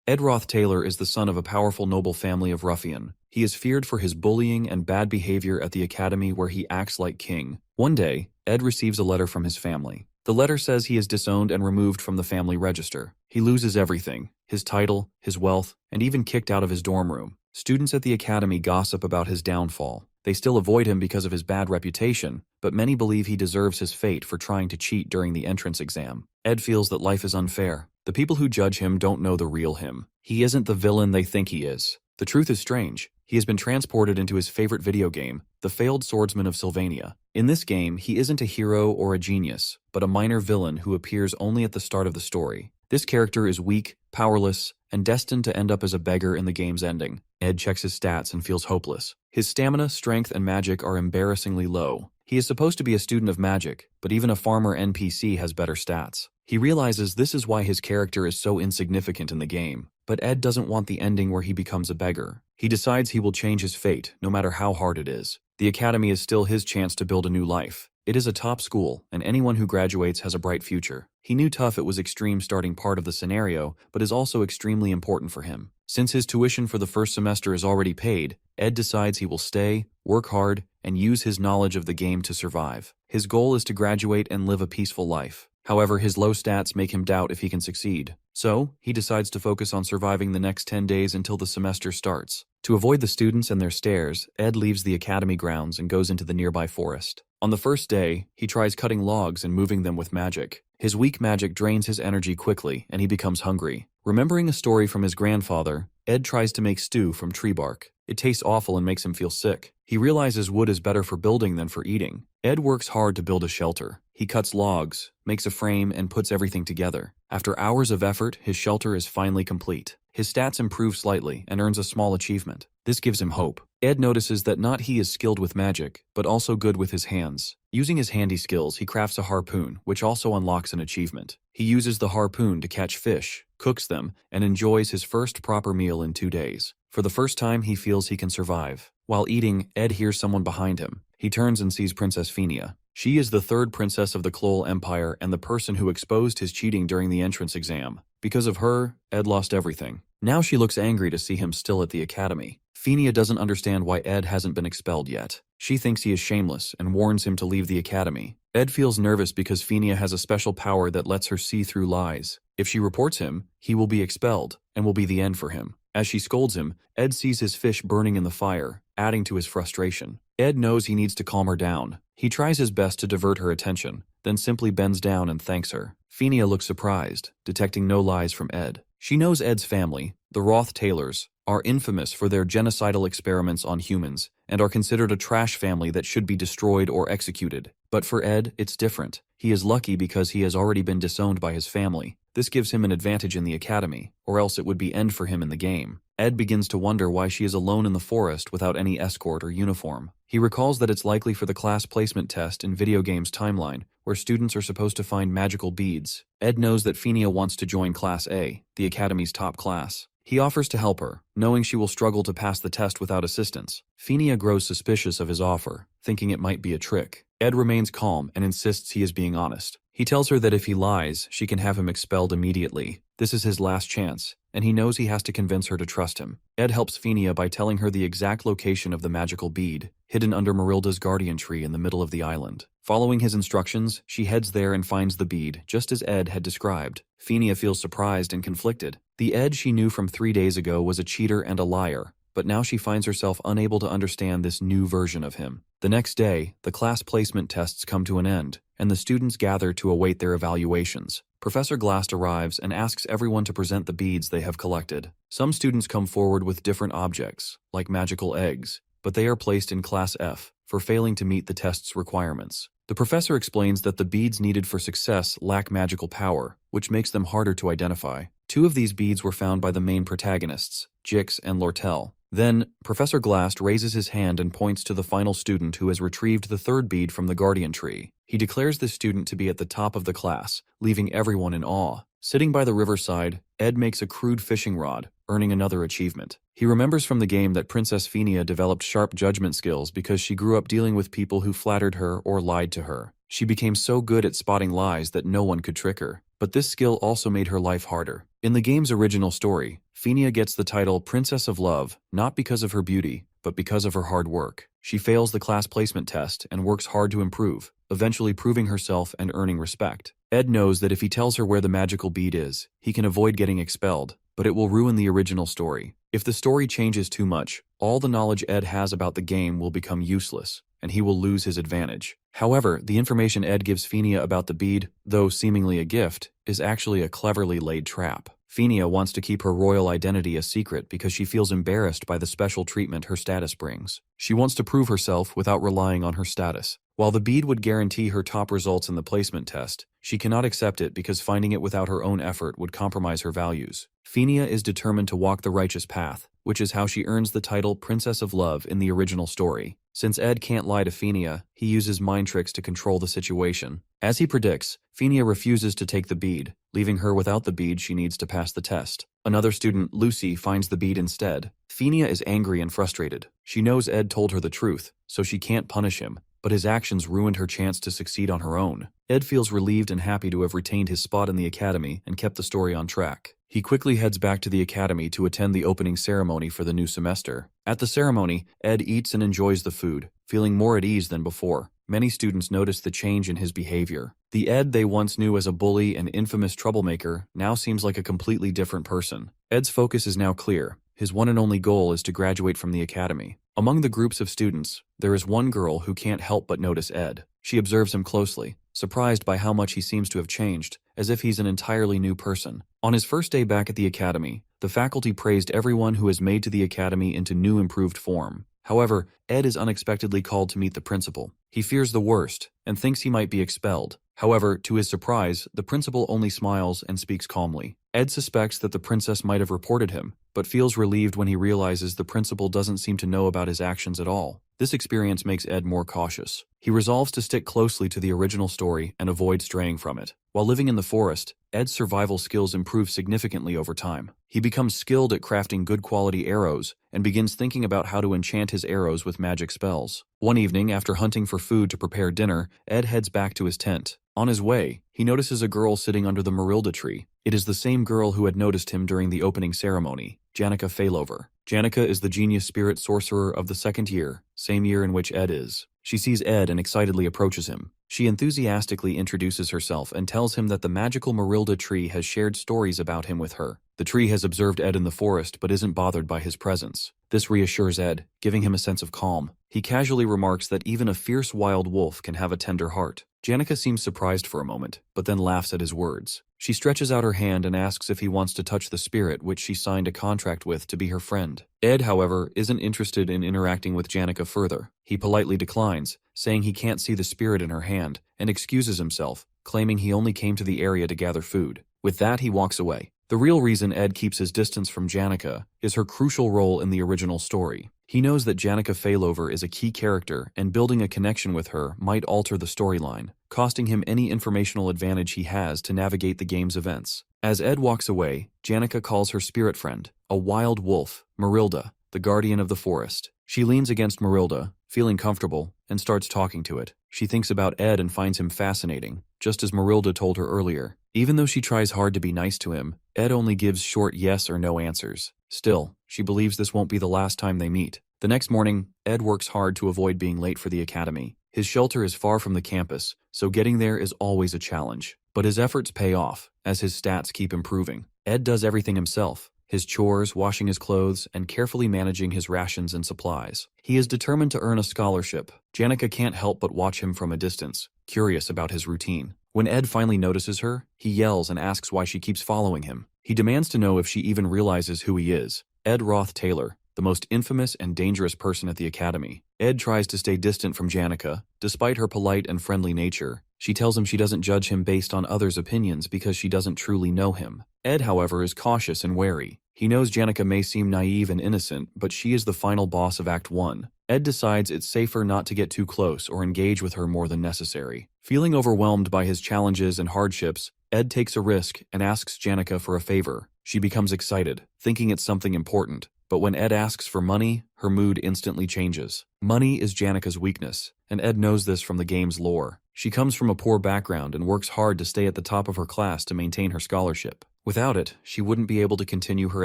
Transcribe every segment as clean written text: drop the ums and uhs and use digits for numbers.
Ed Roth Taylor is the son of a powerful noble family of ruffian. He is feared for his bullying and bad behavior at the academy where he acts like king. One day, Ed receives a letter from his family. The letter says he is disowned and removed from the family register. He loses everything: his title, his wealth, and even kicked out of his dorm room. Students at the academy gossip about his downfall. They still avoid him because of his bad reputation, but many believe he deserves his fate for trying to cheat during the entrance exam. Ed feels that life is unfair. The people who judge him don't know the real him. He isn't the villain they think he is. The truth is strange. He has been transported into his favorite video game, The Failed Swordsman of Sylvania. In this game, he isn't a hero or a genius, but a minor villain who appears only at the start of the story. This character is weak, powerless, and destined to end up as a beggar in the game's ending. Ed checks his stats and feels hopeless. His stamina, strength, and magic are embarrassingly low. He is supposed to be a student of magic, but even a farmer NPC has better stats. He realizes this is why his character is so insignificant in the game. But Ed doesn't want the ending where he becomes a beggar. He decides he will change his fate, no matter how hard it is. The academy is still his chance to build a new life. It is a top school, and anyone who graduates has a bright future. He knew tough it was extreme starting part of the scenario, but is also extremely important for him. Since his tuition for the first semester is already paid, Ed decides he will stay, work hard, and use his knowledge of the game to survive. His goal is to graduate and live a peaceful life. However, his low stats make him doubt if he can succeed. So, he decides to focus on surviving the next 10 days until the semester starts. To avoid the students and their stares, Ed leaves the academy grounds and goes into the nearby forest. On the first day, he tries cutting logs and moving them with magic. His weak magic drains his energy quickly, and he becomes hungry. Remembering a story from his grandfather, Ed tries to make stew from tree bark. It tastes awful and makes him feel sick. He realizes wood is better for building than for eating. Ed works hard to build a shelter. He cuts logs, makes a frame, and puts everything together. After hours of effort, his shelter is finally complete. His stats improve slightly and earns a small achievement. This gives him hope. Ed notices that not he is skilled with magic, but also good with his hands. Using his handy skills, he crafts a harpoon, which also unlocks an achievement. He uses the harpoon to catch fish, cooks them, and enjoys his first proper meal in 2 days. For the first time, he feels he can survive. While eating, Ed hears someone behind him. He turns and sees Princess Phinia. She is the third princess of the Klol Empire and the person who exposed his cheating during the entrance exam. Because of her, Ed lost everything. Now she looks angry to see him still at the academy. Phinia doesn't understand why Ed hasn't been expelled yet. She thinks he is shameless and warns him to leave the academy. Ed feels nervous because Phinia has a special power that lets her see through lies. If she reports him, he will be expelled, and will be the end for him. As she scolds him, Ed sees his fish burning in the fire, adding to his frustration. Ed knows he needs to calm her down. He tries his best to divert her attention, then simply bends down and thanks her. Phinia looks surprised, detecting no lies from Ed. She knows Ed's family, the Roth Taylors, are infamous for their genocidal experiments on humans and are considered a trash family that should be destroyed or executed. But for Ed, it's different. He is lucky because he has already been disowned by his family. This gives him an advantage in the academy, or else it would be end for him in the game. Ed begins to wonder why she is alone in the forest without any escort or uniform. He recalls that it's likely for the class placement test in video games timeline, where students are supposed to find magical beads. Ed knows that Phinia wants to join Class A, the academy's top class. He offers to help her, knowing she will struggle to pass the test without assistance. Phinia grows suspicious of his offer, thinking it might be a trick. Ed remains calm and insists he is being honest. He tells her that if he lies, she can have him expelled immediately. This is his last chance, and he knows he has to convince her to trust him. Ed helps Phinia by telling her the exact location of the magical bead, hidden under Marilda's guardian tree in the middle of the island. Following his instructions, she heads there and finds the bead, just as Ed had described. Phinia feels surprised and conflicted. The Ed she knew from 3 days ago was a cheater and a liar, but now she finds herself unable to understand this new version of him. The next day, the class placement tests come to an end, and the students gather to await their evaluations. Professor Glast arrives and asks everyone to present the beads they have collected. Some students come forward with different objects, like magical eggs, but they are placed in Class F for failing to meet the test's requirements. The professor explains that the beads needed for success lack magical power, which makes them harder to identify. 2 of these beads were found by the main protagonists, Jix and Lortel. Then, Professor Glast raises his hand and points to the final student who has retrieved the 3rd bead from the guardian tree. He declares the student to be at the top of the class, leaving everyone in awe. Sitting by the riverside, Ed makes a crude fishing rod, earning another achievement. He remembers from the game that Princess Phinia developed sharp judgment skills because she grew up dealing with people who flattered her or lied to her. She became so good at spotting lies that no one could trick her. But this skill also made her life harder. In the game's original story, Phinia gets the title Princess of Love not because of her beauty, but because of her hard work. She fails the class placement test and works hard to improve, eventually proving herself and earning respect. Ed knows that if he tells her where the magical bead is, he can avoid getting expelled, but it will ruin the original story. If the story changes too much, all the knowledge Ed has about the game will become useless, and he will lose his advantage. However, the information Ed gives Phinia about the bead, though seemingly a gift, is actually a cleverly laid trap. Phinia wants to keep her royal identity a secret because she feels embarrassed by the special treatment her status brings. She wants to prove herself without relying on her status. While the bead would guarantee her top results in the placement test, she cannot accept it because finding it without her own effort would compromise her values. Phinia is determined to walk the righteous path, which is how she earns the title Princess of Love in the original story. Since Ed can't lie to Phinia, he uses mind tricks to control the situation. As he predicts, Phinia refuses to take the bead, leaving her without the bead she needs to pass the test. Another student, Lucy, finds the bead instead. Phinia is angry and frustrated. She knows Ed told her the truth, so she can't punish him, but his actions ruined her chance to succeed on her own. Ed feels relieved and happy to have retained his spot in the academy and kept the story on track. He quickly heads back to the academy to attend the opening ceremony for the new semester. At the ceremony, Ed eats and enjoys the food, feeling more at ease than before. Many students notice the change in his behavior. The Ed they once knew as a bully and infamous troublemaker now seems like a completely different person. Ed's focus is now clear. His one and only goal is to graduate from the academy. Among the groups of students, there is one girl who can't help but notice Ed. She observes him closely, surprised by how much he seems to have changed, as if he's an entirely new person. On his first day back at the academy, the faculty praised everyone who has made to the academy into new improved form. However, Ed is unexpectedly called to meet the principal. He fears the worst and thinks he might be expelled. However, to his surprise, the principal only smiles and speaks calmly. Ed suspects that the princess might have reported him, but feels relieved when he realizes the principal doesn't seem to know about his actions at all. This experience makes Ed more cautious. He resolves to stick closely to the original story and avoid straying from it. While living in the forest, Ed's survival skills improve significantly over time. He becomes skilled at crafting good quality arrows and begins thinking about how to enchant his arrows with magic spells. One evening, after hunting for food to prepare dinner, Ed heads back to his tent. On his way, he notices a girl sitting under the Marilda tree. It is the same girl who had noticed him during the opening ceremony, Janica Failover. Janica is the genius spirit sorcerer of the second year, same year in which Ed is. She sees Ed and excitedly approaches him. She enthusiastically introduces herself and tells him that the magical Marilda tree has shared stories about him with her. The tree has observed Ed in the forest but isn't bothered by his presence. This reassures Ed, giving him a sense of calm. He casually remarks that even a fierce wild wolf can have a tender heart. Janica seems surprised for a moment, but then laughs at his words. She stretches out her hand and asks if he wants to touch the spirit which she signed a contract with to be her friend. Ed, however, isn't interested in interacting with Janica further. He politely declines, saying he can't see the spirit in her hand, and excuses himself, claiming he only came to the area to gather food. With that, he walks away. The real reason Ed keeps his distance from Janica is her crucial role in the original story. He knows that Janica Failover is a key character, and building a connection with her might alter the storyline, costing him any informational advantage he has to navigate the game's events. As Ed walks away, Janica calls her spirit friend, a wild wolf, Marilda, the guardian of the forest. She leans against Marilda, feeling comfortable, and starts talking to it. She thinks about Ed and finds him fascinating, just as Marilda told her earlier. Even though she tries hard to be nice to him, Ed only gives short yes or no answers. Still, she believes this won't be the last time they meet. The next morning, Ed works hard to avoid being late for the academy. His shelter is far from the campus, so getting there is always a challenge. But his efforts pay off, as his stats keep improving. Ed does everything himself. His chores, washing his clothes, and carefully managing his rations and supplies. He is determined to earn a scholarship. Janica can't help but watch him from a distance, curious about his routine. When Ed finally notices her, he yells and asks why she keeps following him. He demands to know if she even realizes who he is. Ed Roth Taylor, the most infamous and dangerous person at the academy. Ed tries to stay distant from Janica, despite her polite and friendly nature. She tells him she doesn't judge him based on others' opinions because she doesn't truly know him. Ed, however, is cautious and wary. He knows Janica may seem naive and innocent, but she is the final boss of Act 1. Ed decides it's safer not to get too close or engage with her more than necessary. Feeling overwhelmed by his challenges and hardships, Ed takes a risk and asks Janica for a favor. She becomes excited, thinking it's something important. But when Ed asks for money, her mood instantly changes. Money is Janica's weakness, and Ed knows this from the game's lore. She comes from a poor background and works hard to stay at the top of her class to maintain her scholarship. Without it, she wouldn't be able to continue her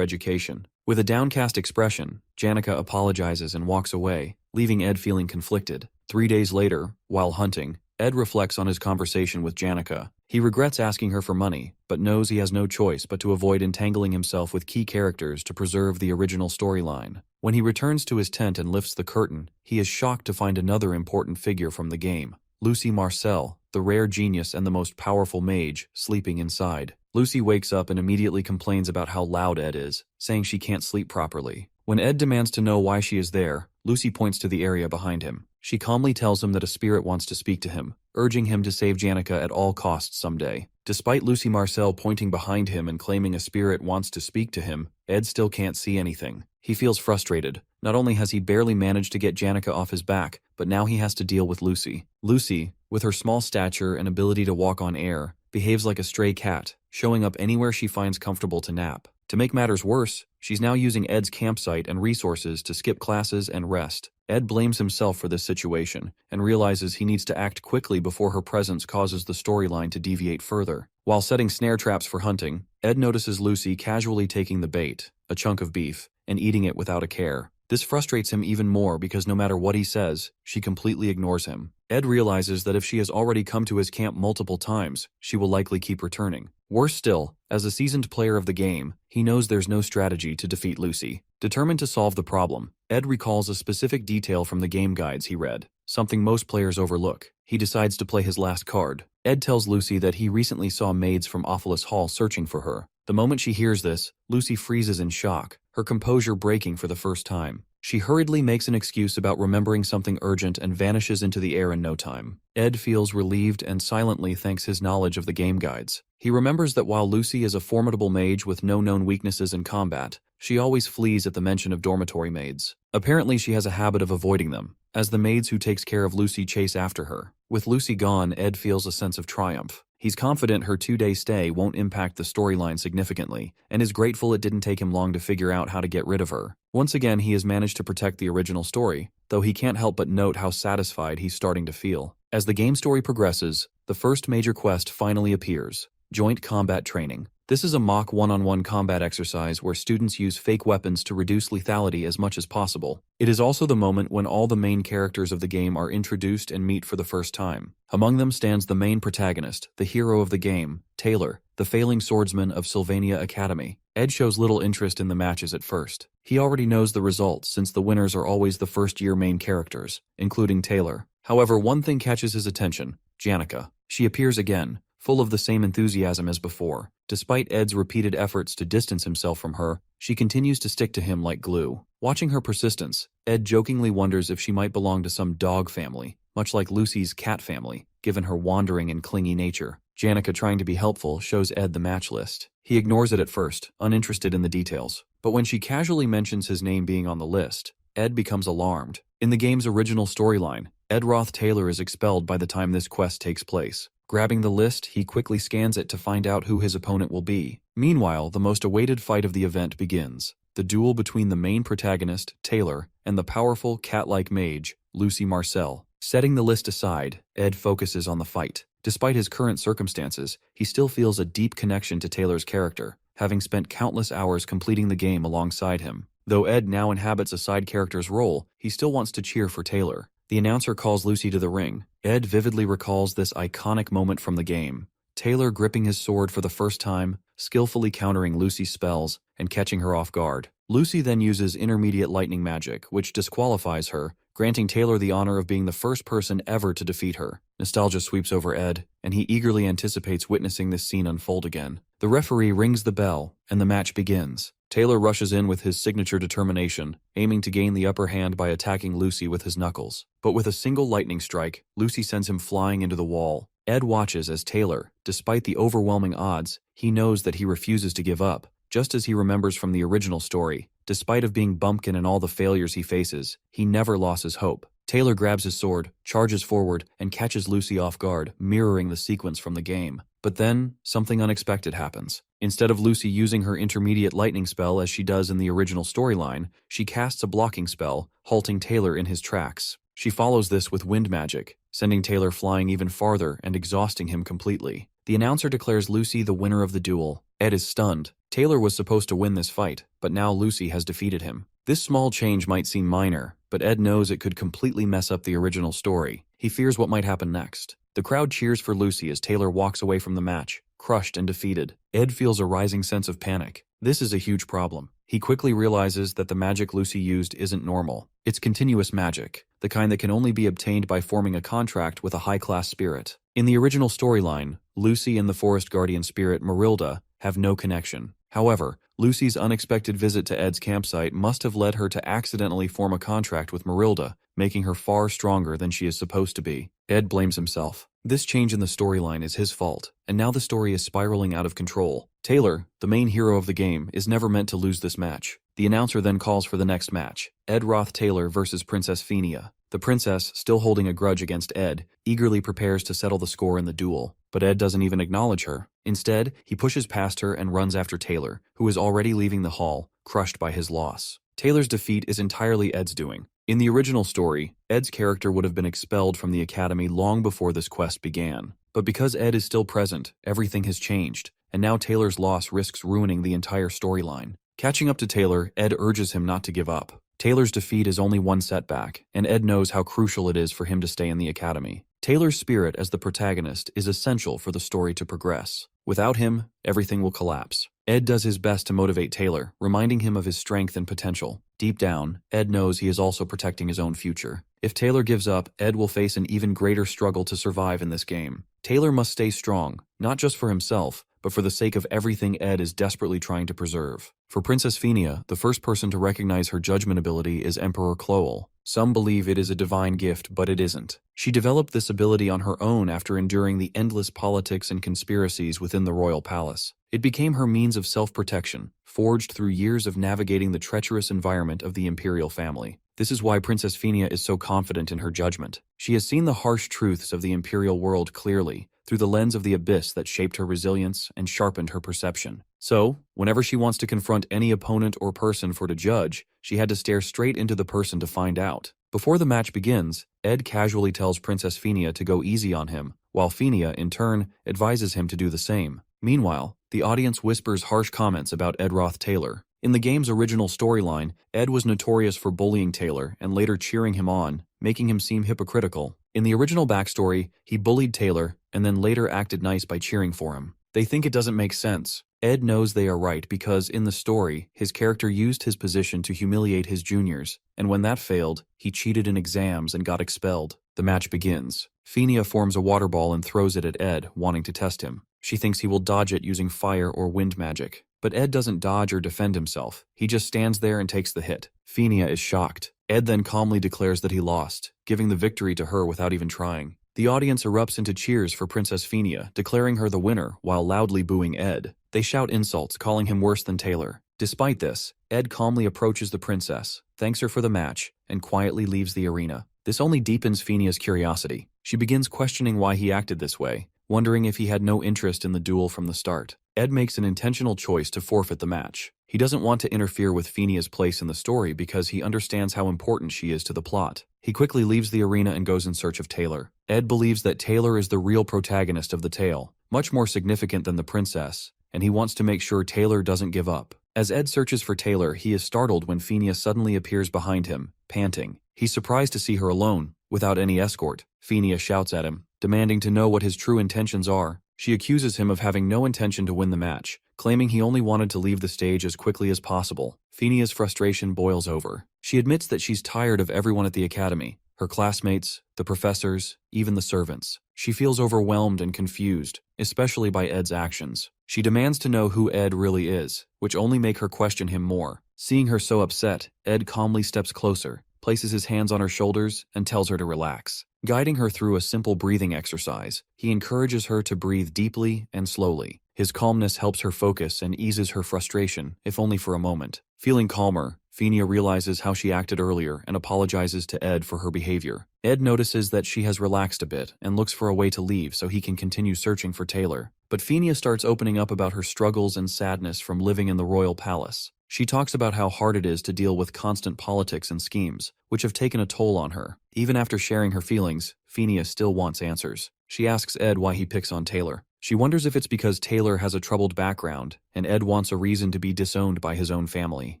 education. With a downcast expression, Janica apologizes and walks away, leaving Ed feeling conflicted. 3 days later, while hunting, Ed reflects on his conversation with Janica. He regrets asking her for money, but knows he has no choice but to avoid entangling himself with key characters to preserve the original storyline. When he returns to his tent and lifts the curtain, he is shocked to find another important figure from the game, Lucy Marcel, the rare genius and the most powerful mage, sleeping inside. Lucy wakes up and immediately complains about how loud Ed is, saying she can't sleep properly. When Ed demands to know why she is there, Lucy points to the area behind him. She calmly tells him that a spirit wants to speak to him, urging him to save Janica at all costs someday. Despite Lucy Marcel pointing behind him and claiming a spirit wants to speak to him, Ed still can't see anything. He feels frustrated. Not only has he barely managed to get Janica off his back, but now he has to deal with Lucy. Lucy, with her small stature and ability to walk on air, behaves like a stray cat, showing up anywhere she finds comfortable to nap. To make matters worse, she's now using Ed's campsite and resources to skip classes and rest. Ed blames himself for this situation and realizes he needs to act quickly before her presence causes the storyline to deviate further. While setting snare traps for hunting, Ed notices Lucy casually taking the bait, a chunk of beef, and eating it without a care. This frustrates him even more because no matter what he says, she completely ignores him. Ed realizes that if she has already come to his camp multiple times, she will likely keep returning. Worse still, as a seasoned player of the game, he knows there's no strategy to defeat Lucy. Determined to solve the problem, Ed recalls a specific detail from the game guides he read, something most players overlook. He decides to play his last card. Ed tells Lucy that he recently saw maids from Ophelis Hall searching for her. The moment she hears this, Lucy freezes in shock, her composure breaking for the first time. She hurriedly makes an excuse about remembering something urgent and vanishes into the air in no time. Ed feels relieved and silently thanks his knowledge of the game guides. He remembers that while Lucy is a formidable mage with no known weaknesses in combat, she always flees at the mention of dormitory maids. Apparently she has a habit of avoiding them, as the maids who takes care of Lucy chase after her. With Lucy gone, Ed feels a sense of triumph. He's confident her 2-day stay won't impact the storyline significantly, and is grateful it didn't take him long to figure out how to get rid of her. Once again, he has managed to protect the original story, though he can't help but note how satisfied he's starting to feel. As the game story progresses, the first major quest finally appears: Joint Combat Training. This is a mock one-on-one combat exercise where students use fake weapons to reduce lethality as much as possible. It is also the moment when all the main characters of the game are introduced and meet for the first time. Among them stands the main protagonist, the hero of the game, Taylor, the failing swordsman of Sylvania Academy. Ed shows little interest in the matches at first. He already knows the results since the winners are always the first-year main characters, including Taylor. However, one thing catches his attention: Janica. She appears again, full of the same enthusiasm as before. Despite Ed's repeated efforts to distance himself from her, she continues to stick to him like glue. Watching her persistence, Ed jokingly wonders if she might belong to some dog family, much like Lucy's cat family, given her wandering and clingy nature. Janica, trying to be helpful, shows Ed the match list. He ignores it at first, uninterested in the details. But when she casually mentions his name being on the list, Ed becomes alarmed. In the game's original storyline, Ed Roth Taylor is expelled by the time this quest takes place. Grabbing the list, he quickly scans it to find out who his opponent will be. Meanwhile, the most awaited fight of the event begins: the duel between the main protagonist, Taylor, and the powerful, cat-like mage, Lucy Marcel. Setting the list aside, Ed focuses on the fight. Despite his current circumstances, he still feels a deep connection to Taylor's character, having spent countless hours completing the game alongside him. Though Ed now inhabits a side character's role, he still wants to cheer for Taylor. The announcer calls Lucy to the ring. Ed vividly recalls this iconic moment from the game: Taylor gripping his sword for the first time, skillfully countering Lucy's spells, and catching her off guard. Lucy then uses intermediate lightning magic, which disqualifies her, granting Taylor the honor of being the first person ever to defeat her. Nostalgia sweeps over Ed, and he eagerly anticipates witnessing this scene unfold again. The referee rings the bell, and the match begins. Taylor rushes in with his signature determination, aiming to gain the upper hand by attacking Lucy with his knuckles. But with a single lightning strike, Lucy sends him flying into the wall. Ed watches as Taylor, despite the overwhelming odds, he knows that he refuses to give up. Just as he remembers from the original story, despite of being bumpkin and all the failures he faces, he never loses hope. Taylor grabs his sword, charges forward, and catches Lucy off guard, mirroring the sequence from the game. But then, something unexpected happens. Instead of Lucy using her intermediate lightning spell as she does in the original storyline, she casts a blocking spell, halting Taylor in his tracks. She follows this with wind magic, sending Taylor flying even farther and exhausting him completely. The announcer declares Lucy the winner of the duel. Ed is stunned. Taylor was supposed to win this fight, but now Lucy has defeated him. This small change might seem minor, but Ed knows it could completely mess up the original story. He fears what might happen next. The crowd cheers for Lucy as Taylor walks away from the match, crushed and defeated. Ed feels a rising sense of panic. This is a huge problem. He quickly realizes that the magic Lucy used isn't normal. It's continuous magic, the kind that can only be obtained by forming a contract with a high-class spirit. In the original storyline, Lucy and the forest guardian spirit Marilda have no connection. However, Lucy's unexpected visit to Ed's campsite must have led her to accidentally form a contract with Marilda, making her far stronger than she is supposed to be. Ed blames himself. This change in the storyline is his fault, and now the story is spiraling out of control. Taylor, the main hero of the game, is never meant to lose this match. The announcer then calls for the next match, Ed Roth Taylor versus Princess Phinia. The princess, still holding a grudge against Ed, eagerly prepares to settle the score in the duel, but Ed doesn't even acknowledge her. Instead, he pushes past her and runs after Taylor, who is already leaving the hall, crushed by his loss. Taylor's defeat is entirely Ed's doing. In the original story, Ed's character would have been expelled from the academy long before this quest began. But because Ed is still present, everything has changed, and now Taylor's loss risks ruining the entire storyline. Catching up to Taylor, Ed urges him not to give up. Taylor's defeat is only one setback, and Ed knows how crucial it is for him to stay in the academy. Taylor's spirit as the protagonist is essential for the story to progress. Without him, everything will collapse. Ed does his best to motivate Taylor, reminding him of his strength and potential. Deep down, Ed knows he is also protecting his own future. If Taylor gives up, Ed will face an even greater struggle to survive in this game. Taylor must stay strong, not just for himself, but for the sake of everything Ed is desperately trying to preserve. For Princess Phinia, the first person to recognize her judgment ability is Emperor Cloel. Some believe it is a divine gift, but it isn't. She developed this ability on her own after enduring the endless politics and conspiracies within the royal palace. It became her means of self-protection, forged through years of navigating the treacherous environment of the imperial family. This is why Princess Phinia is so confident in her judgment. She has seen the harsh truths of the imperial world clearly, through the lens of the abyss that shaped her resilience and sharpened her perception. So, whenever she wants to confront any opponent or person for to judge, she had to stare straight into the person to find out. Before the match begins, Ed casually tells Princess Phinia to go easy on him, while Phinia, in turn, advises him to do the same. Meanwhile, the audience whispers harsh comments about Ed Roth Taylor. In the game's original storyline, Ed was notorious for bullying Taylor and later cheering him on, making him seem hypocritical. In the original backstory, he bullied Taylor and then later acted nice by cheering for him. They think it doesn't make sense. Ed knows they are right because, in the story, his character used his position to humiliate his juniors, and when that failed, he cheated in exams and got expelled. The match begins. Phinia forms a water ball and throws it at Ed, wanting to test him. She thinks he will dodge it using fire or wind magic. But Ed doesn't dodge or defend himself. He just stands there and takes the hit. Phinia is shocked. Ed then calmly declares that he lost, giving the victory to her without even trying. The audience erupts into cheers for Princess Phinia, declaring her the winner while loudly booing Ed. They shout insults, calling him worse than Taylor. Despite this, Ed calmly approaches the princess, thanks her for the match, and quietly leaves the arena. This only deepens Phinia's curiosity. She begins questioning why he acted this way, wondering if he had no interest in the duel from the start. Ed makes an intentional choice to forfeit the match. He doesn't want to interfere with Phinia's place in the story because he understands how important she is to the plot. He quickly leaves the arena and goes in search of Taylor. Ed believes that Taylor is the real protagonist of the tale, much more significant than the princess, and he wants to make sure Taylor doesn't give up. As Ed searches for Taylor, he is startled when Phinia suddenly appears behind him, panting. He's surprised to see her alone, without any escort. Phinia shouts at him, demanding to know what his true intentions are. She accuses him of having no intention to win the match, claiming he only wanted to leave the stage as quickly as possible. Phinia's frustration boils over. She admits that she's tired of everyone at the academy, her classmates, the professors, even the servants. She feels overwhelmed and confused, especially by Ed's actions. She demands to know who Ed really is, which only make her question him more. Seeing her so upset, Ed calmly steps closer, places his hands on her shoulders, and tells her to relax. Guiding her through a simple breathing exercise, he encourages her to breathe deeply and slowly. His calmness helps her focus and eases her frustration, if only for a moment. Feeling calmer, Phinia realizes how she acted earlier and apologizes to Ed for her behavior. Ed notices that she has relaxed a bit and looks for a way to leave so he can continue searching for Taylor. But Phinia starts opening up about her struggles and sadness from living in the royal palace. She talks about how hard it is to deal with constant politics and schemes, which have taken a toll on her. Even after sharing her feelings, Phineas still wants answers. She asks Ed why he picks on Taylor. She wonders if it's because Taylor has a troubled background, and Ed wants a reason to be disowned by his own family.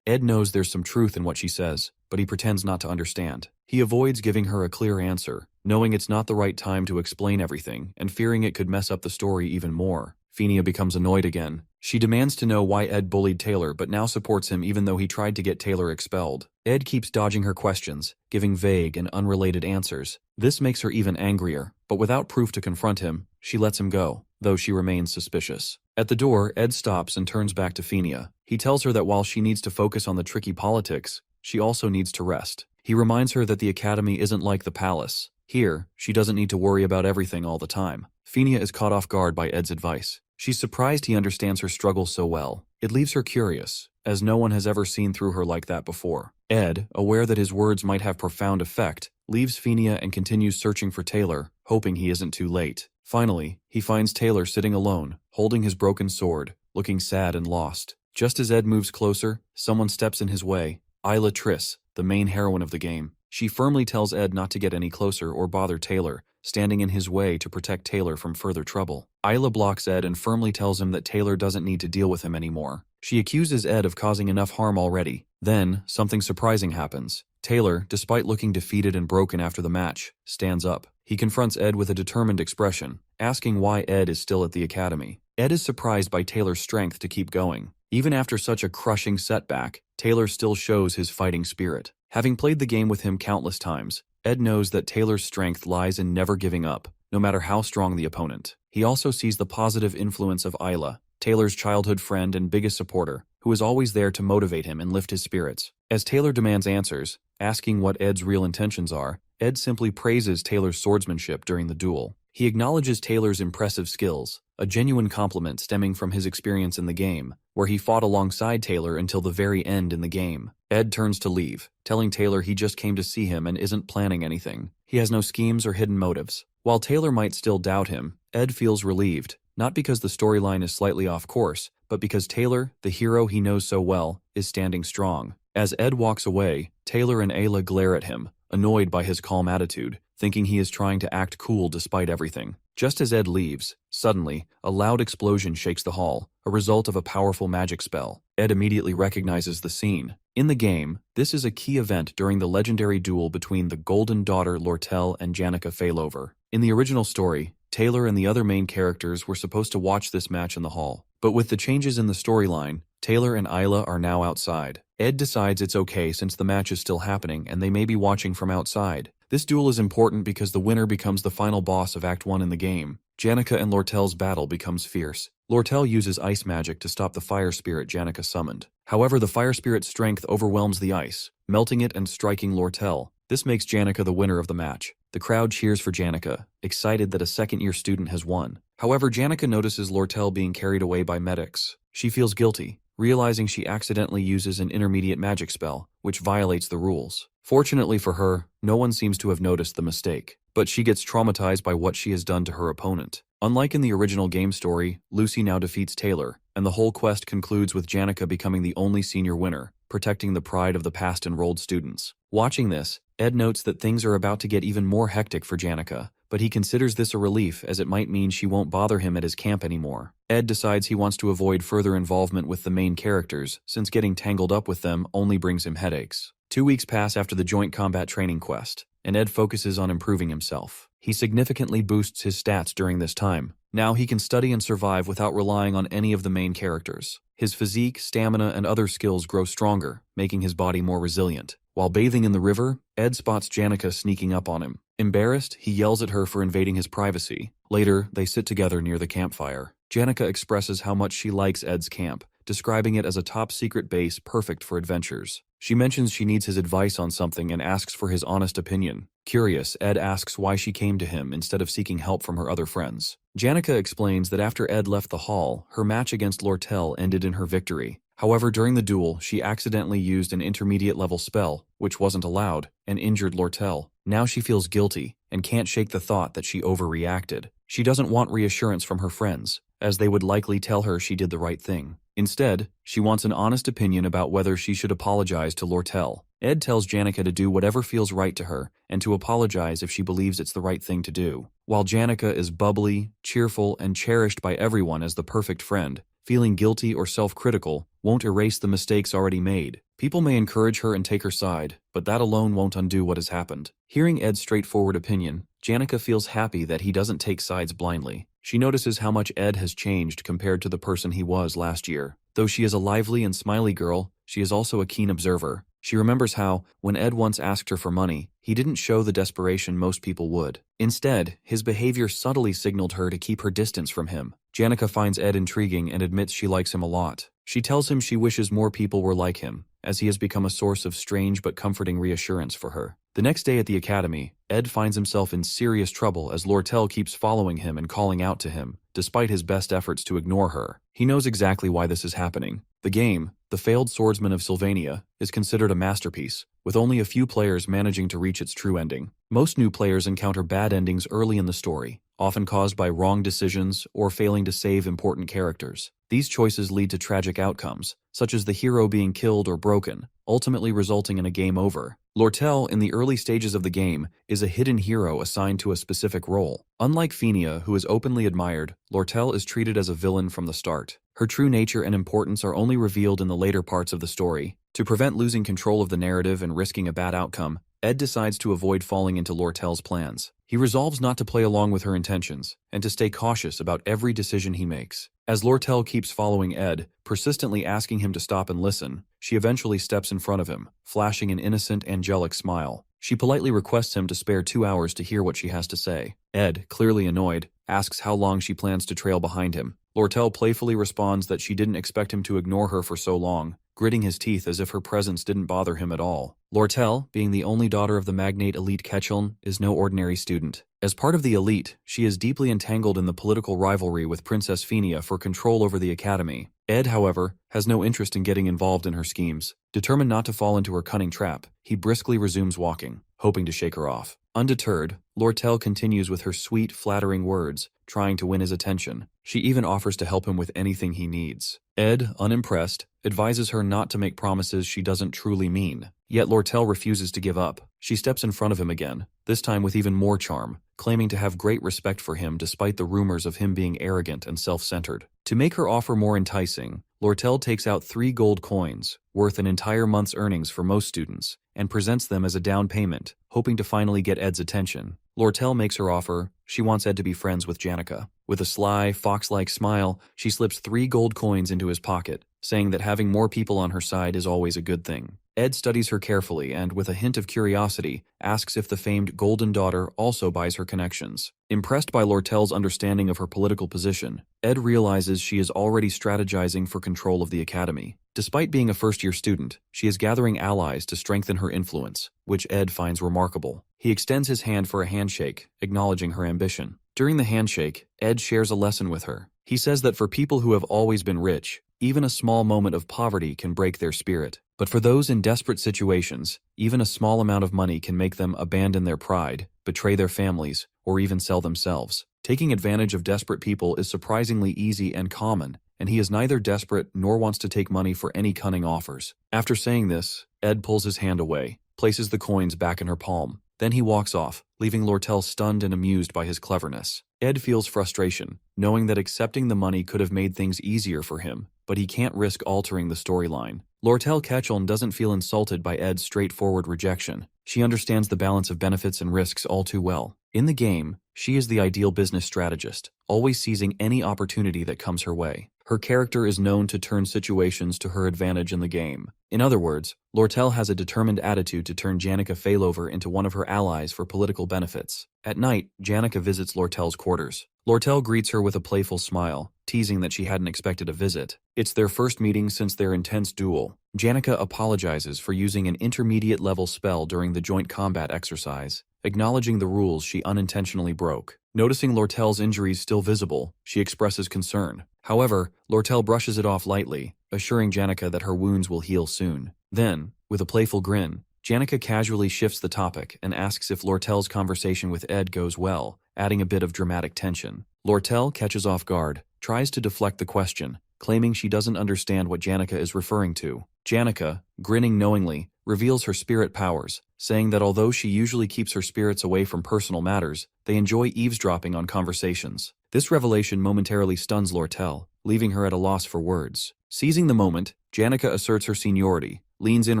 Ed knows there's some truth in what she says, but he pretends not to understand. He avoids giving her a clear answer, knowing it's not the right time to explain everything, and fearing it could mess up the story even more. Phineas becomes annoyed again. She demands to know why Ed bullied Taylor but now supports him even though he tried to get Taylor expelled. Ed keeps dodging her questions, giving vague and unrelated answers. This makes her even angrier, but without proof to confront him, she lets him go, though she remains suspicious. At the door, Ed stops and turns back to Phineas. He tells her that while she needs to focus on the tricky politics, she also needs to rest. He reminds her that the academy isn't like the palace. Here, she doesn't need to worry about everything all the time. Phineas is caught off guard by Ed's advice. She's surprised he understands her struggles so well. It leaves her curious, as no one has ever seen through her like that before. Ed, aware that his words might have profound effect, leaves Phineas and continues searching for Taylor, hoping he isn't too late. Finally, he finds Taylor sitting alone, holding his broken sword, looking sad and lost. Just as Ed moves closer, someone steps in his way. Isla Triss, the main heroine of the game. She firmly tells Ed not to get any closer or bother Taylor, standing in his way to protect Taylor from further trouble. Isla blocks Ed and firmly tells him that Taylor doesn't need to deal with him anymore. She accuses Ed of causing enough harm already. Then, something surprising happens. Taylor, despite looking defeated and broken after the match, stands up. He confronts Ed with a determined expression, asking why Ed is still at the academy. Ed is surprised by Taylor's strength to keep going. Even after such a crushing setback, Taylor still shows his fighting spirit. Having played the game with him countless times, Ed knows that Taylor's strength lies in never giving up, no matter how strong the opponent. He also sees the positive influence of Isla, Taylor's childhood friend and biggest supporter, who is always there to motivate him and lift his spirits. As Taylor demands answers, asking what Ed's real intentions are, Ed simply praises Taylor's swordsmanship during the duel. He acknowledges Taylor's impressive skills, a genuine compliment stemming from his experience in the game, where he fought alongside Taylor until the very end in the game. Ed turns to leave, telling Taylor he just came to see him and isn't planning anything. He has no schemes or hidden motives. While Taylor might still doubt him, Ed feels relieved, not because the storyline is slightly off course, but because Taylor, the hero he knows so well, is standing strong. As Ed walks away, Taylor and Ayla glare at him, annoyed by his calm attitude, thinking he is trying to act cool despite everything. Just as Ed leaves, suddenly, a loud explosion shakes the hall, a result of a powerful magic spell. Ed immediately recognizes the scene. In the game, this is a key event during the legendary duel between the Golden Daughter Lortel and Janica Failover. In the original story, Taylor and the other main characters were supposed to watch this match in the hall. But with the changes in the storyline, Taylor and Isla are now outside. Ed decides it's okay since the match is still happening and they may be watching from outside. This duel is important because the winner becomes the final boss of Act 1 in the game. Janica and Lortel's battle becomes fierce. Lortel uses ice magic to stop the fire spirit Janica summoned. However, the fire spirit's strength overwhelms the ice, melting it and striking Lortel. This makes Janica the winner of the match. The crowd cheers for Janica, excited that a second-year student has won. However, Janica notices Lortel being carried away by medics. She feels guilty, realizing she accidentally uses an intermediate magic spell, which violates the rules. Fortunately for her, no one seems to have noticed the mistake, but she gets traumatized by what she has done to her opponent. Unlike in the original game story, Lucy now defeats Taylor, and the whole quest concludes with Janica becoming the only senior winner, protecting the pride of the past enrolled students. Watching this, Ed notes that things are about to get even more hectic for Janica, but he considers this a relief as it might mean she won't bother him at his camp anymore. Ed decides he wants to avoid further involvement with the main characters, since getting tangled up with them only brings him headaches. 2 weeks pass after the joint combat training quest, and Ed focuses on improving himself. He significantly boosts his stats during this time. Now he can study and survive without relying on any of the main characters. His physique, stamina, and other skills grow stronger, making his body more resilient. While bathing in the river, Ed spots Janica sneaking up on him. Embarrassed, he yells at her for invading his privacy. Later, they sit together near the campfire. Janica expresses how much she likes Ed's camp, describing it as a top-secret base perfect for adventures. She mentions she needs his advice on something and asks for his honest opinion. Curious, Ed asks why she came to him instead of seeking help from her other friends. Janica explains that after Ed left the hall, her match against Lortel ended in her victory. However, during the duel, she accidentally used an intermediate-level spell, which wasn't allowed, and injured Lortel. Now she feels guilty, and can't shake the thought that she overreacted. She doesn't want reassurance from her friends, as they would likely tell her she did the right thing. Instead, she wants an honest opinion about whether she should apologize to Lortel. Ed tells Janica to do whatever feels right to her and to apologize if she believes it's the right thing to do. While Janica is bubbly, cheerful, and cherished by everyone as the perfect friend, feeling guilty or self-critical won't erase the mistakes already made. People may encourage her and take her side, but that alone won't undo what has happened. Hearing Ed's straightforward opinion, Janica feels happy that he doesn't take sides blindly. She notices how much Ed has changed compared to the person he was last year. Though she is a lively and smiley girl, she is also a keen observer. She remembers how, when Ed once asked her for money, he didn't show the desperation most people would. Instead, his behavior subtly signaled her to keep her distance from him. Janica finds Ed intriguing and admits she likes him a lot. She tells him she wishes more people were like him, as he has become a source of strange but comforting reassurance for her. The next day at the academy, Ed finds himself in serious trouble as Lortel keeps following him and calling out to him, despite his best efforts to ignore her. He knows exactly why this is happening. The game, The Failed Swordsman of Sylvania, is considered a masterpiece, with only a few players managing to reach its true ending. Most new players encounter bad endings early in the story, often caused by wrong decisions or failing to save important characters. These choices lead to tragic outcomes, such as the hero being killed or broken, ultimately resulting in a game over. Lortel, in the early stages of the game, is a hidden hero assigned to a specific role. Unlike Fenia, who is openly admired, Lortel is treated as a villain from the start. Her true nature and importance are only revealed in the later parts of the story. To prevent losing control of the narrative and risking a bad outcome, Ed decides to avoid falling into Lortel's plans. He resolves not to play along with her intentions, and to stay cautious about every decision he makes. As Lortel keeps following Ed, persistently asking him to stop and listen, she eventually steps in front of him, flashing an innocent, angelic smile. She politely requests him to spare 2 hours to hear what she has to say. Ed, clearly annoyed, asks how long she plans to trail behind him. Lortel playfully responds that she didn't expect him to ignore her for so long, gritting his teeth as if her presence didn't bother him at all. Lortel, being the only daughter of the magnate elite Ketchuln, is no ordinary student. As part of the elite, she is deeply entangled in the political rivalry with Princess Fenia for control over the academy. Ed, however, has no interest in getting involved in her schemes. Determined not to fall into her cunning trap, he briskly resumes walking, hoping to shake her off. Undeterred, Lortel continues with her sweet, flattering words, trying to win his attention. She even offers to help him with anything he needs. Ed, unimpressed, advises her not to make promises she doesn't truly mean. Yet Lortel refuses to give up. She steps in front of him again, this time with even more charm, claiming to have great respect for him despite the rumors of him being arrogant and self-centered. To make her offer more enticing, Lortel takes out 3 gold coins, worth an entire month's earnings for most students, and presents them as a down payment, hoping to finally get Ed's attention. Lortel makes her offer. She wants Ed to be friends with Janica. With a sly, fox-like smile, she slips 3 gold coins into his pocket, saying that having more people on her side is always a good thing. Ed studies her carefully and, with a hint of curiosity, asks if the famed Golden Daughter also buys her connections. Impressed by Lortel's understanding of her political position, Ed realizes she is already strategizing for control of the academy. Despite being a first-year student, she is gathering allies to strengthen her influence, which Ed finds remarkable. He extends his hand for a handshake, acknowledging her ambition. During the handshake, Ed shares a lesson with her. He says that for people who have always been rich, even a small moment of poverty can break their spirit. But for those in desperate situations, even a small amount of money can make them abandon their pride, betray their families, or even sell themselves. Taking advantage of desperate people is surprisingly easy and common, and he is neither desperate nor wants to take money for any cunning offers. After saying this, Ed pulls his hand away, places the coins back in her palm. Then he walks off, leaving Lortel stunned and amused by his cleverness. Ed feels frustration, knowing that accepting the money could have made things easier for him, but he can't risk altering the storyline. Lortel Ketchuln doesn't feel insulted by Ed's straightforward rejection. She understands the balance of benefits and risks all too well. In the game, she is the ideal business strategist, always seizing any opportunity that comes her way. Her character is known to turn situations to her advantage in the game. In other words, Lortel has a determined attitude to turn Janica Failover into one of her allies for political benefits. At night, Janica visits Lortel's quarters. Lortel greets her with a playful smile, teasing that she hadn't expected a visit. It's their first meeting since their intense duel. Janica apologizes for using an intermediate-level spell during the joint combat exercise, acknowledging the rules she unintentionally broke. Noticing Lortel's injuries still visible, she expresses concern. However, Lortel brushes it off lightly, assuring Janica that her wounds will heal soon. Then, with a playful grin, Janica casually shifts the topic and asks if Lortel's conversation with Ed goes well, adding a bit of dramatic tension. Lortel catches off guard, tries to deflect the question, claiming she doesn't understand what Janica is referring to. Janica, grinning knowingly, reveals her spirit powers, saying that although she usually keeps her spirits away from personal matters, they enjoy eavesdropping on conversations. This revelation momentarily stuns Lortel, leaving her at a loss for words. Seizing the moment, Janica asserts her seniority, leans in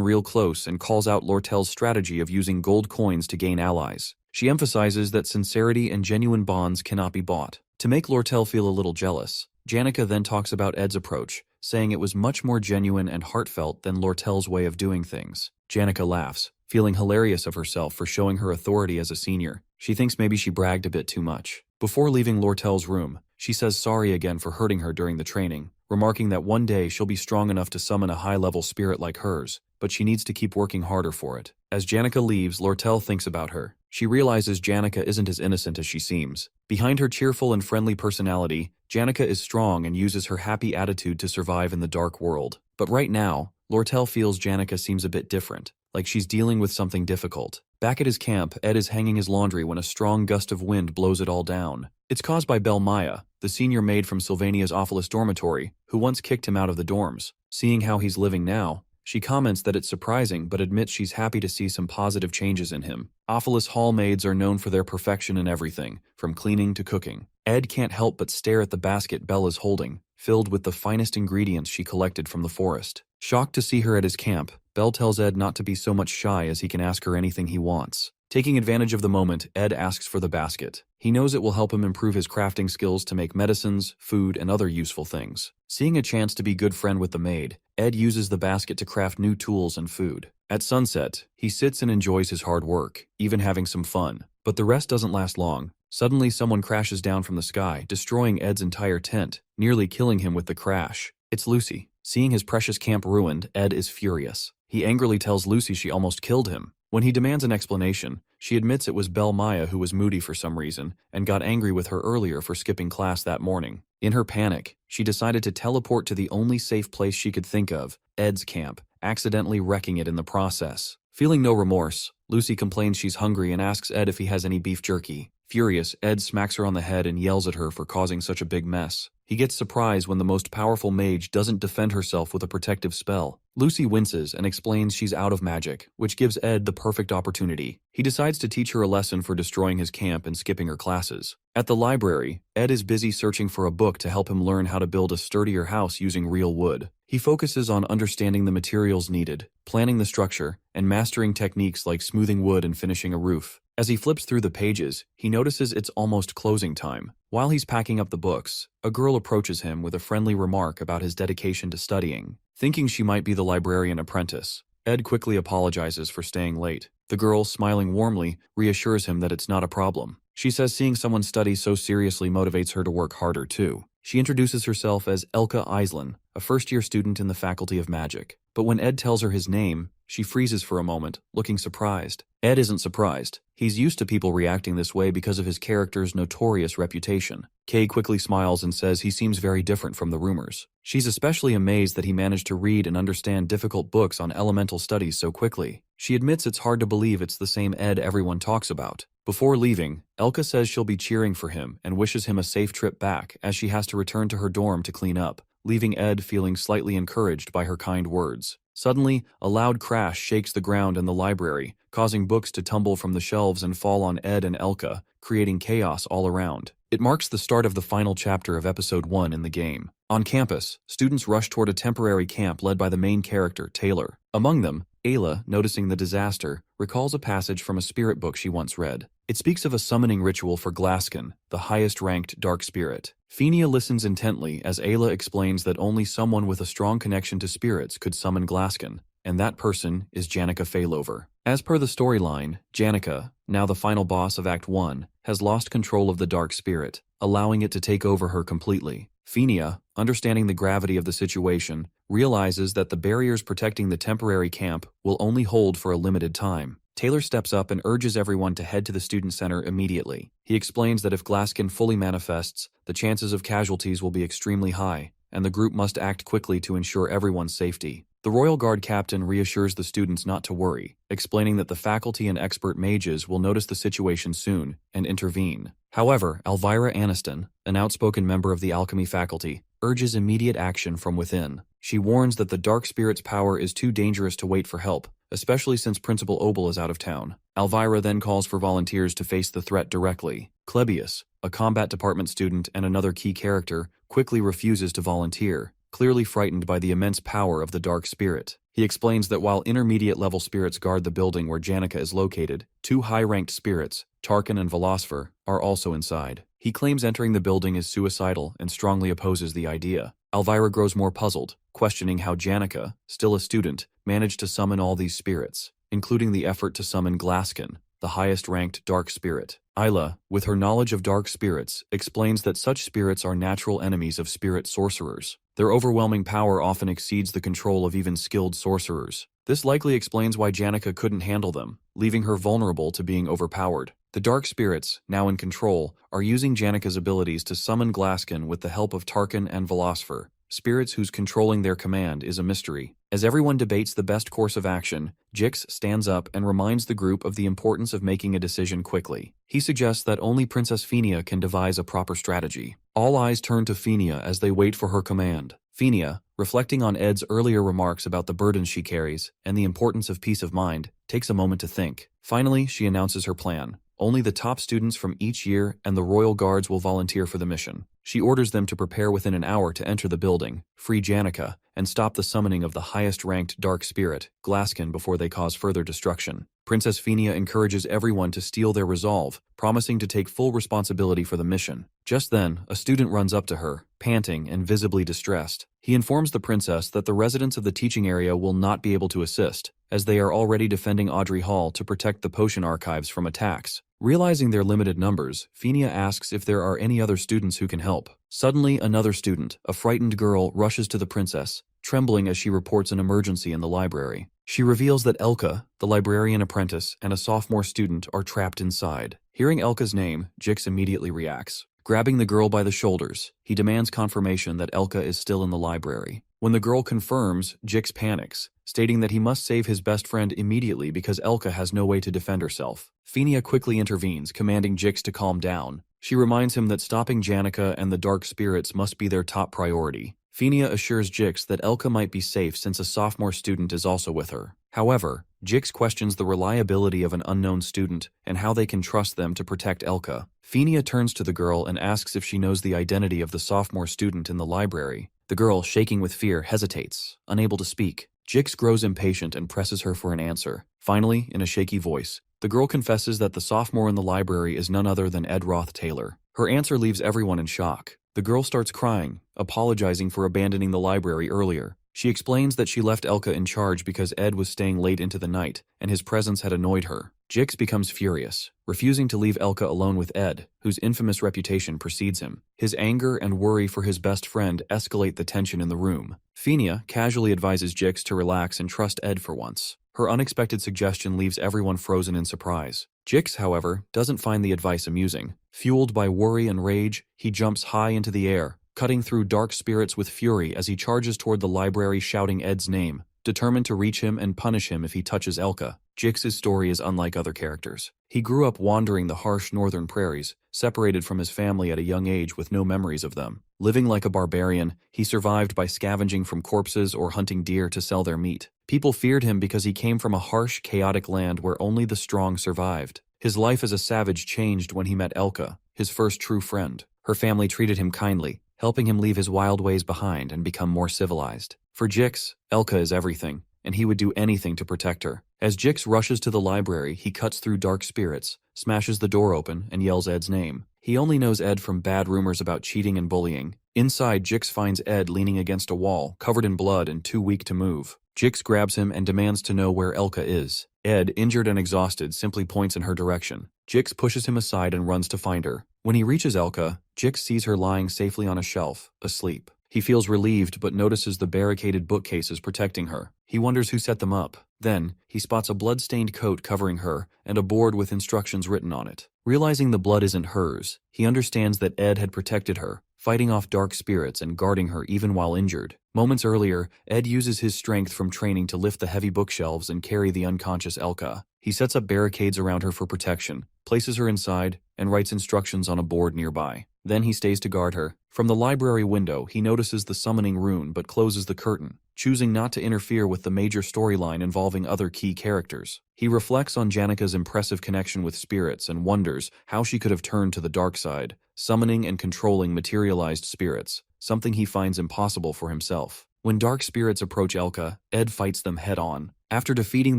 real close and calls out Lortel's strategy of using gold coins to gain allies. She emphasizes that sincerity and genuine bonds cannot be bought. To make Lortel feel a little jealous, Janica then talks about Ed's approach, saying it was much more genuine and heartfelt than Lortel's way of doing things. Janica laughs, feeling hilarious of herself for showing her authority as a senior. She thinks maybe she bragged a bit too much. Before leaving Lortel's room, she says sorry again for hurting her during the training, remarking that one day she'll be strong enough to summon a high-level spirit like hers, but she needs to keep working harder for it. As Janica leaves, Lortel thinks about her. She realizes Janica isn't as innocent as she seems. Behind her cheerful and friendly personality, Janica is strong and uses her happy attitude to survive in the dark world. But right now, Lortel feels Janica seems a bit different, like she's dealing with something difficult. Back at his camp, Ed is hanging his laundry when a strong gust of wind blows it all down. It's caused by Belle Maya, the senior maid from Sylvania's Ophilis dormitory, who once kicked him out of the dorms. Seeing how he's living now, she comments that it's surprising but admits she's happy to see some positive changes in him. Ophilis hall maids are known for their perfection in everything, from cleaning to cooking. Ed can't help but stare at the basket Belle is holding, filled with the finest ingredients she collected from the forest. Shocked to see her at his camp, Belle tells Ed not to be so much shy as he can ask her anything he wants. Taking advantage of the moment, Ed asks for the basket. He knows it will help him improve his crafting skills to make medicines, food, and other useful things. Seeing a chance to be good friend with the maid, Ed uses the basket to craft new tools and food. At sunset, he sits and enjoys his hard work, even having some fun. But the rest doesn't last long. Suddenly someone crashes down from the sky, destroying Ed's entire tent, nearly killing him with the crash. It's Lucy. Seeing his precious camp ruined, Ed is furious. He angrily tells Lucy she almost killed him. When he demands an explanation, she admits it was Belle Maya who was moody for some reason and got angry with her earlier for skipping class that morning. In her panic, she decided to teleport to the only safe place she could think of, Ed's camp, accidentally wrecking it in the process. Feeling no remorse, Lucy complains she's hungry and asks Ed if he has any beef jerky. Furious, Ed smacks her on the head and yells at her for causing such a big mess. He gets surprised when the most powerful mage doesn't defend herself with a protective spell. Lucy winces and explains she's out of magic, which gives Ed the perfect opportunity. He decides to teach her a lesson for destroying his camp and skipping her classes. At the library, Ed is busy searching for a book to help him learn how to build a sturdier house using real wood. He focuses on understanding the materials needed, planning the structure, and mastering techniques like smoothing wood and finishing a roof. As he flips through the pages, he notices it's almost closing time. While he's packing up the books, a girl approaches him with a friendly remark about his dedication to studying. Thinking she might be the librarian apprentice, Ed quickly apologizes for staying late. The girl, smiling warmly, reassures him that it's not a problem. She says seeing someone study so seriously motivates her to work harder too. She introduces herself as Elka Islin, a first-year student in the Faculty of Magic. But when Ed tells her his name, she freezes for a moment, looking surprised. Ed isn't surprised. He's used to people reacting this way because of his character's notorious reputation. Kay quickly smiles and says he seems very different from the rumors. She's especially amazed that he managed to read and understand difficult books on elemental studies so quickly. She admits it's hard to believe it's the same Ed everyone talks about. Before leaving, Elka says she'll be cheering for him and wishes him a safe trip back as she has to return to her dorm to clean up, leaving Ed feeling slightly encouraged by her kind words. Suddenly, a loud crash shakes the ground in the library, causing books to tumble from the shelves and fall on Ed and Elka, creating chaos all around. It marks the start of the final chapter of Episode 1 in the game. On campus, students rush toward a temporary camp led by the main character, Taylor. Among them, Ayla, noticing the disaster, recalls a passage from a spirit book she once read. It speaks of a summoning ritual for Glaskin, the highest-ranked dark spirit. Fenia listens intently as Ayla explains that only someone with a strong connection to spirits could summon Glaskin, and that person is Janica Failover. As per the storyline, Janica, now the final boss of Act 1, has lost control of the dark spirit, allowing it to take over her completely. Fenia, understanding the gravity of the situation, realizes that the barriers protecting the temporary camp will only hold for a limited time. Taylor steps up and urges everyone to head to the student center immediately. He explains that if Glaskin fully manifests, the chances of casualties will be extremely high, and the group must act quickly to ensure everyone's safety. The Royal Guard captain reassures the students not to worry, explaining that the faculty and expert mages will notice the situation soon and intervene. However, Elvira Aniston, an outspoken member of the alchemy faculty, urges immediate action from within. She warns that the dark spirit's power is too dangerous to wait for help, especially since Principal Obel is out of town. Elvira then calls for volunteers to face the threat directly. Klebius, a combat department student and another key character, quickly refuses to volunteer, clearly frightened by the immense power of the dark spirit. He explains that while intermediate-level spirits guard the building where Janica is located, two high-ranked spirits, Tarkin and Velosfer, are also inside. He claims entering the building is suicidal and strongly opposes the idea. Elvira grows more puzzled, questioning how Janica, still a student, managed to summon all these spirits, including the effort to summon Glaskin, the highest-ranked dark spirit. Isla, with her knowledge of dark spirits, explains that such spirits are natural enemies of spirit sorcerers. Their overwhelming power often exceeds the control of even skilled sorcerers. This likely explains why Janica couldn't handle them, leaving her vulnerable to being overpowered. The dark spirits, now in control, are using Janica's abilities to summon Glaskin with the help of Tarkin and Velosfer, spirits whose controlling their command is a mystery. As everyone debates the best course of action, Jix stands up and reminds the group of the importance of making a decision quickly. He suggests that only Princess Fenia can devise a proper strategy. All eyes turn to Fenia as they wait for her command. Fenia, reflecting on Ed's earlier remarks about the burden she carries and the importance of peace of mind, takes a moment to think. Finally, she announces her plan. Only the top students from each year and the Royal Guards will volunteer for the mission. She orders them to prepare within an hour to enter the building, free Janica, and stop the summoning of the highest-ranked dark spirit, Glaskin, before they cause further destruction. Princess Fenia encourages everyone to steel their resolve, promising to take full responsibility for the mission. Just then, a student runs up to her, panting and visibly distressed. He informs the princess that the residents of the teaching area will not be able to assist, as they are already defending Audrey Hall to protect the potion archives from attacks. Realizing their limited numbers, Fenia asks if there are any other students who can help. Suddenly, another student, a frightened girl, rushes to the princess, trembling as she reports an emergency in the library. She reveals that Elka, the librarian apprentice, and a sophomore student are trapped inside. Hearing Elka's name, Jix immediately reacts. Grabbing the girl by the shoulders, he demands confirmation that Elka is still in the library. When the girl confirms, Jix panics, stating that he must save his best friend immediately because Elka has no way to defend herself. Fenia quickly intervenes, commanding Jix to calm down. She reminds him that stopping Janica and the dark spirits must be their top priority. Fenia assures Jix that Elka might be safe since a sophomore student is also with her. However, Jix questions the reliability of an unknown student and how they can trust them to protect Elka. Fenia turns to the girl and asks if she knows the identity of the sophomore student in the library. The girl, shaking with fear, hesitates, unable to speak. Jix grows impatient and presses her for an answer. Finally, in a shaky voice, the girl confesses that the sophomore in the library is none other than Ed Roth Taylor. Her answer leaves everyone in shock. The girl starts crying, apologizing for abandoning the library earlier. She explains that she left Elka in charge because Ed was staying late into the night, and his presence had annoyed her. Jix becomes furious, refusing to leave Elka alone with Ed, whose infamous reputation precedes him. His anger and worry for his best friend escalate the tension in the room. Fenia casually advises Jix to relax and trust Ed for once. Her unexpected suggestion leaves everyone frozen in surprise. Jix, however, doesn't find the advice amusing. Fueled by worry and rage, he jumps high into the air, cutting through dark spirits with fury as he charges toward the library shouting Ed's name, determined to reach him and punish him if he touches Elka. Jix's story is unlike other characters. He grew up wandering the harsh northern prairies, separated from his family at a young age with no memories of them. Living like a barbarian, he survived by scavenging from corpses or hunting deer to sell their meat. People feared him because he came from a harsh, chaotic land where only the strong survived. His life as a savage changed when he met Elka, his first true friend. Her family treated him kindly, helping him leave his wild ways behind and become more civilized. For Jix, Elka is everything, and he would do anything to protect her. As Jix rushes to the library, he cuts through dark spirits, smashes the door open, and yells Ed's name. He only knows Ed from bad rumors about cheating and bullying. Inside, Jix finds Ed leaning against a wall, covered in blood and too weak to move. Jix grabs him and demands to know where Elka is. Ed, injured and exhausted, simply points in her direction. Jix pushes him aside and runs to find her. When he reaches Elka, Jix sees her lying safely on a shelf, asleep. He feels relieved but notices the barricaded bookcases protecting her. He wonders who set them up. Then, he spots a blood-stained coat covering her and a board with instructions written on it. Realizing the blood isn't hers, he understands that Ed had protected her, fighting off dark spirits and guarding her even while injured. Moments earlier, Ed uses his strength from training to lift the heavy bookshelves and carry the unconscious Elka. He sets up barricades around her for protection, places her inside, and writes instructions on a board nearby. Then he stays to guard her. From the library window, he notices the summoning rune but closes the curtain, choosing not to interfere with the major storyline involving other key characters. He reflects on Janika's impressive connection with spirits and wonders how she could have turned to the dark side, summoning and controlling materialized spirits, something he finds impossible for himself. When dark spirits approach Elka, Ed fights them head-on. After defeating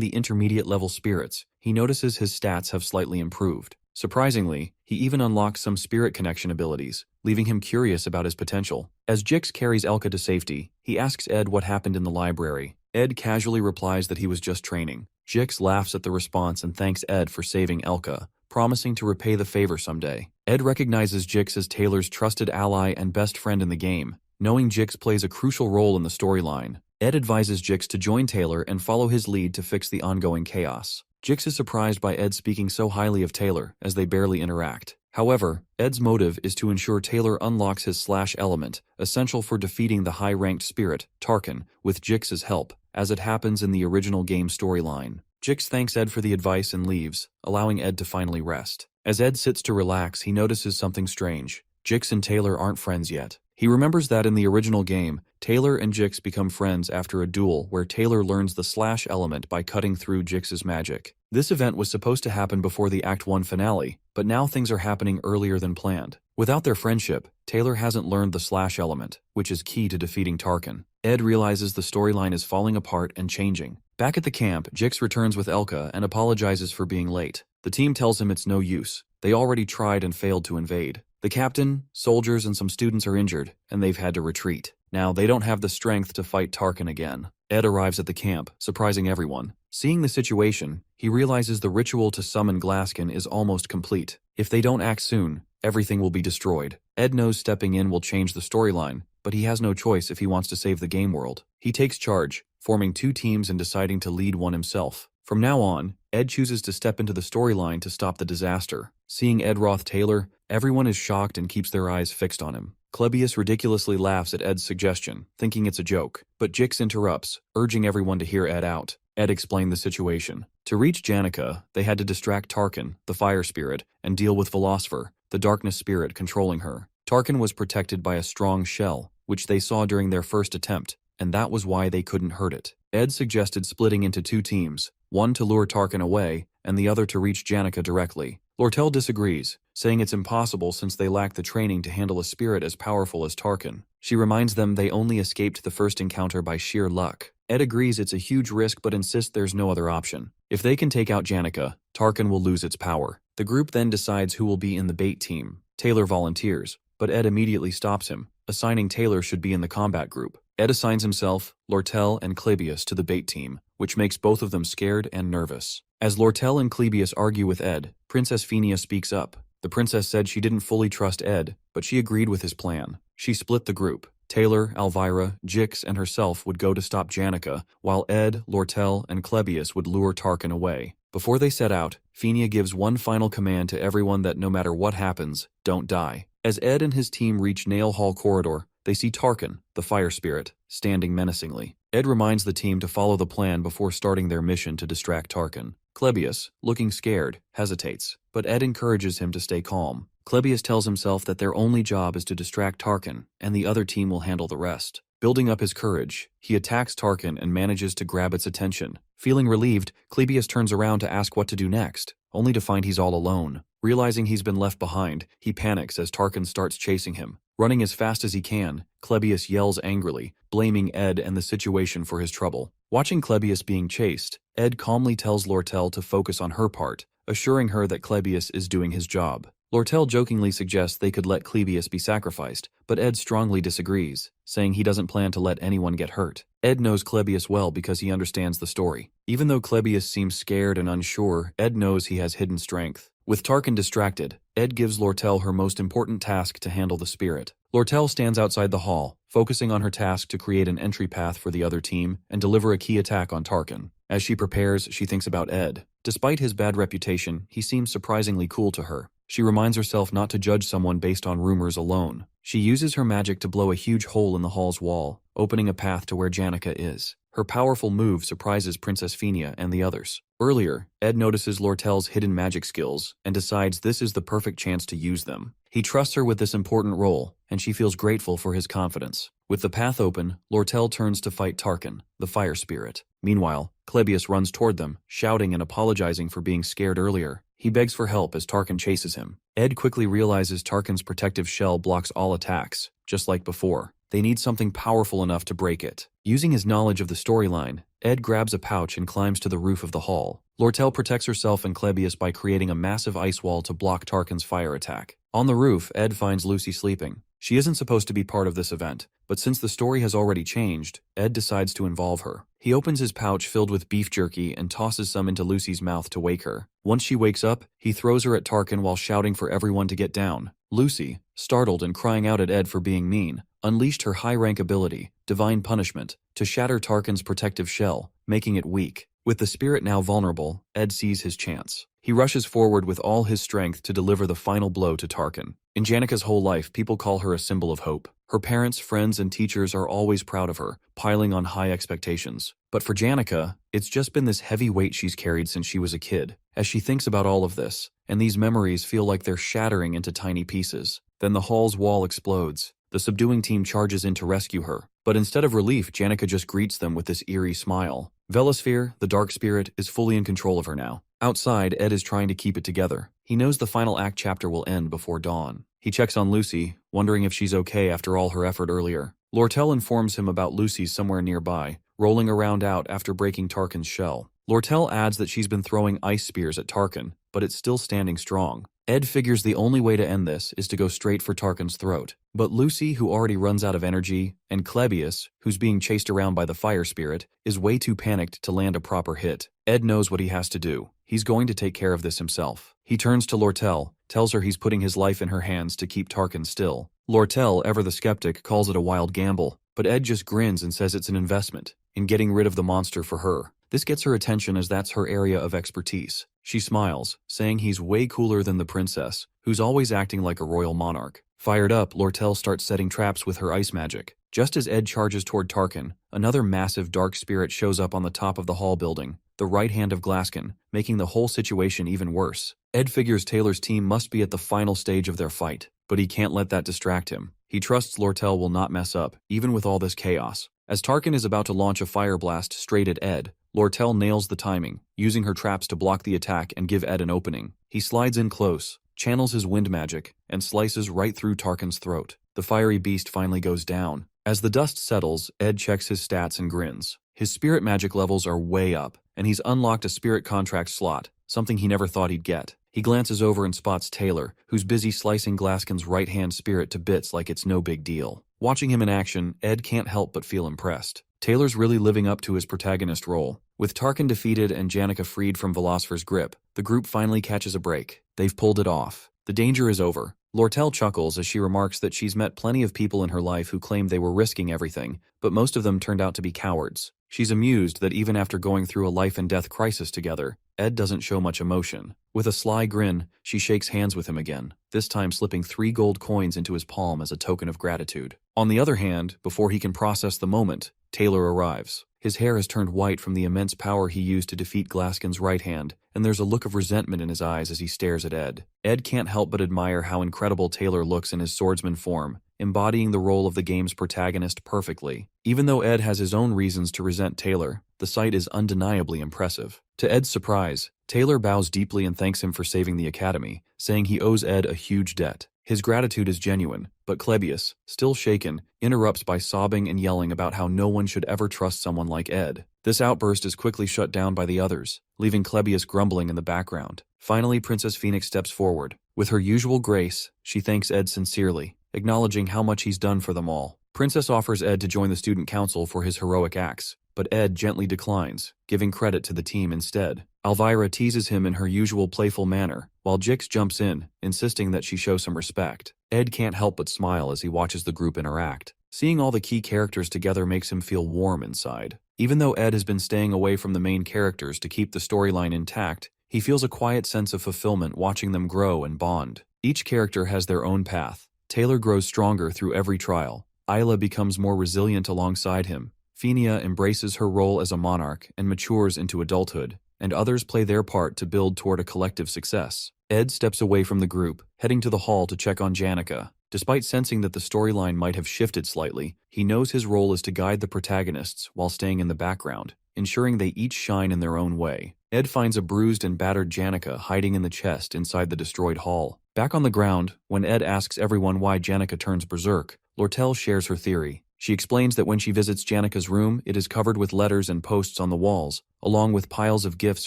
the intermediate-level spirits, he notices his stats have slightly improved. Surprisingly, he even unlocks some spirit connection abilities, leaving him curious about his potential. As Jix carries Elka to safety, he asks Ed what happened in the library. Ed casually replies that he was just training. Jix laughs at the response and thanks Ed for saving Elka, promising to repay the favor someday. Ed recognizes Jix as Taylor's trusted ally and best friend in the game, knowing Jix plays a crucial role in the storyline. Ed advises Jix to join Taylor and follow his lead to fix the ongoing chaos. Jix is surprised by Ed speaking so highly of Taylor, as they barely interact. However, Ed's motive is to ensure Taylor unlocks his slash element, essential for defeating the high-ranked spirit, Tarkin, with Jix's help, as it happens in the original game storyline. Jix thanks Ed for the advice and leaves, allowing Ed to finally rest. As Ed sits to relax, he notices something strange. Jix and Taylor aren't friends yet. He remembers that in the original game, Taylor and Jix become friends after a duel where Taylor learns the slash element by cutting through Jix's magic. This event was supposed to happen before the Act 1 finale, but now things are happening earlier than planned. Without their friendship, Taylor hasn't learned the slash element, which is key to defeating Tarkin. Ed realizes the storyline is falling apart and changing. Back at the camp, Jix returns with Elka and apologizes for being late. The team tells him it's no use. They already tried and failed to invade. The captain, soldiers, and some students are injured, and they've had to retreat. Now, they don't have the strength to fight Tarkin again. Ed arrives at the camp, surprising everyone. Seeing the situation, he realizes the ritual to summon Glaskin is almost complete. If they don't act soon, everything will be destroyed. Ed knows stepping in will change the storyline, but he has no choice if he wants to save the game world. He takes charge, forming two teams and deciding to lead one himself. From now on, Ed chooses to step into the storyline to stop the disaster. Seeing Ed Roth Taylor, everyone is shocked and keeps their eyes fixed on him. Klebius ridiculously laughs at Ed's suggestion, thinking it's a joke, but Jix interrupts, urging everyone to hear Ed out. Ed explained the situation. To reach Janica, they had to distract Tarkin, the fire spirit, and deal with Philosopher, the darkness spirit controlling her. Tarkin was protected by a strong shell, which they saw during their first attempt, and that was why they couldn't hurt it. Ed suggested splitting into two teams, one to lure Tarkin away, and the other to reach Janica directly. Lortel disagrees, saying it's impossible since they lack the training to handle a spirit as powerful as Tarkin. She reminds them they only escaped the first encounter by sheer luck. Ed agrees it's a huge risk but insists there's no other option. If they can take out Janica, Tarkin will lose its power. The group then decides who will be in the bait team. Taylor volunteers, but Ed immediately stops him, assigning Taylor should be in the combat group. Ed assigns himself, Lortel, and Klebius to the bait team, which makes both of them scared and nervous. As Lortel and Klebius argue with Ed, Princess Phenia speaks up. The princess said she didn't fully trust Ed, but she agreed with his plan. She split the group. Taylor, Elvira, Jix, and herself would go to stop Janica, while Ed, Lortel, and Klebius would lure Tarkin away. Before they set out, Phenia gives one final command to everyone that no matter what happens, don't die. As Ed and his team reach Nail Hall Corridor, they see Tarkin, the fire spirit, standing menacingly. Ed reminds the team to follow the plan before starting their mission to distract Tarkin. Klebius, looking scared, hesitates, but Ed encourages him to stay calm. Klebius tells himself that their only job is to distract Tarkin, and the other team will handle the rest. Building up his courage, he attacks Tarkin and manages to grab its attention. Feeling relieved, Klebius turns around to ask what to do next, only to find he's all alone. Realizing he's been left behind, he panics as Tarkin starts chasing him. Running as fast as he can, Klebius yells angrily, blaming Ed and the situation for his trouble. Watching Klebius being chased, Ed calmly tells Lortel to focus on her part, assuring her that Klebius is doing his job. Lortel jokingly suggests they could let Klebius be sacrificed, but Ed strongly disagrees, saying he doesn't plan to let anyone get hurt. Ed knows Klebius well because he understands the story. Even though Klebius seems scared and unsure, Ed knows he has hidden strength. With Tarkin distracted, Ed gives Lortel her most important task to handle the spirit. Lortel stands outside the hall, focusing on her task to create an entry path for the other team and deliver a key attack on Tarkin. As she prepares, she thinks about Ed. Despite his bad reputation, he seems surprisingly cool to her. She reminds herself not to judge someone based on rumors alone. She uses her magic to blow a huge hole in the hall's wall, opening a path to where Janica is. Her powerful move surprises Princess Phinia and the others. Earlier, Ed notices Lortel's hidden magic skills and decides this is the perfect chance to use them. He trusts her with this important role, and she feels grateful for his confidence. With the path open, Lortel turns to fight Tarkin, the fire spirit. Meanwhile, Clebius runs toward them, shouting and apologizing for being scared earlier. He begs for help as Tarkin chases him. Ed quickly realizes Tarkin's protective shell blocks all attacks, just like before. They need something powerful enough to break it. Using his knowledge of the storyline, Ed grabs a pouch and climbs to the roof of the hall. Lortel protects herself and Clebius by creating a massive ice wall to block Tarkin's fire attack. On the roof, Ed finds Lucy sleeping. She isn't supposed to be part of this event, but since the story has already changed, Ed decides to involve her. He opens his pouch filled with beef jerky and tosses some into Lucy's mouth to wake her. Once she wakes up, he throws her at Tarkin while shouting for everyone to get down. Lucy, startled and crying out at Ed for being mean, unleashed her high-rank ability, Divine Punishment, to shatter Tarkin's protective shell, making it weak. With the spirit now vulnerable, Ed sees his chance. He rushes forward with all his strength to deliver the final blow to Tarkin. In Janica's whole life, people call her a symbol of hope. Her parents, friends, and teachers are always proud of her, piling on high expectations. But for Janica, it's just been this heavy weight she's carried since she was a kid. As she thinks about all of this, and these memories feel like they're shattering into tiny pieces, then the hall's wall explodes. The subduing team charges in to rescue her. But instead of relief, Janica just greets them with this eerie smile. Velosphere, the dark spirit, is fully in control of her now. Outside, Ed is trying to keep it together. He knows the final act chapter will end before dawn. He checks on Lucy, wondering if she's okay after all her effort earlier. Lortel informs him about Lucy somewhere nearby, rolling around out after breaking Tarkin's shell. Lortel adds that she's been throwing ice spears at Tarkin, but it's still standing strong. Ed figures the only way to end this is to go straight for Tarkin's throat. But Lucy, who already runs out of energy, and Clebius, who's being chased around by the fire spirit, is way too panicked to land a proper hit. Ed knows what he has to do. He's going to take care of this himself. He turns to Lortel, tells her he's putting his life in her hands to keep Tarkin still. Lortel, ever the skeptic, calls it a wild gamble, but Ed just grins and says it's an investment in getting rid of the monster for her. This gets her attention as that's her area of expertise. She smiles, saying he's way cooler than the princess, who's always acting like a royal monarch. Fired up, Lortel starts setting traps with her ice magic. Just as Ed charges toward Tarkin, another massive dark spirit shows up on the top of the hall building, the right hand of Glaskin, making the whole situation even worse. Ed figures Taylor's team must be at the final stage of their fight, but he can't let that distract him. He trusts Lortel will not mess up, even with all this chaos. As Tarkin is about to launch a fire blast straight at Ed, Lortel nails the timing, using her traps to block the attack and give Ed an opening. He slides in close, channels his wind magic, and slices right through Tarkin's throat. The fiery beast finally goes down. As the dust settles, Ed checks his stats and grins. His spirit magic levels are way up, and he's unlocked a spirit contract slot, something he never thought he'd get. He glances over and spots Taylor, who's busy slicing Glaskin's right-hand spirit to bits like it's no big deal. Watching him in action, Ed can't help but feel impressed. Taylor's really living up to his protagonist role. With Tarkin defeated and Janica freed from Velosfer's grip, the group finally catches a break. They've pulled it off. The danger is over. Lortel chuckles as she remarks that she's met plenty of people in her life who claimed they were risking everything, but most of them turned out to be cowards. She's amused that even after going through a life-and-death crisis together, Ed doesn't show much emotion. With a sly grin, she shakes hands with him again, this time slipping 3 gold coins into his palm as a token of gratitude. On the other hand, before he can process the moment, Taylor arrives. His hair has turned white from the immense power he used to defeat Glaskin's right hand, and there's a look of resentment in his eyes as he stares at Ed. Ed can't help but admire how incredible Taylor looks in his swordsman form, embodying the role of the game's protagonist perfectly. Even though Ed has his own reasons to resent Taylor, the sight is undeniably impressive. To Ed's surprise, Taylor bows deeply and thanks him for saving the academy, saying he owes Ed a huge debt. His gratitude is genuine, but Clebius, still shaken, interrupts by sobbing and yelling about how no one should ever trust someone like Ed. This outburst is quickly shut down by the others, leaving Clebius grumbling in the background. Finally, Princess Phoenix steps forward. With her usual grace, she thanks Ed sincerely, acknowledging how much he's done for them all. Princess offers Ed to join the student council for his heroic acts, but Ed gently declines, giving credit to the team instead. Elvira teases him in her usual playful manner, while Jix jumps in, insisting that she show some respect. Ed can't help but smile as he watches the group interact. Seeing all the key characters together makes him feel warm inside. Even though Ed has been staying away from the main characters to keep the storyline intact, He feels a quiet sense of fulfillment watching them grow and bond. Each character has their own path. Taylor grows stronger through every trial. Isla becomes more resilient alongside him. Phinia embraces her role as a monarch and matures into adulthood, and others play their part to build toward a collective success. Ed steps away from the group, heading to the hall to check on Janica. Despite sensing that the storyline might have shifted slightly, he knows his role is to guide the protagonists while staying in the background, ensuring they each shine in their own way. Ed finds a bruised and battered Janica hiding in the chest inside the destroyed hall. Back on the ground, when Ed asks everyone why Janica turns berserk, Lortel shares her theory. She explains that when she visits Janica's room, it is covered with letters and posts on the walls, along with piles of gifts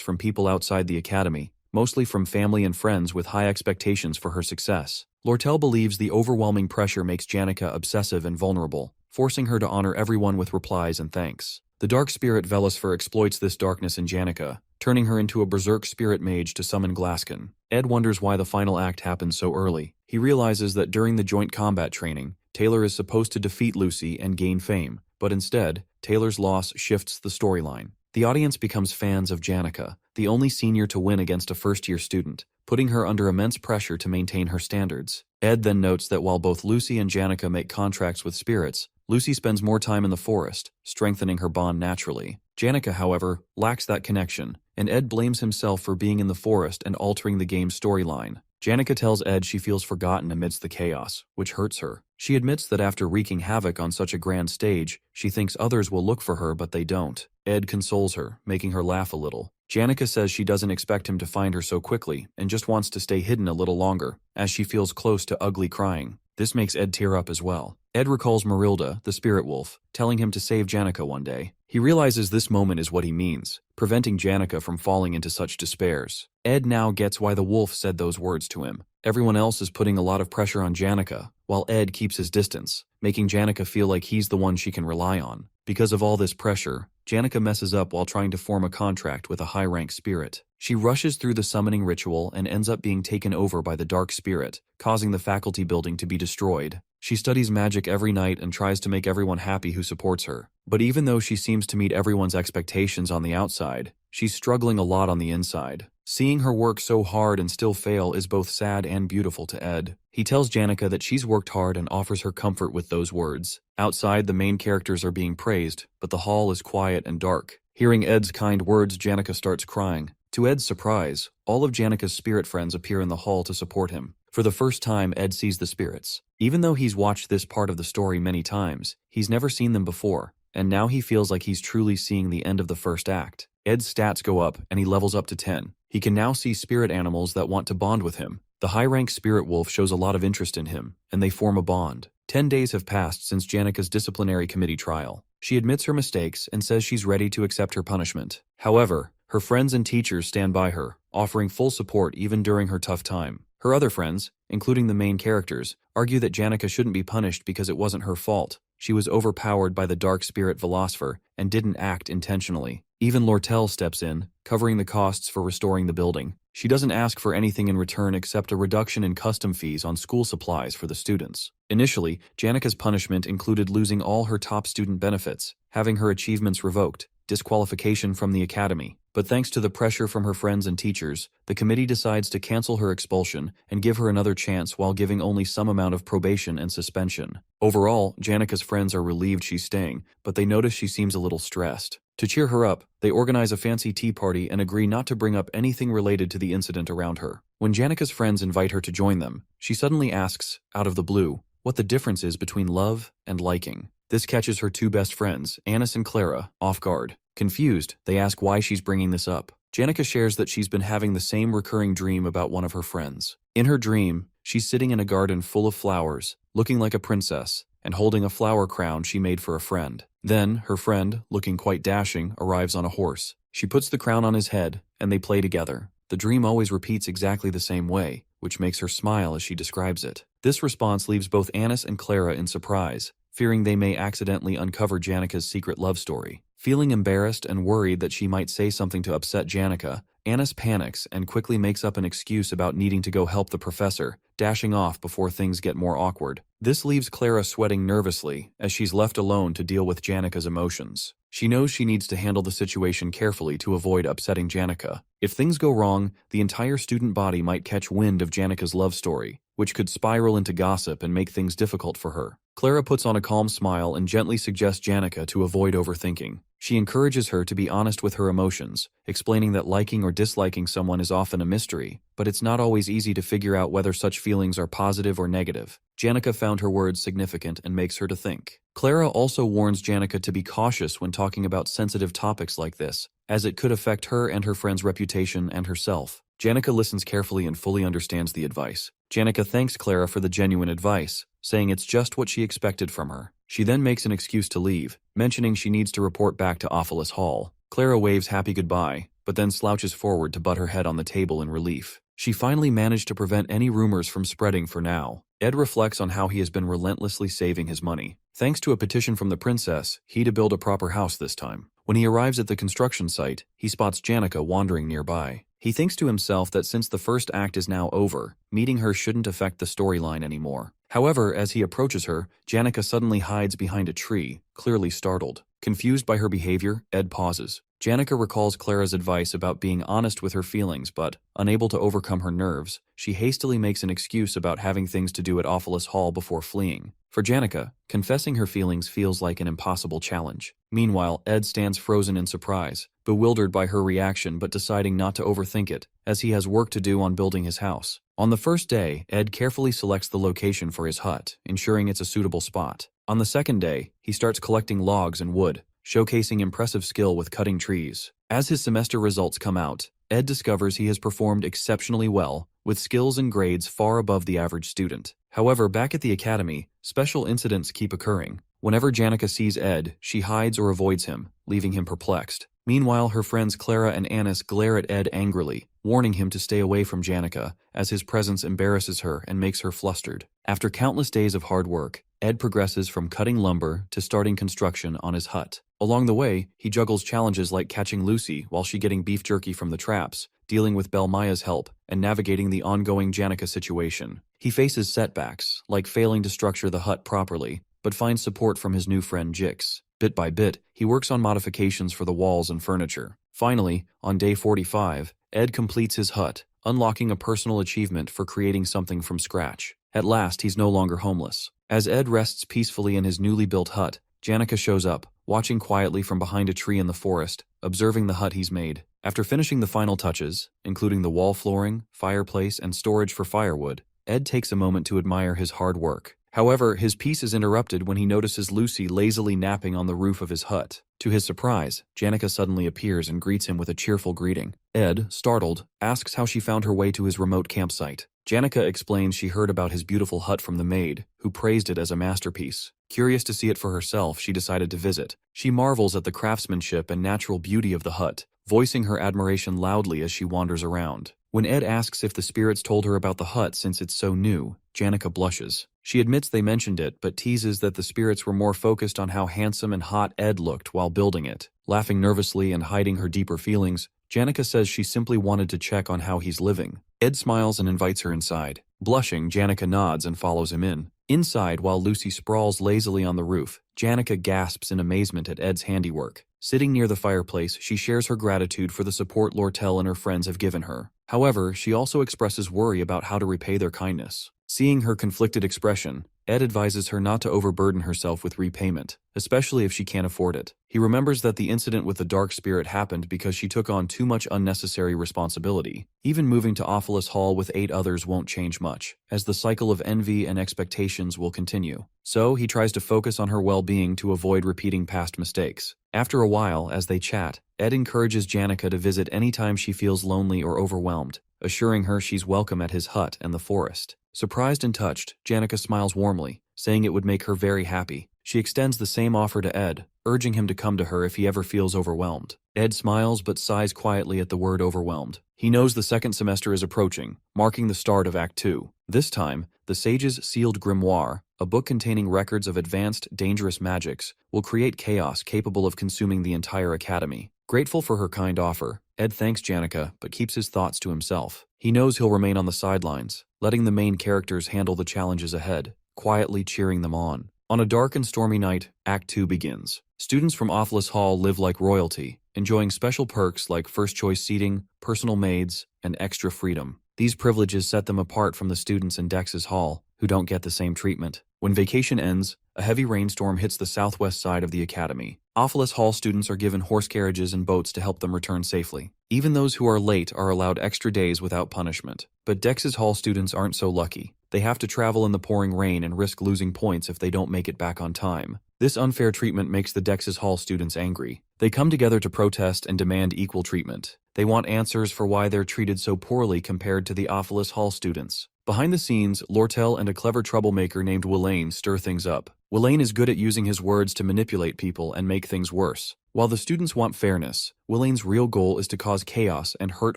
from people outside the academy, mostly from family and friends with high expectations for her success. Lortel believes the overwhelming pressure makes Janica obsessive and vulnerable, forcing her to honor everyone with replies and thanks. The dark spirit Velusfer exploits this darkness in Janica, turning her into a berserk spirit mage to summon Glaskin. Ed wonders why the final act happens so early. He realizes that during the joint combat training, Taylor is supposed to defeat Lucy and gain fame, but instead, Taylor's loss shifts the storyline. The audience becomes fans of Janica, the only senior to win against a first-year student, putting her under immense pressure to maintain her standards. Ed then notes that while both Lucy and Janica make contracts with spirits, Lucy spends more time in the forest, strengthening her bond naturally. Janica, however, lacks that connection, and Ed blames himself for being in the forest and altering the game's storyline. Janica tells Ed she feels forgotten amidst the chaos, which hurts her. She admits that after wreaking havoc on such a grand stage, she thinks others will look for her but they don't. Ed consoles her, making her laugh a little. Janica says she doesn't expect him to find her so quickly and just wants to stay hidden a little longer, as she feels close to ugly crying. This makes Ed tear up as well. Ed recalls Marilda, the spirit wolf, telling him to save Janica one day. He realizes this moment is what he means, preventing Janica from falling into such despairs. Ed now gets why the wolf said those words to him. Everyone else is putting a lot of pressure on Janica, while Ed keeps his distance, making Janica feel like he's the one she can rely on. Because of all this pressure, Janica messes up while trying to form a contract with a high-rank spirit. She rushes through the summoning ritual and ends up being taken over by the dark spirit, causing the faculty building to be destroyed. She studies magic every night and tries to make everyone happy who supports her. But even though she seems to meet everyone's expectations on the outside, she's struggling a lot on the inside. Seeing her work so hard and still fail is both sad and beautiful to Ed. He tells Janica that she's worked hard and offers her comfort with those words. Outside, the main characters are being praised, but the hall is quiet and dark. Hearing Ed's kind words, Janica starts crying. To Ed's surprise, all of Janica's spirit friends appear in the hall to support him. For the first time, Ed sees the spirits. Even though he's watched this part of the story many times, he's never seen them before, and now he feels like he's truly seeing the end of the first act. Ed's stats go up, and he levels up to 10. He can now see spirit animals that want to bond with him. The high-rank spirit wolf shows a lot of interest in him, and they form a bond. 10 days have passed since Janica's disciplinary committee trial. She admits her mistakes and says she's ready to accept her punishment. However, her friends and teachers stand by her, offering full support even during her tough time. Her other friends, including the main characters, argue that Janica shouldn't be punished because it wasn't her fault. She was overpowered by the dark spirit Velusfer and didn't act intentionally. Even Lortel steps in, covering the costs for restoring the building. She doesn't ask for anything in return except a reduction in custom fees on school supplies for the students. Initially, Janica's punishment included losing all her top student benefits, having her achievements revoked, disqualification from the academy. But thanks to the pressure from her friends and teachers, the committee decides to cancel her expulsion and give her another chance while giving only some amount of probation and suspension. Overall, Janica's friends are relieved she's staying, but they notice she seems a little stressed. To cheer her up, they organize a fancy tea party and agree not to bring up anything related to the incident around her. When Janica's friends invite her to join them, she suddenly asks, out of the blue, what the difference is between love and liking. This catches her two best friends, Annis and Clara, off guard. Confused, they ask why she's bringing this up. Janica shares that she's been having the same recurring dream about one of her friends. In her dream, she's sitting in a garden full of flowers, looking like a princess, and holding a flower crown she made for a friend. Then, her friend, looking quite dashing, arrives on a horse. She puts the crown on his head, and they play together. The dream always repeats exactly the same way, which makes her smile as she describes it. This response leaves both Annis and Clara in surprise, fearing they may accidentally uncover Janica's secret love story. Feeling embarrassed and worried that she might say something to upset Janica, Annis panics and quickly makes up an excuse about needing to go help the professor, dashing off before things get more awkward. This leaves Clara sweating nervously as she's left alone to deal with Janika's emotions. She knows she needs to handle the situation carefully to avoid upsetting Janika. If things go wrong, the entire student body might catch wind of Janika's love story, which could spiral into gossip and make things difficult for her. Clara puts on a calm smile and gently suggests Janika to avoid overthinking. She encourages her to be honest with her emotions, explaining that liking or disliking someone is often a mystery, but it's not always easy to figure out whether such feelings are positive or negative. Janika found her words significant and makes her to think. Clara also warns Janika to be cautious when talking about sensitive topics like this, as it could affect her and her friend's reputation and herself. Janika listens carefully and fully understands the advice. Janika thanks Clara for the genuine advice, saying it's just what she expected from her. She then makes an excuse to leave, mentioning she needs to report back to Ophelis Hall. Clara waves happy goodbye, but then slouches forward to butt her head on the table in relief. She finally managed to prevent any rumors from spreading for now. Ed reflects on how he has been relentlessly saving his money. Thanks to a petition from the princess, he to build a proper house this time. When he arrives at the construction site, he spots Janika wandering nearby. He thinks to himself that since the first act is now over, meeting her shouldn't affect the storyline anymore. However, as he approaches her, Janika suddenly hides behind a tree, clearly startled. Confused by her behavior, Ed pauses. Janika recalls Clara's advice about being honest with her feelings, but, unable to overcome her nerves, she hastily makes an excuse about having things to do at Ophelis Hall before fleeing. For Janika, confessing her feelings feels like an impossible challenge. Meanwhile, Ed stands frozen in surprise, bewildered by her reaction but deciding not to overthink it, as he has work to do on building his house. On the first day, Ed carefully selects the location for his hut, ensuring it's a suitable spot. On the second day, he starts collecting logs and wood, showcasing impressive skill with cutting trees. As his semester results come out, Ed discovers he has performed exceptionally well, with skills and grades far above the average student. However, back at the academy, special incidents keep occurring. Whenever Janika sees Ed, she hides or avoids him, leaving him perplexed. Meanwhile, her friends Clara and Anis glare at Ed angrily, warning him to stay away from Janika, as his presence embarrasses her and makes her flustered. After countless days of hard work, Ed progresses from cutting lumber to starting construction on his hut. Along the way, he juggles challenges like catching Lucy while she getting beef jerky from the traps, dealing with Belmaya's help, and navigating the ongoing Janika situation. He faces setbacks, like failing to structure the hut properly, but finds support from his new friend Jix. Bit by bit, he works on modifications for the walls and furniture. Finally, on day 45, Ed completes his hut, unlocking a personal achievement for creating something from scratch. At last, he's no longer homeless. As Ed rests peacefully in his newly built hut, Janika shows up, watching quietly from behind a tree in the forest, observing the hut he's made. After finishing the final touches, including the wall flooring, fireplace, and storage for firewood, Ed takes a moment to admire his hard work. However, his peace is interrupted when he notices Lucy lazily napping on the roof of his hut. To his surprise, Janika suddenly appears and greets him with a cheerful greeting. Ed, startled, asks how she found her way to his remote campsite. Janika explains she heard about his beautiful hut from the maid, who praised it as a masterpiece. Curious to see it for herself, she decided to visit. She marvels at the craftsmanship and natural beauty of the hut, voicing her admiration loudly as she wanders around. When Ed asks if the spirits told her about the hut since it's so new, Janika blushes. She admits they mentioned it, but teases that the spirits were more focused on how handsome and hot Ed looked while building it. Laughing nervously and hiding her deeper feelings, Janika says she simply wanted to check on how he's living. Ed smiles and invites her inside. Blushing, Janika nods and follows him in. Inside, while Lucy sprawls lazily on the roof, Janika gasps in amazement at Ed's handiwork. Sitting near the fireplace, she shares her gratitude for the support Lortel and her friends have given her. However, she also expresses worry about how to repay their kindness. Seeing her conflicted expression, Ed advises her not to overburden herself with repayment, especially if she can't afford it. He remembers that the incident with the dark spirit happened because she took on too much unnecessary responsibility. Even moving to Ophelis Hall with 8 others won't change much, as the cycle of envy and expectations will continue. So, he tries to focus on her well-being to avoid repeating past mistakes. After a while, as they chat, Ed encourages Janika to visit anytime she feels lonely or overwhelmed, assuring her she's welcome at his hut and the forest. Surprised and touched, Janika smiles warmly, saying it would make her very happy. She extends the same offer to Ed, urging him to come to her if he ever feels overwhelmed. Ed smiles but sighs quietly at the word overwhelmed. He knows the second semester is approaching, marking the start of Act 2. This time, the Sage's Sealed Grimoire, a book containing records of advanced, dangerous magics, will create chaos capable of consuming the entire academy. Grateful for her kind offer, Ed thanks Janica, but keeps his thoughts to himself. He knows he'll remain on the sidelines, letting the main characters handle the challenges ahead, quietly cheering them on. On a dark and stormy night, Act 2 begins. Students from Offalis Hall live like royalty, enjoying special perks like first-choice seating, personal maids, and extra freedom. These privileges set them apart from the students in Dex's Hall, who don't get the same treatment. When vacation ends, a heavy rainstorm hits the southwest side of the academy. Offalis Hall students are given horse carriages and boats to help them return safely. Even those who are late are allowed extra days without punishment. But Dex's Hall students aren't so lucky. They have to travel in the pouring rain and risk losing points if they don't make it back on time. This unfair treatment makes the Dex's Hall students angry. They come together to protest and demand equal treatment. They want answers for why they're treated so poorly compared to the Offalis Hall students. Behind the scenes, Lortel and a clever troublemaker named Willain stir things up. Willain is good at using his words to manipulate people and make things worse. While the students want fairness, Willain's real goal is to cause chaos and hurt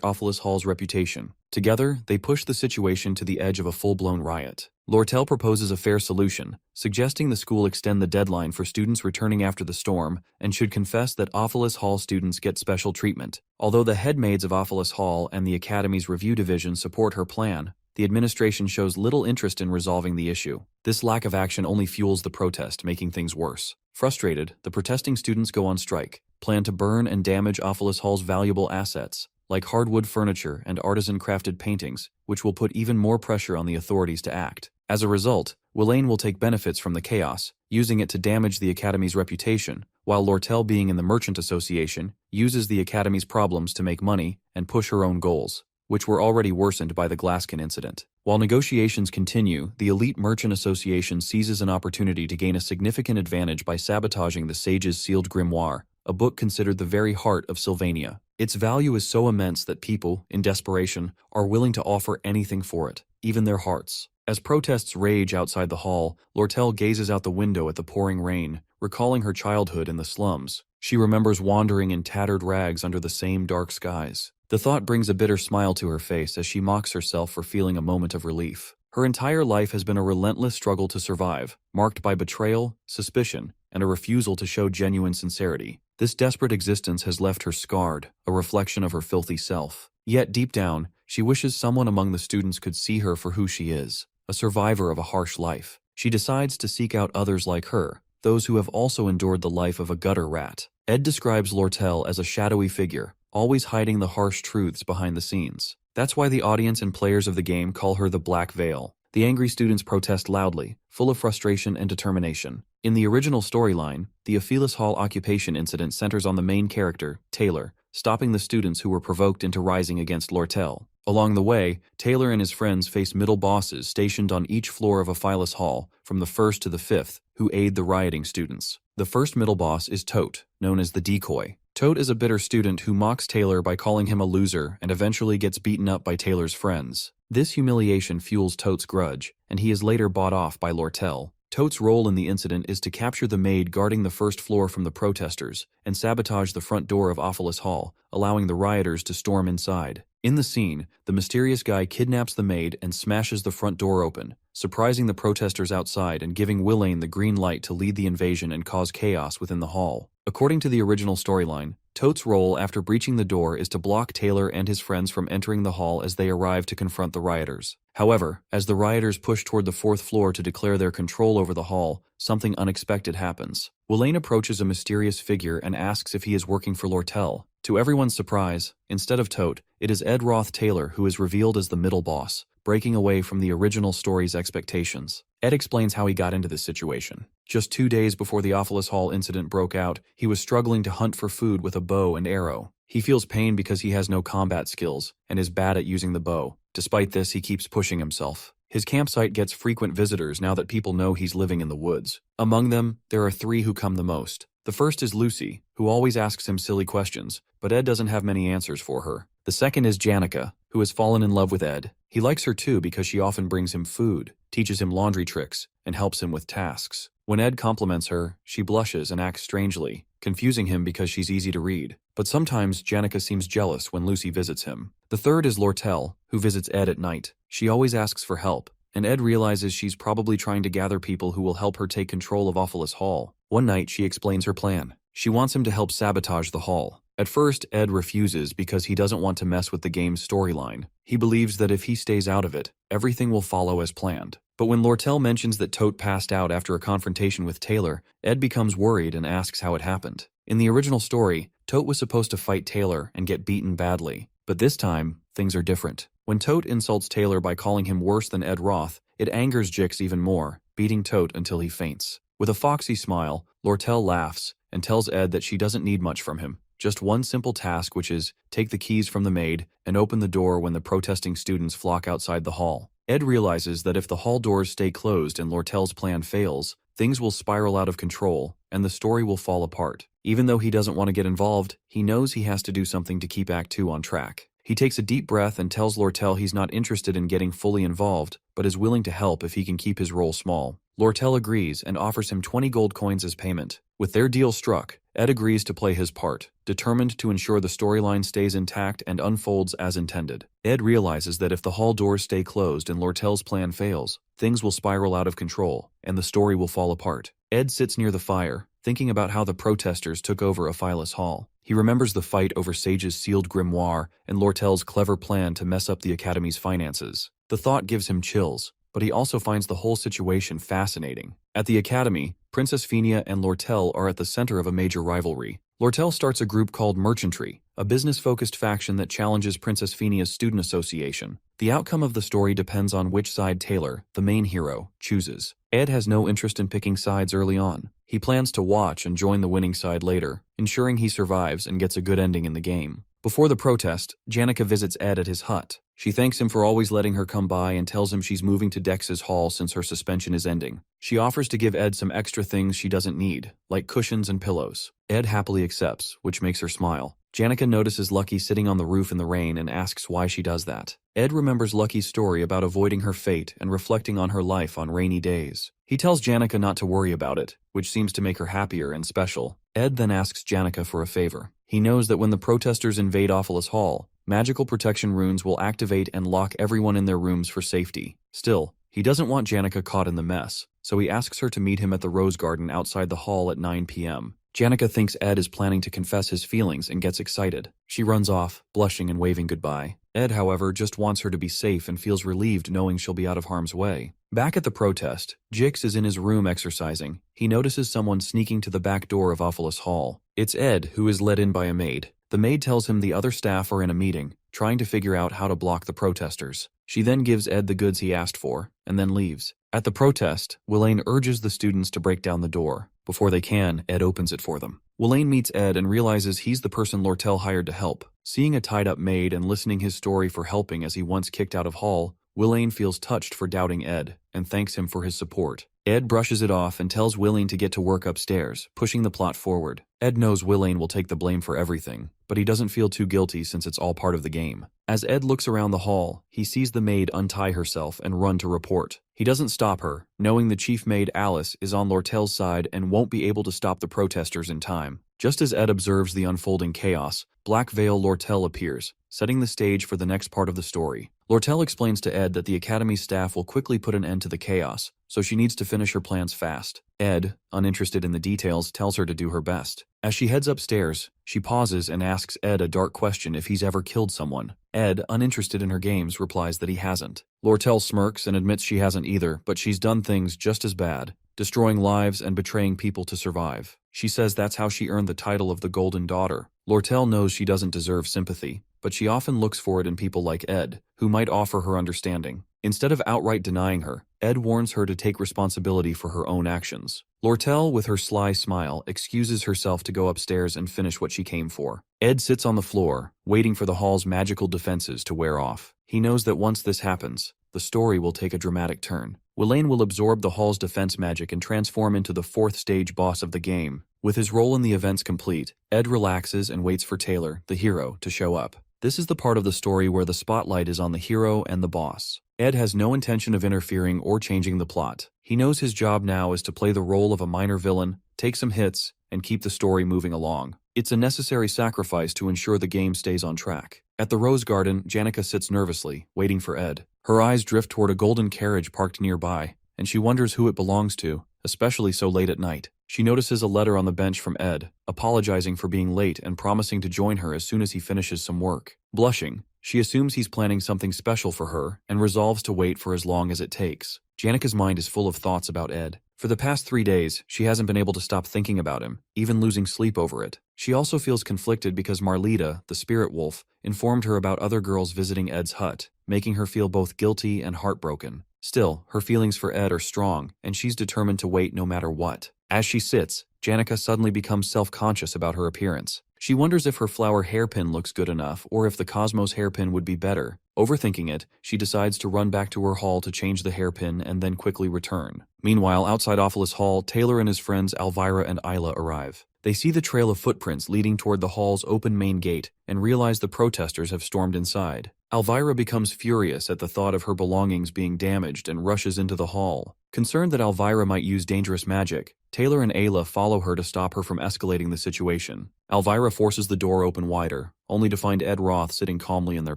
Offalis Hall's reputation. Together, they push the situation to the edge of a full-blown riot. Lortel proposes a fair solution, suggesting the school extend the deadline for students returning after the storm and should confess that Offalis Hall students get special treatment. Although the headmaids of Offalis Hall and the Academy's review division support her plan, the administration shows little interest in resolving the issue. This lack of action only fuels the protest, making things worse. Frustrated, the protesting students go on strike, plan to burn and damage Offalis Hall's valuable assets, like hardwood furniture and artisan-crafted paintings, which will put even more pressure on the authorities to act. As a result, Willain will take benefits from the chaos, using it to damage the Academy's reputation, while Lortel, being in the Merchant Association, uses the Academy's problems to make money and push her own goals, which were already worsened by the Glasskin incident. While negotiations continue, the elite Merchant Association seizes an opportunity to gain a significant advantage by sabotaging the Sage's sealed grimoire, a book considered the very heart of Sylvania. Its value is so immense that people, in desperation, are willing to offer anything for it, even their hearts. As protests rage outside the hall, Lortel gazes out the window at the pouring rain, recalling her childhood in the slums. She remembers wandering in tattered rags under the same dark skies. The thought brings a bitter smile to her face as she mocks herself for feeling a moment of relief. Her entire life has been a relentless struggle to survive, marked by betrayal, suspicion, and a refusal to show genuine sincerity. This desperate existence has left her scarred, a reflection of her filthy self. Yet deep down, she wishes someone among the students could see her for who she is, a survivor of a harsh life. She decides to seek out others like her, those who have also endured the life of a gutter rat. Ed describes Lortel as a shadowy figure, always hiding the harsh truths behind the scenes. That's why the audience and players of the game call her the Black Veil. The angry students protest loudly, full of frustration and determination. In the original storyline, the Offalis Hall occupation incident centers on the main character, Taylor, stopping the students who were provoked into rising against Lortel. Along the way, Taylor and his friends face middle bosses stationed on each floor of Offalis Hall, from the 1st to the 5th, who aid the rioting students. The first middle boss is Tote, known as the Decoy. Tote is a bitter student who mocks Taylor by calling him a loser and eventually gets beaten up by Taylor's friends. This humiliation fuels Tote's grudge, and he is later bought off by Lortel. Tote's role in the incident is to capture the maid guarding the first floor from the protesters and sabotage the front door of Offalis Hall, allowing the rioters to storm inside. In the scene, the mysterious guy kidnaps the maid and smashes the front door open, surprising the protesters outside and giving Willain the green light to lead the invasion and cause chaos within the hall. According to the original storyline, Tote's role after breaching the door is to block Taylor and his friends from entering the hall as they arrive to confront the rioters. However, as the rioters push toward the 4th floor to declare their control over the hall, something unexpected happens. Willain approaches a mysterious figure and asks if he is working for Lortel. To everyone's surprise, instead of Tote, it is Ed Roth Taylor who is revealed as the middle boss, breaking away from the original story's expectations. Ed explains how he got into this situation. Just 2 days before the Offalis Hall incident broke out, he was struggling to hunt for food with a bow and arrow. He feels pain because he has no combat skills and is bad at using the bow. Despite this, he keeps pushing himself. His campsite gets frequent visitors now that people know he's living in the woods. Among them, there are 3 who come the most. The first is Lucy, who always asks him silly questions, but Ed doesn't have many answers for her. The second is Janica, who has fallen in love with Ed. He likes her too because she often brings him food, teaches him laundry tricks, and helps him with tasks. When Ed compliments her, she blushes and acts strangely, confusing him because she's easy to read. But sometimes Janica seems jealous when Lucy visits him. The third is Lortel, who visits Ed at night. She always asks for help, and Ed realizes she's probably trying to gather people who will help her take control of Offalis Hall. One night, she explains her plan. She wants him to help sabotage the hall. At first, Ed refuses because he doesn't want to mess with the game's storyline. He believes that if he stays out of it, everything will follow as planned. But when Lortel mentions that Tote passed out after a confrontation with Taylor, Ed becomes worried and asks how it happened. In the original story, Tote was supposed to fight Taylor and get beaten badly. But this time, things are different. When Tote insults Taylor by calling him worse than Ed Roth, it angers Jix even more, beating Tote until he faints. With a foxy smile, Lortel laughs and tells Ed that she doesn't need much from him. Just one simple task, which is take the keys from the maid and open the door when the protesting students flock outside the hall. Ed realizes that if the hall doors stay closed and Lortel's plan fails, things will spiral out of control and the story will fall apart. Even though he doesn't want to get involved, he knows he has to do something to keep Act 2 on track. He takes a deep breath and tells Lortel he's not interested in getting fully involved, but is willing to help if he can keep his role small. Lortel agrees and offers him 20 gold coins as payment. With their deal struck, Ed agrees to play his part, determined to ensure the storyline stays intact and unfolds as intended. Ed realizes that if the hall doors stay closed and Lortel's plan fails, things will spiral out of control, and the story will fall apart. Ed sits near the fire, thinking about how the protesters took over Aphyllus Hall. He remembers the fight over Sage's sealed grimoire and Lortel's clever plan to mess up the Academy's finances. The thought gives him chills, but he also finds the whole situation fascinating. At the Academy, Princess Phinia and Lortel are at the center of a major rivalry. Lortel starts a group called Merchantry, a business-focused faction that challenges Princess Phinia's student association. The outcome of the story depends on which side Taylor, the main hero, chooses. Ed has no interest in picking sides early on. He plans to watch and join the winning side later, ensuring he survives and gets a good ending in the game. Before the protest, Janica visits Ed at his hut. She thanks him for always letting her come by and tells him she's moving to Dex's hall since her suspension is ending. She offers to give Ed some extra things she doesn't need, like cushions and pillows. Ed happily accepts, which makes her smile. Janica notices Lucky sitting on the roof in the rain and asks why she does that. Ed remembers Lucky's story about avoiding her fate and reflecting on her life on rainy days. He tells Janica not to worry about it, which seems to make her happier and special. Ed then asks Janica for a favor. He knows that when the protesters invade Aphyllus Hall, magical protection runes will activate and lock everyone in their rooms for safety. Still, he doesn't want Janica caught in the mess, so he asks her to meet him at the Rose Garden outside the hall at 9 p.m. Janica thinks Ed is planning to confess his feelings and gets excited. She runs off, blushing and waving goodbye. Ed, however, just wants her to be safe and feels relieved knowing she'll be out of harm's way. Back at the protest, Jix is in his room exercising. He notices someone sneaking to the back door of Aphyllus Hall. It's Ed, who is let in by a maid. The maid tells him the other staff are in a meeting, trying to figure out how to block the protesters. She then gives Ed the goods he asked for, and then leaves. At the protest, Willain urges the students to break down the door. Before they can, Ed opens it for them. Willain meets Ed and realizes he's the person Lortel hired to help. Seeing a tied-up maid and listening his story for helping as he once kicked out of Hall, Willain feels touched for doubting Ed, and thanks him for his support. Ed brushes it off and tells Willain to get to work upstairs, pushing the plot forward. Ed knows Willain will take the blame for everything, but he doesn't feel too guilty since it's all part of the game. As Ed looks around the hall, he sees the maid untie herself and run to report. He doesn't stop her, knowing the chief maid Alice is on Lortel's side and won't be able to stop the protesters in time. Just as Ed observes the unfolding chaos, Black Veil Lortel appears, setting the stage for the next part of the story. Lortel explains to Ed that the Academy's staff will quickly put an end to the chaos, so she needs to finish her plans fast. Ed, uninterested in the details, tells her to do her best. As she heads upstairs, she pauses and asks Ed a dark question if he's ever killed someone. Ed, uninterested in her games, replies that he hasn't. Lortel smirks and admits she hasn't either, but she's done things just as bad, destroying lives and betraying people to survive. She says that's how she earned the title of the Golden Daughter. Lortel knows she doesn't deserve sympathy, but she often looks for it in people like Ed, who might offer her understanding. Instead of outright denying her, Ed warns her to take responsibility for her own actions. Lortel, with her sly smile, excuses herself to go upstairs and finish what she came for. Ed sits on the floor, waiting for the hall's magical defenses to wear off. He knows that once this happens, the story will take a dramatic turn. Willain will absorb the hall's defense magic and transform into the fourth stage boss of the game. With his role in the events complete, Ed relaxes and waits for Taylor, the hero, to show up. This is the part of the story where the spotlight is on the hero and the boss. Ed has no intention of interfering or changing the plot. He knows his job now is to play the role of a minor villain, take some hits, and keep the story moving along. It's a necessary sacrifice to ensure the game stays on track. At the Rose Garden, Janica sits nervously, waiting for Ed. Her eyes drift toward a golden carriage parked nearby, and she wonders who it belongs to, especially so late at night. She notices a letter on the bench from Ed, apologizing for being late and promising to join her as soon as he finishes some work. Blushing, she assumes he's planning something special for her and resolves to wait for as long as it takes. Janika's mind is full of thoughts about Ed. For the past 3 days, she hasn't been able to stop thinking about him, even losing sleep over it. She also feels conflicted because Marlita, the spirit wolf, informed her about other girls visiting Ed's hut, making her feel both guilty and heartbroken. Still, her feelings for Ed are strong, and she's determined to wait no matter what. As she sits, Janica suddenly becomes self-conscious about her appearance. She wonders if her flower hairpin looks good enough or if the Cosmos hairpin would be better. Overthinking it, she decides to run back to her hall to change the hairpin and then quickly return. Meanwhile, outside Ophilus Hall, Taylor and his friends Elvira and Isla arrive. They see the trail of footprints leading toward the hall's open main gate and realize the protesters have stormed inside. Elvira becomes furious at the thought of her belongings being damaged and rushes into the hall. Concerned that Elvira might use dangerous magic, Taylor and Ayla follow her to stop her from escalating the situation. Elvira forces the door open wider, only to find Ed Roth sitting calmly in their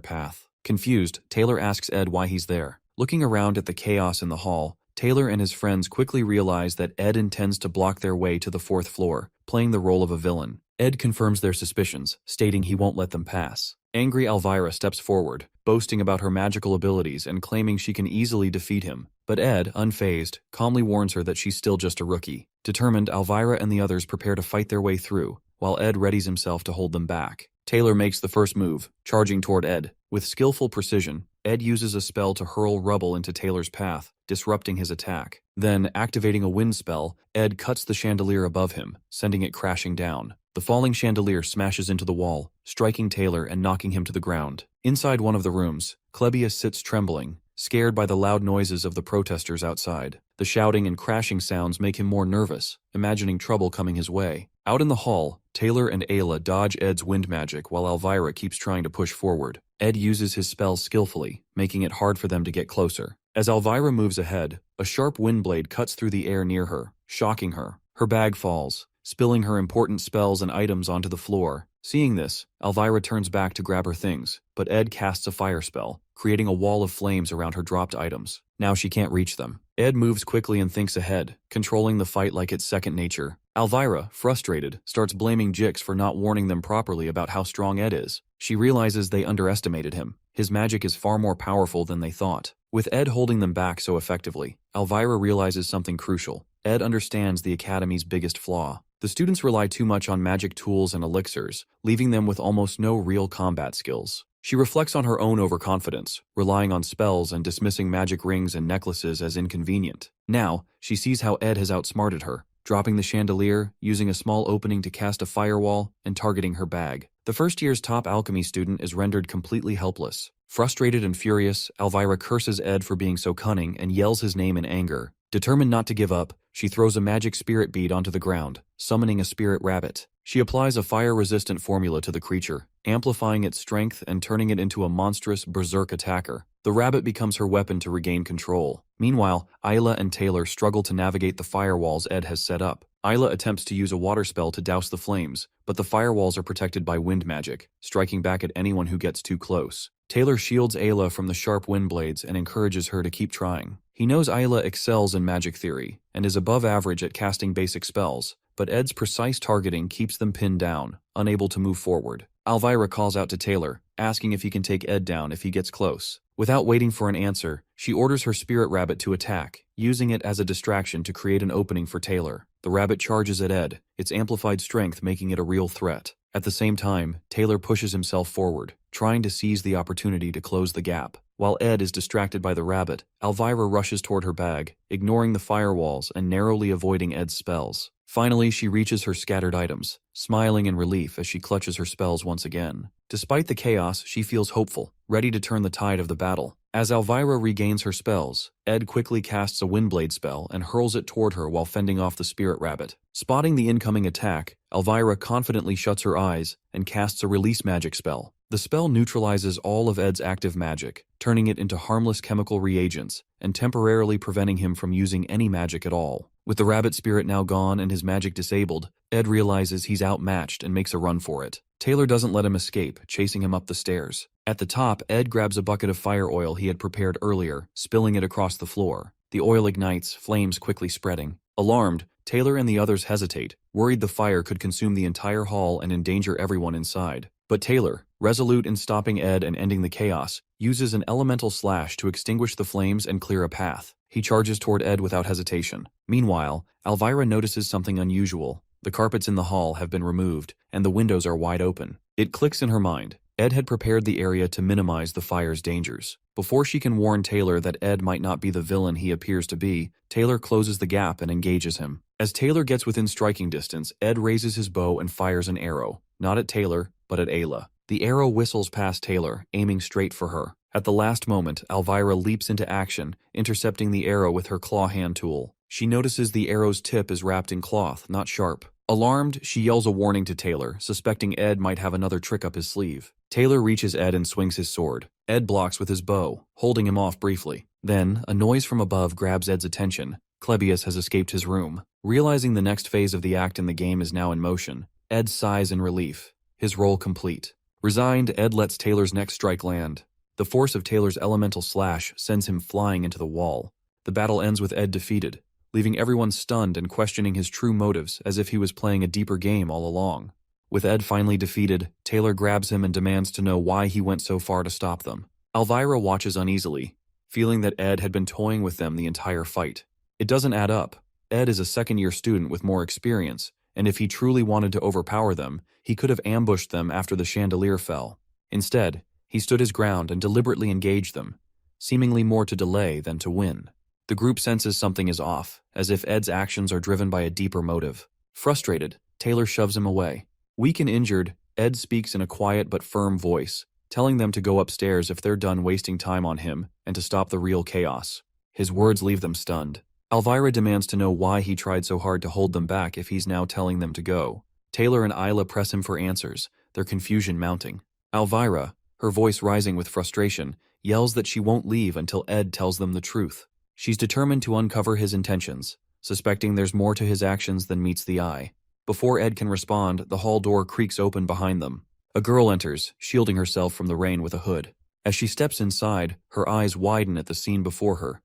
path. Confused, Taylor asks Ed why he's there. Looking around at the chaos in the hall, Taylor and his friends quickly realize that Ed intends to block their way to the 4th floor, playing the role of a villain. Ed confirms their suspicions, stating he won't let them pass. Angry Elvira steps forward, boasting about her magical abilities and claiming she can easily defeat him. But Ed, unfazed, calmly warns her that she's still just a rookie. Determined, Elvira and the others prepare to fight their way through, while Ed readies himself to hold them back. Taylor makes the first move, charging toward Ed. With skillful precision, Ed uses a spell to hurl rubble into Taylor's path, disrupting his attack. Then, activating a wind spell, Ed cuts the chandelier above him, sending it crashing down. The falling chandelier smashes into the wall, striking Taylor and knocking him to the ground. Inside one of the rooms, Clebius sits trembling, scared by the loud noises of the protesters outside. The shouting and crashing sounds make him more nervous, imagining trouble coming his way. Out in the hall, Taylor and Ayla dodge Ed's wind magic while Elvira keeps trying to push forward. Ed uses his spells skillfully, making it hard for them to get closer. As Elvira moves ahead, a sharp wind blade cuts through the air near her, shocking her. Her bag falls, spilling her important spells and items onto the floor. Seeing this, Elvira turns back to grab her things, but Ed casts a fire spell, creating a wall of flames around her dropped items. Now she can't reach them. Ed moves quickly and thinks ahead, controlling the fight like it's second nature. Elvira, frustrated, starts blaming Jix for not warning them properly about how strong Ed is. She realizes they underestimated him. His magic is far more powerful than they thought. With Ed holding them back so effectively, Elvira realizes something crucial. Ed understands the Academy's biggest flaw. The students rely too much on magic tools and elixirs, leaving them with almost no real combat skills. She reflects on her own overconfidence, relying on spells and dismissing magic rings and necklaces as inconvenient. Now, she sees how Ed has outsmarted her, dropping the chandelier, using a small opening to cast a firewall, and targeting her bag. The first year's top alchemy student is rendered completely helpless. Frustrated and furious, Elvira curses Ed for being so cunning and yells his name in anger. Determined not to give up, she throws a magic spirit bead onto the ground, summoning a spirit rabbit. She applies a fire-resistant formula to the creature, amplifying its strength and turning it into a monstrous berserk attacker. The rabbit becomes her weapon to regain control. Meanwhile, Isla and Taylor struggle to navigate the firewalls Ed has set up. Isla attempts to use a water spell to douse the flames, but the firewalls are protected by wind magic, striking back at anyone who gets too close. Taylor shields Ayla from the sharp wind blades and encourages her to keep trying. He knows Isla excels in magic theory and is above average at casting basic spells, but Ed's precise targeting keeps them pinned down, unable to move forward. Elvira calls out to Taylor, asking if he can take Ed down if he gets close. Without waiting for an answer, she orders her spirit rabbit to attack, using it as a distraction to create an opening for Taylor. The rabbit charges at Ed, its amplified strength making it a real threat. At the same time, Taylor pushes himself forward, trying to seize the opportunity to close the gap. While Ed is distracted by the rabbit, Elvira rushes toward her bag, ignoring the firewalls and narrowly avoiding Ed's spells. Finally, she reaches her scattered items, smiling in relief as she clutches her spells once again. Despite the chaos, she feels hopeful, ready to turn the tide of the battle. As Elvira regains her spells, Ed quickly casts a Windblade spell and hurls it toward her while fending off the spirit rabbit. Spotting the incoming attack, Elvira confidently shuts her eyes and casts a release magic spell. The spell neutralizes all of Ed's active magic, turning it into harmless chemical reagents and temporarily preventing him from using any magic at all. With the rabbit spirit now gone and his magic disabled, Ed realizes he's outmatched and makes a run for it. Taylor doesn't let him escape, chasing him up the stairs. At the top, Ed grabs a bucket of fire oil he had prepared earlier, spilling it across the floor. The oil ignites, flames quickly spreading. Alarmed, Taylor and the others hesitate, worried the fire could consume the entire hall and endanger everyone inside. But Taylor, resolute in stopping Ed and ending the chaos, uses an elemental slash to extinguish the flames and clear a path. He charges toward Ed without hesitation. Meanwhile, Elvira notices something unusual. The carpets in the hall have been removed, and the windows are wide open. It clicks in her mind. Ed had prepared the area to minimize the fire's dangers. Before she can warn Taylor that Ed might not be the villain he appears to be, Taylor closes the gap and engages him. As Taylor gets within striking distance, Ed raises his bow and fires an arrow, not at Taylor, but at Ayla. The arrow whistles past Taylor, aiming straight for her. At the last moment, Elvira leaps into action, intercepting the arrow with her claw hand tool. She notices the arrow's tip is wrapped in cloth, not sharp. Alarmed, she yells a warning to Taylor, suspecting Ed might have another trick up his sleeve. Taylor reaches Ed and swings his sword. Ed blocks with his bow, holding him off briefly. Then, a noise from above grabs Ed's attention. Clebius has escaped his room. Realizing the next phase of the act in the game is now in motion, Ed sighs in relief. His role complete. Resigned, Ed lets Taylor's next strike land. The force of Taylor's elemental slash sends him flying into the wall. The battle ends with Ed defeated, leaving everyone stunned and questioning his true motives as if he was playing a deeper game all along. With Ed finally defeated, Taylor grabs him and demands to know why he went so far to stop them. Elvira watches uneasily, feeling that Ed had been toying with them the entire fight. It doesn't add up. Ed is a second-year student with more experience, and if he truly wanted to overpower them, he could have ambushed them after the chandelier fell. Instead, he stood his ground and deliberately engaged them, seemingly more to delay than to win. The group senses something is off, as if Ed's actions are driven by a deeper motive. Frustrated, Taylor shoves him away. Weak and injured, Ed speaks in a quiet but firm voice, telling them to go upstairs if they're done wasting time on him and to stop the real chaos. His words leave them stunned. Elvira demands to know why he tried so hard to hold them back if he's now telling them to go. Taylor and Ayla press him for answers, their confusion mounting. Elvira, her voice rising with frustration, yells that she won't leave until Ed tells them the truth. She's determined to uncover his intentions, suspecting there's more to his actions than meets the eye. Before Ed can respond, the hall door creaks open behind them. A girl enters, shielding herself from the rain with a hood. As she steps inside, her eyes widen at the scene before her.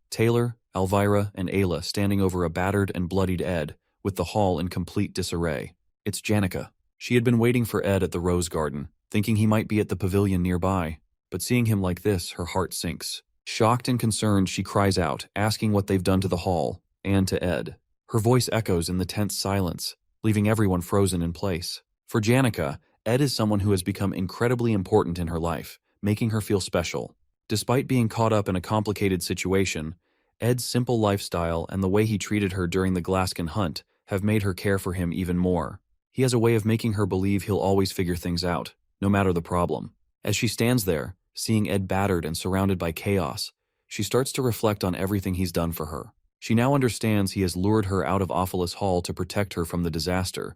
Taylor, Elvira, and Ayla standing over a battered and bloodied Ed, with the hall in complete disarray. It's Janica. She had been waiting for Ed at the Rose Garden, thinking he might be at the pavilion nearby, but seeing him like this, her heart sinks. Shocked and concerned, she cries out, asking what they've done to the hall, and to Ed. Her voice echoes in the tense silence, leaving everyone frozen in place. For Janica, Ed is someone who has become incredibly important in her life, making her feel special. Despite being caught up in a complicated situation, Ed's simple lifestyle and the way he treated her during the Glaskin hunt have made her care for him even more. He has a way of making her believe he'll always figure things out, no matter the problem. As she stands there, seeing Ed battered and surrounded by chaos, she starts to reflect on everything he's done for her. She now understands he has lured her out of Ophelis Hall to protect her from the disaster,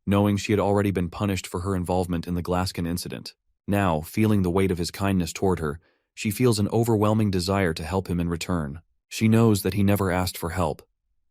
knowing she had already been punished for her involvement in the Glaskin incident. Now, feeling the weight of his kindness toward her, she feels an overwhelming desire to help him in return. She knows that he never asked for help,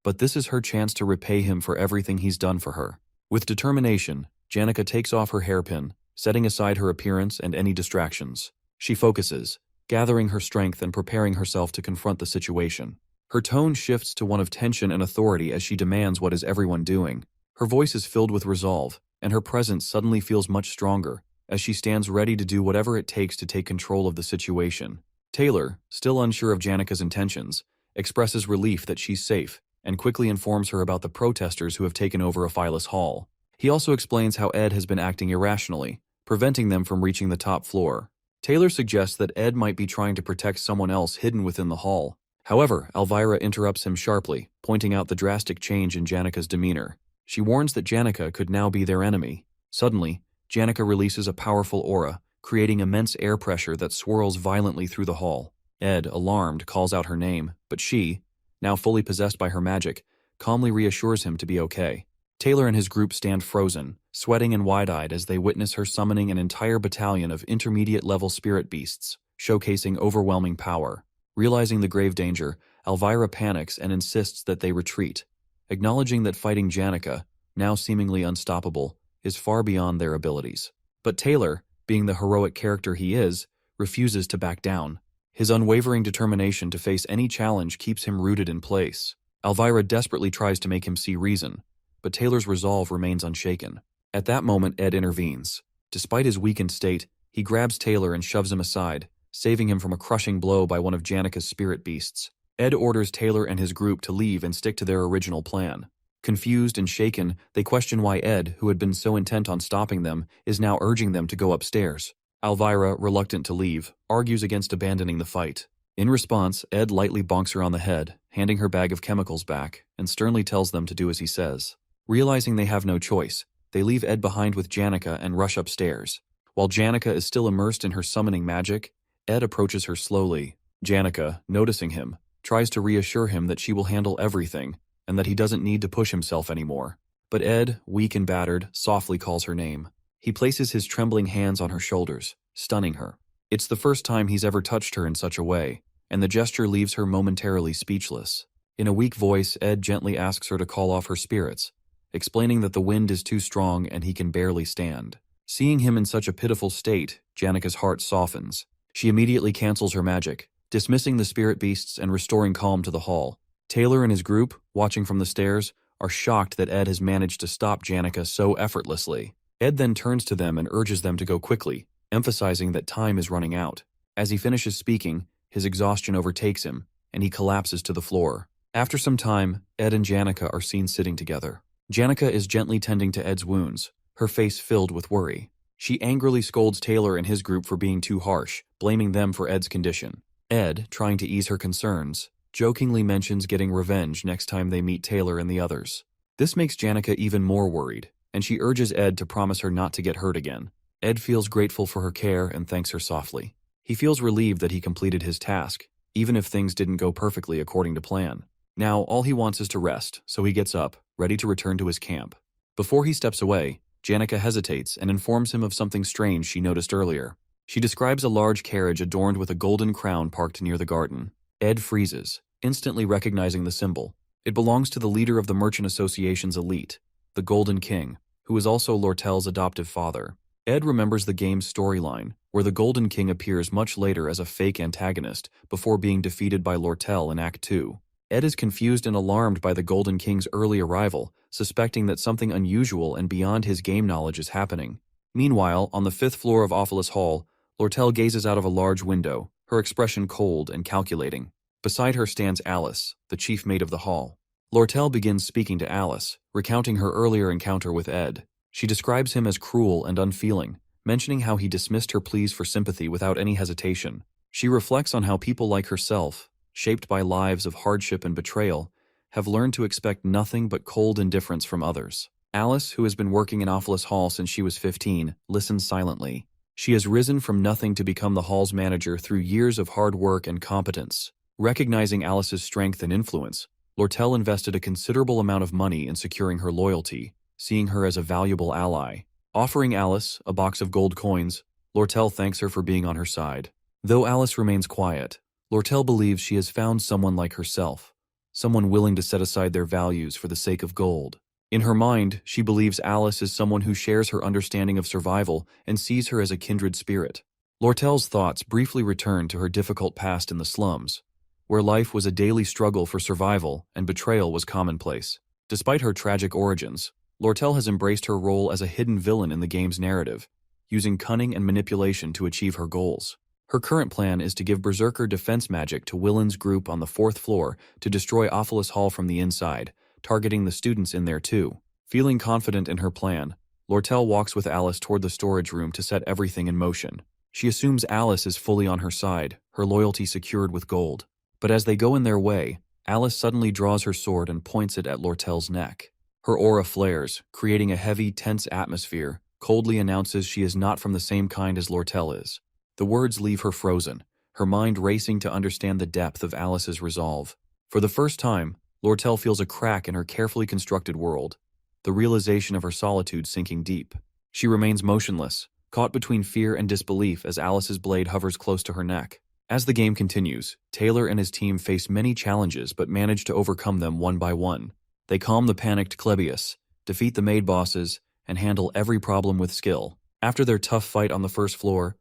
but this is her chance to repay him for everything he's done for her. With determination, Janica takes off her hairpin, setting aside her appearance and any distractions. She focuses, gathering her strength and preparing herself to confront the situation. Her tone shifts to one of tension and authority as she demands what is everyone doing. Her voice is filled with resolve, and her presence suddenly feels much stronger, as she stands ready to do whatever it takes to take control of the situation. Taylor, still unsure of Janica's intentions, expresses relief that she's safe, and quickly informs her about the protesters who have taken over Ophelis Hall. He also explains how Ed has been acting irrationally, preventing them from reaching the top floor. Taylor suggests that Ed might be trying to protect someone else hidden within the hall. However, Elvira interrupts him sharply, pointing out the drastic change in Janica's demeanor. She warns that Janica could now be their enemy. Suddenly, Janica releases a powerful aura, creating immense air pressure that swirls violently through the hall. Ed, alarmed, calls out her name, but she, now fully possessed by her magic, calmly reassures him to be okay. Taylor and his group stand frozen, sweating and wide-eyed as they witness her summoning an entire battalion of intermediate-level spirit beasts, showcasing overwhelming power. Realizing the grave danger, Elvira panics and insists that they retreat, acknowledging that fighting Janica, now seemingly unstoppable, is far beyond their abilities. But Taylor, being the heroic character he is, refuses to back down. His unwavering determination to face any challenge keeps him rooted in place. Elvira desperately tries to make him see reason, but Taylor's resolve remains unshaken. At that moment, Ed intervenes. Despite his weakened state, he grabs Taylor and shoves him aside, saving him from a crushing blow by one of Janica's spirit beasts. Ed orders Taylor and his group to leave and stick to their original plan. Confused and shaken, they question why Ed, who had been so intent on stopping them, is now urging them to go upstairs. Elvira, reluctant to leave, argues against abandoning the fight. In response, Ed lightly bonks her on the head, handing her bag of chemicals back, and sternly tells them to do as he says. Realizing they have no choice, they leave Ed behind with Janica and rush upstairs. While Janica is still immersed in her summoning magic, Ed approaches her slowly. Janica, noticing him, tries to reassure him that she will handle everything, and that he doesn't need to push himself anymore. But Ed, weak and battered, softly calls her name. He places his trembling hands on her shoulders, stunning her. It's the first time he's ever touched her in such a way, and the gesture leaves her momentarily speechless. In a weak voice, Ed gently asks her to call off her spirits, explaining that the wind is too strong and he can barely stand. Seeing him in such a pitiful state, Janica's heart softens. She immediately cancels her magic, dismissing the spirit beasts and restoring calm to the hall. Taylor and his group, watching from the stairs, are shocked that Ed has managed to stop Janica so effortlessly. Ed then turns to them and urges them to go quickly, emphasizing that time is running out. As he finishes speaking, his exhaustion overtakes him, and he collapses to the floor. After some time, Ed and Janica are seen sitting together. Janica is gently tending to Ed's wounds, her face filled with worry. She angrily scolds Taylor and his group for being too harsh, blaming them for Ed's condition. Ed, trying to ease her concerns, jokingly mentions getting revenge next time they meet Taylor and the others. This makes Janica even more worried, and she urges Ed to promise her not to get hurt again. Ed feels grateful for her care and thanks her softly. He feels relieved that he completed his task, even if things didn't go perfectly according to plan. Now, all he wants is to rest, so he gets up, ready to return to his camp. Before he steps away, Janica hesitates and informs him of something strange she noticed earlier. She describes a large carriage adorned with a golden crown parked near the garden. Ed freezes, instantly recognizing the symbol. It belongs to the leader of the Merchant Association's elite, the Golden King, who is also Lortel's adoptive father. Ed remembers the game's storyline, where the Golden King appears much later as a fake antagonist before being defeated by Lortel in Act 2. Ed is confused and alarmed by the Golden King's early arrival, suspecting that something unusual and beyond his game knowledge is happening. Meanwhile, on the 5th floor of Ophelis Hall, Lortel gazes out of a large window, her expression cold and calculating. Beside her stands Alice, the chief mate of the hall. Lortel begins speaking to Alice, recounting her earlier encounter with Ed. She describes him as cruel and unfeeling, mentioning how he dismissed her pleas for sympathy without any hesitation. She reflects on how people like herself, shaped by lives of hardship and betrayal, have learned to expect nothing but cold indifference from others. Alice, who has been working in Ophelis Hall since she was 15, listens silently. She has risen from nothing to become the hall's manager through years of hard work and competence. Recognizing Alice's strength and influence, Lortel invested a considerable amount of money in securing her loyalty, seeing her as a valuable ally. Offering Alice a box of gold coins, Lortel thanks her for being on her side. Though Alice remains quiet, Lortel believes she has found someone like herself, someone willing to set aside their values for the sake of gold. In her mind, she believes Alice is someone who shares her understanding of survival and sees her as a kindred spirit. Lortel's thoughts briefly return to her difficult past in the slums, where life was a daily struggle for survival and betrayal was commonplace. Despite her tragic origins, Lortel has embraced her role as a hidden villain in the game's narrative, using cunning and manipulation to achieve her goals. Her current plan is to give Berserker defense magic to Willen's group on the 4th floor to destroy Ophelis Hall from the inside, targeting the students in there too. Feeling confident in her plan, Lortel walks with Alice toward the storage room to set everything in motion. She assumes Alice is fully on her side, her loyalty secured with gold. But as they go in their way, Alice suddenly draws her sword and points it at Lortel's neck. Her aura flares, creating a heavy, tense atmosphere, coldly announces she is not from the same kind as Lortel is. The words leave her frozen, her mind racing to understand the depth of Alice's resolve. For the first time, Lortel feels a crack in her carefully constructed world, the realization of her solitude sinking deep. She remains motionless, caught between fear and disbelief as Alice's blade hovers close to her neck. As the game continues, Taylor and his team face many challenges but manage to overcome them one by one. They calm the panicked Klebius, defeat the maid bosses, and handle every problem with skill. After their tough fight on the 1st floor,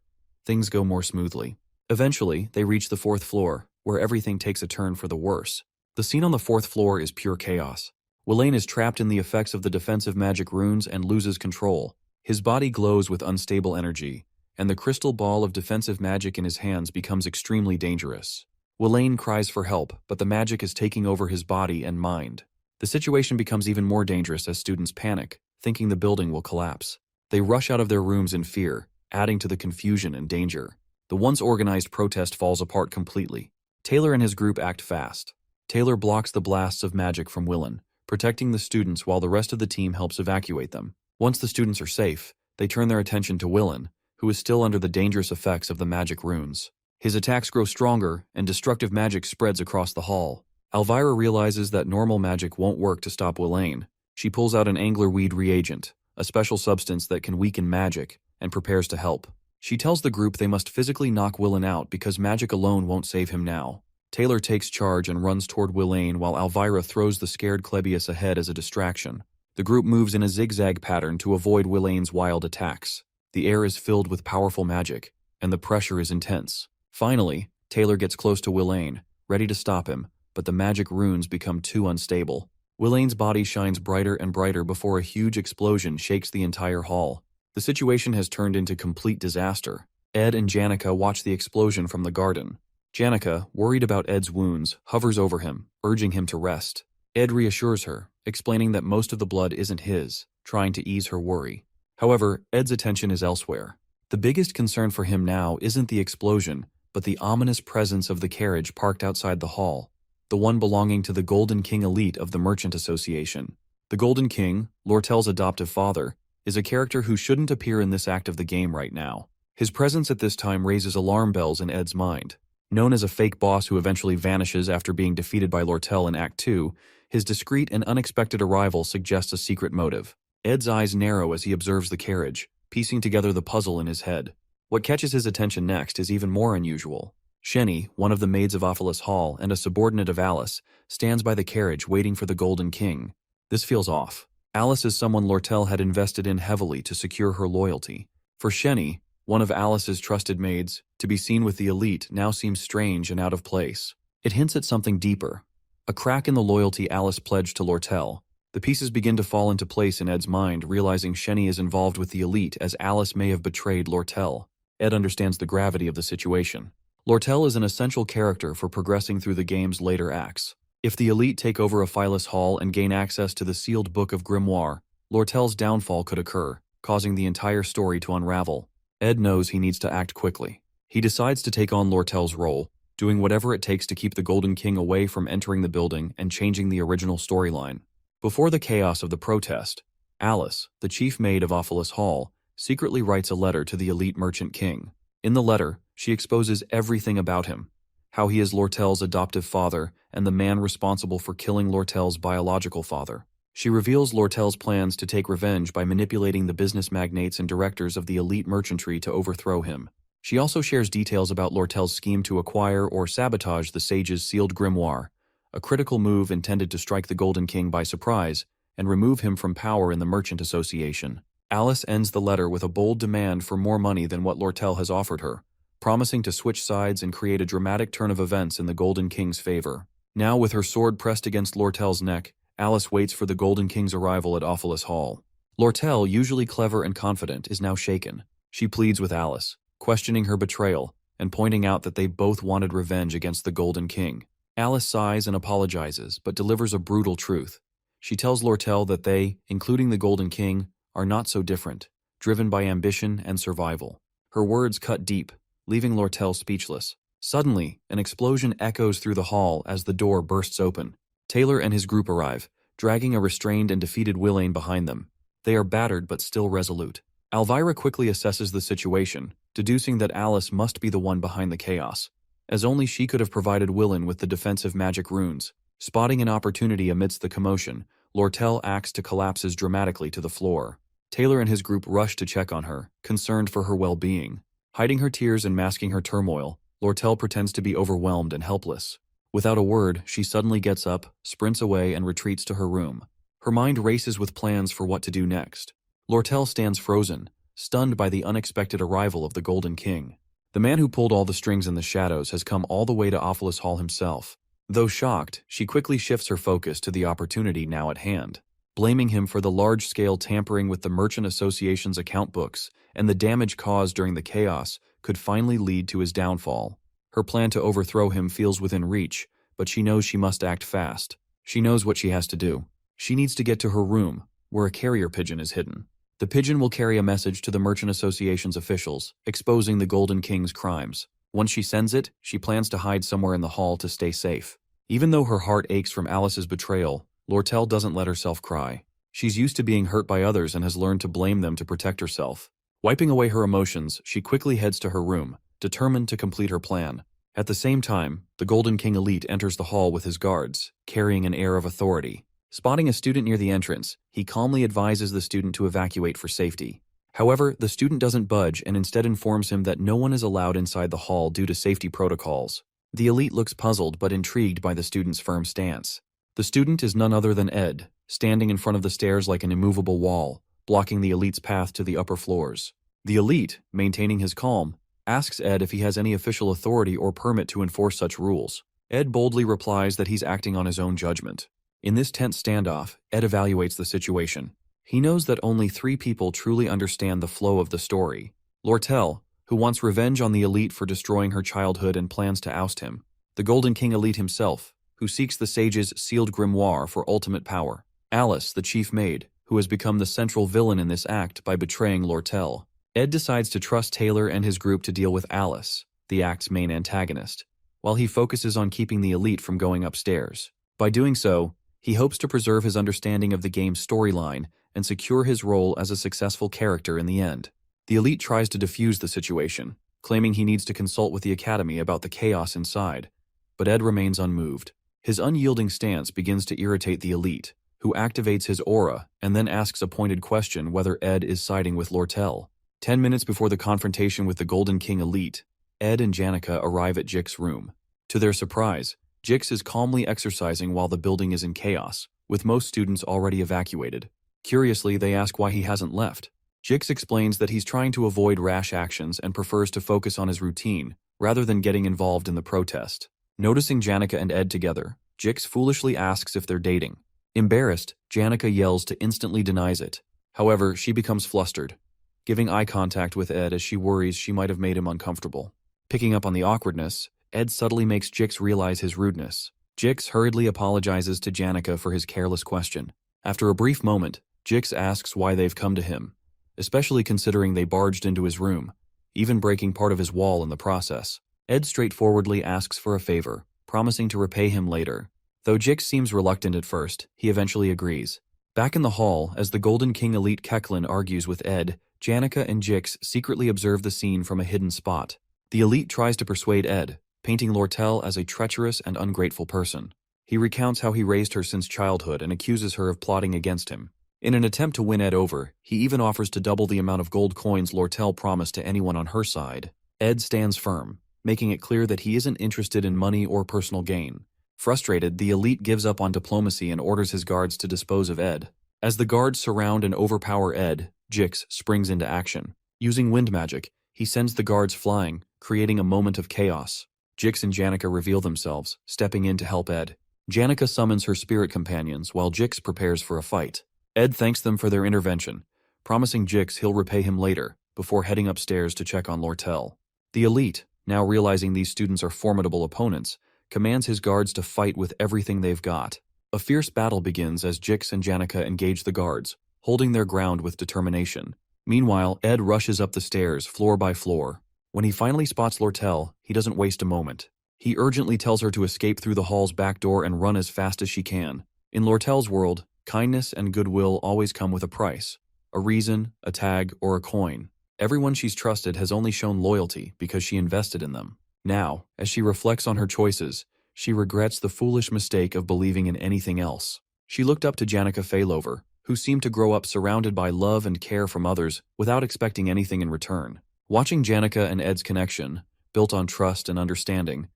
things go more smoothly. Eventually, they reach the 4th floor, where everything takes a turn for the worse. The scene on the fourth floor is pure chaos. Wayne is trapped in the effects of the defensive magic runes and loses control. His body glows with unstable energy, and the crystal ball of defensive magic in his hands becomes extremely dangerous. Wayne cries for help, but the magic is taking over his body and mind. The situation becomes even more dangerous as students panic, thinking the building will collapse. They rush out of their rooms in fear, adding to the confusion and danger. The once organized protest falls apart completely. Taylor and his group act fast. Taylor blocks the blasts of magic from Willen, protecting the students while the rest of the team helps evacuate them. Once the students are safe, they turn their attention to Willen, who is still under the dangerous effects of the magic runes. His attacks grow stronger, and destructive magic spreads across the hall. Elvira realizes that normal magic won't work to stop Wayne. She pulls out an anglerweed reagent, a special substance that can weaken magic, and prepares to help. She tells the group they must physically knock Willen out because magic alone won't save him now. Taylor takes charge and runs toward Wayne while Elvira throws the scared Clebius ahead as a distraction. The group moves in a zigzag pattern to avoid Wayne's wild attacks. The air is filled with powerful magic, and the pressure is intense. Finally, Taylor gets close to Wayne, ready to stop him, but the magic runes become too unstable. Wayne's body shines brighter and brighter before a huge explosion shakes the entire hall. The situation has turned into complete disaster. Ed and Janica watch the explosion from the garden. Janica, worried about Ed's wounds, hovers over him, urging him to rest. Ed reassures her, explaining that most of the blood isn't his, trying to ease her worry. However, Ed's attention is elsewhere. The biggest concern for him now isn't the explosion, but the ominous presence of the carriage parked outside the hall, the one belonging to the Golden King elite of the Merchant Association. The Golden King, Lortel's adoptive father, is a character who shouldn't appear in this act of the game right now. His presence at this time raises alarm bells in Ed's mind. Known as a fake boss who eventually vanishes after being defeated by Lortel in Act 2, his discreet and unexpected arrival suggests a secret motive. Ed's eyes narrow as he observes the carriage, piecing together the puzzle in his head. What catches his attention next is even more unusual. Shenny, one of the maids of Ophelis Hall and a subordinate of Alice, stands by the carriage waiting for the Golden King. This feels off. Alice is someone Lortel had invested in heavily to secure her loyalty. For Shenny, one of Alice's trusted maids, to be seen with the elite now seems strange and out of place. It hints at something deeper. A crack in the loyalty Alice pledged to Lortel. The pieces begin to fall into place in Ed's mind, realizing Shenny is involved with the elite as Alice may have betrayed Lortel. Ed understands the gravity of the situation. Lortel is an essential character for progressing through the game's later acts. If the elite take over Ophelis Hall and gain access to the sealed Book of Grimoire, Lortel's downfall could occur, causing the entire story to unravel. Ed knows he needs to act quickly. He decides to take on Lortel's role, doing whatever it takes to keep the Golden King away from entering the building and changing the original storyline. Before the chaos of the protest, Alice, the chief maid of Ophelis Hall, secretly writes a letter to the elite merchant king. In the letter, she exposes everything about him, how he is Lortel's adoptive father and the man responsible for killing Lortel's biological father. She reveals Lortel's plans to take revenge by manipulating the business magnates and directors of the elite merchantry to overthrow him. She also shares details about Lortel's scheme to acquire or sabotage the sage's sealed grimoire, a critical move intended to strike the Golden King by surprise and remove him from power in the Merchant Association. Alice ends the letter with a bold demand for more money than what Lortel has offered her, promising to switch sides and create a dramatic turn of events in the Golden King's favor. Now, with her sword pressed against Lortel's neck, Alice waits for the Golden King's arrival at Ophelis Hall. Lortel, usually clever and confident, is now shaken. She pleads with Alice, questioning her betrayal and pointing out that they both wanted revenge against the Golden King. Alice sighs and apologizes, but delivers a brutal truth. She tells Lortel that they, including the Golden King, are not so different, driven by ambition and survival. Her words cut deep, leaving Lortel speechless. Suddenly, an explosion echoes through the hall as the door bursts open. Taylor and his group arrive, dragging a restrained and defeated Wayne behind them. They are battered but still resolute. Elvira quickly assesses the situation, deducing that Alice must be the one behind the chaos, as only she could have provided Wayne with the defensive magic runes. Spotting an opportunity amidst the commotion, Lortel acts to collapses dramatically to the floor. Taylor and his group rush to check on her, concerned for her well-being. Hiding her tears and masking her turmoil, Lortel pretends to be overwhelmed and helpless. Without a word, she suddenly gets up, sprints away, and retreats to her room. Her mind races with plans for what to do next. Lortel stands frozen, stunned by the unexpected arrival of the Golden King. The man who pulled all the strings in the shadows has come all the way to Ophelis Hall himself. Though shocked, she quickly shifts her focus to the opportunity now at hand, blaming him for the large-scale tampering with the Merchant Association's account books and the damage caused during the chaos could finally lead to his downfall. Her plan to overthrow him feels within reach, but she knows she must act fast. She knows what she has to do. She needs to get to her room, where a carrier pigeon is hidden. The pigeon will carry a message to the Merchant Association's officials, exposing the Golden King's crimes. Once she sends it, she plans to hide somewhere in the hall to stay safe. Even though her heart aches from Alice's betrayal, Lortel doesn't let herself cry. She's used to being hurt by others and has learned to blame them to protect herself. Wiping away her emotions, she quickly heads to her room, determined to complete her plan. At the same time, the Golden King elite enters the hall with his guards, carrying an air of authority. Spotting a student near the entrance, he calmly advises the student to evacuate for safety. However, the student doesn't budge and instead informs him that no one is allowed inside the hall due to safety protocols. The elite looks puzzled but intrigued by the student's firm stance. The student is none other than Ed, standing in front of the stairs like an immovable wall, blocking the elite's path to the upper floors. The elite, maintaining his calm, asks Ed if he has any official authority or permit to enforce such rules. Ed boldly replies that he's acting on his own judgment. In this tense standoff, Ed evaluates the situation. He knows that only 3 people truly understand the flow of the story. Lortel, who wants revenge on the elite for destroying her childhood and plans to oust him. The Golden King elite himself, who seeks the sage's sealed grimoire for ultimate power. Alice, the chief maid, who has become the central villain in this act by betraying Lortel. Ed decides to trust Taylor and his group to deal with Alice, the act's main antagonist, while he focuses on keeping the elite from going upstairs. By doing so, he hopes to preserve his understanding of the game's storyline and secure his role as a successful character in the end. The elite tries to defuse the situation, claiming he needs to consult with the Academy about the chaos inside, but Ed remains unmoved. His unyielding stance begins to irritate the elite, who activates his aura and then asks a pointed question whether Ed is siding with Lortel. 10 minutes before the confrontation with the Golden King elite, Ed and Janica arrive at Jix's room. To their surprise, Jix is calmly exercising while the building is in chaos, with most students already evacuated. Curiously, they ask why he hasn't left. Jix explains that he's trying to avoid rash actions and prefers to focus on his routine, rather than getting involved in the protest. Noticing Janica and Ed together, Jix foolishly asks if they're dating. Embarrassed, Janica yells to instantly denies it. However, she becomes flustered, giving eye contact with Ed as she worries she might have made him uncomfortable. Picking up on the awkwardness, Ed subtly makes Jix realize his rudeness. Jix hurriedly apologizes to Janica for his careless question. After a brief moment, Jix asks why they've come to him, especially considering they barged into his room, even breaking part of his wall in the process. Ed straightforwardly asks for a favor, promising to repay him later. Though Jix seems reluctant at first, he eventually agrees. Back in the hall, as the Golden King elite Keklin argues with Ed, Janica and Jix secretly observe the scene from a hidden spot. The elite tries to persuade Ed, painting Lortel as a treacherous and ungrateful person. He recounts how he raised her since childhood and accuses her of plotting against him. In an attempt to win Ed over, he even offers to double the amount of gold coins Lortel promised to anyone on her side. Ed stands firm, making it clear that he isn't interested in money or personal gain. Frustrated, the elite gives up on diplomacy and orders his guards to dispose of Ed. As the guards surround and overpower Ed, Jix springs into action. Using wind magic, he sends the guards flying, creating a moment of chaos. Jix and Janica reveal themselves, stepping in to help Ed. Janica summons her spirit companions while Jix prepares for a fight. Ed thanks them for their intervention, promising Jix he'll repay him later, before heading upstairs to check on Lortel. The elite, now realizing these students are formidable opponents, commands his guards to fight with everything they've got. A fierce battle begins as Jix and Janica engage the guards, holding their ground with determination. Meanwhile, Ed rushes up the stairs, floor by floor. When he finally spots Lortel, he doesn't waste a moment. He urgently tells her to escape through the hall's back door and run as fast as she can. In Lortel's world, kindness and goodwill always come with a price. A reason, a tag, or a coin. Everyone she's trusted has only shown loyalty because she invested in them. Now, as she reflects on her choices, she regrets the foolish mistake of believing in anything else. She looked up to Janica Faylover, who seemed to grow up surrounded by love and care from others without expecting anything in return. Watching Janica and Ed's connection, built on trust and understanding,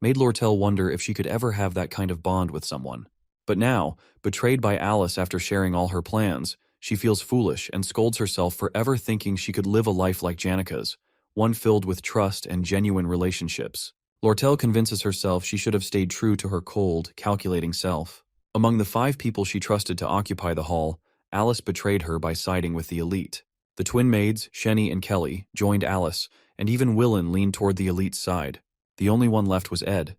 made Lortel wonder if she could ever have that kind of bond with someone. But now, betrayed by Alice after sharing all her plans, she feels foolish and scolds herself for ever thinking she could live a life like Janica's, one filled with trust and genuine relationships. Lortel convinces herself she should have stayed true to her cold, calculating self. Among the 5 people she trusted to occupy the hall, Alice betrayed her by siding with the elite. The twin maids, Shenny and Kelly, joined Alice, and even Willen leaned toward the elite's side. The only one left was Ed.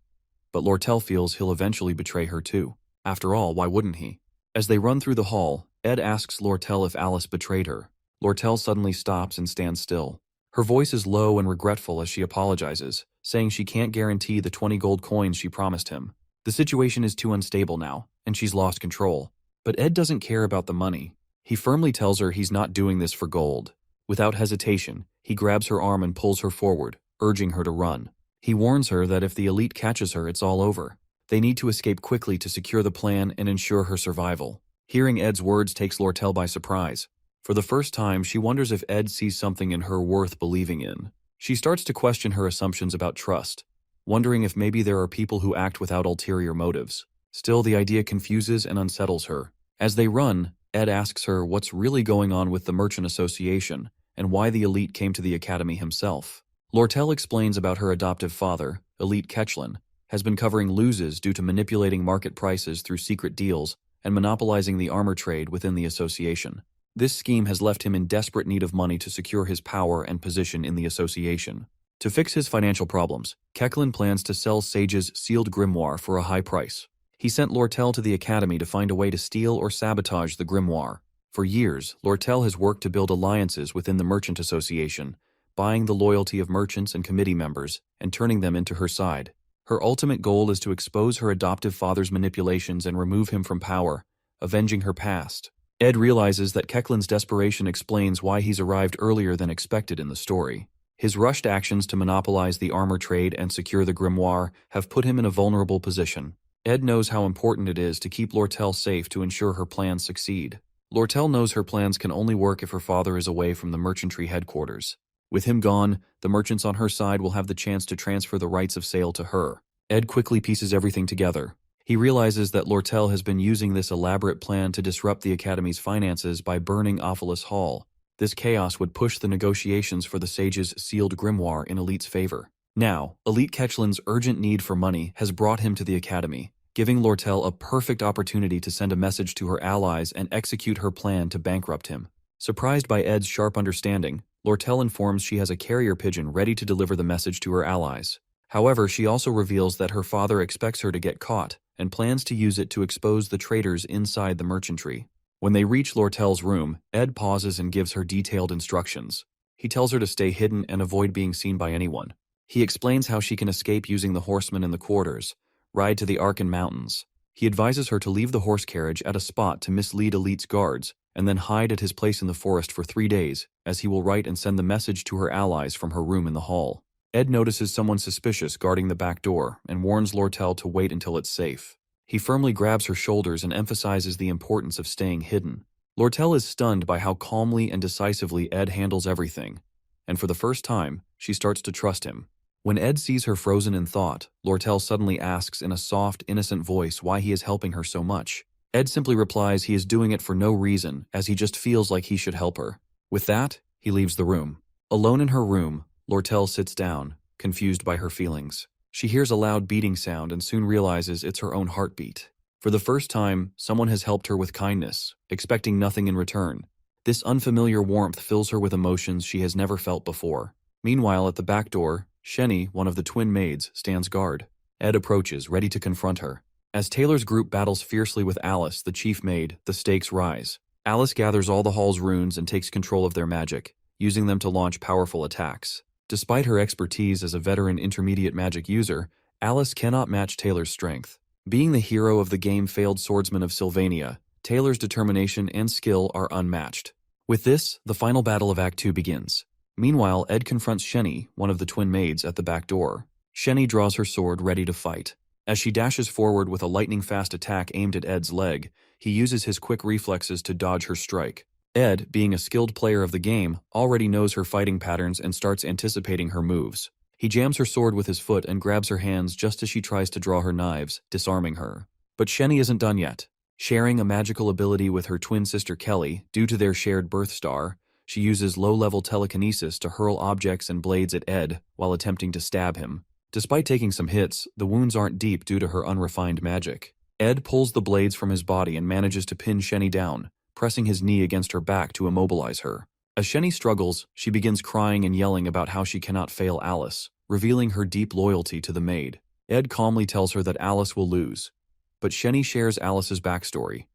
But Lortel feels he'll eventually betray her too. After all, why wouldn't he? As they run through the hall, Ed asks Lortel if Alice betrayed her. Lortel suddenly stops and stands still. Her voice is low and regretful as she apologizes, saying she can't guarantee the 20 gold coins she promised him. The situation is too unstable now, and she's lost control. But Ed doesn't care about the money. He firmly tells her he's not doing this for gold. Without hesitation, he grabs her arm and pulls her forward, urging her to run. He warns her that if the elite catches her, it's all over. They need to escape quickly to secure the plan and ensure her survival. Hearing Ed's words takes Lortel by surprise. For the first time, she wonders if Ed sees something in her worth believing in. She starts to question her assumptions about trust, wondering if maybe there are people who act without ulterior motives. Still, the idea confuses and unsettles her. As they run, Ed asks her what's really going on with the Merchant Association and why the elite came to the academy himself. Lortel explains about her adoptive father, Elite Ketchlin, has been covering losses due to manipulating market prices through secret deals and monopolizing the armor trade within the association. This scheme has left him in desperate need of money to secure his power and position in the association. To fix his financial problems, Ketchlin plans to sell Sage's sealed grimoire for a high price. He sent Lortel to the academy to find a way to steal or sabotage the grimoire. For years, Lortel has worked to build alliances within the Merchant Association, buying the loyalty of merchants and committee members and turning them into her side. Her ultimate goal is to expose her adoptive father's manipulations and remove him from power, avenging her past. Ed realizes that Ketchlin's desperation explains why he's arrived earlier than expected in the story. His rushed actions to monopolize the armor trade and secure the grimoire have put him in a vulnerable position. Ed knows how important it is to keep Lortel safe to ensure her plans succeed. Lortel knows her plans can only work if her father is away from the merchantry headquarters. With him gone, the merchants on her side will have the chance to transfer the rights of sale to her. Ed quickly pieces everything together. He realizes that Lortel has been using this elaborate plan to disrupt the Academy's finances by burning Ophelis Hall. This chaos would push the negotiations for the Sage's sealed grimoire in Elite's favor. Now, Elite Ketchlin's urgent need for money has brought him to the Academy, giving Lortel a perfect opportunity to send a message to her allies and execute her plan to bankrupt him. Surprised by Ed's sharp understanding, Lortel informs she has a carrier pigeon ready to deliver the message to her allies. However, she also reveals that her father expects her to get caught and plans to use it to expose the traitors inside the merchantry. When they reach Lortel's room, Ed pauses and gives her detailed instructions. He tells her to stay hidden and avoid being seen by anyone. He explains how she can escape using the horsemen in the quarters, ride to the Arkan Mountains. He advises her to leave the horse carriage at a spot to mislead Elite's guards, and then hide at his place in the forest for 3 days, as he will write and send the message to her allies from her room in the hall. Ed notices someone suspicious guarding the back door and warns Lortel to wait until it's safe. He firmly grabs her shoulders and emphasizes the importance of staying hidden. Lortel is stunned by how calmly and decisively Ed handles everything, and for the first time, she starts to trust him. When Ed sees her frozen in thought, Lortel suddenly asks in a soft, innocent voice why he is helping her so much. Ed simply replies he is doing it for no reason, as he just feels like he should help her. With that, he leaves the room. Alone in her room, Lortel sits down, confused by her feelings. She hears a loud beating sound and soon realizes it's her own heartbeat. For the first time, someone has helped her with kindness, expecting nothing in return. This unfamiliar warmth fills her with emotions she has never felt before. Meanwhile, at the back door, Shenny, one of the twin maids, stands guard. Ed approaches, ready to confront her. As Taylor's group battles fiercely with Alice, the chief maid, the stakes rise. Alice gathers all the hall's runes and takes control of their magic, using them to launch powerful attacks. Despite her expertise as a veteran intermediate magic user, Alice cannot match Taylor's strength. Being the hero of the game-failed swordsman of Sylvania, Taylor's determination and skill are unmatched. With this, the final battle of Act 2 begins. Meanwhile, Ed confronts Shenny, one of the twin maids, at the back door. Shenny draws her sword, ready to fight. As she dashes forward with a lightning-fast attack aimed at Ed's leg, he uses his quick reflexes to dodge her strike. Ed, being a skilled player of the game, already knows her fighting patterns and starts anticipating her moves. He jams her sword with his foot and grabs her hands just as she tries to draw her knives, disarming her. But Shenny isn't done yet. Sharing a magical ability with her twin sister Kelly, due to their shared birth star, she uses low-level telekinesis to hurl objects and blades at Ed while attempting to stab him. Despite taking some hits, the wounds aren't deep due to her unrefined magic. Ed pulls the blades from his body and manages to pin Shenny down, pressing his knee against her back to immobilize her. As Shenny struggles, she begins crying and yelling about how she cannot fail Alice, revealing her deep loyalty to the maid. Ed calmly tells her that Alice will lose, but Shenny shares Alice's backstory,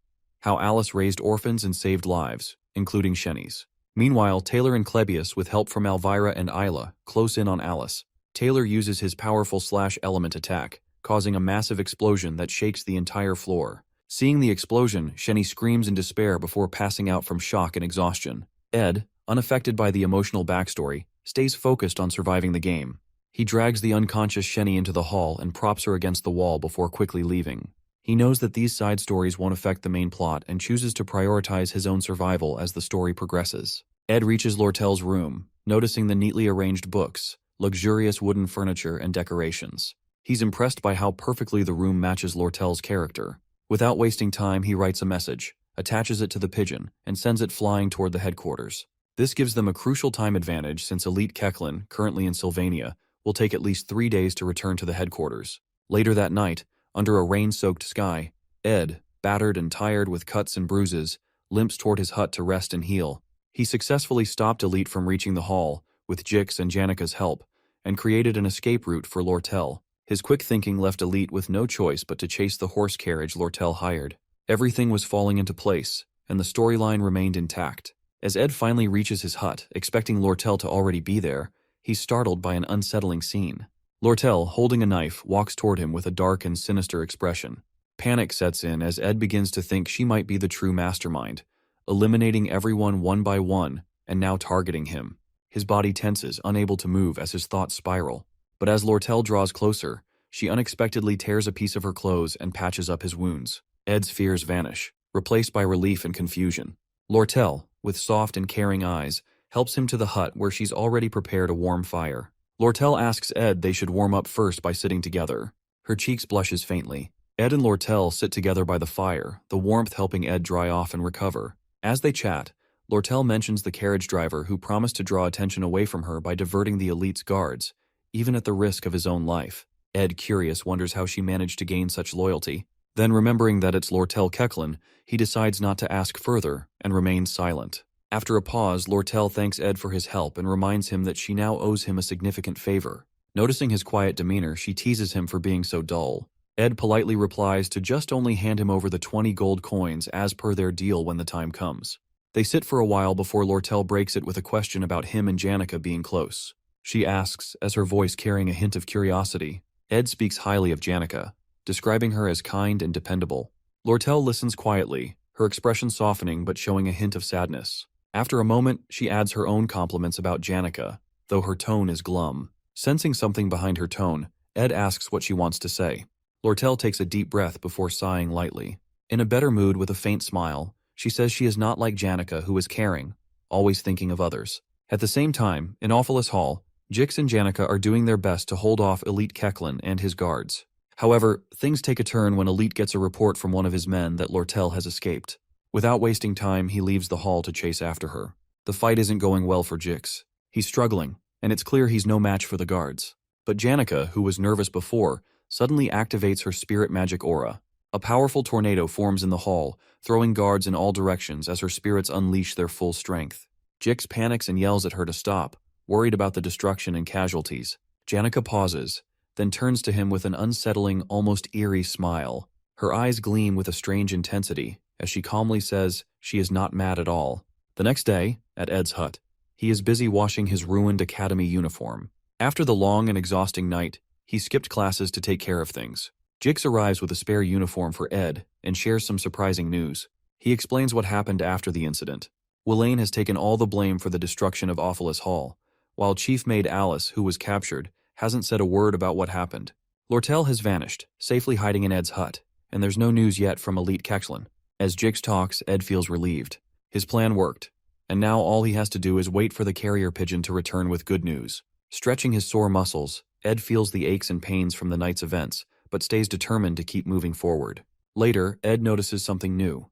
how Alice raised orphans and saved lives, including Shenny's. Meanwhile, Taylor and Clebius, with help from Elvira and Isla, close in on Alice. Taylor uses his powerful slash-element attack, causing a massive explosion that shakes the entire floor. Seeing the explosion, Shenny screams in despair before passing out from shock and exhaustion. Ed, unaffected by the emotional backstory, stays focused on surviving the game. He drags the unconscious Shenny into the hall and props her against the wall before quickly leaving. He knows that these side stories won't affect the main plot and chooses to prioritize his own survival as the story progresses. Ed reaches Lortel's room, noticing the neatly arranged books, luxurious wooden furniture, and decorations. He's impressed by how perfectly the room matches Lortel's character. Without wasting time, he writes a message, attaches it to the pigeon, and sends it flying toward the headquarters. This gives them a crucial time advantage since Elite Kechlin, currently in Sylvania, will take at least 3 days to return to the headquarters. Later that night, under a rain-soaked sky, Ed, battered and tired with cuts and bruises, limps toward his hut to rest and heal. He successfully stopped Elite from reaching the hall, with Jix and Janica's help, and created an escape route for Lortel. His quick thinking left Elite with no choice but to chase the horse carriage Lortel hired. Everything was falling into place, and the storyline remained intact. As Ed finally reaches his hut, expecting Lortel to already be there, he's startled by an unsettling scene. Lortel, holding a knife, walks toward him with a dark and sinister expression. Panic sets in as Ed begins to think she might be the true mastermind, eliminating everyone one by one, and now targeting him. His body tenses, unable to move as his thoughts spiral. But as Lortel draws closer, she unexpectedly tears a piece of her clothes and patches up his wounds. Ed's fears vanish, replaced by relief and confusion. Lortel, with soft and caring eyes, helps him to the hut where she's already prepared a warm fire. Lortel asks Ed they should warm up first by sitting together. Her cheeks blushes faintly. Ed and Lortel sit together by the fire, the warmth helping Ed dry off and recover. As they chat, Lortel mentions the carriage driver who promised to draw attention away from her by diverting the Elite's guards, even at the risk of his own life. Ed, curious, wonders how she managed to gain such loyalty. Then, remembering that it's Lortel Kechlin, he decides not to ask further and remains silent. After a pause, Lortel thanks Ed for his help and reminds him that she now owes him a significant favor. Noticing his quiet demeanor, she teases him for being so dull. Ed politely replies to just only hand him over the 20 gold coins as per their deal when the time comes. They sit for a while before Lortel breaks it with a question about him and Janica being close. She asks, as her voice carrying a hint of curiosity. Ed speaks highly of Janica, describing her as kind and dependable. Lortel listens quietly, her expression softening but showing a hint of sadness. After a moment, she adds her own compliments about Janica, though her tone is glum. Sensing something behind her tone, Ed asks what she wants to say. Lortel takes a deep breath before sighing lightly. In a better mood with a faint smile, she says she is not like Janica, who is caring, always thinking of others. At the same time, in Awfulus Hall, Jix and Janica are doing their best to hold off Elite Kechlin and his guards. However, things take a turn when Elite gets a report from one of his men that Lortel has escaped. Without wasting time, he leaves the hall to chase after her. The fight isn't going well for Jix. He's struggling, and it's clear he's no match for the guards. But Janica, who was nervous before, suddenly activates her spirit magic aura. A powerful tornado forms in the hall, throwing guards in all directions as her spirits unleash their full strength. Jix panics and yells at her to stop, worried about the destruction and casualties. Janica pauses, then turns to him with an unsettling, almost eerie smile. Her eyes gleam with a strange intensity, as she calmly says she is not mad at all. The next day, at Ed's hut, he is busy washing his ruined academy uniform. After the long and exhausting night, he skipped classes to take care of things. Jix arrives with a spare uniform for Ed and shares some surprising news. He explains what happened after the incident. Welaine has taken all the blame for the destruction of Awfulus Hall, while Chief Maid Alice, who was captured, hasn't said a word about what happened. Lortel has vanished, safely hiding in Ed's hut, and there's no news yet from Elite Kechlin. As Jix talks, Ed feels relieved. His plan worked, and now all he has to do is wait for the carrier pigeon to return with good news. Stretching his sore muscles, Ed feels the aches and pains from the night's events, but stays determined to keep moving forward. Later, Ed notices something new.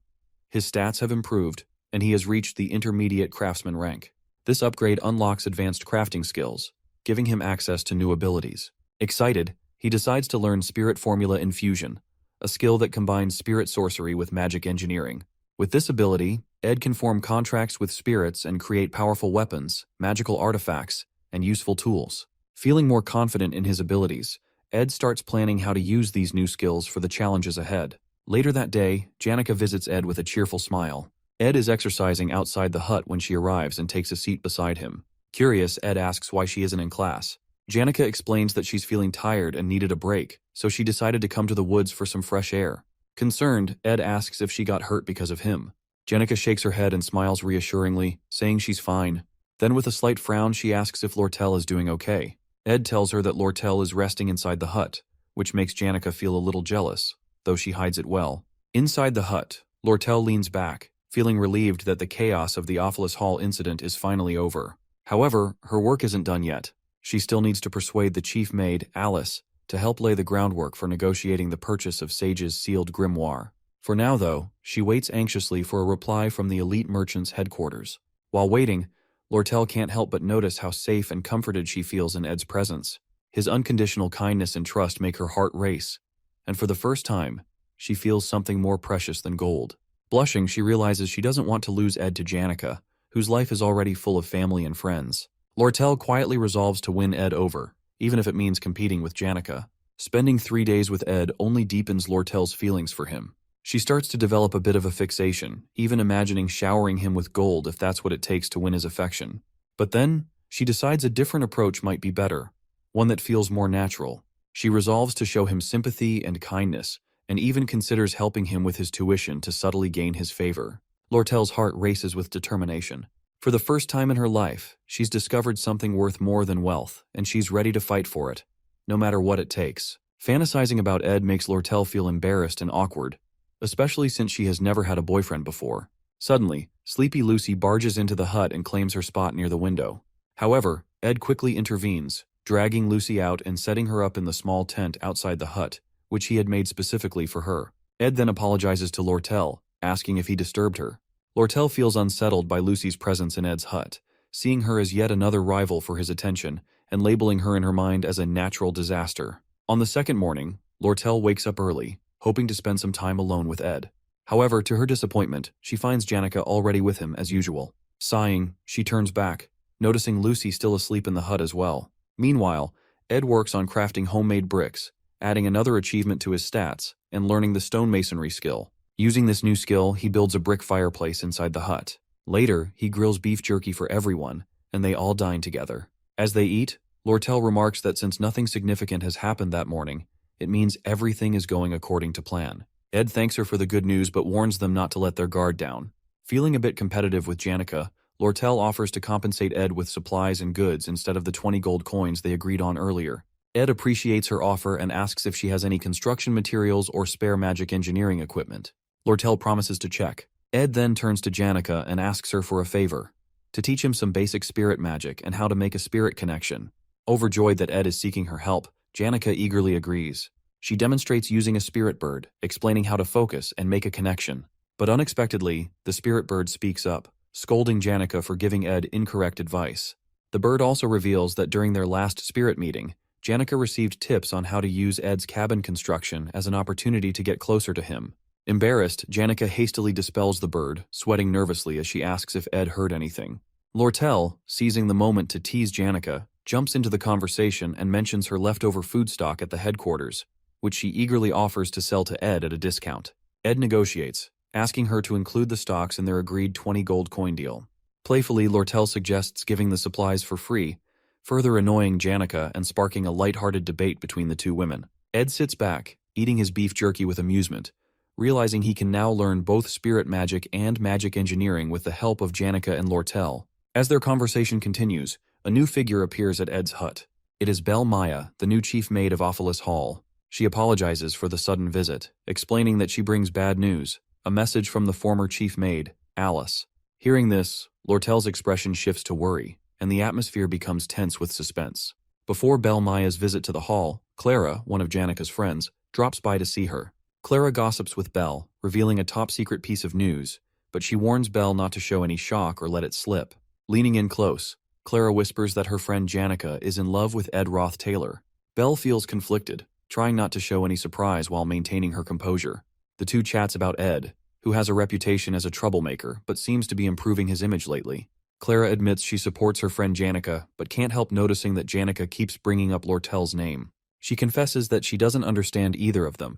His stats have improved, and he has reached the intermediate craftsman rank. This upgrade unlocks advanced crafting skills, giving him access to new abilities. Excited, he decides to learn spirit formula infusion, a skill that combines spirit sorcery with magic engineering. With this ability, Ed can form contracts with spirits and create powerful weapons, magical artifacts, and useful tools. Feeling more confident in his abilities, Ed starts planning how to use these new skills for the challenges ahead. Later that day, Janica visits Ed with a cheerful smile. Ed is exercising outside the hut when she arrives and takes a seat beside him. Curious, Ed asks why she isn't in class. Janica explains that she's feeling tired and needed a break, so she decided to come to the woods for some fresh air. Concerned, Ed asks if she got hurt because of him. Janica shakes her head and smiles reassuringly, saying she's fine. Then with a slight frown, she asks if Lortel is doing okay. Ed tells her that Lortel is resting inside the hut, which makes Janica feel a little jealous, though she hides it well. Inside the hut, Lortel leans back, feeling relieved that the chaos of the Awfulest Hall incident is finally over. However, her work isn't done yet. She still needs to persuade the chief maid, Alice, to help lay the groundwork for negotiating the purchase of Sage's sealed grimoire. For now, though, she waits anxiously for a reply from the elite merchant's headquarters. While waiting, Lortel can't help but notice how safe and comforted she feels in Ed's presence. His unconditional kindness and trust make her heart race, and for the first time, she feels something more precious than gold. Blushing, she realizes she doesn't want to lose Ed to Janica, whose life is already full of family and friends. Lortel quietly resolves to win Ed over, even if it means competing with Janica. Spending 3 days with Ed only deepens Lortel's feelings for him. She starts to develop a bit of a fixation, even imagining showering him with gold if that's what it takes to win his affection. But then, she decides a different approach might be better, one that feels more natural. She resolves to show him sympathy and kindness, and even considers helping him with his tuition to subtly gain his favor. Lortel's heart races with determination. For the first time in her life, she's discovered something worth more than wealth, and she's ready to fight for it, no matter what it takes. Fantasizing about Ed makes Lortel feel embarrassed and awkward, especially since she has never had a boyfriend before. Suddenly, Sleepy Lucy barges into the hut and claims her spot near the window. However, Ed quickly intervenes, dragging Lucy out and setting her up in the small tent outside the hut, which he had made specifically for her. Ed then apologizes to Lortel, asking if he disturbed her. Lortel feels unsettled by Lucy's presence in Ed's hut, seeing her as yet another rival for his attention and labeling her in her mind as a natural disaster. On the second morning, Lortel wakes up early, hoping to spend some time alone with Ed. However, to her disappointment, she finds Janica already with him as usual. Sighing, she turns back, noticing Lucy still asleep in the hut as well. Meanwhile, Ed works on crafting homemade bricks, adding another achievement to his stats, and learning the stonemasonry skill. Using this new skill, he builds a brick fireplace inside the hut. Later, he grills beef jerky for everyone, and they all dine together. As they eat, Lortel remarks that since nothing significant has happened that morning, it means everything is going according to plan. Ed thanks her for the good news but warns them not to let their guard down. Feeling a bit competitive with Janica, Lortel offers to compensate Ed with supplies and goods instead of the 20 gold coins they agreed on earlier. Ed appreciates her offer and asks if she has any construction materials or spare magic engineering equipment. Lortel promises to check. Ed then turns to Janica and asks her for a favor, to teach him some basic spirit magic and how to make a spirit connection. Overjoyed that Ed is seeking her help, Janica eagerly agrees. She demonstrates using a spirit bird, explaining how to focus and make a connection. But unexpectedly, the spirit bird speaks up, scolding Janica for giving Ed incorrect advice. The bird also reveals that during their last spirit meeting, Janica received tips on how to use Ed's cabin construction as an opportunity to get closer to him. Embarrassed, Janica hastily dispels the bird, sweating nervously as she asks if Ed heard anything. Lortel, seizing the moment to tease Janica, jumps into the conversation and mentions her leftover food stock at the headquarters, which she eagerly offers to sell to Ed at a discount. Ed negotiates, asking her to include the stocks in their agreed 20 gold coin deal. Playfully, Lortel suggests giving the supplies for free, further annoying Janica and sparking a light-hearted debate between the two women. Ed sits back, eating his beef jerky with amusement, realizing he can now learn both spirit magic and magic engineering with the help of Janica and Lortel. As their conversation continues, a new figure appears at Ed's hut. It is Belle Maya, the new chief maid of Awfulest Hall. She apologizes for the sudden visit, explaining that she brings bad news, a message from the former chief maid, Alice. Hearing this, Lortel's expression shifts to worry, and the atmosphere becomes tense with suspense. Before Belle Maya's visit to the hall, Clara, one of Janica's friends, drops by to see her. Clara gossips with Belle, revealing a top-secret piece of news, but she warns Belle not to show any shock or let it slip. Leaning in close, Clara whispers that her friend Janica is in love with Ed Roth Taylor. Belle feels conflicted, trying not to show any surprise while maintaining her composure. The two chats about Ed, who has a reputation as a troublemaker but seems to be improving his image lately. Clara admits she supports her friend Janica but can't help noticing that Janica keeps bringing up Lortel's name. She confesses that she doesn't understand either of them.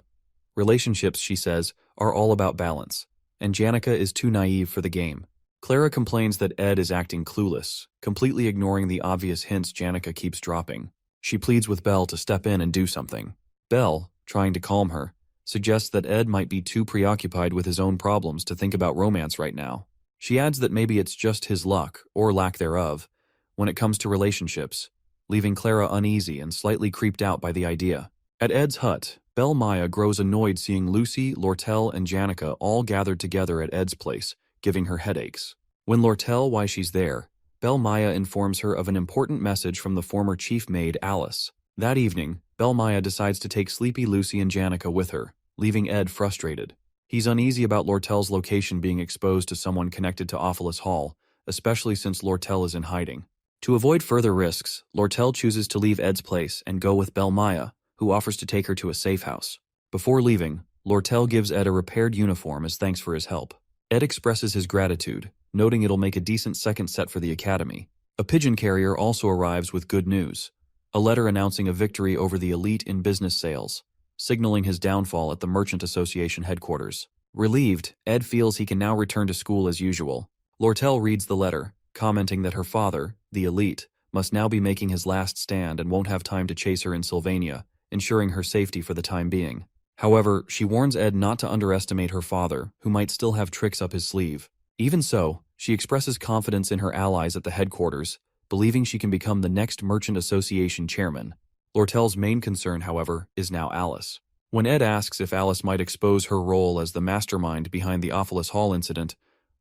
Relationships, she says, are all about balance, and Janica is too naive for the game. Clara complains that Ed is acting clueless, completely ignoring the obvious hints Janica keeps dropping. She pleads with Belle to step in and do something. Belle, trying to calm her, suggests that Ed might be too preoccupied with his own problems to think about romance right now. She adds that maybe it's just his luck, or lack thereof, when it comes to relationships, leaving Clara uneasy and slightly creeped out by the idea. At Ed's hut, Belle Maya grows annoyed seeing Lucy, Lortel, and Janica all gathered together at Ed's place, giving her headaches. When Lortel why she's there, Belle Maya informs her of an important message from the former chief maid Alice. That evening, Belle Maya decides to take sleepy Lucy and Janica with her, leaving Ed frustrated. He's uneasy about Lortel's location being exposed to someone connected to Ophelis Hall, especially since Lortel is in hiding. To avoid further risks, Lortel chooses to leave Ed's place and go with Belle Maya, who offers to take her to a safe house. Before leaving, Lortel gives Ed a repaired uniform as thanks for his help. Ed expresses his gratitude, noting it'll make a decent second set for the academy. A pigeon carrier also arrives with good news. A letter announcing a victory over the elite in business sales, signaling his downfall at the Merchant Association headquarters. Relieved, Ed feels he can now return to school as usual. Lortel reads the letter, commenting that her father, the elite, must now be making his last stand and won't have time to chase her in Sylvania, ensuring her safety for the time being. However, she warns Ed not to underestimate her father, who might still have tricks up his sleeve. Even so, she expresses confidence in her allies at the headquarters, believing she can become the next Merchant Association chairman. Lortel's main concern, however, is now Alice. When Ed asks if Alice might expose her role as the mastermind behind the Ophelis Hall incident,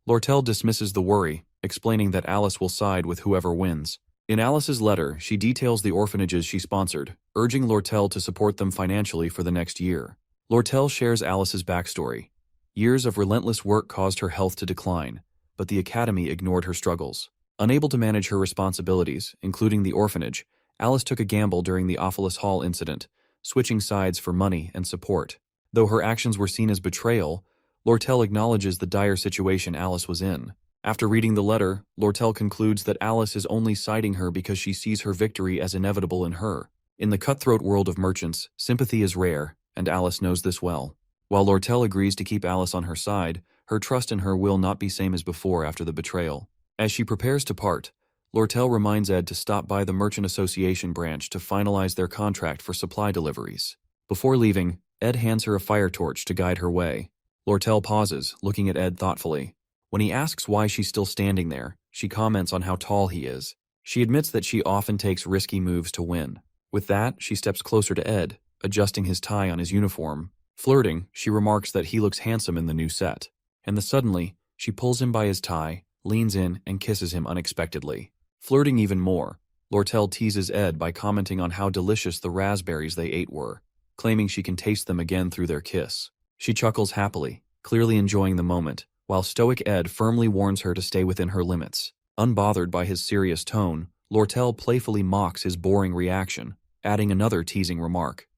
Lortel dismisses the worry, explaining that Alice will side with whoever wins. In Alice's letter, she details the orphanages she sponsored, urging Lortel to support them financially for the next year. Lortel shares Alice's backstory. Years of relentless work caused her health to decline, but the academy ignored her struggles. Unable to manage her responsibilities, including the orphanage, Alice took a gamble during the Ophelis Hall incident, switching sides for money and support. Though her actions were seen as betrayal, Lortel acknowledges the dire situation Alice was in. After reading the letter, Lortel concludes that Alice is only siding her because she sees her victory as inevitable in her. In the cutthroat world of merchants, sympathy is rare, and Alice knows this well. While Lortel agrees to keep Alice on her side, her trust in her will not be same as before after the betrayal. As she prepares to part, Lortel reminds Ed to stop by the Merchant Association branch to finalize their contract for supply deliveries. Before leaving, Ed hands her a fire torch to guide her way. Lortel pauses, looking at Ed thoughtfully. When he asks why she's still standing there, she comments on how tall he is. She admits that she often takes risky moves to win. With that, she steps closer to Ed, adjusting his tie on his uniform. Flirting, she remarks that he looks handsome in the new set. And suddenly, she pulls him by his tie, leans in, and kisses him unexpectedly. Flirting even more, Lortel teases Ed by commenting on how delicious the raspberries they ate were, claiming she can taste them again through their kiss. She chuckles happily, clearly enjoying the moment, while stoic Ed firmly warns her to stay within her limits. Unbothered by his serious tone, Lortel playfully mocks his boring reaction, adding another teasing remark.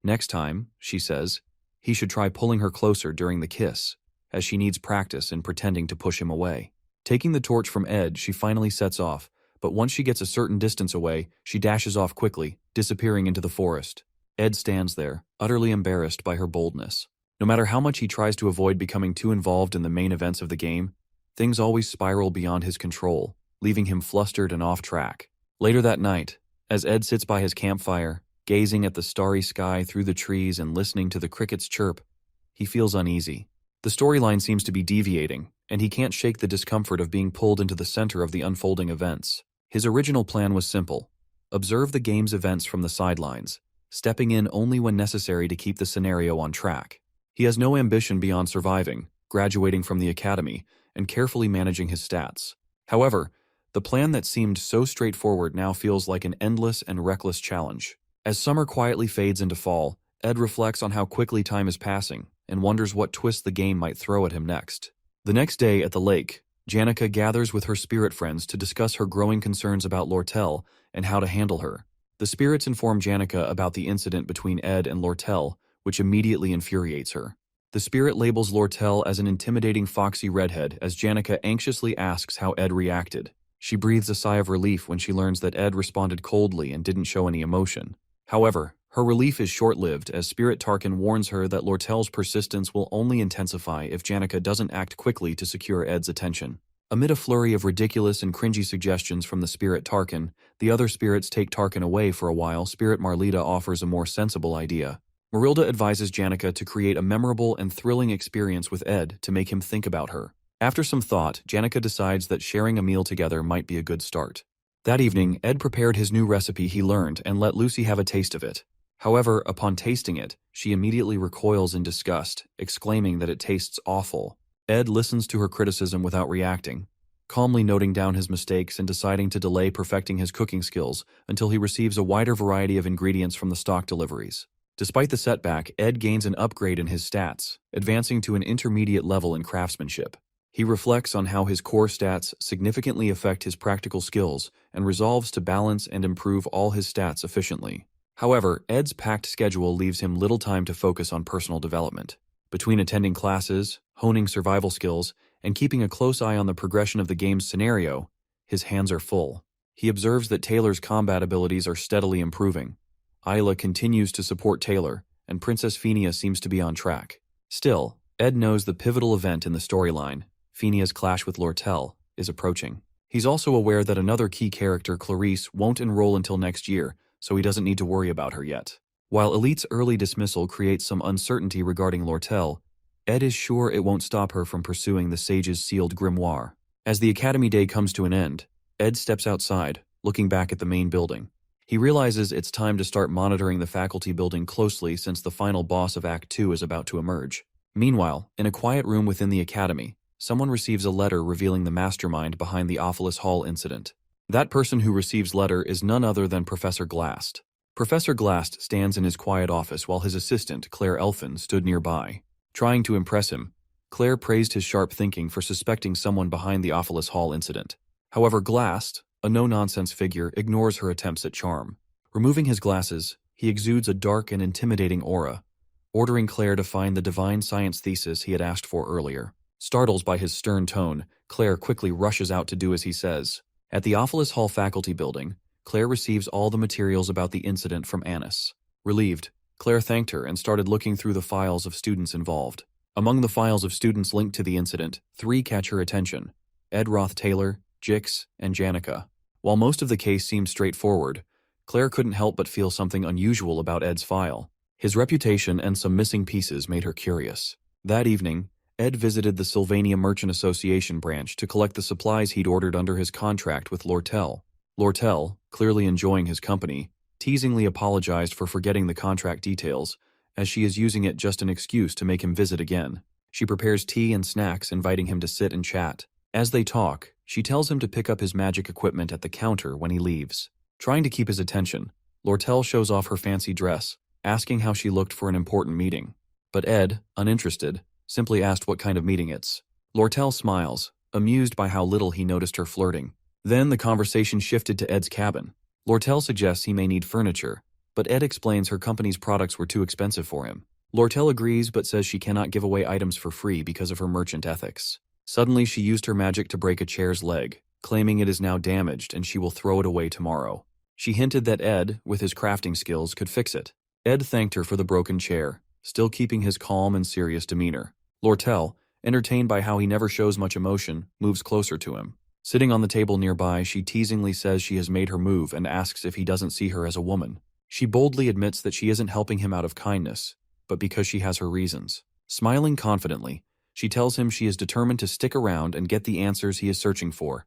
Next time, she says, he should try pulling her closer during the kiss, as she needs practice in pretending to push him away. Taking the torch from Ed, she finally sets off, but once she gets a certain distance away, she dashes off quickly, disappearing into the forest. Ed stands there, utterly embarrassed by her boldness. No matter how much he tries to avoid becoming too involved in the main events of the game, things always spiral beyond his control, leaving him flustered and off track. Later that night, as Ed sits by his campfire, gazing at the starry sky through the trees and listening to the crickets chirp, he feels uneasy. The storyline seems to be deviating, and he can't shake the discomfort of being pulled into the center of the unfolding events. His original plan was simple: observe the game's events from the sidelines, stepping in only when necessary to keep the scenario on track. He has no ambition beyond surviving, graduating from the academy, and carefully managing his stats. However, the plan that seemed so straightforward now feels like an endless and reckless challenge. As summer quietly fades into fall, Ed reflects on how quickly time is passing and wonders what twists the game might throw at him next. The next day at the lake, Janica gathers with her spirit friends to discuss her growing concerns about Lortel and how to handle her. The The spirits inform Janica about the incident between Ed and Lortel, which immediately infuriates her. The spirit labels Lortel as an intimidating foxy redhead as Janica anxiously asks how Ed reacted. She breathes a sigh of relief when she learns that Ed responded coldly and didn't show any emotion. However, her relief is short-lived as Spirit Tarkin warns her that Lortel's persistence will only intensify if Janica doesn't act quickly to secure Ed's attention. Amid a flurry of ridiculous and cringy suggestions from the Spirit Tarkin, the other spirits take Tarkin away for a while. Spirit Marlita offers a more sensible idea. Marilda advises Janica to create a memorable and thrilling experience with Ed to make him think about her. After some thought, Janica decides that sharing a meal together might be a good start. That evening, Ed prepared his new recipe he learned and let Lucy have a taste of it. However, upon tasting it, she immediately recoils in disgust, exclaiming that it tastes awful. Ed listens to her criticism without reacting, calmly noting down his mistakes and deciding to delay perfecting his cooking skills until he receives a wider variety of ingredients from the stock deliveries. Despite the setback, Ed gains an upgrade in his stats, advancing to an intermediate level in craftsmanship. He reflects on how his core stats significantly affect his practical skills and resolves to balance and improve all his stats efficiently. However, Ed's packed schedule leaves him little time to focus on personal development. Between attending classes, honing survival skills, and keeping a close eye on the progression of the game's scenario, his hands are full. He observes that Taylor's combat abilities are steadily improving. Isla continues to support Taylor, and Princess Phineas seems to be on track. Still, Ed knows the pivotal event in the storyline, Phineas' clash with Lortel, is approaching. He's also aware that another key character, Clarice, won't enroll until next year, so he doesn't need to worry about her yet. While Elite's early dismissal creates some uncertainty regarding Lortel, Ed is sure it won't stop her from pursuing the Sage's sealed grimoire. As the Academy Day comes to an end, Ed steps outside, looking back at the main building. He realizes it's time to start monitoring the faculty building closely since the final boss of Act 2 is about to emerge. Meanwhile, in a quiet room within the Academy, someone receives a letter revealing the mastermind behind the Ophilus Hall incident. That person who receives letter is none other than Professor Glast. Professor Glast stands in his quiet office while his assistant, Claire Elfin, stood nearby. Trying to impress him, Claire praised his sharp thinking for suspecting someone behind the Ophilus Hall incident. However, Glast, a no-nonsense figure, ignores her attempts at charm. Removing his glasses, he exudes a dark and intimidating aura, ordering Claire to find the divine science thesis he had asked for earlier. Startled by his stern tone, Claire quickly rushes out to do as he says. At the Ophilus Hall faculty building, Claire receives all the materials about the incident from Annis. Relieved, Claire thanked her and started looking through the files of students involved. Among the files of students linked to the incident, 3 catch her attention: Ed Roth Taylor, Jix, and Janica. While most of the case seemed straightforward, Claire couldn't help but feel something unusual about Ed's file. His reputation and some missing pieces made her curious. That evening, Ed visited the Sylvania Merchant Association branch to collect the supplies he'd ordered under his contract with Lortel. Lortel, clearly enjoying his company, teasingly apologized for forgetting the contract details, as she is using it just an excuse to make him visit again. She prepares tea and snacks, inviting him to sit and chat. As they talk, she tells him to pick up his magic equipment at the counter when he leaves. Trying to keep his attention, Lortel shows off her fancy dress, asking how she looked for an important meeting. But Ed, uninterested, simply asked what kind of meeting it's. Lortel smiles, amused by how little he noticed her flirting. Then the conversation shifted to Ed's cabin. Lortel suggests he may need furniture, but Ed explains her company's products were too expensive for him. Lortel agrees but says she cannot give away items for free because of her merchant ethics. Suddenly she used her magic to break a chair's leg, claiming it is now damaged and she will throw it away tomorrow. She hinted that Ed, with his crafting skills, could fix it. Ed thanked her for the broken chair, still keeping his calm and serious demeanor. Lortel, entertained by how he never shows much emotion, moves closer to him. Sitting on the table nearby, she teasingly says she has made her move and asks if he doesn't see her as a woman. She boldly admits that she isn't helping him out of kindness, but because she has her reasons. Smiling confidently, she tells him she is determined to stick around and get the answers he is searching for,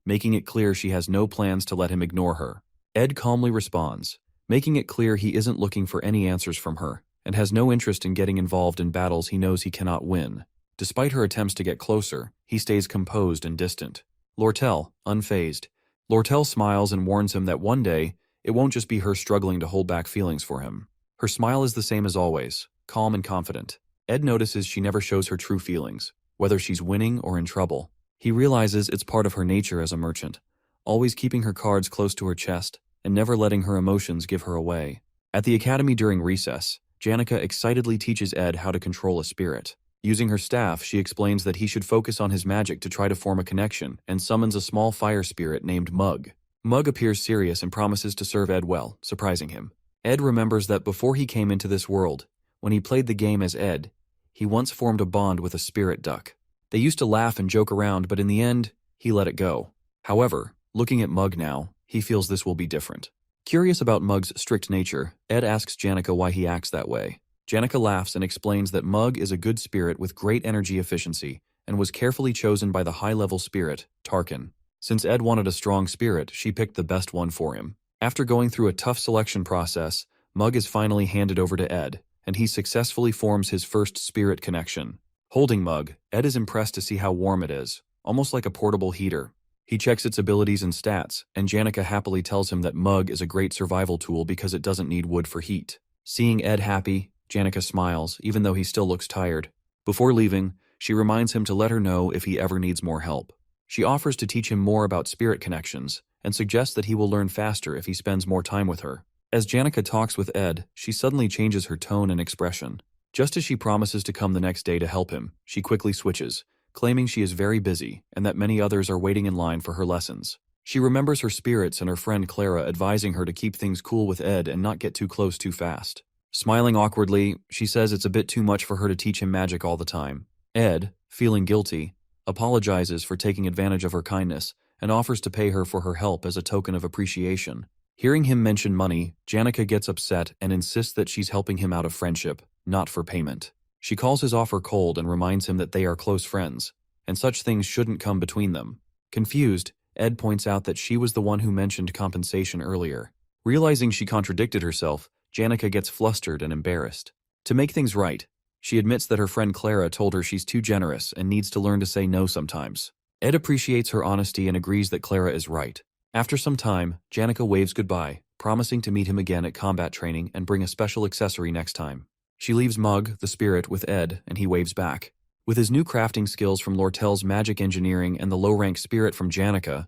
making it clear she has no plans to let him ignore her. Ed calmly responds, making it clear he isn't looking for any answers from her, and has no interest in getting involved in battles he knows he cannot win. Despite her attempts to get closer, he stays composed and distant. Lortel, unfazed. Lortel smiles and warns him that one day, it won't just be her struggling to hold back feelings for him. Her smile is the same as always, calm and confident. Ed notices she never shows her true feelings, whether she's winning or in trouble. He realizes it's part of her nature as a merchant, always keeping her cards close to her chest, and never letting her emotions give her away. At the academy during recess, Janica excitedly teaches Ed how to control a spirit. Using her staff, she explains that he should focus on his magic to try to form a connection, and summons a small fire spirit named Mug. Mug appears serious and promises to serve Ed well, surprising him. Ed remembers that before he came into this world, when he played the game as Ed, he once formed a bond with a spirit duck. They used to laugh and joke around, but in the end, he let it go. However, looking at Mug now, he feels this will be different. Curious about Mug's strict nature, Ed asks Janica why he acts that way. Janica laughs and explains that Mug is a good spirit with great energy efficiency and was carefully chosen by the high-level spirit, Tarkin. Since Ed wanted a strong spirit, she picked the best one for him. After going through a tough selection process, Mug is finally handed over to Ed, and he successfully forms his first spirit connection. Holding Mug, Ed is impressed to see how warm it is, almost like a portable heater. He checks its abilities and stats, and Janica happily tells him that Mug is a great survival tool because it doesn't need wood for heat. Seeing Ed happy, Janica smiles, even though he still looks tired. Before leaving, she reminds him to let her know if he ever needs more help. She offers to teach him more about spirit connections, and suggests that he will learn faster if he spends more time with her. As Janica talks with Ed, she suddenly changes her tone and expression. Just as she promises to come the next day to help him, she quickly switches, claiming she is very busy and that many others are waiting in line for her lessons. She remembers her spirits and her friend Clara advising her to keep things cool with Ed and not get too close too fast. Smiling awkwardly, she says it's a bit too much for her to teach him magic all the time. Ed, feeling guilty, apologizes for taking advantage of her kindness and offers to pay her for her help as a token of appreciation. Hearing him mention money, Janica gets upset and insists that she's helping him out of friendship, not for payment. She calls his offer cold and reminds him that they are close friends, and such things shouldn't come between them. Confused, Ed points out that she was the one who mentioned compensation earlier. Realizing she contradicted herself, Janica gets flustered and embarrassed. To make things right, she admits that her friend Clara told her she's too generous and needs to learn to say no sometimes. Ed appreciates her honesty and agrees that Clara is right. After some time, Janica waves goodbye, promising to meet him again at combat training and bring a special accessory next time. She leaves Mug, the spirit, with Ed, and he waves back. With his new crafting skills from Lortel's magic engineering and the low-rank spirit from Janica,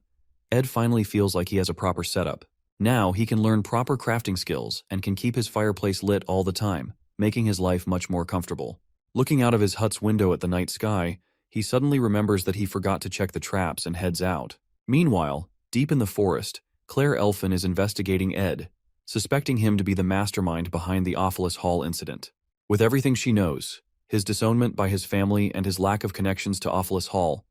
Ed finally feels like he has a proper setup. Now he can learn proper crafting skills and can keep his fireplace lit all the time, making his life much more comfortable. Looking out of his hut's window at the night sky, he suddenly remembers that he forgot to check the traps and heads out. Meanwhile, deep in the forest, Claire Elfin is investigating Ed, suspecting him to be the mastermind behind the Awfulest Hall incident. With everything she knows, his disownment by his family and his lack of connections to Awfulest Hall,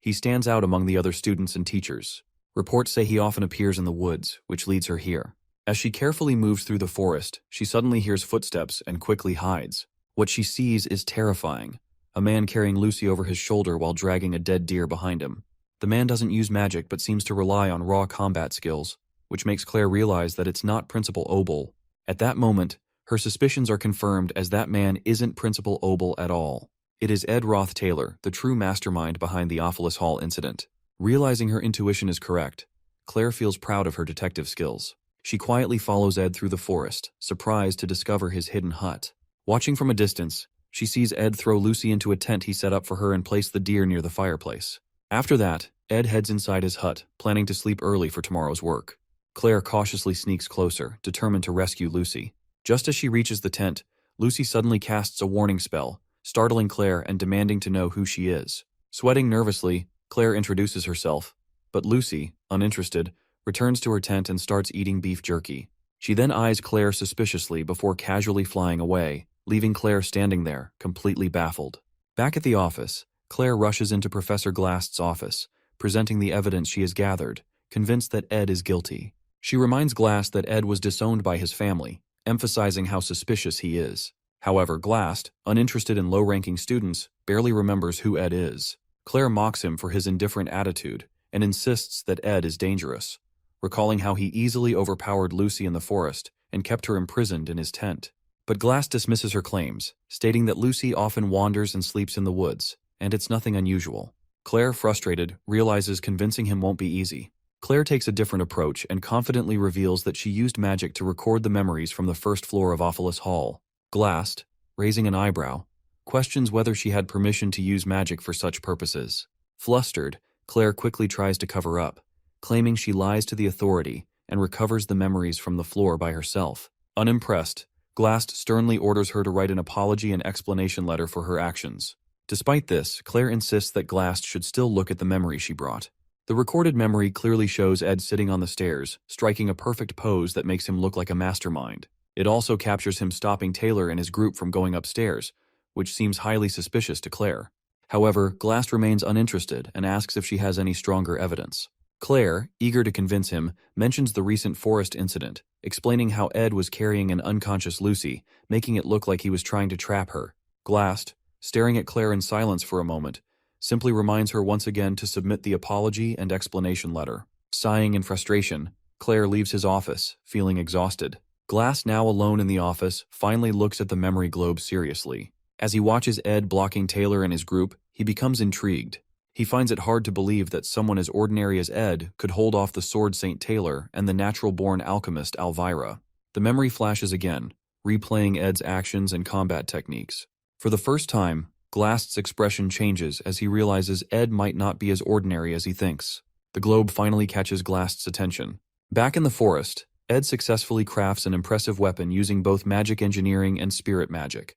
he stands out among the other students and teachers. Reports say he often appears in the woods, which leads her here. As she carefully moves through the forest, she suddenly hears footsteps and quickly hides. What she sees is terrifying. A man carrying Lucy over his shoulder while dragging a dead deer behind him. The man doesn't use magic but seems to rely on raw combat skills, which makes Claire realize that it's not Principal Obel. At that moment, her suspicions are confirmed as that man isn't Principal Obel at all. It is Ed Roth Taylor, the true mastermind behind the Awfulest Hall incident. Realizing her intuition is correct, Claire feels proud of her detective skills. She quietly follows Ed through the forest, surprised to discover his hidden hut. Watching from a distance, she sees Ed throw Lucy into a tent he set up for her and place the deer near the fireplace. After that, Ed heads inside his hut, planning to sleep early for tomorrow's work. Claire cautiously sneaks closer, determined to rescue Lucy. Just as she reaches the tent, Lucy suddenly casts a warning spell, startling Claire and demanding to know who she is. Sweating nervously, Claire introduces herself, but Lucy, uninterested, returns to her tent and starts eating beef jerky. She then eyes Claire suspiciously before casually flying away, leaving Claire standing there, completely baffled. Back at the office, Claire rushes into Professor Glast's office, presenting the evidence she has gathered, convinced that Ed is guilty. She reminds Glast that Ed was disowned by his family, emphasizing how suspicious he is. However, Glast, uninterested in low-ranking students, barely remembers who Ed is. Claire mocks him for his indifferent attitude and insists that Ed is dangerous, recalling how he easily overpowered Lucy in the forest and kept her imprisoned in his tent. But Glass dismisses her claims, stating that Lucy often wanders and sleeps in the woods, and it's nothing unusual. Claire, frustrated, realizes convincing him won't be easy. Claire takes a different approach and confidently reveals that she used magic to record the memories from the first floor of Awfulest Hall. Glass, raising an eyebrow, questions whether she had permission to use magic for such purposes. Flustered, Claire quickly tries to cover up, claiming she lies to the authority and recovers the memories from the floor by herself. Unimpressed, Glast sternly orders her to write an apology and explanation letter for her actions. Despite this, Claire insists that Glast should still look at the memory she brought. The recorded memory clearly shows Ed sitting on the stairs, striking a perfect pose that makes him look like a mastermind. It also captures him stopping Taylor and his group from going upstairs, which seems highly suspicious to Claire. However, Glast remains uninterested and asks if she has any stronger evidence. Claire, eager to convince him, mentions the recent forest incident, explaining how Ed was carrying an unconscious Lucy, making it look like he was trying to trap her. Glast, staring at Claire in silence for a moment, simply reminds her once again to submit the apology and explanation letter. Sighing in frustration, Claire leaves his office, feeling exhausted. Glast, now alone in the office, finally looks at the memory globe seriously. As he watches Ed blocking Taylor and his group, he becomes intrigued. He finds it hard to believe that someone as ordinary as Ed could hold off the Sword Saint Taylor and the natural-born alchemist Elvira. The memory flashes again, replaying Ed's actions and combat techniques. For the first time, Glast's expression changes as he realizes Ed might not be as ordinary as he thinks. The globe finally catches Glast's attention. Back in the forest, Ed successfully crafts an impressive weapon using both magic engineering and spirit magic.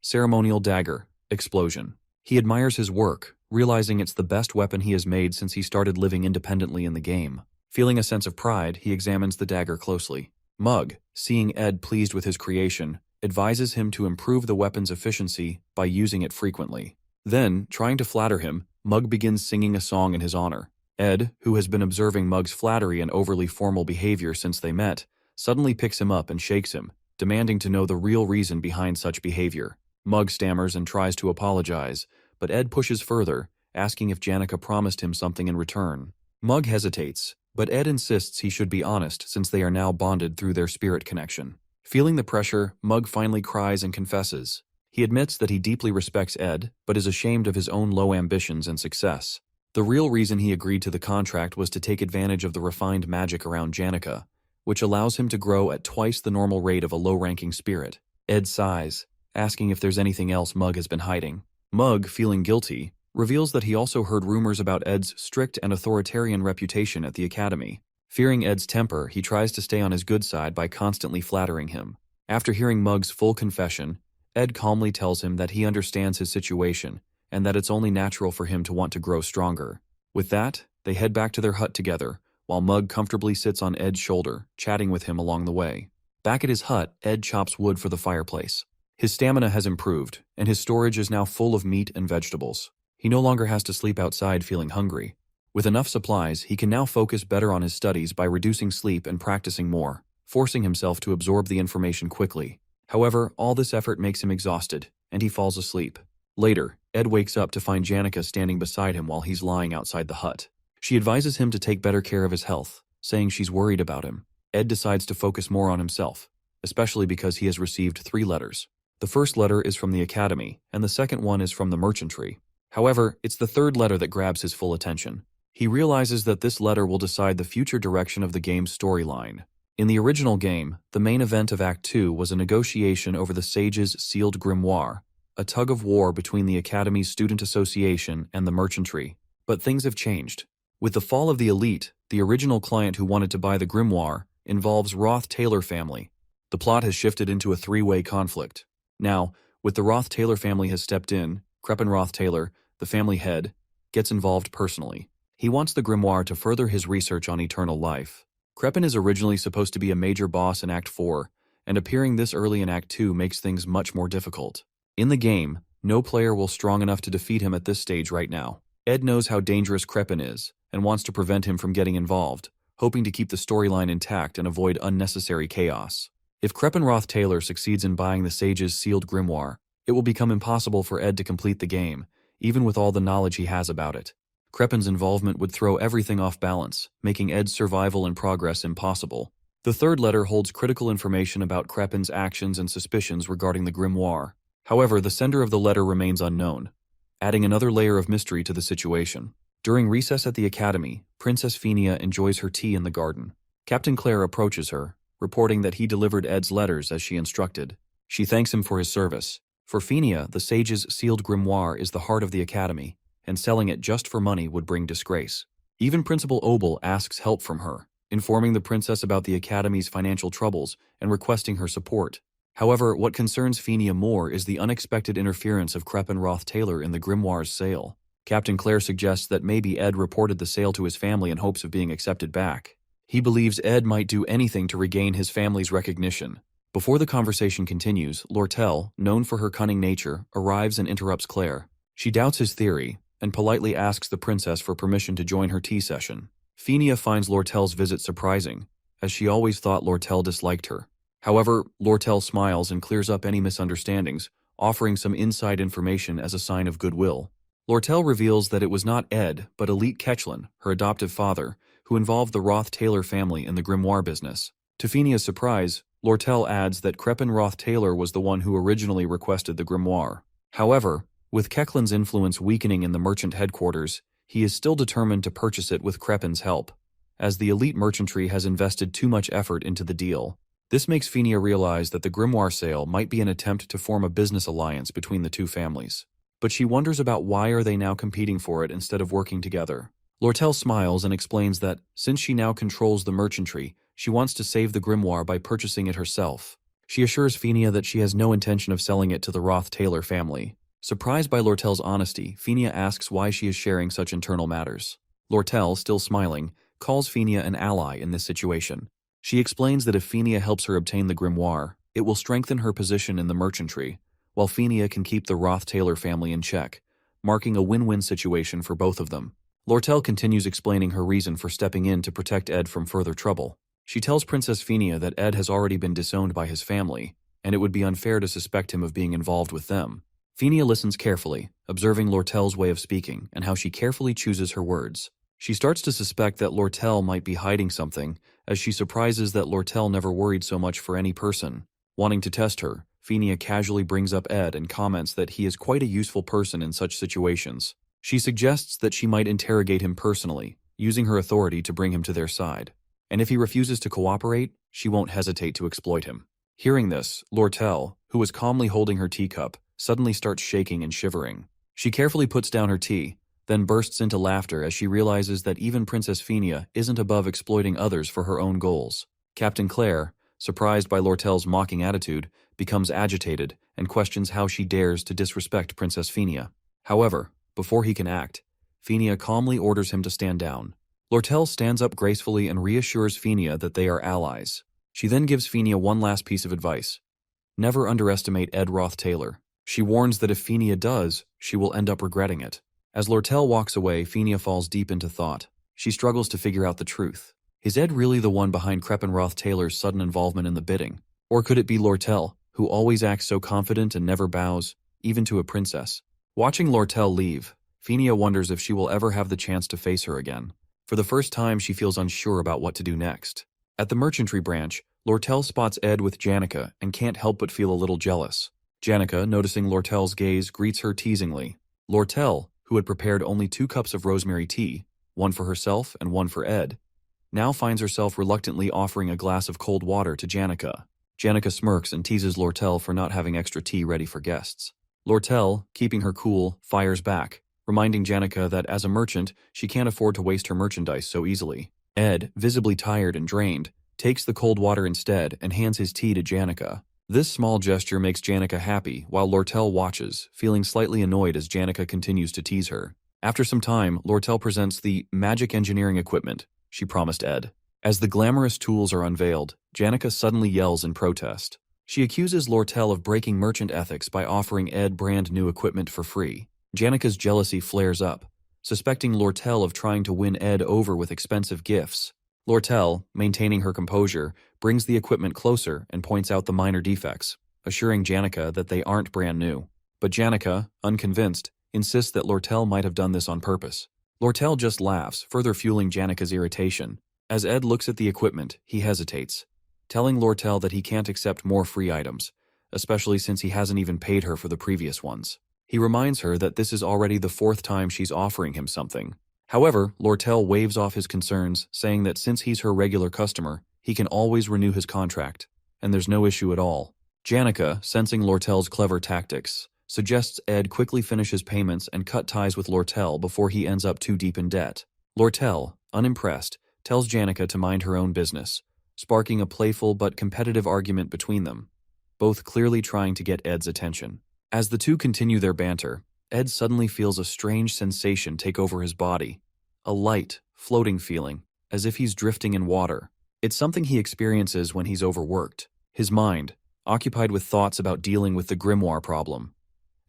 Ceremonial dagger, explosion. He admires his work, realizing it's the best weapon he has made since he started living independently in the game. Feeling a sense of pride, he examines the dagger closely. Mug, seeing Ed pleased with his creation, advises him to improve the weapon's efficiency by using it frequently. Then, trying to flatter him, Mug begins singing a song in his honor. Ed, who has been observing Mug's flattery and overly formal behavior since they met, suddenly picks him up and shakes him, demanding to know the real reason behind such behavior. Mug stammers and tries to apologize, but Ed pushes further, asking if Janica promised him something in return. Mug hesitates, but Ed insists he should be honest since they are now bonded through their spirit connection. Feeling the pressure, Mug finally cries and confesses. He admits that he deeply respects Ed, but is ashamed of his own low ambitions and success. The real reason he agreed to the contract was to take advantage of the refined magic around Janica, which allows him to grow at twice the normal rate of a low-ranking spirit. Ed sighs, asking if there's anything else Mug has been hiding. Mug, feeling guilty, reveals that he also heard rumors about Ed's strict and authoritarian reputation at the academy. Fearing Ed's temper, he tries to stay on his good side by constantly flattering him. After hearing Mug's full confession, Ed calmly tells him that he understands his situation and that it's only natural for him to want to grow stronger. With that, they head back to their hut together, while Mug comfortably sits on Ed's shoulder, chatting with him along the way. Back at his hut, Ed chops wood for the fireplace. His stamina has improved, and his storage is now full of meat and vegetables. He no longer has to sleep outside feeling hungry. With enough supplies, he can now focus better on his studies by reducing sleep and practicing more, forcing himself to absorb the information quickly. However, all this effort makes him exhausted, and he falls asleep. Later, Ed wakes up to find Janica standing beside him while he's lying outside the hut. She advises him to take better care of his health, saying she's worried about him. Ed decides to focus more on himself, especially because he has received 3 letters. The first letter is from the academy, and the second one is from the merchantry. However, it's the third letter that grabs his full attention. He realizes that this letter will decide the future direction of the game's storyline. In the original game, the main event of Act 2 was a negotiation over the Sage's sealed grimoire, a tug-of-war between the Academy's Student Association and the merchantry. But things have changed. With the fall of the elite, the original client who wanted to buy the grimoire involves Roth-Taylor family. The plot has shifted into a 3-way conflict. Now, with the Roth-Taylor family has stepped in, Crepin Roth-Taylor, the family head, gets involved personally. He wants the grimoire to further his research on eternal life. Crepin is originally supposed to be a major boss in Act 4, and appearing this early in Act 2 makes things much more difficult. In the game, no player will strong enough to defeat him at this stage right now. Ed knows how dangerous Crepin is, and wants to prevent him from getting involved, hoping to keep the storyline intact and avoid unnecessary chaos. If Crepin Roth-Taylor succeeds in buying the Sage's sealed grimoire, it will become impossible for Ed to complete the game, even with all the knowledge he has about it. Crepin's involvement would throw everything off balance, making Ed's survival and progress impossible. The third letter holds critical information about Crepin's actions and suspicions regarding the grimoire. However, the sender of the letter remains unknown, adding another layer of mystery to the situation. During recess at the academy, Princess Phinia enjoys her tea in the garden. Captain Claire approaches her, reporting that he delivered Ed's letters as she instructed. She thanks him for his service. For Phinia, the Sage's sealed grimoire is the heart of the academy, and selling it just for money would bring disgrace. Even Principal Obel asks help from her. informing the princess about the Academy's financial troubles and requesting her support. However, what concerns Phinia more is the unexpected interference of Crepin Roth-Taylor in the grimoire's sale. Captain Clare suggests that maybe Ed reported the sale to his family in hopes of being accepted back. He believes Ed might do anything to regain his family's recognition. Before the conversation continues, Lortel, known for her cunning nature, arrives and interrupts Claire. She doubts his theory and politely asks the princess for permission to join her tea session. Phinia finds Lortel's visit surprising, as she always thought Lortel disliked her. However, Lortel smiles and clears up any misunderstandings, offering some inside information as a sign of goodwill. Lortel reveals that it was not Ed, but Elite Ketchlin, her adoptive father, who involved the Roth-Taylor family in the grimoire business. To Phinia's surprise, Lortel adds that Crepin Roth-Taylor was the one who originally requested the grimoire. However, with Kechlin's influence weakening in the merchant headquarters, he is still determined to purchase it with Crepin's help, as the elite merchantry has invested too much effort into the deal. This makes Phinia realize that the grimoire sale might be an attempt to form a business alliance between the two families. But she wonders about why are they now competing for it instead of working together. Lortel smiles and explains that, since she now controls the merchantry, she wants to save the grimoire by purchasing it herself. She assures Phinia that she has no intention of selling it to the Roth-Taylor family. Surprised by Lortel's honesty, Phinia asks why she is sharing such internal matters. Lortel, still smiling, calls Phinia an ally in this situation. She explains that if Phinia helps her obtain the grimoire, it will strengthen her position in the merchantry, while Phinia can keep the Roth-Taylor family in check, marking a win-win situation for both of them. Lortel continues explaining her reason for stepping in to protect Ed from further trouble. She tells Princess Phinia that Ed has already been disowned by his family, and it would be unfair to suspect him of being involved with them. Phinia listens carefully, observing Lortel's way of speaking and how she carefully chooses her words. She starts to suspect that Lortel might be hiding something, as she surprises that Lortel never worried so much for any person. Wanting to test her, Phinia casually brings up Ed and comments that he is quite a useful person in such situations. She suggests that she might interrogate him personally, using her authority to bring him to their side. And if he refuses to cooperate, she won't hesitate to exploit him. Hearing this, Lortel, who was calmly holding her teacup, suddenly starts shaking and shivering. She carefully puts down her tea, then bursts into laughter as she realizes that even Princess Phinia isn't above exploiting others for her own goals. Captain Clare, surprised by Lortel's mocking attitude, becomes agitated and questions how she dares to disrespect Princess Phinia. However, before he can act, Phinia calmly orders him to stand down. Lortel stands up gracefully and reassures Phinia that they are allies. She then gives Phinia one last piece of advice. Never underestimate Ed Roth-Taylor. She warns that if Phinia does, she will end up regretting it. As Lortel walks away, Phinia falls deep into thought. She struggles to figure out the truth. Is Ed really the one behind Crepin Roth-Taylor's sudden involvement in the bidding? Or could it be Lortel, who always acts so confident and never bows, even to a princess? Watching Lortel leave, Phinia wonders if she will ever have the chance to face her again. For the first time, she feels unsure about what to do next. At the merchantry branch, Lortel spots Ed with Janica and can't help but feel a little jealous. Janica, noticing Lortel's gaze, greets her teasingly. Lortel, who had prepared only 2 cups of rosemary tea, one for herself and one for Ed, now finds herself reluctantly offering a glass of cold water to Janica. Janica smirks and teases Lortel for not having extra tea ready for guests. Lortel, keeping her cool, fires back, reminding Janica that as a merchant, she can't afford to waste her merchandise so easily. Ed, visibly tired and drained, takes the cold water instead and hands his tea to Janica. This small gesture makes Janica happy, while Lortel watches, feeling slightly annoyed as Janica continues to tease her. After some time, Lortel presents the magic engineering equipment she promised Ed. As the glamorous tools are unveiled, Janica suddenly yells in protest. She accuses Lortel of breaking merchant ethics by offering Ed brand new equipment for free. Janica's jealousy flares up, suspecting Lortel of trying to win Ed over with expensive gifts. Lortel, maintaining her composure, brings the equipment closer and points out the minor defects, assuring Janica that they aren't brand new. But Janica, unconvinced, insists that Lortel might have done this on purpose. Lortel just laughs, further fueling Janica's irritation. As Ed looks at the equipment, he hesitates, telling Lortel that he can't accept more free items, especially since he hasn't even paid her for the previous ones. He reminds her that this is already the 4th time she's offering him something. However, Lortel waves off his concerns, saying that since he's her regular customer, he can always renew his contract, and there's no issue at all. Janica, sensing Lortel's clever tactics, suggests Ed quickly finish his payments and cut ties with Lortel before he ends up too deep in debt. Lortel, unimpressed, tells Janica to mind her own business, sparking a playful but competitive argument between them, both clearly trying to get Ed's attention. As the two continue their banter, Ed suddenly feels a strange sensation take over his body, a light, floating feeling, as if he's drifting in water. It's something he experiences when he's overworked. His mind, occupied with thoughts about dealing with the grimoire problem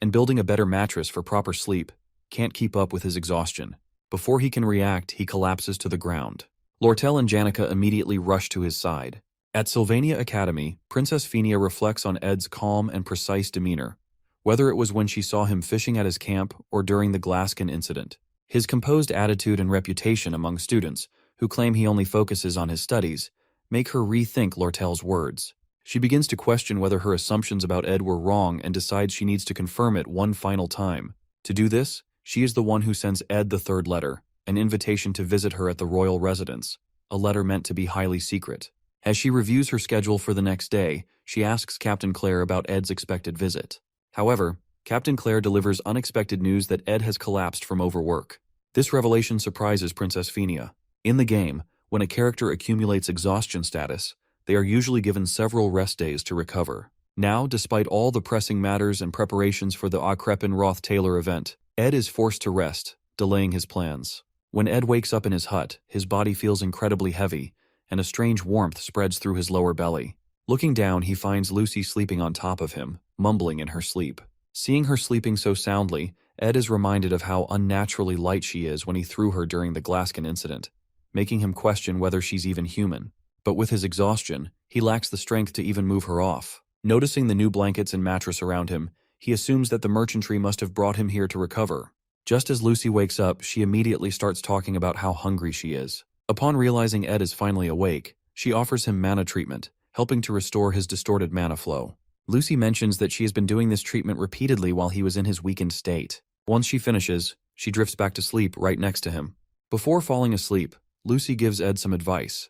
and building a better mattress for proper sleep, can't keep up with his exhaustion. Before he can react, he collapses to the ground. Lortel and Janica immediately rush to his side. At Sylvania Academy, Princess Fenia reflects on Ed's calm and precise demeanor, whether it was when she saw him fishing at his camp or during the Glaskin incident. His composed attitude and reputation among students, who claim he only focuses on his studies, make her rethink Lortel's words. She begins to question whether her assumptions about Ed were wrong and decides she needs to confirm it one final time. To do this, she is the one who sends Ed the third letter, an invitation to visit her at the royal residence, a letter meant to be highly secret. As she reviews her schedule for the next day, she asks Captain Claire about Ed's expected visit. However, Captain Claire delivers unexpected news that Ed has collapsed from overwork. This revelation surprises Princess Fenia. In the game, when a character accumulates exhaustion status, they are usually given several rest days to recover. Now, despite all the pressing matters and preparations for the Crepin Roth Taylor event, Ed is forced to rest, delaying his plans. When Ed wakes up in his hut, his body feels incredibly heavy, and a strange warmth spreads through his lower belly. Looking down, he finds Lucy sleeping on top of him, mumbling in her sleep. Seeing her sleeping so soundly, Ed is reminded of how unnaturally light she is when he threw her during the Glaskin incident, making him question whether she's even human. But with his exhaustion, he lacks the strength to even move her off. Noticing the new blankets and mattress around him, he assumes that the merchantry must have brought him here to recover. Just as Lucy wakes up, she immediately starts talking about how hungry she is. Upon realizing Ed is finally awake, she offers him mana treatment, helping to restore his distorted mana flow. Lucy mentions that she has been doing this treatment repeatedly while he was in his weakened state. Once she finishes, she drifts back to sleep right next to him. Before falling asleep, Lucy gives Ed some advice.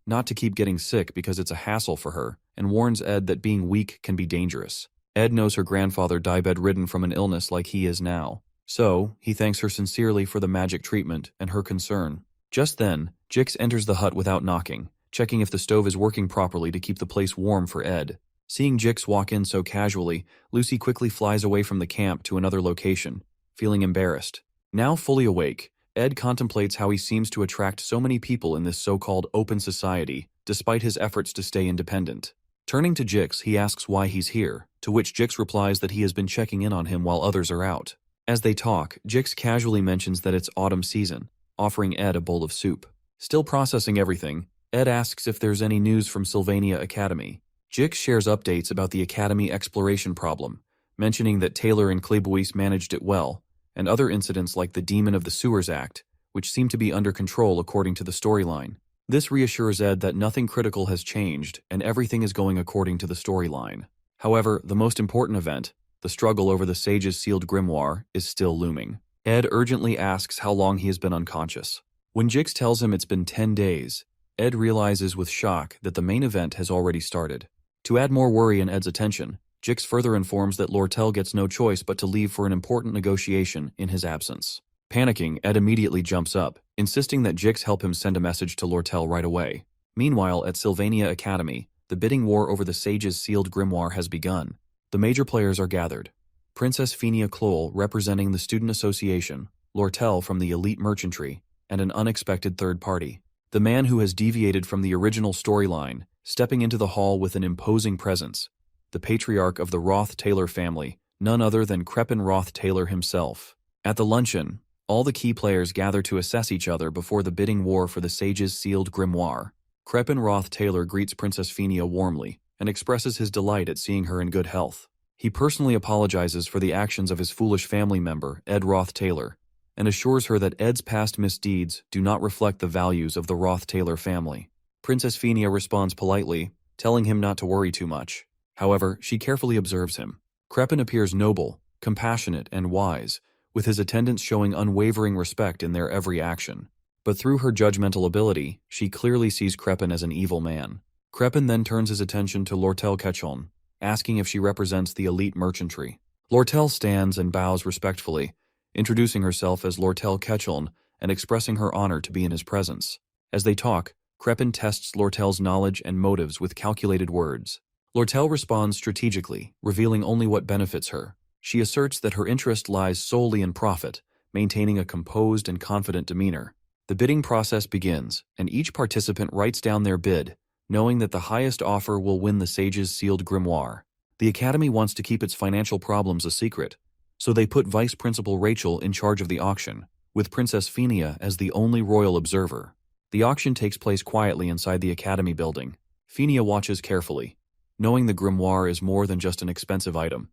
Not to keep getting sick because it's a hassle for her, and warns Ed that being weak can be dangerous. Ed knows her grandfather died bedridden from an illness like he is now, so he thanks her sincerely for the magic treatment and her concern. Just then, Jix enters the hut without knocking, checking if the stove is working properly to keep the place warm for Ed. Seeing Jix walk in so casually, Lucy quickly flies away from the camp to another location, feeling embarrassed. Now fully awake, Ed contemplates how he seems to attract so many people in this so-called open society, despite his efforts to stay independent. Turning to Jix, he asks why he's here, to which Jix replies that he has been checking in on him while others are out. As they talk, Jix casually mentions that it's autumn season, offering Ed a bowl of soup. Still processing everything, Ed asks if there's any news from Sylvania Academy. Jix shares updates about the Academy exploration problem, mentioning that Taylor and Klebois managed it well, and other incidents like the Demon of the Sewers Act, which seem to be under control according to the storyline. This reassures Ed that nothing critical has changed and everything is going according to the storyline. However, the most important event, the struggle over the Sage's sealed grimoire, is still looming. Ed urgently asks how long he has been unconscious. When Jix tells him it's been 10 days, Ed realizes with shock that the main event has already started. To add more worry in Ed's attention, Jix further informs that Lortel gets no choice but to leave for an important negotiation in his absence. Panicking, Ed immediately jumps up, insisting that Jix help him send a message to Lortel right away. Meanwhile, at Sylvania Academy, the bidding war over the Sage's sealed grimoire has begun. The major players are gathered. Princess Fenia Kloll representing the Student Association, Lortel from the Elite Merchantry, and an unexpected third party. The man who has deviated from the original storyline, stepping into the hall with an imposing presence, the patriarch of the Roth-Taylor family, none other than Crepin Roth-Taylor himself. At the luncheon, all the key players gather to assess each other before the bidding war for the Sage's sealed grimoire. Crepin Roth-Taylor greets Princess Fenia warmly and expresses his delight at seeing her in good health. He personally apologizes for the actions of his foolish family member, Ed Roth-Taylor, and assures her that Ed's past misdeeds do not reflect the values of the Roth-Taylor family. Princess Fenia responds politely, telling him not to worry too much. However, she carefully observes him. Crepin appears noble, compassionate, and wise, with his attendants showing unwavering respect in their every action. But through her judgmental ability, she clearly sees Crepin as an evil man. Crepin then turns his attention to Lortel Ketchon, asking if she represents the elite merchantry. Lortel stands and bows respectfully, introducing herself as Lortel Ketchon and expressing her honor to be in his presence. As they talk, Crepin tests Lortel's knowledge and motives with calculated words. Lortel responds strategically, revealing only what benefits her. She asserts that her interest lies solely in profit, maintaining a composed and confident demeanor. The bidding process begins, and each participant writes down their bid, knowing that the highest offer will win the sage's sealed grimoire. The Academy wants to keep its financial problems a secret, so they put Vice Principal Rachel in charge of the auction, with Princess Phinia as the only royal observer. The auction takes place quietly inside the Academy building. Phinia watches carefully, knowing the grimoire is more than just an expensive item.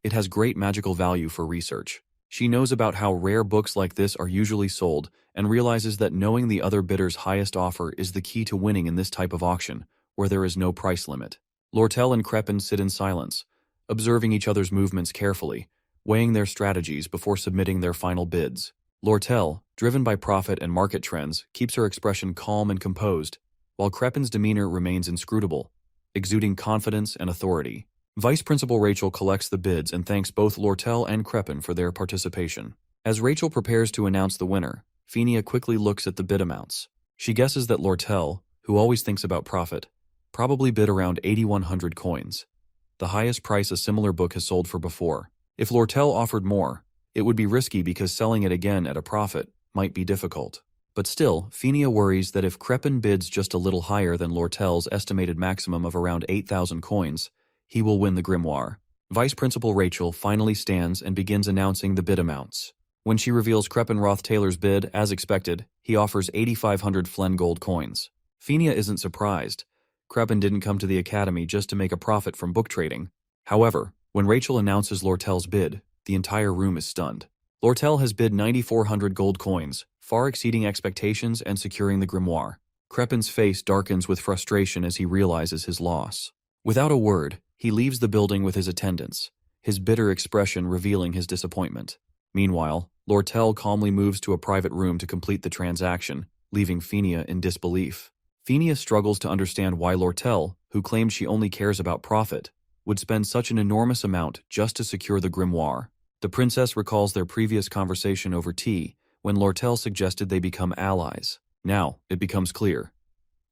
It has great magical value for research. She knows about how rare books like this are usually sold and realizes that knowing the other bidder's highest offer is the key to winning in this type of auction, where there is no price limit. Lortel and Crepin sit in silence, observing each other's movements carefully, weighing their strategies before submitting their final bids. Lortel, driven by profit and market trends, keeps her expression calm and composed, while Crepin's demeanor remains inscrutable, exuding confidence and authority. Vice Principal Rachel collects the bids and thanks both Lortel and Crepin for their participation. As Rachel prepares to announce the winner, Phinia quickly looks at the bid amounts. She guesses that Lortel, who always thinks about profit, probably bid around 8,100 coins, the highest price a similar book has sold for before. If Lortel offered more, it would be risky because selling it again at a profit might be difficult. But still, Phinia worries that if Crepin bids just a little higher than Lortel's estimated maximum of around 8,000 coins, he will win the grimoire. Vice Principal Rachel finally stands and begins announcing the bid amounts. When she reveals Crepin Roth-Taylor's bid, as expected, he offers 8,500 Flen gold coins. Phinia isn't surprised. Crepin didn't come to the Academy just to make a profit from book trading. However, when Rachel announces Lortel's bid, the entire room is stunned. Lortel has bid 9,400 gold coins, far exceeding expectations and securing the grimoire. Crepin's face darkens with frustration as he realizes his loss. Without a word, he leaves the building with his attendants, his bitter expression revealing his disappointment. Meanwhile, Lortel calmly moves to a private room to complete the transaction, leaving Phinia in disbelief. Phinia struggles to understand why Lortel, who claimed she only cares about profit, would spend such an enormous amount just to secure the grimoire. The princess recalls their previous conversation over tea, when Lortel suggested they become allies. Now, it becomes clear.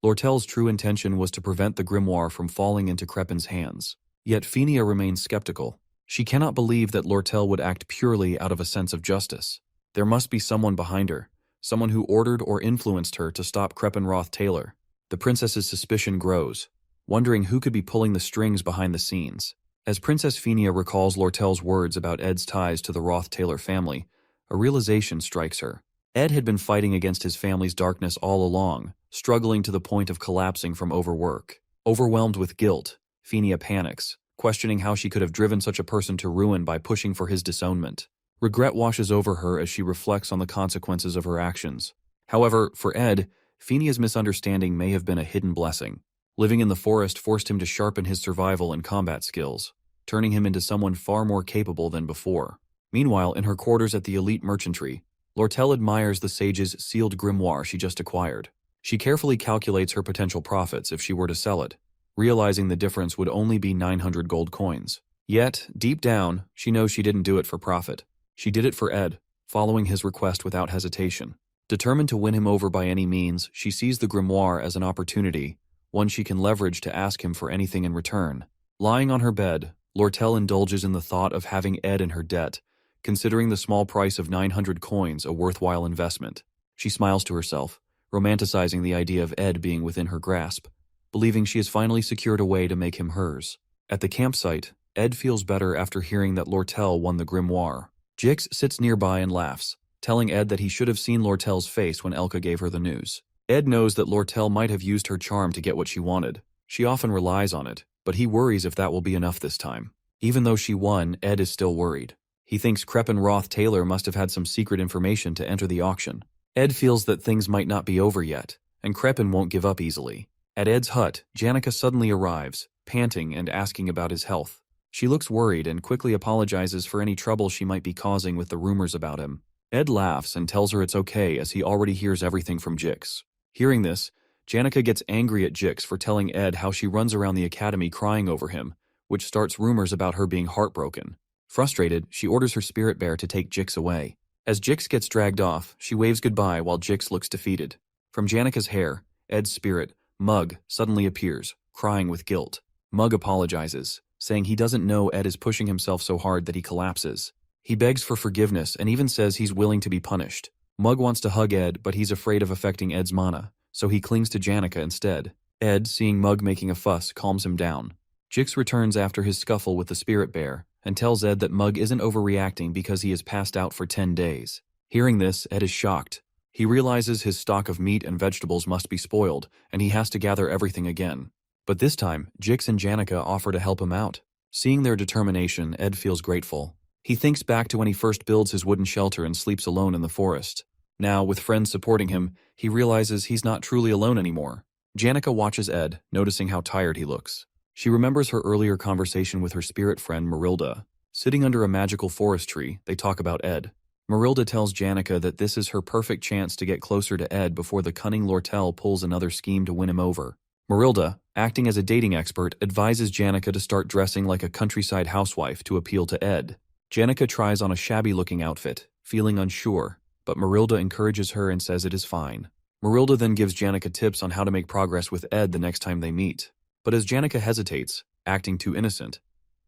Lortel's true intention was to prevent the grimoire from falling into Crepin's hands. Yet Phinia remains skeptical. She cannot believe that Lortel would act purely out of a sense of justice. There must be someone behind her, someone who ordered or influenced her to stop Crepin Roth-Taylor. The princess's suspicion grows, wondering who could be pulling the strings behind the scenes. As Princess Phinia recalls Lortel's words about Ed's ties to the Roth-Taylor family, a realization strikes her. Ed had been fighting against his family's darkness all along, struggling to the point of collapsing from overwork. Overwhelmed with guilt, Phinia panics, questioning how she could have driven such a person to ruin by pushing for his disownment. Regret washes over her as she reflects on the consequences of her actions. However, for Ed, Phinia's misunderstanding may have been a hidden blessing. Living in the forest forced him to sharpen his survival and combat skills, turning him into someone far more capable than before. Meanwhile, in her quarters at the elite merchantry, Lortel admires the sage's sealed grimoire she just acquired. She carefully calculates her potential profits if she were to sell it, realizing the difference would only be 900 gold coins. Yet, deep down, she knows she didn't do it for profit. She did it for Ed, following his request without hesitation. Determined to win him over by any means, she sees the grimoire as an opportunity, one she can leverage to ask him for anything in return. Lying on her bed, Lortel indulges in the thought of having Ed in her debt, considering the small price of 900 coins a worthwhile investment. She smiles to herself, romanticizing the idea of Ed being within her grasp, believing she has finally secured a way to make him hers. At the campsite, Ed feels better after hearing that Lortel won the grimoire. Jix sits nearby and laughs, telling Ed that he should have seen Lortel's face when Elka gave her the news. Ed knows that Lortel might have used her charm to get what she wanted. She often relies on it, but he worries if that will be enough this time. Even though she won, Ed is still worried. He thinks Crepin Roth-Taylor must have had some secret information to enter the auction. Ed feels that things might not be over yet, and Crepin won't give up easily. At Ed's hut, Janica suddenly arrives, panting and asking about his health. She looks worried and quickly apologizes for any trouble she might be causing with the rumors about him. Ed laughs and tells her it's okay as he already hears everything from Jix. Hearing this, Janica gets angry at Jix for telling Ed how she runs around the academy crying over him, which starts rumors about her being heartbroken. Frustrated, she orders her spirit bear to take Jix away. As Jix gets dragged off, she waves goodbye while Jix looks defeated. From Janica's hair, Ed's spirit, Mug, suddenly appears, crying with guilt. Mug apologizes, saying he doesn't know Ed is pushing himself so hard that he collapses. He begs for forgiveness and even says he's willing to be punished. Mug wants to hug Ed, but he's afraid of affecting Ed's mana, so he clings to Janica instead. Ed, seeing Mug making a fuss, calms him down. Jix returns after his scuffle with the spirit bear and tells Ed that Mug isn't overreacting because he has passed out for 10 days. Hearing this, Ed is shocked. He realizes his stock of meat and vegetables must be spoiled, and he has to gather everything again. But this time, Jix and Janica offer to help him out. Seeing their determination, Ed feels grateful. He thinks back to when he first builds his wooden shelter and sleeps alone in the forest. Now, with friends supporting him, he realizes he's not truly alone anymore. Janica watches Ed, noticing how tired he looks. She remembers her earlier conversation with her spirit friend Marilda. Sitting under a magical forest tree, they talk about Ed. Marilda tells Janica that this is her perfect chance to get closer to Ed before the cunning Lortel pulls another scheme to win him over. Marilda, acting as a dating expert, advises Janica to start dressing like a countryside housewife to appeal to Ed. Janica tries on a shabby-looking outfit, feeling unsure, but Marilda encourages her and says it is fine. Marilda then gives Janica tips on how to make progress with Ed the next time they meet. But as Janica hesitates, acting too innocent,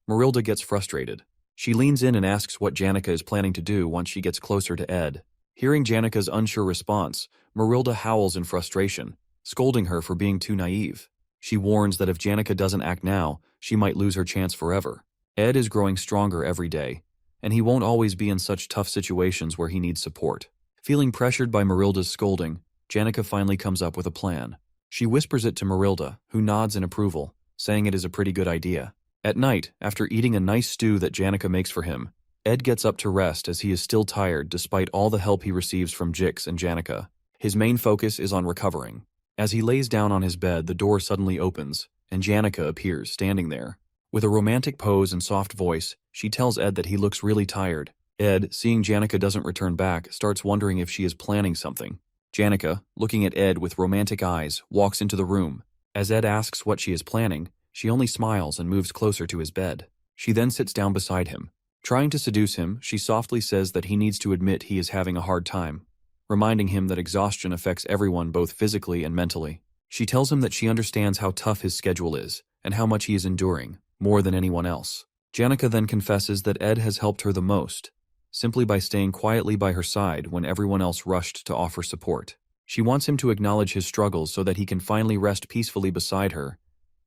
Marilda gets frustrated. She leans in and asks what Janica is planning to do once she gets closer to Ed. Hearing Janica's unsure response, Marilda howls in frustration, scolding her for being too naive. She warns that if Janica doesn't act now, she might lose her chance forever. Ed is growing stronger every day, and he won't always be in such tough situations where he needs support. Feeling pressured by Marilda's scolding, Janica finally comes up with a plan. She whispers it to Marilda, who nods in approval, saying it is a pretty good idea. At night, after eating a nice stew that Janica makes for him, Ed gets up to rest as he is still tired despite all the help he receives from Jix and Janica. His main focus is on recovering. As he lays down on his bed, the door suddenly opens, and Janica appears, standing there. With a romantic pose and soft voice, she tells Ed that he looks really tired. Ed, seeing Janica doesn't return back, starts wondering if she is planning something. Janica, looking at Ed with romantic eyes, walks into the room. As Ed asks what she is planning, she only smiles and moves closer to his bed. She then sits down beside him. Trying to seduce him, she softly says that he needs to admit he is having a hard time, reminding him that exhaustion affects everyone both physically and mentally. She tells him that she understands how tough his schedule is and how much he is enduring, more than anyone else. Janica then confesses that Ed has helped her the most, simply by staying quietly by her side when everyone else rushed to offer support. She wants him to acknowledge his struggles so that he can finally rest peacefully beside her,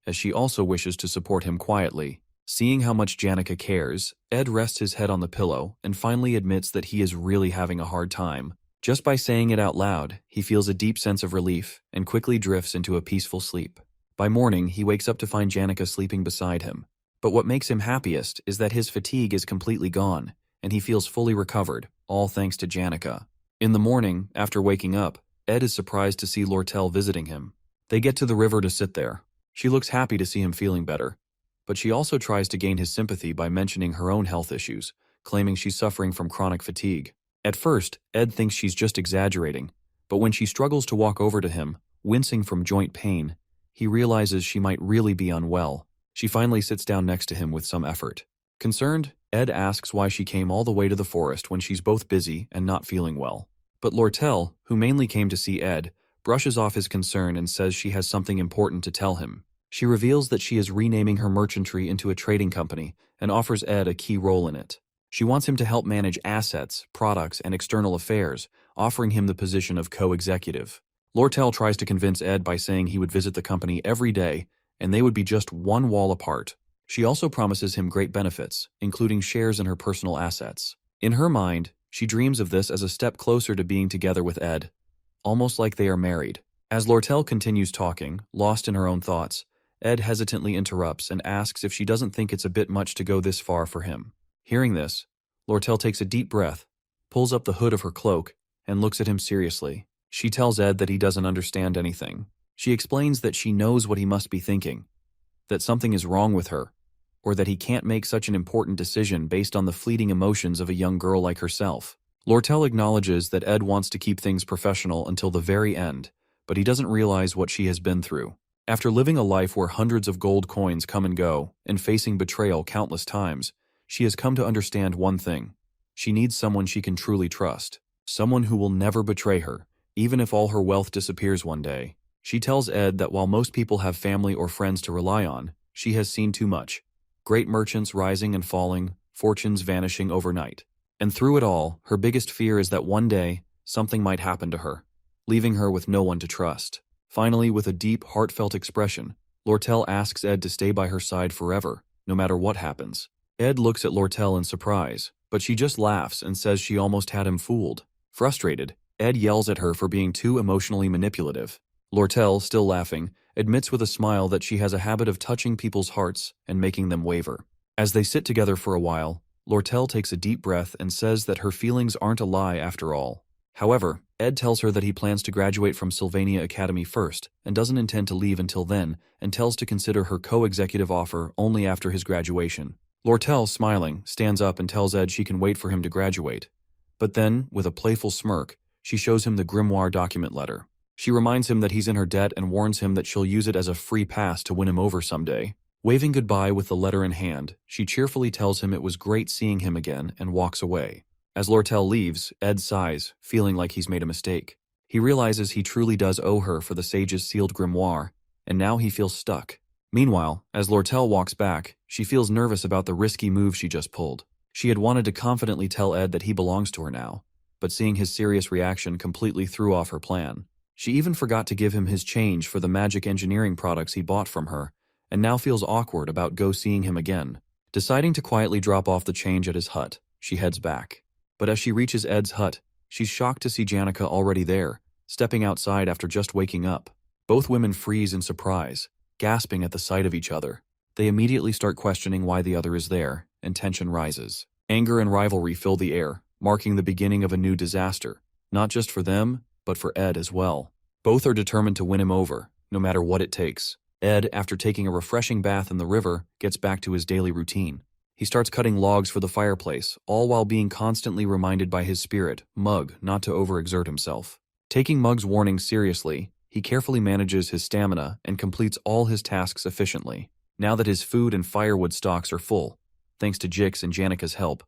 as she also wishes to support him quietly. Seeing how much Janica cares, Ed rests his head on the pillow and finally admits that he is really having a hard time. Just by saying it out loud, he feels a deep sense of relief and quickly drifts into a peaceful sleep. By morning, he wakes up to find Janica sleeping beside him. But what makes him happiest is that his fatigue is completely gone, and he feels fully recovered, all thanks to Janica. In the morning, after waking up, Ed is surprised to see Lortel visiting him. They get to the river to sit there. She looks happy to see him feeling better, but she also tries to gain his sympathy by mentioning her own health issues, claiming she's suffering from chronic fatigue. At first, Ed thinks she's just exaggerating, but when she struggles to walk over to him, wincing from joint pain, he realizes she might really be unwell. She finally sits down next to him with some effort. Concerned, Ed asks why she came all the way to the forest when she's both busy and not feeling well. But Lortel, who mainly came to see Ed, brushes off his concern and says she has something important to tell him. She reveals that she is renaming her merchantry into a trading company and offers Ed a key role in it. She wants him to help manage assets, products, and external affairs, offering him the position of co-executive. Lortel tries to convince Ed by saying he would visit the company every day, and they would be just one wall apart. She also promises him great benefits, including shares in her personal assets. In her mind, she dreams of this as a step closer to being together with Ed, almost like they are married. As Lortel continues talking, lost in her own thoughts, Ed hesitantly interrupts and asks if she doesn't think it's a bit much to go this far for him. Hearing this, Lortel takes a deep breath, pulls up the hood of her cloak, and looks at him seriously. She tells Ed that he doesn't understand anything. She explains that she knows what he must be thinking, that something is wrong with her, or that he can't make such an important decision based on the fleeting emotions of a young girl like herself. Lortel acknowledges that Ed wants to keep things professional until the very end, but he doesn't realize what she has been through. After living a life where hundreds of gold coins come and go, and facing betrayal countless times, she has come to understand one thing. She needs someone she can truly trust, someone who will never betray her, even if all her wealth disappears one day. She tells Ed that while most people have family or friends to rely on, she has seen too much. Great merchants rising and falling, fortunes vanishing overnight. And through it all, her biggest fear is that one day, something might happen to her, leaving her with no one to trust. Finally, with a deep, heartfelt expression, Lortel asks Ed to stay by her side forever, no matter what happens. Ed looks at Lortel in surprise, but she just laughs and says she almost had him fooled. Frustrated, Ed yells at her for being too emotionally manipulative. Lortel, still laughing, admits with a smile that she has a habit of touching people's hearts and making them waver. As they sit together for a while, Lortel takes a deep breath and says that her feelings aren't a lie after all. However, Ed tells her that he plans to graduate from Sylvania Academy first and doesn't intend to leave until then, and tells to consider her co-executive offer only after his graduation. Lortel, smiling, stands up and tells Ed she can wait for him to graduate. But then, with a playful smirk, she shows him the grimoire document letter. She reminds him that he's in her debt and warns him that she'll use it as a free pass to win him over someday. Waving goodbye with the letter in hand, she cheerfully tells him it was great seeing him again and walks away. As Lortel leaves, Ed sighs, feeling like he's made a mistake. He realizes he truly does owe her for the sage's sealed grimoire, and now he feels stuck. Meanwhile, as Lortel walks back, she feels nervous about the risky move she just pulled. She had wanted to confidently tell Ed that he belongs to her now, but seeing his serious reaction completely threw off her plan. She even forgot to give him his change for the magic engineering products he bought from her, and now feels awkward about seeing him again. Deciding to quietly drop off the change at his hut, she heads back. But as she reaches Ed's hut, she's shocked to see Janica already there, stepping outside after just waking up. Both women freeze in surprise, gasping at the sight of each other. They immediately start questioning why the other is there, and tension rises. Anger and rivalry fill the air, marking the beginning of a new disaster, not just for them, but for Ed as well. Both are determined to win him over, no matter what it takes. Ed, after taking a refreshing bath in the river, gets back to his daily routine. He starts cutting logs for the fireplace, all while being constantly reminded by his spirit, Mug, not to overexert himself. Taking Mug's warning seriously, he carefully manages his stamina and completes all his tasks efficiently. Now that his food and firewood stocks are full, thanks to Jix and Janica's help,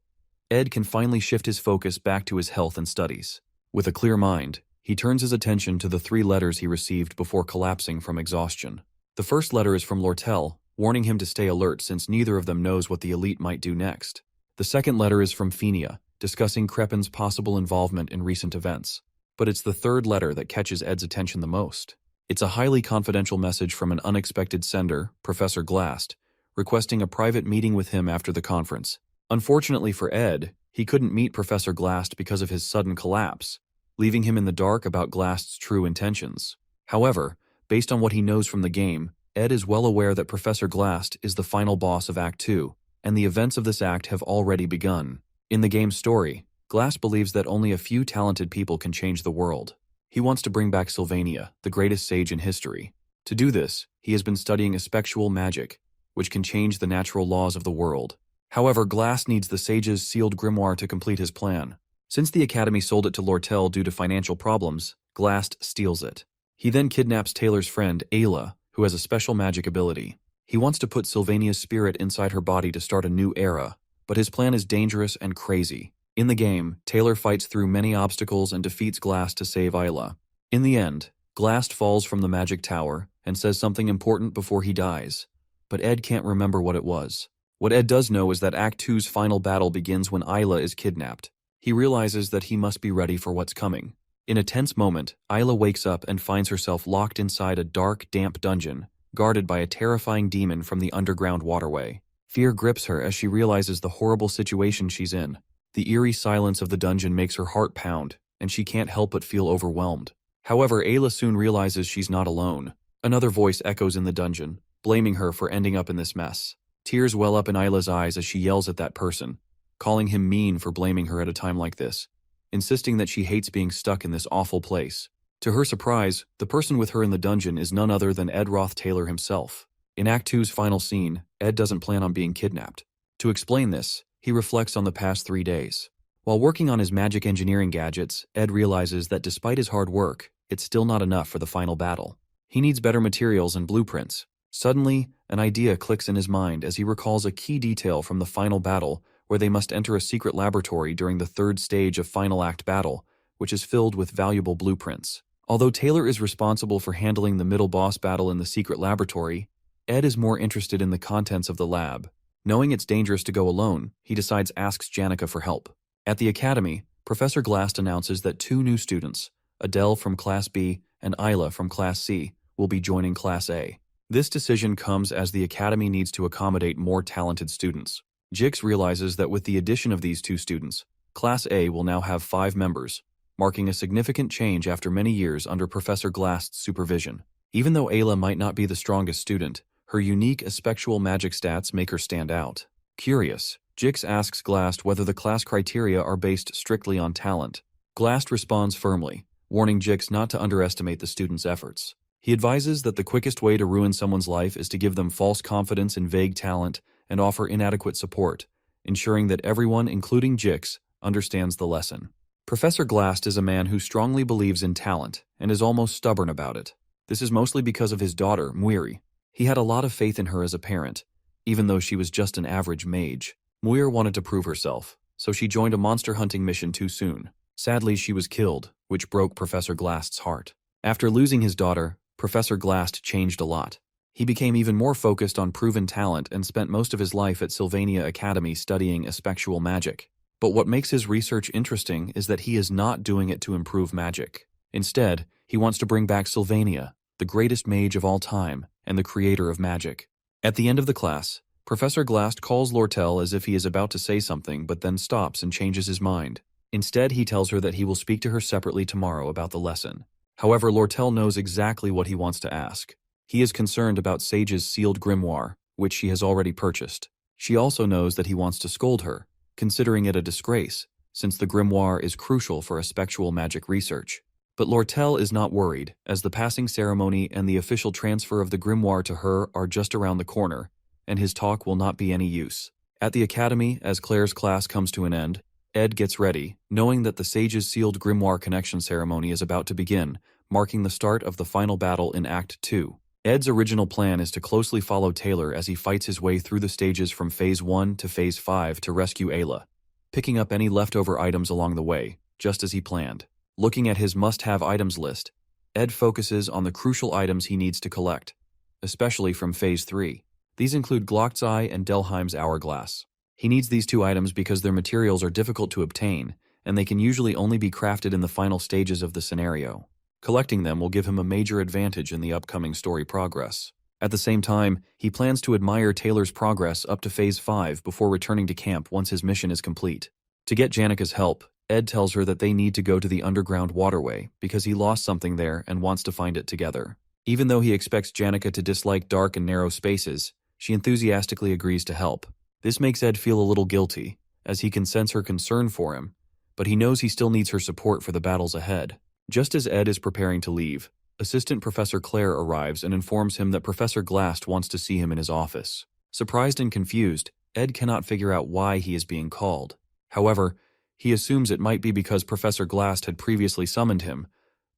Ed can finally shift his focus back to his health and studies. With a clear mind, he turns his attention to the 3 letters he received before collapsing from exhaustion. The first letter is from Lortel, warning him to stay alert since neither of them knows what the elite might do next. The second letter is from Fenia, discussing Crepin's possible involvement in recent events. But it's the third letter that catches Ed's attention the most. It's a highly confidential message from an unexpected sender, Professor Glast, requesting a private meeting with him after the conference. Unfortunately for Ed, he couldn't meet Professor Glast because of his sudden collapse, leaving him in the dark about Glast's true intentions. However, based on what he knows from the game, Ed is well aware that Professor Glast is the final boss of Act 2, and the events of this act have already begun. In the game's story, Glast believes that only a few talented people can change the world. He wants to bring back Sylvania, the greatest sage in history. To do this, he has been studying espectual magic, which can change the natural laws of the world. However, Glast needs the sage's sealed grimoire to complete his plan. Since the Academy sold it to Lortel due to financial problems, Glast steals it. He then kidnaps Taylor's friend, Ayla, who has a special magic ability. He wants to put Sylvania's spirit inside her body to start a new era, but his plan is dangerous and crazy. In the game, Taylor fights through many obstacles and defeats Glast to save Ayla. In the end, Glast falls from the magic tower and says something important before he dies, but Ed can't remember what it was. What Ed does know is that Act 2's final battle begins when Ayla is kidnapped. He realizes that he must be ready for what's coming. In a tense moment, Ayla wakes up and finds herself locked inside a dark, damp dungeon, guarded by a terrifying demon from the underground waterway. Fear grips her as she realizes the horrible situation she's in. The eerie silence of the dungeon makes her heart pound, and she can't help but feel overwhelmed. However, Ayla soon realizes she's not alone. Another voice echoes in the dungeon, blaming her for ending up in this mess. Tears well up in Ayla's eyes as she yells at that person, calling him mean for blaming her at a time like this, insisting that she hates being stuck in this awful place. To her surprise, the person with her in the dungeon is none other than Ed Roth Taylor himself. In Act 2's final scene, Ed doesn't plan on being kidnapped. To explain this, he reflects on the past 3 days. While working on his magic engineering gadgets, Ed realizes that despite his hard work, it's still not enough for the final battle. He needs better materials and blueprints. Suddenly, an idea clicks in his mind as he recalls a key detail from the final battle where they must enter a secret laboratory during the 3rd stage of Final Act battle, which is filled with valuable blueprints. Although Taylor is responsible for handling the middle boss battle in the secret laboratory, Ed is more interested in the contents of the lab. Knowing it's dangerous to go alone, he decides asks Janica for help. At the academy, Professor Glast announces that 2 new students, Adele from Class B and Isla from Class C, will be joining Class A. This decision comes as the academy needs to accommodate more talented students. Jix realizes that with the addition of these 2 students, Class A will now have 5 members, marking a significant change after many years under Professor Glast's supervision. Even though Ayla might not be the strongest student, her unique aspectual magic stats make her stand out. Curious, Jix asks Glast whether the class criteria are based strictly on talent. Glast responds firmly, warning Jix not to underestimate the student's efforts. He advises that the quickest way to ruin someone's life is to give them false confidence in vague talent and offer inadequate support, ensuring that everyone, including Jix, understands the lesson. Professor Glast is a man who strongly believes in talent and is almost stubborn about it. This is mostly because of his daughter, Muiri. He had a lot of faith in her as a parent, even though she was just an average mage. Muir wanted to prove herself, so she joined a monster hunting mission too soon. Sadly, she was killed, which broke Professor Glast's heart. After losing his daughter, Professor Glast changed a lot. He became even more focused on proven talent and spent most of his life at Sylvania Academy studying aspectual magic. But what makes his research interesting is that he is not doing it to improve magic. Instead, he wants to bring back Sylvania, the greatest mage of all time and the creator of magic. At the end of the class, Professor Glast calls Lortel as if he is about to say something but then stops and changes his mind. Instead, he tells her that he will speak to her separately tomorrow about the lesson. However, Lortel knows exactly what he wants to ask. He is concerned about Sage's sealed grimoire, which she has already purchased. She also knows that he wants to scold her, considering it a disgrace, since the grimoire is crucial for aspectual magic research. But Lortel is not worried, as the passing ceremony and the official transfer of the grimoire to her are just around the corner, and his talk will not be any use. At the academy, as Claire's class comes to an end, Ed gets ready, knowing that the Sage's sealed grimoire connection ceremony is about to begin, marking the start of the final battle in Act 2. Ed's original plan is to closely follow Taylor as he fights his way through the stages from Phase 1 to Phase 5 to rescue Ayla, picking up any leftover items along the way, just as he planned. Looking at his must-have items list, Ed focuses on the crucial items he needs to collect, especially from Phase 3. These include Glock's Eye and Delheim's Hourglass. He needs these 2 items because their materials are difficult to obtain, and they can usually only be crafted in the final stages of the scenario. Collecting them will give him a major advantage in the upcoming story progress. At the same time, he plans to admire Taylor's progress up to Phase 5 before returning to camp once his mission is complete. To get Janica's help, Ed tells her that they need to go to the underground waterway because he lost something there and wants to find it together. Even though he expects Janica to dislike dark and narrow spaces, she enthusiastically agrees to help. This makes Ed feel a little guilty, as he can sense her concern for him, but he knows he still needs her support for the battles ahead. Just as Ed is preparing to leave, Assistant Professor Claire arrives and informs him that Professor Glast wants to see him in his office. Surprised and confused, Ed cannot figure out why he is being called. However, he assumes it might be because Professor Glast had previously summoned him,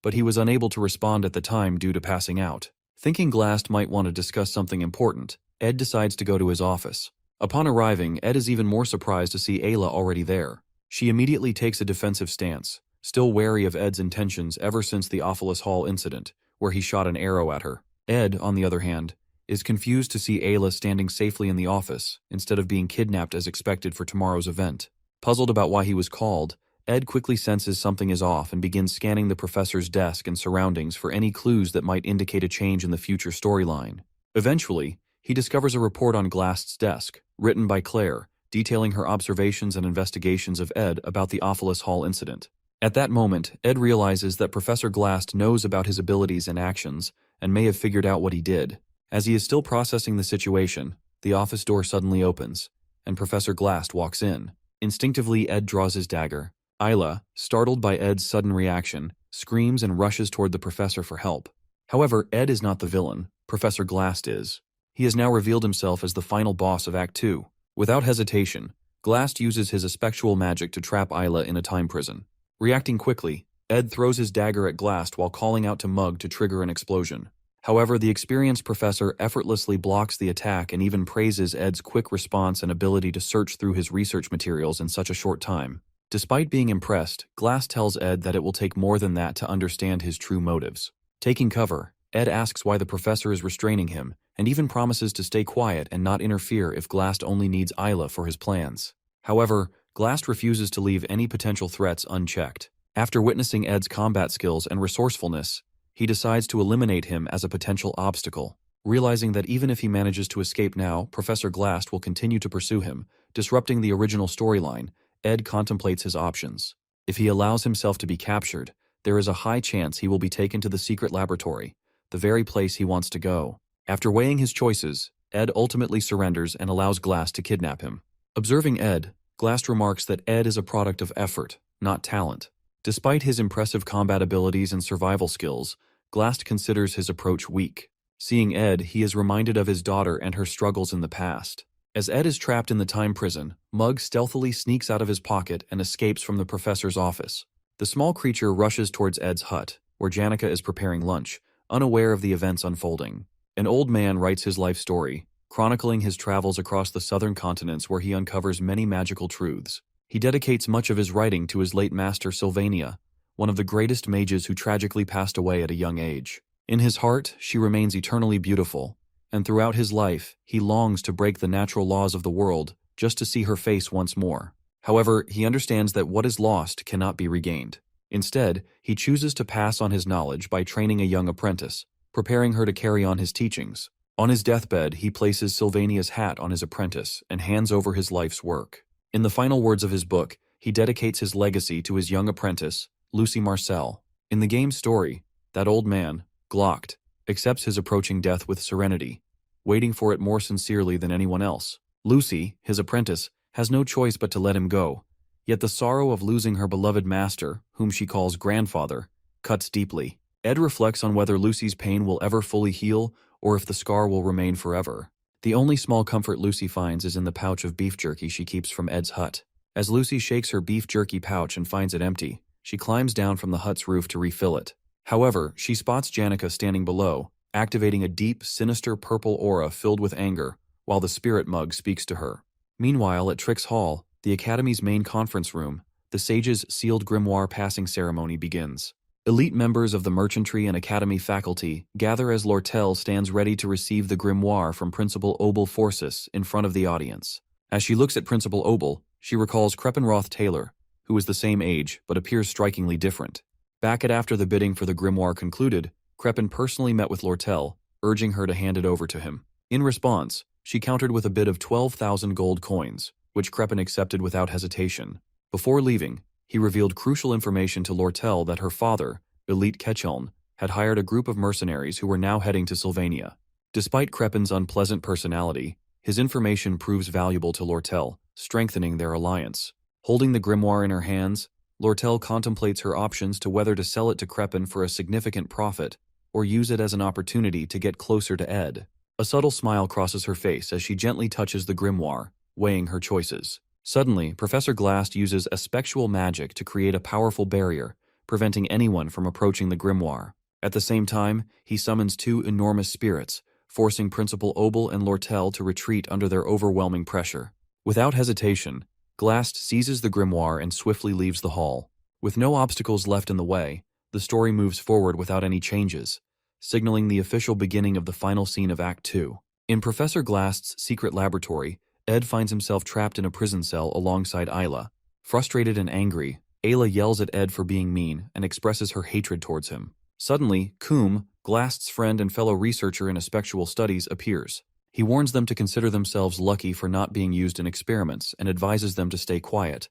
but he was unable to respond at the time due to passing out. Thinking Glast might want to discuss something important, Ed decides to go to his office. Upon arriving, Ed is even more surprised to see Ayla already there. She immediately takes a defensive stance, still wary of Ed's intentions ever since the Ophelis Hall incident, where he shot an arrow at her. Ed, on the other hand, is confused to see Ayla standing safely in the office, instead of being kidnapped as expected for tomorrow's event. Puzzled about why he was called, Ed quickly senses something is off and begins scanning the professor's desk and surroundings for any clues that might indicate a change in the future storyline. Eventually, he discovers a report on Glast's desk, written by Claire, detailing her observations and investigations of Ed about the Ophelis Hall incident. At that moment, Ed realizes that Professor Glast knows about his abilities and actions and may have figured out what he did. As he is still processing the situation, the office door suddenly opens, and Professor Glast walks in. Instinctively, Ed draws his dagger. Isla, startled by Ed's sudden reaction, screams and rushes toward the professor for help. However, Ed is not the villain. Professor Glast is. He has now revealed himself as the final boss of Act 2. Without hesitation, Glast uses his aspectual magic to trap Isla in a time prison. Reacting quickly, Ed throws his dagger at Glast while calling out to Mug to trigger an explosion. However, the experienced professor effortlessly blocks the attack and even praises Ed's quick response and ability to search through his research materials in such a short time. Despite being impressed, Glass tells Ed that it will take more than that to understand his true motives. Taking cover, Ed asks why the professor is restraining him, and even promises to stay quiet and not interfere if Glass only needs Isla for his plans. However, Glass refuses to leave any potential threats unchecked. After witnessing Ed's combat skills and resourcefulness, he decides to eliminate him as a potential obstacle. Realizing that even if he manages to escape now, Professor Glass will continue to pursue him, disrupting the original storyline. Ed contemplates his options. If he allows himself to be captured, there is a high chance he will be taken to the secret laboratory, the very place he wants to go. After weighing his choices, Ed ultimately surrenders and allows Glass to kidnap him. Observing Ed, Glass remarks that Ed is a product of effort, not talent. Despite his impressive combat abilities and survival skills, Glass considers his approach weak. Seeing Ed, he is reminded of his daughter and her struggles in the past. As Ed is trapped in the time prison, Mug stealthily sneaks out of his pocket and escapes from the professor's office. The small creature rushes towards Ed's hut, where Janica is preparing lunch, unaware of the events unfolding. An old man writes his life story, chronicling his travels across the southern continents where he uncovers many magical truths. He dedicates much of his writing to his late master Sylvania, one of the greatest mages who tragically passed away at a young age. In his heart, she remains eternally beautiful, and throughout his life, he longs to break the natural laws of the world just to see her face once more. However, he understands that what is lost cannot be regained. Instead, he chooses to pass on his knowledge by training a young apprentice, preparing her to carry on his teachings. On his deathbed, he places Sylvania's hat on his apprentice and hands over his life's work. In the final words of his book, he dedicates his legacy to his young apprentice, Lucy Marcel. In the game's story, that old man, Glocked, accepts his approaching death with serenity, waiting for it more sincerely than anyone else. Lucy, his apprentice, has no choice but to let him go, yet the sorrow of losing her beloved master, whom she calls grandfather, cuts deeply. Ed reflects on whether Lucy's pain will ever fully heal or if the scar will remain forever. The only small comfort Lucy finds is in the pouch of beef jerky she keeps from Ed's hut. As Lucy shakes her beef jerky pouch and finds it empty, she climbs down from the hut's roof to refill it. However, she spots Janica standing below, activating a deep, sinister purple aura filled with anger, while the spirit mug speaks to her. Meanwhile, at Trix Hall, the Academy's main conference room, the Sage's sealed grimoire passing ceremony begins. Elite members of the Merchantry and Academy faculty gather as Lortel stands ready to receive the grimoire from Principal Obel Forsyth in front of the audience. As she looks at Principal Obel, she recalls Kreppenroth Taylor, who is the same age but appears strikingly different. Back at after the bidding for the grimoire concluded, Kreppen personally met with Lortel, urging her to hand it over to him. In response, she countered with a bid of 12,000 gold coins, which Kreppen accepted without hesitation. Before leaving, he revealed crucial information to Lortel that her father, Elite Ketcheln, had hired a group of mercenaries who were now heading to Sylvania. Despite Kreppen's unpleasant personality, his information proves valuable to Lortel, strengthening their alliance. Holding the grimoire in her hands, Lortel contemplates her options to whether to sell it to Kreppen for a significant profit or use it as an opportunity to get closer to Ed. A subtle smile crosses her face as she gently touches the grimoire, weighing her choices. Suddenly, Professor Glass uses aspectual magic to create a powerful barrier, preventing anyone from approaching the grimoire. At the same time, he summons two enormous spirits, forcing Principal Obel and Lortel to retreat under their overwhelming pressure. Without hesitation, Glass seizes the grimoire and swiftly leaves the hall. With no obstacles left in the way, the story moves forward without any changes, signaling the official beginning of the final scene of Act 2. In Professor Glass's secret laboratory, Ed finds himself trapped in a prison cell alongside Isla. Frustrated and angry, Ayla yells at Ed for being mean and expresses her hatred towards him. Suddenly, Coombe, Glass's friend and fellow researcher in Aspectual Studies, appears. He warns them to consider themselves lucky for not being used in experiments and advises them to stay quiet,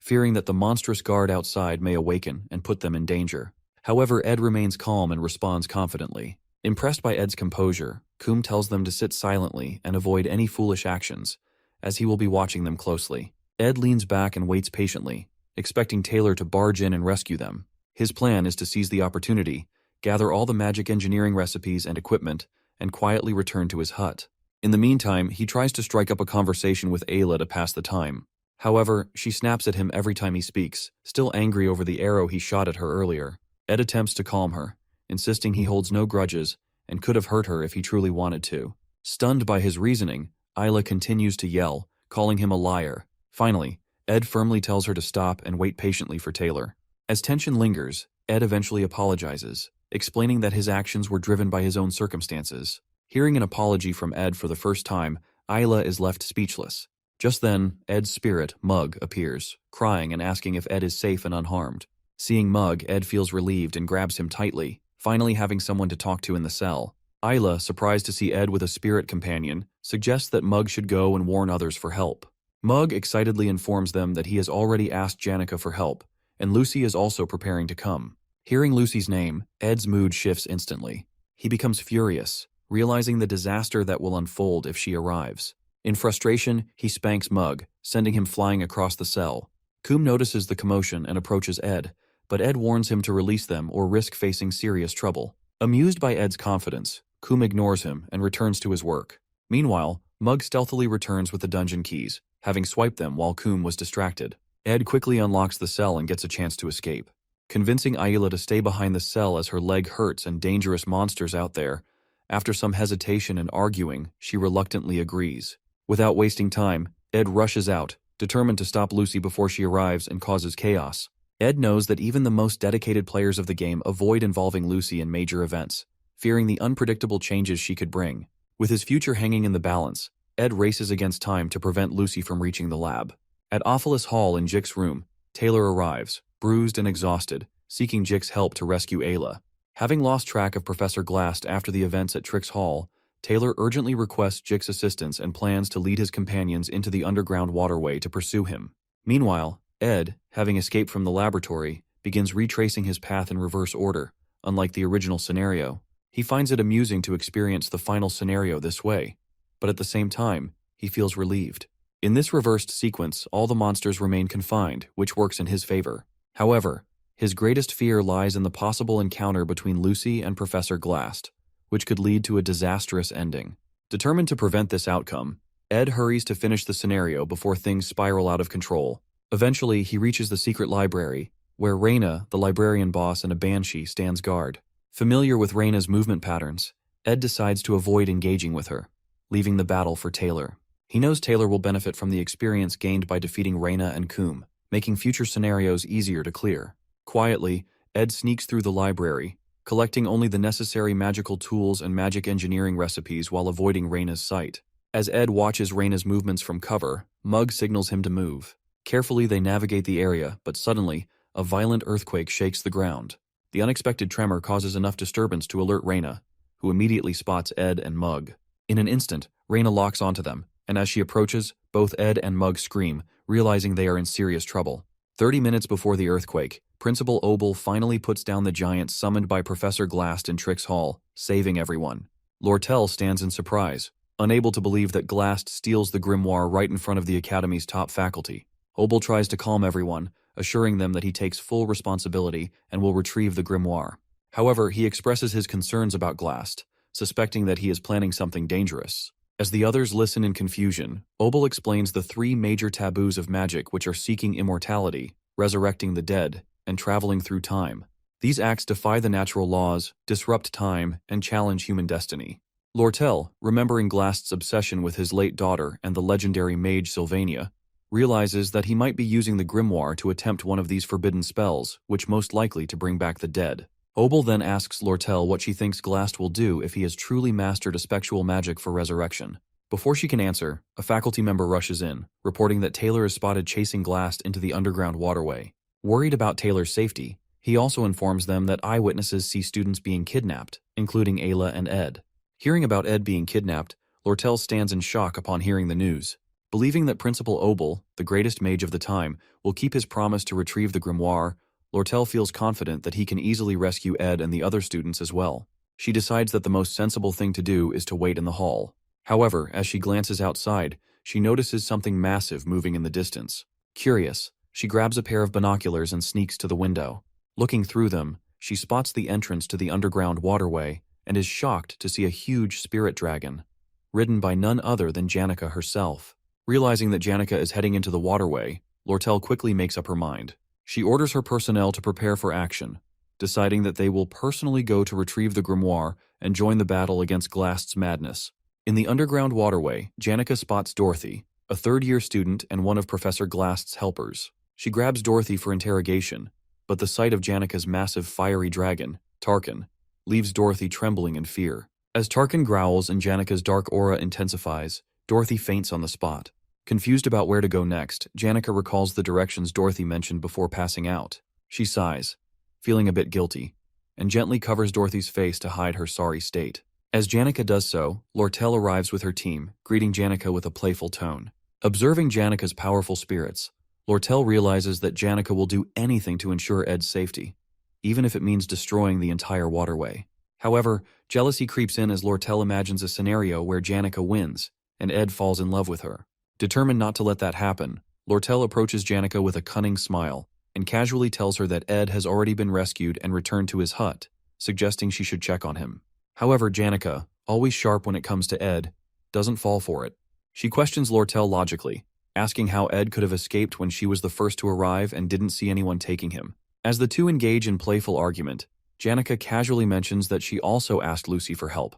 fearing that the monstrous guard outside may awaken and put them in danger. However, Ed remains calm and responds confidently. Impressed by Ed's composure, Coombe tells them to sit silently and avoid any foolish actions, as he will be watching them closely. Ed leans back and waits patiently, expecting Taylor to barge in and rescue them. His plan is to seize the opportunity, gather all the magic engineering recipes and equipment, and quietly return to his hut. In the meantime, he tries to strike up a conversation with Ayla to pass the time. However, she snaps at him every time he speaks, still angry over the arrow he shot at her earlier. Ed attempts to calm her, insisting he holds no grudges and could have hurt her if he truly wanted to. Stunned by his reasoning, Ayla continues to yell, calling him a liar. Finally, Ed firmly tells her to stop and wait patiently for Taylor. As tension lingers, Ed eventually apologizes, explaining that his actions were driven by his own circumstances. Hearing an apology from Ed for the first time, Isla is left speechless. Just then, Ed's spirit, Mug, appears, crying and asking if Ed is safe and unharmed. Seeing Mug, Ed feels relieved and grabs him tightly, finally having someone to talk to in the cell. Isla, surprised to see Ed with a spirit companion, suggests that Mug should go and warn others for help. Mug excitedly informs them that he has already asked Janica for help, and Lucy is also preparing to come. Hearing Lucy's name, Ed's mood shifts instantly. He becomes furious, realizing the disaster that will unfold if she arrives. In frustration, he spanks Mug, sending him flying across the cell. Coom notices the commotion and approaches Ed, but Ed warns him to release them or risk facing serious trouble. Amused by Ed's confidence, Coom ignores him and returns to his work. Meanwhile, Mug stealthily returns with the dungeon keys, having swiped them while Coom was distracted. Ed quickly unlocks the cell and gets a chance to escape. Convincing Isla to stay behind the cell as her leg hurts and dangerous monsters out there, after some hesitation and arguing, she reluctantly agrees. Without wasting time, Ed rushes out, determined to stop Lucy before she arrives and causes chaos. Ed knows that even the most dedicated players of the game avoid involving Lucy in major events, fearing the unpredictable changes she could bring. With his future hanging in the balance, Ed races against time to prevent Lucy from reaching the lab. At Ophelis Hall in Jick's room, Taylor arrives, bruised and exhausted, seeking Jick's help to rescue Ayla. Having lost track of Professor Glast after the events at Trix Hall, Taylor urgently requests Jick's assistance and plans to lead his companions into the underground waterway to pursue him. Meanwhile, Ed, having escaped from the laboratory, begins retracing his path in reverse order. Unlike the original scenario, he finds it amusing to experience the final scenario this way, but at the same time, he feels relieved. In this reversed sequence, all the monsters remain confined, which works in his favor. However, his greatest fear lies in the possible encounter between Lucy and Professor Glast, which could lead to a disastrous ending. Determined to prevent this outcome, Ed hurries to finish the scenario before things spiral out of control. Eventually, he reaches the secret library, where Reyna, the librarian boss and a banshee, stands guard. Familiar with Reyna's movement patterns, Ed decides to avoid engaging with her, leaving the battle for Taylor. He knows Taylor will benefit from the experience gained by defeating Reyna and Coom, making future scenarios easier to clear. Quietly, Ed sneaks through the library, collecting only the necessary magical tools and magic engineering recipes while avoiding Reyna's sight. As Ed watches Reyna's movements from cover, Mug signals him to move. Carefully they navigate the area, but suddenly, a violent earthquake shakes the ground. The unexpected tremor causes enough disturbance to alert Reyna, who immediately spots Ed and Mug. In an instant, Reyna locks onto them, and as she approaches, both Ed and Mug scream, realizing they are in serious trouble. 30 minutes before the earthquake, Principal Obel finally puts down the giants summoned by Professor Glast in Trix Hall, saving everyone. Lortel stands in surprise, unable to believe that Glast steals the grimoire right in front of the Academy's top faculty. Obel tries to calm everyone, assuring them that he takes full responsibility and will retrieve the grimoire. However, he expresses his concerns about Glast, suspecting that he is planning something dangerous. As the others listen in confusion, Obel explains the 3 major taboos of magic which are seeking immortality, resurrecting the dead, and traveling through time. These acts defy the natural laws, disrupt time, and challenge human destiny. Lortel, remembering Glast's obsession with his late daughter and the legendary mage Sylvania, realizes that he might be using the grimoire to attempt one of these forbidden spells, which most likely to bring back the dead. Obel then asks Lortel what she thinks Glast will do if he has truly mastered a spectral magic for resurrection. Before she can answer, a faculty member rushes in, reporting that Taylor is spotted chasing Glast into the underground waterway. Worried about Taylor's safety, he also informs them that eyewitnesses see students being kidnapped, including Ayla and Ed. Hearing about Ed being kidnapped, Lortel stands in shock upon hearing the news. Believing that Principal Obel, the greatest mage of the time, will keep his promise to retrieve the grimoire, Lortel feels confident that he can easily rescue Ed and the other students as well. She decides that the most sensible thing to do is to wait in the hall. However, as she glances outside, she notices something massive moving in the distance. Curious, she grabs a pair of binoculars and sneaks to the window. Looking through them, she spots the entrance to the underground waterway and is shocked to see a huge spirit dragon, ridden by none other than Janica herself. Realizing that Janica is heading into the waterway, Lortel quickly makes up her mind. She orders her personnel to prepare for action, deciding that they will personally go to retrieve the grimoire and join the battle against Glast's madness. In the underground waterway, Janica spots Dorothy, a third-year student and one of Professor Glast's helpers. She grabs Dorothy for interrogation, but the sight of Janika's massive fiery dragon, Tarkin, leaves Dorothy trembling in fear. As Tarkin growls and Janika's dark aura intensifies, Dorothy faints on the spot. Confused about where to go next, Janika recalls the directions Dorothy mentioned before passing out. She sighs, feeling a bit guilty, and gently covers Dorothy's face to hide her sorry state. As Janika does so, Lortel arrives with her team, greeting Janika with a playful tone. Observing Janika's powerful spirits, Lortel realizes that Janika will do anything to ensure Ed's safety, even if it means destroying the entire waterway. However, jealousy creeps in as Lortel imagines a scenario where Janika wins, and Ed falls in love with her. Determined not to let that happen, Lortel approaches Janika with a cunning smile, and casually tells her that Ed has already been rescued and returned to his hut, suggesting she should check on him. However, Janika, always sharp when it comes to Ed, doesn't fall for it. She questions Lortel logically, asking how Ed could have escaped when she was the first to arrive and didn't see anyone taking him. As the two engage in playful argument, Janika casually mentions that she also asked Lucy for help,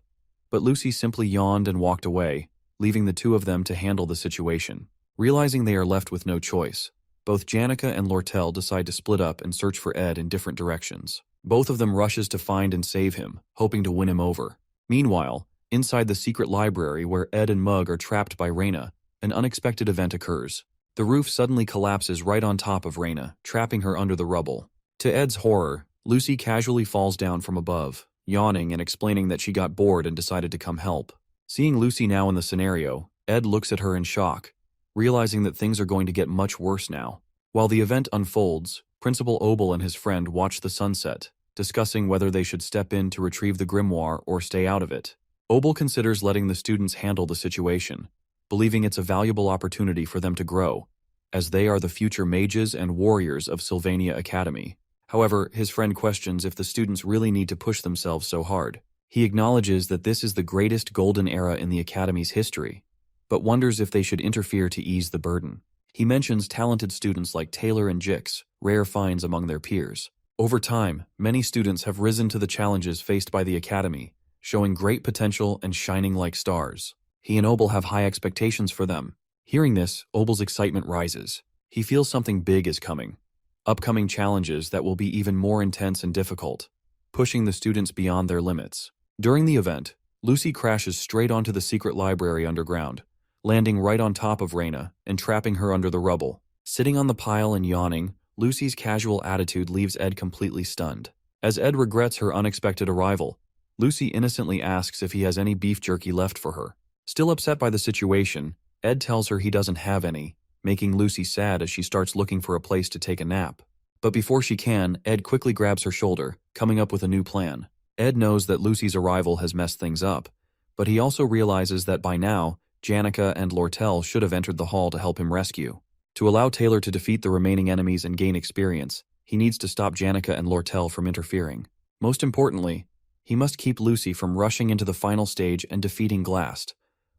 but Lucy simply yawned and walked away, leaving the two of them to handle the situation. Realizing they are left with no choice, both Janika and Lortel decide to split up and search for Ed in different directions. Both of them rushes to find and save him, hoping to win him over. Meanwhile, inside the secret library where Ed and Mug are trapped by Reyna, an unexpected event occurs. The roof suddenly collapses right on top of Reyna, trapping her under the rubble. To Ed's horror, Lucy casually falls down from above, yawning and explaining that she got bored and decided to come help. Seeing Lucy now in the scenario, Ed looks at her in shock, realizing that things are going to get much worse now. While the event unfolds, Principal Obel and his friend watch the sunset, discussing whether they should step in to retrieve the grimoire or stay out of it. Obel considers letting the students handle the situation, believing it's a valuable opportunity for them to grow, as they are the future mages and warriors of Sylvania Academy. However, his friend questions if the students really need to push themselves so hard. He acknowledges that this is the greatest golden era in the Academy's history, but wonders if they should interfere to ease the burden. He mentions talented students like Taylor and Jix, rare finds among their peers. Over time, many students have risen to the challenges faced by the Academy, showing great potential and shining like stars. He and Obel have high expectations for them. Hearing this, Obel's excitement rises. He feels something big is coming. Upcoming challenges that will be even more intense and difficult, pushing the students beyond their limits. During the event, Lucy crashes straight onto the secret library underground, landing right on top of Reyna and trapping her under the rubble. Sitting on the pile and yawning, Lucy's casual attitude leaves Ed completely stunned. As Ed regrets her unexpected arrival, Lucy innocently asks if he has any beef jerky left for her. Still upset by the situation, Ed tells her he doesn't have any, making Lucy sad as she starts looking for a place to take a nap. But before she can, Ed quickly grabs her shoulder, coming up with a new plan. Ed knows that Lucy's arrival has messed things up, but he also realizes that by now, Janika and Lortel should have entered the hall to help him rescue. To allow Taylor to defeat the remaining enemies and gain experience, he needs to stop Janika and Lortel from interfering. Most importantly, he must keep Lucy from rushing into the final stage and defeating Glast,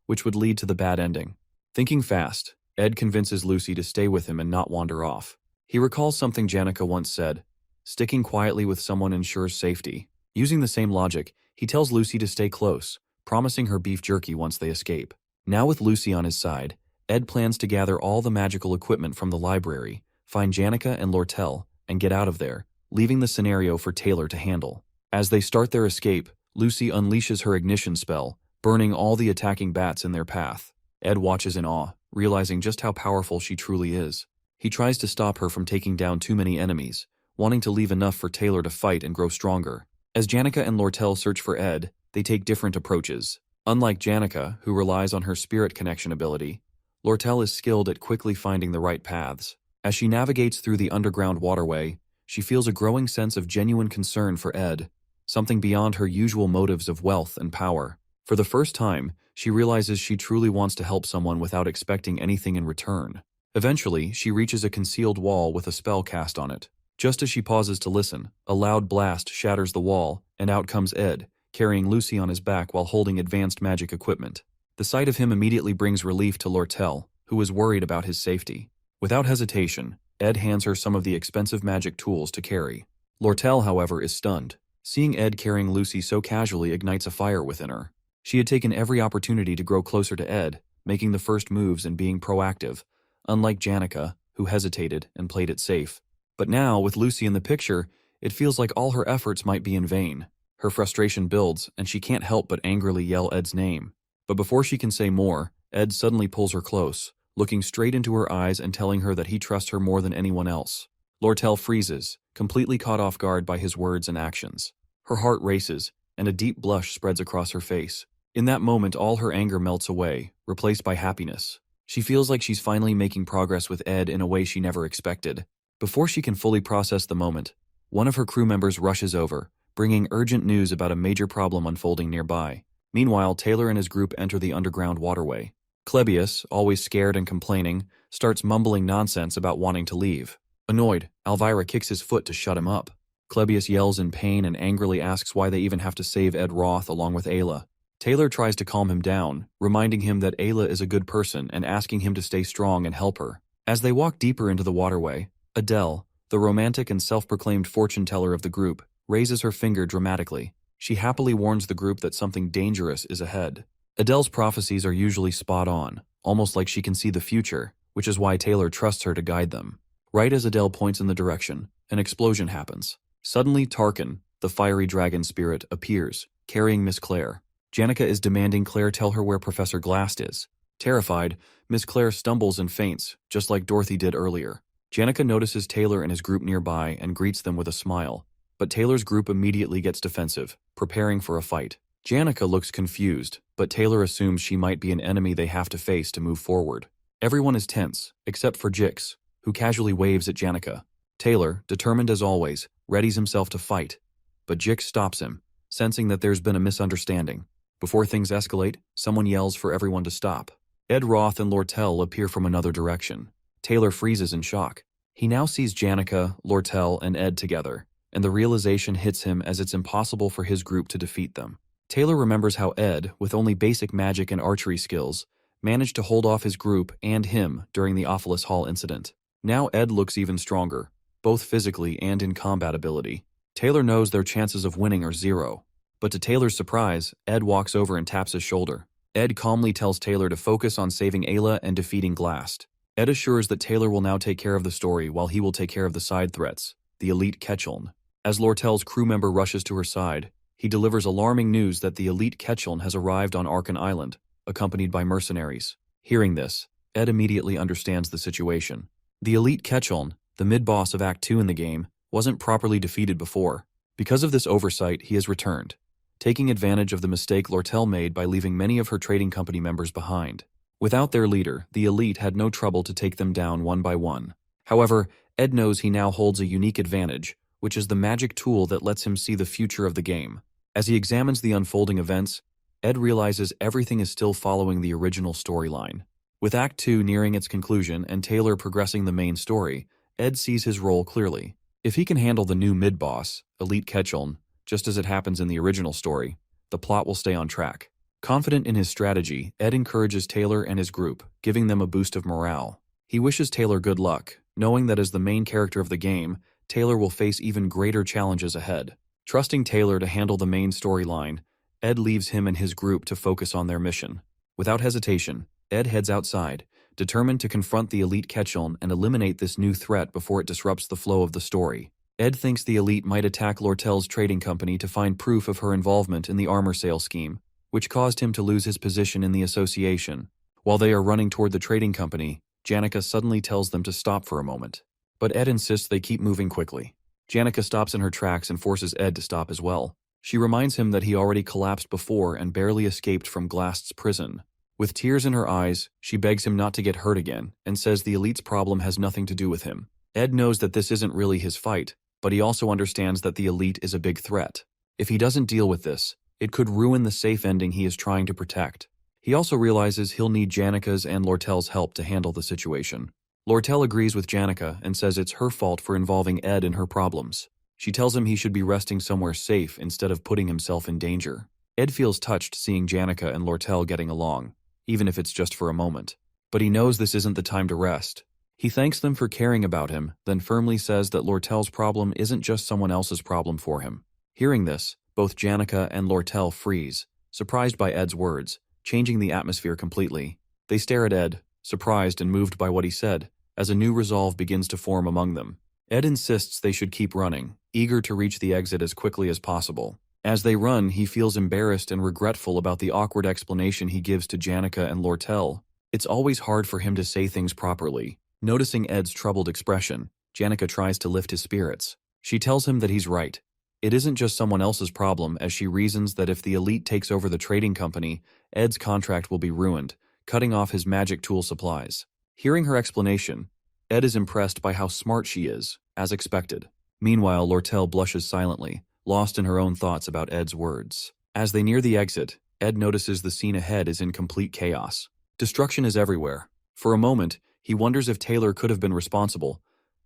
which would lead to the bad ending. Thinking fast, Ed convinces Lucy to stay with him and not wander off. He recalls something Janika once said, sticking quietly with someone ensures safety. Using the same logic, he tells Lucy to stay close, promising her beef jerky once they escape. Now with Lucy on his side, Ed plans to gather all the magical equipment from the library, find Janika and Lortel, and get out of there, leaving the scenario for Taylor to handle. As they start their escape, Lucy unleashes her ignition spell, burning all the attacking bats in their path. Ed watches in awe, realizing just how powerful she truly is. He tries to stop her from taking down too many enemies, wanting to leave enough for Taylor to fight and grow stronger. As Janika and Lortel search for Ed, they take different approaches. Unlike Janika, who relies on her spirit connection ability, Lortel is skilled at quickly finding the right paths. As she navigates through the underground waterway, she feels a growing sense of genuine concern for Ed, something beyond her usual motives of wealth and power. For the first time, she realizes she truly wants to help someone without expecting anything in return. Eventually, she reaches a concealed wall with a spell cast on it. Just as she pauses to listen, a loud blast shatters the wall, and out comes Ed, carrying Lucy on his back while holding advanced magic equipment. The sight of him immediately brings relief to Lortel, who is worried about his safety. Without hesitation, Ed hands her some of the expensive magic tools to carry. Lortel, however, is stunned. Seeing Ed carrying Lucy so casually ignites a fire within her. She had taken every opportunity to grow closer to Ed, making the first moves and being proactive, unlike Janica, who hesitated and played it safe. But now, with Lucy in the picture, it feels like all her efforts might be in vain. Her frustration builds, and she can't help but angrily yell Ed's name. But before she can say more, Ed suddenly pulls her close, looking straight into her eyes and telling her that he trusts her more than anyone else. Lortel freezes, completely caught off guard by his words and actions. Her heart races, and a deep blush spreads across her face. In that moment, all her anger melts away, replaced by happiness. She feels like she's finally making progress with Ed in a way she never expected. Before she can fully process the moment, one of her crew members rushes over, bringing urgent news about a major problem unfolding nearby. Meanwhile, Taylor and his group enter the underground waterway. Clebius, always scared and complaining, starts mumbling nonsense about wanting to leave. Annoyed, Elvira kicks his foot to shut him up. Clebius yells in pain and angrily asks why they even have to save Ed Roth along with Ayla. Taylor tries to calm him down, reminding him that Ayla is a good person and asking him to stay strong and help her. As they walk deeper into the waterway, Adele, the romantic and self-proclaimed fortune-teller of the group, raises her finger dramatically. She happily warns the group that something dangerous is ahead. Adele's prophecies are usually spot on, almost like she can see the future, which is why Taylor trusts her to guide them. Right as Adele points in the direction, an explosion happens. Suddenly, Tarkin, the fiery dragon spirit, appears, carrying Miss Claire. Janica is demanding Claire tell her where Professor Glast is. Terrified, Miss Claire stumbles and faints, just like Dorothy did earlier. Janica notices Taylor and his group nearby and greets them with a smile. But Taylor's group immediately gets defensive, preparing for a fight. Janica looks confused, but Taylor assumes she might be an enemy they have to face to move forward. Everyone is tense, except for Jix, who casually waves at Janica. Taylor, determined as always, readies himself to fight. But Jix stops him, sensing that there's been a misunderstanding. Before things escalate, someone yells for everyone to stop. Ed Roth and Lortel appear from another direction. Taylor freezes in shock. He now sees Janica, Lortel, and Ed together, and the realization hits him as it's impossible for his group to defeat them. Taylor remembers how Ed, with only basic magic and archery skills, managed to hold off his group and him during the Ophilis Hall incident. Now Ed looks even stronger, both physically and in combat ability. Taylor knows their chances of winning are zero. But to Taylor's surprise, Ed walks over and taps his shoulder. Ed calmly tells Taylor to focus on saving Ayla and defeating Glast. Ed assures that Taylor will now take care of the story while he will take care of the side threats, the elite Ketchuln. As Lortel's crew member rushes to her side, he delivers alarming news that the elite Ketchuln has arrived on Arkan Island, accompanied by mercenaries. Hearing this, Ed immediately understands the situation. The elite Ketchuln, the mid-boss of Act 2 in the game, wasn't properly defeated before. Because of this oversight, he has returned, taking advantage of the mistake Lortel made by leaving many of her trading company members behind. Without their leader, the elite had no trouble to take them down one by one. However, Ed knows he now holds a unique advantage, which is the magic tool that lets him see the future of the game. As he examines the unfolding events, Ed realizes everything is still following the original storyline. With Act 2 nearing its conclusion and Taylor progressing the main story, Ed sees his role clearly. If he can handle the new mid-boss, Elite Ketchuln, just as it happens in the original story, the plot will stay on track. Confident in his strategy, Ed encourages Taylor and his group, giving them a boost of morale. He wishes Taylor good luck, knowing that as the main character of the game, Taylor will face even greater challenges ahead. Trusting Taylor to handle the main storyline, Ed leaves him and his group to focus on their mission. Without hesitation, Ed heads outside, determined to confront the elite Ketchuln and eliminate this new threat before it disrupts the flow of the story. Ed thinks the elite might attack Lortel's trading company to find proof of her involvement in the armor sale scheme, which caused him to lose his position in the association. While they are running toward the trading company, Janica suddenly tells them to stop for a moment. But Ed insists they keep moving quickly. Janica stops in her tracks and forces Ed to stop as well. She reminds him that he already collapsed before and barely escaped from Glast's prison. With tears in her eyes, she begs him not to get hurt again and says the elite's problem has nothing to do with him. Ed knows that this isn't really his fight, but he also understands that the elite is a big threat. If he doesn't deal with this, it could ruin the safe ending he is trying to protect. He also realizes he'll need Janica's and Lortel's help to handle the situation. Lortel agrees with Janica and says it's her fault for involving Ed in her problems. She tells him he should be resting somewhere safe instead of putting himself in danger. Ed feels touched seeing Janica and Lortel getting along, even if it's just for a moment. But he knows this isn't the time to rest. He thanks them for caring about him, then firmly says that Lortel's problem isn't just someone else's problem for him. Hearing this, both Janica and Lortel freeze, surprised by Ed's words, changing the atmosphere completely. They stare at Ed, surprised and moved by what he said, as a new resolve begins to form among them. Ed insists they should keep running, eager to reach the exit as quickly as possible. As they run, he feels embarrassed and regretful about the awkward explanation he gives to Janica and Lortel. It's always hard for him to say things properly. Noticing Ed's troubled expression, Janica tries to lift his spirits. She tells him that he's right. It isn't just someone else's problem, as she reasons that if the elite takes over the trading company, Ed's contract will be ruined, cutting off his magic tool supplies. Hearing her explanation, Ed is impressed by how smart she is, as expected. Meanwhile, Lortel blushes silently, lost in her own thoughts about Ed's words. As they near the exit, Ed notices the scene ahead is in complete chaos. Destruction is everywhere. For a moment, he wonders if Taylor could have been responsible,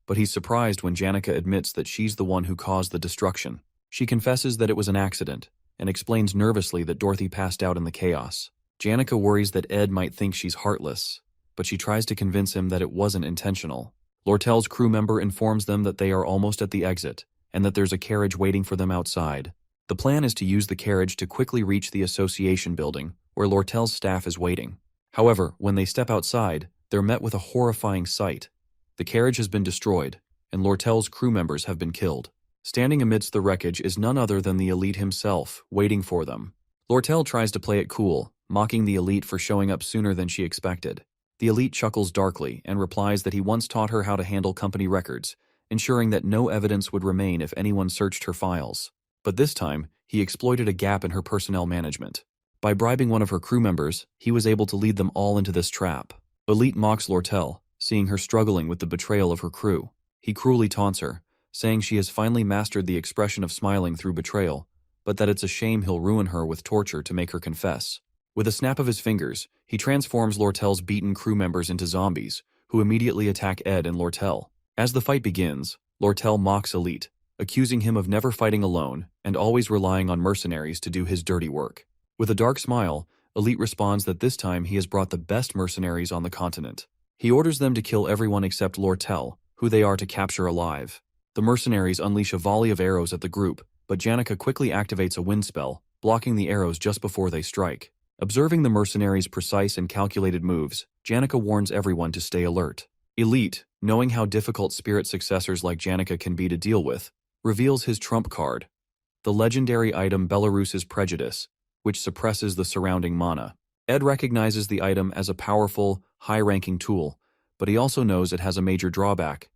but he's surprised when Janica admits that she's the one who caused the destruction. She confesses that it was an accident, and explains nervously that Dorothy passed out in the chaos. Janica worries that Ed might think she's heartless, but she tries to convince him that it wasn't intentional. Lortel's crew member informs them that they are almost at the exit, and that there's a carriage waiting for them outside. The plan is to use the carriage to quickly reach the association building, where Lortel's staff is waiting. However, when they step outside, they're met with a horrifying sight. The carriage has been destroyed, and Lortel's crew members have been killed. Standing amidst the wreckage is none other than the elite himself, waiting for them. Lortel tries to play it cool, mocking the elite for showing up sooner than she expected. The elite chuckles darkly and replies that he once taught her how to handle company records, ensuring that no evidence would remain if anyone searched her files. But this time, he exploited a gap in her personnel management. By bribing one of her crew members, he was able to lead them all into this trap. Elite mocks Lortel, seeing her struggling with the betrayal of her crew. He cruelly taunts her, saying she has finally mastered the expression of smiling through betrayal, but that it's a shame he'll ruin her with torture to make her confess. With a snap of his fingers, he transforms Lortel's beaten crew members into zombies, who immediately attack Ed and Lortel. As the fight begins, Lortel mocks Elite, accusing him of never fighting alone and always relying on mercenaries to do his dirty work. With a dark smile, Elite responds that this time he has brought the best mercenaries on the continent. He orders them to kill everyone except Lortel, who they are to capture alive. The mercenaries unleash a volley of arrows at the group, but Janica quickly activates a wind spell, blocking the arrows just before they strike. Observing the mercenaries' precise and calculated moves, Janica warns everyone to stay alert. Elite, knowing how difficult spirit successors like Janica can be to deal with, reveals his trump card, the legendary item Belarus's Prejudice, which suppresses the surrounding mana. Ed recognizes the item as a powerful, high-ranking tool, but he also knows it has a major drawback.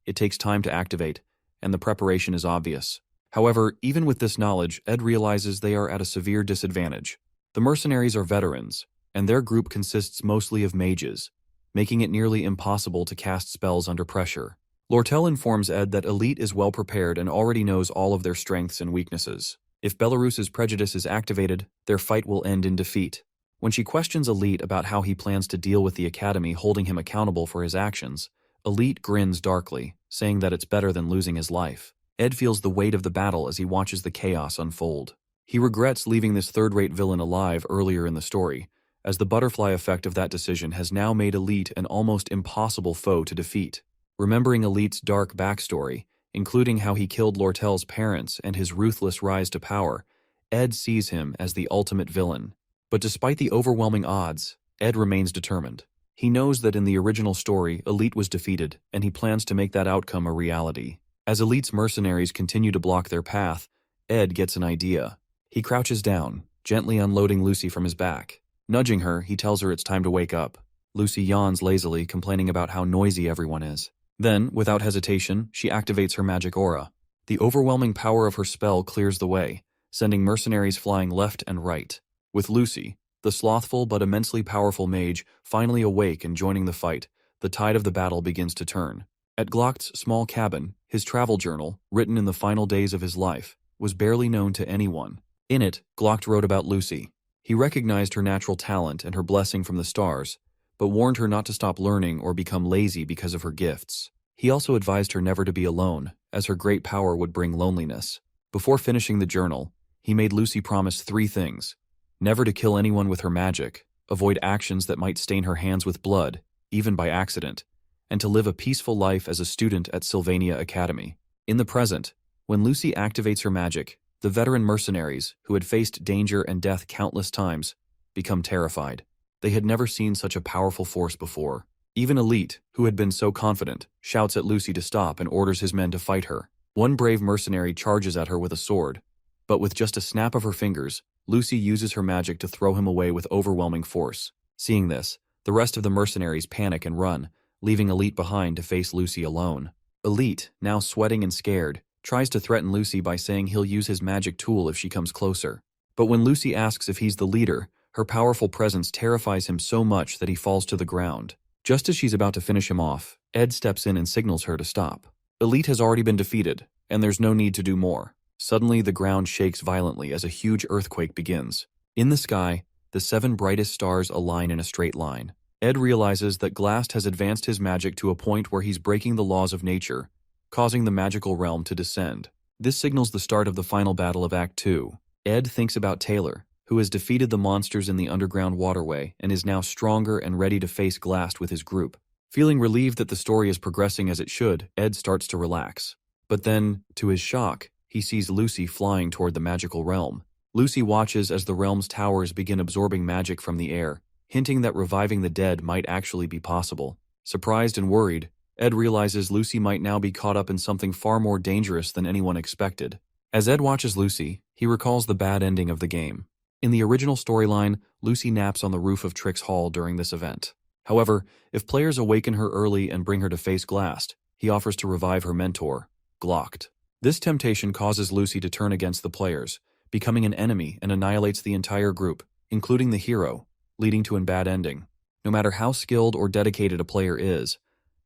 It takes time to activate, and the preparation is obvious. However, even with this knowledge, Ed realizes they are at a severe disadvantage. The mercenaries are veterans, and their group consists mostly of mages, making it nearly impossible to cast spells under pressure. Lortel informs Ed that Elite is well prepared and already knows all of their strengths and weaknesses. If Belarus's Prejudice is activated, their fight will end in defeat. When she questions Elite about how he plans to deal with the Academy holding him accountable for his actions, Elite grins darkly, saying that it's better than losing his life. Ed feels the weight of the battle as he watches the chaos unfold. He regrets leaving this third-rate villain alive earlier in the story, as the butterfly effect of that decision has now made Elite an almost impossible foe to defeat. Remembering Elite's dark backstory, including how he killed Lortel's parents and his ruthless rise to power, Ed sees him as the ultimate villain. But despite the overwhelming odds, Ed remains determined. He knows that in the original story, Elite was defeated, and he plans to make that outcome a reality. As Elite's mercenaries continue to block their path, Ed gets an idea. He crouches down, gently unloading Lucy from his back. Nudging her, he tells her it's time to wake up. Lucy yawns lazily, complaining about how noisy everyone is. Then, without hesitation, she activates her magic aura. The overwhelming power of her spell clears the way, sending mercenaries flying left and right. With Lucy, the slothful but immensely powerful mage, finally awake and joining the fight, the tide of the battle begins to turn. At Glock's small cabin, his travel journal, written in the final days of his life, was barely known to anyone. In it, Glock wrote about Lucy. He recognized her natural talent and her blessing from the stars, but warned her not to stop learning or become lazy because of her gifts. He also advised her never to be alone, as her great power would bring loneliness. Before finishing the journal, he made Lucy promise 3 things: never to kill anyone with her magic, avoid actions that might stain her hands with blood, even by accident, and to live a peaceful life as a student at Sylvania Academy. In the present, when Lucy activates her magic, the veteran mercenaries, who had faced danger and death countless times, become terrified. They had never seen such a powerful force before. Even Elite, who had been so confident, shouts at Lucy to stop and orders his men to fight her. One brave mercenary charges at her with a sword, but with just a snap of her fingers, Lucy uses her magic to throw him away with overwhelming force. Seeing this, the rest of the mercenaries panic and run, leaving Elite behind to face Lucy alone. Elite, now sweating and scared, tries to threaten Lucy by saying he'll use his magic tool if she comes closer. But when Lucy asks if he's the leader, her powerful presence terrifies him so much that he falls to the ground. Just as she's about to finish him off, Ed steps in and signals her to stop. Elite has already been defeated, and there's no need to do more. Suddenly, the ground shakes violently as a huge earthquake begins. In the sky, the 7 brightest stars align in a straight line. Ed realizes that Glast has advanced his magic to a point where he's breaking the laws of nature, causing the magical realm to descend. This signals the start of the final battle of Act 2. Ed thinks about Taylor, who has defeated the monsters in the underground waterway and is now stronger and ready to face Glast with his group. Feeling relieved that the story is progressing as it should, Ed starts to relax. But then, to his shock, he sees Lucy flying toward the magical realm. Lucy watches as the realm's towers begin absorbing magic from the air, hinting that reviving the dead might actually be possible. Surprised and worried, Ed realizes Lucy might now be caught up in something far more dangerous than anyone expected. As Ed watches Lucy, he recalls the bad ending of the game. In the original storyline, Lucy naps on the roof of Trix Hall during this event. However, if players awaken her early and bring her to face Glast, he offers to revive her mentor, Glocked. This temptation causes Lucy to turn against the players, becoming an enemy and annihilates the entire group, including the hero, leading to a bad ending. No matter how skilled or dedicated a player is,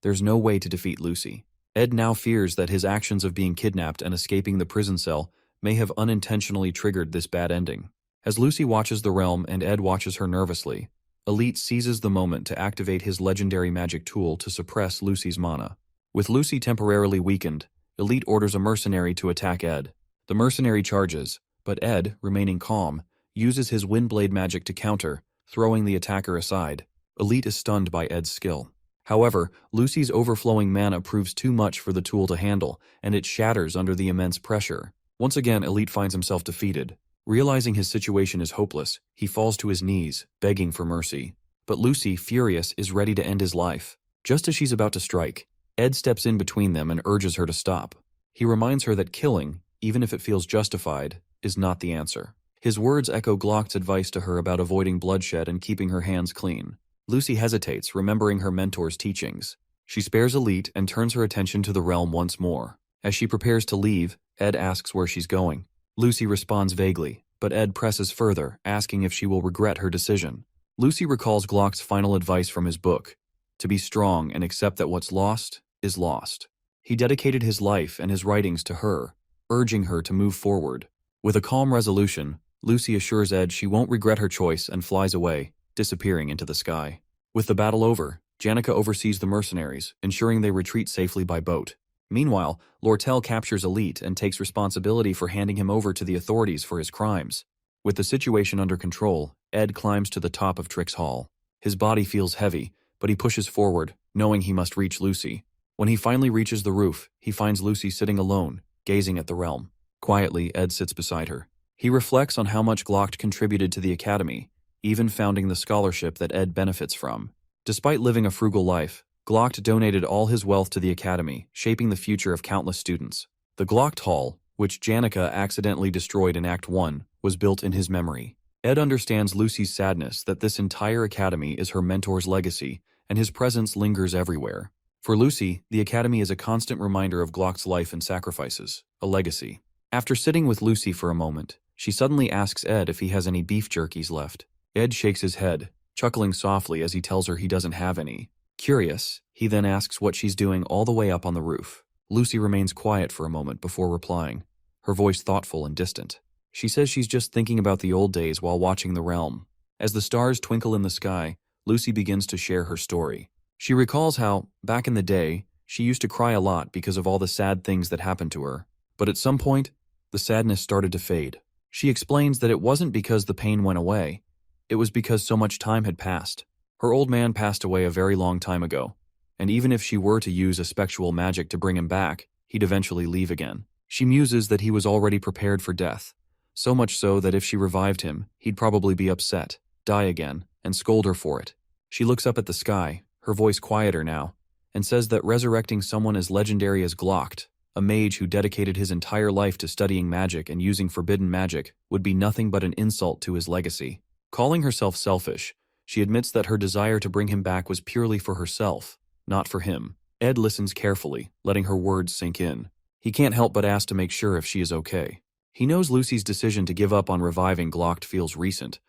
there's no way to defeat Lucy. Ed now fears that his actions of being kidnapped and escaping the prison cell may have unintentionally triggered this bad ending. As Lucy watches the realm and Ed watches her nervously, Elite seizes the moment to activate his legendary magic tool to suppress Lucy's mana. With Lucy temporarily weakened, Elite orders a mercenary to attack Ed. The mercenary charges, but Ed, remaining calm, uses his Windblade magic to counter, throwing the attacker aside. Elite is stunned by Ed's skill. However, Lucy's overflowing mana proves too much for the tool to handle, and it shatters under the immense pressure. Once again, Elite finds himself defeated. Realizing his situation is hopeless, he falls to his knees, begging for mercy. But Lucy, furious, is ready to end his life. Just as she's about to strike, Ed steps in between them and urges her to stop. He reminds her that killing, even if it feels justified, is not the answer. His words echo Glockt's advice to her about avoiding bloodshed and keeping her hands clean. Lucy hesitates, remembering her mentor's teachings. She spares Elite and turns her attention to the realm once more. As she prepares to leave, Ed asks where she's going. Lucy responds vaguely, but Ed presses further, asking if she will regret her decision. Lucy recalls Glockt's final advice from his book, to be strong and accept that what's lost is lost. He dedicated his life and his writings to her, urging her to move forward. With a calm resolution, Lucy assures Ed she won't regret her choice and flies away, disappearing into the sky. With the battle over, Janica oversees the mercenaries, ensuring they retreat safely by boat. Meanwhile, Lortel captures Elite and takes responsibility for handing him over to the authorities for his crimes. With the situation under control, Ed climbs to the top of Trix Hall. His body feels heavy, but he pushes forward, knowing he must reach Lucy. When he finally reaches the roof, he finds Lucy sitting alone, gazing at the realm. Quietly, Ed sits beside her. He reflects on how much Glockt contributed to the Academy, even founding the scholarship that Ed benefits from. Despite living a frugal life, Glockt donated all his wealth to the Academy, shaping the future of countless students. The Glockt Hall, which Janica accidentally destroyed in Act 1, was built in his memory. Ed understands Lucy's sadness that this entire Academy is her mentor's legacy, and his presence lingers everywhere. For Lucy, the Academy is a constant reminder of Glockt's life and sacrifices, a legacy. After sitting with Lucy for a moment, she suddenly asks Ed if he has any beef jerkies left. Ed shakes his head, chuckling softly as he tells her he doesn't have any. Curious, he then asks what she's doing all the way up on the roof. Lucy remains quiet for a moment before replying, her voice thoughtful and distant. She says she's just thinking about the old days while watching the realm. As the stars twinkle in the sky, Lucy begins to share her story. She recalls how, back in the day, she used to cry a lot because of all the sad things that happened to her. But at some point, the sadness started to fade. She explains that it wasn't because the pain went away. It was because so much time had passed. Her old man passed away a very long time ago, and even if she were to use a spectral magic to bring him back, he'd eventually leave again. She muses that he was already prepared for death, so much so that if she revived him, he'd probably be upset, die again, and scold her for it. She looks up at the sky, her voice quieter now, and says that resurrecting someone as legendary as Glocht, a mage who dedicated his entire life to studying magic and using forbidden magic, would be nothing but an insult to his legacy. Calling herself selfish, she admits that her desire to bring him back was purely for herself, not for him. Ed listens carefully, letting her words sink in. He can't help but ask to make sure if she is okay. He knows Lucy's decision to give up on reviving Glocht feels recent,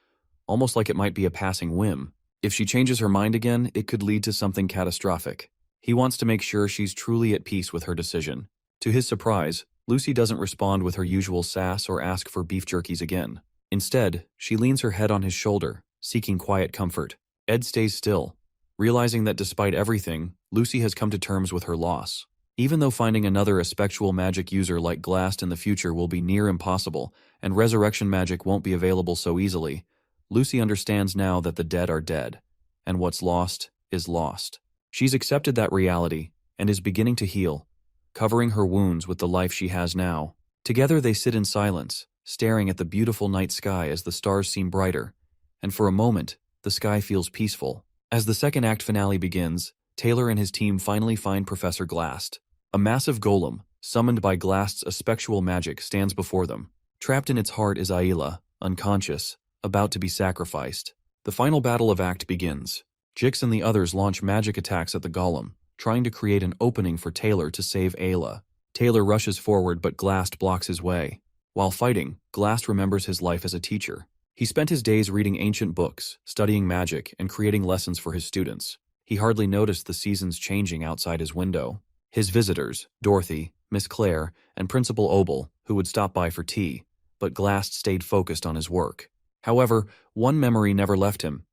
almost like it might be a passing whim. If she changes her mind again, it could lead to something catastrophic. He wants to make sure she's truly at peace with her decision. To his surprise, Lucy doesn't respond with her usual sass or ask for beef jerkies again. Instead, she leans her head on his shoulder, seeking quiet comfort. Ed stays still, realizing that despite everything, Lucy has come to terms with her loss. Even though finding another spectral magic user like Glast in the future will be near impossible, and resurrection magic won't be available so easily, Lucy understands now that the dead are dead, and what's lost is lost. She's accepted that reality, and is beginning to heal, covering her wounds with the life she has now. Together they sit in silence, staring at the beautiful night sky as the stars seem brighter, and for a moment, the sky feels peaceful. As the second act finale begins, Taylor and his team finally find Professor Glast. A massive golem, summoned by Glast's spectral magic, stands before them. Trapped in its heart is Ayla, unconscious, about to be sacrificed. The final battle of act begins. Jix and the others launch magic attacks at the golem, trying to create an opening for Taylor to save Ayla. Taylor rushes forward, but Glast blocks his way. While fighting, Glast remembers his life as a teacher. He spent his days reading ancient books, studying magic, and creating lessons for his students. He hardly noticed the seasons changing outside his window. His visitors, Dorothy, Miss Claire, and Principal Obel, who would stop by for tea, but Glast stayed focused on his work. However, one memory never left him: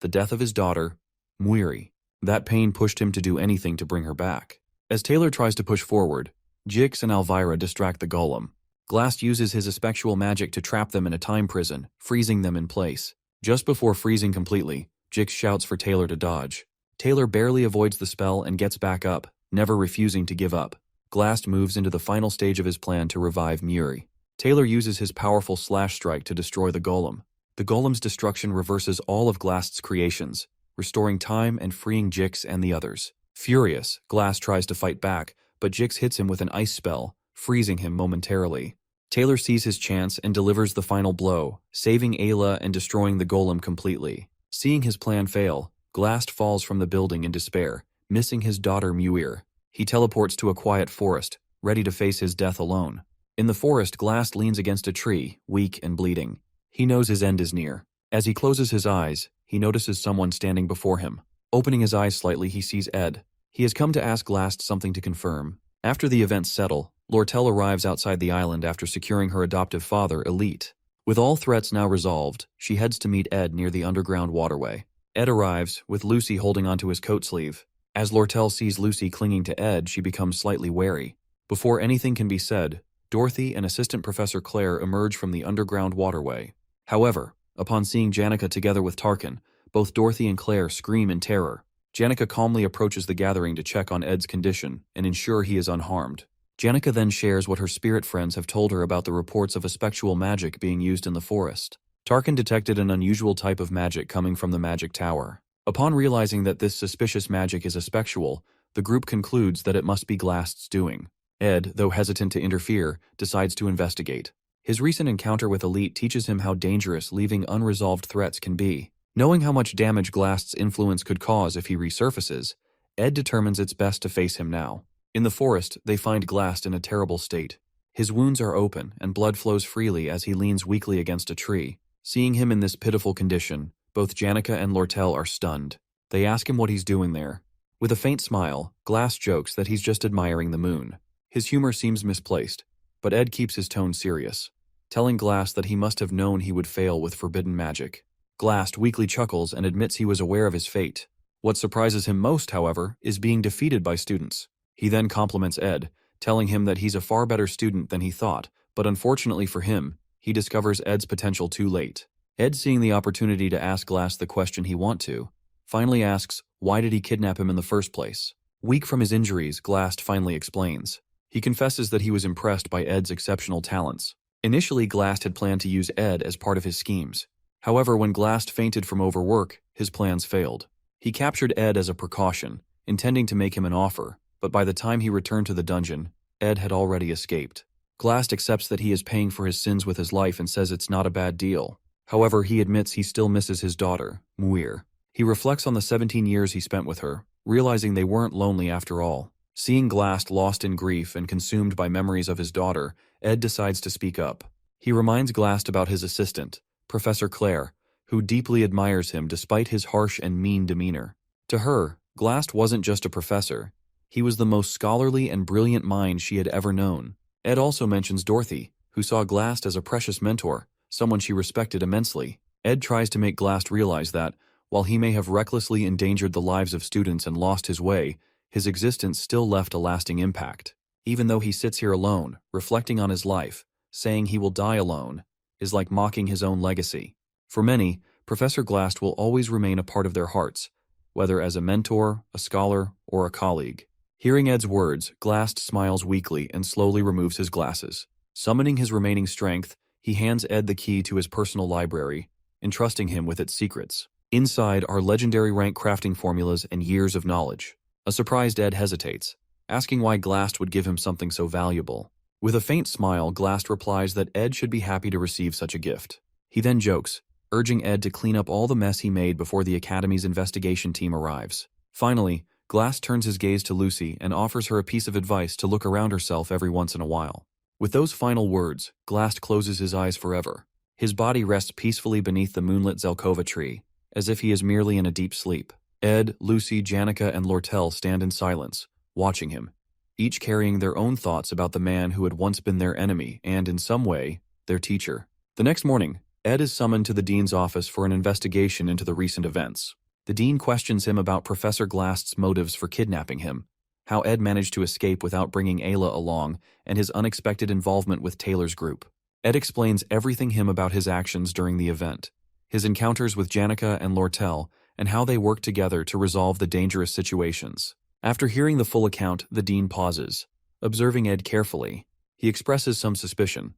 the death of his daughter, Muiri. That pain pushed him to do anything to bring her back. As Taylor tries to push forward, Jix and Elvira distract the golem. Glast uses his spectral magic to trap them in a time prison, freezing them in place. Just before freezing completely, Jix shouts for Taylor to dodge. Taylor barely avoids the spell and gets back up, never refusing to give up. Glast moves into the final stage of his plan to revive Muiri. Taylor uses his powerful slash strike to destroy the golem. The golem's destruction reverses all of Glast's creations, restoring time and freeing Jix and the others. Furious, Glast tries to fight back, but Jix hits him with an ice spell, freezing him momentarily. Taylor sees his chance and delivers the final blow, saving Ayla and destroying the golem completely. Seeing his plan fail, Glast falls from the building in despair, missing his daughter Muir. He teleports to a quiet forest, ready to face his death alone. In the forest, Glast leans against a tree, weak and bleeding. He knows his end is near. As he closes his eyes, he notices someone standing before him. Opening his eyes slightly, he sees Ed. He has come to ask Glast something to confirm. After the events settle, Lortel arrives outside the island after securing her adoptive father, Elite. With all threats now resolved, she heads to meet Ed near the underground waterway. Ed arrives, with Lucy holding onto his coat sleeve. As Lortel sees Lucy clinging to Ed, she becomes slightly wary. Before anything can be said, Dorothy and Assistant Professor Claire emerge from the underground waterway. However, upon seeing Janica together with Tarkin, both Dorothy and Claire scream in terror. Janica calmly approaches the gathering to check on Ed's condition and ensure he is unharmed. Janica then shares what her spirit friends have told her about the reports of a spectral magic being used in the forest. Tarkin detected an unusual type of magic coming from the magic tower. Upon realizing that this suspicious magic is a spectral, the group concludes that it must be Glast's doing. Ed, though hesitant to interfere, decides to investigate. His recent encounter with Elite teaches him how dangerous leaving unresolved threats can be. Knowing how much damage Glast's influence could cause if he resurfaces, Ed determines it's best to face him now. In the forest, they find Glast in a terrible state. His wounds are open, and blood flows freely as he leans weakly against a tree. Seeing him in this pitiful condition, both Janica and Lortel are stunned. They ask him what he's doing there. With a faint smile, Glast jokes that he's just admiring the moon. His humor seems misplaced, but Ed keeps his tone serious, telling Glast that he must have known he would fail with forbidden magic. Glast weakly chuckles and admits he was aware of his fate. What surprises him most, however, is being defeated by students. He then compliments Ed, telling him that he's a far better student than he thought, but unfortunately for him, he discovers Ed's potential too late. Ed, seeing the opportunity to ask Glast the question he wants to, finally asks why did he kidnap him in the first place. Weak from his injuries, Glast finally explains. He confesses that he was impressed by Ed's exceptional talents. Initially, Glast had planned to use Ed as part of his schemes. However, when Glast fainted from overwork, his plans failed. He captured Ed as a precaution, intending to make him an offer, but by the time he returned to the dungeon, Ed had already escaped. Glast accepts that he is paying for his sins with his life and says it's not a bad deal. However, he admits he still misses his daughter, Muir. He reflects on the 17 years he spent with her, realizing they weren't lonely after all. Seeing Glast lost in grief and consumed by memories of his daughter, Ed decides to speak up. He reminds Glast about his assistant, Professor Claire, who deeply admires him despite his harsh and mean demeanor. To her, Glast wasn't just a professor. He was the most scholarly and brilliant mind she had ever known. Ed also mentions Dorothy, who saw Glast as a precious mentor, someone she respected immensely. Ed tries to make Glast realize that, while he may have recklessly endangered the lives of students and lost his way, his existence still left a lasting impact. Even though he sits here alone, reflecting on his life, saying he will die alone, is like mocking his own legacy. For many, Professor Glast will always remain a part of their hearts, whether as a mentor, a scholar, or a colleague. Hearing Ed's words, Glast smiles weakly and slowly removes his glasses. Summoning his remaining strength, he hands Ed the key to his personal library, entrusting him with its secrets. Inside are legendary rank crafting formulas and years of knowledge. A surprised Ed hesitates, asking why Glast would give him something so valuable. With a faint smile, Glast replies that Ed should be happy to receive such a gift. He then jokes, urging Ed to clean up all the mess he made before the Academy's investigation team arrives. Finally, Glast turns his gaze to Lucy and offers her a piece of advice to look around herself every once in a while. With those final words, Glast closes his eyes forever. His body rests peacefully beneath the moonlit Zelkova tree, as if he is merely in a deep sleep. Ed, Lucy, Janica, and Lortel stand in silence, watching him, each carrying their own thoughts about the man who had once been their enemy and, in some way, their teacher. The next morning, Ed is summoned to the dean's office for an investigation into the recent events. The dean questions him about Professor Glast's motives for kidnapping him, how Ed managed to escape without bringing Ayla along, and his unexpected involvement with Taylor's group. Ed explains everything him about his actions during the event, his encounters with Janica and Lortel, and how they worked together to resolve the dangerous situations. After hearing the full account, the dean pauses, observing Ed carefully. He expresses some suspicion,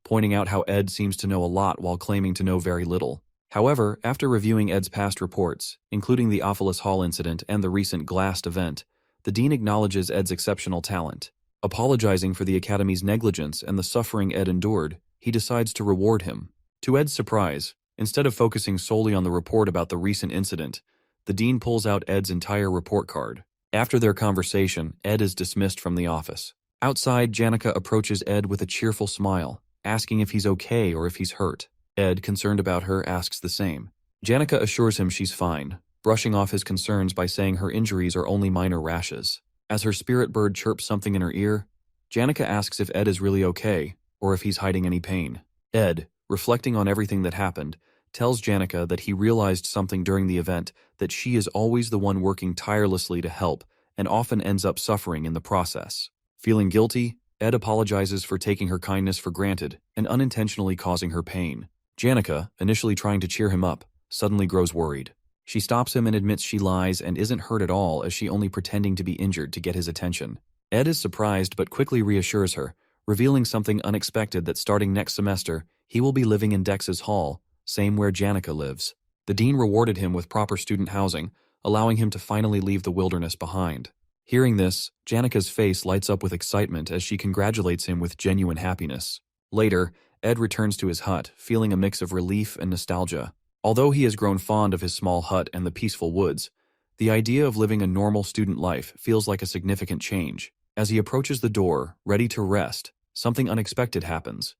pointing out how Ed seems to know a lot while claiming to know very little. However, after reviewing Ed's past reports, including the Ophelis Hall incident and the recent Glast event, the dean acknowledges Ed's exceptional talent. Apologizing for the Academy's negligence and the suffering Ed endured, he decides to reward him. To Ed's surprise, instead of focusing solely on the report about the recent incident, the dean pulls out Ed's entire report card. After their conversation, Ed is dismissed from the office. Outside, Janica approaches Ed with a cheerful smile, asking if he's okay or if he's hurt. Ed, concerned about her, asks the same. Janica assures him she's fine, brushing off his concerns by saying her injuries are only minor rashes. As her spirit bird chirps something in her ear, Janica asks if Ed is really okay, or if he's hiding any pain. Ed, reflecting on everything that happened, tells Janica that he realized something during the event, that she is always the one working tirelessly to help, and often ends up suffering in the process. Feeling guilty, Ed apologizes for taking her kindness for granted and unintentionally causing her pain. Janica, initially trying to cheer him up, suddenly grows worried. She stops him and admits she lies and isn't hurt at all, as she only pretending to be injured to get his attention. Ed is surprised but quickly reassures her, revealing something unexpected, that starting next semester, he will be living in Dex's hall, same where Janica lives. The dean rewarded him with proper student housing, allowing him to finally leave the wilderness behind. Hearing this, Janica's face lights up with excitement as she congratulates him with genuine happiness. Later, Ed returns to his hut, feeling a mix of relief and nostalgia. Although he has grown fond of his small hut and the peaceful woods, the idea of living a normal student life feels like a significant change. As he approaches the door, ready to rest, something unexpected happens.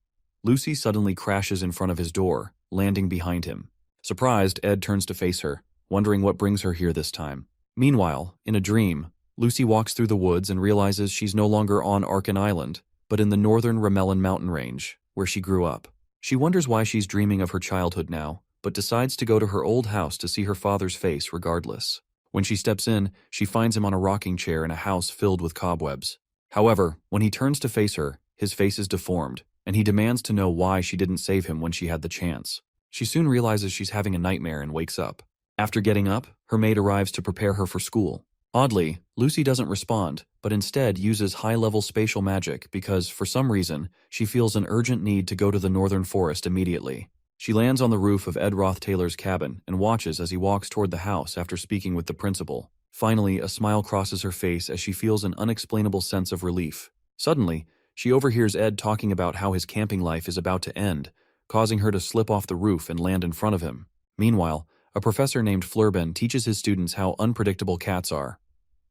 Lucy suddenly crashes in front of his door, landing behind him. Surprised, Ed turns to face her, wondering what brings her here this time. Meanwhile, in a dream, Lucy walks through the woods and realizes she's no longer on Arkan Island, but in the northern Ramelin mountain range, where she grew up. She wonders why she's dreaming of her childhood now, but decides to go to her old house to see her father's face regardless. When she steps in, she finds him on a rocking chair in a house filled with cobwebs. However, when he turns to face her, his face is deformed, and he demands to know why she didn't save him when she had the chance. She soon realizes she's having a nightmare and wakes up. After getting up, her maid arrives to prepare her for school. Oddly, Lucy doesn't respond, but instead uses high-level spatial magic because, for some reason, she feels an urgent need to go to the northern forest immediately. She lands on the roof of Ed Roth Taylor's cabin and watches as he walks toward the house after speaking with the principal. Finally, a smile crosses her face as she feels an unexplainable sense of relief. Suddenly, she overhears Ed talking about how his camping life is about to end, causing her to slip off the roof and land in front of him. Meanwhile, a professor named Flurben teaches his students how unpredictable cats are.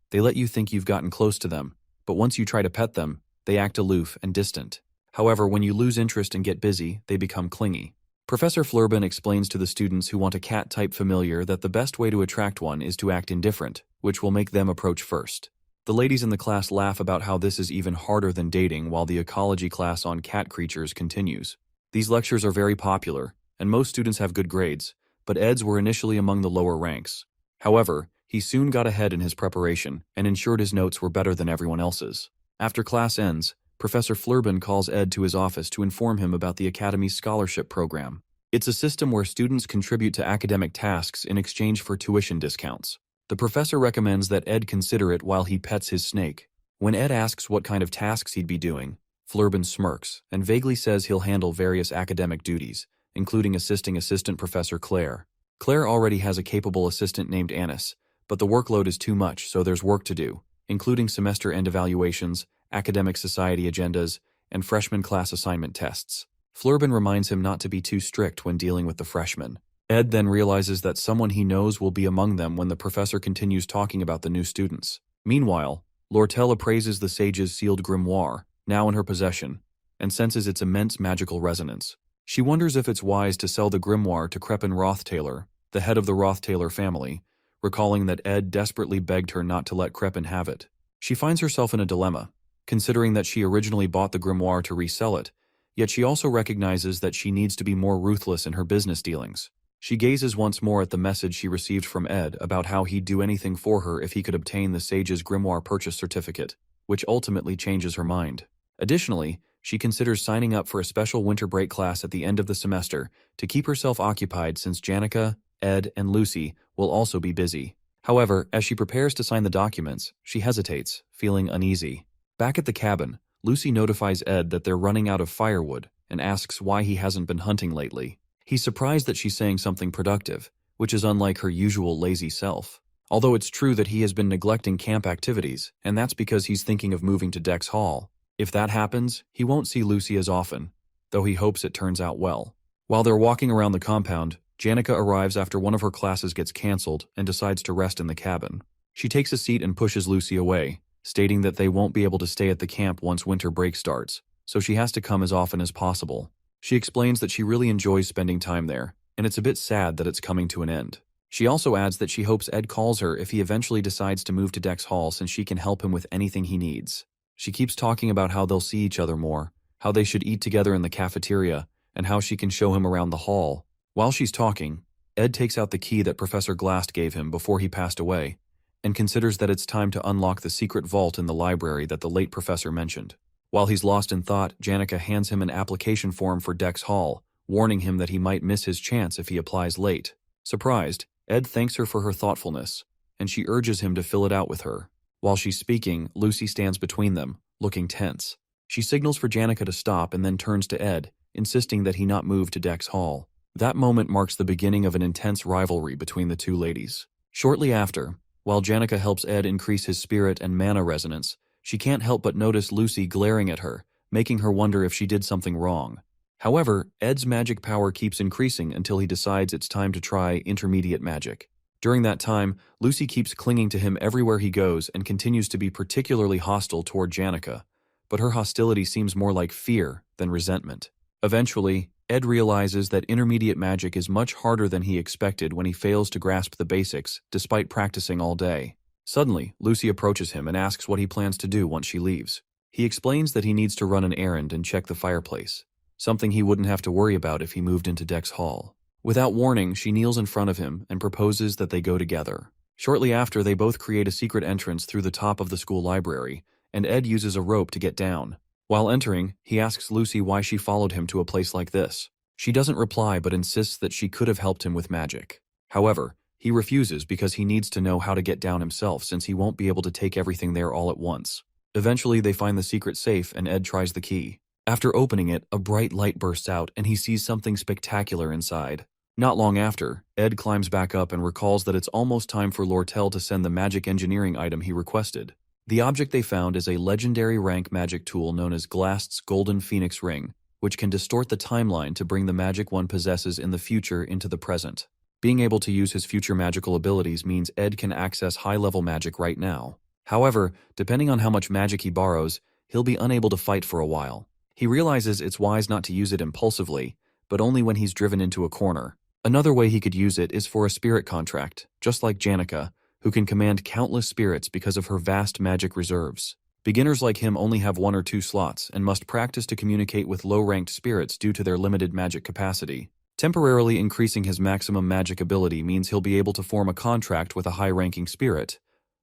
They let you think you've gotten close to them, but once you try to pet them, they act aloof and distant. However, when you lose interest and get busy, they become clingy. Professor Flurben explains to the students who want a cat-type familiar that the best way to attract one is to act indifferent, which will make them approach first. The ladies in the class laugh about how this is even harder than dating while the ecology class on cat creatures continues. These lectures are very popular, and most students have good grades, but Ed's were initially among the lower ranks. However, he soon got ahead in his preparation and ensured his notes were better than everyone else's. After class ends, Professor Flurben calls Ed to his office to inform him about the Academy's scholarship program. It's a system where students contribute to academic tasks in exchange for tuition discounts. The professor recommends that Ed consider it while he pets his snake. When Ed asks what kind of tasks he'd be doing, Flurben smirks and vaguely says he'll handle various academic duties, including assisting Assistant Professor Claire. Claire already has a capable assistant named Annis, but the workload is too much, so there's work to do, including semester-end evaluations, academic society agendas, and freshman class assignment tests. Flurben reminds him not to be too strict when dealing with the freshmen. Ed then realizes that someone he knows will be among them when the professor continues talking about the new students. Meanwhile, Lortel appraises the sage's sealed grimoire, now in her possession, and senses its immense magical resonance. She wonders if it's wise to sell the grimoire to Crepin Roth-Taylor, the head of the Roth-Taylor family, recalling that Ed desperately begged her not to let Crepin have it. She finds herself in a dilemma, considering that she originally bought the grimoire to resell it, yet she also recognizes that she needs to be more ruthless in her business dealings. She gazes once more at the message she received from Ed about how he'd do anything for her if he could obtain the sage's grimoire purchase certificate, which ultimately changes her mind. Additionally, she considers signing up for a special winter break class at the end of the semester to keep herself occupied since Janica, Ed, and Lucy will also be busy. However, as she prepares to sign the documents, she hesitates, feeling uneasy. Back at the cabin, Lucy notifies Ed that they're running out of firewood and asks why he hasn't been hunting lately. He's surprised that she's saying something productive, which is unlike her usual lazy self. Although it's true that he has been neglecting camp activities, and that's because he's thinking of moving to Dex Hall. If that happens, he won't see Lucy as often, though he hopes it turns out well. While they're walking around the compound, Janica arrives after one of her classes gets canceled and decides to rest in the cabin. She takes a seat and pushes Lucy away, stating that they won't be able to stay at the camp once winter break starts, so she has to come as often as possible. She explains that she really enjoys spending time there, and it's a bit sad that it's coming to an end. She also adds that she hopes Ed calls her if he eventually decides to move to Dex Hall since she can help him with anything he needs. She keeps talking about how they'll see each other more, how they should eat together in the cafeteria, and how she can show him around the hall. While she's talking, Ed takes out the key that Professor Glast gave him before he passed away, and considers that it's time to unlock the secret vault in the library that the late professor mentioned. While he's lost in thought, Janica hands him an application form for Dex Hall, warning him that he might miss his chance if he applies late. Surprised, Ed thanks her for her thoughtfulness, and she urges him to fill it out with her. While she's speaking, Lucy stands between them, looking tense. She signals for Janica to stop and then turns to Ed, insisting that he not move to Dex Hall. That moment marks the beginning of an intense rivalry between the two ladies. Shortly after, while Janica helps Ed increase his spirit and mana resonance, she can't help but notice Lucy glaring at her, making her wonder if she did something wrong. However, Ed's magic power keeps increasing until he decides it's time to try intermediate magic. During that time, Lucy keeps clinging to him everywhere he goes and continues to be particularly hostile toward Janica, but her hostility seems more like fear than resentment. Eventually, Ed realizes that intermediate magic is much harder than he expected when he fails to grasp the basics, despite practicing all day. Suddenly, Lucy approaches him and asks what he plans to do once she leaves. He explains that he needs to run an errand and check the fireplace, something he wouldn't have to worry about if he moved into Dex Hall. Without warning, she kneels in front of him and proposes that they go together. Shortly after, they both create a secret entrance through the top of the school library, and Ed uses a rope to get down. While entering, he asks Lucy why she followed him to a place like this. She doesn't reply but insists that she could have helped him with magic. However, he refuses because he needs to know how to get down himself since he won't be able to take everything there all at once. Eventually, they find the secret safe and Ed tries the key. After opening it, a bright light bursts out and he sees something spectacular inside. Not long after, Ed climbs back up and recalls that it's almost time for Lortel to send the magic engineering item he requested. The object they found is a legendary rank magic tool known as Glast's Golden Phoenix Ring, which can distort the timeline to bring the magic one possesses in the future into the present. Being able to use his future magical abilities means Ed can access high-level magic right now. However, depending on how much magic he borrows, he'll be unable to fight for a while. He realizes it's wise not to use it impulsively, but only when he's driven into a corner. Another way he could use it is for a spirit contract, just like Janica, who can command countless spirits because of her vast magic reserves. Beginners like him only have 1 or 2 slots and must practice to communicate with low-ranked spirits due to their limited magic capacity. Temporarily increasing his maximum magic ability means he'll be able to form a contract with a high-ranking spirit,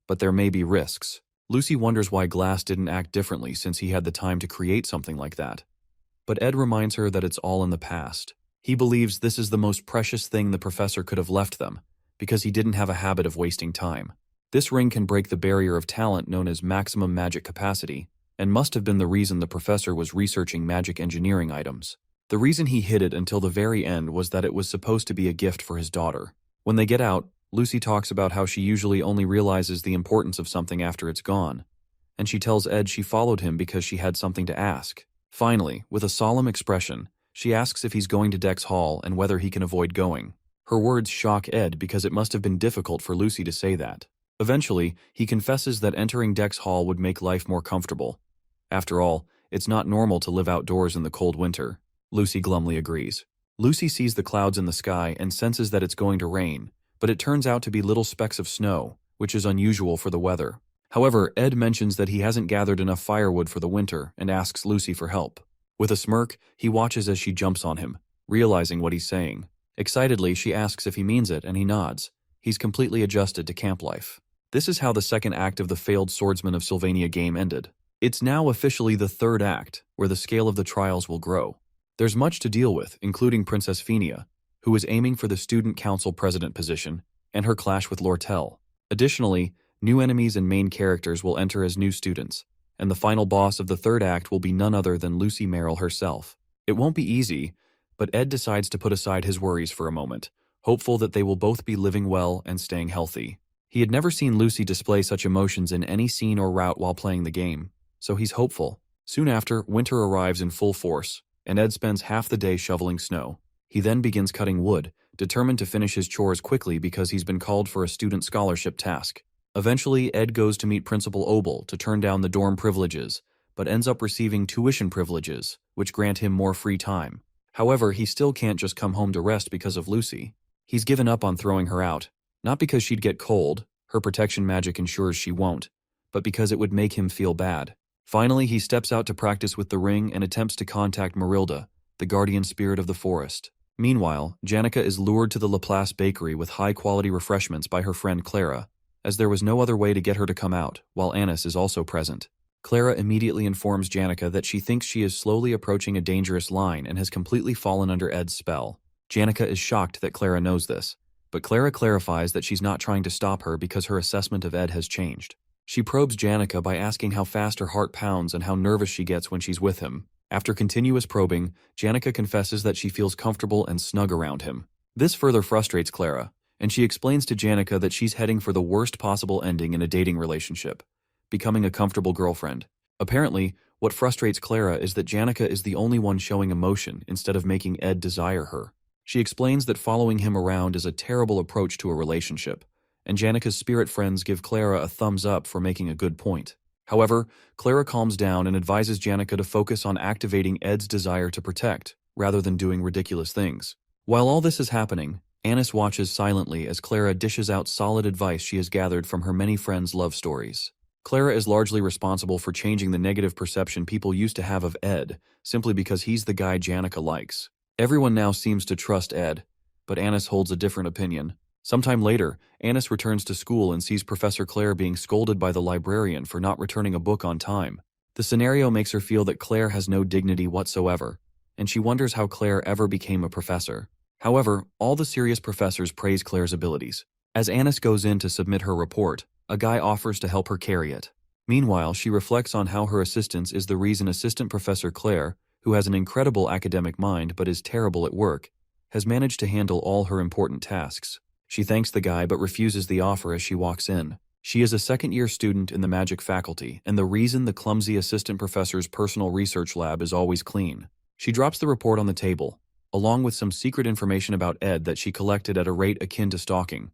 but there may be risks. Lucy wonders why Glass didn't act differently since he had the time to create something like that. But Ed reminds her that it's all in the past. He believes this is the most precious thing the professor could have left them, because he didn't have a habit of wasting time. This ring can break the barrier of talent known as maximum magic capacity, and must have been the reason the professor was researching magic engineering items. The reason he hid it until the very end was that it was supposed to be a gift for his daughter. When they get out, Lucy talks about how she usually only realizes the importance of something after it's gone, and she tells Ed she followed him because she had something to ask. Finally, with a solemn expression, she asks if he's going to Dex Hall and whether he can avoid going. Her words shock Ed because it must have been difficult for Lucy to say that. Eventually, he confesses that entering Dex Hall would make life more comfortable. After all, it's not normal to live outdoors in the cold winter. Lucy glumly agrees. Lucy sees the clouds in the sky and senses that it's going to rain, but it turns out to be little specks of snow, which is unusual for the weather. However, Ed mentions that he hasn't gathered enough firewood for the winter and asks Lucy for help. With a smirk, he watches as she jumps on him, realizing what he's saying. Excitedly, she asks if he means it, and he nods. He's completely adjusted to camp life. This is how the second act of the failed Swordsman of Sylvania game ended. It's now officially the third act, where the scale of the trials will grow. There's much to deal with, including Princess Phenia, who is aiming for the Student Council President position, and her clash with Lortel. Additionally, new enemies and main characters will enter as new students, and the final boss of the third act will be none other than Lucy Merrill herself. It won't be easy, but Ed decides to put aside his worries for a moment, hopeful that they will both be living well and staying healthy. He had never seen Lucy display such emotions in any scene or route while playing the game, so he's hopeful. Soon after, winter arrives in full force, and Ed spends half the day shoveling snow. He then begins cutting wood, determined to finish his chores quickly because he's been called for a student scholarship task. Eventually, Ed goes to meet Principal Obel to turn down the dorm privileges, but ends up receiving tuition privileges, which grant him more free time. However, he still can't just come home to rest because of Lucy. He's given up on throwing her out, not because she'd get cold, her protection magic ensures she won't, but because it would make him feel bad. Finally, he steps out to practice with the ring and attempts to contact Marilda, the guardian spirit of the forest. Meanwhile, Janica is lured to the Laplace bakery with high-quality refreshments by her friend Clara, as there was no other way to get her to come out, while Annis is also present. Clara immediately informs Janica that she thinks she is slowly approaching a dangerous line and has completely fallen under Ed's spell. Janica is shocked that Clara knows this, but Clara clarifies that she's not trying to stop her because her assessment of Ed has changed. She probes Janica by asking how fast her heart pounds and how nervous she gets when she's with him. After continuous probing, Janica confesses that she feels comfortable and snug around him. This further frustrates Clara, and she explains to Janica that she's heading for the worst possible ending in a dating relationship, becoming a comfortable girlfriend. Apparently, what frustrates Clara is that Janica is the only one showing emotion instead of making Ed desire her. She explains that following him around is a terrible approach to a relationship, and Janica's spirit friends give Clara a thumbs up for making a good point. However, Clara calms down and advises Janica to focus on activating Ed's desire to protect, rather than doing ridiculous things. While all this is happening, Annis watches silently as Clara dishes out solid advice she has gathered from her many friends' love stories. Clara is largely responsible for changing the negative perception people used to have of Ed, simply because he's the guy Janica likes. Everyone now seems to trust Ed, but Annis holds a different opinion. Sometime later, Annis returns to school and sees Professor Claire being scolded by the librarian for not returning a book on time. The scenario makes her feel that Claire has no dignity whatsoever, and she wonders how Claire ever became a professor. However, all the serious professors praise Claire's abilities. As Annis goes in to submit her report, a guy offers to help her carry it. Meanwhile, she reflects on how her assistance is the reason Assistant Professor Claire, who has an incredible academic mind but is terrible at work, has managed to handle all her important tasks. She thanks the guy but refuses the offer as she walks in. She is a second-year student in the magic faculty, and the reason the clumsy assistant professor's personal research lab is always clean. She drops the report on the table, along with some secret information about Ed that she collected at a rate akin to stalking,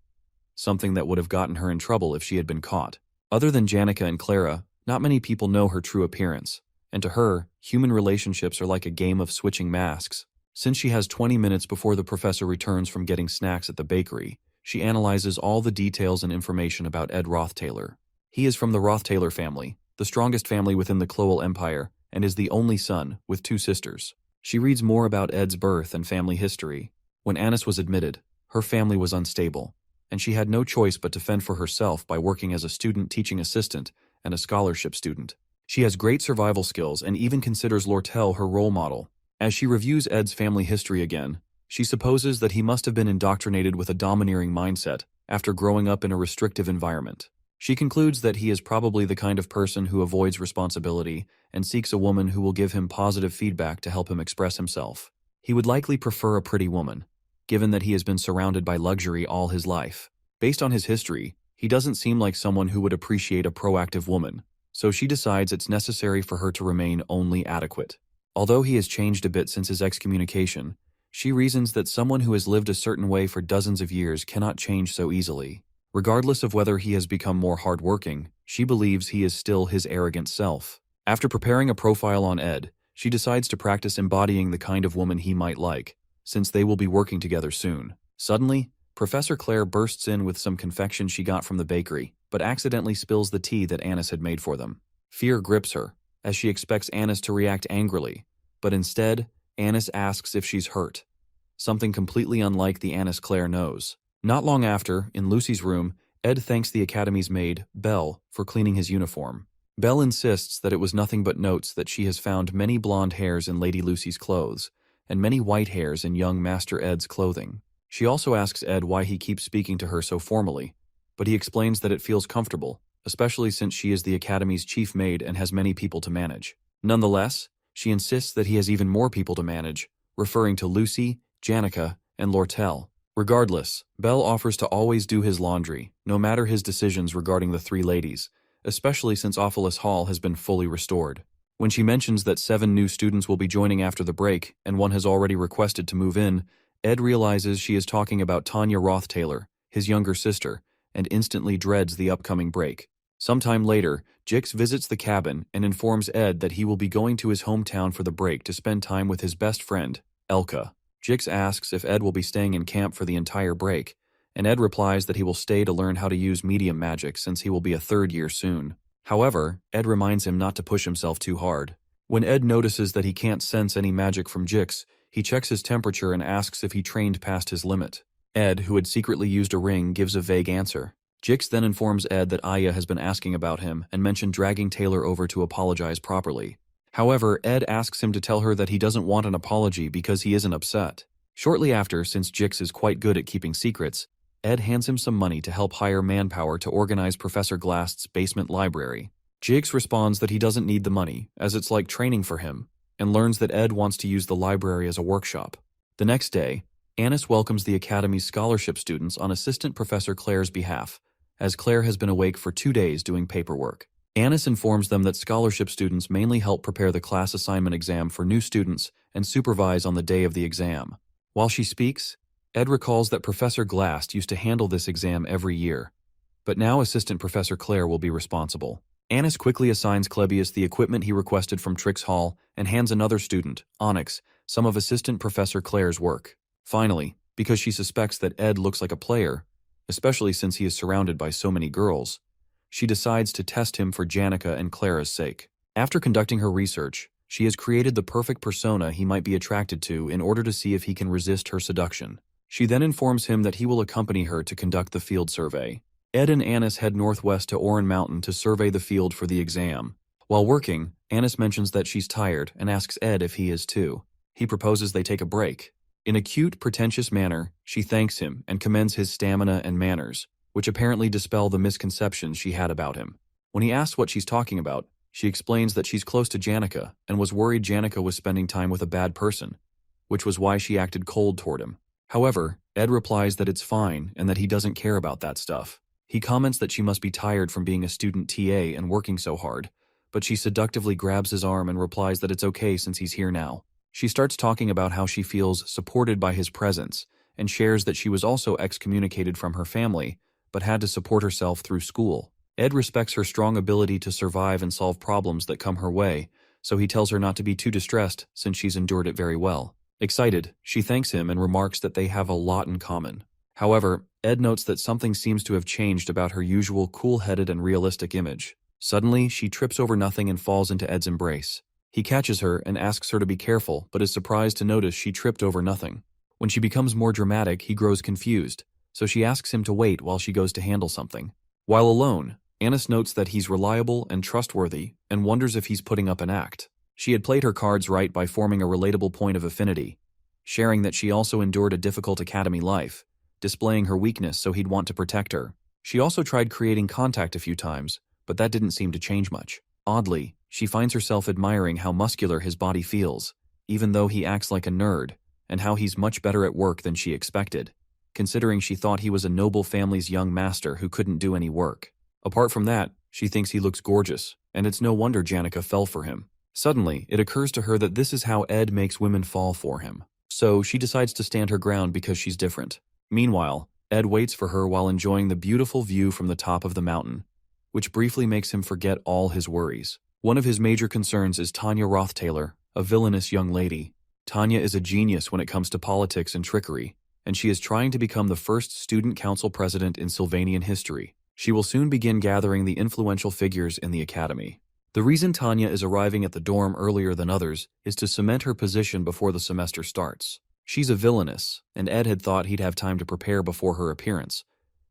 something that would have gotten her in trouble if she had been caught. Other than Janica and Clara, not many people know her true appearance, and to her, human relationships are like a game of switching masks. Since she has 20 minutes before the professor returns from getting snacks at the bakery, she analyzes all the details and information about Ed Rothtaylor. He is from the Rothtaylor family, the strongest family within the Clowell Empire, and is the only son, with 2 sisters. She reads more about Ed's birth and family history. When Anis was admitted, her family was unstable, and she had no choice but to fend for herself by working as a student teaching assistant and a scholarship student. She has great survival skills and even considers Lortel her role model. As she reviews Ed's family history again, she supposes that he must have been indoctrinated with a domineering mindset after growing up in a restrictive environment. She concludes that he is probably the kind of person who avoids responsibility and seeks a woman who will give him positive feedback to help him express himself. He would likely prefer a pretty woman, given that he has been surrounded by luxury all his life. Based on his history, he doesn't seem like someone who would appreciate a proactive woman, so she decides it's necessary for her to remain only adequate. Although he has changed a bit since his excommunication, she reasons that someone who has lived a certain way for dozens of years cannot change so easily. Regardless of whether he has become more hardworking, she believes he is still his arrogant self. After preparing a profile on Ed, she decides to practice embodying the kind of woman he might like, since they will be working together soon. Suddenly, Professor Claire bursts in with some confection she got from the bakery, but accidentally spills the tea that Anis had made for them. Fear grips her, as she expects Anis to react angrily, but instead, Anis asks if she's hurt, something completely unlike the Anis Claire knows. Not long after, in Lucy's room, Ed thanks the Academy's maid, Belle, for cleaning his uniform. Belle insists that it was nothing but notes that she has found many blonde hairs in Lady Lucy's clothes, and many white hairs in young Master Ed's clothing. She also asks Ed why he keeps speaking to her so formally, but he explains that it feels comfortable, especially since she is the Academy's chief maid and has many people to manage. Nonetheless, she insists that he has even more people to manage, referring to Lucy, Janica, and Lortel. Regardless, Belle offers to always do his laundry, no matter his decisions regarding the 3 ladies, especially since Ophelis Hall has been fully restored. When she mentions that 7 new students will be joining after the break, and one has already requested to move in, Ed realizes she is talking about Tanya Rothtaylor, his younger sister, and instantly dreads the upcoming break. Sometime later, Jix visits the cabin and informs Ed that he will be going to his hometown for the break to spend time with his best friend, Elka. Jix asks if Ed will be staying in camp for the entire break, and Ed replies that he will stay to learn how to use medium magic since he will be a 3rd year soon. However, Ed reminds him not to push himself too hard. When Ed notices that he can't sense any magic from Jix, he checks his temperature and asks if he trained past his limit. Ed, who had secretly used a ring, gives a vague answer. Jix then informs Ed that Aya has been asking about him and mentioned dragging Taylor over to apologize properly. However, Ed asks him to tell her that he doesn't want an apology because he isn't upset. Shortly after, since Jix is quite good at keeping secrets, Ed hands him some money to help hire manpower to organize Professor Glast's basement library. Jix responds that he doesn't need the money, as it's like training for him, and learns that Ed wants to use the library as a workshop. The next day, Anis welcomes the Academy's scholarship students on Assistant Professor Claire's behalf, as Claire has been awake for 2 days doing paperwork. Anis informs them that scholarship students mainly help prepare the class assignment exam for new students and supervise on the day of the exam. While she speaks, Ed recalls that Professor Glast used to handle this exam every year, but now Assistant Professor Claire will be responsible. Anis quickly assigns Klebius the equipment he requested from Trix Hall and hands another student, Onyx, some of Assistant Professor Claire's work. Finally, because she suspects that Ed looks like a player, especially since he is surrounded by so many girls, she decides to test him for Janica and Clara's sake. After conducting her research, she has created the perfect persona he might be attracted to in order to see if he can resist her seduction. She then informs him that he will accompany her to conduct the field survey. Ed and Anis head northwest to Oran Mountain to survey the field for the exam. While working, Anis mentions that she's tired and asks Ed if he is too. He proposes they take a break. In a cute, pretentious manner, she thanks him and commends his stamina and manners, which apparently dispel the misconceptions she had about him. When he asks what she's talking about, She explains that she's close to Janica and was worried Janica was spending time with a bad person, which was why she acted cold toward him. However, Ed replies that it's fine and that he doesn't care about that stuff. He comments that she must be tired from being a student TA and working so hard, but she seductively grabs his arm and replies that it's okay since he's here now. She starts talking about how she feels supported by his presence and shares that she was also excommunicated from her family, but had to support herself through school. Ed respects her strong ability to survive and solve problems that come her way, so he tells her not to be too distressed since she's endured it very well. Excited, she thanks him and remarks that they have a lot in common. However, Ed notes that something seems to have changed about her usual cool-headed and realistic image. Suddenly, she trips over nothing and falls into Ed's embrace. He catches her and asks her to be careful, but is surprised to notice she tripped over nothing. When she becomes more dramatic, he grows confused, so she asks him to wait while she goes to handle something. While alone, Annis notes that he's reliable and trustworthy and wonders if he's putting up an act. She had played her cards right by forming a relatable point of affinity, sharing that she also endured a difficult academy life, displaying her weakness so he'd want to protect her. She also tried creating contact a few times, but that didn't seem to change much. Oddly, she finds herself admiring how muscular his body feels, even though he acts like a nerd, and how he's much better at work than she expected, considering she thought he was a noble family's young master who couldn't do any work. Apart from that, she thinks he looks gorgeous, and it's no wonder Janica fell for him. Suddenly, it occurs to her that this is how Ed makes women fall for him. So she decides to stand her ground because she's different. Meanwhile, Ed waits for her while enjoying the beautiful view from the top of the mountain, which briefly makes him forget all his worries. One of his major concerns is Tanya Rothtaylor, a villainous young lady. Tanya is a genius when it comes to politics and trickery, and she is trying to become the first student council president in Sylvanian history. She will soon begin gathering the influential figures in the academy. The reason Tanya is arriving at the dorm earlier than others is to cement her position before the semester starts. She's a villainess, and Ed had thought he'd have time to prepare before her appearance.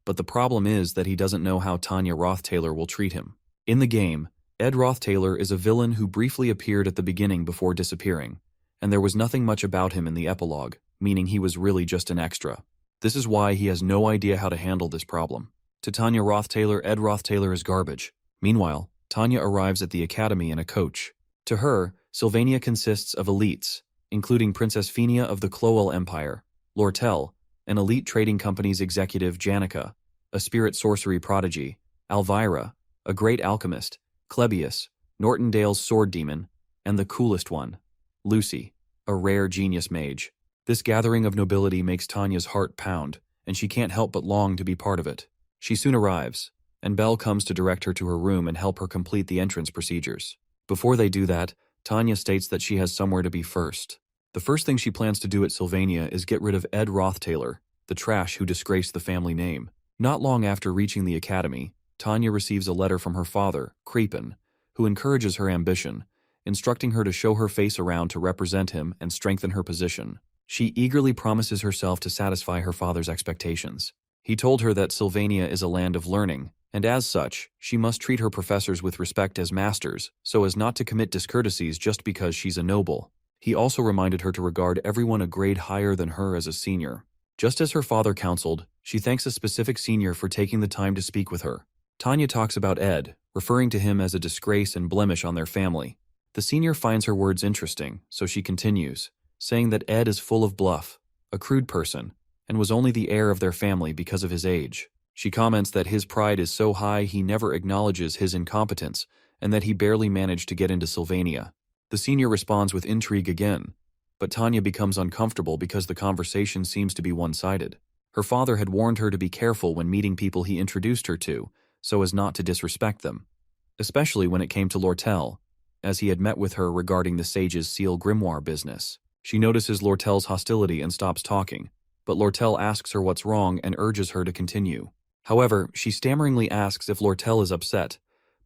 But the problem is that he doesn't know how Tanya Rothtaylor will treat him. In the game, Ed Rothtaylor is a villain who briefly appeared at the beginning before disappearing, and there was nothing much about him in the epilogue, meaning he was really just an extra. This is why he has no idea how to handle this problem. To Tanya Rothtaylor, Ed Rothtaylor is garbage. Meanwhile, Tanya arrives at the academy in a coach. To her, Sylvania consists of elites, including Princess Phenia of the Clowell Empire, Lortel, an elite trading company's executive Janica, a spirit sorcery prodigy, Alvira, a great alchemist, Clebius, Nortondale's sword demon, and the coolest one, Lucy, a rare genius mage. This gathering of nobility makes Tanya's heart pound, and she can't help but long to be part of it. She soon arrives, and Belle comes to direct her to her room and help her complete the entrance procedures. Before they do that, Tanya states that she has somewhere to be first. The first thing she plans to do at Sylvania is get rid of Ed Rothtaylor, the trash who disgraced the family name. Not long after reaching the academy, Tanya receives a letter from her father, Creepin, who encourages her ambition, instructing her to show her face around to represent him and strengthen her position. She eagerly promises herself to satisfy her father's expectations. He told her that Sylvania is a land of learning, and as such, she must treat her professors with respect as masters, so as not to commit discourtesies just because she's a noble. He also reminded her to regard everyone a grade higher than her as a senior. Just as her father counseled, she thanks a specific senior for taking the time to speak with her. Tanya talks about Ed, referring to him as a disgrace and blemish on their family. The senior finds her words interesting, so she continues, saying that Ed is full of bluff, a crude person, and was only the heir of their family because of his age. She comments that his pride is so high he never acknowledges his incompetence, and that he barely managed to get into Sylvania. The senior responds with intrigue again, but Tanya becomes uncomfortable because the conversation seems to be one-sided. Her father had warned her to be careful when meeting people he introduced her to, so as not to disrespect them, especially when it came to Lortel, as he had met with her regarding the sage's seal grimoire business. She notices Lortel's hostility and stops talking, but Lortel asks her what's wrong and urges her to continue. However, she stammeringly asks if Lortel is upset,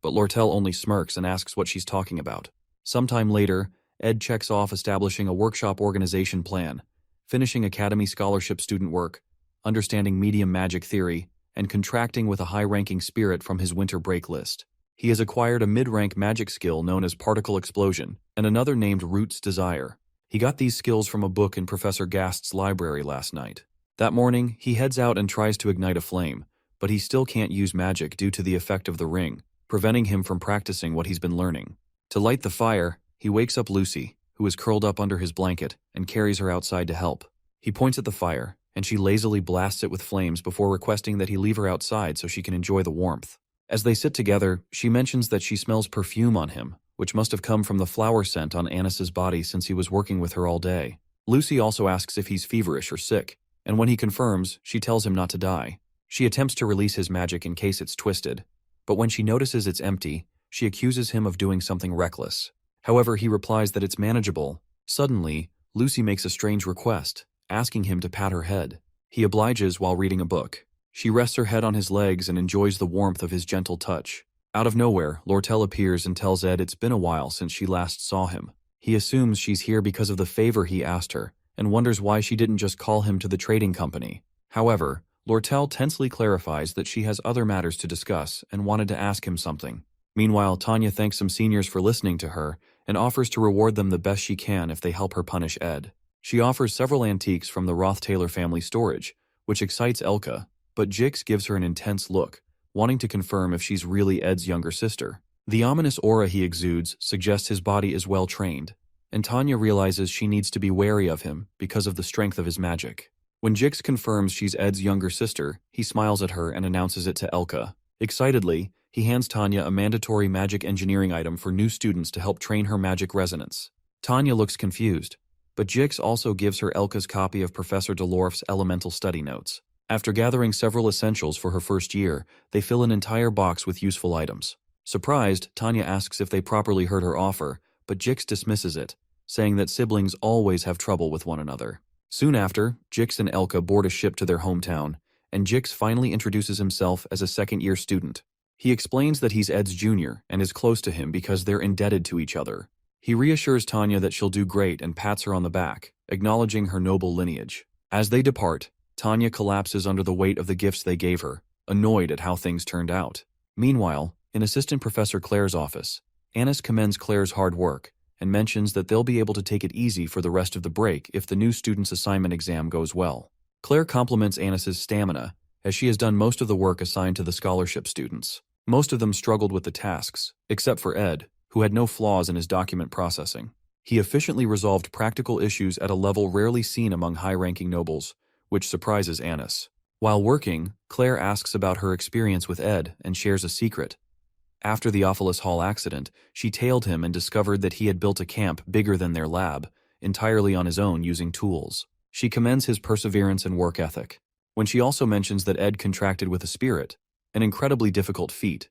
but Lortel only smirks and asks what she's talking about. Sometime later, Ed checks off establishing a workshop organization plan, finishing academy scholarship student work, understanding medium magic theory, and contracting with a high-ranking spirit from his winter break list. He has acquired a mid-rank magic skill known as Particle Explosion, and another named Root's Desire. He got these skills from a book in Professor Gast's library last night. That morning, he heads out and tries to ignite a flame, but he still can't use magic due to the effect of the ring, preventing him from practicing what he's been learning. To light the fire, he wakes up Lucy, who is curled up under his blanket, and carries her outside to help. He points at the fire, and she lazily blasts it with flames before requesting that he leave her outside so she can enjoy the warmth. As they sit together, she mentions that she smells perfume on him, which must have come from the flower scent on Anis's body since he was working with her all day. Lucy also asks if he's feverish or sick, and when he confirms, she tells him not to die. She attempts to release his magic in case it's twisted, but when she notices it's empty, she accuses him of doing something reckless. However, he replies that it's manageable. Suddenly, Lucy makes a strange request, asking him to pat her head. He obliges while reading a book. She rests her head on his legs and enjoys the warmth of his gentle touch. Out of nowhere, Lortel appears and tells Ed it's been a while since she last saw him. He assumes she's here because of the favor he asked her, and wonders why she didn't just call him to the trading company. However, Lortel tensely clarifies that she has other matters to discuss and wanted to ask him something. Meanwhile, Tanya thanks some seniors for listening to her and offers to reward them the best she can if they help her punish Ed. She offers several antiques from the Roth-Taylor family storage, which excites Elka, but Jix gives her an intense look, wanting to confirm if she's really Ed's younger sister. The ominous aura he exudes suggests his body is well trained, and Tanya realizes she needs to be wary of him because of the strength of his magic. When Jix confirms she's Ed's younger sister, he smiles at her and announces it to Elka. Excitedly, he hands Tanya a mandatory magic engineering item for new students to help train her magic resonance. Tanya looks confused, but Jix also gives her Elka's copy of Professor Delorf's elemental study notes. After gathering several essentials for her first year, they fill an entire box with useful items. Surprised, Tanya asks if they properly heard her offer, but Jix dismisses it, saying that siblings always have trouble with one another. Soon after, Jix and Elka board a ship to their hometown, and Jix finally introduces himself as a second-year student. He explains that he's Ed's junior and is close to him because they're indebted to each other. He reassures Tanya that she'll do great and pats her on the back, acknowledging her noble lineage. As they depart, Tanya collapses under the weight of the gifts they gave her, annoyed at how things turned out. Meanwhile, in Assistant Professor Claire's office, Anis commends Claire's hard work and mentions that they'll be able to take it easy for the rest of the break if the new student's assignment exam goes well. Claire compliments Anis's stamina, as she has done most of the work assigned to the scholarship students. Most of them struggled with the tasks, except for Ed, who had no flaws in his document processing. He efficiently resolved practical issues at a level rarely seen among high-ranking nobles, which surprises Anis. While working, Claire asks about her experience with Ed and shares a secret. After the Ophelis Hall accident, she tailed him and discovered that he had built a camp bigger than their lab, entirely on his own using tools. She commends his perseverance and work ethic. When she also mentions that Ed contracted with a spirit, an incredibly difficult feat,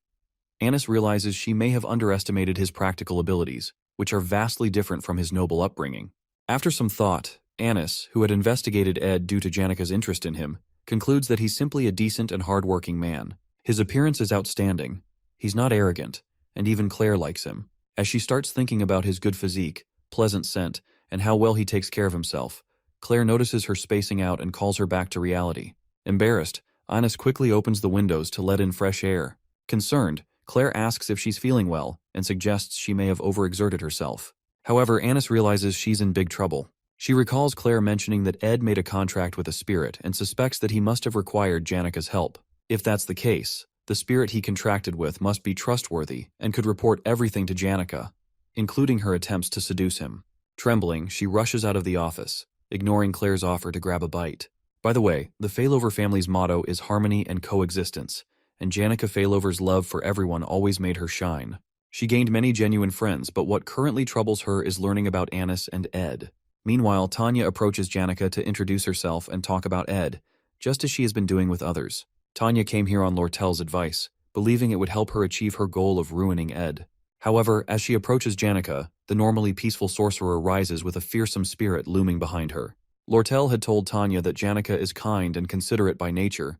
Anis realizes she may have underestimated his practical abilities, which are vastly different from his noble upbringing. After some thought, Anis, who had investigated Ed due to Janika's interest in him, concludes that he's simply a decent and hard-working man. His appearance is outstanding. He's not arrogant, and even Claire likes him. As she starts thinking about his good physique, pleasant scent, and how well he takes care of himself, Claire notices her spacing out and calls her back to reality. Embarrassed, Anis quickly opens the windows to let in fresh air. Concerned, Claire asks if she's feeling well and suggests she may have overexerted herself. However, Anis realizes she's in big trouble. She recalls Claire mentioning that Ed made a contract with a spirit and suspects that he must have required Janika's help. If that's the case, the spirit he contracted with must be trustworthy and could report everything to Janika, including her attempts to seduce him. Trembling, she rushes out of the office, ignoring Claire's offer to grab a bite. By the way, the Failover family's motto is harmony and coexistence, and Janika Failover's love for everyone always made her shine. She gained many genuine friends, but what currently troubles her is learning about Anis and Ed. Meanwhile, Tanya approaches Janika to introduce herself and talk about Ed, just as she has been doing with others. Tanya came here on Lortel's advice, believing it would help her achieve her goal of ruining Ed. However, as she approaches Janika, the normally peaceful sorcerer rises with a fearsome spirit looming behind her. Lortel had told Tanya that Janika is kind and considerate by nature,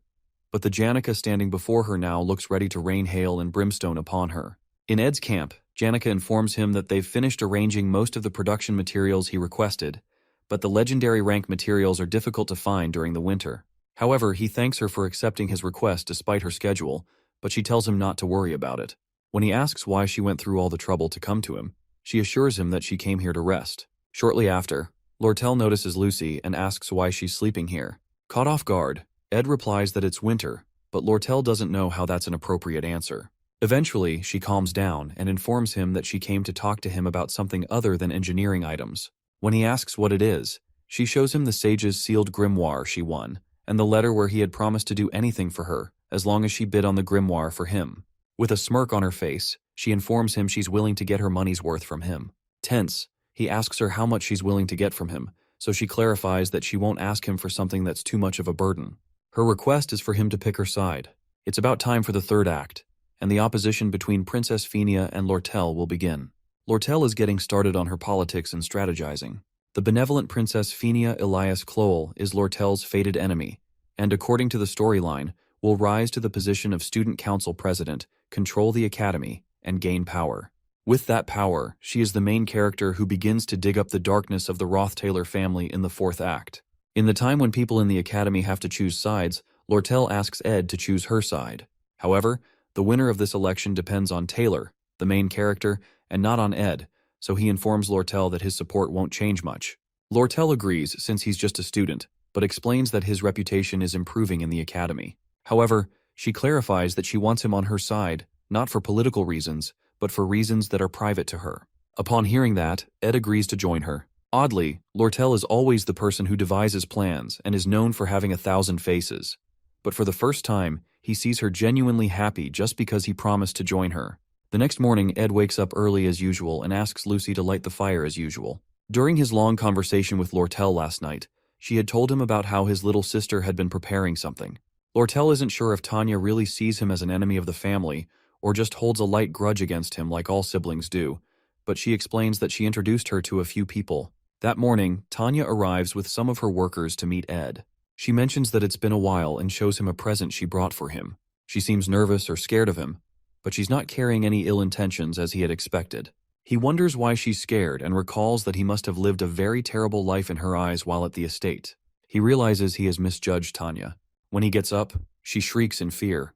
but the Janika standing before her now looks ready to rain hail and brimstone upon her. In Ed's camp, Janika informs him that they've finished arranging most of the production materials he requested, but the legendary rank materials are difficult to find during the winter. However, he thanks her for accepting his request despite her schedule, but she tells him not to worry about it. When he asks why she went through all the trouble to come to him, she assures him that she came here to rest. Shortly after, Lortel notices Lucy and asks why she's sleeping here. Caught off guard, Ed replies that it's winter, but Lortel doesn't know how that's an appropriate answer. Eventually, she calms down and informs him that she came to talk to him about something other than engineering items. When he asks what it is, she shows him the sage's sealed grimoire she won, and the letter where he had promised to do anything for her, as long as she bid on the grimoire for him. With a smirk on her face, she informs him she's willing to get her money's worth from him. Tense, he asks her how much she's willing to get from him, so she clarifies that she won't ask him for something that's too much of a burden. Her request is for him to pick her side. It's about time for the third act, and the opposition between Princess Phinia and Lortel will begin. Lortel is getting started on her politics and strategizing. The benevolent Princess Phinia Elias Cloel is Lortel's fated enemy, and according to the storyline, will rise to the position of student council president, control the academy, and gain power. With that power, she is the main character who begins to dig up the darkness of the Roth-Taylor family in the fourth act. In the time when people in the academy have to choose sides, Lortel asks Ed to choose her side. However, the winner of this election depends on Taylor, the main character, and not on Ed, so he informs Lortel that his support won't change much. Lortel agrees since he's just a student, but explains that his reputation is improving in the academy. However, she clarifies that she wants him on her side, not for political reasons, but for reasons that are private to her. Upon hearing that, Ed agrees to join her. Oddly, Lortel is always the person who devises plans and is known for having 1,000 faces. But for the first time, he sees her genuinely happy just because he promised to join her. The next morning, Ed wakes up early as usual and asks Lucy to light the fire as usual. During his long conversation with Lortel last night, she had told him about how his little sister had been preparing something. Lortel isn't sure if Tanya really sees him as an enemy of the family, or just holds a light grudge against him like all siblings do, but she explains that she introduced her to a few people. That morning, Tanya arrives with some of her workers to meet Ed. She mentions that it's been a while and shows him a present she brought for him. She seems nervous or scared of him, but she's not carrying any ill intentions as he had expected. He wonders why she's scared and recalls that he must have lived a very terrible life in her eyes while at the estate. He realizes he has misjudged Tanya. When he gets up, she shrieks in fear,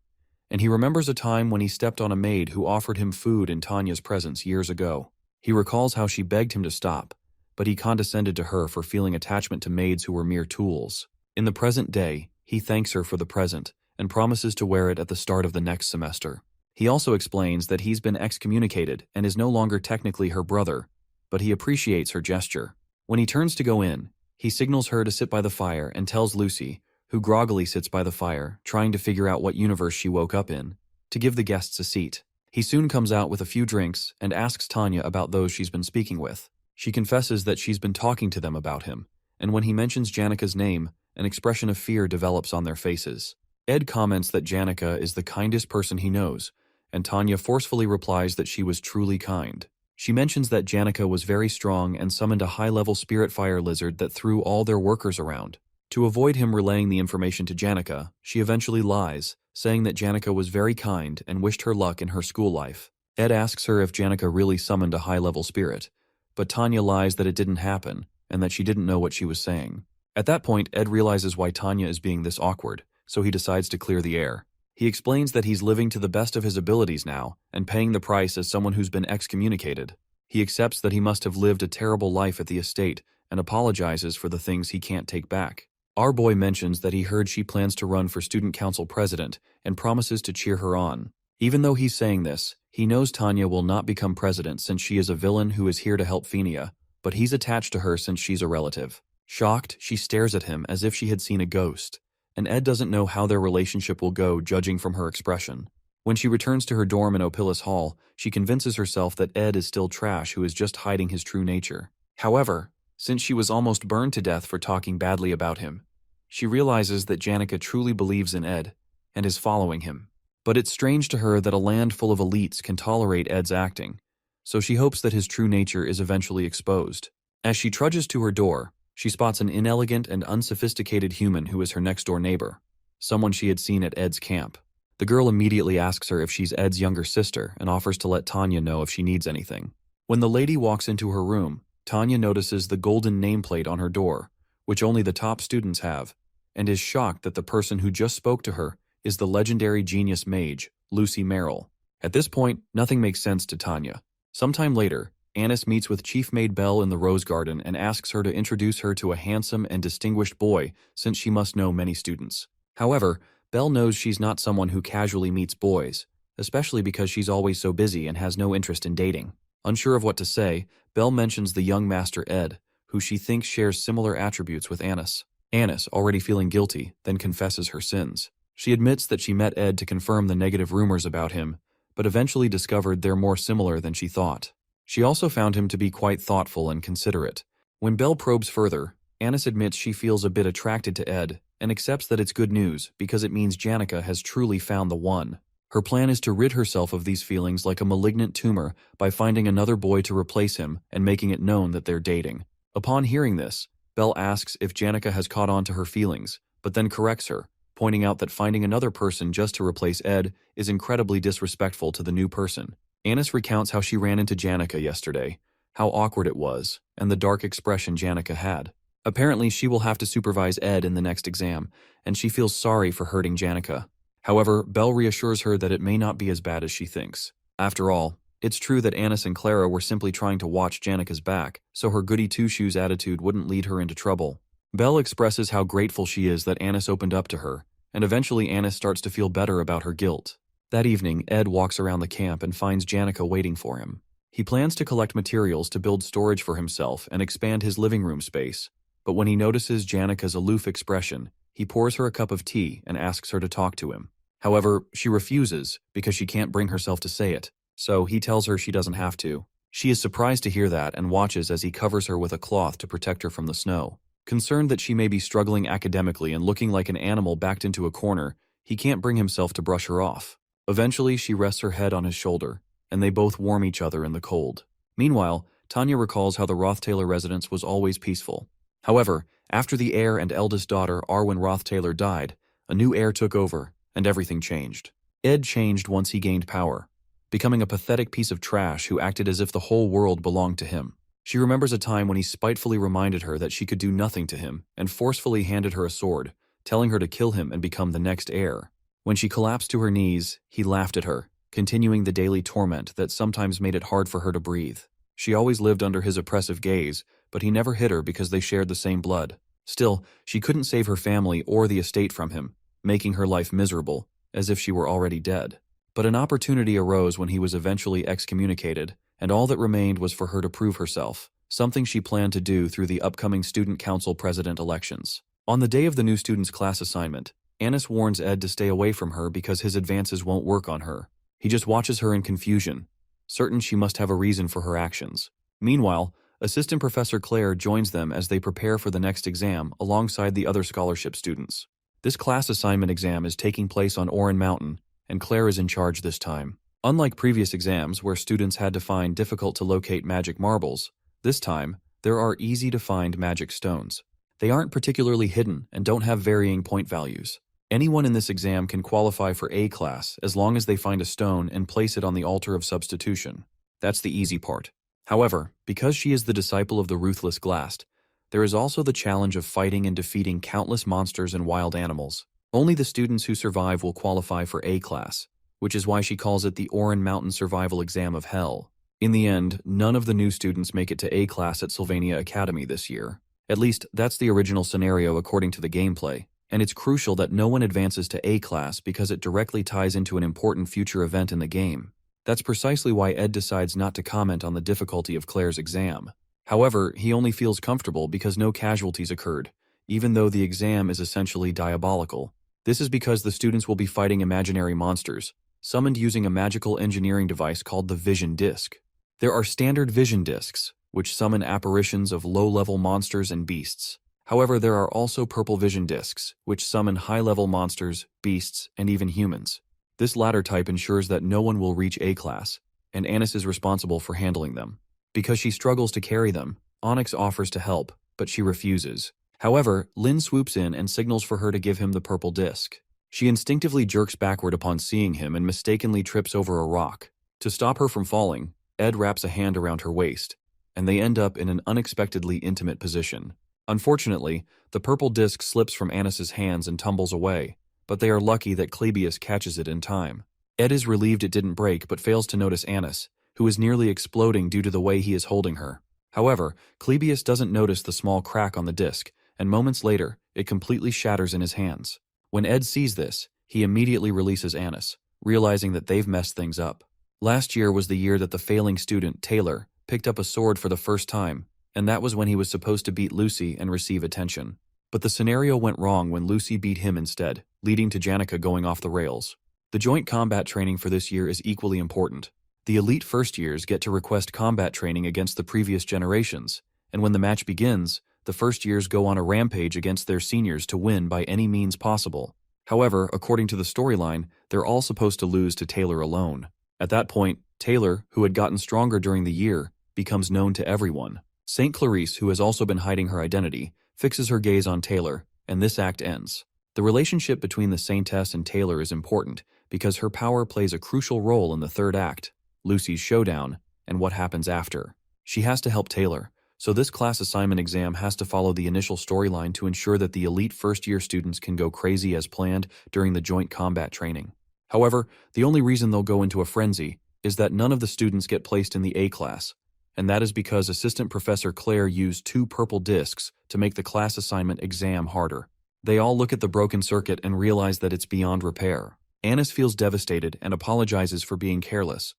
and he remembers a time when he stepped on a maid who offered him food in Tanya's presence years ago. He recalls how she begged him to stop, but he condescended to her for feeling attachment to maids who were mere tools. In the present day, he thanks her for the present and promises to wear it at the start of the next semester. He also explains that he's been excommunicated and is no longer technically her brother, but he appreciates her gesture. When he turns to go in, he signals her to sit by the fire and tells Lucy, who groggily sits by the fire, trying to figure out what universe she woke up in, to give the guests a seat. He soon comes out with a few drinks and asks Tanya about those she's been speaking with. She confesses that she's been talking to them about him, and when he mentions Janika's name, an expression of fear develops on their faces. Ed comments that Janika is the kindest person he knows, and Tanya forcefully replies that she was truly kind. She mentions that Janika was very strong and summoned a high-level spirit fire lizard that threw all their workers around. To avoid him relaying the information to Janika, she eventually lies, saying that Janika was very kind and wished her luck in her school life. Ed asks her if Janika really summoned a high-level spirit, but Tanya lies that it didn't happen and that she didn't know what she was saying. At that point, Ed realizes why Tanya is being this awkward, so he decides to clear the air. He explains that he's living to the best of his abilities now and paying the price as someone who's been excommunicated. He accepts that he must have lived a terrible life at the estate and apologizes for the things he can't take back. Our boy mentions that he heard she plans to run for student council president and promises to cheer her on. Even though he's saying this, he knows Tanya will not become president since she is a villain who is here to help Phinia, but he's attached to her since she's a relative. Shocked, she stares at him as if she had seen a ghost, and Ed doesn't know how their relationship will go judging from her expression. When she returns to her dorm in Opilus Hall, she convinces herself that Ed is still trash who is just hiding his true nature. However, since she was almost burned to death for talking badly about him, she realizes that Janika truly believes in Ed and is following him. But it's strange to her that a land full of elites can tolerate Ed's acting, so she hopes that his true nature is eventually exposed. As she trudges to her door, she spots an inelegant and unsophisticated human who is her next-door neighbor, someone she had seen at Ed's camp. The girl immediately asks her if she's Ed's younger sister and offers to let Tanya know if she needs anything. When the lady walks into her room, Tanya notices the golden nameplate on her door, which only the top students have, and is shocked that the person who just spoke to her is the legendary genius mage, Lucy Merrill. At this point, nothing makes sense to Tanya. Sometime later, Annis meets with Chief Maid Bell in the Rose Garden and asks her to introduce her to a handsome and distinguished boy since she must know many students. However, Bell knows she's not someone who casually meets boys, especially because she's always so busy and has no interest in dating. Unsure of what to say, Belle mentions the young master Ed, who she thinks shares similar attributes with Annis. Annis, already feeling guilty, then confesses her sins. She admits that she met Ed to confirm the negative rumors about him, but eventually discovered they're more similar than she thought. She also found him to be quite thoughtful and considerate. When Belle probes further, Annis admits she feels a bit attracted to Ed and accepts that it's good news because it means Janica has truly found the one. Her plan is to rid herself of these feelings like a malignant tumor by finding another boy to replace him and making it known that they're dating. Upon hearing this, Belle asks if Janica has caught on to her feelings, but then corrects her, pointing out that finding another person just to replace Ed is incredibly disrespectful to the new person. Annis recounts how she ran into Janica yesterday, how awkward it was, and the dark expression Janica had. Apparently, she will have to supervise Ed in the next exam, and she feels sorry for hurting Janica. However, Belle reassures her that it may not be as bad as she thinks. After all, it's true that Annis and Clara were simply trying to watch Janica's back, so her goody-two-shoes attitude wouldn't lead her into trouble. Belle expresses how grateful she is that Annis opened up to her, and eventually Annis starts to feel better about her guilt. That evening, Ed walks around the camp and finds Janica waiting for him. He plans to collect materials to build storage for himself and expand his living room space, but when he notices Janica's aloof expression, he pours her a cup of tea and asks her to talk to him. However, she refuses because she can't bring herself to say it, so he tells her she doesn't have to. She is surprised to hear that and watches as he covers her with a cloth to protect her from the snow. Concerned that she may be struggling academically and looking like an animal backed into a corner, he can't bring himself to brush her off. Eventually, she rests her head on his shoulder, and they both warm each other in the cold. Meanwhile, Tanya recalls how the Roth-Taylor residence was always peaceful. However, after the heir and eldest daughter Arwen Roth-Taylor died, a new heir took over, and everything changed. Ed changed once he gained power, becoming a pathetic piece of trash who acted as if the whole world belonged to him. She remembers a time when he spitefully reminded her that she could do nothing to him and forcefully handed her a sword, telling her to kill him and become the next heir. When she collapsed to her knees, he laughed at her, continuing the daily torment that sometimes made it hard for her to breathe. She always lived under his oppressive gaze, but he never hit her because they shared the same blood. Still, she couldn't save her family or the estate from him, making her life miserable, as if she were already dead. But an opportunity arose when he was eventually excommunicated, and all that remained was for her to prove herself, something she planned to do through the upcoming student council president elections. On the day of the new student's class assignment, Annis warns Ed to stay away from her because his advances won't work on her. He just watches her in confusion, certain she must have a reason for her actions. Meanwhile, Assistant Professor Claire joins them as they prepare for the next exam alongside the other scholarship students. This class assignment exam is taking place on Orin Mountain, and Claire is in charge this time. Unlike previous exams where students had to find difficult-to-locate magic marbles, this time, there are easy-to-find magic stones. They aren't particularly hidden and don't have varying point values. Anyone in this exam can qualify for A class as long as they find a stone and place it on the altar of substitution. That's the easy part. However, because she is the disciple of the ruthless Glast, there is also the challenge of fighting and defeating countless monsters and wild animals. Only the students who survive will qualify for A class, which is why she calls it the Orin Mountain Survival Exam of Hell. In the end, none of the new students make it to A class at Sylvania Academy this year. At least, that's the original scenario according to the gameplay, and it's crucial that no one advances to A class because it directly ties into an important future event in the game. That's precisely why Ed decides not to comment on the difficulty of Claire's exam. However, he only feels comfortable because no casualties occurred, even though the exam is essentially diabolical. This is because the students will be fighting imaginary monsters, summoned using a magical engineering device called the Vision Disc. There are standard Vision Discs, which summon apparitions of low-level monsters and beasts. However, there are also Purple Vision Discs, which summon high-level monsters, beasts, and even humans. This latter type ensures that no one will reach A class, and Annis is responsible for handling them. Because she struggles to carry them, Onyx offers to help, but she refuses. However, Lynn swoops in and signals for her to give him the purple disc. She instinctively jerks backward upon seeing him and mistakenly trips over a rock. To stop her from falling, Ed wraps a hand around her waist, and they end up in an unexpectedly intimate position. Unfortunately, the purple disc slips from Annis's hands and tumbles away, but they are lucky that Clebius catches it in time. Ed is relieved it didn't break but fails to notice Annis, who is nearly exploding due to the way he is holding her. However, Clebius doesn't notice the small crack on the disc, and moments later, it completely shatters in his hands. When Ed sees this, he immediately releases Annis, realizing that they've messed things up. Last year was the year that the failing student, Taylor, picked up a sword for the first time, and that was when he was supposed to beat Lucy and receive attention. But the scenario went wrong when Lucy beat him instead, leading to Janica going off the rails. The joint combat training for this year is equally important. The elite first years get to request combat training against the previous generations, and when the match begins, the first years go on a rampage against their seniors to win by any means possible. However, according to the storyline, they're all supposed to lose to Taylor alone. At that point, Taylor, who had gotten stronger during the year, becomes known to everyone. St. Clarice, who has also been hiding her identity, fixes her gaze on Taylor, and this act ends. The relationship between the Saintess and Taylor is important because her power plays a crucial role in the third act, Lucy's showdown, and what happens after. She has to help Taylor, so this class assignment exam has to follow the initial storyline to ensure that the elite first-year students can go crazy as planned during the joint combat training. However, the only reason they'll go into a frenzy is that none of the students get placed in the A class, and that is because Assistant Professor Claire used 2 purple discs to make the class assignment exam harder. They all look at the broken circuit and realize that it's beyond repair. Annis feels devastated and apologizes for being careless,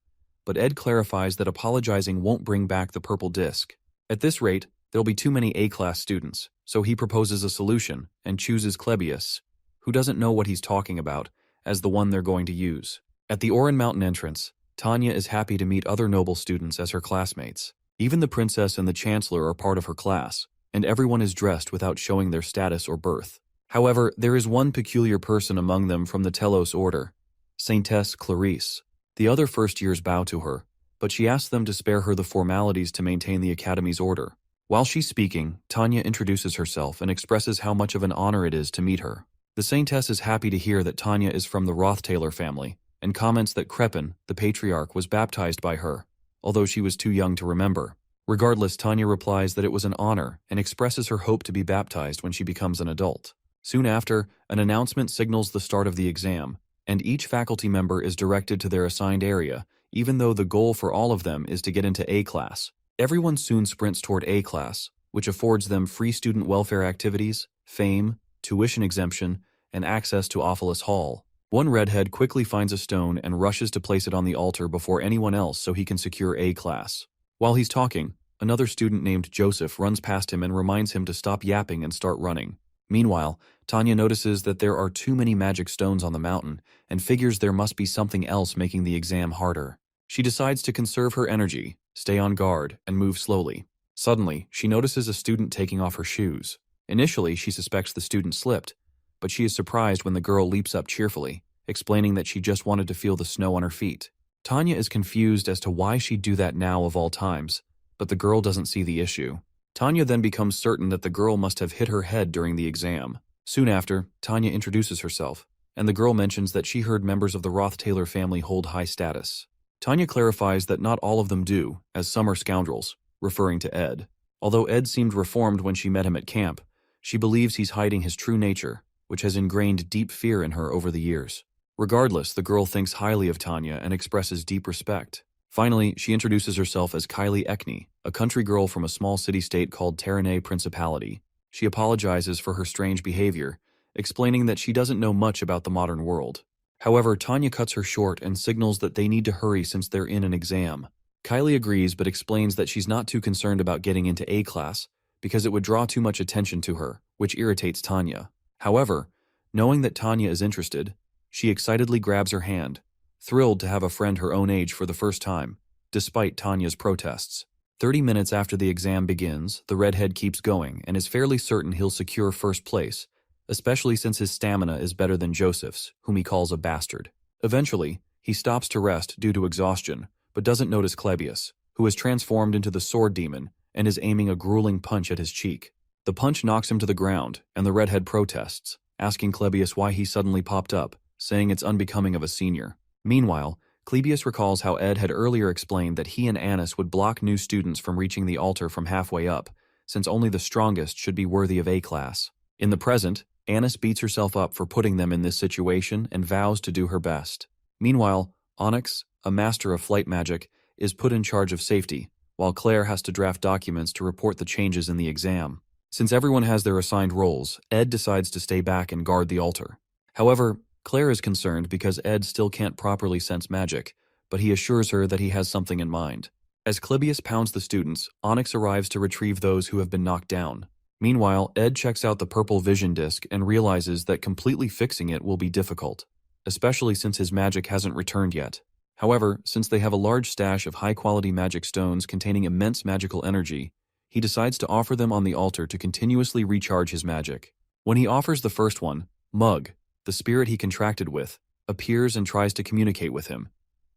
but Ed clarifies that apologizing won't bring back the purple disc. At this rate, there'll be too many A-class students, so he proposes a solution and chooses Clebius, who doesn't know what he's talking about, as the one they're going to use. At the Oran Mountain entrance, Tanya is happy to meet other noble students as her classmates. Even the princess and the chancellor are part of her class, and everyone is dressed without showing their status or birth. However, there is one peculiar person among them from the Telos order, Saintess Clarice. The other first years bow to her, but she asks them to spare her the formalities to maintain the Academy's order. While she's speaking, Tanya introduces herself and expresses how much of an honor it is to meet her. The Saintess is happy to hear that Tanya is from the Rothtaylor family, and comments that Crepin, the patriarch, was baptized by her, although she was too young to remember. Regardless, Tanya replies that it was an honor and expresses her hope to be baptized when she becomes an adult. Soon after, an announcement signals the start of the exam, and each faculty member is directed to their assigned area, even though the goal for all of them is to get into A class. Everyone soon sprints toward A class, which affords them free student welfare activities, fame, tuition exemption, and access to Ophelis Hall. One redhead quickly finds a stone and rushes to place it on the altar before anyone else so he can secure A class. While he's talking, another student named Joseph runs past him and reminds him to stop yapping and start running. Meanwhile, Tanya notices that there are too many magic stones on the mountain and figures there must be something else making the exam harder. She decides to conserve her energy, stay on guard, and move slowly. Suddenly, she notices a student taking off her shoes. Initially, she suspects the student slipped, but she is surprised when the girl leaps up cheerfully, explaining that she just wanted to feel the snow on her feet. Tanya is confused as to why she'd do that now of all times, but the girl doesn't see the issue. Tanya then becomes certain that the girl must have hit her head during the exam. Soon after, Tanya introduces herself, and the girl mentions that she heard members of the Rothtaylor family hold high status. Tanya clarifies that not all of them do, as some are scoundrels, referring to Ed. Although Ed seemed reformed when she met him at camp, she believes he's hiding his true nature, which has ingrained deep fear in her over the years. Regardless, the girl thinks highly of Tanya and expresses deep respect. Finally, she introduces herself as Kylie Ekney, a country girl from a small city-state called Terranay Principality. She apologizes for her strange behavior, explaining that she doesn't know much about the modern world. However, Tanya cuts her short and signals that they need to hurry since they're in an exam. Kylie agrees but explains that she's not too concerned about getting into A class because it would draw too much attention to her, which irritates Tanya. However, knowing that Tanya is interested, she excitedly grabs her hand, thrilled to have a friend her own age for the first time, despite Tanya's protests. 30 minutes after the exam begins, the redhead keeps going and is fairly certain he'll secure first place, especially since his stamina is better than Joseph's, whom he calls a bastard. Eventually, he stops to rest due to exhaustion, but doesn't notice Clebius, who is transformed into the sword demon and is aiming a grueling punch at his cheek. The punch knocks him to the ground, and the redhead protests, asking Clebius why he suddenly popped up, saying it's unbecoming of a senior. Meanwhile, Clebius recalls how Ed had earlier explained that he and Annis would block new students from reaching the altar from halfway up, since only the strongest should be worthy of A class. In the present, Annis beats herself up for putting them in this situation and vows to do her best. Meanwhile, Onyx, a master of flight magic, is put in charge of safety, while Claire has to draft documents to report the changes in the exam. Since everyone has their assigned roles, Ed decides to stay back and guard the altar. However, Claire is concerned because Ed still can't properly sense magic, but he assures her that he has something in mind. As Clebius pounds the students, Onyx arrives to retrieve those who have been knocked down. Meanwhile, Ed checks out the purple vision disc and realizes that completely fixing it will be difficult, especially since his magic hasn't returned yet. However, since they have a large stash of high-quality magic stones containing immense magical energy, he decides to offer them on the altar to continuously recharge his magic. When he offers the first one, Mug, the spirit he contracted with, appears and tries to communicate with him,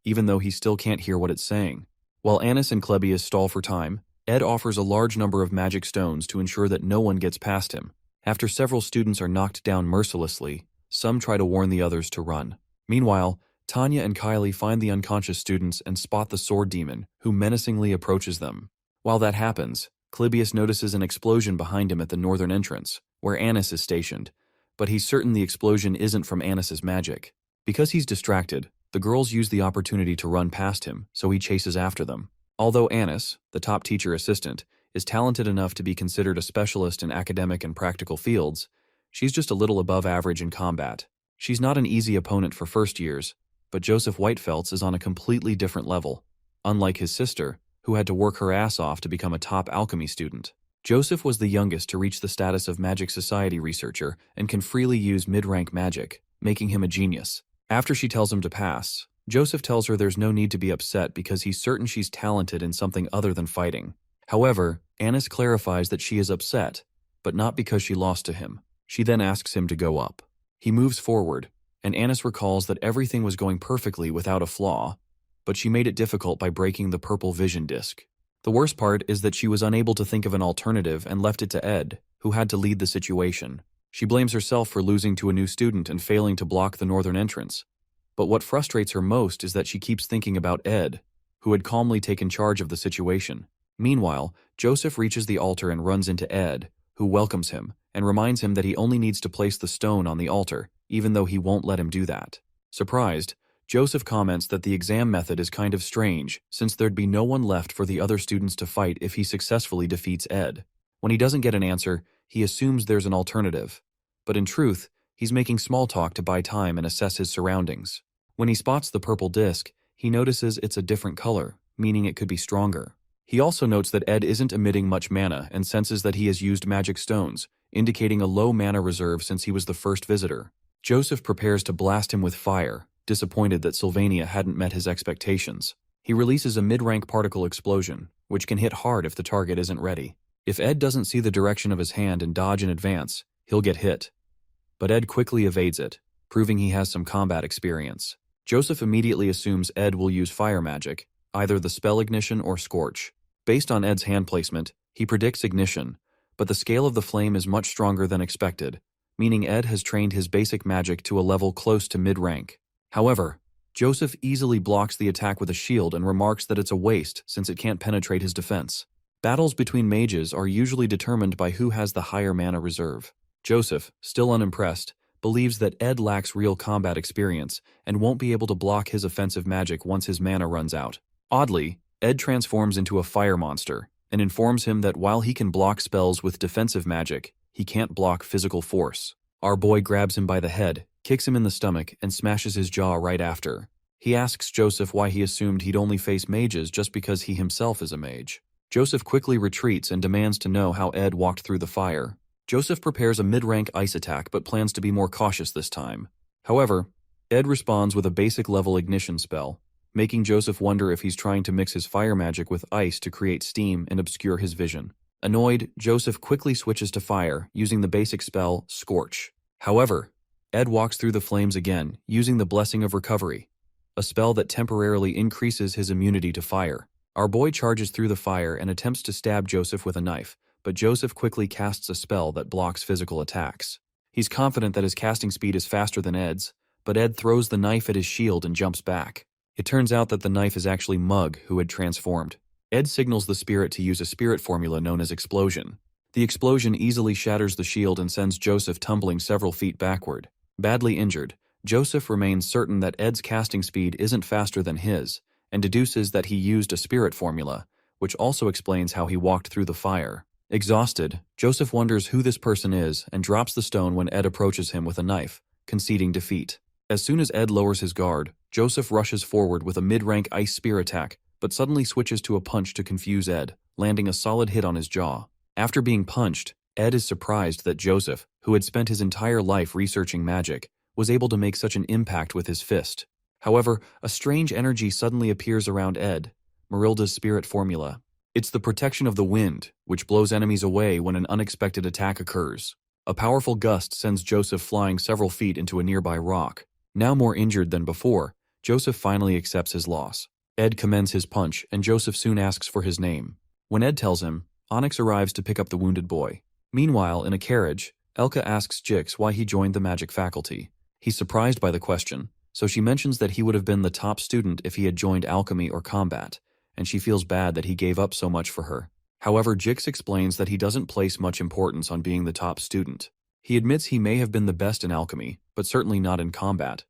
even though he still can't hear what it's saying. While Annis and Clebius stall for time, Ed offers a large number of magic stones to ensure that no one gets past him. After several students are knocked down mercilessly, some try to warn the others to run. Meanwhile, Tanya and Kylie find the unconscious students and spot the sword demon, who menacingly approaches them. While that happens, Clebius notices an explosion behind him at the northern entrance, where Annis is stationed, but he's certain the explosion isn't from Annis's magic. Because he's distracted, the girls use the opportunity to run past him, so he chases after them. Although Annis, the top teacher assistant, is talented enough to be considered a specialist in academic and practical fields, she's just a little above average in combat. She's not an easy opponent for first years, but Joseph Whitefeltz is on a completely different level, unlike his sister, who had to work her ass off to become a top alchemy student. Joseph was the youngest to reach the status of Magic Society researcher and can freely use mid-rank magic, making him a genius. After she tells him to pass, Joseph tells her there's no need to be upset because he's certain she's talented in something other than fighting. However, Annis clarifies that she is upset, but not because she lost to him. She then asks him to go up. He moves forward, and Annis recalls that everything was going perfectly without a flaw, but she made it difficult by breaking the purple vision disc. The worst part is that she was unable to think of an alternative and left it to Ed, who had to lead the situation. She blames herself for losing to a new student and failing to block the northern entrance. But what frustrates her most is that she keeps thinking about Ed, who had calmly taken charge of the situation. Meanwhile, Joseph reaches the altar and runs into Ed, who welcomes him and reminds him that he only needs to place the stone on the altar, even though he won't let him do that. Surprised, Joseph comments that the exam method is kind of strange, since there'd be no one left for the other students to fight if he successfully defeats Ed. When he doesn't get an answer, he assumes there's an alternative. But in truth, he's making small talk to buy time and assess his surroundings. When he spots the purple disc, he notices it's a different color, meaning it could be stronger. He also notes that Ed isn't emitting much mana and senses that he has used magic stones, indicating a low mana reserve since he was the first visitor. Joseph prepares to blast him with fire, disappointed that Sylvania hadn't met his expectations. He releases a mid-rank particle explosion, which can hit hard if the target isn't ready. If Ed doesn't see the direction of his hand and dodge in advance, he'll get hit. But Ed quickly evades it, proving he has some combat experience. Joseph immediately assumes Ed will use fire magic, either the spell ignition or scorch. Based on Ed's hand placement, he predicts ignition, but the scale of the flame is much stronger than expected, meaning Ed has trained his basic magic to a level close to mid-rank. However, Joseph easily blocks the attack with a shield and remarks that it's a waste since it can't penetrate his defense. Battles between mages are usually determined by who has the higher mana reserve. Joseph, still unimpressed, believes that Ed lacks real combat experience and won't be able to block his offensive magic once his mana runs out. Oddly, Ed transforms into a fire monster and informs him that while he can block spells with defensive magic, he can't block physical force. Our boy grabs him by the head, kicks him in the stomach, and smashes his jaw right after. He asks Joseph why he assumed he'd only face mages just because he himself is a mage. Joseph quickly retreats and demands to know how Ed walked through the fire. Joseph prepares a mid-rank ice attack but plans to be more cautious this time. However, Ed responds with a basic level ignition spell, making Joseph wonder if he's trying to mix his fire magic with ice to create steam and obscure his vision. Annoyed, Joseph quickly switches to fire, using the basic spell, Scorch. However, Ed walks through the flames again, using the Blessing of Recovery, a spell that temporarily increases his immunity to fire. Our boy charges through the fire and attempts to stab Joseph with a knife, but Joseph quickly casts a spell that blocks physical attacks. He's confident that his casting speed is faster than Ed's, but Ed throws the knife at his shield and jumps back. It turns out that the knife is actually Mug, who had transformed. Ed signals the spirit to use a spirit formula known as Explosion. The explosion easily shatters the shield and sends Joseph tumbling several feet backward. Badly injured, Joseph remains certain that Ed's casting speed isn't faster than his, and deduces that he used a spirit formula, which also explains how he walked through the fire. Exhausted, Joseph wonders who this person is and drops the stone when Ed approaches him with a knife, conceding defeat. As soon as Ed lowers his guard, Joseph rushes forward with a mid-rank ice spear attack, but suddenly switches to a punch to confuse Ed, landing a solid hit on his jaw. After being punched, Ed is surprised that Joseph, who had spent his entire life researching magic, was able to make such an impact with his fist. However, a strange energy suddenly appears around Ed, Marilda's spirit formula. It's the protection of the wind, which blows enemies away when an unexpected attack occurs. A powerful gust sends Joseph flying several feet into a nearby rock. Now more injured than before, Joseph finally accepts his loss. Ed commends his punch, and Joseph soon asks for his name. When Ed tells him, Onyx arrives to pick up the wounded boy. Meanwhile, in a carriage, Elka asks Jix why he joined the magic faculty. He's surprised by the question, so she mentions that he would have been the top student if he had joined alchemy or combat, and she feels bad that he gave up so much for her. However, Jix explains that he doesn't place much importance on being the top student. He admits he may have been the best in alchemy, but certainly not in combat,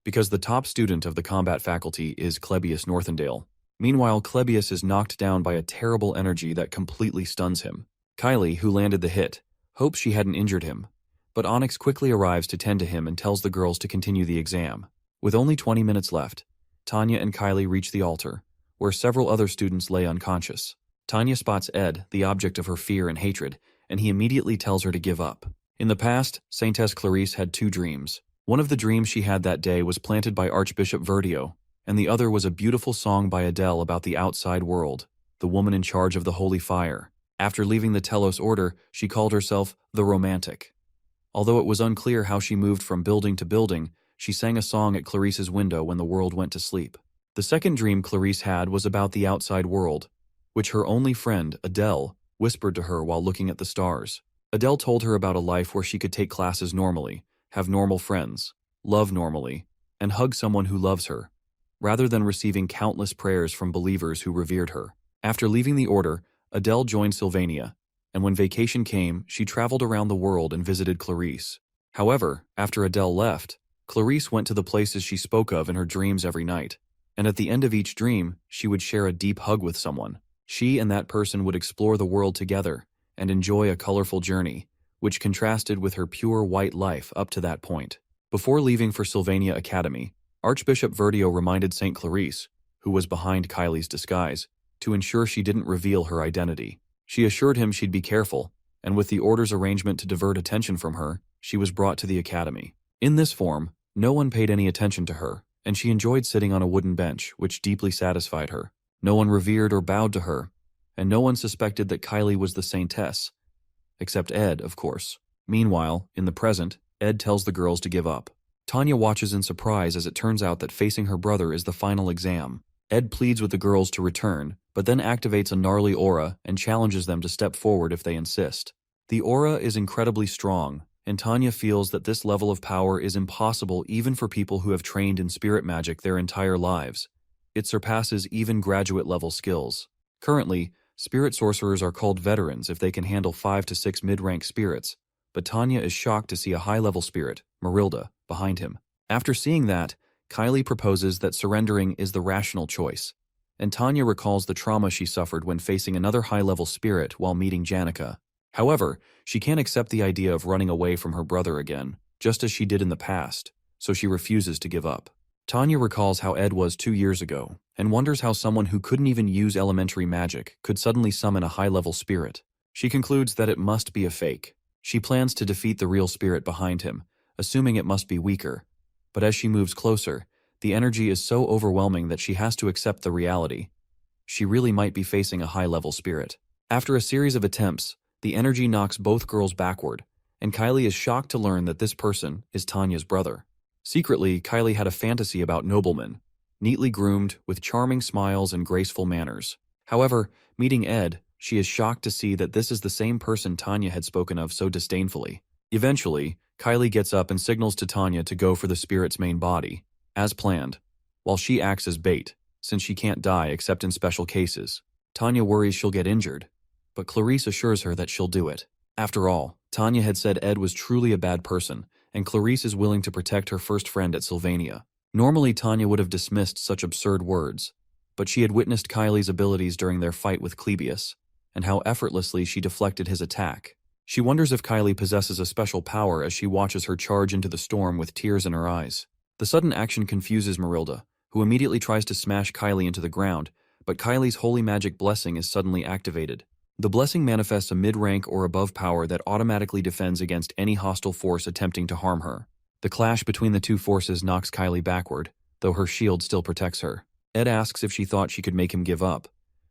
because the top student of the combat faculty is Clebius Northendale. Meanwhile, Clebius is knocked down by a terrible energy that completely stuns him. Kylie, who landed the hit, hopes she hadn't injured him, but Onyx quickly arrives to tend to him and tells the girls to continue the exam. With only 20 minutes left, Tanya and Kylie reach the altar, where several other students lay unconscious. Tanya spots Ed, the object of her fear and hatred, and he immediately tells her to give up. In the past, Saintess Clarice had two dreams. One of the dreams she had that day was planted by Archbishop Verdio, and the other was a beautiful song by Adele about the outside world, the woman in charge of the holy fire. After leaving the Telos Order, she called herself the Romantic. Although it was unclear how she moved from building to building, she sang a song at Clarice's window when the world went to sleep. The second dream Clarice had was about the outside world, which her only friend, Adele, whispered to her while looking at the stars. Adele told her about a life where she could take classes normally, have normal friends, love normally, and hug someone who loves her, rather than receiving countless prayers from believers who revered her. After leaving the order, Adele joined Sylvania, and when vacation came, she traveled around the world and visited Clarice. However, after Adele left, Clarice went to the places she spoke of in her dreams every night, and at the end of each dream, she would share a deep hug with someone. She and that person would explore the world together and enjoy a colorful journey, which contrasted with her pure white life up to that point. Before leaving for Sylvania Academy, Archbishop Verdio reminded St. Clarice, who was behind Kylie's disguise, to ensure she didn't reveal her identity. She assured him she'd be careful, and with the order's arrangement to divert attention from her, she was brought to the academy. In this form, no one paid any attention to her, and she enjoyed sitting on a wooden bench, which deeply satisfied her. No one revered or bowed to her, and no one suspected that Kylie was the saintess, except Ed, of course. Meanwhile, in the present, Ed tells the girls to give up. Tanya watches in surprise as it turns out that facing her brother is the final exam. Ed pleads with the girls to return, but then activates a gnarly aura and challenges them to step forward if they insist. The aura is incredibly strong, and Tanya feels that this level of power is impossible even for people who have trained in spirit magic their entire lives. It surpasses even graduate-level skills. Currently, spirit sorcerers are called veterans if they can handle 5 to 6 mid-rank spirits, but Tanya is shocked to see a high-level spirit, Marilda, behind him. After seeing that, Kylie proposes that surrendering is the rational choice, and Tanya recalls the trauma she suffered when facing another high-level spirit while meeting Janica. However, she can't accept the idea of running away from her brother again, just as she did in the past, so she refuses to give up. Tanya recalls how Ed was 2 years ago, and wonders how someone who couldn't even use elementary magic could suddenly summon a high-level spirit. She concludes that it must be a fake. She plans to defeat the real spirit behind him, assuming it must be weaker. But as she moves closer, the energy is so overwhelming that she has to accept the reality. She really might be facing a high-level spirit. After a series of attempts, the energy knocks both girls backward, and Kylie is shocked to learn that this person is Tanya's brother. Secretly, Kylie had a fantasy about noblemen, neatly groomed, with charming smiles and graceful manners. However, meeting Ed, she is shocked to see that this is the same person Tanya had spoken of so disdainfully. Eventually, Kylie gets up and signals to Tanya to go for the spirit's main body, as planned, while she acts as bait, since she can't die except in special cases. Tanya worries she'll get injured, but Clarice assures her that she'll do it. After all, Tanya had said Ed was truly a bad person, and Clarice is willing to protect her first friend at Sylvania. Normally, Tanya would have dismissed such absurd words, but she had witnessed Kylie's abilities during their fight with Clebius, and how effortlessly she deflected his attack. She wonders if Kylie possesses a special power as she watches her charge into the storm with tears in her eyes. The sudden action confuses Marilda, who immediately tries to smash Kylie into the ground, but Kylie's holy magic blessing is suddenly activated. The blessing manifests a mid-rank or above power that automatically defends against any hostile force attempting to harm her. The clash between the two forces knocks Kylie backward, though her shield still protects her. Ed asks if she thought she could make him give up,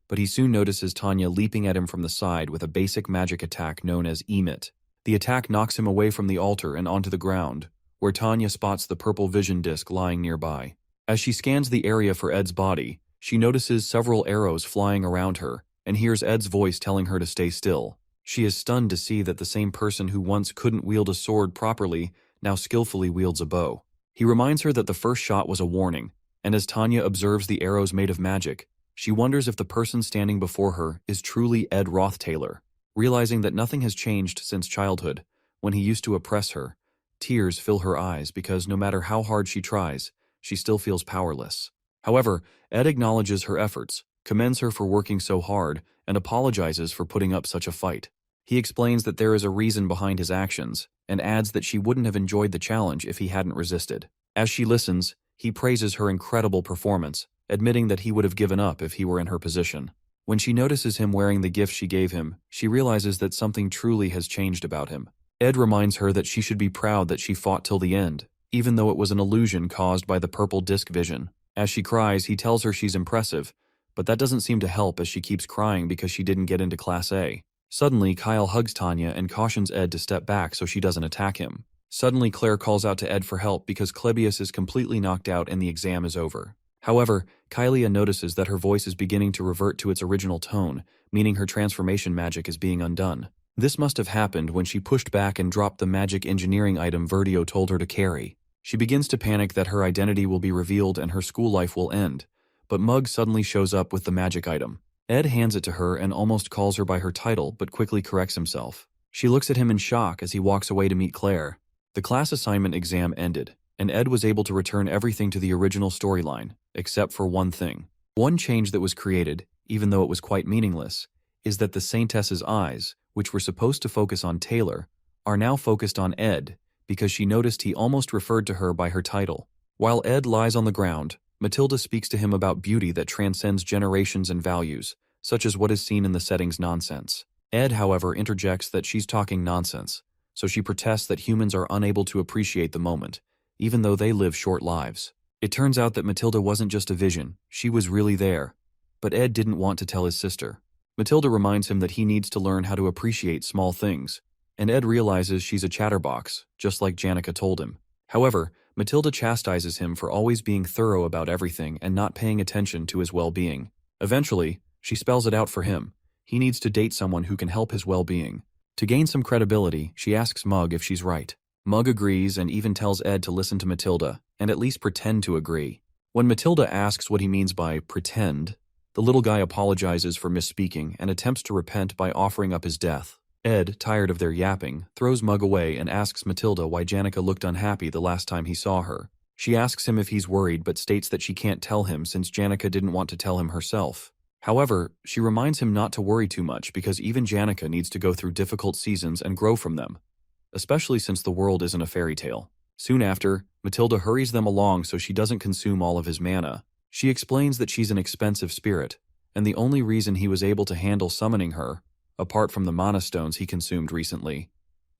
but he soon notices Tanya leaping at him from the side with a basic magic attack known as Emit. The attack knocks him away from the altar and onto the ground, where Tanya spots the purple vision disc lying nearby. As she scans the area for Ed's body, she notices several arrows flying around her and hears Ed's voice telling her to stay still. She is stunned to see that the same person who once couldn't wield a sword properly now skillfully wields a bow. He reminds her that the first shot was a warning, and as Tanya observes the arrows made of magic, she wonders if the person standing before her is truly Ed Rothtaylor. Realizing that nothing has changed since childhood, when he used to oppress her, tears fill her eyes because no matter how hard she tries, she still feels powerless. However, Ed acknowledges her efforts, commends her for working so hard, and apologizes for putting up such a fight. He explains that there is a reason behind his actions, and adds that she wouldn't have enjoyed the challenge if he hadn't resisted. As she listens, he praises her incredible performance, admitting that he would have given up if he were in her position. When she notices him wearing the gift she gave him, she realizes that something truly has changed about him. Ed reminds her that she should be proud that she fought till the end, even though it was an illusion caused by the purple disc vision. As she cries, he tells her she's impressive, but that doesn't seem to help as she keeps crying because she didn't get into Class A. Suddenly, Kyle hugs Tanya and cautions Ed to step back so she doesn't attack him. Suddenly, Claire calls out to Ed for help because Klebius is completely knocked out and the exam is over. However, Kylia notices that her voice is beginning to revert to its original tone, meaning her transformation magic is being undone. This must have happened when she pushed back and dropped the magic engineering item Verdio told her to carry. She begins to panic that her identity will be revealed and her school life will end, but Mug suddenly shows up with the magic item. Ed hands it to her and almost calls her by her title but quickly corrects himself. She looks at him in shock as he walks away to meet Claire. The class assignment exam ended, and Ed was able to return everything to the original storyline, except for one thing. One change that was created, even though it was quite meaningless, is that the Saintess's eyes, which were supposed to focus on Taylor, are now focused on Ed because she noticed he almost referred to her by her title. While Ed lies on the ground, Matilda speaks to him about beauty that transcends generations and values, such as what is seen in the setting's nonsense. Ed, however, interjects that she's talking nonsense, so she protests that humans are unable to appreciate the moment, even though they live short lives. It turns out that Matilda wasn't just a vision, she was really there. But Ed didn't want to tell his sister. Matilda reminds him that he needs to learn how to appreciate small things, and Ed realizes she's a chatterbox, just like Janica told him. However, Matilda chastises him for always being thorough about everything and not paying attention to his well-being. Eventually, she spells it out for him. He needs to date someone who can help his well-being. To gain some credibility, she asks Mug if she's right. Mug agrees and even tells Ed to listen to Matilda, and at least pretend to agree. When Matilda asks what he means by pretend, the little guy apologizes for misspeaking and attempts to repent by offering up his death. Ed, tired of their yapping, throws Mug away and asks Matilda why Janica looked unhappy the last time he saw her. She asks him if he's worried but states that she can't tell him since Janica didn't want to tell him herself. However, she reminds him not to worry too much because even Janica needs to go through difficult seasons and grow from them, especially since the world isn't a fairy tale. Soon after, Matilda hurries them along so she doesn't consume all of his mana. She explains that she's an expensive spirit, and the only reason he was able to handle summoning her, apart from the mana stones he consumed recently,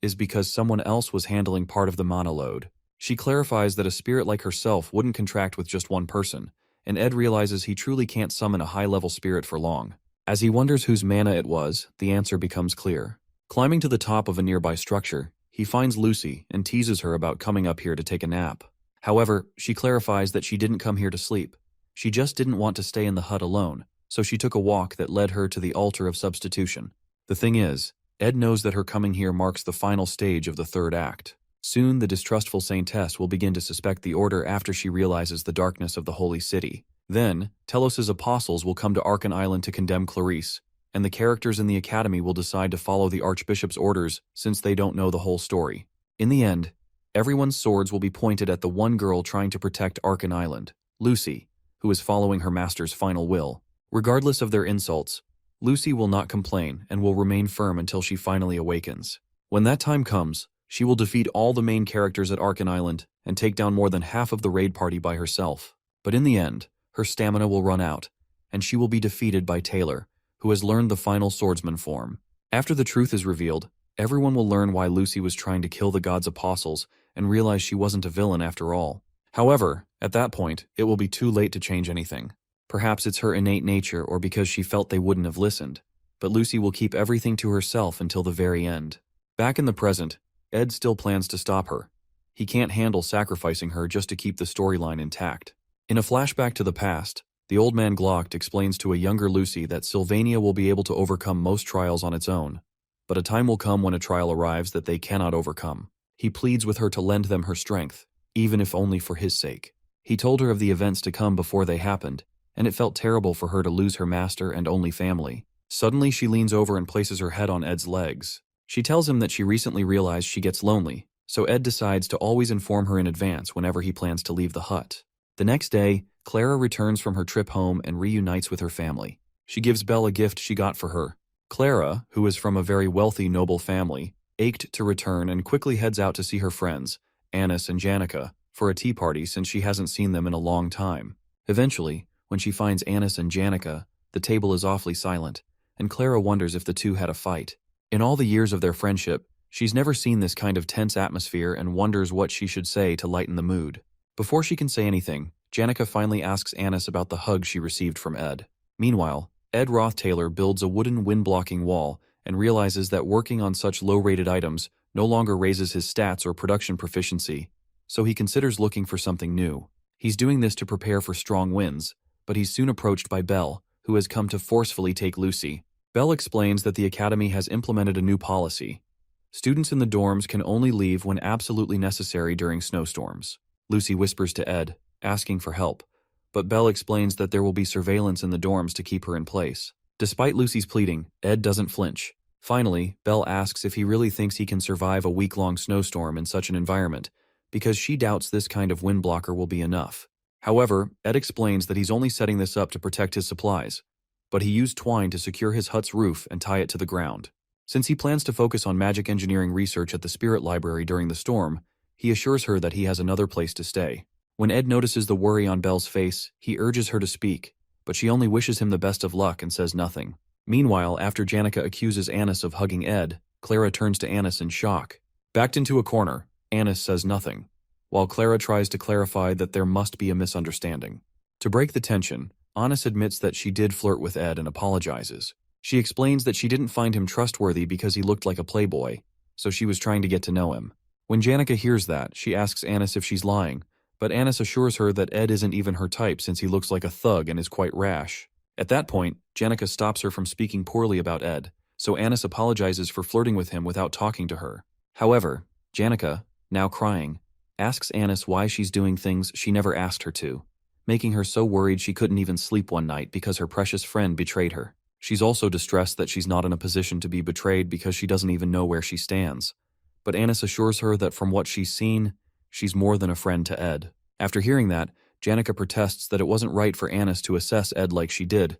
is because someone else was handling part of the mana load. She clarifies that a spirit like herself wouldn't contract with just one person, and Ed realizes he truly can't summon a high-level spirit for long. As he wonders whose mana it was, the answer becomes clear. Climbing to the top of a nearby structure, he finds Lucy and teases her about coming up here to take a nap. However, she clarifies that she didn't come here to sleep. She just didn't want to stay in the hut alone, so she took a walk that led her to the altar of substitution. The thing is, Ed knows that her coming here marks the final stage of the third act. Soon, the distrustful Saintess will begin to suspect the Order after she realizes the darkness of the Holy City. Then, Telos's apostles will come to Arkan Island to condemn Clarice, and the characters in the Academy will decide to follow the Archbishop's orders since they don't know the whole story. In the end, everyone's swords will be pointed at the one girl trying to protect Arkan Island, Lucy, who is following her master's final will. Regardless of their insults, Lucy will not complain and will remain firm until she finally awakens. When that time comes, She will defeat all the main characters at Arkan Island and take down more than half of the raid party by herself. But in the end, her stamina will run out, and she will be defeated by Taylor, who has learned the final swordsman form. After the truth is revealed, everyone will learn why Lucy was trying to kill the god's apostles and realize she wasn't a villain after all. However, at that point, it will be too late to change anything. Perhaps it's her innate nature or because she felt they wouldn't have listened, but Lucy will keep everything to herself until the very end. Back in the present, Ed still plans to stop her. He can't handle sacrificing her just to keep the storyline intact. In a flashback to the past, the old man Glock explains to a younger Lucy that Sylvania will be able to overcome most trials on its own, but a time will come when a trial arrives that they cannot overcome. He pleads with her to lend them her strength, even if only for his sake. He told her of the events to come before they happened, and it felt terrible for her to lose her master and only family. Suddenly she leans over and places her head on Ed's legs. She tells him that she recently realized she gets lonely, so Ed decides to always inform her in advance whenever he plans to leave the hut. The next day, Clara returns from her trip home and reunites with her family. She gives Belle a gift she got for her. Clara, who is from a very wealthy, noble family, ached to return and quickly heads out to see her friends, Annis and Janica, for a tea party since she hasn't seen them in a long time. Eventually, when she finds Annis and Janica, the table is awfully silent, and Clara wonders if the two had a fight. In all the years of their friendship, she's never seen this kind of tense atmosphere and wonders what she should say to lighten the mood. Before she can say anything, Janica finally asks Annis about the hug she received from Ed. Meanwhile, Ed Roth Taylor builds a wooden wind-blocking wall and realizes that working on such low-rated items no longer raises his stats or production proficiency, so he considers looking for something new. He's doing this to prepare for strong winds, but he's soon approached by Belle, who has come to forcefully take Lucy. Belle explains that the Academy has implemented a new policy. Students in the dorms can only leave when absolutely necessary during snowstorms. Lucy whispers to Ed, asking for help, but Belle explains that there will be surveillance in the dorms to keep her in place. Despite Lucy's pleading, Ed doesn't flinch. Finally, Belle asks if he really thinks he can survive a week-long snowstorm in such an environment, because she doubts this kind of wind blocker will be enough. However, Ed explains that he's only setting this up to protect his supplies, but he used twine to secure his hut's roof and tie it to the ground. Since he plans to focus on magic engineering research at the Spirit Library during the storm, he assures her that he has another place to stay. When Ed notices the worry on Belle's face, he urges her to speak, but she only wishes him the best of luck and says nothing. Meanwhile, after Janica accuses Annis of hugging Ed, Clara turns to Annis in shock. Backed into a corner, Annis says nothing, while Clara tries to clarify that there must be a misunderstanding. To break the tension, Annis admits that she did flirt with Ed and apologizes. She explains that she didn't find him trustworthy because he looked like a playboy, so she was trying to get to know him. When Janica hears that, she asks Annis if she's lying, but Annis assures her that Ed isn't even her type since he looks like a thug and is quite rash. At that point, Janica stops her from speaking poorly about Ed, so Annis apologizes for flirting with him without talking to her. However, Janica, now crying, asks Annis why she's doing things she never asked her to, making her so worried she couldn't even sleep one night because her precious friend betrayed her. She's also distressed that she's not in a position to be betrayed because she doesn't even know where she stands. But Annis assures her that from what she's seen, she's more than a friend to Ed. After hearing that, Janica protests that it wasn't right for Annis to assess Ed like she did,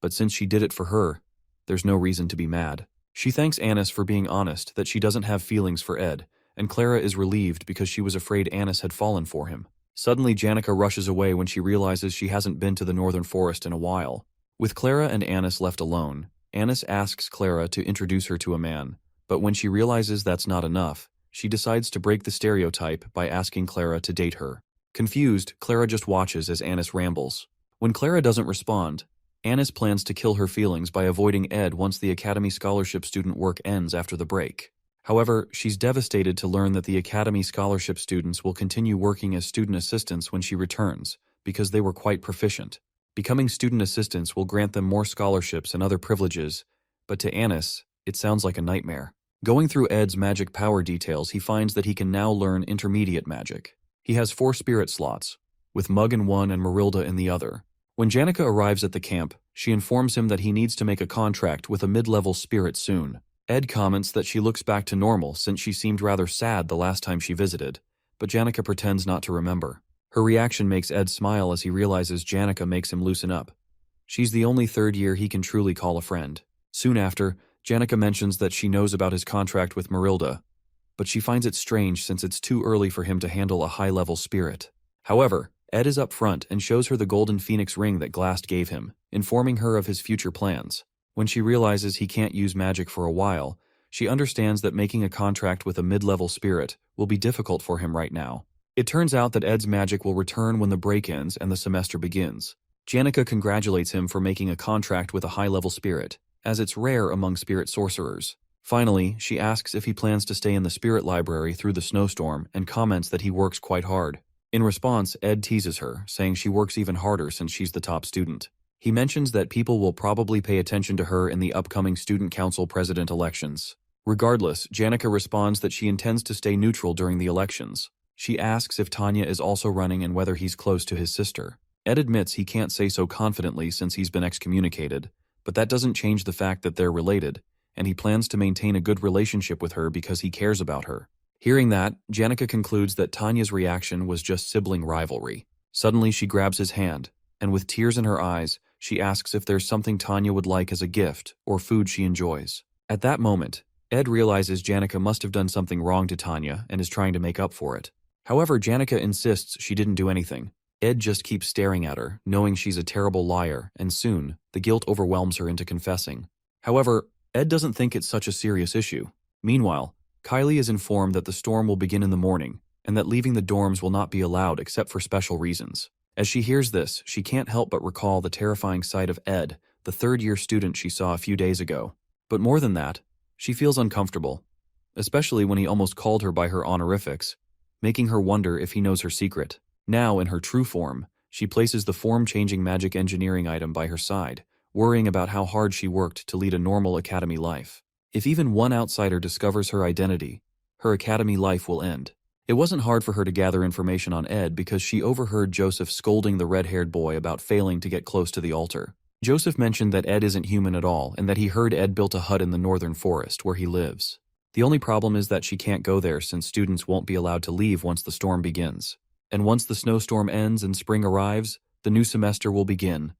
but since she did it for her, there's no reason to be mad. She thanks Annis for being honest that she doesn't have feelings for Ed, and Clara is relieved because she was afraid Annis had fallen for him. Suddenly, Janica rushes away when she realizes she hasn't been to the Northern Forest in a while. With Clara and Annis left alone, Annis asks Clara to introduce her to a man, but when she realizes that's not enough, she decides to break the stereotype by asking Clara to date her. Confused, Clara just watches as Annis rambles. When Clara doesn't respond, Annis plans to kill her feelings by avoiding Ed once the Academy Scholarship student work ends after the break. However, she's devastated to learn that the Academy Scholarship students will continue working as student assistants when she returns, because they were quite proficient. Becoming student assistants will grant them more scholarships and other privileges, but to Annis, it sounds like a nightmare. Going through Ed's magic power details, he finds that he can now learn intermediate magic. He has 4 spirit slots, with Mug in one and Marilda in the other. When Janica arrives at the camp, she informs him that he needs to make a contract with a mid-level spirit soon. Ed comments that she looks back to normal since she seemed rather sad the last time she visited, but Janica pretends not to remember. Her reaction makes Ed smile as he realizes Janica makes him loosen up. She's the only third year he can truly call a friend. Soon after, Janica mentions that she knows about his contract with Marilda, but she finds it strange since it's too early for him to handle a high-level spirit. However, Ed is up front and shows her the golden phoenix ring that Glast gave him, informing her of his future plans. When she realizes he can't use magic for a while, she understands that making a contract with a mid-level spirit will be difficult for him right now. It turns out that Ed's magic will return when the break ends and the semester begins. Janica congratulates him for making a contract with a high-level spirit, as it's rare among spirit sorcerers. Finally, she asks if he plans to stay in the spirit library through the snowstorm and comments that he works quite hard. In response, Ed teases her, saying she works even harder since she's the top student. He mentions that people will probably pay attention to her in the upcoming student council president elections. Regardless, Janica responds that she intends to stay neutral during the elections. She asks if Tanya is also running and whether he's close to his sister. Ed admits he can't say so confidently since he's been excommunicated, but that doesn't change the fact that they're related, and he plans to maintain a good relationship with her because he cares about her. Hearing that, Janica concludes that Tanya's reaction was just sibling rivalry. Suddenly she grabs his hand, and with tears in her eyes, she asks if there's something Tanya would like as a gift or food she enjoys. At that moment, Ed realizes Janica must have done something wrong to Tanya and is trying to make up for it. However, Janica insists she didn't do anything. Ed just keeps staring at her, knowing she's a terrible liar, and soon, the guilt overwhelms her into confessing. However, Ed doesn't think it's such a serious issue. Meanwhile, Kylie is informed that the storm will begin in the morning, and that leaving the dorms will not be allowed except for special reasons. As she hears this, she can't help but recall the terrifying sight of Ed, the third-year student she saw a few days ago. But more than that, she feels uncomfortable, especially when he almost called her by her honorifics, making her wonder if he knows her secret. Now, in her true form, she places the form-changing magic engineering item by her side, worrying about how hard she worked to lead a normal academy life. If even one outsider discovers her identity, her academy life will end. It wasn't hard for her to gather information on Ed because she overheard Joseph scolding the red-haired boy about failing to get close to the altar. Joseph mentioned that Ed isn't human at all and that he heard Ed built a hut in the northern forest where he lives. The only problem is that she can't go there since students won't be allowed to leave once the storm begins. And once the snowstorm ends and spring arrives, the new semester will begin,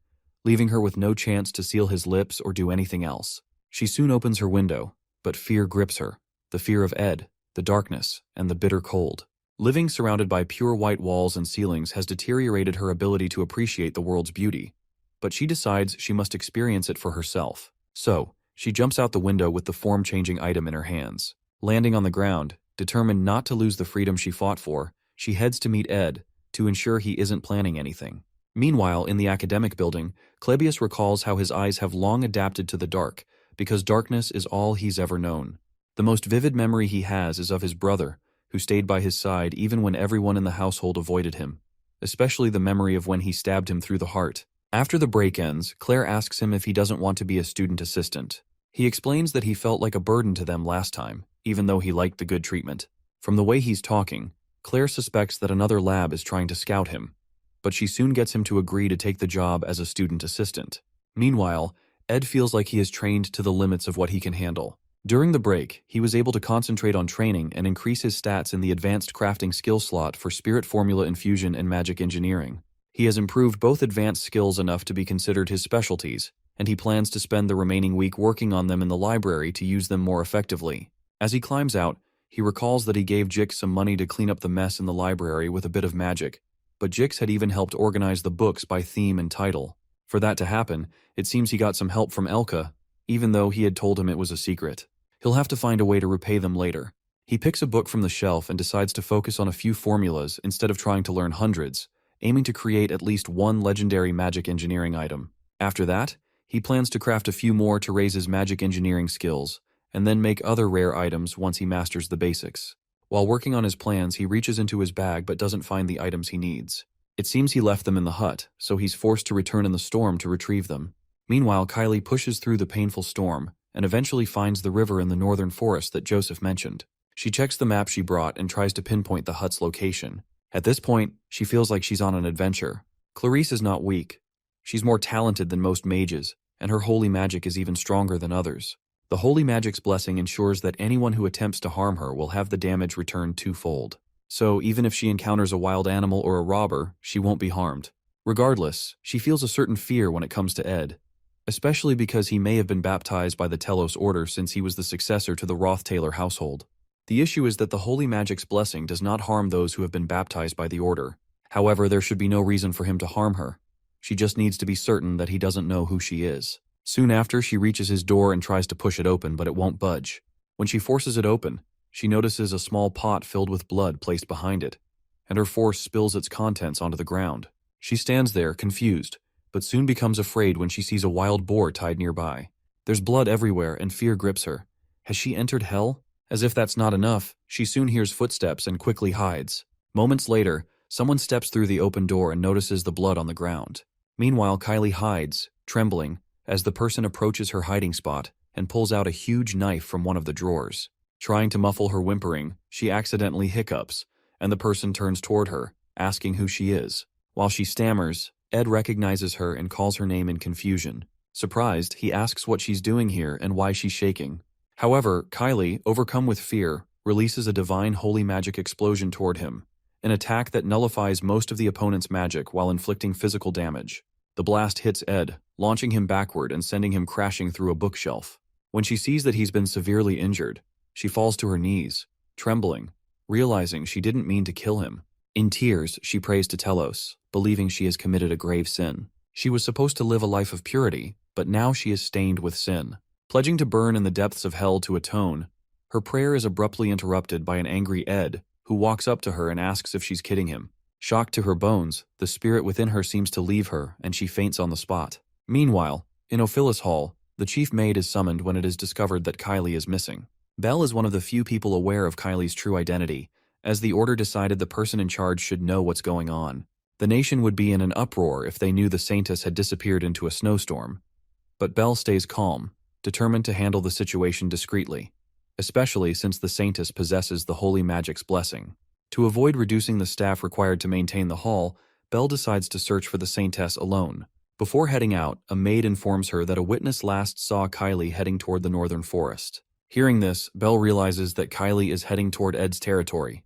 leaving her with no chance to seal his lips or do anything else. She soon opens her window, but fear grips her. The fear of Ed, the darkness, and the bitter cold. Living surrounded by pure white walls and ceilings has deteriorated her ability to appreciate the world's beauty, but she decides she must experience it for herself. So, she jumps out the window with the form-changing item in her hands. Landing on the ground, determined not to lose the freedom she fought for, she heads to meet Ed to ensure he isn't planning anything. Meanwhile, in the academic building, Klebius recalls how his eyes have long adapted to the dark, because darkness is all he's ever known. The most vivid memory he has is of his brother, who stayed by his side even when everyone in the household avoided him, especially the memory of when he stabbed him through the heart. After the break ends, Claire asks him if he doesn't want to be a student assistant. He explains that he felt like a burden to them last time, even though he liked the good treatment. From the way he's talking, Claire suspects that another lab is trying to scout him, but she soon gets him to agree to take the job as a student assistant. Meanwhile, Ed feels like he is trained to the limits of what he can handle. During the break, he was able to concentrate on training and increase his stats in the advanced crafting skill slot for spirit formula infusion and magic engineering. He has improved both advanced skills enough to be considered his specialties, and he plans to spend the remaining week working on them in the library to use them more effectively. As he climbs out, he recalls that he gave Jix some money to clean up the mess in the library with a bit of magic, but Jix had even helped organize the books by theme and title. For that to happen, it seems he got some help from Elka, even though he had told him it was a secret. He'll have to find a way to repay them later. He picks a book from the shelf and decides to focus on a few formulas instead of trying to learn hundreds, aiming to create at least one legendary magic engineering item. After that, he plans to craft a few more to raise his magic engineering skills, and then make other rare items once he masters the basics. While working on his plans, he reaches into his bag but doesn't find the items he needs. It seems he left them in the hut, so he's forced to return in the storm to retrieve them. Meanwhile, Kylie pushes through the painful storm and eventually finds the river in the northern forest that Joseph mentioned. She checks the map she brought and tries to pinpoint the hut's location. At this point, she feels like she's on an adventure. Clarice is not weak. She's more talented than most mages, and her holy magic is even stronger than others. The holy magic's blessing ensures that anyone who attempts to harm her will have the damage returned twofold. So even if she encounters a wild animal or a robber, she won't be harmed. Regardless, she feels a certain fear when it comes to Ed, especially because he may have been baptized by the Telos order since he was the successor to the Roth-Taylor household. The issue is that the holy magic's blessing does not harm those who have been baptized by the order. However, there should be no reason for him to harm her. She just needs to be certain that he doesn't know who she is. Soon after, she reaches his door and tries to push it open, but it won't budge. When she forces it open, she notices a small pot filled with blood placed behind it, and her force spills its contents onto the ground. She stands there, confused, but soon becomes afraid when she sees a wild boar tied nearby. There's blood everywhere, and fear grips her. Has she entered hell? As if that's not enough, she soon hears footsteps and quickly hides. Moments later, someone steps through the open door and notices the blood on the ground. Meanwhile, Kylie hides, trembling, as the person approaches her hiding spot and pulls out a huge knife from one of the drawers. Trying to muffle her whimpering, she accidentally hiccups, and the person turns toward her, asking who she is. While she stammers, Ed recognizes her and calls her name in confusion. Surprised, he asks what she's doing here and why she's shaking. However, Kylie, overcome with fear, releases a divine holy magic explosion toward him, an attack that nullifies most of the opponent's magic while inflicting physical damage. The blast hits Ed, launching him backward and sending him crashing through a bookshelf. When she sees that he's been severely injured, she falls to her knees, trembling, realizing she didn't mean to kill him. In tears, she prays to Telos, believing she has committed a grave sin. She was supposed to live a life of purity, but now she is stained with sin. Pledging to burn in the depths of hell to atone, her prayer is abruptly interrupted by an angry Ed, who walks up to her and asks if she's kidding him. Shocked to her bones, the spirit within her seems to leave her, and she faints on the spot. Meanwhile, in Ophilis Hall, the chief maid is summoned when it is discovered that Kylie is missing. Belle is one of the few people aware of Kylie's true identity, as the order decided the person in charge should know what's going on. The nation would be in an uproar if they knew the Saintess had disappeared into a snowstorm. But Belle stays calm, determined to handle the situation discreetly, especially since the Saintess possesses the holy magic's blessing. To avoid reducing the staff required to maintain the hall, Belle decides to search for the Saintess alone. Before heading out, a maid informs her that a witness last saw Kylie heading toward the northern forest. Hearing this, Belle realizes that Kylie is heading toward Ed's territory,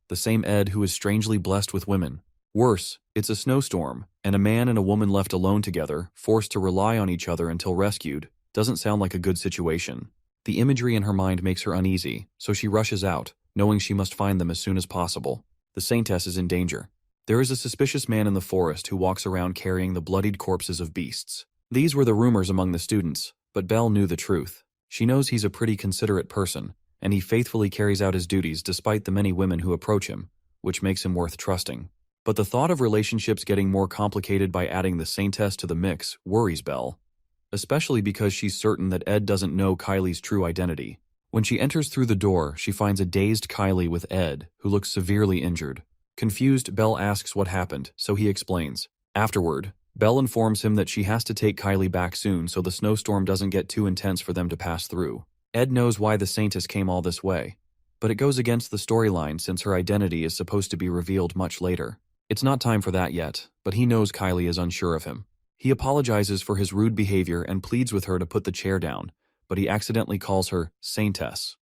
the same Ed who is strangely blessed with women. Worse, it's a snowstorm, and a man and a woman left alone together, forced to rely on each other until rescued, doesn't sound like a good situation. The imagery in her mind makes her uneasy, so she rushes out, knowing she must find them as soon as possible. The Saintess is in danger. There is a suspicious man in the forest who walks around carrying the bloodied corpses of beasts. These were the rumors among the students, but Belle knew the truth. She knows he's a pretty considerate person, and he faithfully carries out his duties despite the many women who approach him, which makes him worth trusting. But the thought of relationships getting more complicated by adding the Saintess to the mix worries Belle, especially because she's certain that Ed doesn't know Kylie's true identity. When she enters through the door, she finds a dazed Kylie with Ed, who looks severely injured. Confused, Belle asks what happened, so he explains. Afterward, Belle informs him that she has to take Kylie back soon so the snowstorm doesn't get too intense for them to pass through. Ed knows why the Saintess came all this way, but it goes against the storyline since her identity is supposed to be revealed much later. It's not time for that yet, but he knows Kylie is unsure of him. He apologizes for his rude behavior and pleads with her to put the chair down, but he accidentally calls her Saintess.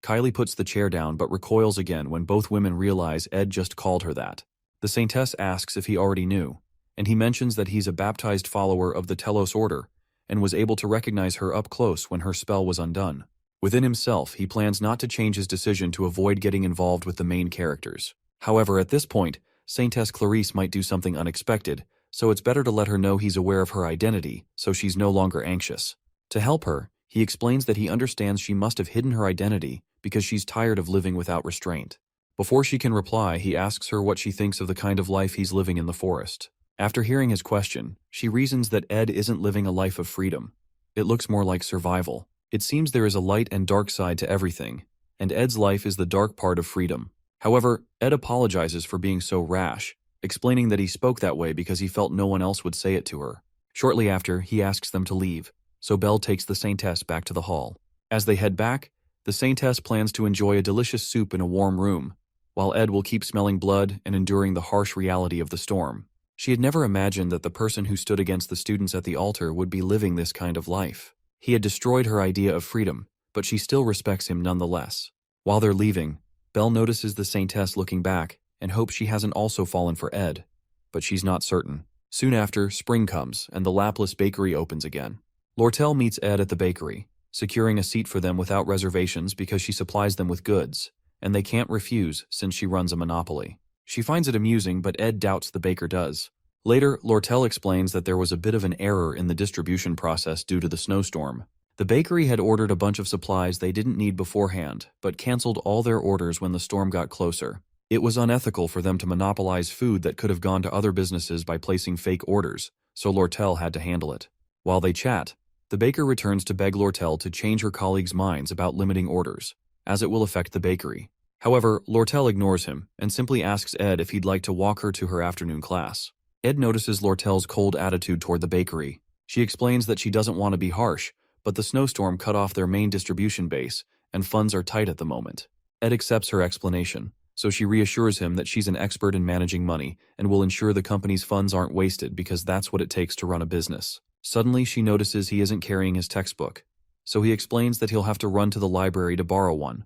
Kylie puts the chair down but recoils again when both women realize Ed just called her that. The Saintess asks if he already knew, and he mentions that he's a baptized follower of the Telos order and was able to recognize her up close when her spell was undone. Within himself, he plans not to change his decision to avoid getting involved with the main characters. However, at this point, Saintess Clarice might do something unexpected, so it's better to let her know he's aware of her identity so she's no longer anxious. To help her, he explains that he understands she must have hidden her identity because she's tired of living without restraint. Before she can reply, he asks her what she thinks of the kind of life he's living in the forest. After hearing his question, she reasons that Ed isn't living a life of freedom. It looks more like survival. It seems there is a light and dark side to everything, and Ed's life is the dark part of freedom. However, Ed apologizes for being so rash, explaining that he spoke that way because he felt no one else would say it to her. Shortly after, he asks them to leave, so Belle takes the Saintess back to the hall. As they head back, the Saintess plans to enjoy a delicious soup in a warm room, while Ed will keep smelling blood and enduring the harsh reality of the storm. She had never imagined that the person who stood against the students at the altar would be living this kind of life. He had destroyed her idea of freedom, but she still respects him nonetheless. While they're leaving, Belle notices the Saintess looking back and hopes she hasn't also fallen for Ed, but she's not certain. Soon after, spring comes and the Laplace bakery opens again. Lortel meets Ed at the bakery, securing a seat for them without reservations because she supplies them with goods, and they can't refuse since she runs a monopoly. She finds it amusing, but Ed doubts the baker does. Later, Lortel explains that there was a bit of an error in the distribution process due to the snowstorm. The bakery had ordered a bunch of supplies they didn't need beforehand, but canceled all their orders when the storm got closer. It was unethical for them to monopolize food that could have gone to other businesses by placing fake orders, so Lortel had to handle it. While they chat, the baker returns to beg Lortel to change her colleagues' minds about limiting orders, as it will affect the bakery. However, Lortel ignores him and simply asks Ed if he'd like to walk her to her afternoon class. Ed notices Lortel's cold attitude toward the bakery. She explains that she doesn't want to be harsh, but the snowstorm cut off their main distribution base, and funds are tight at the moment. Ed accepts her explanation, so she reassures him that she's an expert in managing money and will ensure the company's funds aren't wasted because that's what it takes to run a business. Suddenly, she notices he isn't carrying his textbook, so he explains that he'll have to run to the library to borrow one,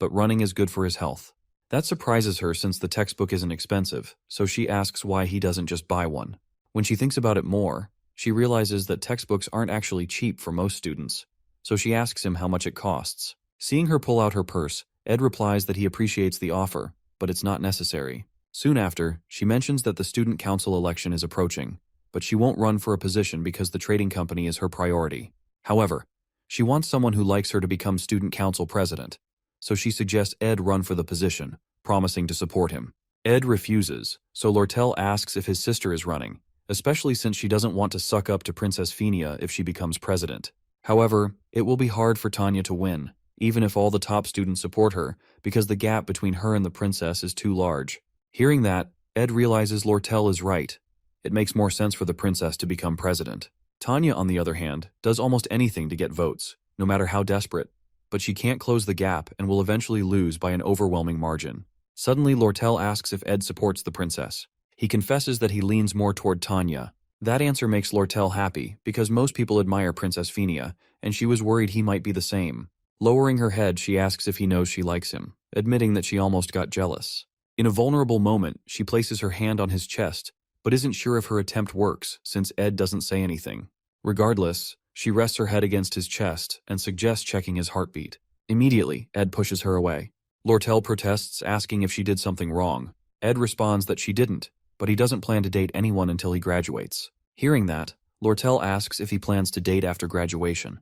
but running is good for his health. That surprises her since the textbook isn't expensive, so she asks why he doesn't just buy one. When she thinks about it more, she realizes that textbooks aren't actually cheap for most students, so she asks him how much it costs. Seeing her pull out her purse, Ed replies that he appreciates the offer, but it's not necessary. Soon after, she mentions that the student council election is approaching, but she won't run for a position because the trading company is her priority. However, she wants someone who likes her to become student council president, so she suggests Ed run for the position, promising to support him. Ed refuses, so Lortel asks if his sister is running, especially since she doesn't want to suck up to Princess Phinia if she becomes president. However, it will be hard for Tanya to win, even if all the top students support her, because the gap between her and the princess is too large. Hearing that, Ed realizes Lortel is right. It makes more sense for the princess to become president. Tanya, on the other hand, does almost anything to get votes, no matter how desperate, but she can't close the gap and will eventually lose by an overwhelming margin. Suddenly, Lortel asks if Ed supports the princess. He confesses that he leans more toward Tanya. That answer makes Lortel happy, because most people admire Princess Phinia, and she was worried he might be the same. Lowering her head, she asks if he knows she likes him, admitting that she almost got jealous. In a vulnerable moment, she places her hand on his chest, but isn't sure if her attempt works since Ed doesn't say anything. Regardless, she rests her head against his chest and suggests checking his heartbeat. Immediately, Ed pushes her away. Lortel protests, asking if she did something wrong. Ed responds that she didn't, but he doesn't plan to date anyone until he graduates. Hearing that, Lortel asks if he plans to date after graduation,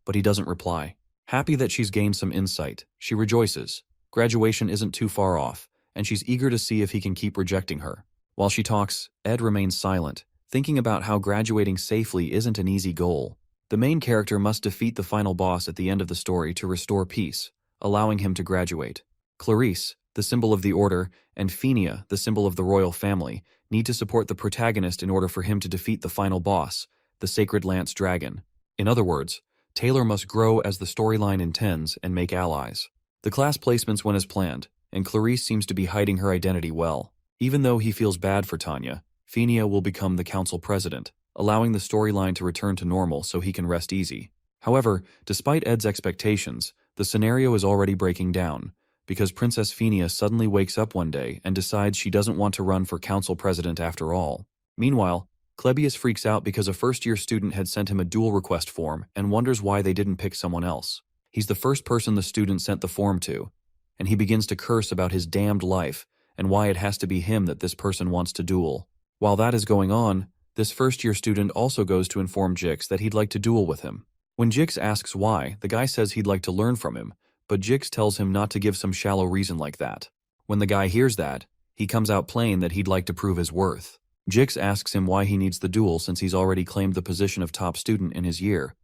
but he doesn't reply. Happy that she's gained some insight, she rejoices. Graduation isn't too far off, and she's eager to see if he can keep rejecting her. While she talks, Ed remains silent, thinking about how graduating safely isn't an easy goal. The main character must defeat the final boss at the end of the story to restore peace, allowing him to graduate. Clarice, the symbol of the Order, and Phinia, the symbol of the royal family, need to support the protagonist in order for him to defeat the final boss, the Sacred Lance Dragon. In other words, Taylor must grow as the storyline intends and make allies. The class placements went as planned, and Clarice seems to be hiding her identity well. Even though he feels bad for Tanya, Phinia will become the council president, allowing the storyline to return to normal so he can rest easy. However, despite Ed's expectations, the scenario is already breaking down, because Princess Phinia suddenly wakes up one day and decides she doesn't want to run for council president after all. Meanwhile, Clebius freaks out because a first-year student had sent him a duel request form and wonders why they didn't pick someone else. He's the first person the student sent the form to, and he begins to curse about his damned life and why it has to be him that this person wants to duel. While that is going on, this first-year student also goes to inform Jix that he'd like to duel with him. When Jix asks why, the guy says he'd like to learn from him, but Jix tells him not to give some shallow reason like that. When the guy hears that, he comes out plain that he'd like to prove his worth. Jix asks him why he needs the duel since he's already claimed the position of top student in his year,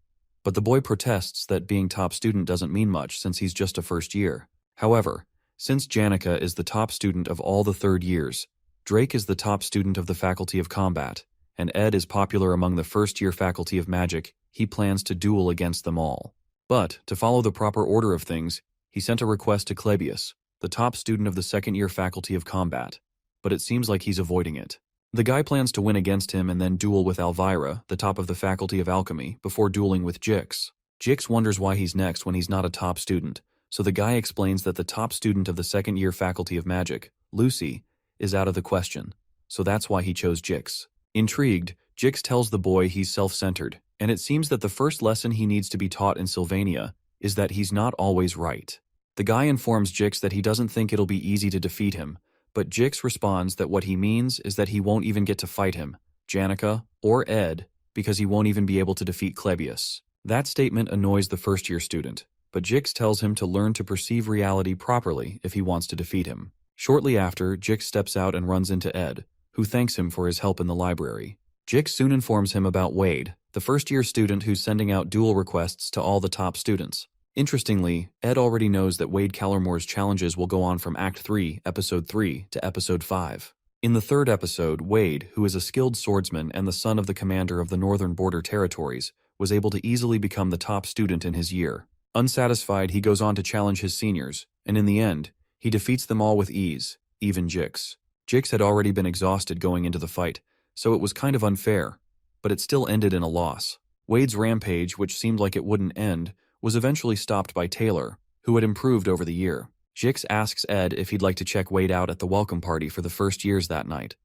but the boy protests that being top student doesn't mean much since he's just a first year. However, since Janica is the top student of all the third years, Drake is the top student of the Faculty of Combat, and Ed is popular among the first-year Faculty of Magic, he plans to duel against them all. But, to follow the proper order of things, he sent a request to Clebius, the top student of the second-year Faculty of Combat, but it seems like he's avoiding it. The guy plans to win against him and then duel with Elvira, the top of the Faculty of Alchemy, before dueling with Jix. Jix wonders why he's next when he's not a top student, so the guy explains that the top student of the second-year Faculty of Magic, Lucy, is out of the question, so that's why he chose Jix. Intrigued, Jix tells the boy he's self-centered, and it seems that the first lesson he needs to be taught in Sylvania is that he's not always right. The guy informs Jix that he doesn't think it'll be easy to defeat him, but Jix responds that what he means is that he won't even get to fight him, Janica, or Ed, because he won't even be able to defeat Klebius. That statement annoys the first-year student, but Jix tells him to learn to perceive reality properly if he wants to defeat him. Shortly after, Jix steps out and runs into Ed, who thanks him for his help in the library. Jix soon informs him about Wade, the first-year student who's sending out duel requests to all the top students. Interestingly, Ed already knows that Wade Callermore's challenges will go on from Act 3, Episode 3, to Episode 5. In the third episode, Wade, who is a skilled swordsman and the son of the commander of the Northern Border Territories, was able to easily become the top student in his year. Unsatisfied, he goes on to challenge his seniors, and in the end, he defeats them all with ease, even Jix. Jix had already been exhausted going into the fight, so it was kind of unfair, but it still ended in a loss. Wade's rampage, which seemed like it wouldn't end, was eventually stopped by Taylor, who had improved over the year. Jix asks Ed if he'd like to check Wade out at the welcome party for the first years that night,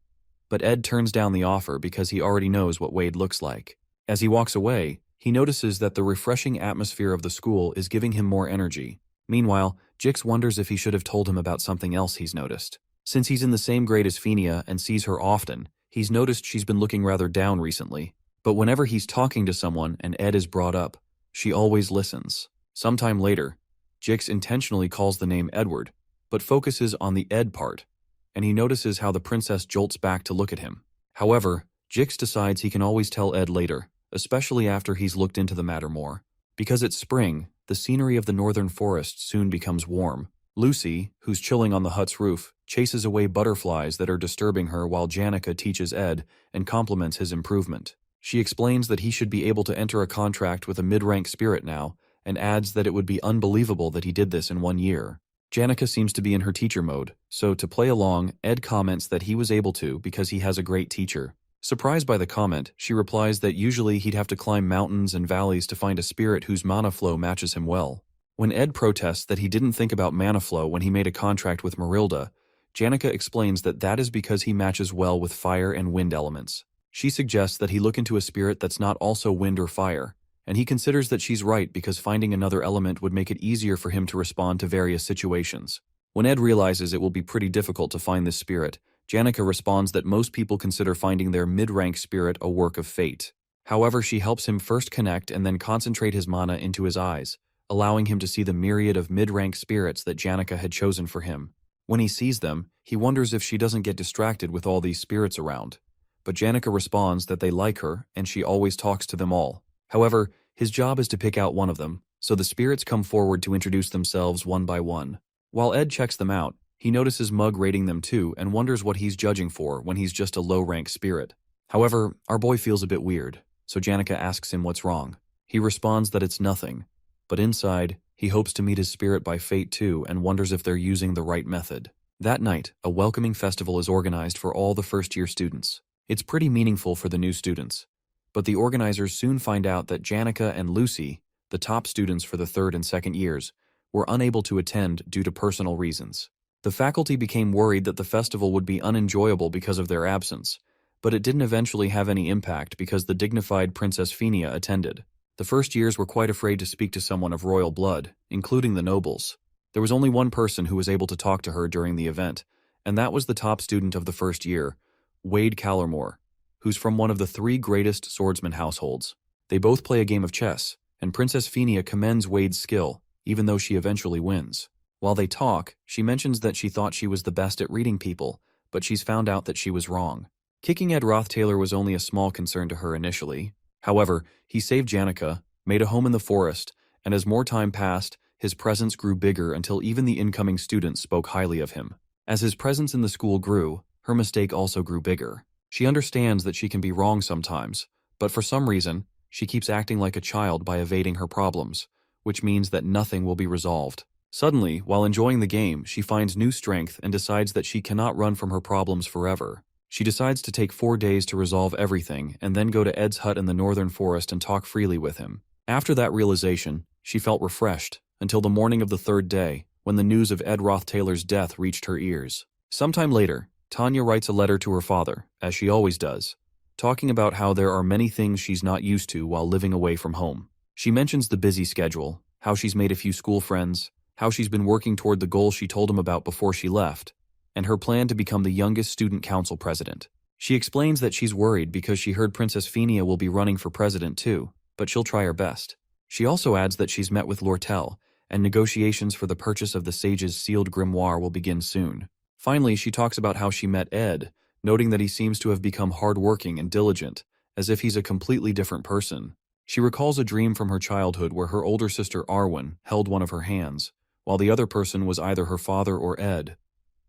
but Ed turns down the offer because he already knows what Wade looks like. As he walks away, he notices that the refreshing atmosphere of the school is giving him more energy. Meanwhile, Jix wonders if he should have told him about something else he's noticed. Since he's in the same grade as Fenia and sees her often, he's noticed she's been looking rather down recently. But whenever he's talking to someone and Ed is brought up, she always listens. Sometime later, Jix intentionally calls the name Edward, but focuses on the Ed part, and he notices how the princess jolts back to look at him. However, Jix decides he can always tell Ed later, especially after he's looked into the matter more. Because it's spring, the scenery of the northern forest soon becomes warm. Lucy, who's chilling on the hut's roof, chases away butterflies that are disturbing her while Janica teaches Ed and compliments his improvement. She explains that he should be able to enter a contract with a mid-rank spirit now, and adds that it would be unbelievable that he did this in 1 year. Janica seems to be in her teacher mode, so to play along, Ed comments that he was able to because he has a great teacher. Surprised by the comment, she replies that usually he'd have to climb mountains and valleys to find a spirit whose mana flow matches him well. When Ed protests that he didn't think about mana flow when he made a contract with Marilda, Janica explains that that is because he matches well with fire and wind elements. She suggests that he look into a spirit that's not also wind or fire, and he considers that she's right because finding another element would make it easier for him to respond to various situations. When Ed realizes it will be pretty difficult to find this spirit, Janica responds that most people consider finding their mid-rank spirit a work of fate. However, she helps him first connect and then concentrate his mana into his eyes, allowing him to see the myriad of mid-rank spirits that Janica had chosen for him. When he sees them, he wonders if she doesn't get distracted with all these spirits around. But Janica responds that they like her and she always talks to them all. However, his job is to pick out one of them, so the spirits come forward to introduce themselves one by one. While Ed checks them out, he notices Mug rating them too and wonders what he's judging for when he's just a low-rank spirit. However, our boy feels a bit weird, so Janica asks him what's wrong. He responds that it's nothing, but inside, he hopes to meet his spirit by fate too and wonders if they're using the right method. That night, a welcoming festival is organized for all the first-year students. It's pretty meaningful for the new students, but the organizers soon find out that Janica and Lucy, the top students for the third and second years, were unable to attend due to personal reasons. The faculty became worried that the festival would be unenjoyable because of their absence, but it didn't eventually have any impact because the dignified Princess Fenia attended. The first years were quite afraid to speak to someone of royal blood, including the nobles. There was only one person who was able to talk to her during the event, and that was the top student of the first year, Wade Callermore, who's from one of the 3 greatest swordsman households. They both play a game of chess, and Princess Fenia commends Wade's skill, even though she eventually wins. While they talk, she mentions that she thought she was the best at reading people, but she's found out that she was wrong. Kicking Ed Rothtaylor was only a small concern to her initially. However, he saved Janica, made a home in the forest, and as more time passed, his presence grew bigger until even the incoming students spoke highly of him. As his presence in the school grew, her mistake also grew bigger. She understands that she can be wrong sometimes, but for some reason, she keeps acting like a child by evading her problems, which means that nothing will be resolved. Suddenly, while enjoying the game, she finds new strength and decides that she cannot run from her problems forever. She decides to take 4 days to resolve everything and then go to Ed's hut in the northern forest and talk freely with him. After that realization, she felt refreshed until the morning of the 3rd day, when the news of Ed Rothtaylor's death reached her ears. Sometime later, Tanya writes a letter to her father, as she always does, talking about how there are many things she's not used to while living away from home. She mentions the busy schedule, how she's made a few school friends, how she's been working toward the goal she told him about before she left, and her plan to become the youngest student council president. She explains that she's worried because she heard Princess Phinia will be running for president too, but she'll try her best. She also adds that she's met with Lortel, and negotiations for the purchase of the sage's sealed grimoire will begin soon. Finally, she talks about how she met Ed, noting that he seems to have become hardworking and diligent, as if he's a completely different person. She recalls a dream from her childhood where her older sister Arwen held one of her hands, while the other person was either her father or Ed,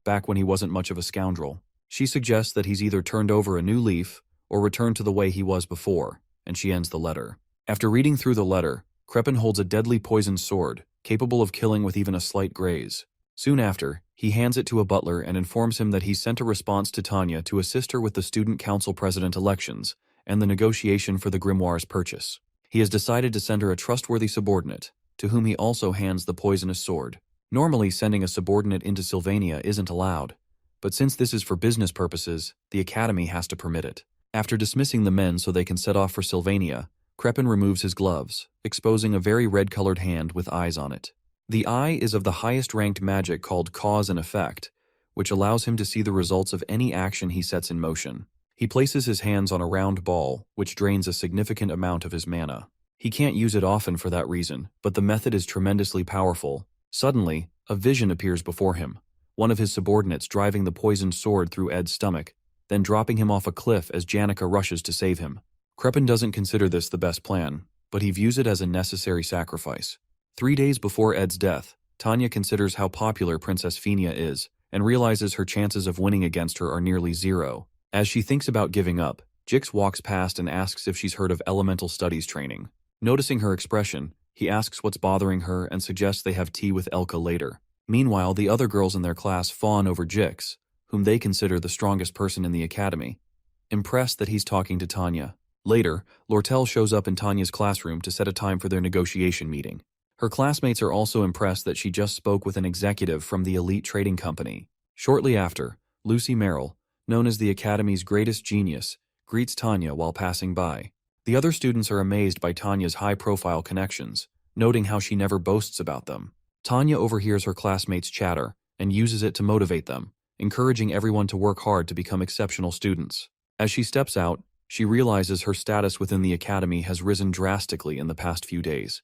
back when he wasn't much of a scoundrel. She suggests that he's either turned over a new leaf or returned to the way he was before, and she ends the letter. After reading through the letter, Crepin holds a deadly poisoned sword, capable of killing with even a slight graze. Soon after, he hands it to a butler and informs him that he sent a response to Tanya to assist her with the student council president elections and the negotiation for the grimoire's purchase. He has decided to send her a trustworthy subordinate, to whom he also hands the poisonous sword. Normally, sending a subordinate into Sylvania isn't allowed, but since this is for business purposes, the Academy has to permit it. After dismissing the men so they can set off for Sylvania, Crepin removes his gloves, exposing a very red-colored hand with eyes on it. The eye is of the highest-ranked magic called cause and effect, which allows him to see the results of any action he sets in motion. He places his hands on a round ball, which drains a significant amount of his mana. He can't use it often for that reason, but the method is tremendously powerful. Suddenly, a vision appears before him, one of his subordinates driving the poisoned sword through Ed's stomach, then dropping him off a cliff as Janica rushes to save him. Crepin doesn't consider this the best plan, but he views it as a necessary sacrifice. 3 days before Ed's death, Tanya considers how popular Princess Phinia is, and realizes her chances of winning against her are nearly zero. As she thinks about giving up, Jix walks past and asks if she's heard of elemental studies training. Noticing her expression, he asks what's bothering her and suggests they have tea with Elka later. Meanwhile, the other girls in their class fawn over Jix, whom they consider the strongest person in the academy, impressed that he's talking to Tanya. Later, Lortel shows up in Tanya's classroom to set a time for their negotiation meeting. Her classmates are also impressed that she just spoke with an executive from the elite trading company. Shortly after, Lucy Merrill, known as the Academy's greatest genius, greets Tanya while passing by. The other students are amazed by Tanya's high-profile connections, noting how she never boasts about them. Tanya overhears her classmates' chatter and uses it to motivate them, encouraging everyone to work hard to become exceptional students. As she steps out, she realizes her status within the academy has risen drastically in the past few days,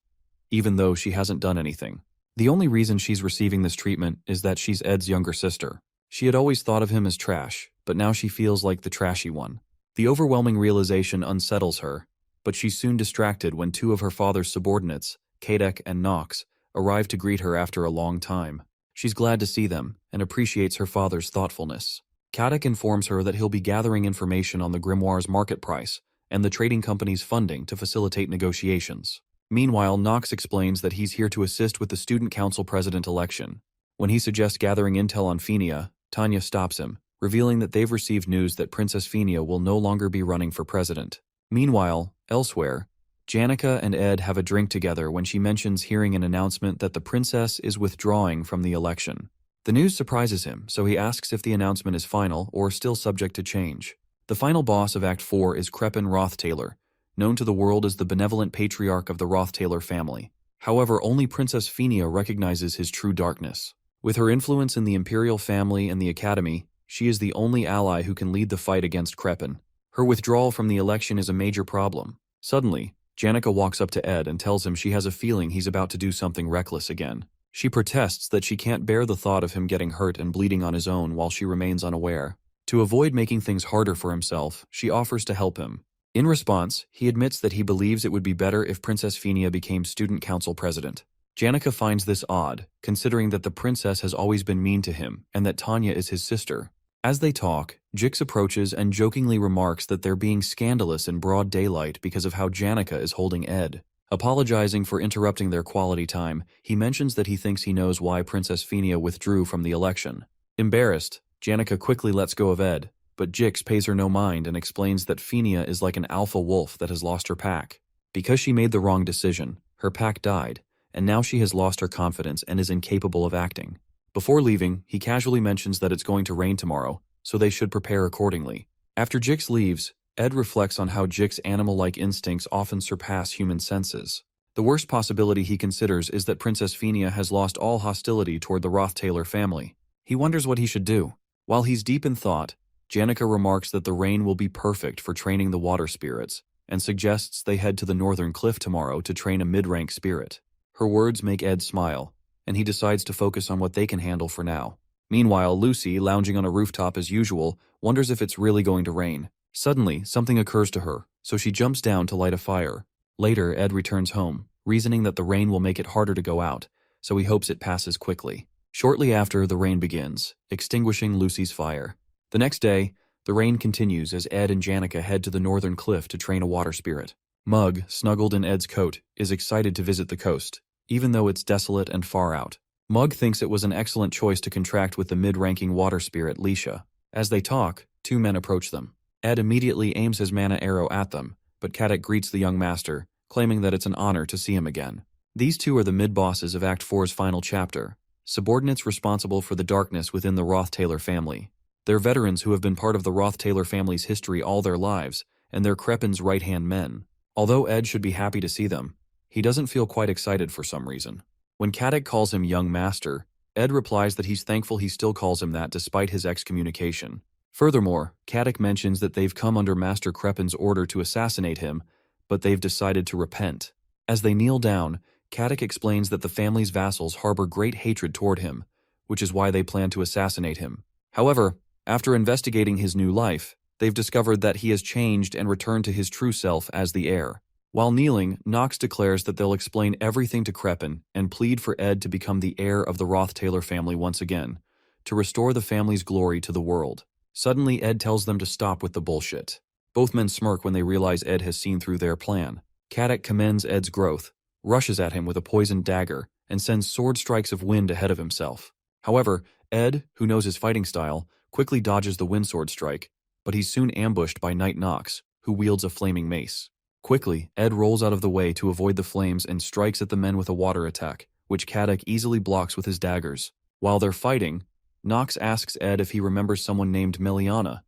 even though she hasn't done anything. The only reason she's receiving this treatment is that she's Ed's younger sister. She had always thought of him as trash, but now she feels like the trashy one. The overwhelming realization unsettles her, but she's soon distracted when two of her father's subordinates, Kadek and Nox, arrive to greet her after a long time. She's glad to see them and appreciates her father's thoughtfulness. Kadek informs her that he'll be gathering information on the grimoire's market price and the trading company's funding to facilitate negotiations. Meanwhile, Nox explains that he's here to assist with the student council president election. When he suggests gathering intel on Phinia, Tanya stops him, revealing that they've received news that Princess Phinia will no longer be running for president. Meanwhile, elsewhere, Janica and Ed have a drink together when she mentions hearing an announcement that the princess is withdrawing from the election. The news surprises him, so he asks if the announcement is final or still subject to change. The final boss of Act 4 is Crepin Rothtailor, known to the world as the benevolent patriarch of the Rothtailor family. However, only Princess Phinia recognizes his true darkness. With her influence in the imperial family and the academy, she is the only ally who can lead the fight against Crepin. Her withdrawal from the election is a major problem. Suddenly, Janica walks up to Ed and tells him she has a feeling he's about to do something reckless again. She protests that she can't bear the thought of him getting hurt and bleeding on his own while she remains unaware. To avoid making things harder for himself, she offers to help him. In response, he admits that he believes it would be better if Princess Phinia became student council president. Janica finds this odd, considering that the princess has always been mean to him and that Tanya is his sister. As they talk, Jix approaches and jokingly remarks that they're being scandalous in broad daylight because of how Janica is holding Ed. Apologizing for interrupting their quality time, he mentions that he thinks he knows why Princess Phinia withdrew from the election. Embarrassed, Janica quickly lets go of Ed, but Jix pays her no mind and explains that Phinia is like an alpha wolf that has lost her pack. Because she made the wrong decision, her pack died, and now she has lost her confidence and is incapable of acting. Before leaving, he casually mentions that it's going to rain tomorrow, so they should prepare accordingly. After Jix leaves, Ed reflects on how Jix's animal-like instincts often surpass human senses. The worst possibility he considers is that Princess Fenia has lost all hostility toward the Roth-Taylor family. He wonders what he should do. While he's deep in thought, Janica remarks that the rain will be perfect for training the water spirits, and suggests they head to the northern cliff tomorrow to train a mid-rank spirit. Her words make Ed smile, and he decides to focus on what they can handle for now. Meanwhile, Lucy, lounging on a rooftop as usual, wonders if it's really going to rain. Suddenly, something occurs to her, so she jumps down to light a fire. Later, Ed returns home, reasoning that the rain will make it harder to go out, so he hopes it passes quickly. Shortly after, the rain begins, extinguishing Lucy's fire. The next day, the rain continues as Ed and Janica head to the northern cliff to train a water spirit. Mug, snuggled in Ed's coat, is excited to visit the coast, even though it's desolate and far out. Mug thinks it was an excellent choice to contract with the mid-ranking water spirit Leisha. As they talk, two men approach them. Ed immediately aims his mana arrow at them, but Caddick greets the young master, claiming that it's an honor to see him again. These two are the mid-bosses of Act 4's final chapter, subordinates responsible for the darkness within the Roth-Taylor family. They're veterans who have been part of the Roth-Taylor family's history all their lives, and they're Crepin's right-hand men. Although Ed should be happy to see them, he doesn't feel quite excited for some reason. When Caddick calls him young master, Ed replies that he's thankful he still calls him that despite his excommunication. Furthermore, Caddick mentions that they've come under Master Crepin's order to assassinate him, but they've decided to repent. As they kneel down, Caddick explains that the family's vassals harbor great hatred toward him, which is why they plan to assassinate him. However, after investigating his new life, they've discovered that he has changed and returned to his true self as the heir. While kneeling, Knox declares that they'll explain everything to Crepin and plead for Ed to become the heir of the Roth-Taylor family once again, to restore the family's glory to the world. Suddenly, Ed tells them to stop with the bullshit. Both men smirk when they realize Ed has seen through their plan. Caddick commends Ed's growth, rushes at him with a poisoned dagger, and sends sword strikes of wind ahead of himself. However, Ed, who knows his fighting style, quickly dodges the wind sword strike, but he's soon ambushed by Knight Knox, who wields a flaming mace. Quickly, Ed rolls out of the way to avoid the flames and strikes at the men with a water attack, which Caddick easily blocks with his daggers. While they're fighting, Knox asks Ed if he remembers someone named Meliana,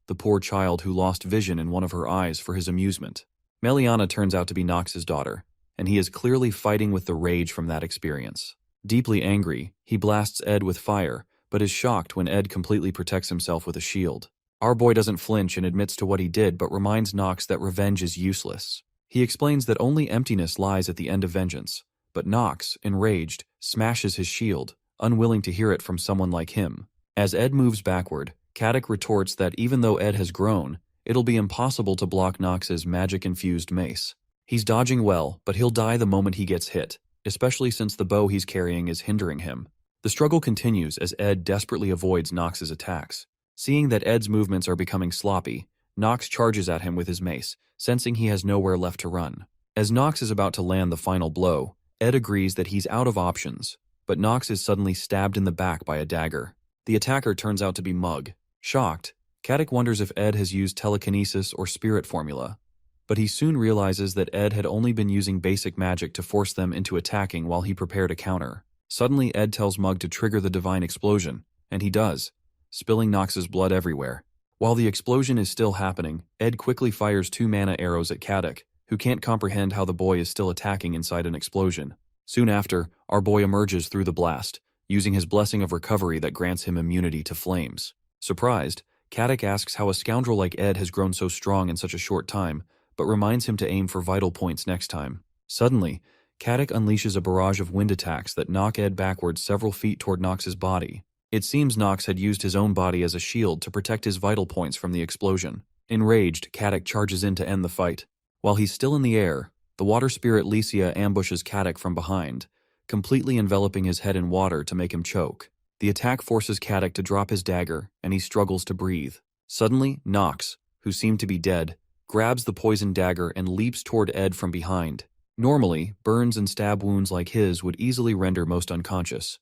the poor child who lost vision in one of her eyes for his amusement. Meliana turns out to be Knox's daughter, and he is clearly fighting with the rage from that experience. Deeply angry, he blasts Ed with fire, but is shocked when Ed completely protects himself with a shield. Our boy doesn't flinch and admits to what he did, but reminds Knox that revenge is useless. He explains that only emptiness lies at the end of vengeance, but Knox, enraged, smashes his shield, unwilling to hear it from someone like him. As Ed moves backward, Caddick retorts that even though Ed has grown, it'll be impossible to block Knox's magic-infused mace. He's dodging well, but he'll die the moment he gets hit, especially since the bow he's carrying is hindering him. The struggle continues as Ed desperately avoids Knox's attacks. Seeing that Ed's movements are becoming sloppy, Knox charges at him with his mace, sensing he has nowhere left to run. As Knox is about to land the final blow, Ed agrees that he's out of options, but Knox is suddenly stabbed in the back by a dagger. The attacker turns out to be Mug. Shocked, Caddick wonders if Ed has used telekinesis or spirit formula, but he soon realizes that Ed had only been using basic magic to force them into attacking while he prepared a counter. Suddenly, Ed tells Mug to trigger the divine explosion, and he does, spilling Knox's blood everywhere. While the explosion is still happening, Ed quickly fires 2 mana arrows at Caddick, who can't comprehend how the boy is still attacking inside an explosion. Soon after, our boy emerges through the blast, using his blessing of recovery that grants him immunity to flames. Surprised, Caddick asks how a scoundrel like Ed has grown so strong in such a short time, but reminds him to aim for vital points next time. Suddenly, Caddick unleashes a barrage of wind attacks that knock Ed backwards several feet toward Knox's body. It seems Knox had used his own body as a shield to protect his vital points from the explosion. Enraged, Caddick charges in to end the fight. While he's still in the air, the water spirit Licia ambushes Caddick from behind, completely enveloping his head in water to make him choke. The attack forces Caddick to drop his dagger, and he struggles to breathe. Suddenly, Knox, who seemed to be dead, grabs the poisoned dagger and leaps toward Ed from behind. Normally, burns and stab wounds like his would easily render most unconscious.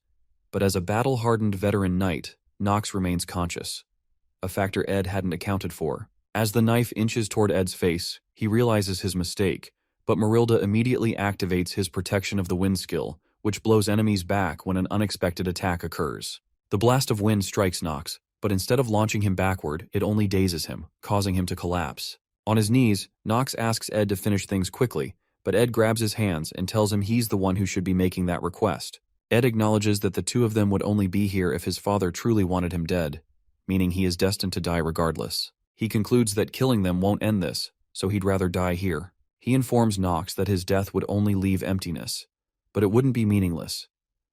But as a battle-hardened veteran knight, Knox remains conscious, a factor Ed hadn't accounted for. As the knife inches toward Ed's face, he realizes his mistake, but Marilda immediately activates his protection of the wind skill, which blows enemies back when an unexpected attack occurs. The blast of wind strikes Knox, but instead of launching him backward, it only dazes him, causing him to collapse. On his knees, Knox asks Ed to finish things quickly, but Ed grabs his hands and tells him he's the one who should be making that request. Ed acknowledges that the two of them would only be here if his father truly wanted him dead, meaning he is destined to die regardless. He concludes that killing them won't end this, so he'd rather die here. He informs Knox that his death would only leave emptiness, but it wouldn't be meaningless,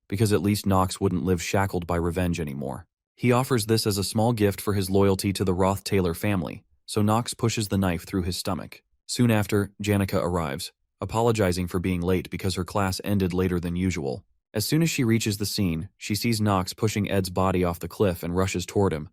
because at least Knox wouldn't live shackled by revenge anymore. He offers this as a small gift for his loyalty to the Roth-Taylor family, so Knox pushes the knife through his stomach. Soon after, Janica arrives, apologizing for being late because her class ended later than usual. As soon as she reaches the scene, she sees Knox pushing Ed's body off the cliff and rushes toward him,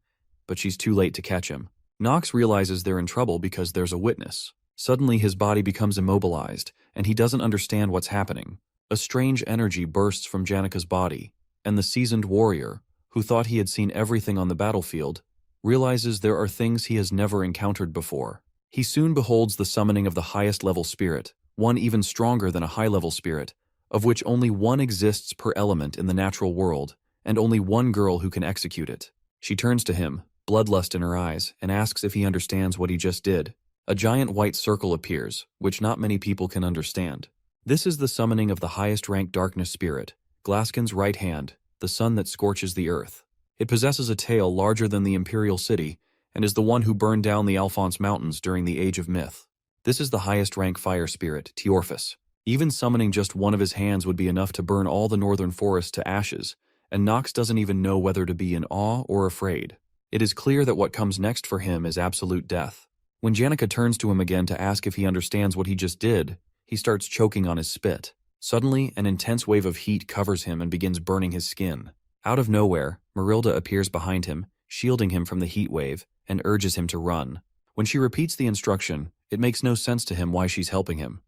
but she's too late to catch him. Knox realizes they're in trouble because there's a witness. Suddenly his body becomes immobilized, and he doesn't understand what's happening. A strange energy bursts from Janica's body, and the seasoned warrior, who thought he had seen everything on the battlefield, realizes there are things he has never encountered before. He soon beholds the summoning of the highest-level spirit, one even stronger than a high-level spirit, of which only one exists per element in the natural world, and only one girl who can execute it. She turns to him, bloodlust in her eyes, and asks if he understands what he just did. A giant white circle appears, which not many people can understand. This is the summoning of the highest-ranked darkness spirit, Glaskin's right hand, the sun that scorches the earth. It possesses a tail larger than the imperial city, and is the one who burned down the Alphonse Mountains during the Age of Myth. This is the highest-ranked fire spirit, Teorphus. Even summoning just one of his hands would be enough to burn all the northern forest to ashes, and Knox doesn't even know whether to be in awe or afraid. It is clear that what comes next for him is absolute death. When Janica turns to him again to ask if he understands what he just did, he starts choking on his spit. Suddenly, an intense wave of heat covers him and begins burning his skin. Out of nowhere, Marilda appears behind him, shielding him from the heat wave, and urges him to run. When she repeats the instruction, it makes no sense to him why she's helping him.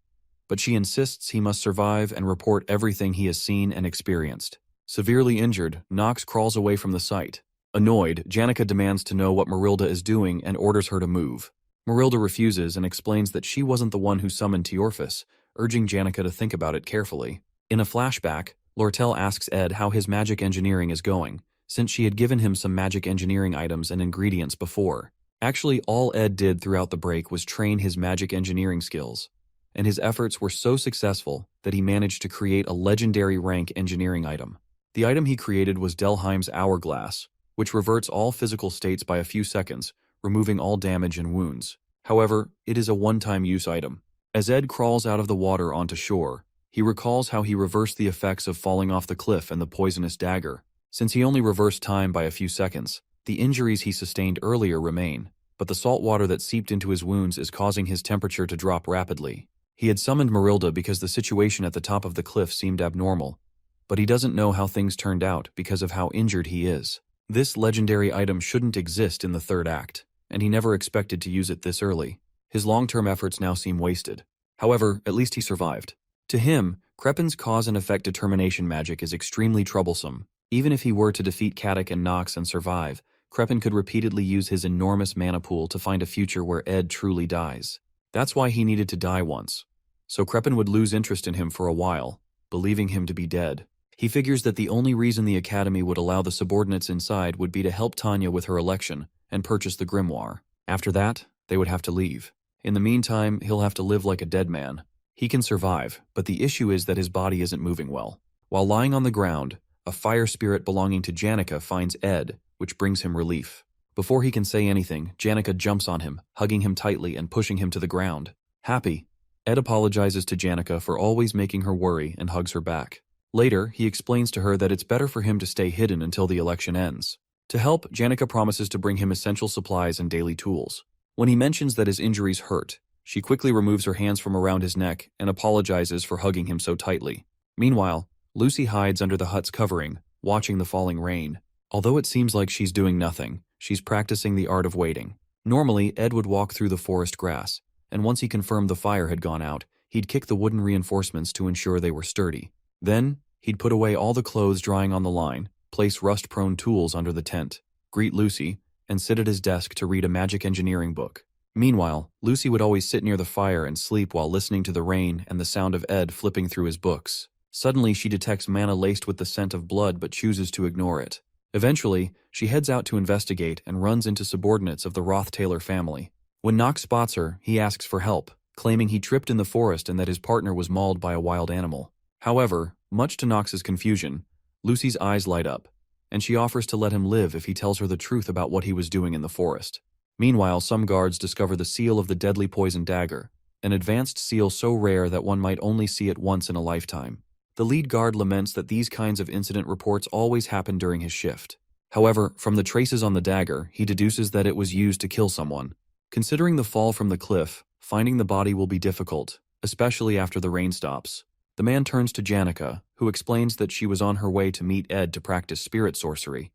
But she insists he must survive and report everything he has seen and experienced. Severely injured, Knox crawls away from the site. Annoyed, Janica demands to know what Marilda is doing and orders her to move. Marilda refuses and explains that she wasn't the one who summoned Teorphus, urging Janica to think about it carefully. In a flashback, Lortel asks Ed how his magic engineering is going, since she had given him some magic engineering items and ingredients before. Actually, all Ed did throughout the break was train his magic engineering skills, and his efforts were so successful that he managed to create a legendary rank engineering item. The item he created was Delheim's Hourglass, which reverts all physical states by a few seconds, removing all damage and wounds. However, it is a one-time use item. As Ed crawls out of the water onto shore, he recalls how he reversed the effects of falling off the cliff and the poisonous dagger. Since he only reversed time by a few seconds, the injuries he sustained earlier remain, but the salt water that seeped into his wounds is causing his temperature to drop rapidly. He had summoned Marilda because the situation at the top of the cliff seemed abnormal, but he doesn't know how things turned out because of how injured he is. This legendary item shouldn't exist in the third act, and he never expected to use it this early. His long-term efforts now seem wasted. However, at least he survived. To him, Crepin's cause and effect determination magic is extremely troublesome. Even if he were to defeat Caddock and Nox and survive, Crepin could repeatedly use his enormous mana pool to find a future where Ed truly dies. That's why he needed to die once. So Crepin would lose interest in him for a while, believing him to be dead. He figures that the only reason the Academy would allow the subordinates inside would be to help Tanya with her election and purchase the grimoire. After that, they would have to leave. In the meantime, he'll have to live like a dead man. He can survive, but the issue is that his body isn't moving well. While lying on the ground, a fire spirit belonging to Janica finds Ed, which brings him relief. Before he can say anything, Janica jumps on him, hugging him tightly and pushing him to the ground. Happy, Ed apologizes to Janica for always making her worry and hugs her back. Later, he explains to her that it's better for him to stay hidden until the election ends. To help, Janica promises to bring him essential supplies and daily tools. When he mentions that his injuries hurt, she quickly removes her hands from around his neck and apologizes for hugging him so tightly. Meanwhile, Lucy hides under the hut's covering, watching the falling rain. Although it seems like she's doing nothing, she's practicing the art of waiting. Normally, Ed would walk through the forest grass, and once he confirmed the fire had gone out, he'd kick the wooden reinforcements to ensure they were sturdy. Then, he'd put away all the clothes drying on the line, place rust-prone tools under the tent, greet Lucy, and sit at his desk to read a magic engineering book. Meanwhile, Lucy would always sit near the fire and sleep while listening to the rain and the sound of Ed flipping through his books. Suddenly, she detects mana laced with the scent of blood but chooses to ignore it. Eventually, she heads out to investigate and runs into subordinates of the Roth-Taylor family. When Nox spots her, he asks for help, claiming he tripped in the forest and that his partner was mauled by a wild animal. However, much to Nox's confusion, Lucy's eyes light up, and she offers to let him live if he tells her the truth about what he was doing in the forest. Meanwhile, some guards discover the seal of the deadly poison dagger, an advanced seal so rare that one might only see it once in a lifetime. The lead guard laments that these kinds of incident reports always happen during his shift. However, from the traces on the dagger, he deduces that it was used to kill someone. Considering the fall from the cliff, finding the body will be difficult, especially after the rain stops. The man turns to Janica, who explains that she was on her way to meet Ed to practice spirit sorcery.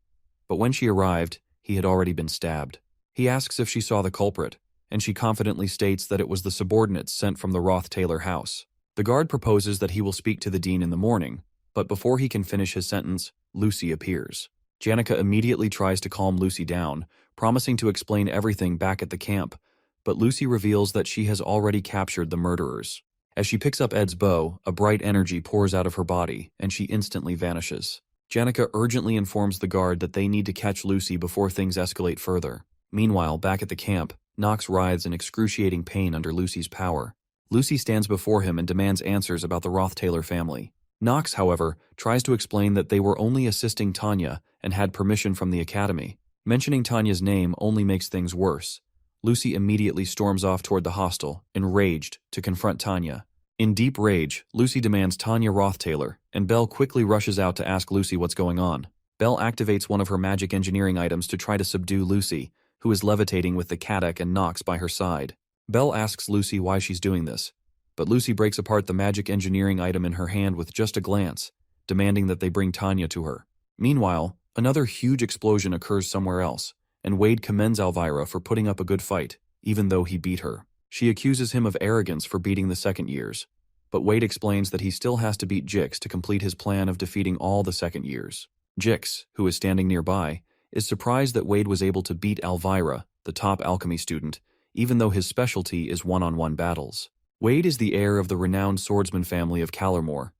But when she arrived, he had already been stabbed. He asks if she saw the culprit, and she confidently states that it was the subordinates sent from the Roth-Taylor house. The guard proposes that he will speak to the dean in the morning, but before he can finish his sentence, Lucy appears. Janica immediately tries to calm Lucy down, promising to explain everything back at the camp, but Lucy reveals that she has already captured the murderers. As she picks up Ed's bow, a bright energy pours out of her body, and she instantly vanishes. Janica urgently informs the guard that they need to catch Lucy before things escalate further. Meanwhile, back at the camp, Nox writhes in excruciating pain under Lucy's power. Lucy stands before him and demands answers about the Roth-Taylor family. Nox, however, tries to explain that they were only assisting Tanya and had permission from the academy. Mentioning Tanya's name only makes things worse. Lucy immediately storms off toward the hostel, enraged, to confront Tanya. In deep rage, Lucy demands Tanya Roth-Taylor, and Belle quickly rushes out to ask Lucy what's going on. Belle activates one of her magic engineering items to try to subdue Lucy, who is levitating with the Caddock and Nox by her side. Belle asks Lucy why she's doing this, but Lucy breaks apart the magic engineering item in her hand with just a glance, demanding that they bring Tanya to her. Meanwhile, another huge explosion occurs somewhere else, and Wade commends Elvira for putting up a good fight, even though he beat her. She accuses him of arrogance for beating the second years, but Wade explains that he still has to beat Jix to complete his plan of defeating all the second years. Jix, who is standing nearby, is surprised that Wade was able to beat Elvira, the top alchemy student, even though his specialty is one-on-one battles. Wade is the heir of the renowned swordsman family of Callermore,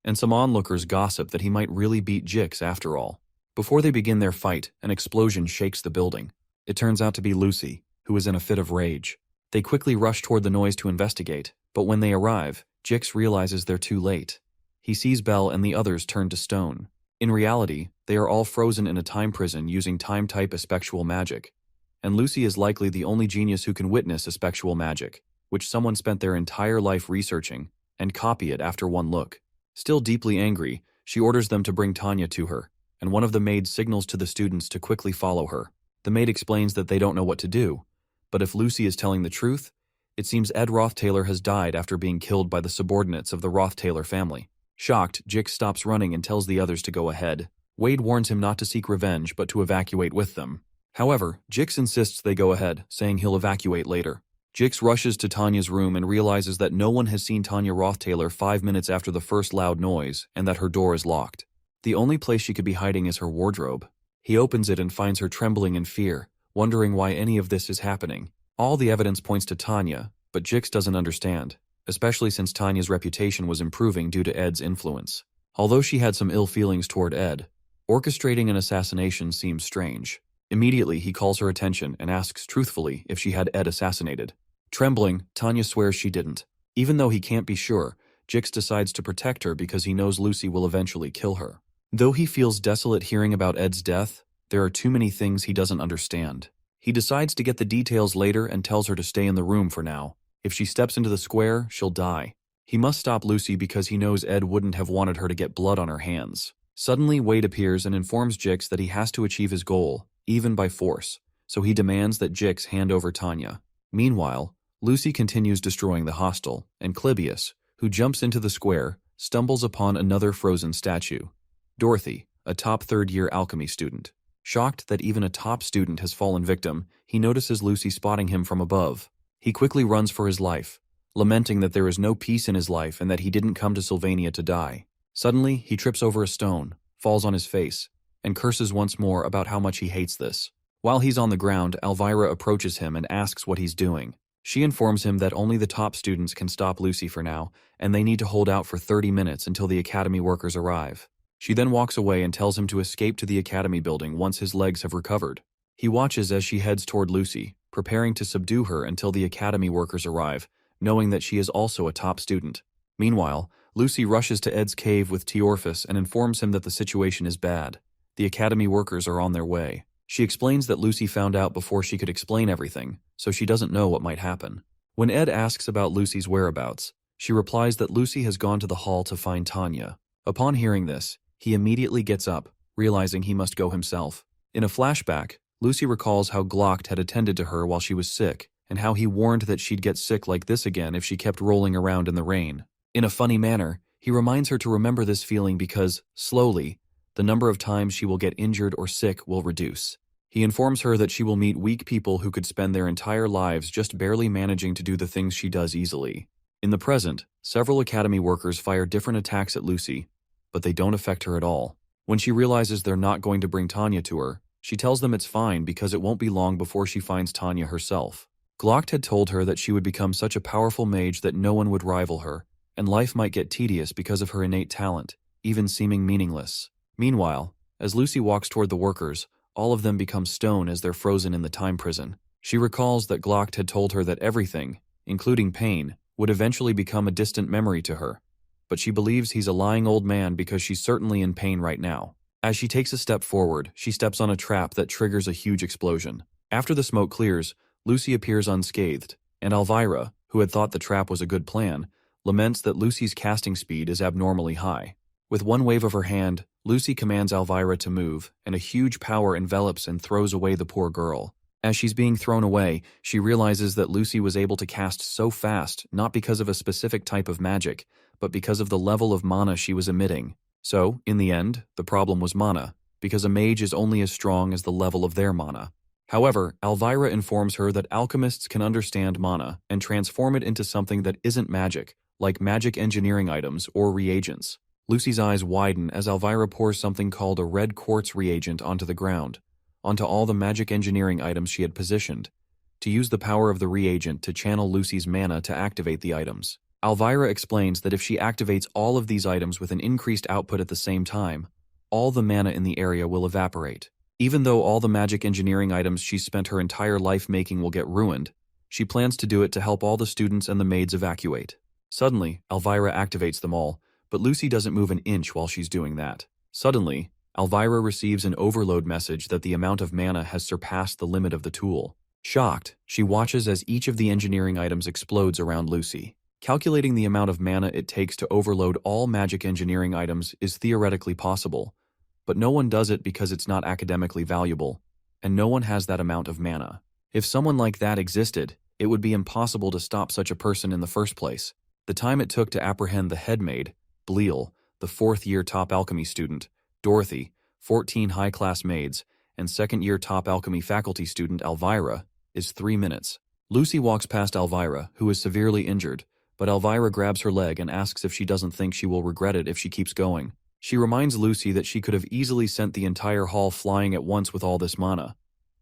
and some onlookers gossip that he might really beat Jix after all. Before they begin their fight, an explosion shakes the building. It turns out to be Lucy, who is in a fit of rage. They quickly rush toward the noise to investigate, but when they arrive, Jix realizes they're too late. He sees Belle and the others turn to stone. In reality, they are all frozen in a time prison using time-type aspectual magic, and Lucy is likely the only genius who can witness aspectual magic, which someone spent their entire life researching, and copy it after one look. Still deeply angry, she orders them to bring Tanya to her, and one of the maids signals to the students to quickly follow her. The maid explains that they don't know what to do, but if Lucy is telling the truth, it seems Ed Roth-Taylor has died after being killed by the subordinates of the Roth-Taylor family. Shocked, Jix stops running and tells the others to go ahead. Wade warns him not to seek revenge but to evacuate with them. However, Jix insists they go ahead, saying he'll evacuate later. Jix rushes to Tanya's room and realizes that no one has seen Tanya Roth-Taylor 5 minutes after the first loud noise and that her door is locked. The only place she could be hiding is her wardrobe. He opens it and finds her trembling in fear, wondering why any of this is happening. All the evidence points to Tanya, but Jix doesn't understand, especially since Tanya's reputation was improving due to Ed's influence. Although she had some ill feelings toward Ed, orchestrating an assassination seems strange. Immediately, he calls her attention and asks truthfully if she had Ed assassinated. Trembling, Tanya swears she didn't. Even though he can't be sure, Jix decides to protect her because he knows Lucy will eventually kill her. Though he feels desolate hearing about Ed's death, there are too many things he doesn't understand. He decides to get the details later and tells her to stay in the room for now. If she steps into the square, she'll die. He must stop Lucy because he knows Ed wouldn't have wanted her to get blood on her hands. Suddenly, Wade appears and informs Jix that he has to achieve his goal, even by force, so he demands that Jix hand over Tanya. Meanwhile, Lucy continues destroying the hostel, and Clybius, who jumps into the square, stumbles upon another frozen statue. Dorothy, a top third-year alchemy student. Shocked that even a top student has fallen victim, he notices Lucy spotting him from above. He quickly runs for his life, lamenting that there is no peace in his life and that he didn't come to Sylvania to die. Suddenly, he trips over a stone, falls on his face, and curses once more about how much he hates this. While he's on the ground, Elvira approaches him and asks what he's doing. She informs him that only the top students can stop Lucy for now, and they need to hold out for 30 minutes until the academy workers arrive. She then walks away and tells him to escape to the academy building once his legs have recovered. He watches as she heads toward Lucy, preparing to subdue her until the academy workers arrive, knowing that she is also a top student. Meanwhile, Lucy rushes to Ed's cave with Teorphus and informs him that the situation is bad. The academy workers are on their way. She explains that Lucy found out before she could explain everything, so she doesn't know what might happen. When Ed asks about Lucy's whereabouts, she replies that Lucy has gone to the hall to find Tanya. Upon hearing this, he immediately gets up, realizing he must go himself. In a flashback, Lucy recalls how Glock had attended to her while she was sick, and how he warned that she'd get sick like this again if she kept rolling around in the rain. In a funny manner, he reminds her to remember this feeling because, slowly, the number of times she will get injured or sick will reduce. He informs her that she will meet weak people who could spend their entire lives just barely managing to do the things she does easily. In the present, several academy workers fire different attacks at Lucy, but they don't affect her at all. When she realizes they're not going to bring Tanya to her, she tells them it's fine because it won't be long before she finds Tanya herself. Glock had told her that she would become such a powerful mage that no one would rival her, and life might get tedious because of her innate talent, even seeming meaningless. Meanwhile, as Lucy walks toward the workers, all of them become stone as they're frozen in the time prison. She recalls that Glock had told her that everything, including pain, would eventually become a distant memory to her, but she believes he's a lying old man because she's certainly in pain right now. As she takes a step forward, she steps on a trap that triggers a huge explosion. After the smoke clears, Lucy appears unscathed, and Elvira, who had thought the trap was a good plan, laments that Lucy's casting speed is abnormally high. With one wave of her hand, Lucy commands Elvira to move, and a huge power envelops and throws away the poor girl. As she's being thrown away, she realizes that Lucy was able to cast so fast not because of a specific type of magic, but because of the level of mana she was emitting. So, in the end, the problem was mana, because a mage is only as strong as the level of their mana. However, Elvira informs her that alchemists can understand mana and transform it into something that isn't magic, like magic engineering items or reagents. Lucy's eyes widen as Elvira pours something called a red quartz reagent onto the ground, onto all the magic engineering items she had positioned, to use the power of the reagent to channel Lucy's mana to activate the items. Elvira explains that if she activates all of these items with an increased output at the same time, all the mana in the area will evaporate. Even though all the magic engineering items she's spent her entire life making will get ruined, she plans to do it to help all the students and the maids evacuate. Suddenly, Elvira activates them all, but Lucy doesn't move an inch while she's doing that. Suddenly, Elvira receives an overload message that the amount of mana has surpassed the limit of the tool. Shocked, she watches as each of the engineering items explodes around Lucy. Calculating the amount of mana it takes to overload all magic engineering items is theoretically possible, but no one does it because it's not academically valuable, and no one has that amount of mana. If someone like that existed, it would be impossible to stop such a person in the first place. The time it took to apprehend the head maid, Bleal, the fourth-year top alchemy student, Dorothy, 14 high-class maids, and second-year top alchemy faculty student Elvira, is 3 minutes. Lucy walks past Elvira, who is severely injured, but Elvira grabs her leg and asks if she doesn't think she will regret it if she keeps going. She reminds Lucy that she could have easily sent the entire hall flying at once with all this mana,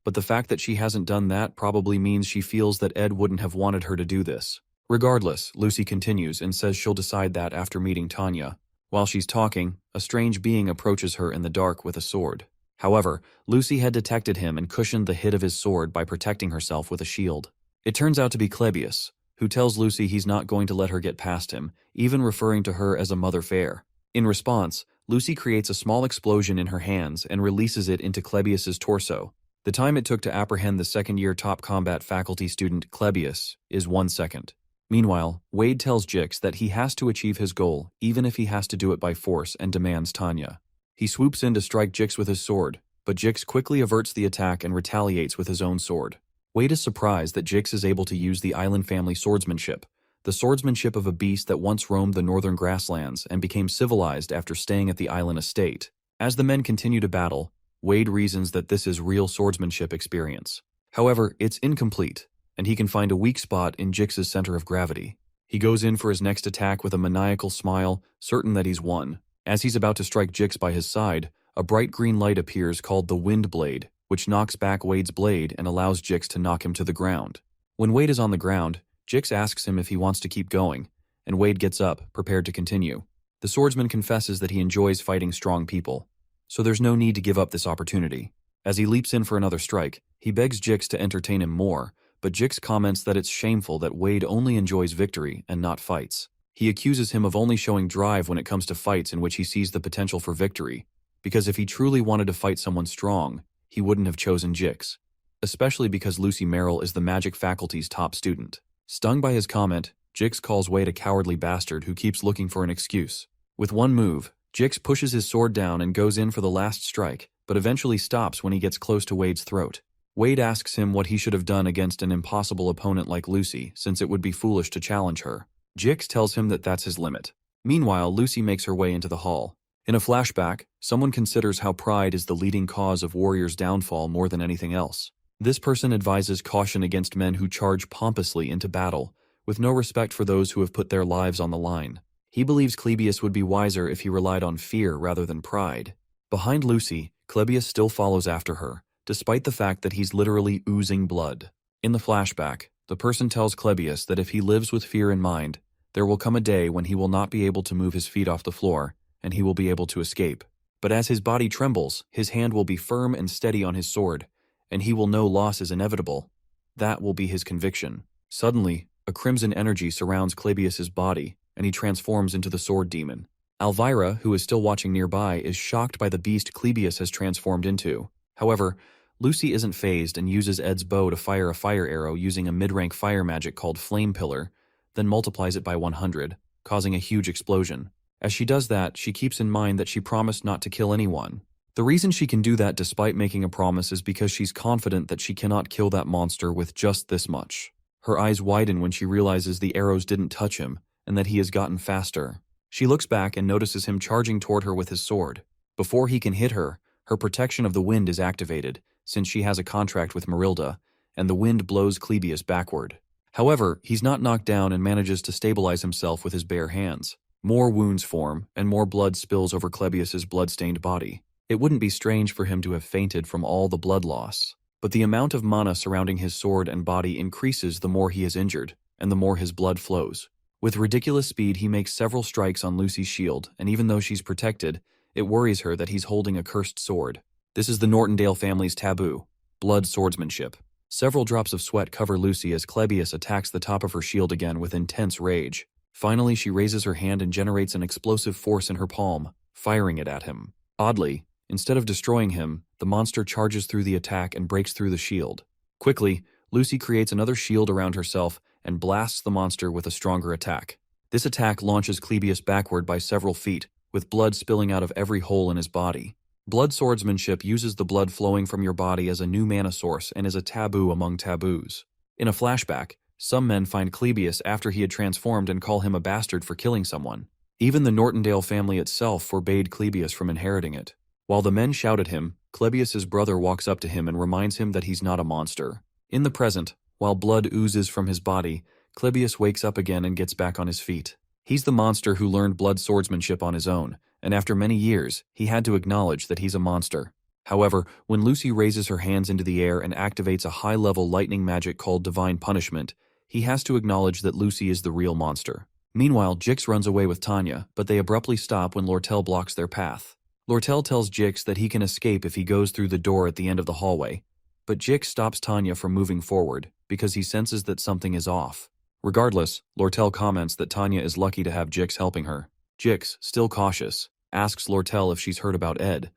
but the fact that she hasn't done that probably means she feels that Ed wouldn't have wanted her to do this. Regardless, Lucy continues and says she'll decide that after meeting Tanya. While she's talking, a strange being approaches her in the dark with a sword. However, Lucy had detected him and cushioned the hit of his sword by protecting herself with a shield. It turns out to be Clebius, who tells Lucy he's not going to let her get past him, even referring to her as a mother fair. In response, Lucy creates a small explosion in her hands and releases it into Clebius's torso. The time it took to apprehend the second-year top combat faculty student Clebius is 1 second. Meanwhile, Wade tells Jix that he has to achieve his goal, even if he has to do it by force, and demands Tanya. He swoops in to strike Jix with his sword, but Jix quickly averts the attack and retaliates with his own sword. Wade is surprised that Jix is able to use the island family swordsmanship, the swordsmanship of a beast that once roamed the northern grasslands and became civilized after staying at the island estate. As the men continue to battle, Wade reasons that this is real swordsmanship experience. However, it's incomplete, and he can find a weak spot in Jix's center of gravity. He goes in for his next attack with a maniacal smile, certain that he's won. As he's about to strike Jix by his side, a bright green light appears called the Wind Blade, which knocks back Wade's blade and allows Jix to knock him to the ground. When Wade is on the ground, Jix asks him if he wants to keep going, and Wade gets up, prepared to continue. The swordsman confesses that he enjoys fighting strong people, so there's no need to give up this opportunity. As he leaps in for another strike, he begs Jix to entertain him more, but Jix comments that it's shameful that Wade only enjoys victory and not fights. He accuses him of only showing drive when it comes to fights in which he sees the potential for victory, because if he truly wanted to fight someone strong, he wouldn't have chosen Jix. Especially because Lucy Merrill is the magic faculty's top student. Stung by his comment, Jix calls Wade a cowardly bastard who keeps looking for an excuse. With one move, Jix pushes his sword down and goes in for the last strike, but eventually stops when he gets close to Wade's throat. Wade asks him what he should have done against an impossible opponent like Lucy, since it would be foolish to challenge her. Jix tells him that that's his limit. Meanwhile, Lucy makes her way into the hall. In a flashback, someone considers how pride is the leading cause of warriors' downfall more than anything else. This person advises caution against men who charge pompously into battle, with no respect for those who have put their lives on the line. He believes Clebius would be wiser if he relied on fear rather than pride. Behind Lucy, Clebius still follows after her, despite the fact that he's literally oozing blood. In the flashback, the person tells Clebius that if he lives with fear in mind, there will come a day when he will not be able to move his feet off the floor, and he will be able to escape. But as his body trembles, his hand will be firm and steady on his sword, and he will know loss is inevitable. That will be his conviction. Suddenly, a crimson energy surrounds Clebius's body, and he transforms into the sword demon. Elvira, who is still watching nearby, is shocked by the beast Clebius has transformed into. However, Lucy isn't fazed and uses Ed's bow to fire a fire arrow using a mid-rank fire magic called Flame Pillar, then multiplies it by 100, causing a huge explosion. As she does that, she keeps in mind that she promised not to kill anyone. The reason she can do that despite making a promise is because she's confident that she cannot kill that monster with just this much. Her eyes widen when she realizes the arrows didn't touch him, and that he has gotten faster. She looks back and notices him charging toward her with his sword. Before he can hit her, her protection of the wind is activated, since she has a contract with Marilda, and the wind blows Clebius backward. However, he's not knocked down and manages to stabilize himself with his bare hands. More wounds form, and more blood spills over Clebius's blood-stained body. It wouldn't be strange for him to have fainted from all the blood loss. But the amount of mana surrounding his sword and body increases the more he is injured, and the more his blood flows. With ridiculous speed, he makes several strikes on Lucy's shield, and even though she's protected, it worries her that he's holding a cursed sword. This is the Nortondale family's taboo: blood swordsmanship. Several drops of sweat cover Lucy as Clebius attacks the top of her shield again with intense rage. Finally, she raises her hand and generates an explosive force in her palm, firing it at him. Oddly, instead of destroying him, the monster charges through the attack and breaks through the shield. Quickly, Lucy creates another shield around herself and blasts the monster with a stronger attack. This attack launches Clebius backward by several feet, with blood spilling out of every hole in his body. Blood swordsmanship uses the blood flowing from your body as a new mana source and is a taboo among taboos. In a flashback, some men find Clebius after he had transformed and call him a bastard for killing someone. Even the Nortondale family itself forbade Clebius from inheriting it. While the men shout at him, Clebius's brother walks up to him and reminds him that he's not a monster. In the present, while blood oozes from his body, Clebius wakes up again and gets back on his feet. He's the monster who learned blood swordsmanship on his own, and after many years, he had to acknowledge that he's a monster. However, when Lucy raises her hands into the air and activates a high-level lightning magic called Divine Punishment, he has to acknowledge that Lucy is the real monster. Meanwhile, Jix runs away with Tanya, but they abruptly stop when Lortel blocks their path. Lortel tells Jix that he can escape if he goes through the door at the end of the hallway, but Jix stops Tanya from moving forward because he senses that something is off. Regardless, Lortel comments that Tanya is lucky to have Jix helping her. Jix, still cautious, asks Lortel if she's heard about Ed,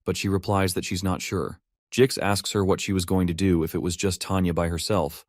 but she replies that she's not sure. Jix asks her what she was going to do if it was just Tanya by herself,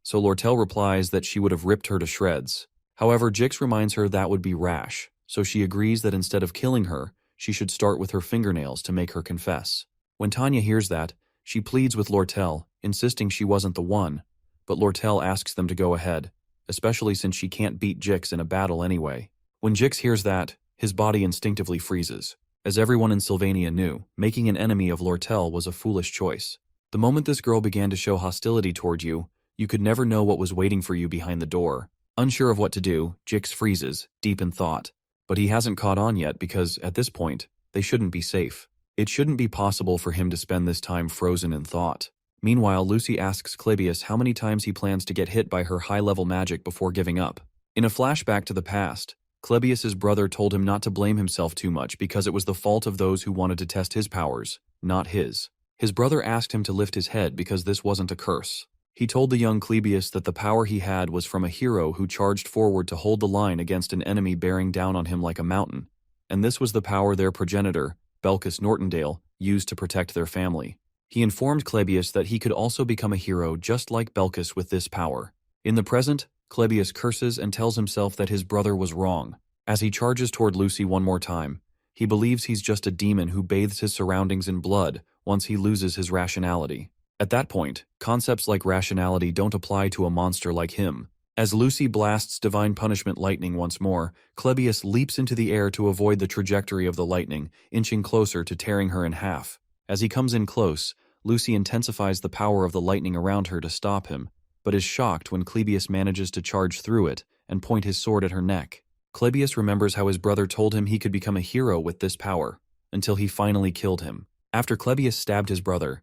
so Lortel replies that she would have ripped her to shreds. However, Jix reminds her that would be rash, so she agrees that instead of killing her, she should start with her fingernails to make her confess. When Tanya hears that, she pleads with Lortel, insisting she wasn't the one, but Lortel asks them to go ahead, especially since she can't beat Jix in a battle anyway. When Jix hears that, his body instinctively freezes. As everyone in Sylvania knew, making an enemy of Lortel was a foolish choice. The moment this girl began to show hostility toward you, you could never know what was waiting for you behind the door. Unsure of what to do, Jix freezes, deep in thought. But he hasn't caught on yet because, at this point, they shouldn't be safe. It shouldn't be possible for him to spend this time frozen in thought. Meanwhile, Lucy asks Clebius how many times he plans to get hit by her high-level magic before giving up. In a flashback to the past, Clebius's brother told him not to blame himself too much because it was the fault of those who wanted to test his powers, not his. His brother asked him to lift his head because this wasn't a curse. He told the young Clebius that the power he had was from a hero who charged forward to hold the line against an enemy bearing down on him like a mountain, and this was the power their progenitor, Belcus Nortondale, used to protect their family. He informed Clebius that he could also become a hero just like Belcus with this power. In the present, Clebius curses and tells himself that his brother was wrong. As he charges toward Lucy one more time, he believes he's just a demon who bathes his surroundings in blood once he loses his rationality. At that point, concepts like rationality don't apply to a monster like him. As Lucy blasts divine punishment lightning once more, Clebius leaps into the air to avoid the trajectory of the lightning, inching closer to tearing her in half. As he comes in close, Lucy intensifies the power of the lightning around her to stop him, but is shocked when Clebius manages to charge through it and point his sword at her neck. Clebius remembers how his brother told him he could become a hero with this power, until he finally killed him. After Clebius stabbed his brother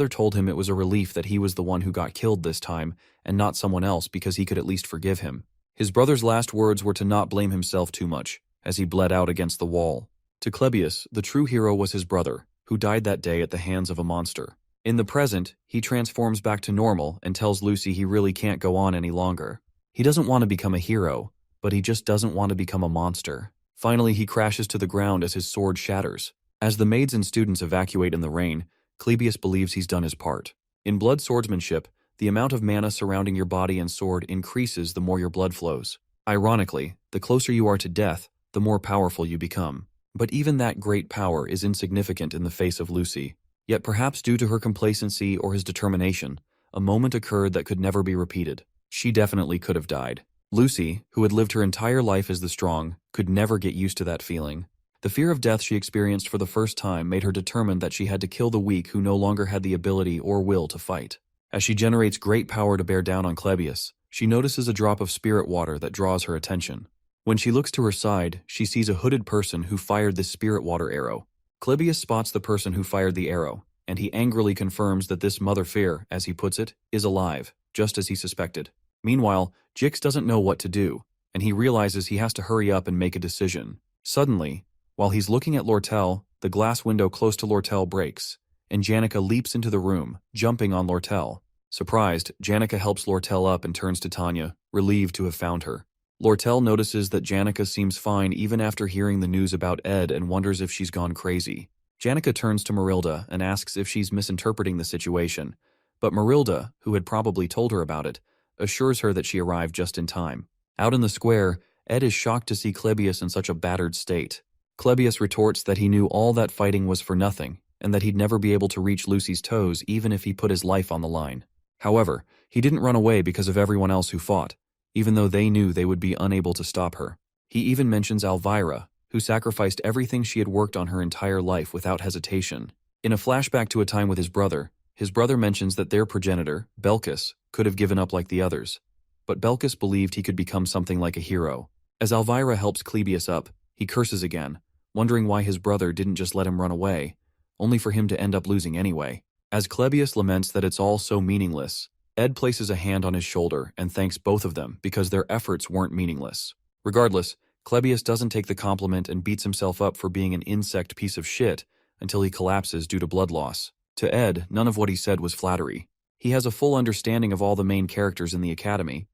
told him it was a relief that he was the one who got killed this time, and not someone else because he could at least forgive him. His brother's last words were to not blame himself too much, as he bled out against the wall. To Clebius, the true hero was his brother, who died that day at the hands of a monster. In the present, he transforms back to normal and tells Lucy he really can't go on any longer. He doesn't want to become a hero, but he just doesn't want to become a monster. Finally, he crashes to the ground as his sword shatters. As the maids and students evacuate in the rain, Clebius believes he's done his part. In blood swordsmanship, the amount of mana surrounding your body and sword increases the more your blood flows. Ironically, the closer you are to death, the more powerful you become. But even that great power is insignificant in the face of Lucy. Yet perhaps due to her complacency or his determination, a moment occurred that could never be repeated. She definitely could have died. Lucy, who had lived her entire life as the strong, could never get used to that feeling. The fear of death she experienced for the first time made her determined that she had to kill the weak who no longer had the ability or will to fight. As she generates great power to bear down on Clebius, she notices a drop of spirit water that draws her attention. When she looks to her side, she sees a hooded person who fired this spirit water arrow. Clebius spots the person who fired the arrow, and he angrily confirms that this Mother Fear, as he puts it, is alive, just as he suspected. Meanwhile, Jix doesn't know what to do, and he realizes he has to hurry up and make a decision. Suddenly, while he's looking at Lortel, the glass window close to Lortel breaks, and Janica leaps into the room, jumping on Lortel. Surprised, Janica helps Lortel up and turns to Tanya, relieved to have found her. Lortel notices that Janica seems fine even after hearing the news about Ed and wonders if she's gone crazy. Janica turns to Marilda and asks if she's misinterpreting the situation, but Marilda, who had probably told her about it, assures her that she arrived just in time. Out in the square, Ed is shocked to see Clebius in such a battered state. Clebius retorts that he knew all that fighting was for nothing, and that he'd never be able to reach Lucy's toes even if he put his life on the line. However, he didn't run away because of everyone else who fought, even though they knew they would be unable to stop her. He even mentions Elvira, who sacrificed everything she had worked on her entire life without hesitation. In a flashback to a time with his brother mentions that their progenitor, Belcus, could have given up like the others. But Belcus believed he could become something like a hero. As Elvira helps Clebius up, he curses again, wondering why his brother didn't just let him run away, only for him to end up losing anyway. As Clebius laments that it's all so meaningless, Ed places a hand on his shoulder and thanks both of them because their efforts weren't meaningless. Regardless, Clebius doesn't take the compliment and beats himself up for being an insect piece of shit until he collapses due to blood loss. To Ed, none of what he said was flattery. He has a full understanding of all the main characters in the Academy,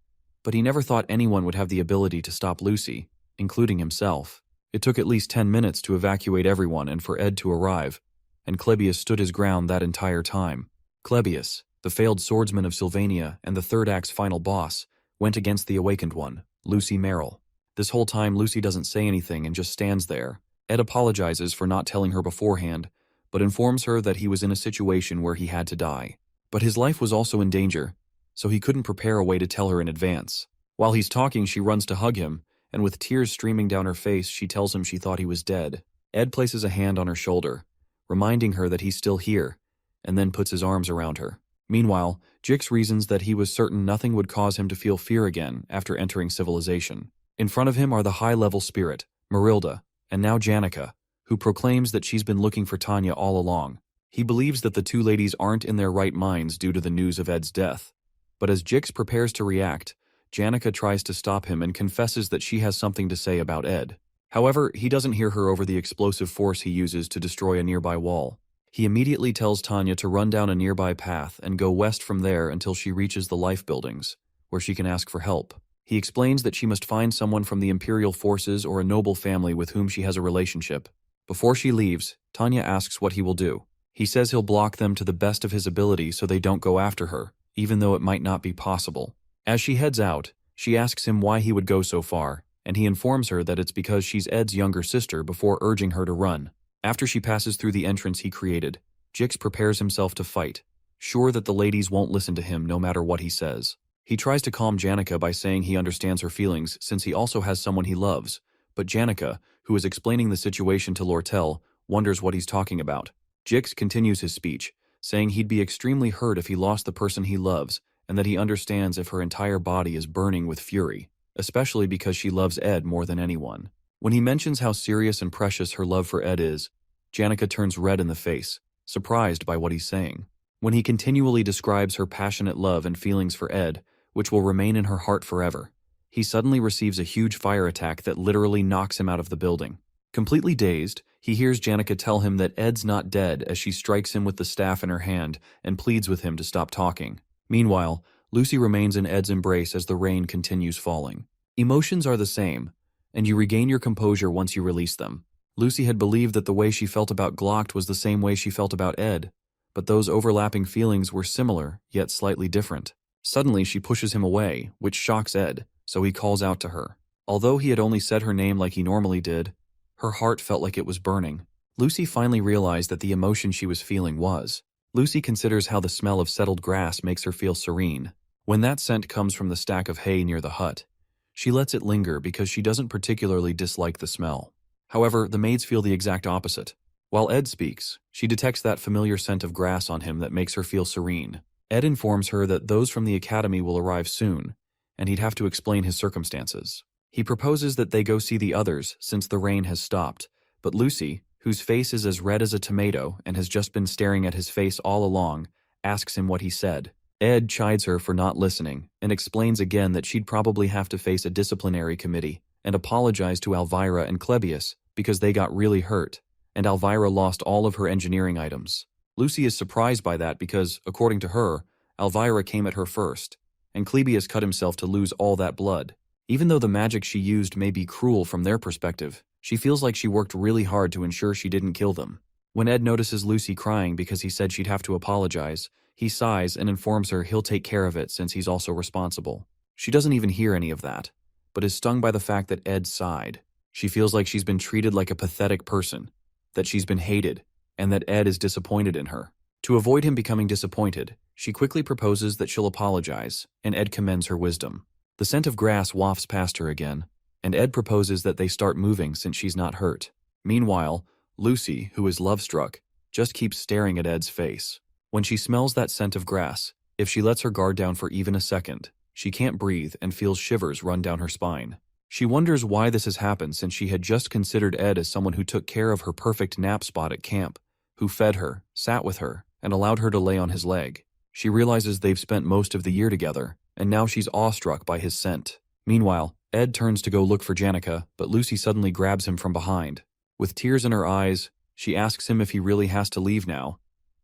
but he never thought anyone would have the ability to stop Lucy, including himself. It took at least 10 minutes to evacuate everyone and for Ed to arrive, and Clebius stood his ground that entire time. Clebius, the failed swordsman of Sylvania and the third act's final boss, went against the awakened one, Lucy Merrill. This whole time Lucy doesn't say anything and just stands there. Ed apologizes for not telling her beforehand, but informs her that he was in a situation where he had to die. But his life was also in danger, so he couldn't prepare a way to tell her in advance. While he's talking, she runs to hug him, and with tears streaming down her face, she tells him she thought he was dead. Ed places a hand on her shoulder, reminding her that he's still here, and then puts his arms around her. Meanwhile, Jix reasons that he was certain nothing would cause him to feel fear again after entering civilization. In front of him are the high-level spirit, Marilda, and now Janica, who proclaims that she's been looking for Tanya all along. He believes that the two ladies aren't in their right minds due to the news of Ed's death. But as Jix prepares to react, Janica tries to stop him and confesses that she has something to say about Ed. However, he doesn't hear her over the explosive force he uses to destroy a nearby wall. He immediately tells Tanya to run down a nearby path and go west from there until she reaches the life buildings, where she can ask for help. He explains that she must find someone from the Imperial forces or a noble family with whom she has a relationship. Before she leaves, Tanya asks what he will do. He says he'll block them to the best of his ability so they don't go after her, even though it might not be possible. As she heads out, she asks him why he would go so far, and he informs her that it's because she's Ed's younger sister before urging her to run. After she passes through the entrance he created, Jix prepares himself to fight, sure that the ladies won't listen to him no matter what he says. He tries to calm Janica by saying he understands her feelings since he also has someone he loves, but Janica, who is explaining the situation to Lortel, wonders what he's talking about. Jix continues his speech, saying he'd be extremely hurt if he lost the person he loves, and that he understands if her entire body is burning with fury, especially because she loves Ed more than anyone. When he mentions how serious and precious her love for Ed is, Janica turns red in the face, surprised by what he's saying. When he continually describes her passionate love and feelings for Ed, which will remain in her heart forever, he suddenly receives a huge fire attack that literally knocks him out of the building. Completely dazed, he hears Janica tell him that Ed's not dead as she strikes him with the staff in her hand and pleads with him to stop talking. Meanwhile, Lucy remains in Ed's embrace as the rain continues falling. Emotions are the same, and you regain your composure once you release them. Lucy had believed that the way she felt about Glocked was the same way she felt about Ed, but those overlapping feelings were similar, yet slightly different. Suddenly, she pushes him away, which shocks Ed, so he calls out to her. Although he had only said her name like he normally did, her heart felt like it was burning. Lucy finally realized that the emotion she was feeling was. Lucy considers how the smell of settled grass makes her feel serene. When that scent comes from the stack of hay near the hut, she lets it linger because she doesn't particularly dislike the smell. However, the maids feel the exact opposite. While Ed speaks, she detects that familiar scent of grass on him that makes her feel serene. Ed informs her that those from the academy will arrive soon, and he'd have to explain his circumstances. He proposes that they go see the others since the rain has stopped, but Lucy, whose face is as red as a tomato and has just been staring at his face all along, asks him what he said. Ed chides her for not listening and explains again that she'd probably have to face a disciplinary committee and apologize to Elvira and Clebius because they got really hurt, and Elvira lost all of her engineering items. Lucy is surprised by that because, according to her, Elvira came at her first, and Clebius cut himself to lose all that blood. Even though the magic she used may be cruel from their perspective, she feels like she worked really hard to ensure she didn't kill them. When Ed notices Lucy crying because he said she'd have to apologize, he sighs and informs her he'll take care of it since he's also responsible. She doesn't even hear any of that, but is stung by the fact that Ed sighed. She feels like she's been treated like a pathetic person, that she's been hated, and that Ed is disappointed in her. To avoid him becoming disappointed, she quickly proposes that she'll apologize, and Ed commends her wisdom. The scent of grass wafts past her again, and Ed proposes that they start moving since she's not hurt. Meanwhile, Lucy, who is love-struck, just keeps staring at Ed's face. When she smells that scent of grass, if she lets her guard down for even a second, she can't breathe and feels shivers run down her spine. She wonders why this has happened since she had just considered Ed as someone who took care of her perfect nap spot at camp, who fed her, sat with her, and allowed her to lay on his leg. She realizes they've spent most of the year together, and now she's awestruck by his scent. Meanwhile, Ed turns to go look for Janica, but Lucy suddenly grabs him from behind. With tears in her eyes, she asks him if he really has to leave now,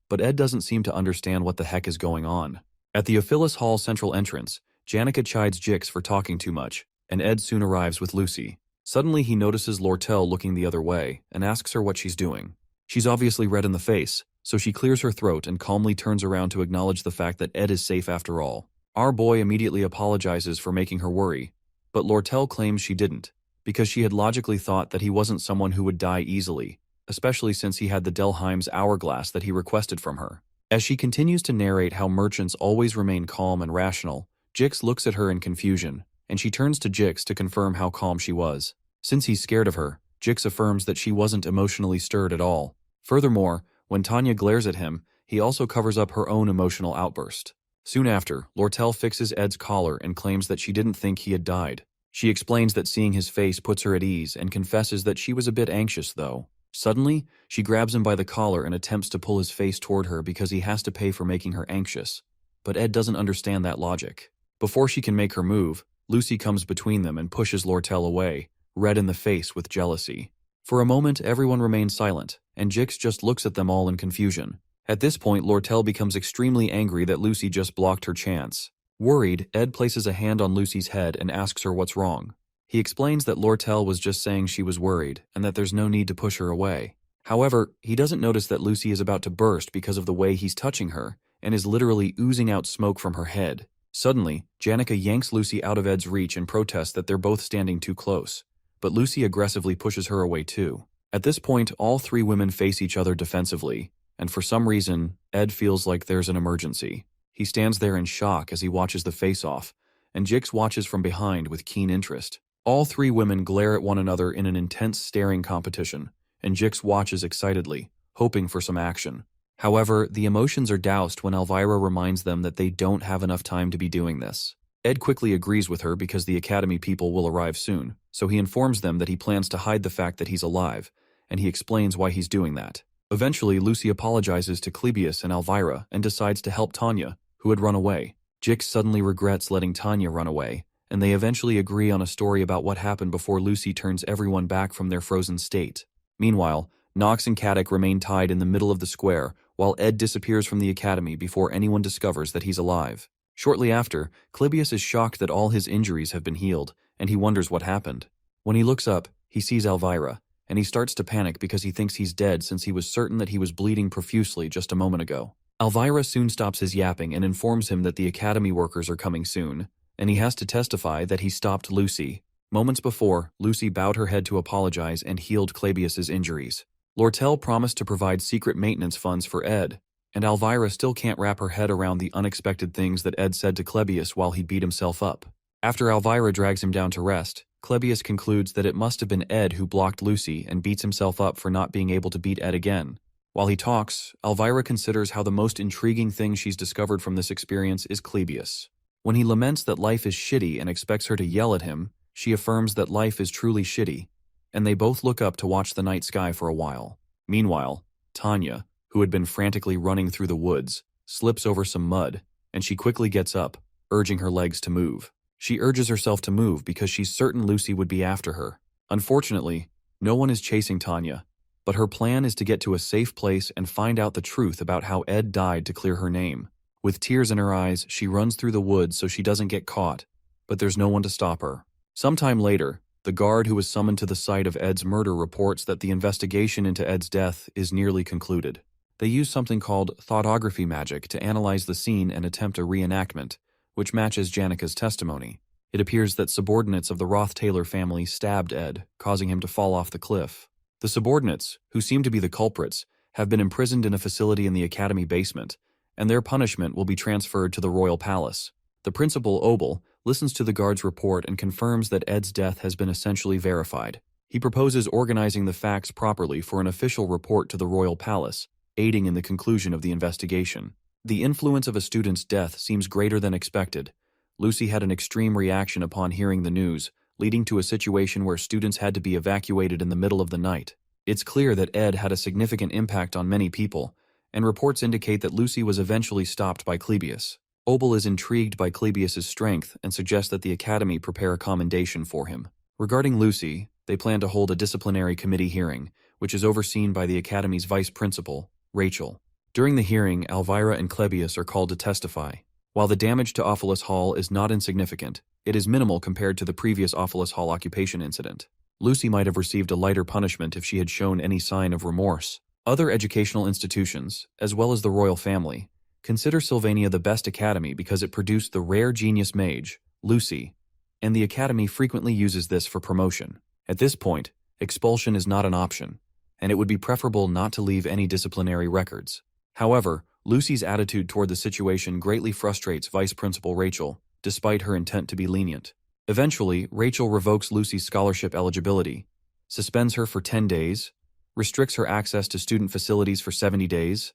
but Ed doesn't seem to understand what the heck is going on. At the Ophilus Hall central entrance, Janica chides Jix for talking too much, and Ed soon arrives with Lucy. Suddenly he notices Lortel looking the other way and asks her what she's doing. She's obviously red in the face, so she clears her throat and calmly turns around to acknowledge the fact that Ed is safe after all. Our boy immediately apologizes for making her worry, but Lortel claims she didn't, because she had logically thought that he wasn't someone who would die easily, especially since he had the Delheim's hourglass that he requested from her. As she continues to narrate how merchants always remain calm and rational, Jix looks at her in confusion, and she turns to Jix to confirm how calm she was. Since he's scared of her, Jix affirms that she wasn't emotionally stirred at all. Furthermore, when Tanya glares at him, he also covers up her own emotional outburst. Soon after, Lortel fixes Ed's collar and claims that she didn't think he had died. She explains that seeing his face puts her at ease and confesses that she was a bit anxious, though. Suddenly, she grabs him by the collar and attempts to pull his face toward her because he has to pay for making her anxious. But Ed doesn't understand that logic. Before she can make her move, Lucy comes between them and pushes Lortel away, red in the face with jealousy. For a moment, everyone remains silent, and Jix just looks at them all in confusion. At this point, Lortel becomes extremely angry that Lucy just blocked her chance. Worried, Ed places a hand on Lucy's head and asks her what's wrong. He explains that Lortel was just saying she was worried, and that there's no need to push her away. However, he doesn't notice that Lucy is about to burst because of the way he's touching her, and is literally oozing out smoke from her head. Suddenly, Janica yanks Lucy out of Ed's reach and protests that they're both standing too close. But Lucy aggressively pushes her away too. At this point, all three women face each other defensively, and for some reason, Ed feels like there's an emergency. He stands there in shock as he watches the face-off, and Jix watches from behind with keen interest. All three women glare at one another in an intense staring competition, and Jix watches excitedly, hoping for some action. However, the emotions are doused when Elvira reminds them that they don't have enough time to be doing this. Ed quickly agrees with her because the Academy people will arrive soon, so he informs them that he plans to hide the fact that he's alive, and he explains why he's doing that. Eventually, Lucy apologizes to Clebius and Elvira and decides to help Tanya, who had run away. Jix suddenly regrets letting Tanya run away, and they eventually agree on a story about what happened before Lucy turns everyone back from their frozen state. Meanwhile, Nox and Caddick remain tied in the middle of the square, while Ed disappears from the Academy before anyone discovers that he's alive. Shortly after, Clebius is shocked that all his injuries have been healed, and he wonders what happened. When he looks up, he sees Elvira, and he starts to panic because he thinks he's dead since he was certain that he was bleeding profusely just a moment ago. Elvira soon stops his yapping and informs him that the Academy workers are coming soon, and he has to testify that he stopped Lucy. Moments before, Lucy bowed her head to apologize and healed Clebius's injuries. Lortel promised to provide secret maintenance funds for Ed, and Elvira still can't wrap her head around the unexpected things that Ed said to Clebius while he beat himself up. After Elvira drags him down to rest, Clebius concludes that it must have been Ed who blocked Lucy and beats himself up for not being able to beat Ed again. While he talks, Elvira considers how the most intriguing thing she's discovered from this experience is Clebius. When he laments that life is shitty and expects her to yell at him, she affirms that life is truly shitty, and they both look up to watch the night sky for a while. Meanwhile, Tanya, who had been frantically running through the woods, slips over some mud, and she quickly gets up, urging her legs to move. She urges herself to move because she's certain Lucy would be after her. Unfortunately, no one is chasing Tanya, but her plan is to get to a safe place and find out the truth about how Ed died to clear her name. With tears in her eyes, she runs through the woods so she doesn't get caught, but there's no one to stop her. Sometime later, the guard who was summoned to the site of Ed's murder reports that the investigation into Ed's death is nearly concluded. They use something called thoughtography magic to analyze the scene and attempt a reenactment, which matches Janica's testimony. It appears that subordinates of the Roth-Taylor family stabbed Ed, causing him to fall off the cliff. The subordinates, who seem to be the culprits, have been imprisoned in a facility in the Academy basement, and their punishment will be transferred to the Royal Palace. The principal, Obel, listens to the guard's report and confirms that Ed's death has been essentially verified. He proposes organizing the facts properly for an official report to the Royal Palace, aiding in the conclusion of the investigation. The influence of a student's death seems greater than expected. Lucy had an extreme reaction upon hearing the news, leading to a situation where students had to be evacuated in the middle of the night. It's clear that Ed had a significant impact on many people, and reports indicate that Lucy was eventually stopped by Clebius. Obel is intrigued by Clebius's strength and suggests that the Academy prepare a commendation for him. Regarding Lucy, they plan to hold a disciplinary committee hearing, which is overseen by the Academy's vice principal, Rachel. During the hearing, Elvira and Clebius are called to testify. While the damage to Ophilus Hall is not insignificant, it is minimal compared to the previous Ophilus Hall occupation incident. Lucy might have received a lighter punishment if she had shown any sign of remorse. Other educational institutions, as well as the royal family, consider Sylvania the best academy because it produced the rare genius mage, Lucy, and the Academy frequently uses this for promotion. At this point, expulsion is not an option, and it would be preferable not to leave any disciplinary records. However, Lucy's attitude toward the situation greatly frustrates Vice Principal Rachel, despite her intent to be lenient. Eventually, Rachel revokes Lucy's scholarship eligibility, suspends her for 10 days, restricts her access to student facilities for 70 days,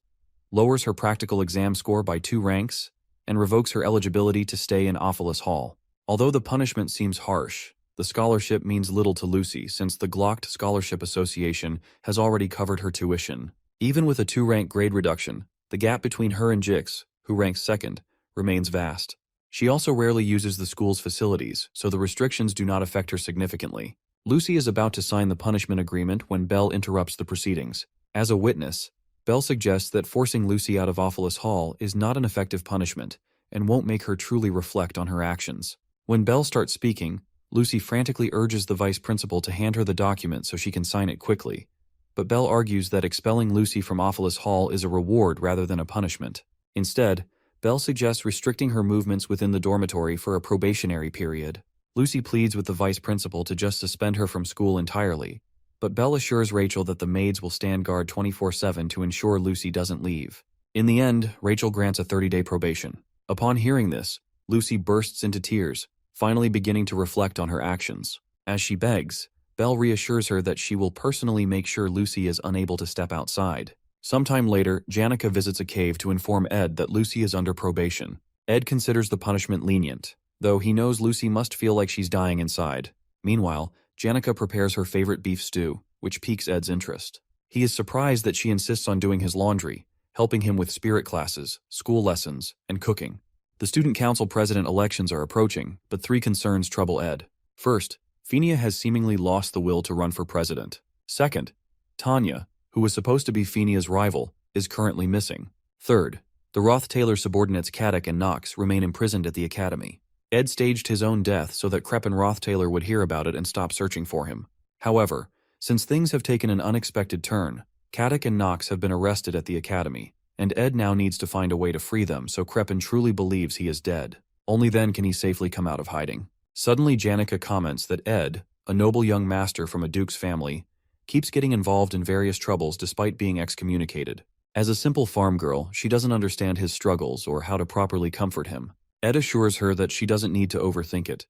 lowers her practical exam score by 2 ranks, and revokes her eligibility to stay in Ophilus Hall. Although the punishment seems harsh, the scholarship means little to Lucy since the Glocked Scholarship Association has already covered her tuition. Even with a 2-rank grade reduction, the gap between her and Jix, who ranks second, remains vast. She also rarely uses the school's facilities, so the restrictions do not affect her significantly. Lucy is about to sign the punishment agreement when Belle interrupts the proceedings. As a witness, Belle suggests that forcing Lucy out of Offalis Hall is not an effective punishment and won't make her truly reflect on her actions. When Belle starts speaking, Lucy frantically urges the vice principal to hand her the document so she can sign it quickly. But Belle argues that expelling Lucy from Offalis Hall is a reward rather than a punishment. Instead, Belle suggests restricting her movements within the dormitory for a probationary period. Lucy pleads with the vice principal to just suspend her from school entirely, but Belle assures Rachel that the maids will stand guard 24/7 to ensure Lucy doesn't leave. In the end, Rachel grants a 30-day probation. Upon hearing this, Lucy bursts into tears, finally beginning to reflect on her actions. As she begs, Belle reassures her that she will personally make sure Lucy is unable to step outside. Sometime later, Janica visits a cave to inform Ed that Lucy is under probation. Ed considers the punishment lenient, though he knows Lucy must feel like she's dying inside. Meanwhile, Janica prepares her favorite beef stew, which piques Ed's interest. He is surprised that she insists on doing his laundry, helping him with spirit classes, school lessons, and cooking. The student council president elections are approaching, but three concerns trouble Ed. First, Phinia has seemingly lost the will to run for president. Second, Tanya, who was supposed to be Phinia's rival, is currently missing. Third, the Roth-Taylor subordinates Caddick and Knox remain imprisoned at the academy. Ed staged his own death so that Krepp and Roth-Taylor would hear about it and stop searching for him. However, since things have taken an unexpected turn, Caddick and Knox have been arrested at the academy, and Ed now needs to find a way to free them so Kreppen truly believes he is dead. Only then can he safely come out of hiding. Suddenly Janica comments that Ed, a noble young master from a duke's family, keeps getting involved in various troubles despite being excommunicated. As a simple farm girl, she doesn't understand his struggles or how to properly comfort him. Ed assures her that she doesn't need to overthink it,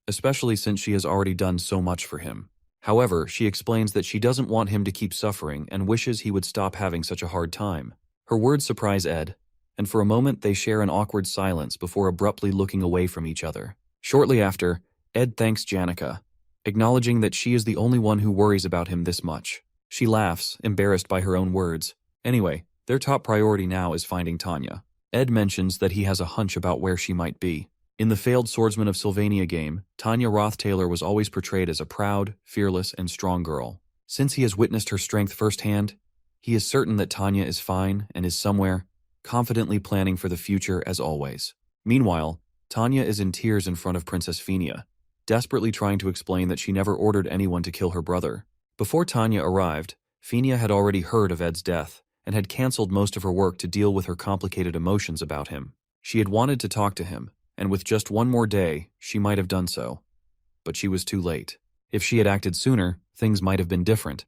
especially since she has already done so much for him. However, she explains that she doesn't want him to keep suffering and wishes he would stop having such a hard time. Her words surprise Ed, and for a moment they share an awkward silence before abruptly looking away from each other. Shortly after, Ed thanks Janica, acknowledging that she is the only one who worries about him this much. She laughs, embarrassed by her own words. Anyway, their top priority now is finding Tanya. Ed mentions that he has a hunch about where she might be. In the failed Swordsman of Sylvania game, Tanya Roth-Taylor was always portrayed as a proud, fearless, and strong girl. Since he has witnessed her strength firsthand, he is certain that Tanya is fine and is somewhere, confidently planning for the future as always. Meanwhile, Tanya is in tears in front of Princess Phinia, desperately trying to explain that she never ordered anyone to kill her brother. Before Tanya arrived, Phinia had already heard of Ed's death and had cancelled most of her work to deal with her complicated emotions about him. She had wanted to talk to him, and with just one more day, she might have done so. But she was too late. If she had acted sooner, things might have been different.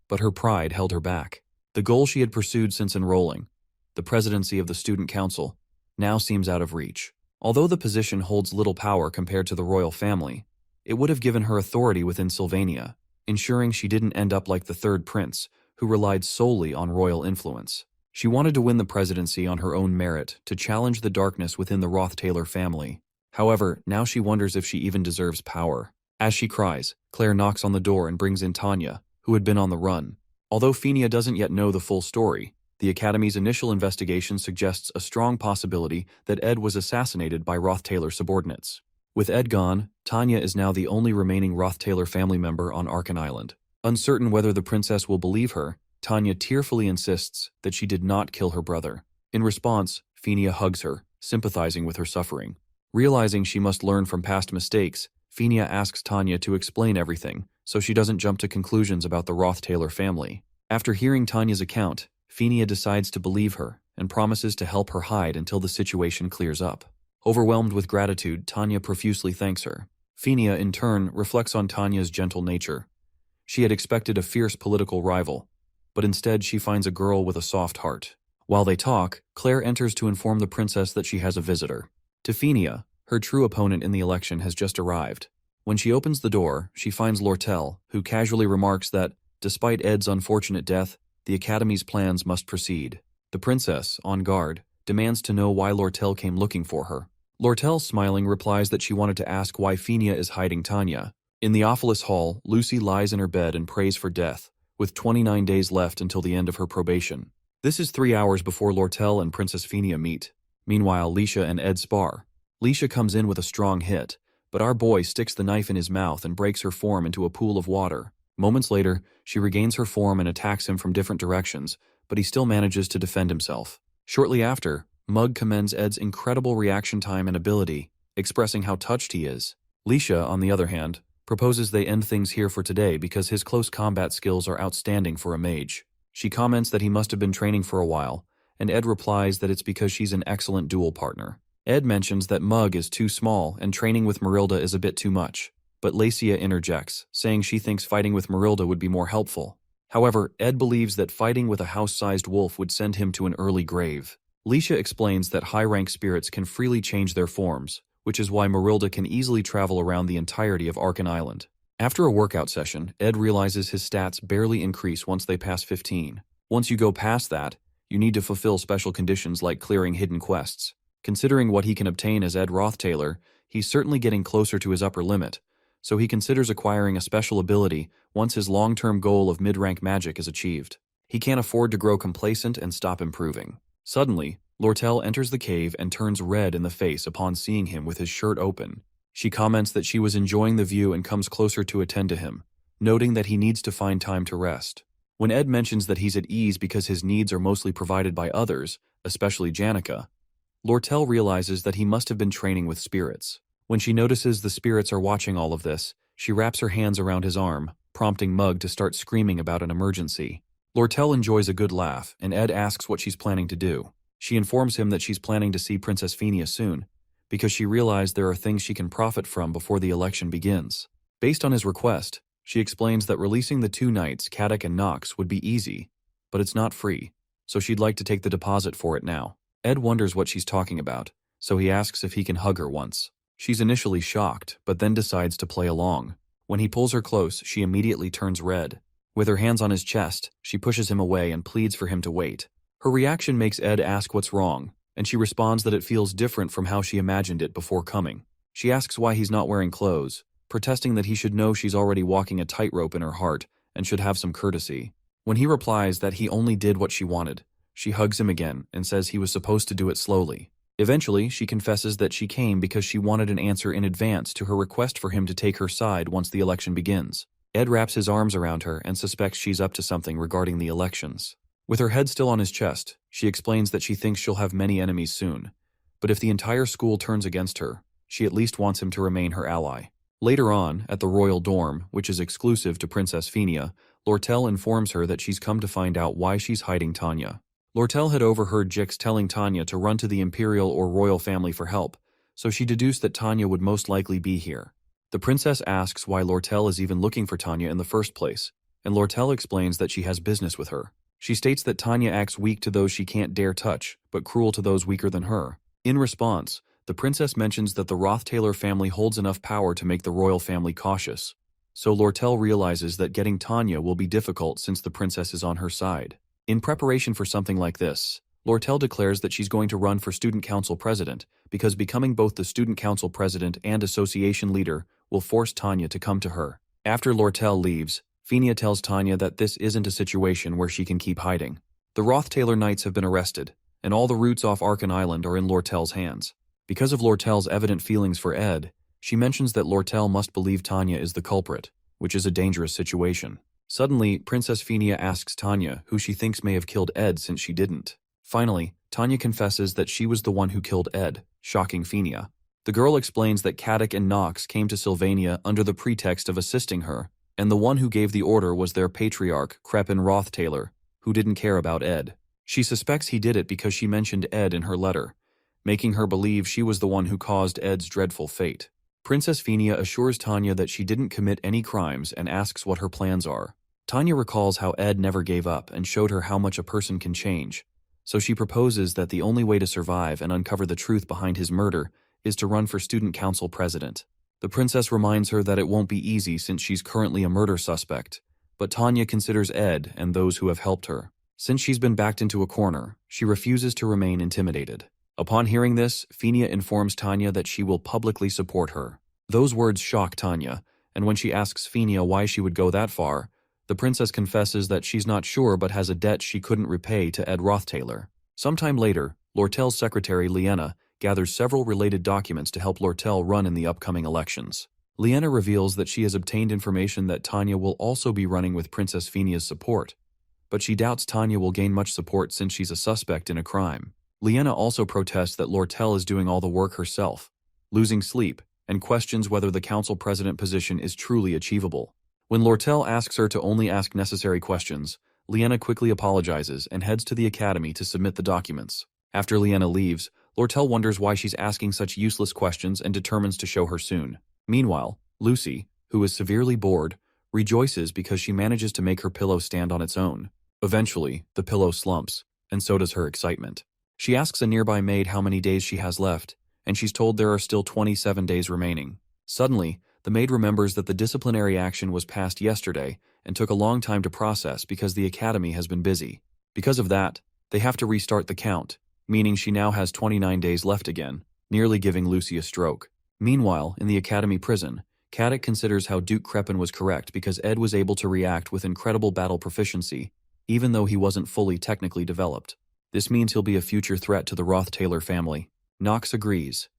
But her pride held her back. The goal she had pursued since enrolling, the presidency of the student council, now seems out of reach. Although the position holds little power compared to the royal family, it would have given her authority within Sylvania, ensuring she didn't end up like the third prince, who relied solely on royal influence. She wanted to win the presidency on her own merit to challenge the darkness within the Roth-Taylor family. However, now she wonders if she even deserves power. As she cries, Claire knocks on the door and brings in Tanya, who had been on the run. Although Phinia doesn't yet know the full story, the Academy's initial investigation suggests a strong possibility that Ed was assassinated by Roth-Taylor subordinates. With Ed gone, Tanya is now the only remaining Roth-Taylor family member on Arkan Island. Uncertain whether the princess will believe her, Tanya tearfully insists that she did not kill her brother. In response, Phinia hugs her, sympathizing with her suffering. Realizing she must learn from past mistakes, Phinia asks Tanya to explain everything, so she doesn't jump to conclusions about the Roth-Taylor family. After hearing Tanya's account, Phinia decides to believe her and promises to help her hide until the situation clears up. Overwhelmed with gratitude, Tanya profusely thanks her. Phinia, in turn, reflects on Tanya's gentle nature. She had expected a fierce political rival, but instead she finds a girl with a soft heart. While they talk, Claire enters to inform the princess that she has a visitor. To Phinia, her true opponent in the election has just arrived. When she opens the door, she finds Lortel, who casually remarks that, despite Ed's unfortunate death, the Academy's plans must proceed. The princess, on guard, demands to know why Lortel came looking for her. Lortel, smiling, replies that she wanted to ask why Phinia is hiding Tanya. In the Offalis Hall, Lucy lies in her bed and prays for death, with 29 days left until the end of her probation. This is 3 hours before Lortel and Princess Phinia meet. Meanwhile, Leisha and Ed spar. Leisha comes in with a strong hit, but our boy sticks the knife in his mouth and breaks her form into a pool of water. Moments later, she regains her form and attacks him from different directions, but he still manages to defend himself. Shortly after, Mug commends Ed's incredible reaction time and ability, expressing how touched he is. Leisha, on the other hand, proposes they end things here for today because his close combat skills are outstanding for a mage. She comments that he must have been training for a while, and Ed replies that it's because she's an excellent duel partner. Ed mentions that Mug is too small and training with Marilda is a bit too much, but Lacia interjects, saying she thinks fighting with Marilda would be more helpful. However, Ed believes that fighting with a house-sized wolf would send him to an early grave. Leisha explains that high-rank spirits can freely change their forms, which is why Marilda can easily travel around the entirety of Arkan Island. After a workout session, Ed realizes his stats barely increase once they pass 15. Once you go past that, you need to fulfill special conditions like clearing hidden quests. Considering what he can obtain as Ed Rothtailor, he's certainly getting closer to his upper limit, so he considers acquiring a special ability once his long-term goal of mid-rank magic is achieved. He can't afford to grow complacent and stop improving. Suddenly, Lortel enters the cave and turns red in the face upon seeing him with his shirt open. She comments that she was enjoying the view and comes closer to attend to him, noting that he needs to find time to rest. When Ed mentions that he's at ease because his needs are mostly provided by others, especially Janica, Lortel realizes that he must have been training with spirits. When she notices the spirits are watching all of this, she wraps her hands around his arm, prompting Mug to start screaming about an emergency. Lortel enjoys a good laugh, and Ed asks what she's planning to do. She informs him that she's planning to see Princess Phinia soon, because she realized there are things she can profit from before the election begins. Based on his request, she explains that releasing the two knights, Caddock and Knox, would be easy, but it's not free, so she'd like to take the deposit for it now. Ed wonders what she's talking about, so he asks if he can hug her once. She's initially shocked, but then decides to play along. When he pulls her close, she immediately turns red. With her hands on his chest, she pushes him away and pleads for him to wait. Her reaction makes Ed ask what's wrong, and she responds that it feels different from how she imagined it before coming. She asks why he's not wearing clothes, protesting that he should know she's already walking a tightrope in her heart and should have some courtesy. When he replies that he only did what she wanted, she hugs him again and says he was supposed to do it slowly. Eventually, she confesses that she came because she wanted an answer in advance to her request for him to take her side once the election begins. Ed wraps his arms around her and suspects she's up to something regarding the elections. With her head still on his chest, she explains that she thinks she'll have many enemies soon, but if the entire school turns against her, she at least wants him to remain her ally. Later on, at the royal dorm, which is exclusive to Princess Phinia, Lortel informs her that she's come to find out why she's hiding Tanya. Lortel had overheard Jix telling Tanya to run to the imperial or royal family for help, so she deduced that Tanya would most likely be here. The princess asks why Lortel is even looking for Tanya in the first place, and Lortel explains that she has business with her. She states that Tanya acts weak to those she can't dare touch, but cruel to those weaker than her. In response, the princess mentions that the Rothtailor family holds enough power to make the royal family cautious. So Lortel realizes that getting Tanya will be difficult since the princess is on her side. In preparation for something like this, Lortel declares that she's going to run for student council president because becoming both the student council president and association leader will force Tanya to come to her. After Lortel leaves, Phinia tells Tanya that this isn't a situation where she can keep hiding. The Rothtailor Knights have been arrested, and all the routes off Arkan Island are in Lortel's hands. Because of Lortel's evident feelings for Ed, she mentions that Lortel must believe Tanya is the culprit, which is a dangerous situation. Suddenly, Princess Phinia asks Tanya who she thinks may have killed Ed since she didn't. Finally, Tanya confesses that she was the one who killed Ed, shocking Phinia. The girl explains that Caddock and Knox came to Sylvania under the pretext of assisting her, and the one who gave the order was their patriarch, Crepin Rothtailor, who didn't care about Ed. She suspects he did it because she mentioned Ed in her letter, making her believe she was the one who caused Ed's dreadful fate. Princess Phinia assures Tanya that she didn't commit any crimes and asks what her plans are. Tanya recalls how Ed never gave up and showed her how much a person can change, so she proposes that the only way to survive and uncover the truth behind his murder is to run for student council president. The princess reminds her that it won't be easy since she's currently a murder suspect, but Tanya considers Ed and those who have helped her. Since she's been backed into a corner, she refuses to remain intimidated. Upon hearing this, Phinia informs Tanya that she will publicly support her. Those words shock Tanya, and when she asks Phinia why she would go that far, the princess confesses that she's not sure but has a debt she couldn't repay to Ed Rothtailor. Sometime later, Lortel's secretary, Liena, gathers several related documents to help Lortel run in the upcoming elections. Liena reveals that she has obtained information that Tanya will also be running with Princess Fenia's support, but she doubts Tanya will gain much support since she's a suspect in a crime. Liena also protests that Lortel is doing all the work herself, losing sleep, and questions whether the council president position is truly achievable. When Lortel asks her to only ask necessary questions, Liena quickly apologizes and heads to the academy to submit the documents. After Liena leaves, Lortel wonders why she's asking such useless questions and determines to show her soon. Meanwhile, Lucy, who is severely bored, rejoices because she manages to make her pillow stand on its own. Eventually, the pillow slumps, and so does her excitement. She asks a nearby maid how many days she has left, and she's told there are still 27 days remaining. Suddenly, the maid remembers that the disciplinary action was passed yesterday and took a long time to process because the academy has been busy. Because of that, they have to restart the count, meaning she now has 29 days left again, nearly giving Lucy a stroke. Meanwhile, in the academy prison, Caddick considers how Duke Crepin was correct because Ed was able to react with incredible battle proficiency, even though he wasn't fully technically developed. This means he'll be a future threat to the Roth-Taylor family. Knox agrees,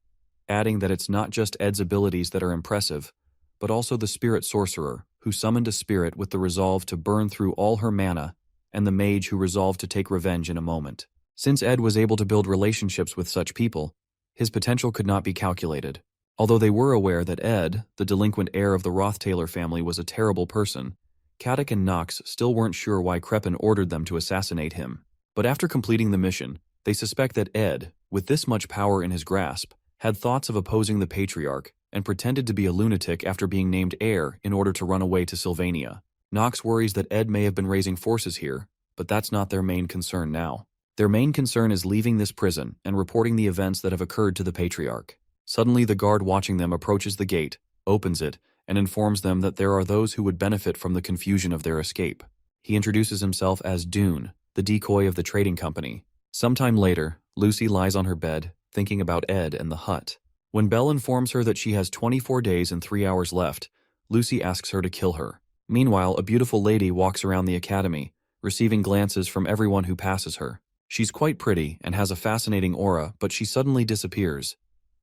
adding that it's not just Ed's abilities that are impressive, but also the spirit sorcerer, who summoned a spirit with the resolve to burn through all her mana, and the mage who resolved to take revenge in a moment. Since Ed was able to build relationships with such people, his potential could not be calculated. Although they were aware that Ed, the delinquent heir of the Roth-Taylor family, was a terrible person, Caddick and Knox still weren't sure why Crepin ordered them to assassinate him. But after completing the mission, they suspect that Ed, with this much power in his grasp, had thoughts of opposing the Patriarch and pretended to be a lunatic after being named heir in order to run away to Sylvania. Knox worries that Ed may have been raising forces here, but that's not their main concern now. Their main concern is leaving this prison and reporting the events that have occurred to the Patriarch. Suddenly, the guard watching them approaches the gate, opens it, and informs them that there are those who would benefit from the confusion of their escape. He introduces himself as Dune, the decoy of the trading company. Sometime later, Lucy lies on her bed, thinking about Ed and the hut. When Belle informs her that she has 24 days and 3 hours left, Lucy asks her to kill her. Meanwhile, a beautiful lady walks around the academy, receiving glances from everyone who passes her. She's quite pretty and has a fascinating aura, but she suddenly disappears,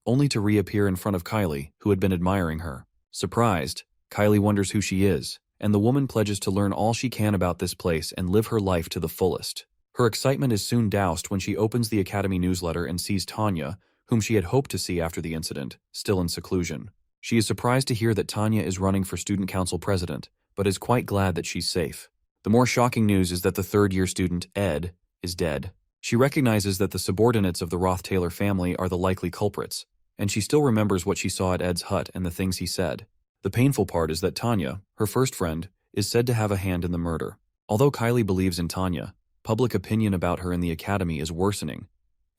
only to reappear in front of Kylie, who had been admiring her. Surprised, Kylie wonders who she is, and the woman pledges to learn all she can about this place and live her life to the fullest. Her excitement is soon doused when she opens the academy newsletter and sees Tanya, whom she had hoped to see after the incident, still in seclusion. She is surprised to hear that Tanya is running for student council president, but is quite glad that she's safe. The more shocking news is that the third-year student, Ed, is dead. She recognizes that the subordinates of the Roth-Taylor family are the likely culprits, and she still remembers what she saw at Ed's hut and the things he said. The painful part is that Tanya, her first friend, is said to have a hand in the murder. Although Kylie believes in Tanya, public opinion about her in the academy is worsening,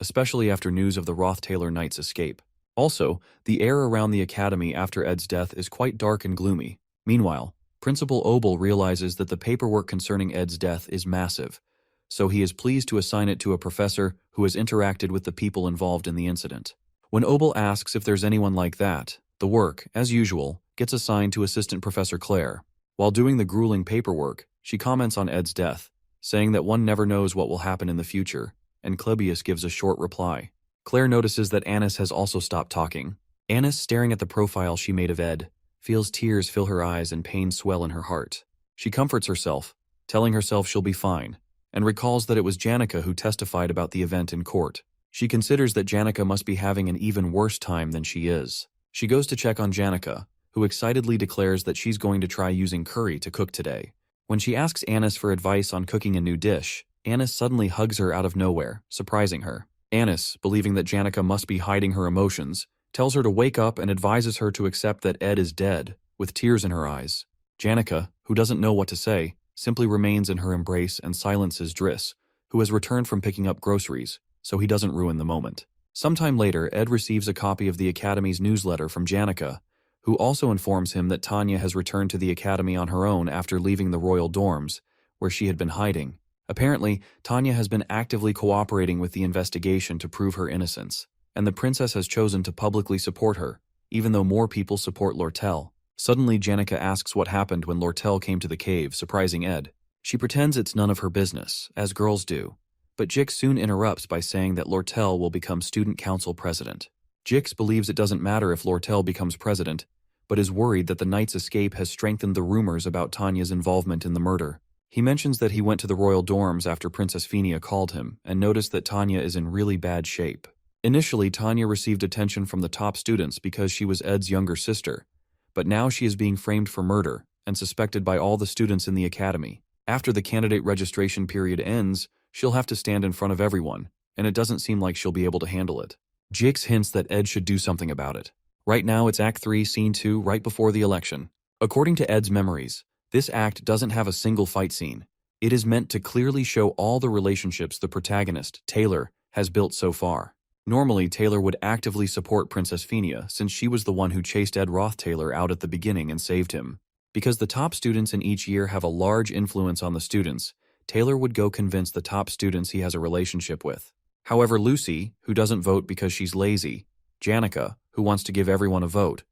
especially after news of the Roth-Taylor Knight's escape. Also, the air around the academy after Ed's death is quite dark and gloomy. Meanwhile, Principal Obel realizes that the paperwork concerning Ed's death is massive, so he is pleased to assign it to a professor who has interacted with the people involved in the incident. When Obel asks if there's anyone like that, the work, as usual, gets assigned to Assistant Professor Claire. While doing the grueling paperwork, she comments on Ed's death, saying that one never knows what will happen in the future, and Clebius gives a short reply. Claire notices that Annis has also stopped talking. Annis, staring at the profile she made of Ed, feels tears fill her eyes and pain swell in her heart. She comforts herself, telling herself she'll be fine, and recalls that it was Janica who testified about the event in court. She considers that Janica must be having an even worse time than she is. She goes to check on Janica, who excitedly declares that she's going to try using curry to cook today. When she asks Annis for advice on cooking a new dish, Annis suddenly hugs her out of nowhere, surprising her. Annis, believing that Janica must be hiding her emotions, tells her to wake up and advises her to accept that Ed is dead, with tears in her eyes. Janica, who doesn't know what to say, simply remains in her embrace and silences Driss, who has returned from picking up groceries, so he doesn't ruin the moment. Sometime later, Ed receives a copy of the Academy's newsletter from Janica, who also informs him that Tanya has returned to the Academy on her own after leaving the royal dorms, where she had been hiding. Apparently, Tanya has been actively cooperating with the investigation to prove her innocence, and the princess has chosen to publicly support her, even though more people support Lortel. Suddenly, Janica asks what happened when Lortel came to the cave, surprising Ed. She pretends it's none of her business, as girls do, But Jix soon interrupts by saying that Lortel will become student council president. Jix believes it doesn't matter if Lortel becomes president, but is worried that the knight's escape has strengthened the rumors about Tanya's involvement in the murder. He mentions that he went to the royal dorms after Princess Phinia called him and noticed that Tanya is in really bad shape. Initially, Tanya received attention from the top students because she was Ed's younger sister, but now she is being framed for murder and suspected by all the students in the academy. After the candidate registration period ends, she'll have to stand in front of everyone, and it doesn't seem like she'll be able to handle it. Jix hints that Ed should do something about it. Right now it's Act 3, Scene 2, right before the election. According to Ed's memories, this act doesn't have a single fight scene. It is meant to clearly show all the relationships the protagonist, Taylor, has built so far. Normally, Taylor would actively support Princess Phinia since she was the one who chased Ed Roth-Taylor out at the beginning and saved him. Because the top students in each year have a large influence on the students, Taylor would go convince the top students he has a relationship with. However, Lucy, who doesn't vote because she's lazy, Janica, who wants to give everyone a vote,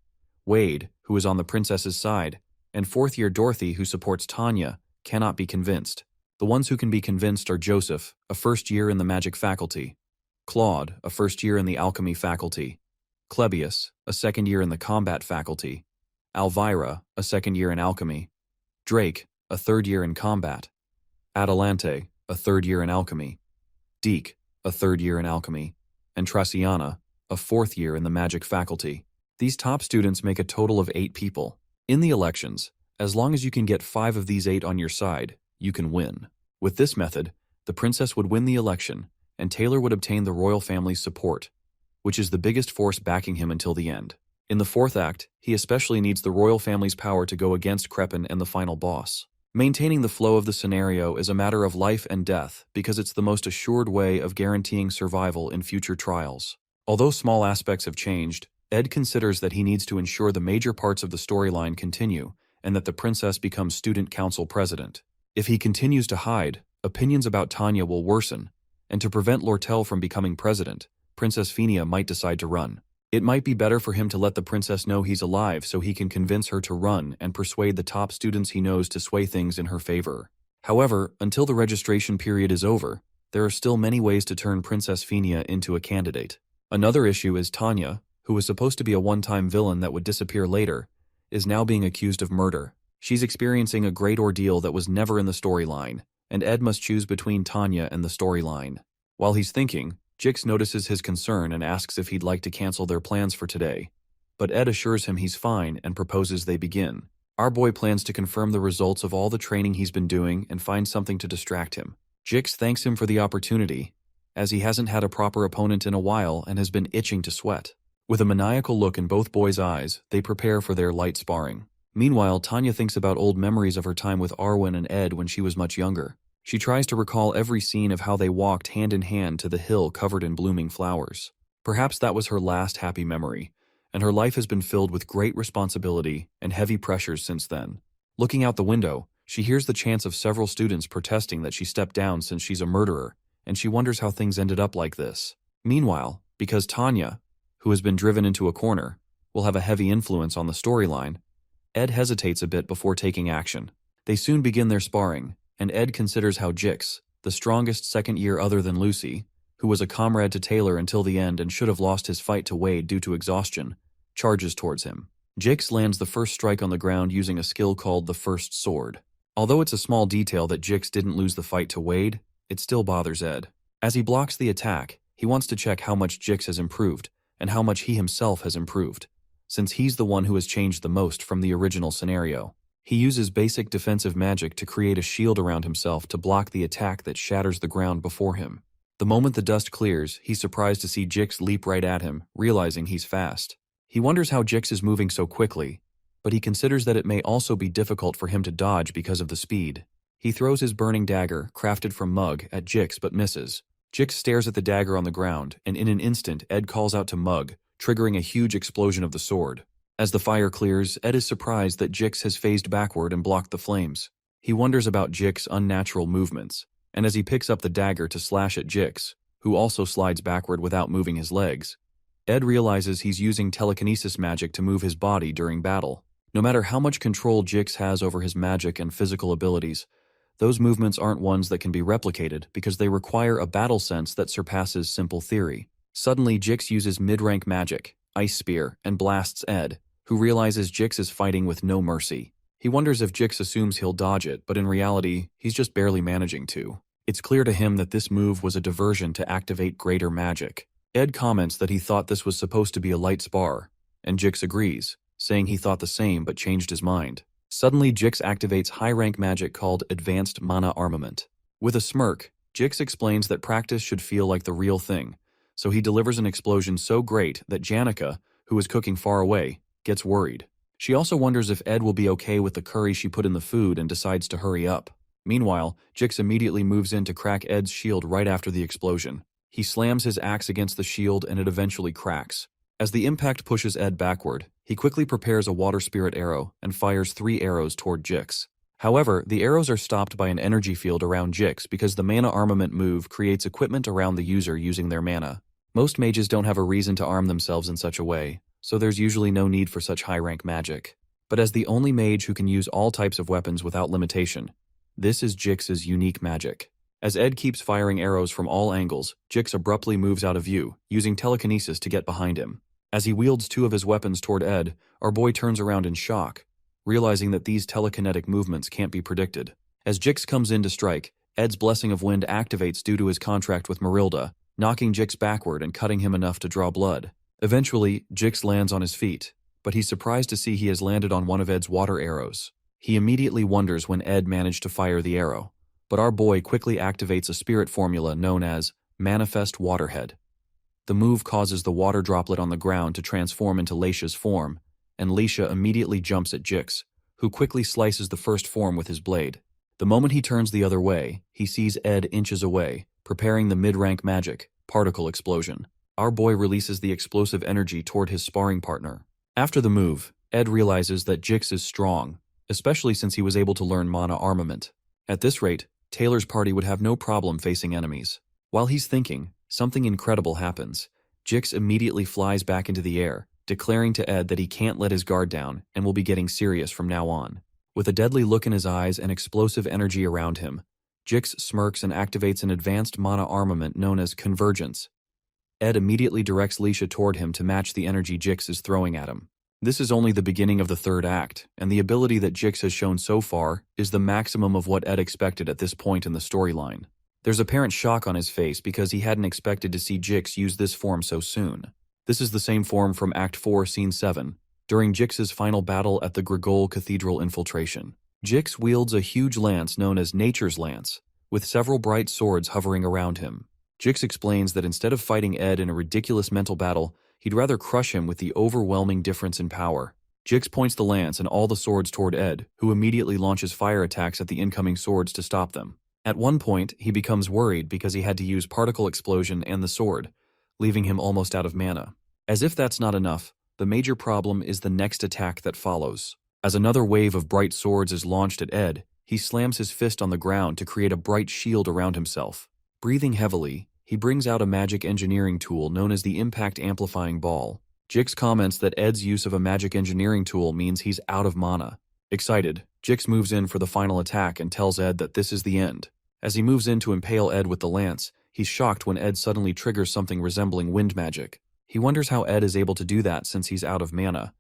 Wade, who is on the princess's side, and fourth-year Dorothy, who supports Tanya, cannot be convinced. The ones who can be convinced are Joseph, a first year in the magic faculty, Claude, a first year in the alchemy faculty, Clebius, a second year in the combat faculty, Alvira, a second year in alchemy, Drake, a third year in combat, Adelante, a third year in alchemy, Deke, a third year in alchemy, and Traciana, a fourth year in the magic faculty. These top students make a total of 8 people. In the elections, as long as you can get 5 of these 8 on your side, you can win. With this method, the princess would win the election, and Taylor would obtain the royal family's support, which is the biggest force backing him until the end. In the 4th act, he especially needs the royal family's power to go against Crepin and the final boss. Maintaining the flow of the scenario is a matter of life and death because it's the most assured way of guaranteeing survival in future trials. Although small aspects have changed, Ed considers that he needs to ensure the major parts of the storyline continue and that the princess becomes student council president. If he continues to hide, opinions about Tanya will worsen, and to prevent Lortel from becoming president, Princess Phinia might decide to run. It might be better for him to let the princess know he's alive so he can convince her to run and persuade the top students he knows to sway things in her favor. However, until the registration period is over, there are still many ways to turn Princess Phinia into a candidate. Another issue is Tanya, who was supposed to be a one-time villain that would disappear later, is now being accused of murder. She's experiencing a great ordeal that was never in the storyline, and Ed must choose between Tanya and the storyline. While he's thinking, Jix notices his concern and asks if he'd like to cancel their plans for today. But Ed assures him he's fine and proposes they begin. Our boy plans to confirm the results of all the training he's been doing and find something to distract him. Jix thanks him for the opportunity, as he hasn't had a proper opponent in a while and has been itching to sweat. With a maniacal look in both boys' eyes, they prepare for their light sparring. Meanwhile, Tanya thinks about old memories of her time with Arwen and Ed when she was much younger. She tries to recall every scene of how they walked hand in hand to the hill covered in blooming flowers. Perhaps that was her last happy memory, and her life has been filled with great responsibility and heavy pressures since then. Looking out the window, she hears the chants of several students protesting that she stepped down since she's a murderer, and she wonders how things ended up like this. Meanwhile, because Tanya, who has been driven into a corner, will have a heavy influence on the storyline, Ed hesitates a bit before taking action. They soon begin their sparring, and Ed considers how Jix, the strongest second year other than Lucy, who was a comrade to Taylor until the end and should have lost his fight to Wade due to exhaustion, charges towards him. Jix lands the first strike on the ground using a skill called the First Sword. Although it's a small detail that Jix didn't lose the fight to Wade, it still bothers Ed. As he blocks the attack, he wants to check how much Jix has improved and how much he himself has improved, since he's the one who has changed the most from the original scenario. He uses basic defensive magic to create a shield around himself to block the attack that shatters the ground before him. The moment the dust clears, he's surprised to see Jix leap right at him, realizing he's fast. He wonders how Jix is moving so quickly, but he considers that it may also be difficult for him to dodge because of the speed. He throws his burning dagger, crafted from Mug, at Jix but misses. Jix stares at the dagger on the ground, and in an instant Ed calls out to Mug, triggering a huge explosion of the sword. As the fire clears, Ed is surprised that Jix has phased backward and blocked the flames. He wonders about Jix's unnatural movements, and as he picks up the dagger to slash at Jix, who also slides backward without moving his legs, Ed realizes he's using telekinesis magic to move his body during battle. No matter how much control Jix has over his magic and physical abilities, Those movements aren't ones that can be replicated because they require a battle sense that surpasses simple theory. Suddenly, Jix uses mid-rank magic, Ice Spear, and blasts Ed, who realizes Jix is fighting with no mercy. He wonders if Jix assumes he'll dodge it, but in reality, he's just barely managing to. It's clear to him that this move was a diversion to activate greater magic. Ed comments that he thought this was supposed to be a light spar, and Jix agrees, saying he thought the same but changed his mind. Suddenly, Jix activates high-rank magic called Advanced Mana Armament. With a smirk, Jix explains that practice should feel like the real thing, so he delivers an explosion so great that Janica, who is cooking far away, gets worried. She also wonders if Ed will be okay with the curry she put in the food and decides to hurry up. Meanwhile, Jix immediately moves in to crack Ed's shield right after the explosion. He slams his axe against the shield and it eventually cracks. As the impact pushes Ed backward, he quickly prepares a water spirit arrow and fires 3 arrows toward Jix. However, the arrows are stopped by an energy field around Jix because the mana armament move creates equipment around the user using their mana. Most mages don't have a reason to arm themselves in such a way, so there's usually no need for such high-rank magic. But as the only mage who can use all types of weapons without limitation, this is Jix's unique magic. As Ed keeps firing arrows from all angles, Jix abruptly moves out of view, using telekinesis to get behind him. As he wields 2 of his weapons toward Ed, our boy turns around in shock, realizing that these telekinetic movements can't be predicted. As Jix comes in to strike, Ed's Blessing of Wind activates due to his contract with Marilda, knocking Jix backward and cutting him enough to draw blood. Eventually, Jix lands on his feet, but he's surprised to see he has landed on one of Ed's water arrows. He immediately wonders when Ed managed to fire the arrow, but our boy quickly activates a spirit formula known as Manifest Waterhead. The move causes the water droplet on the ground to transform into Leisha's form, and Leisha immediately jumps at Jix, who quickly slices the first form with his blade. The moment he turns the other way, he sees Ed inches away, preparing the mid-rank magic, Particle Explosion. Our boy releases the explosive energy toward his sparring partner. After the move, Ed realizes that Jix is strong, especially since he was able to learn mana armament. At this rate, Taylor's party would have no problem facing enemies. While he's thinking, something incredible happens. Jix immediately flies back into the air, declaring to Ed that he can't let his guard down and will be getting serious from now on. With a deadly look in his eyes and explosive energy around him, Jix smirks and activates an advanced mana armament known as Convergence. Ed immediately directs Leisha toward him to match the energy Jix is throwing at him. This is only the beginning of the third act, and the ability that Jix has shown so far is the maximum of what Ed expected at this point in the storyline. There's apparent shock on his face because he hadn't expected to see Jix use this form so soon. This is the same form from Act 4, Scene 7, during Jix's final battle at the Grigol Cathedral infiltration. Jix wields a huge lance known as Nature's Lance, with several bright swords hovering around him. Jix explains that instead of fighting Ed in a ridiculous mental battle, he'd rather crush him with the overwhelming difference in power. Jix points the lance and all the swords toward Ed, who immediately launches fire attacks at the incoming swords to stop them. At one point, he becomes worried because he had to use Particle Explosion and the sword, leaving him almost out of mana. As if that's not enough, the major problem is the next attack that follows. As another wave of bright swords is launched at Ed, he slams his fist on the ground to create a bright shield around himself. Breathing heavily, he brings out a magic engineering tool known as the Impact Amplifying Ball. Jix comments that Ed's use of a magic engineering tool means he's out of mana. Excited, Jix moves in for the final attack and tells Ed that this is the end. As he moves in to impale Ed with the lance, he's shocked when Ed suddenly triggers something resembling wind magic. He wonders how Ed is able to do that since he's out of mana,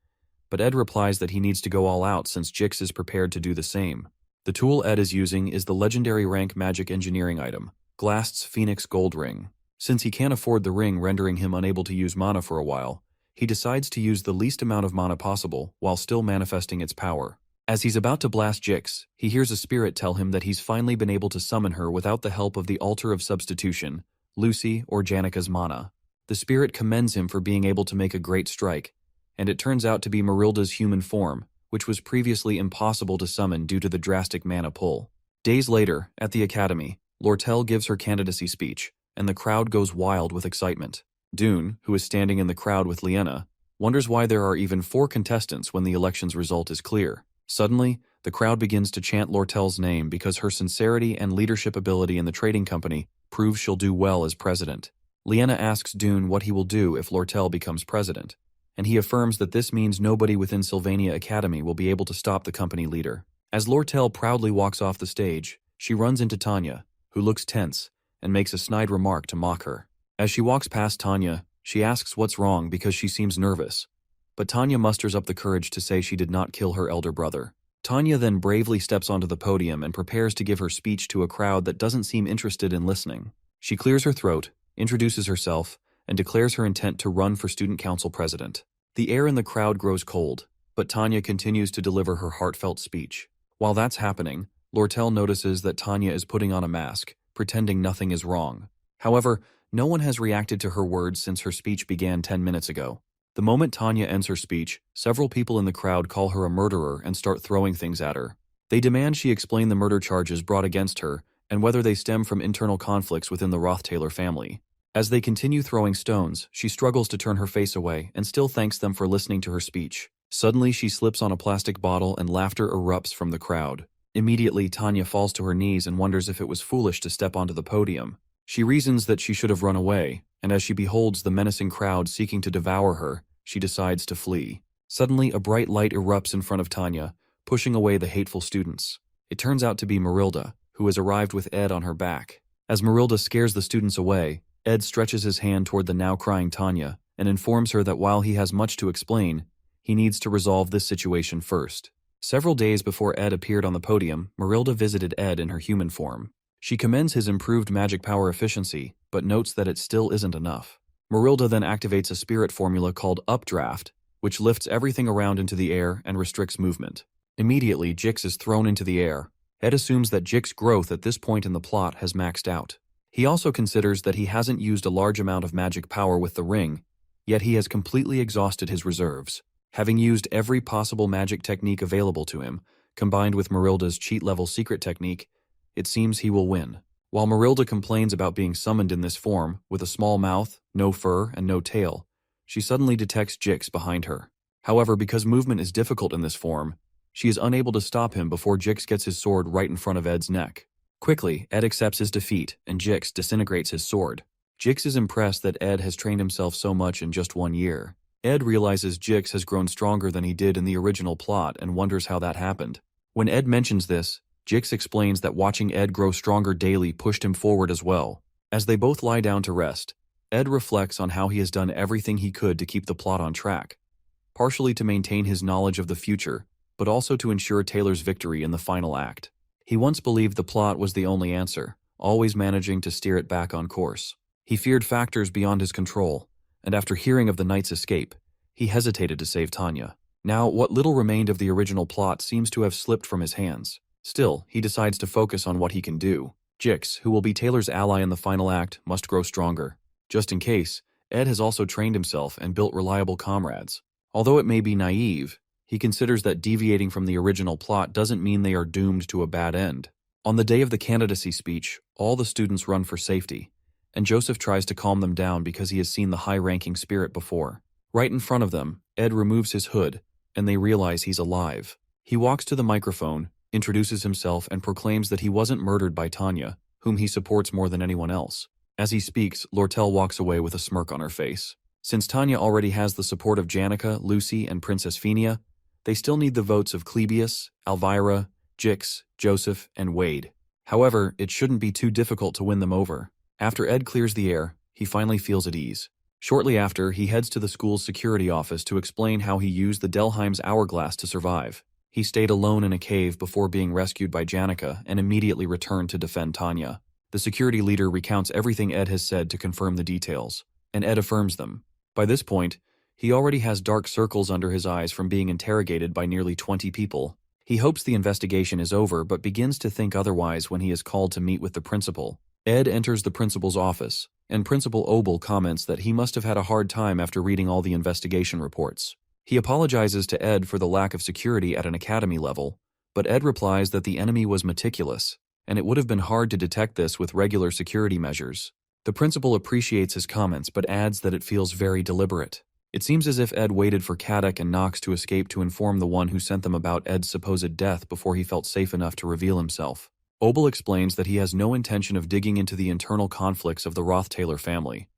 but Ed replies that he needs to go all out since Jix is prepared to do the same. The tool Ed is using is the legendary rank magic engineering item, Glast's Phoenix Gold Ring. Since he can't afford the ring rendering him unable to use mana for a while, he decides to use the least amount of mana possible while still manifesting its power. As he's about to blast Jix, he hears a spirit tell him that he's finally been able to summon her without the help of the Altar of Substitution, Lucy, or Janica's mana. The spirit commends him for being able to make a great strike, and it turns out to be Marilda's human form, which was previously impossible to summon due to the drastic mana pull. Days later, at the Academy, Lortel gives her candidacy speech, and the crowd goes wild with excitement. Dune, who is standing in the crowd with Liena, wonders why there are even 4 contestants when the election's result is clear. Suddenly, the crowd begins to chant Lortel's name because her sincerity and leadership ability in the trading company proves she'll do well as president. Liena asks Dune what he will do if Lortel becomes president, and he affirms that this means nobody within Sylvania Academy will be able to stop the company leader. As Lortel proudly walks off the stage, She runs into Tanya, who looks tense, and makes a snide remark to mock her. As she walks past Tanya, she asks what's wrong because she seems nervous. But Tanya musters up the courage to say she did not kill her elder brother. Tanya then bravely steps onto the podium and prepares to give her speech to a crowd that doesn't seem interested in listening. She clears her throat, introduces herself, and declares her intent to run for student council president. The air in the crowd grows cold, but Tanya continues to deliver her heartfelt speech. While that's happening, Lortel notices that Tanya is putting on a mask, pretending nothing is wrong. However, no one has reacted to her words since her speech began 10 minutes ago. The moment Tanya ends her speech, several people in the crowd call her a murderer and start throwing things at her. They demand she explain the murder charges brought against her and whether they stem from internal conflicts within the Rothtaylor family. As they continue throwing stones, she struggles to turn her face away and still thanks them for listening to her speech. Suddenly, she slips on a plastic bottle and laughter erupts from the crowd. Immediately, Tanya falls to her knees and wonders if it was foolish to step onto the podium. She reasons that she should have run away, and as she beholds the menacing crowd seeking to devour her, she decides to flee. Suddenly, a bright light erupts in front of Tanya, pushing away the hateful students. It turns out to be Marilda, who has arrived with Ed on her back. As Marilda scares the students away, Ed stretches his hand toward the now crying Tanya and informs her that while he has much to explain, he needs to resolve this situation first. Several days before Ed appeared on the podium, Marilda visited Ed in her human form. She commends his improved magic power efficiency, but notes that it still isn't enough. Marilda then activates a spirit formula called Updraft, which lifts everything around into the air and restricts movement. Immediately, Jix is thrown into the air. Ed assumes that Jix's growth at this point in the plot has maxed out. He also considers that he hasn't used a large amount of magic power with the ring, yet he has completely exhausted his reserves. Having used every possible magic technique available to him, combined with Marilda's cheat-level secret technique, it seems he will win. While Marilda complains about being summoned in this form, with a small mouth, no fur, and no tail, she suddenly detects Jix behind her. However, because movement is difficult in this form, she is unable to stop him before Jix gets his sword right in front of Ed's neck. Quickly, Ed accepts his defeat, and Jix disintegrates his sword. Jix is impressed that Ed has trained himself so much in just 1 year. Ed realizes Jix has grown stronger than he did in the original plot and wonders how that happened. When Ed mentions this, Jix explains that watching Ed grow stronger daily pushed him forward as well. As they both lie down to rest, Ed reflects on how he has done everything he could to keep the plot on track, partially to maintain his knowledge of the future, but also to ensure Taylor's victory in the final act. He once believed the plot was the only answer, always managing to steer it back on course. He feared factors beyond his control, and after hearing of the knight's escape, he hesitated to save Tanya. Now, what little remained of the original plot seems to have slipped from his hands. Still, he decides to focus on what he can do. Jix, who will be Taylor's ally in the final act, must grow stronger. Just in case, Ed has also trained himself and built reliable comrades. Although it may be naive, he considers that deviating from the original plot doesn't mean they are doomed to a bad end. On the day of the candidacy speech, all the students run for safety, and Joseph tries to calm them down because he has seen the high-ranking spirit before. Right in front of them, Ed removes his hood, and they realize he's alive. He walks to the microphone, introduces himself, and proclaims that he wasn't murdered by Tanya, whom he supports more than anyone else. As he speaks, Lortel walks away with a smirk on her face. Since Tanya already has the support of Janica, Lucy, and Princess Phenia, they still need the votes of Clebius, Elvira, Jix, Joseph, and Wade. However, it shouldn't be too difficult to win them over. After Ed clears the air, he finally feels at ease. Shortly after, he heads to the school's security office to explain how he used the Delheim's hourglass to survive. He stayed alone in a cave before being rescued by Janica and immediately returned to defend Tanya. The security leader recounts everything Ed has said to confirm the details, and Ed affirms them. By this point, he already has dark circles under his eyes from being interrogated by nearly 20 people. He hopes the investigation is over but begins to think otherwise when he is called to meet with the principal. Ed enters the principal's office, and Principal Obel comments that he must have had a hard time after reading all the investigation reports. He apologizes to Ed for the lack of security at an academy level, but Ed replies that the enemy was meticulous, and it would have been hard to detect this with regular security measures. The principal appreciates his comments but adds that it feels very deliberate. It seems as if Ed waited for Kadek and Knox to escape to inform the one who sent them about Ed's supposed death before he felt safe enough to reveal himself. Obel explains that he has no intention of digging into the internal conflicts of the Rothtaylor family,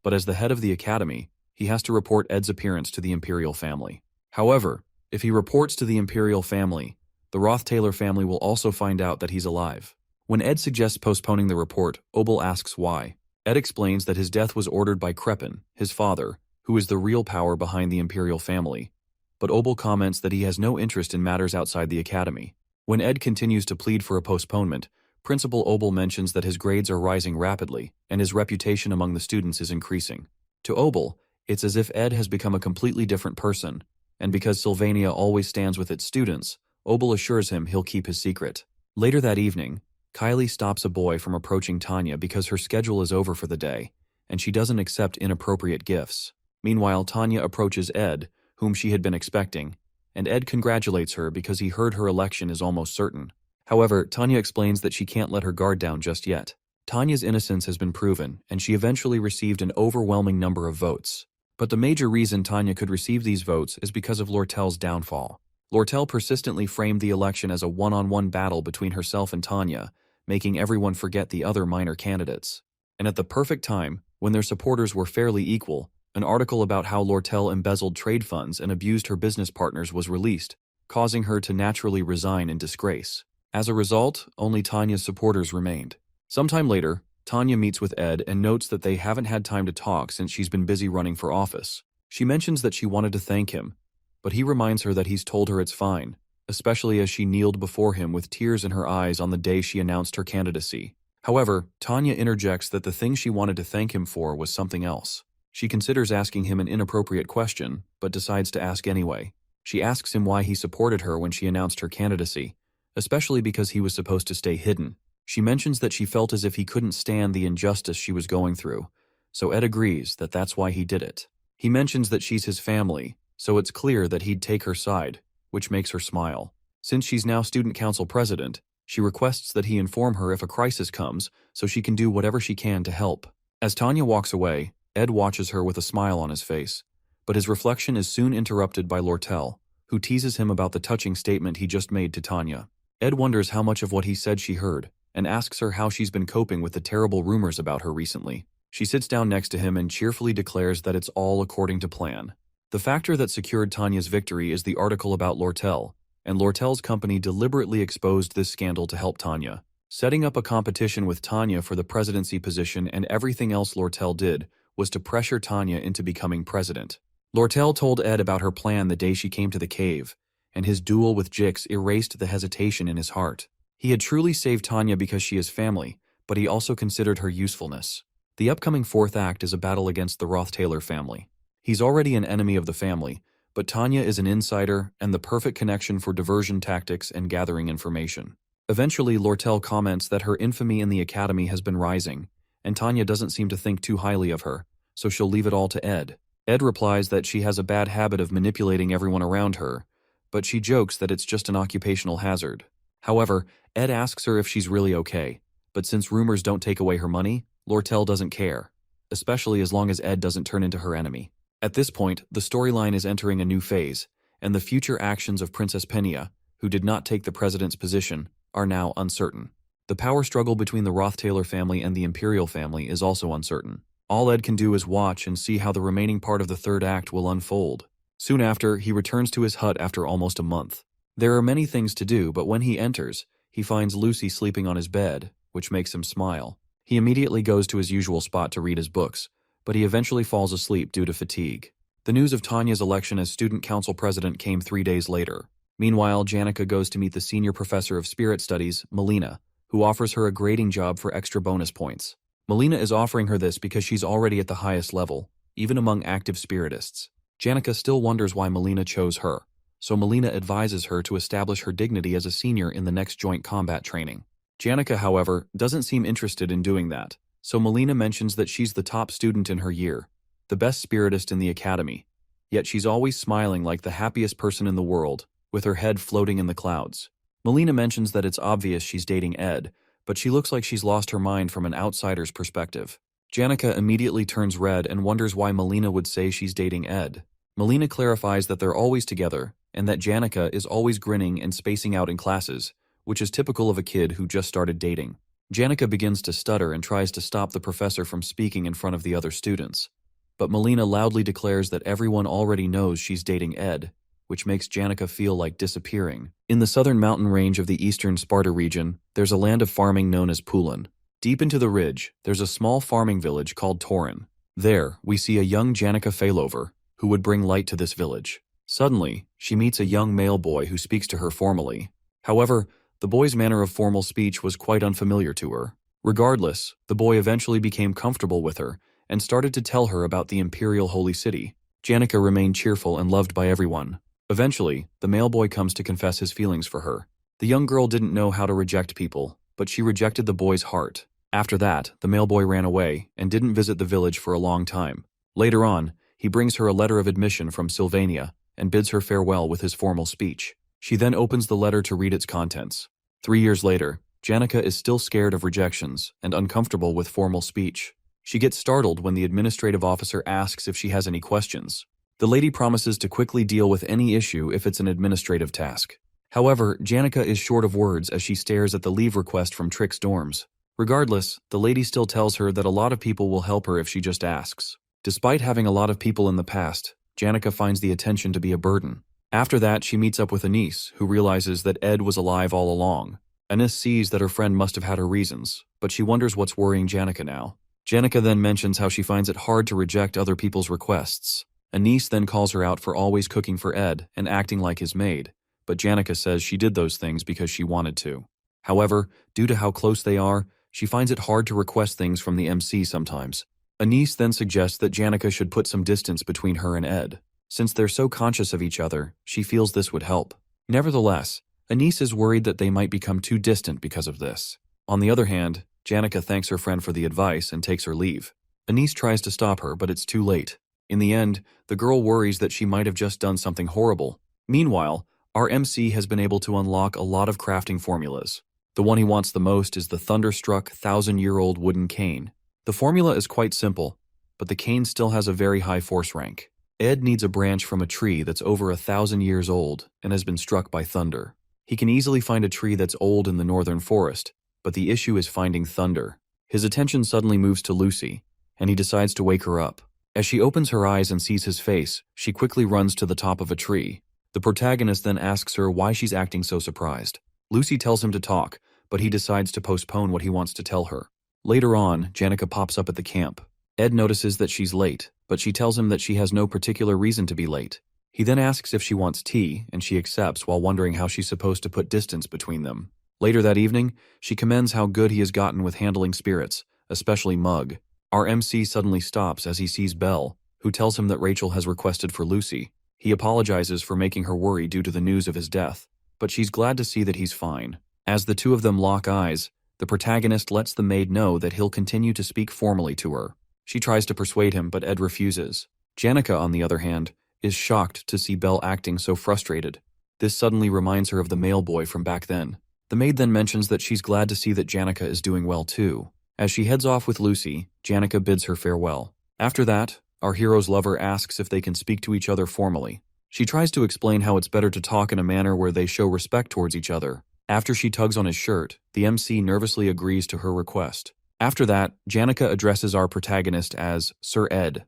but as the head of the academy, he has to report Ed's appearance to the Imperial family. However, if he reports to the Imperial family, the Rothtaylor family will also find out that he's alive. When Ed suggests postponing the report, Obel asks why. Ed explains that his death was ordered by Krepin, his father, who is the real power behind the imperial family. But Obel comments that he has no interest in matters outside the academy. When Ed continues to plead for a postponement, Principal Obel mentions that his grades are rising rapidly, and his reputation among the students is increasing. To Obel, it's as if Ed has become a completely different person, and because Sylvania always stands with its students, Obel assures him he'll keep his secret. Later that evening, Kylie stops a boy from approaching Tanya because her schedule is over for the day, and she doesn't accept inappropriate gifts. Meanwhile, Tanya approaches Ed, whom she had been expecting, and Ed congratulates her because he heard her election is almost certain. However, Tanya explains that she can't let her guard down just yet. Tanya's innocence has been proven, and she eventually received an overwhelming number of votes. But the major reason Tanya could receive these votes is because of Lortel's downfall. Lortel persistently framed the election as a one-on-one battle between herself and Tanya, making everyone forget the other minor candidates. And at the perfect time, when their supporters were fairly equal, an article about how Lortel embezzled trade funds and abused her business partners was released, causing her to naturally resign in disgrace. As a result, only Tanya's supporters remained. Sometime later, Tanya meets with Ed and notes that they haven't had time to talk since she's been busy running for office. She mentions that she wanted to thank him, but he reminds her that he's told her it's fine, especially as she kneeled before him with tears in her eyes on the day she announced her candidacy. However, Tanya interjects that the thing she wanted to thank him for was something else. She considers asking him an inappropriate question, but decides to ask anyway. She asks him why he supported her when she announced her candidacy, especially because he was supposed to stay hidden. She mentions that she felt as if he couldn't stand the injustice she was going through, so Ed agrees that that's why he did it. He mentions that she's his family, so it's clear that he'd take her side, which makes her smile. Since she's now student council president, she requests that he inform her if a crisis comes so she can do whatever she can to help. As Tanya walks away, Ed watches her with a smile on his face, but his reflection is soon interrupted by Lortel, who teases him about the touching statement he just made to Tanya. Ed wonders how much of what he said she heard, and asks her how she's been coping with the terrible rumors about her recently. She sits down next to him and cheerfully declares that it's all according to plan. The factor that secured Tanya's victory is the article about Lortel, and Lortel's company deliberately exposed this scandal to help Tanya, setting up a competition with Tanya for the presidency position, and everything else Lortel did was to pressure Tanya into becoming president. Lortel told Ed about her plan the day she came to the cave, and his duel with Jix erased the hesitation in his heart. He had truly saved Tanya because she is family, but he also considered her usefulness. The upcoming fourth act is a battle against the Roth-Taylor family. He's already an enemy of the family, but Tanya is an insider and the perfect connection for diversion tactics and gathering information. Eventually, Lortel comments that her infamy in the academy has been rising, and Tanya doesn't seem to think too highly of her, so she'll leave it all to Ed. Ed replies that she has a bad habit of manipulating everyone around her, but she jokes that it's just an occupational hazard. However, Ed asks her if she's really okay, but since rumors don't take away her money, Lortel doesn't care, especially as long as Ed doesn't turn into her enemy. At this point, the storyline is entering a new phase, and the future actions of Princess Penia, who did not take the president's position, are now uncertain. The power struggle between the Roth-Taylor family and the Imperial family is also uncertain. All Ed can do is watch and see how the remaining part of the third act will unfold. Soon after, he returns to his hut after almost a month. There are many things to do, but when he enters, he finds Lucy sleeping on his bed, which makes him smile. He immediately goes to his usual spot to read his books, but he eventually falls asleep due to fatigue. The news of Tanya's election as student council president came 3 days later. Meanwhile, Janica goes to meet the senior professor of spirit studies, Melina, who offers her a grading job for extra bonus points. Melina is offering her this because she's already at the highest level, even among active spiritists. Janica still wonders why Melina chose her, so Melina advises her to establish her dignity as a senior in the next joint combat training. Janica, however, doesn't seem interested in doing that, so Melina mentions that she's the top student in her year, the best spiritist in the academy, yet she's always smiling like the happiest person in the world, with her head floating in the clouds. Melina mentions that it's obvious she's dating Ed, but she looks like she's lost her mind from an outsider's perspective. Janica immediately turns red and wonders why Melina would say she's dating Ed. Melina clarifies that they're always together, and that Janica is always grinning and spacing out in classes, which is typical of a kid who just started dating. Janica begins to stutter and tries to stop the professor from speaking in front of the other students. But Melina loudly declares that everyone already knows she's dating Ed, which makes Janica feel like disappearing. In the southern mountain range of the eastern Sparta region, there's a land of farming known as Pulin. Deep into the ridge, there's a small farming village called Torin. There, we see a young Janica Failover, who would bring light to this village. Suddenly, she meets a young male boy who speaks to her formally. However, the boy's manner of formal speech was quite unfamiliar to her. Regardless, the boy eventually became comfortable with her and started to tell her about the imperial holy city. Janica remained cheerful and loved by everyone. Eventually, the male boy comes to confess his feelings for her. The young girl didn't know how to reject people, but she rejected the boy's heart. After that, the male boy ran away and didn't visit the village for a long time. Later on, he brings her a letter of admission from Sylvania and bids her farewell with his formal speech. She then opens the letter to read its contents. 3 years later, Janica is still scared of rejections and uncomfortable with formal speech. She gets startled when the administrative officer asks if she has any questions. The lady promises to quickly deal with any issue if it's an administrative task. However, Janica is short of words as she stares at the leave request from Trick's dorms. Regardless, the lady still tells her that a lot of people will help her if she just asks. Despite having a lot of people in the past, Janica finds the attention to be a burden. After that, she meets up with Anise, who realizes that Ed was alive all along. Anise sees that her friend must have had her reasons, but she wonders what's worrying Janica now. Janica then mentions how she finds it hard to reject other people's requests. Anise then calls her out for always cooking for Ed and acting like his maid, but Janica says she did those things because she wanted to. However, due to how close they are, she finds it hard to request things from the MC sometimes. Anise then suggests that Janica should put some distance between her and Ed. Since they're so conscious of each other, she feels this would help. Nevertheless, Anise is worried that they might become too distant because of this. On the other hand, Janica thanks her friend for the advice and takes her leave. Anise tries to stop her, but it's too late. In the end, the girl worries that she might have just done something horrible. Meanwhile, our MC has been able to unlock a lot of crafting formulas. The one he wants the most is the thunderstruck 1,000-year-old wooden cane. The formula is quite simple, but the cane still has a very high force rank. Ed needs a branch from a tree that's over 1,000 years old and has been struck by thunder. He can easily find a tree that's old in the northern forest, but the issue is finding thunder. His attention suddenly moves to Lucy, and he decides to wake her up. As she opens her eyes and sees his face, she quickly runs to the top of a tree. The protagonist then asks her why she's acting so surprised. Lucy tells him to talk, but he decides to postpone what he wants to tell her. Later on, Janica pops up at the camp. Ed notices that she's late, but she tells him that she has no particular reason to be late. He then asks if she wants tea, and she accepts while wondering how she's supposed to put distance between them. Later that evening, she commends how good he has gotten with handling spirits, especially Mug. Our MC suddenly stops as he sees Belle, who tells him that Rachel has requested for Lucy. He apologizes for making her worry due to the news of his death, but she's glad to see that he's fine. As the two of them lock eyes, the protagonist lets the maid know that he'll continue to speak formally to her. She tries to persuade him, but Ed refuses. Janica, on the other hand, is shocked to see Belle acting so frustrated. This suddenly reminds her of the male boy from back then. The maid then mentions that she's glad to see that Janica is doing well too. As she heads off with Lucy, Janica bids her farewell. After that, our hero's lover asks if they can speak to each other formally. She tries to explain how it's better to talk in a manner where they show respect towards each other. After she tugs on his shirt, the MC nervously agrees to her request. After that, Janica addresses our protagonist as Sir Ed.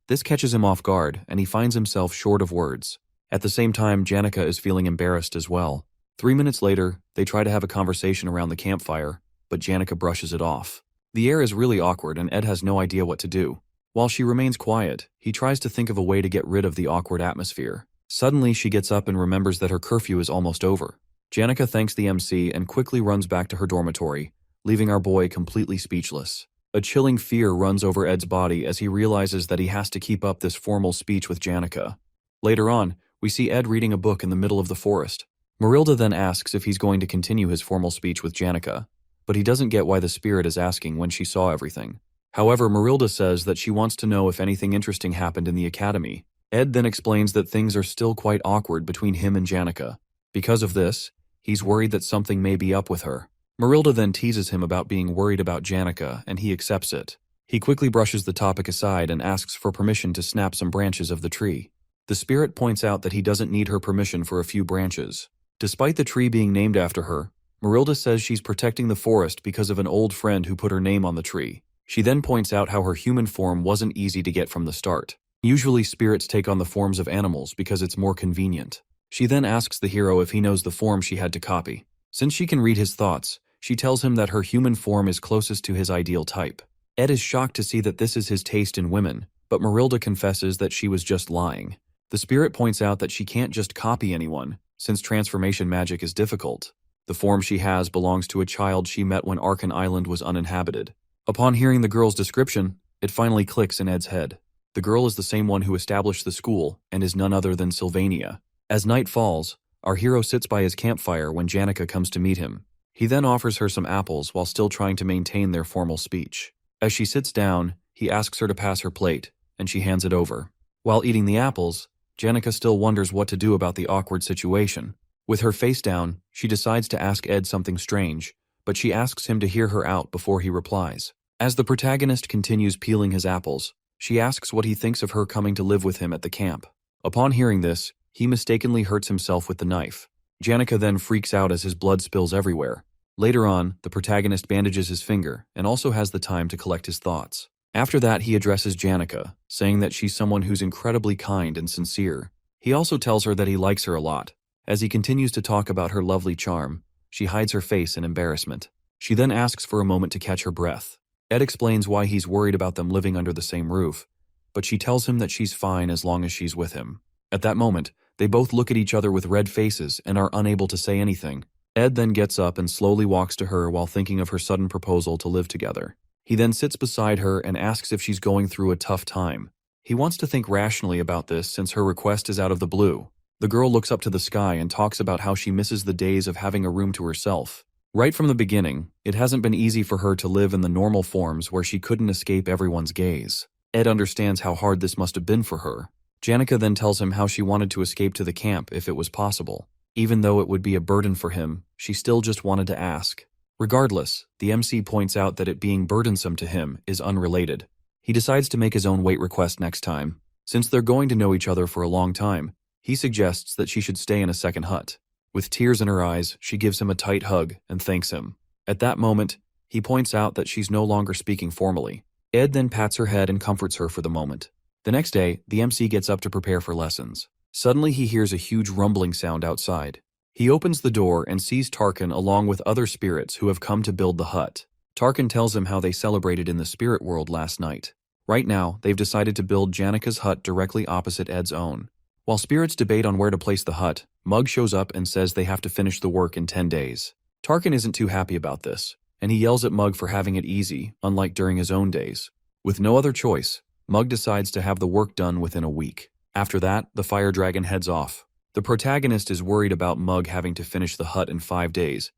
This catches him off guard, and he finds himself short of words. At the same time, Janica is feeling embarrassed as well. 3 minutes later, they try to have a conversation around the campfire, but Janica brushes it off. The air is really awkward and Ed has no idea what to do. While she remains quiet, he tries to think of a way to get rid of the awkward atmosphere. Suddenly, she gets up and remembers that her curfew is almost over. Janica thanks the MC and quickly runs back to her dormitory, leaving our boy completely speechless. A chilling fear runs over Ed's body as he realizes that he has to keep up this formal speech with Janica. Later on, we see Ed reading a book in the middle of the forest. Marilda then asks if he's going to continue his formal speech with Janica, but he doesn't get why the spirit is asking when she saw everything. However, Marilda says that she wants to know if anything interesting happened in the academy. Ed then explains that things are still quite awkward between him and Janica. Because of this, he's worried that something may be up with her. Marilda then teases him about being worried about Janica, and he accepts it. He quickly brushes the topic aside and asks for permission to snap some branches of the tree. The spirit points out that he doesn't need her permission for a few branches. Despite the tree being named after her, Marilda says she's protecting the forest because of an old friend who put her name on the tree. She then points out how her human form wasn't easy to get from the start. Usually spirits take on the forms of animals because it's more convenient. She then asks the hero if he knows the form she had to copy. Since she can read his thoughts, she tells him that her human form is closest to his ideal type. Ed is shocked to see that this is his taste in women, but Marilda confesses that she was just lying. The spirit points out that she can't just copy anyone, since transformation magic is difficult. The form she has belongs to a child she met when Arkan Island was uninhabited. Upon hearing the girl's description, it finally clicks in Ed's head. The girl is the same one who established the school and is none other than Sylvania. As night falls, our hero sits by his campfire when Janica comes to meet him. He then offers her some apples while still trying to maintain their formal speech. As she sits down, he asks her to pass her plate, and she hands it over. While eating the apples, Janica still wonders what to do about the awkward situation. With her face down, she decides to ask Ed something strange, but she asks him to hear her out before he replies. As the protagonist continues peeling his apples, she asks what he thinks of her coming to live with him at the camp. Upon hearing this, he mistakenly hurts himself with the knife. Janica then freaks out as his blood spills everywhere. Later on, the protagonist bandages his finger and also has the time to collect his thoughts. After that, he addresses Janica, saying that she's someone who's incredibly kind and sincere. He also tells her that he likes her a lot. As he continues to talk about her lovely charm, she hides her face in embarrassment. She then asks for a moment to catch her breath. Ed explains why he's worried about them living under the same roof, but she tells him that she's fine as long as she's with him. At that moment, they both look at each other with red faces and are unable to say anything. Ed then gets up and slowly walks to her while thinking of her sudden proposal to live together. He then sits beside her and asks if she's going through a tough time. He wants to think rationally about this since her request is out of the blue. The girl looks up to the sky and talks about how she misses the days of having a room to herself. Right from the beginning, it hasn't been easy for her to live in the normal forms where she couldn't escape everyone's gaze. Ed understands how hard this must have been for her. Janica then tells him how she wanted to escape to the camp if it was possible. Even though it would be a burden for him, she still just wanted to ask. Regardless, the MC points out that it being burdensome to him is unrelated. He decides to make his own weight request next time. Since they're going to know each other for a long time, he suggests that she should stay in a second hut. With tears in her eyes, she gives him a tight hug and thanks him. At that moment, he points out that she's no longer speaking formally. Ed then pats her head and comforts her for the moment. The next day, the MC gets up to prepare for lessons. Suddenly he hears a huge rumbling sound outside. He opens the door and sees Tarkan along with other spirits who have come to build the hut. Tarkan tells him how they celebrated in the spirit world last night. Right now, they've decided to build Janica's hut directly opposite Ed's own. While spirits debate on where to place the hut, Mug shows up and says they have to finish the work in 10 days. Tarkan isn't too happy about this, and he yells at Mug for having it easy, unlike during his own days. With no other choice, Mug decides to have the work done within a week. After that, the fire dragon heads off. The protagonist is worried about Mug having to finish the hut in 5 days,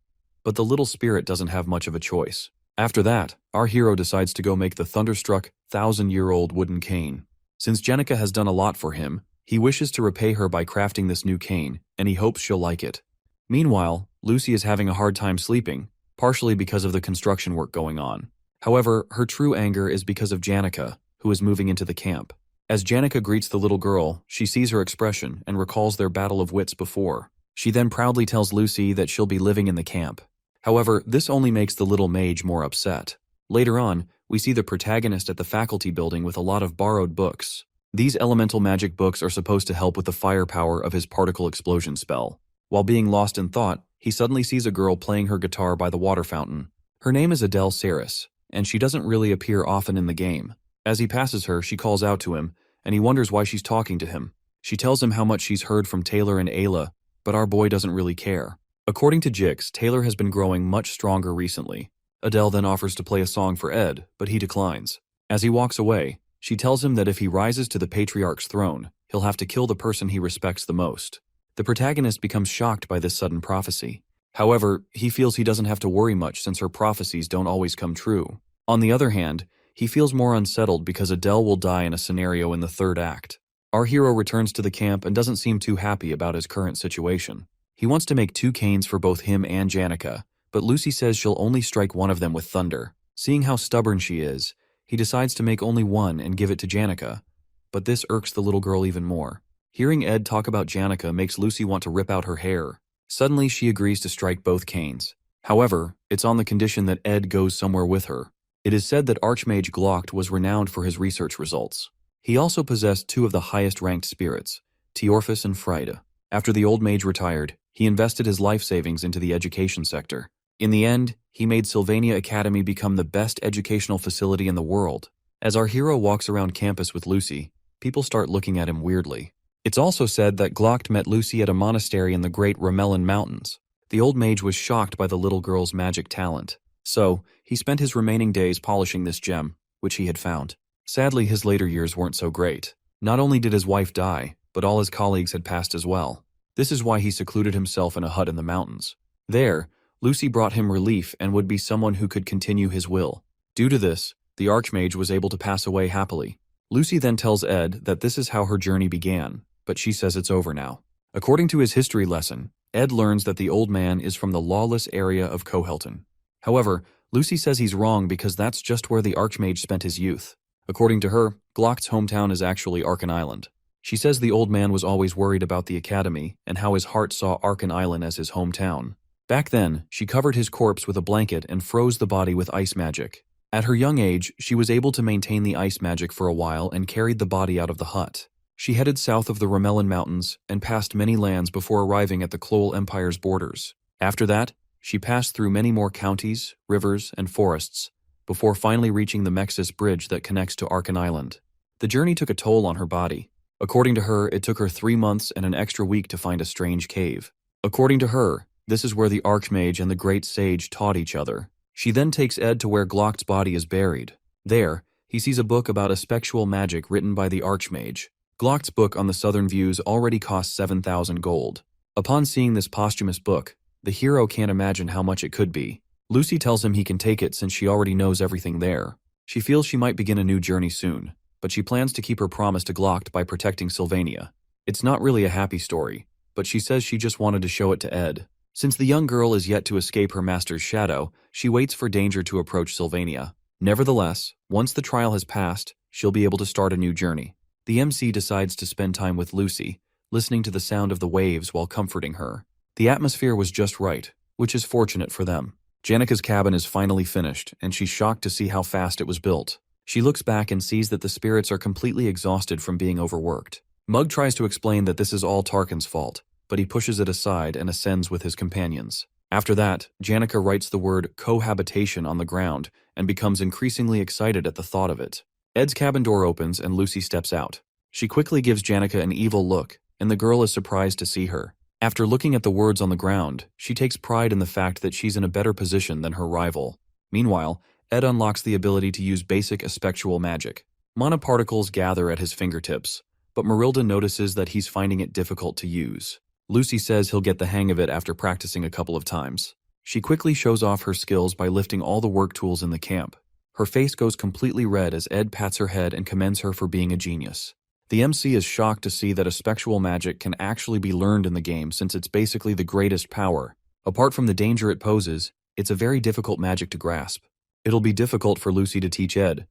but the little spirit doesn't have much of a choice. After that, our hero decides to go make the thunderstruck, 1,000-year-old wooden cane. Since Janica has done a lot for him, he wishes to repay her by crafting this new cane, and he hopes she'll like it. Meanwhile, Lucy is having a hard time sleeping, partially because of the construction work going on. However, her true anger is because of Janica, who is moving into the camp. As Janica greets the little girl, she sees her expression and recalls their battle of wits before. She then proudly tells Lucy that she'll be living in the camp. However, this only makes the little mage more upset. Later on, we see the protagonist at the faculty building with a lot of borrowed books. These elemental magic books are supposed to help with the firepower of his particle explosion spell. While being lost in thought, he suddenly sees a girl playing her guitar by the water fountain. Her name is Adele Saris, and she doesn't really appear often in the game. As he passes her, she calls out to him, and he wonders why she's talking to him. She tells him how much she's heard from Taylor and Ayla, but our boy doesn't really care. According to Jix, Taylor has been growing much stronger recently. Adele then offers to play a song for Ed, but he declines. As he walks away, she tells him that if he rises to the patriarch's throne, he'll have to kill the person he respects the most. The protagonist becomes shocked by this sudden prophecy. However, he feels he doesn't have to worry much since her prophecies don't always come true. On the other hand, he feels more unsettled because Adele will die in a scenario in the third act. Our hero returns to the camp and doesn't seem too happy about his current situation. He wants to make 2 canes for both him and Janica, but Lucy says she'll only strike one of them with thunder. Seeing how stubborn she is, he decides to make only one and give it to Janica, but this irks the little girl even more. Hearing Ed talk about Janica makes Lucy want to rip out her hair. Suddenly, she agrees to strike both canes. However, it's on the condition that Ed goes somewhere with her. It is said that Archmage Glocked was renowned for his research results. He also possessed two of the highest-ranked spirits, Teorphus and Frida. After the old mage retired, he invested his life savings into the education sector. In the end, he made Sylvania Academy become the best educational facility in the world. As our hero walks around campus with Lucy, people start looking at him weirdly. It's also said that Glock met Lucy at a monastery in the Great Ramelin Mountains. The old mage was shocked by the little girl's magic talent. So, he spent his remaining days polishing this gem, which he had found. Sadly, his later years weren't so great. Not only did his wife die, but all his colleagues had passed as well. This is why he secluded himself in a hut in the mountains. There, Lucy brought him relief and would be someone who could continue his will. Due to this, the Archmage was able to pass away happily. Lucy then tells Ed that this is how her journey began, but she says it's over now. According to his history lesson, Ed learns that the old man is from the lawless area of Cohelton. However, Lucy says he's wrong because that's just where the Archmage spent his youth. According to her, Glock's hometown is actually Arkan Island. She says the old man was always worried about the academy and how his heart saw Arkan Island as his hometown. Back then, she covered his corpse with a blanket and froze the body with ice magic. At her young age, she was able to maintain the ice magic for a while and carried the body out of the hut. She headed south of the Ramelin Mountains and passed many lands before arriving at the Clole Empire's borders. After that, she passed through many more counties, rivers, and forests, before finally reaching the Mexis Bridge that connects to Arkan Island. The journey took a toll on her body. According to her, it took her 3 months and an extra week to find a strange cave. According to her, this is where the Archmage and the Great Sage taught each other. She then takes Ed to where Glock's body is buried. There, he sees a book about a spectral magic written by the Archmage. Glock's book on the southern views already cost 7,000 gold. Upon seeing this posthumous book, the hero can't imagine how much it could be. Lucy tells him he can take it since she already knows everything there. She feels she might begin a new journey soon, but she plans to keep her promise to Glock by protecting Sylvania. It's not really a happy story, but she says she just wanted to show it to Ed. Since the young girl is yet to escape her master's shadow, she waits for danger to approach Sylvania. Nevertheless, once the trial has passed, she'll be able to start a new journey. The MC decides to spend time with Lucy, listening to the sound of the waves while comforting her. The atmosphere was just right, which is fortunate for them. Janika's cabin is finally finished, and she's shocked to see how fast it was built. She looks back and sees that the spirits are completely exhausted from being overworked. Mug tries to explain that this is all Tarkin's fault, but he pushes it aside and ascends with his companions. After that, Janika writes the word cohabitation on the ground and becomes increasingly excited at the thought of it. Ed's cabin door opens and Lucy steps out. She quickly gives Janika an evil look, and the girl is surprised to see her. After looking at the words on the ground, she takes pride in the fact that she's in a better position than her rival. Meanwhile, Ed unlocks the ability to use basic aspectual magic. Mana particles gather at his fingertips, but Marilda notices that he's finding it difficult to use. Lucy says he'll get the hang of it after practicing a couple of times. She quickly shows off her skills by lifting all the work tools in the camp. Her face goes completely red as Ed pats her head and commends her for being a genius. The MC is shocked to see that aspectual magic can actually be learned in the game since it's basically the greatest power. Apart from the danger it poses, it's a very difficult magic to grasp. It'll be difficult for Lucy to teach Ed,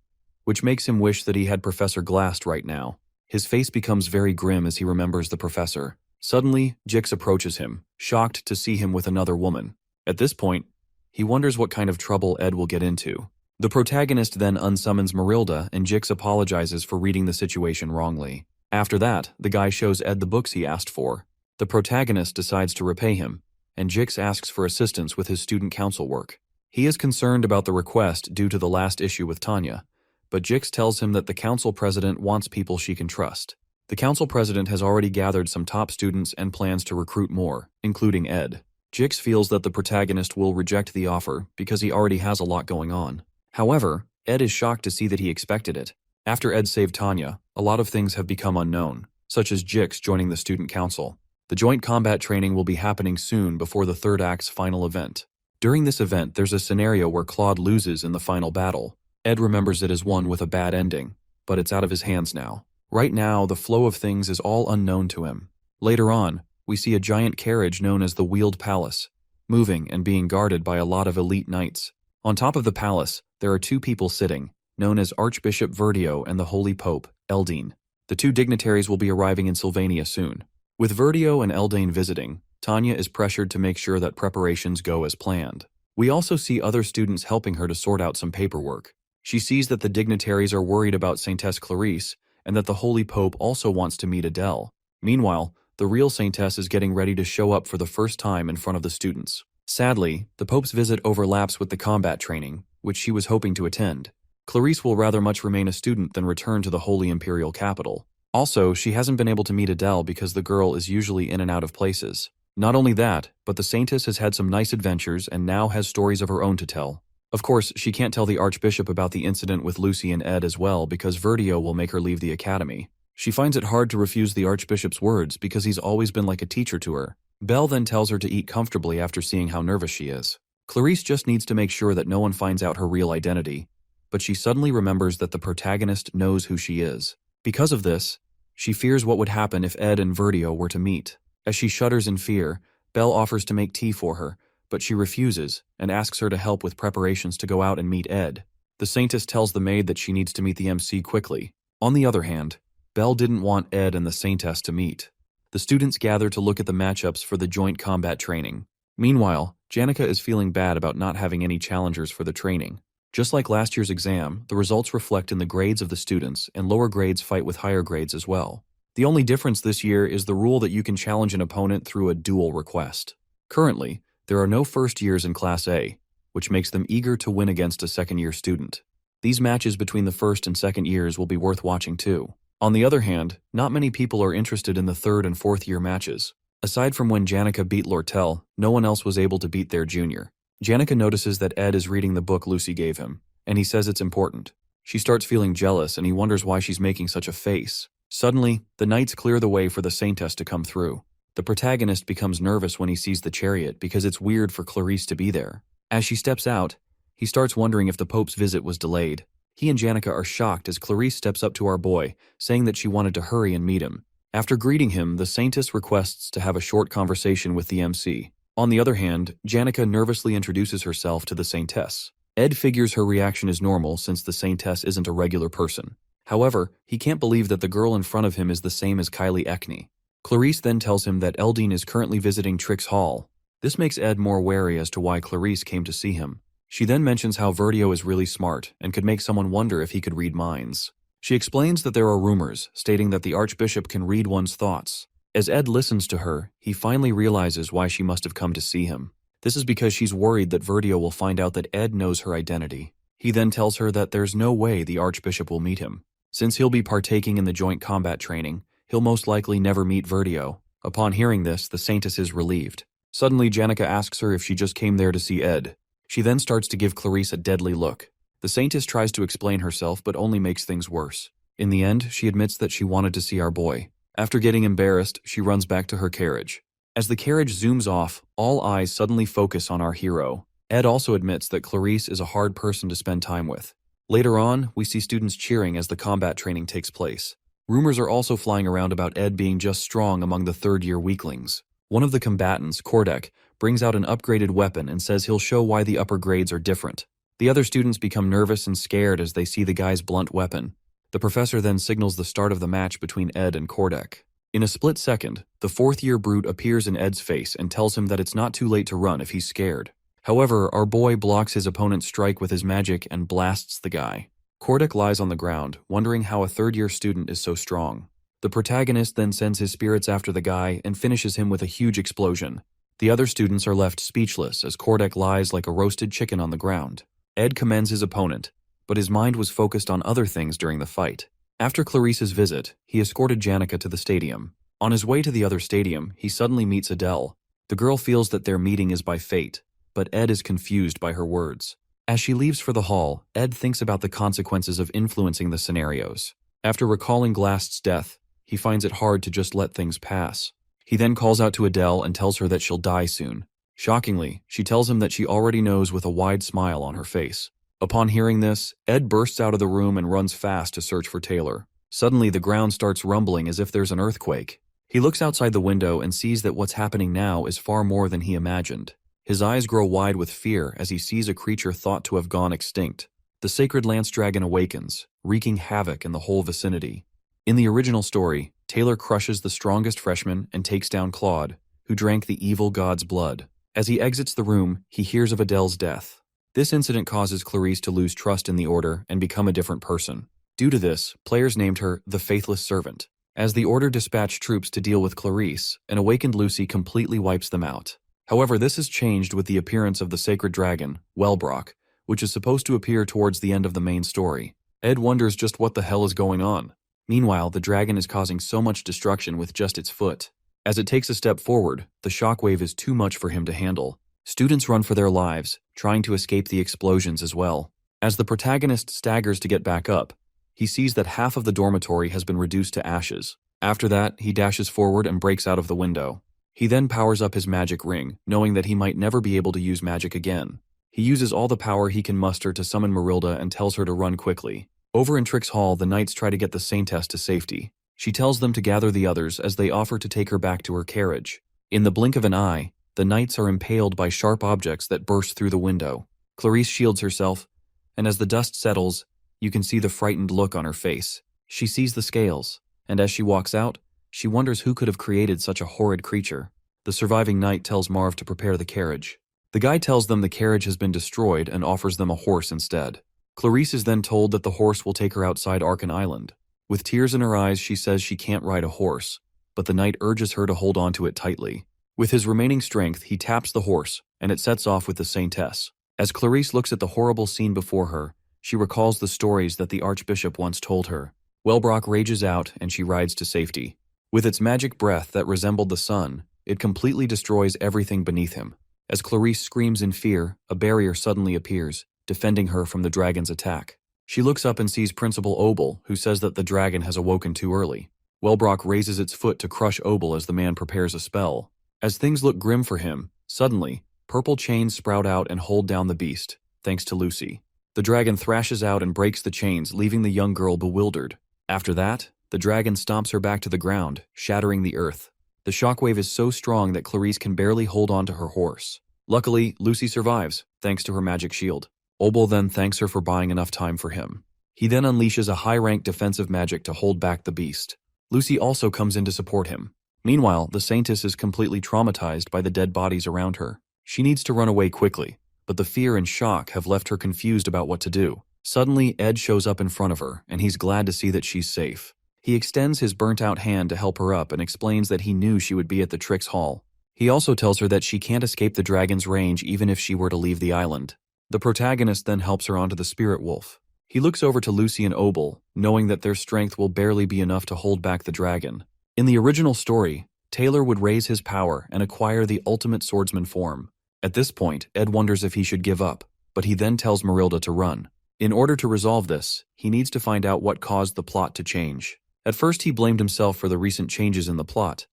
which makes him wish that he had Professor Glast right now. His face becomes very grim as he remembers the professor. Suddenly, Jix approaches him, shocked to see him with another woman. At this point, he wonders what kind of trouble Ed will get into. The protagonist then unsummons Marilda and Jix apologizes for reading the situation wrongly. After that, the guy shows Ed the books he asked for. The protagonist decides to repay him, and Jix asks for assistance with his student council work. He is concerned about the request due to the last issue with Tanya, but Jix tells him that the council president wants people she can trust. The council president has already gathered some top students and plans to recruit more, including Ed. Jix feels that the protagonist will reject the offer because he already has a lot going on. However, Ed is shocked to see that he expected it. After Ed saved Tanya, a lot of things have become unknown, such as Jix joining the student council. The joint combat training will be happening soon before the third act's final event. During this event, there's a scenario where Claude loses in the final battle. Ed remembers it as one with a bad ending, but it's out of his hands now. Right now, the flow of things is all unknown to him. Later on, we see a giant carriage known as the Wheeled Palace, moving and being guarded by a lot of elite knights. On top of the palace, there are two people sitting, known as Archbishop Verdio and the Holy Pope, Eldine. The two dignitaries will be arriving in Sylvania soon. With Verdio and Eldane visiting, Tanya is pressured to make sure that preparations go as planned. We also see other students helping her to sort out some paperwork. She sees that the dignitaries are worried about Saintess Clarice and that the Holy Pope also wants to meet Adele. Meanwhile, the real Saintess is getting ready to show up for the first time in front of the students. Sadly, the Pope's visit overlaps with the combat training, which she was hoping to attend. Clarice will rather much remain a student than return to the Holy Imperial capital. Also, she hasn't been able to meet Adele because the girl is usually in and out of places. Not only that, but the Saintess has had some nice adventures and now has stories of her own to tell. Of course, she can't tell the Archbishop about the incident with Lucy and Ed as well because Verdio will make her leave the academy. She finds it hard to refuse the Archbishop's words because he's always been like a teacher to her. Belle then tells her to eat comfortably after seeing how nervous she is. Clarice just needs to make sure that no one finds out her real identity, but she suddenly remembers that the protagonist knows who she is. Because of this, she fears what would happen if Ed and Verdio were to meet. As she shudders in fear, Belle offers to make tea for her, but she refuses and asks her to help with preparations to go out and meet Ed. The Saintess tells the maid that she needs to meet the MC quickly. On the other hand, Belle didn't want Ed and the Saintess to meet. The students gather to look at the matchups for the joint combat training. Meanwhile, Janica is feeling bad about not having any challengers for the training. Just like last year's exam, the results reflect in the grades of the students, and lower grades fight with higher grades as well. The only difference this year is the rule that you can challenge an opponent through a duel request. Currently, there are no first years in Class A, which makes them eager to win against a second-year student. These matches between the first and second years will be worth watching too. On the other hand, not many people are interested in the third and fourth-year matches. Aside from when Janica beat Lortel, no one else was able to beat their junior. Janica notices that Ed is reading the book Lucy gave him, and he says it's important. She starts feeling jealous, and he wonders why she's making such a face. Suddenly, the knights clear the way for the Saintess to come through. The protagonist becomes nervous when he sees the chariot because it's weird for Clarice to be there. As she steps out, he starts wondering if the Pope's visit was delayed. He and Janica are shocked as Clarice steps up to our boy, saying that she wanted to hurry and meet him. After greeting him, the Saintess requests to have a short conversation with the MC. On the other hand, Janica nervously introduces herself to the Saintess. Ed figures her reaction is normal since the Saintess isn't a regular person. However, he can't believe that the girl in front of him is the same as Kylie Ekney. Clarice then tells him that Eldine is currently visiting Trix Hall. This makes Ed more wary as to why Clarice came to see him. She then mentions how Verdio is really smart and could make someone wonder if he could read minds. She explains that there are rumors stating that the Archbishop can read one's thoughts. As Ed listens to her, he finally realizes why she must have come to see him. This is because she's worried that Verdio will find out that Ed knows her identity. He then tells her that there's no way the Archbishop will meet him. Since he'll be partaking in the joint combat training, he'll most likely never meet Verdio. Upon hearing this, the Saintess is relieved. Suddenly, Janica asks her if she just came there to see Ed. She then starts to give Clarice a deadly look. The Saintess tries to explain herself but only makes things worse. In the end, she admits that she wanted to see our boy. After getting embarrassed, she runs back to her carriage. As the carriage zooms off, all eyes suddenly focus on our hero. Ed also admits that Clarice is a hard person to spend time with. Later on, we see students cheering as the combat training takes place. Rumors are also flying around about Ed being just strong among the third-year weaklings. One of the combatants, Kordek, brings out an upgraded weapon and says he'll show why the upper grades are different. The other students become nervous and scared as they see the guy's blunt weapon. The professor then signals the start of the match between Ed and Kordek. In a split second, the fourth-year brute appears in Ed's face and tells him that it's not too late to run if he's scared. However, our boy blocks his opponent's strike with his magic and blasts the guy. Kordek lies on the ground, wondering how a third-year student is so strong. The protagonist then sends his spirits after the guy and finishes him with a huge explosion. The other students are left speechless as Kordek lies like a roasted chicken on the ground. Ed commends his opponent, but his mind was focused on other things during the fight. After Clarice's visit, he escorted Janica to the stadium. On his way to the other stadium, he suddenly meets Adele. The girl feels that their meeting is by fate, but Ed is confused by her words. As she leaves for the hall, Ed thinks about the consequences of influencing the scenarios. After recalling Glast's death, he finds it hard to just let things pass. He then calls out to Adele and tells her that she'll die soon. Shockingly, she tells him that she already knows with a wide smile on her face. Upon hearing this, Ed bursts out of the room and runs fast to search for Taylor. Suddenly, the ground starts rumbling as if there's an earthquake. He looks outside the window and sees that what's happening now is far more than he imagined. His eyes grow wide with fear as he sees a creature thought to have gone extinct. The sacred lance dragon awakens, wreaking havoc in the whole vicinity. In the original story, Taylor crushes the strongest freshman and takes down Claude, who drank the evil god's blood. As he exits the room, he hears of Adele's death. This incident causes Clarice to lose trust in the Order and become a different person. Due to this, players named her the Faithless Servant. As the Order dispatched troops to deal with Clarice, an awakened Lucy completely wipes them out. However, this is changed with the appearance of the sacred dragon, Wellbrock, which is supposed to appear towards the end of the main story. Ed wonders just what the hell is going on. Meanwhile, the dragon is causing so much destruction with just its foot. As it takes a step forward, the shockwave is too much for him to handle. Students run for their lives, trying to escape the explosions as well. As the protagonist staggers to get back up, he sees that half of the dormitory has been reduced to ashes. After that, he dashes forward and breaks out of the window. He then powers up his magic ring, knowing that he might never be able to use magic again. He uses all the power he can muster to summon Marilda and tells her to run quickly. Over in Trix Hall, the knights try to get the Saintess to safety. She tells them to gather the others as they offer to take her back to her carriage. In the blink of an eye, the knights are impaled by sharp objects that burst through the window. Clarice shields herself, and as the dust settles, you can see the frightened look on her face. She sees the scales, and as she walks out, she wonders who could have created such a horrid creature. The surviving knight tells Marv to prepare the carriage. The guy tells them the carriage has been destroyed and offers them a horse instead. Clarice is then told that the horse will take her outside Arkan Island. With tears in her eyes, she says she can't ride a horse, but the knight urges her to hold on to it tightly. With his remaining strength, he taps the horse, and it sets off with the Saintess. As Clarice looks at the horrible scene before her, she recalls the stories that the Archbishop once told her. Wellbrock rages out, and she rides to safety. With its magic breath that resembled the sun, it completely destroys everything beneath him. As Clarice screams in fear, a barrier suddenly appears, defending her from the dragon's attack. She looks up and sees Principal Obel, who says that the dragon has awoken too early. Wellbrock raises its foot to crush Obel as the man prepares a spell. As things look grim for him, suddenly, purple chains sprout out and hold down the beast, thanks to Lucy. The dragon thrashes out and breaks the chains, leaving the young girl bewildered. After that, the dragon stomps her back to the ground, shattering the earth. The shockwave is so strong that Clarice can barely hold on to her horse. Luckily, Lucy survives, thanks to her magic shield. Obel then thanks her for buying enough time for him. He then unleashes a high-ranked defensive magic to hold back the beast. Lucy also comes in to support him. Meanwhile, the Saintess is completely traumatized by the dead bodies around her. She needs to run away quickly, but the fear and shock have left her confused about what to do. Suddenly, Ed shows up in front of her, and he's glad to see that she's safe. He extends his burnt-out hand to help her up and explains that he knew she would be at the Trix Hall. He also tells her that she can't escape the dragon's range even if she were to leave the island. The protagonist then helps her onto the Spirit Wolf. He looks over to Lucy and Obel, knowing that their strength will barely be enough to hold back the dragon. In the original story, Taylor would raise his power and acquire the ultimate swordsman form. At this point, Ed wonders if he should give up, but he then tells Marilda to run. In order to resolve this, he needs to find out what caused the plot to change. At first, he blamed himself for the recent changes in the plot,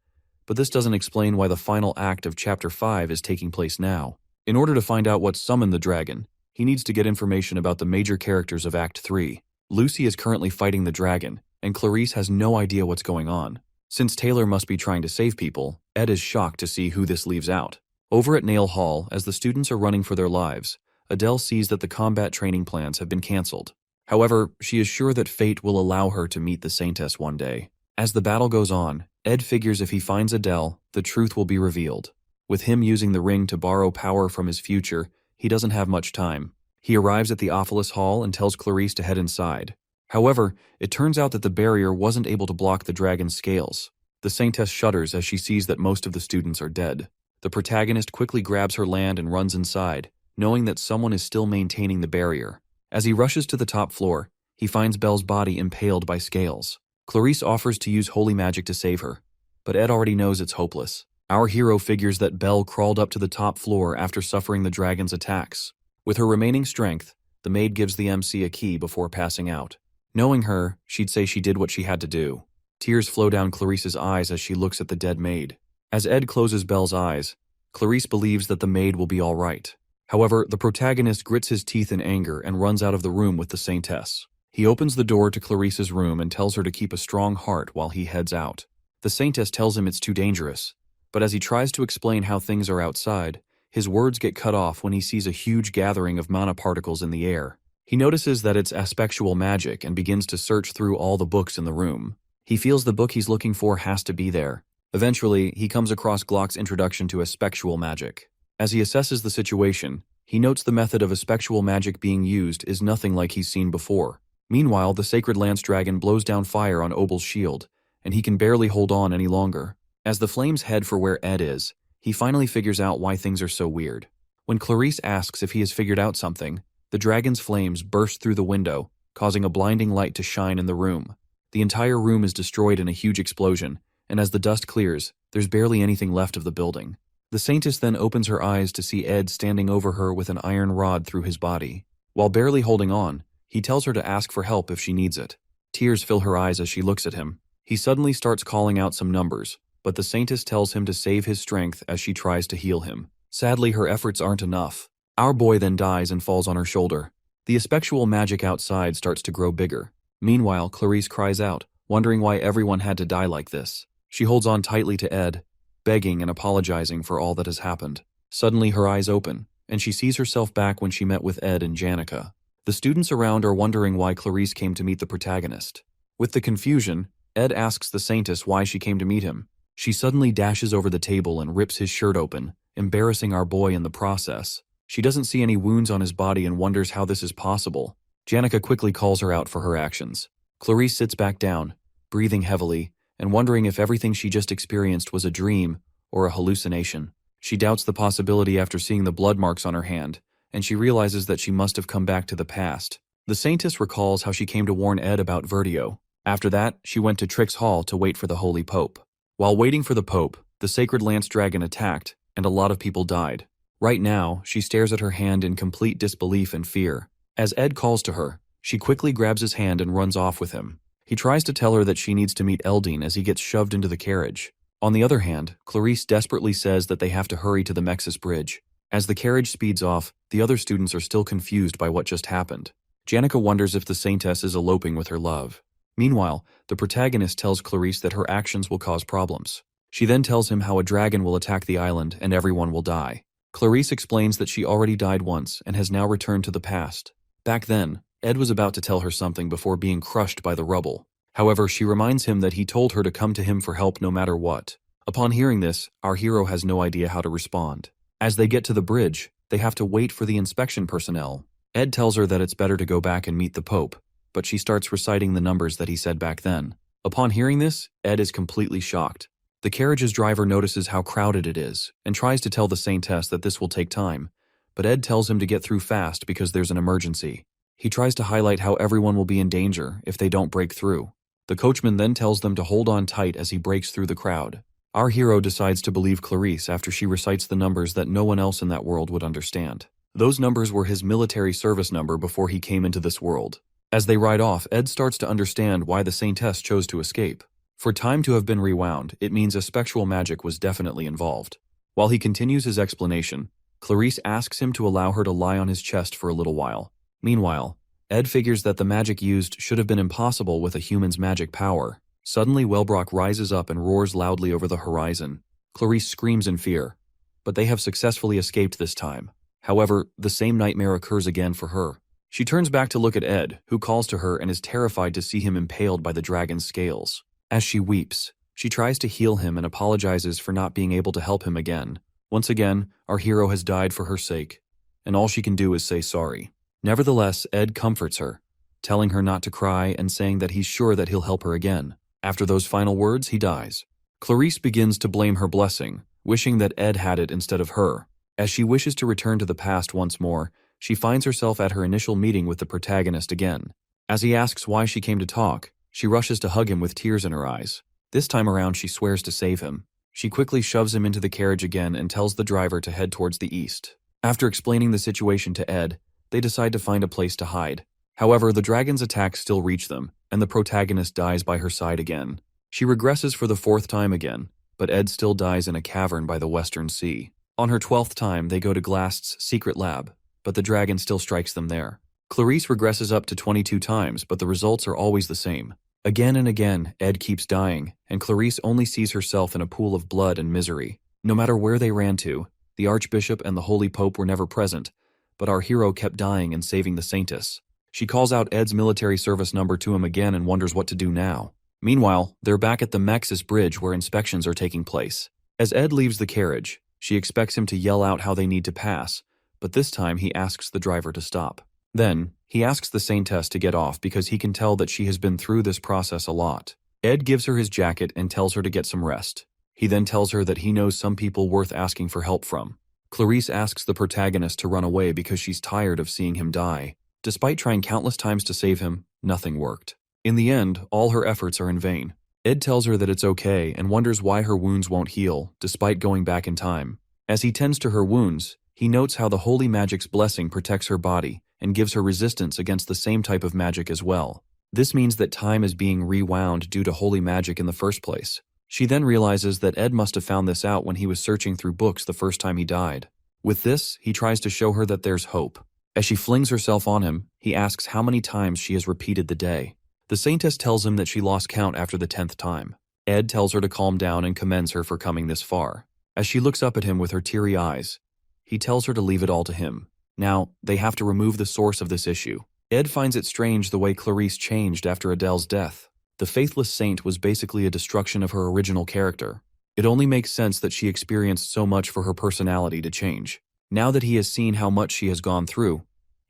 but this doesn't explain why the final act of Chapter 5 is taking place now. In order to find out what summoned the dragon, he needs to get information about the major characters of Act 3. Lucy is currently fighting the dragon, and Clarice has no idea what's going on. Since Taylor must be trying to save people, Ed is shocked to see who this leaves out. Over at Nail Hall, as the students are running for their lives, Adele sees that the combat training plans have been cancelled. However, she is sure that fate will allow her to meet the Saintess one day. As the battle goes on, Ed figures if he finds Adele, the truth will be revealed. With him using the ring to borrow power from his future, he doesn't have much time. He arrives at the Ophilis Hall and tells Clarice to head inside. However, it turns out that the barrier wasn't able to block the dragon's scales. The Saintess shudders as she sees that most of the students are dead. The protagonist quickly grabs her land and runs inside, knowing that someone is still maintaining the barrier. As he rushes to the top floor, he finds Belle's body impaled by scales. Clarice offers to use holy magic to save her, but Ed already knows it's hopeless. Our hero figures that Belle crawled up to the top floor after suffering the dragon's attacks. With her remaining strength, the maid gives the MC a key before passing out. Knowing her, she'd say she did what she had to do. Tears flow down Clarice's eyes as she looks at the dead maid. As Ed closes Belle's eyes, Clarice believes that the maid will be all right. However, the protagonist grits his teeth in anger and runs out of the room with the Saintess. He opens the door to Clarice's room and tells her to keep a strong heart while he heads out. The Saintess tells him it's too dangerous, but as he tries to explain how things are outside, his words get cut off when he sees a huge gathering of mana particles in the air. He notices that it's aspectual magic and begins to search through all the books in the room. He feels the book he's looking for has to be there. Eventually, he comes across Glock's introduction to aspectual magic. As he assesses the situation, he notes the method of aspectual magic being used is nothing like he's seen before. Meanwhile, the sacred lance dragon blows down fire on Obel's shield, and he can barely hold on any longer. As the flames head for where Ed is, he finally figures out why things are so weird. When Clarice asks if he has figured out something, the dragon's flames burst through the window, causing a blinding light to shine in the room. The entire room is destroyed in a huge explosion, and as the dust clears, there's barely anything left of the building. The Saintess then opens her eyes to see Ed standing over her with an iron rod through his body. While barely holding on, he tells her to ask for help if she needs it. Tears fill her eyes as she looks at him. He suddenly starts calling out some numbers, but the Saintess tells him to save his strength as she tries to heal him. Sadly, her efforts aren't enough. Our boy then dies and falls on her shoulder. The effectual magic outside starts to grow bigger. Meanwhile, Clarice cries out, wondering why everyone had to die like this. She holds on tightly to Ed, begging and apologizing for all that has happened. Suddenly, her eyes open, and she sees herself back when she met with Ed and Janica. The students around are wondering why Clarice came to meet the protagonist. With the confusion, Ed asks the Saintess why she came to meet him. She suddenly dashes over the table and rips his shirt open, embarrassing our boy in the process. She doesn't see any wounds on his body and wonders how this is possible. Janica quickly calls her out for her actions. Clarice sits back down, breathing heavily, and wondering if everything she just experienced was a dream or a hallucination. She doubts the possibility after seeing the blood marks on her hand, and she realizes that she must have come back to the past. The Saintess recalls how she came to warn Ed about Vertio. After that, she went to Trix Hall to wait for the Holy Pope. While waiting for the Pope, the Sacred Lance Dragon attacked, and a lot of people died. Right now, she stares at her hand in complete disbelief and fear. As Ed calls to her, she quickly grabs his hand and runs off with him. He tries to tell her that she needs to meet Eldine as he gets shoved into the carriage. On the other hand, Clarice desperately says that they have to hurry to the Mexis Bridge. As the carriage speeds off, the other students are still confused by what just happened. Janica wonders if the Saintess is eloping with her love. Meanwhile, the protagonist tells Clarice that her actions will cause problems. She then tells him how a dragon will attack the island and everyone will die. Clarice explains that she already died once and has now returned to the past. Back then, Ed was about to tell her something before being crushed by the rubble. However, she reminds him that he told her to come to him for help no matter what. Upon hearing this, our hero has no idea how to respond. As they get to the bridge, they have to wait for the inspection personnel. Ed tells her that it's better to go back and meet the Pope, but she starts reciting the numbers that he said back then. Upon hearing this, Ed is completely shocked. The carriage's driver notices how crowded it is and tries to tell the Saintess that this will take time, but Ed tells him to get through fast because there's an emergency. He tries to highlight how everyone will be in danger if they don't break through. The coachman then tells them to hold on tight as he breaks through the crowd. Our hero decides to believe Clarice after she recites the numbers that no one else in that world would understand. Those numbers were his military service number before he came into this world. As they ride off, Ed starts to understand why the Saintess chose to escape. For time to have been rewound, it means a spectral magic was definitely involved. While he continues his explanation, Clarice asks him to allow her to lie on his chest for a little while. Meanwhile, Ed figures that the magic used should have been impossible with a human's magic power. Suddenly, Wellbrock rises up and roars loudly over the horizon. Clarice screams in fear, but they have successfully escaped this time. However, the same nightmare occurs again for her. She turns back to look at Ed, who calls to her and is terrified to see him impaled by the dragon's scales. As she weeps, she tries to heal him and apologizes for not being able to help him again. Once again, our hero has died for her sake, and all she can do is say sorry. Nevertheless, Ed comforts her, telling her not to cry and saying that he's sure that he'll help her again. After those final words, he dies. Clarice begins to blame her blessing, wishing that Ed had it instead of her. As she wishes to return to the past once more, she finds herself at her initial meeting with the protagonist again. As he asks why she came to talk, she rushes to hug him with tears in her eyes. This time around, she swears to save him. She quickly shoves him into the carriage again and tells the driver to head towards the east. After explaining the situation to Ed, they decide to find a place to hide. However, the dragon's attacks still reach them, and the protagonist dies by her side again. She regresses for the 4th time again, but Ed still dies in a cavern by the Western Sea. On her 12th time, they go to Glast's secret lab, but the dragon still strikes them there. Clarice regresses up to 22 times, but the results are always the same. Again and again, Ed keeps dying, and Clarice only sees herself in a pool of blood and misery. No matter where they ran to, the Archbishop and the Holy Pope were never present, but our hero kept dying and saving the Saintess. She calls out Ed's military service number to him again and wonders what to do now. Meanwhile, they're back at the Mexis Bridge where inspections are taking place. As Ed leaves the carriage, she expects him to yell out how they need to pass, but this time he asks the driver to stop. Then, he asks the Saintess to get off because he can tell that she has been through this process a lot. Ed gives her his jacket and tells her to get some rest. He then tells her that he knows some people worth asking for help from. Clarice asks the protagonist to run away because she's tired of seeing him die. Despite trying countless times to save him, nothing worked. In the end, all her efforts are in vain. Ed tells her that it's okay and wonders why her wounds won't heal, despite going back in time. As he tends to her wounds, he notes how the holy magic's blessing protects her body and gives her resistance against the same type of magic as well. This means that time is being rewound due to holy magic in the first place. She then realizes that Ed must have found this out when he was searching through books the first time he died. With this, he tries to show her that there's hope. As she flings herself on him, he asks how many times she has repeated the day. The Saintess tells him that she lost count after the 10th time. Ed tells her to calm down and commends her for coming this far. As she looks up at him with her teary eyes, he tells her to leave it all to him. Now, they have to remove the source of this issue. Ed finds it strange the way Clarice changed after Adele's death. The faithless saint was basically a destruction of her original character. It only makes sense that she experienced so much for her personality to change. Now that he has seen how much she has gone through,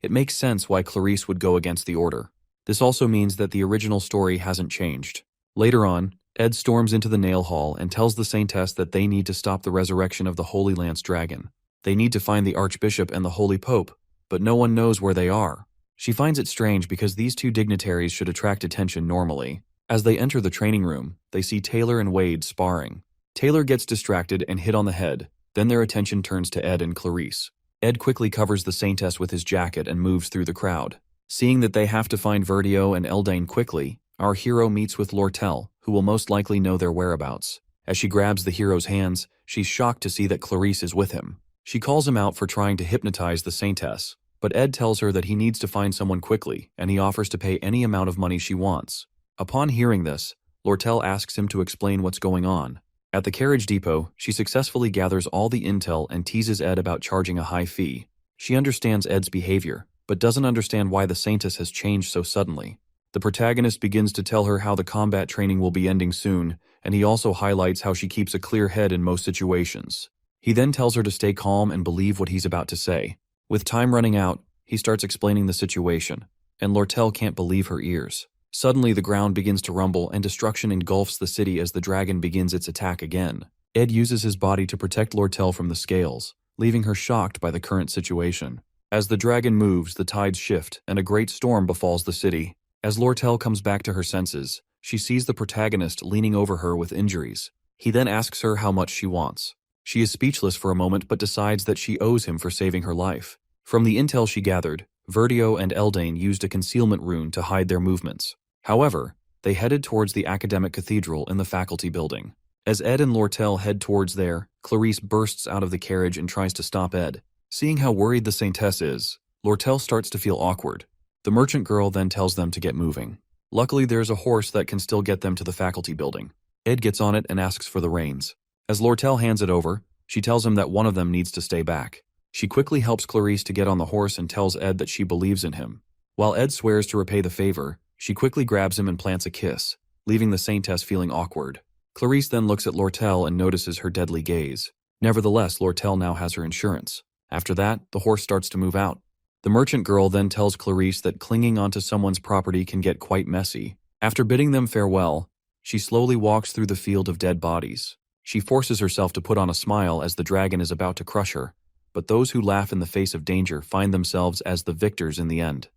it makes sense why Clarice would go against the order. This also means that the original story hasn't changed. Later on, Ed storms into the nail hall and tells the Saintess that they need to stop the resurrection of the Holy Lance Dragon. They need to find the Archbishop and the Holy Pope, but no one knows where they are. She finds it strange because these two dignitaries should attract attention normally. As they enter the training room, they see Taylor and Wade sparring. Taylor gets distracted and hit on the head, then their attention turns to Ed and Clarice. Ed quickly covers the Saintess with his jacket and moves through the crowd. Seeing that they have to find Verdio and Eldane quickly, our hero meets with Lortel, who will most likely know their whereabouts. As she grabs the hero's hands, she's shocked to see that Clarice is with him. She calls him out for trying to hypnotize the Saintess, but Ed tells her that he needs to find someone quickly, and he offers to pay any amount of money she wants. Upon hearing this, Lortel asks him to explain what's going on. At the carriage depot, she successfully gathers all the intel and teases Ed about charging a high fee. She understands Ed's behavior, but doesn't understand why the Saintess has changed so suddenly. The protagonist begins to tell her how the combat training will be ending soon, and he also highlights how she keeps a clear head in most situations. He then tells her to stay calm and believe what he's about to say. With time running out, he starts explaining the situation, and Lortel can't believe her ears. Suddenly, the ground begins to rumble and destruction engulfs the city as the dragon begins its attack again. Ed uses his body to protect Lortel from the scales, leaving her shocked by the current situation. As the dragon moves, the tides shift, and a great storm befalls the city. As Lortel comes back to her senses, she sees the protagonist leaning over her with injuries. He then asks her how much she wants. She is speechless for a moment but decides that she owes him for saving her life. From the intel she gathered, Verdio and Eldane used a concealment rune to hide their movements. However, they headed towards the academic cathedral in the faculty building. As Ed and Lortel head towards there, Clarice bursts out of the carriage and tries to stop Ed. Seeing how worried the Saintess is, Lortel starts to feel awkward. The merchant girl then tells them to get moving. Luckily, there's a horse that can still get them to the faculty building. Ed gets on it and asks for the reins. As Lortel hands it over, she tells him that one of them needs to stay back. She quickly helps Clarice to get on the horse and tells Ed that she believes in him. While Ed swears to repay the favor, she quickly grabs him and plants a kiss, leaving the Saintess feeling awkward. Clarice then looks at Lortel and notices her deadly gaze. Nevertheless, Lortel now has her insurance. After that, the horse starts to move out. The merchant girl then tells Clarice that clinging onto someone's property can get quite messy. After bidding them farewell, she slowly walks through the field of dead bodies. She forces herself to put on a smile as the dragon is about to crush her, but those who laugh in the face of danger find themselves as the victors in the end.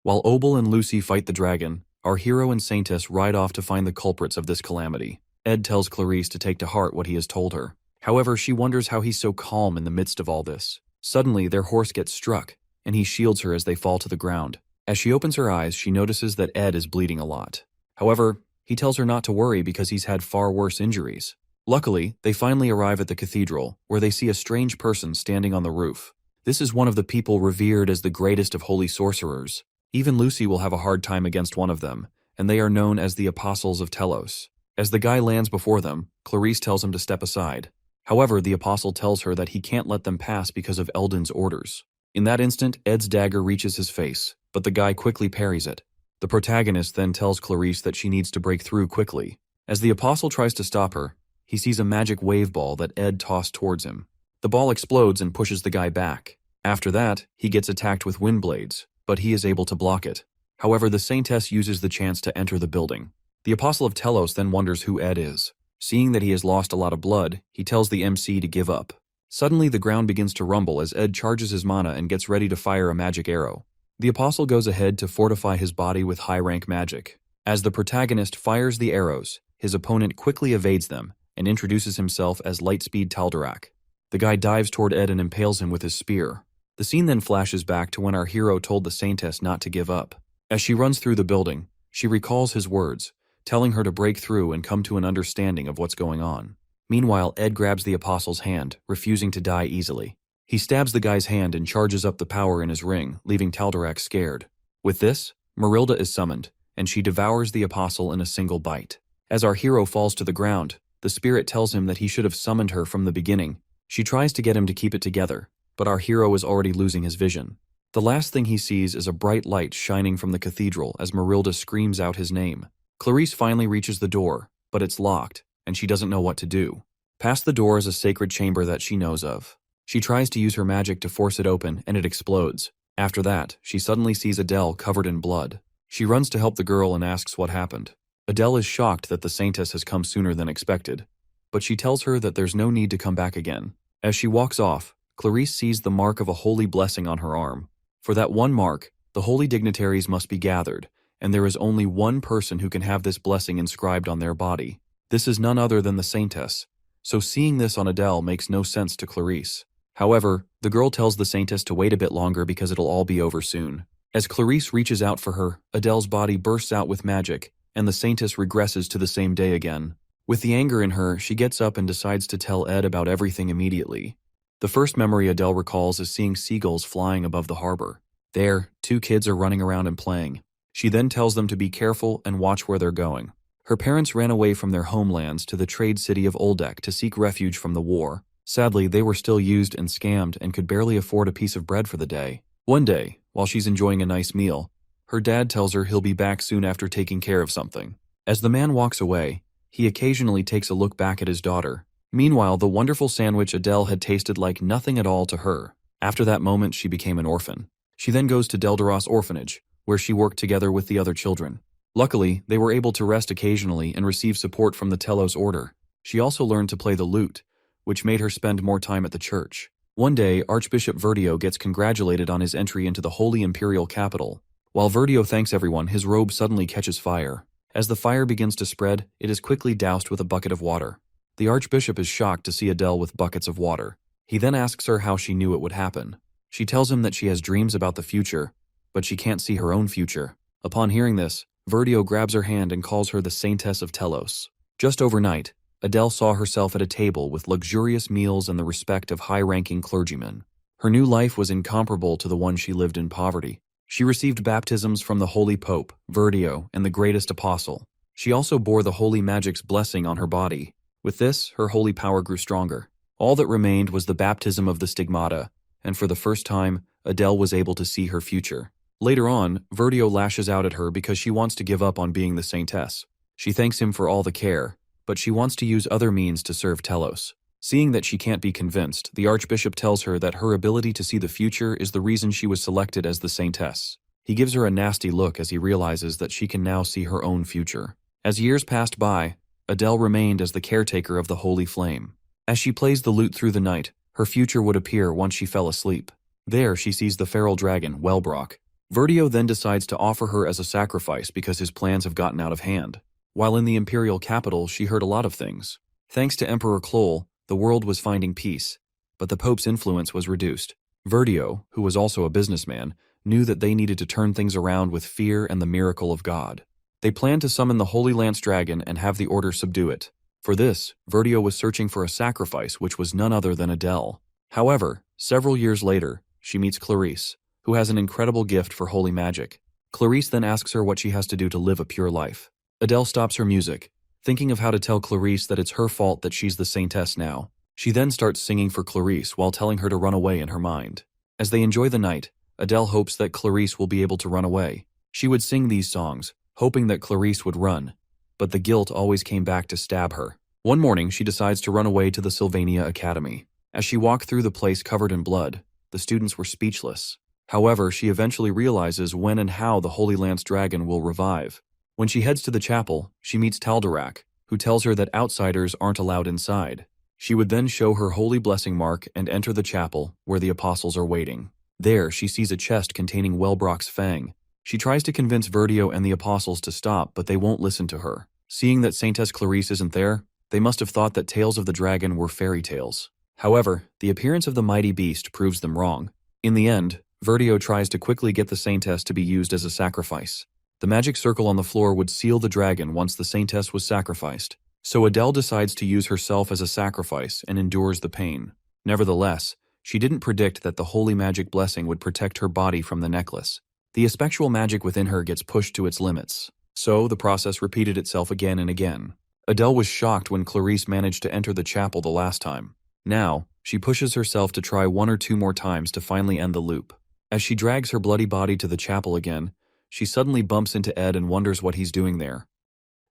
While Obel and Lucy fight the dragon, our hero and Saintess ride off to find the culprits of this calamity. Ed tells Clarice to take to heart what he has told her. However, she wonders how he's so calm in the midst of all this. Suddenly, their horse gets struck, and he shields her as they fall to the ground. As she opens her eyes, she notices that Ed is bleeding a lot. However, he tells her not to worry because he's had far worse injuries. Luckily, they finally arrive at the cathedral, where they see a strange person standing on the roof. This is one of the people revered as the greatest of holy sorcerers. Even Lucy will have a hard time against one of them, and they are known as the Apostles of Telos. As the guy lands before them, Clarice tells him to step aside. However, the apostle tells her that he can't let them pass because of Eldon's orders. In that instant, Ed's dagger reaches his face, but the guy quickly parries it. The protagonist then tells Clarice that she needs to break through quickly. As the apostle tries to stop her, he sees a magic wave ball that Ed tossed towards him. The ball explodes and pushes the guy back. After that, he gets attacked with wind blades. but he is able to block it. However, the Saintess uses the chance to enter the building. The Apostle of Telos then wonders who Ed is. Seeing that he has lost a lot of blood, he tells the MC to give up. Suddenly, the ground begins to rumble as Ed charges his mana and gets ready to fire a magic arrow. The Apostle goes ahead to fortify his body with high-rank magic. As the protagonist fires the arrows, his opponent quickly evades them and introduces himself as Lightspeed Taldarak. The guy dives toward Ed and impales him with his spear. The scene then flashes back to when our hero told the Saintess not to give up. As she runs through the building, she recalls his words, telling her to break through and come to an understanding of what's going on. Meanwhile, Ed grabs the Apostle's hand, refusing to die easily. He stabs the guy's hand and charges up the power in his ring, leaving Taldarak scared. With this, Marilda is summoned, and she devours the Apostle in a single bite. As our hero falls to the ground, the spirit tells him that he should have summoned her from the beginning. She tries to get him to keep it together, but our hero is already losing his vision. The last thing he sees is a bright light shining from the cathedral as Marilda screams out his name. Clarice finally reaches the door, but it's locked, and she doesn't know what to do. Past the door is a sacred chamber that she knows of. She tries to use her magic to force it open, and it explodes. After that, she suddenly sees Adele covered in blood. She runs to help the girl and asks what happened. Adele is shocked that the Saintess has come sooner than expected, but she tells her that there's no need to come back again. As she walks off, Clarice sees the mark of a holy blessing on her arm. For that one mark, the holy dignitaries must be gathered, and there is only one person who can have this blessing inscribed on their body. This is none other than the Saintess, so seeing this on Adele makes no sense to Clarice. However, the girl tells the Saintess to wait a bit longer because it'll all be over soon. As Clarice reaches out for her, Adele's body bursts out with magic, and the Saintess regresses to the same day again. With the anger in her, she gets up and decides to tell Ed about everything immediately. The first memory Adele recalls is seeing seagulls flying above the harbor. There, two kids are running around and playing. She then tells them to be careful and watch where they're going. Her parents ran away from their homelands to the trade city of Oldek to seek refuge from the war. Sadly, they were still used and scammed and could barely afford a piece of bread for the day. One day, while she's enjoying a nice meal, her dad tells her he'll be back soon after taking care of something. As the man walks away, he occasionally takes a look back at his daughter. Meanwhile, the wonderful sandwich Adele had tasted like nothing at all to her. After that moment, she became an orphan. She then goes to Deldaros Orphanage, where she worked together with the other children. Luckily, they were able to rest occasionally and receive support from the Telos Order. She also learned to play the lute, which made her spend more time at the church. One day, Archbishop Verdio gets congratulated on his entry into the Holy Imperial Capital. While Verdio thanks everyone, his robe suddenly catches fire. As the fire begins to spread, it is quickly doused with a bucket of water. The Archbishop is shocked to see Adele with buckets of water. He then asks her how she knew it would happen. She tells him that she has dreams about the future, but she can't see her own future. Upon hearing this, Verdio grabs her hand and calls her the Saintess of Telos. Just overnight, Adele saw herself at a table with luxurious meals and the respect of high-ranking clergymen. Her new life was incomparable to the one she lived in poverty. She received baptisms from the Holy Pope, Verdio, and the greatest apostle. She also bore the holy magic's blessing on her body. With this, her holy power grew stronger. All that remained was the baptism of the stigmata, and for the first time, Adele was able to see her future. Later on, Verdio lashes out at her because she wants to give up on being the Saintess. She thanks him for all the care, but she wants to use other means to serve Telos. Seeing that she can't be convinced, the Archbishop tells her that her ability to see the future is the reason she was selected as the Saintess. He gives her a nasty look as he realizes that she can now see her own future. As years passed by, Adele remained as the caretaker of the Holy Flame. As she plays the lute through the night, her future would appear once she fell asleep. There, she sees the feral dragon, Wellbrock. Verdio then decides to offer her as a sacrifice because his plans have gotten out of hand. While in the imperial capital, she heard a lot of things. Thanks to Emperor Kloll, the world was finding peace, but the Pope's influence was reduced. Verdio, who was also a businessman, knew that they needed to turn things around with fear and the miracle of God. They planned to summon the Holy Lance Dragon and have the Order subdue it. For this, Verdio was searching for a sacrifice which was none other than Adele. However, several years later, she meets Clarice, who has an incredible gift for holy magic. Clarice then asks her what she has to do to live a pure life. Adele stops her music, thinking of how to tell Clarice that it's her fault that she's the Saintess now. She then starts singing for Clarice while telling her to run away in her mind. As they enjoy the night, Adele hopes that Clarice will be able to run away. She would sing these songs, hoping that Clarice would run, but the guilt always came back to stab her. One morning, she decides to run away to the Sylvania Academy. As she walked through the place covered in blood, the students were speechless. However, she eventually realizes when and how the Holy Lance Dragon will revive. When she heads to the chapel, she meets Taldarak, who tells her that outsiders aren't allowed inside. She would then show her holy blessing mark and enter the chapel, where the apostles are waiting. There, she sees a chest containing Wellbrock's fang. She tries to convince Verdio and the apostles to stop, but they won't listen to her. Seeing that Saintess Clarice isn't there, they must have thought that tales of the dragon were fairy tales. However, the appearance of the mighty beast proves them wrong. In the end, Verdio tries to quickly get the Saintess to be used as a sacrifice. The magic circle on the floor would seal the dragon once the Saintess was sacrificed, so Adele decides to use herself as a sacrifice and endures the pain. Nevertheless, she didn't predict that the holy magic blessing would protect her body from the necklace. The aspectual magic within her gets pushed to its limits. So, the process repeated itself again and again. Adele was shocked when Clarice managed to enter the chapel the last time. Now, she pushes herself to try 1 or 2 more times to finally end the loop. As she drags her bloody body to the chapel again, she suddenly bumps into Ed and wonders what he's doing there.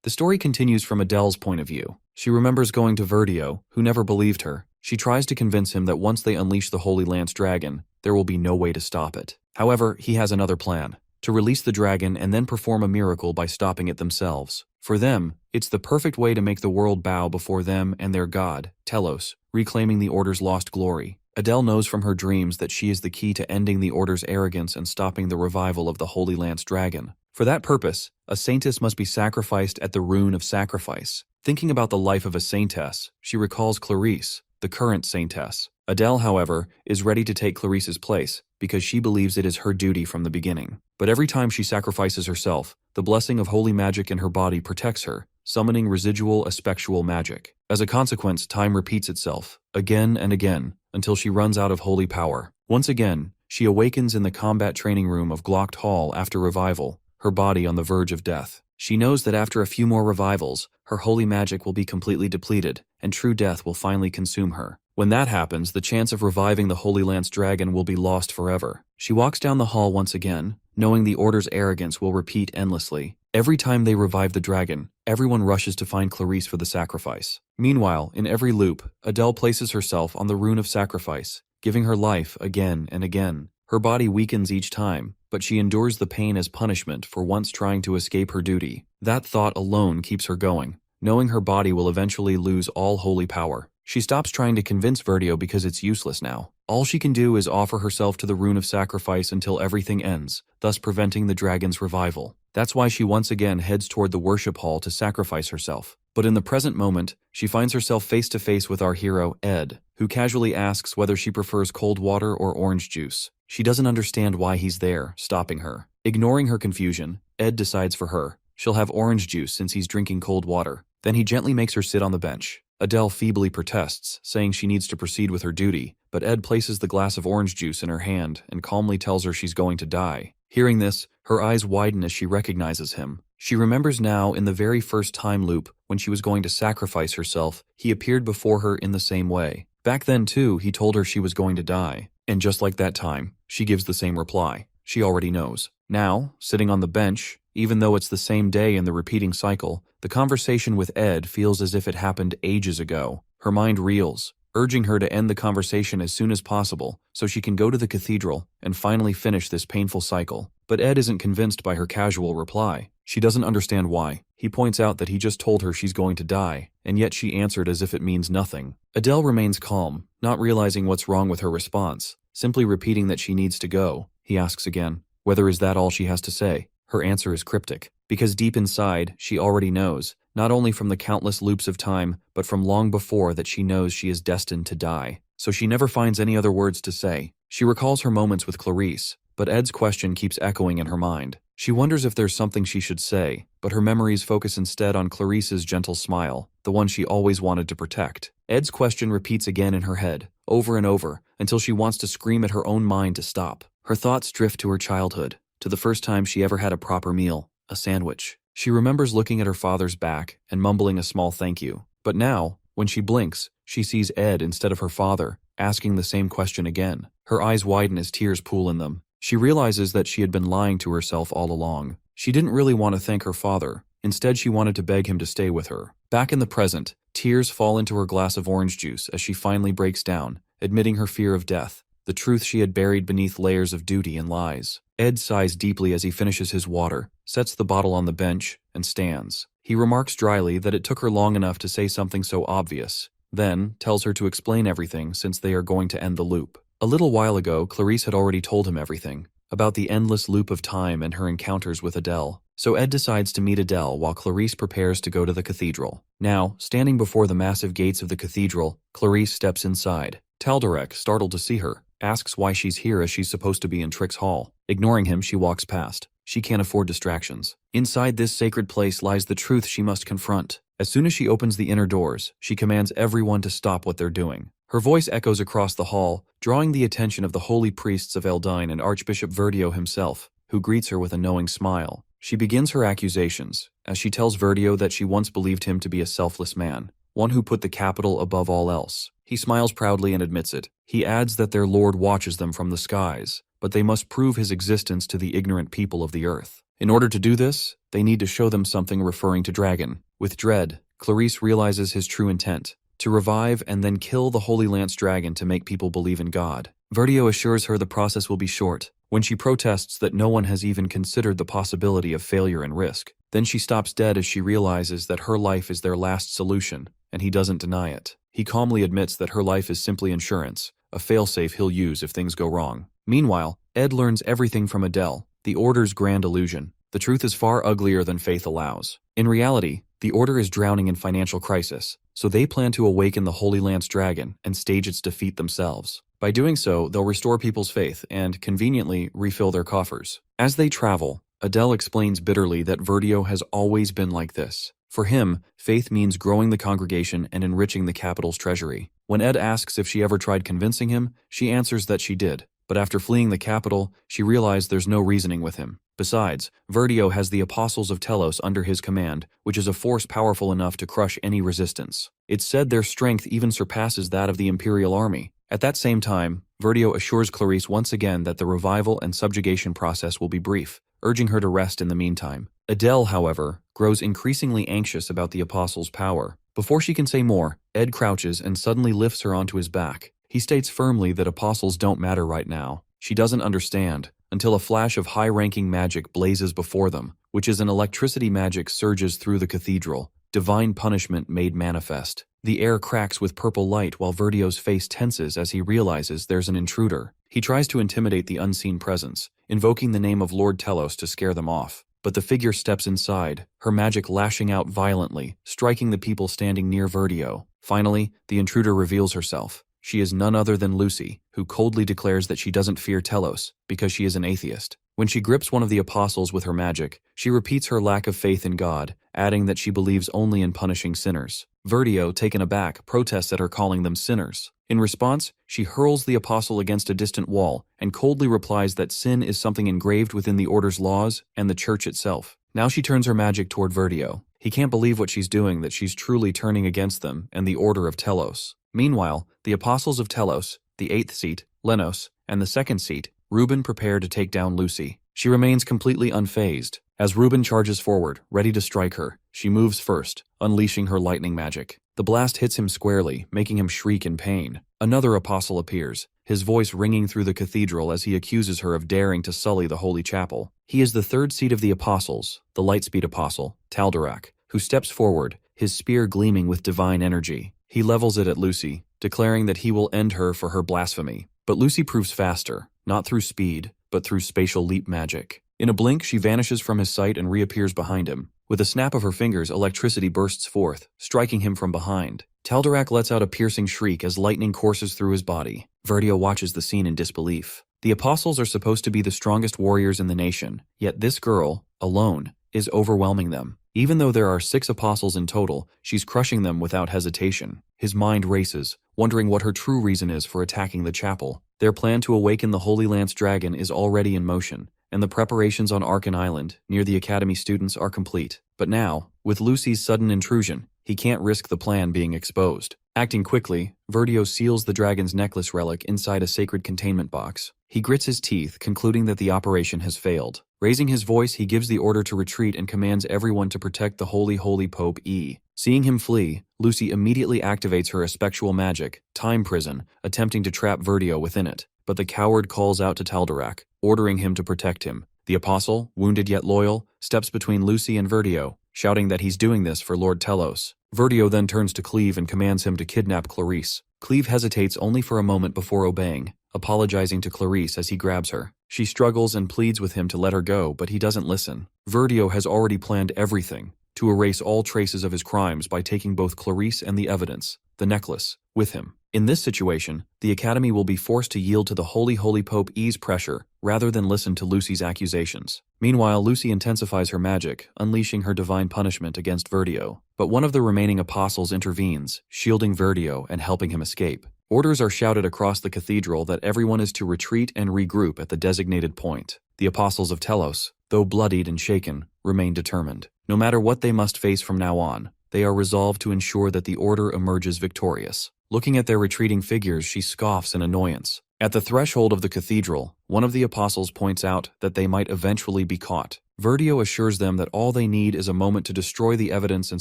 The story continues from Adele's point of view. She remembers going to Verdio, who never believed her. She tries to convince him that once they unleash the Holy Lance Dragon, there will be no way to stop it. However, he has another plan: to release the dragon and then perform a miracle by stopping it themselves. For them, it's the perfect way to make the world bow before them and their god, Telos, reclaiming the Order's lost glory. Adele knows from her dreams that she is the key to ending the Order's arrogance and stopping the revival of the Holy Lance Dragon. For that purpose, a saintess must be sacrificed at the rune of sacrifice. Thinking about the life of a saintess, she recalls Clarice, the current saintess. Adele, however, is ready to take Clarice's place because she believes it is her duty from the beginning. But every time she sacrifices herself, the blessing of holy magic in her body protects her, summoning residual aspectual magic. As a consequence, time repeats itself, again and again, until she runs out of holy power. Once again, she awakens in the combat training room of Glocht Hall after revival, her body on the verge of death. She knows that after a few more revivals, her holy magic will be completely depleted, and true death will finally consume her. When that happens, the chance of reviving the Holy Lance Dragon will be lost forever. She walks down the hall once again, knowing the Order's arrogance will repeat endlessly. Every time they revive the dragon, everyone rushes to find Clarice for the sacrifice. Meanwhile, in every loop, Adele places herself on the rune of sacrifice, giving her life again and again. Her body weakens each time, but she endures the pain as punishment for once trying to escape her duty. That thought alone keeps her going, knowing her body will eventually lose all holy power. She stops trying to convince Verdio because it's useless now. All she can do is offer herself to the rune of sacrifice until everything ends, thus preventing the dragon's revival. That's why she once again heads toward the worship hall to sacrifice herself. But in the present moment, she finds herself face to face with our hero, Ed, who casually asks whether she prefers cold water or orange juice. She doesn't understand why he's there, stopping her. Ignoring her confusion, Ed decides for her. She'll have orange juice since he's drinking cold water. Then he gently makes her sit on the bench. Adele feebly protests, saying she needs to proceed with her duty, but Ed places the glass of orange juice in her hand and calmly tells her she's going to die. Hearing this, her eyes widen as she recognizes him. She remembers now in the very first time loop, when she was going to sacrifice herself, he appeared before her in the same way. Back then too, he told her she was going to die. And just like that time, she gives the same reply. She already knows. Now, sitting on the bench, even though it's the same day in the repeating cycle, the conversation with Ed feels as if it happened ages ago. Her mind reels, urging her to end the conversation as soon as possible so she can go to the cathedral and finally finish this painful cycle. But Ed isn't convinced by her casual reply. She doesn't understand why. He points out that he just told her she's going to die, and yet she answered as if it means nothing. Adele remains calm, not realizing what's wrong with her response, simply repeating that she needs to go. He asks again, whether is that all she has to say. Her answer is cryptic, because deep inside, she already knows, not only from the countless loops of time, but from long before that she knows she is destined to die. So she never finds any other words to say. She recalls her moments with Clarice, but Ed's question keeps echoing in her mind. She wonders if there's something she should say, but her memories focus instead on Clarice's gentle smile, the one she always wanted to protect. Ed's question repeats again in her head, over and over, until she wants to scream at her own mind to stop. Her thoughts drift to her childhood, to the first time she ever had a proper meal, a sandwich. She remembers looking at her father's back and mumbling a small thank you. But now, when she blinks, she sees Ed instead of her father, asking the same question again. Her eyes widen as tears pool in them. She realizes that she had been lying to herself all along. She didn't really want to thank her father. Instead, she wanted to beg him to stay with her. Back in the present, tears fall into her glass of orange juice as she finally breaks down, admitting her fear of death. The the truth she had buried beneath layers of duty and lies. Ed sighs deeply as he finishes his water, sets the bottle on the bench, and stands. He remarks dryly that it took her long enough to say something so obvious, then tells her to explain everything since they are going to end the loop. A little while ago, Clarice had already told him everything, about the endless loop of time and her encounters with Adele. So Ed decides to meet Adele while Clarice prepares to go to the cathedral. Now, standing before the massive gates of the cathedral, Clarice steps inside. Taldarek, startled to see her, asks why she's here as she's supposed to be in Trick's hall. Ignoring him, she walks past. She can't afford distractions. Inside this sacred place lies the truth she must confront. As soon as she opens the inner doors, she commands everyone to stop what they're doing. Her voice echoes across the hall, drawing the attention of the holy priests of Eldine and Archbishop Verdio himself, who greets her with a knowing smile. She begins her accusations, as she tells Verdio that she once believed him to be a selfless man, one who put the capital above all else. He smiles proudly and admits it. He adds that their lord watches them from the skies, but they must prove his existence to the ignorant people of the earth. In order to do this, they need to show them something referring to dragon. With dread, Clarice realizes his true intent, to revive and then kill the Holy Lance dragon to make people believe in God. Verdio assures her the process will be short, when she protests that no one has even considered the possibility of failure and risk. Then she stops dead as she realizes that her life is their last solution, and he doesn't deny it. He calmly admits that her life is simply insurance, a failsafe he'll use if things go wrong. Meanwhile, Ed learns everything from Adele, the Order's grand illusion. The truth is far uglier than faith allows. In reality, the Order is drowning in financial crisis, so they plan to awaken the Holy Lance dragon and stage its defeat themselves. By doing so, they'll restore people's faith and, conveniently, refill their coffers. As they travel, Adele explains bitterly that Verdio has always been like this. For him, faith means growing the congregation and enriching the capital's treasury. When Ed asks if she ever tried convincing him, she answers that she did. But after fleeing the capital, she realized there's no reasoning with him. Besides, Verdio has the Apostles of Telos under his command, which is a force powerful enough to crush any resistance. It's said their strength even surpasses that of the Imperial Army. At that same time, Verdio assures Clarice once again that the revival and subjugation process will be brief, urging her to rest in the meantime. Adele, however, grows increasingly anxious about the Apostles' power. Before she can say more, Ed crouches and suddenly lifts her onto his back. He states firmly that Apostles don't matter right now. She doesn't understand, until a flash of high-ranking magic blazes before them, which is an electricity magic surges through the cathedral, divine punishment made manifest. The air cracks with purple light while Verdio's face tenses as he realizes there's an intruder. He tries to intimidate the unseen presence, invoking the name of Lord Telos to scare them off. But the figure steps inside, her magic lashing out violently, striking the people standing near Verdio. Finally, the intruder reveals herself. She is none other than Lucy, who coldly declares that she doesn't fear Telos, because she is an atheist. When she grips one of the apostles with her magic, she repeats her lack of faith in God, adding that she believes only in punishing sinners. Verdio, taken aback, protests at her calling them sinners. In response, she hurls the apostle against a distant wall and coldly replies that sin is something engraved within the Order's laws and the Church itself. Now she turns her magic toward Verdio. He can't believe what she's doing, that she's truly turning against them and the Order of Telos. Meanwhile, the Apostles of Telos, the 8th seat, Lenos, and the 2nd seat, Reuben, prepare to take down Lucy. She remains completely unfazed. As Reuben charges forward, ready to strike her, she moves first, unleashing her lightning magic. The blast hits him squarely, making him shriek in pain. Another apostle appears, his voice ringing through the cathedral as he accuses her of daring to sully the holy chapel. He is the 3rd seat of the apostles, the Lightspeed apostle, Taldarak, who steps forward, his spear gleaming with divine energy. He levels it at Lucy, declaring that he will end her for her blasphemy. But Lucy proves faster, not through speed, but through spatial leap magic. In a blink, she vanishes from his sight and reappears behind him. With a snap of her fingers, electricity bursts forth, striking him from behind. Taldarak lets out a piercing shriek as lightning courses through his body. Verdio watches the scene in disbelief. The apostles are supposed to be the strongest warriors in the nation, yet this girl, alone, is overwhelming them. Even though there are 6 apostles in total, she's crushing them without hesitation. His mind races, wondering what her true reason is for attacking the chapel. Their plan to awaken the Holy Lance dragon is already in motion, and the preparations on Arkan Island, near the Academy students, are complete. But now, with Lucy's sudden intrusion, he can't risk the plan being exposed. Acting quickly, Verdio seals the dragon's necklace relic inside a sacred containment box. He grits his teeth, concluding that the operation has failed. Raising his voice, he gives the order to retreat and commands everyone to protect the holy Pope E. Seeing him flee, Lucy immediately activates her effectual magic, Time Prison, attempting to trap Verdio within it. But the coward calls out to Taldarak, ordering him to protect him. The apostle, wounded yet loyal, steps between Lucy and Verdio, shouting that he's doing this for Lord Telos. Verdio then turns to Cleve and commands him to kidnap Clarice. Cleve hesitates only for a moment before obeying, apologizing to Clarice as he grabs her. She struggles and pleads with him to let her go, but he doesn't listen. Verdio has already planned everything to erase all traces of his crimes by taking both Clarice and the evidence, the necklace, with him. In this situation, the Academy will be forced to yield to the holy Pope E's pressure rather than listen to Lucy's accusations. Meanwhile, Lucy intensifies her magic, unleashing her divine punishment against Verdio. But one of the remaining apostles intervenes, shielding Verdio and helping him escape. Orders are shouted across the cathedral that everyone is to retreat and regroup at the designated point. The apostles of Telos, though bloodied and shaken, remain determined. No matter what they must face from now on, they are resolved to ensure that the order emerges victorious. Looking at their retreating figures, she scoffs in annoyance. At the threshold of the cathedral, one of the apostles points out that they might eventually be caught. Verdio assures them that all they need is a moment to destroy the evidence and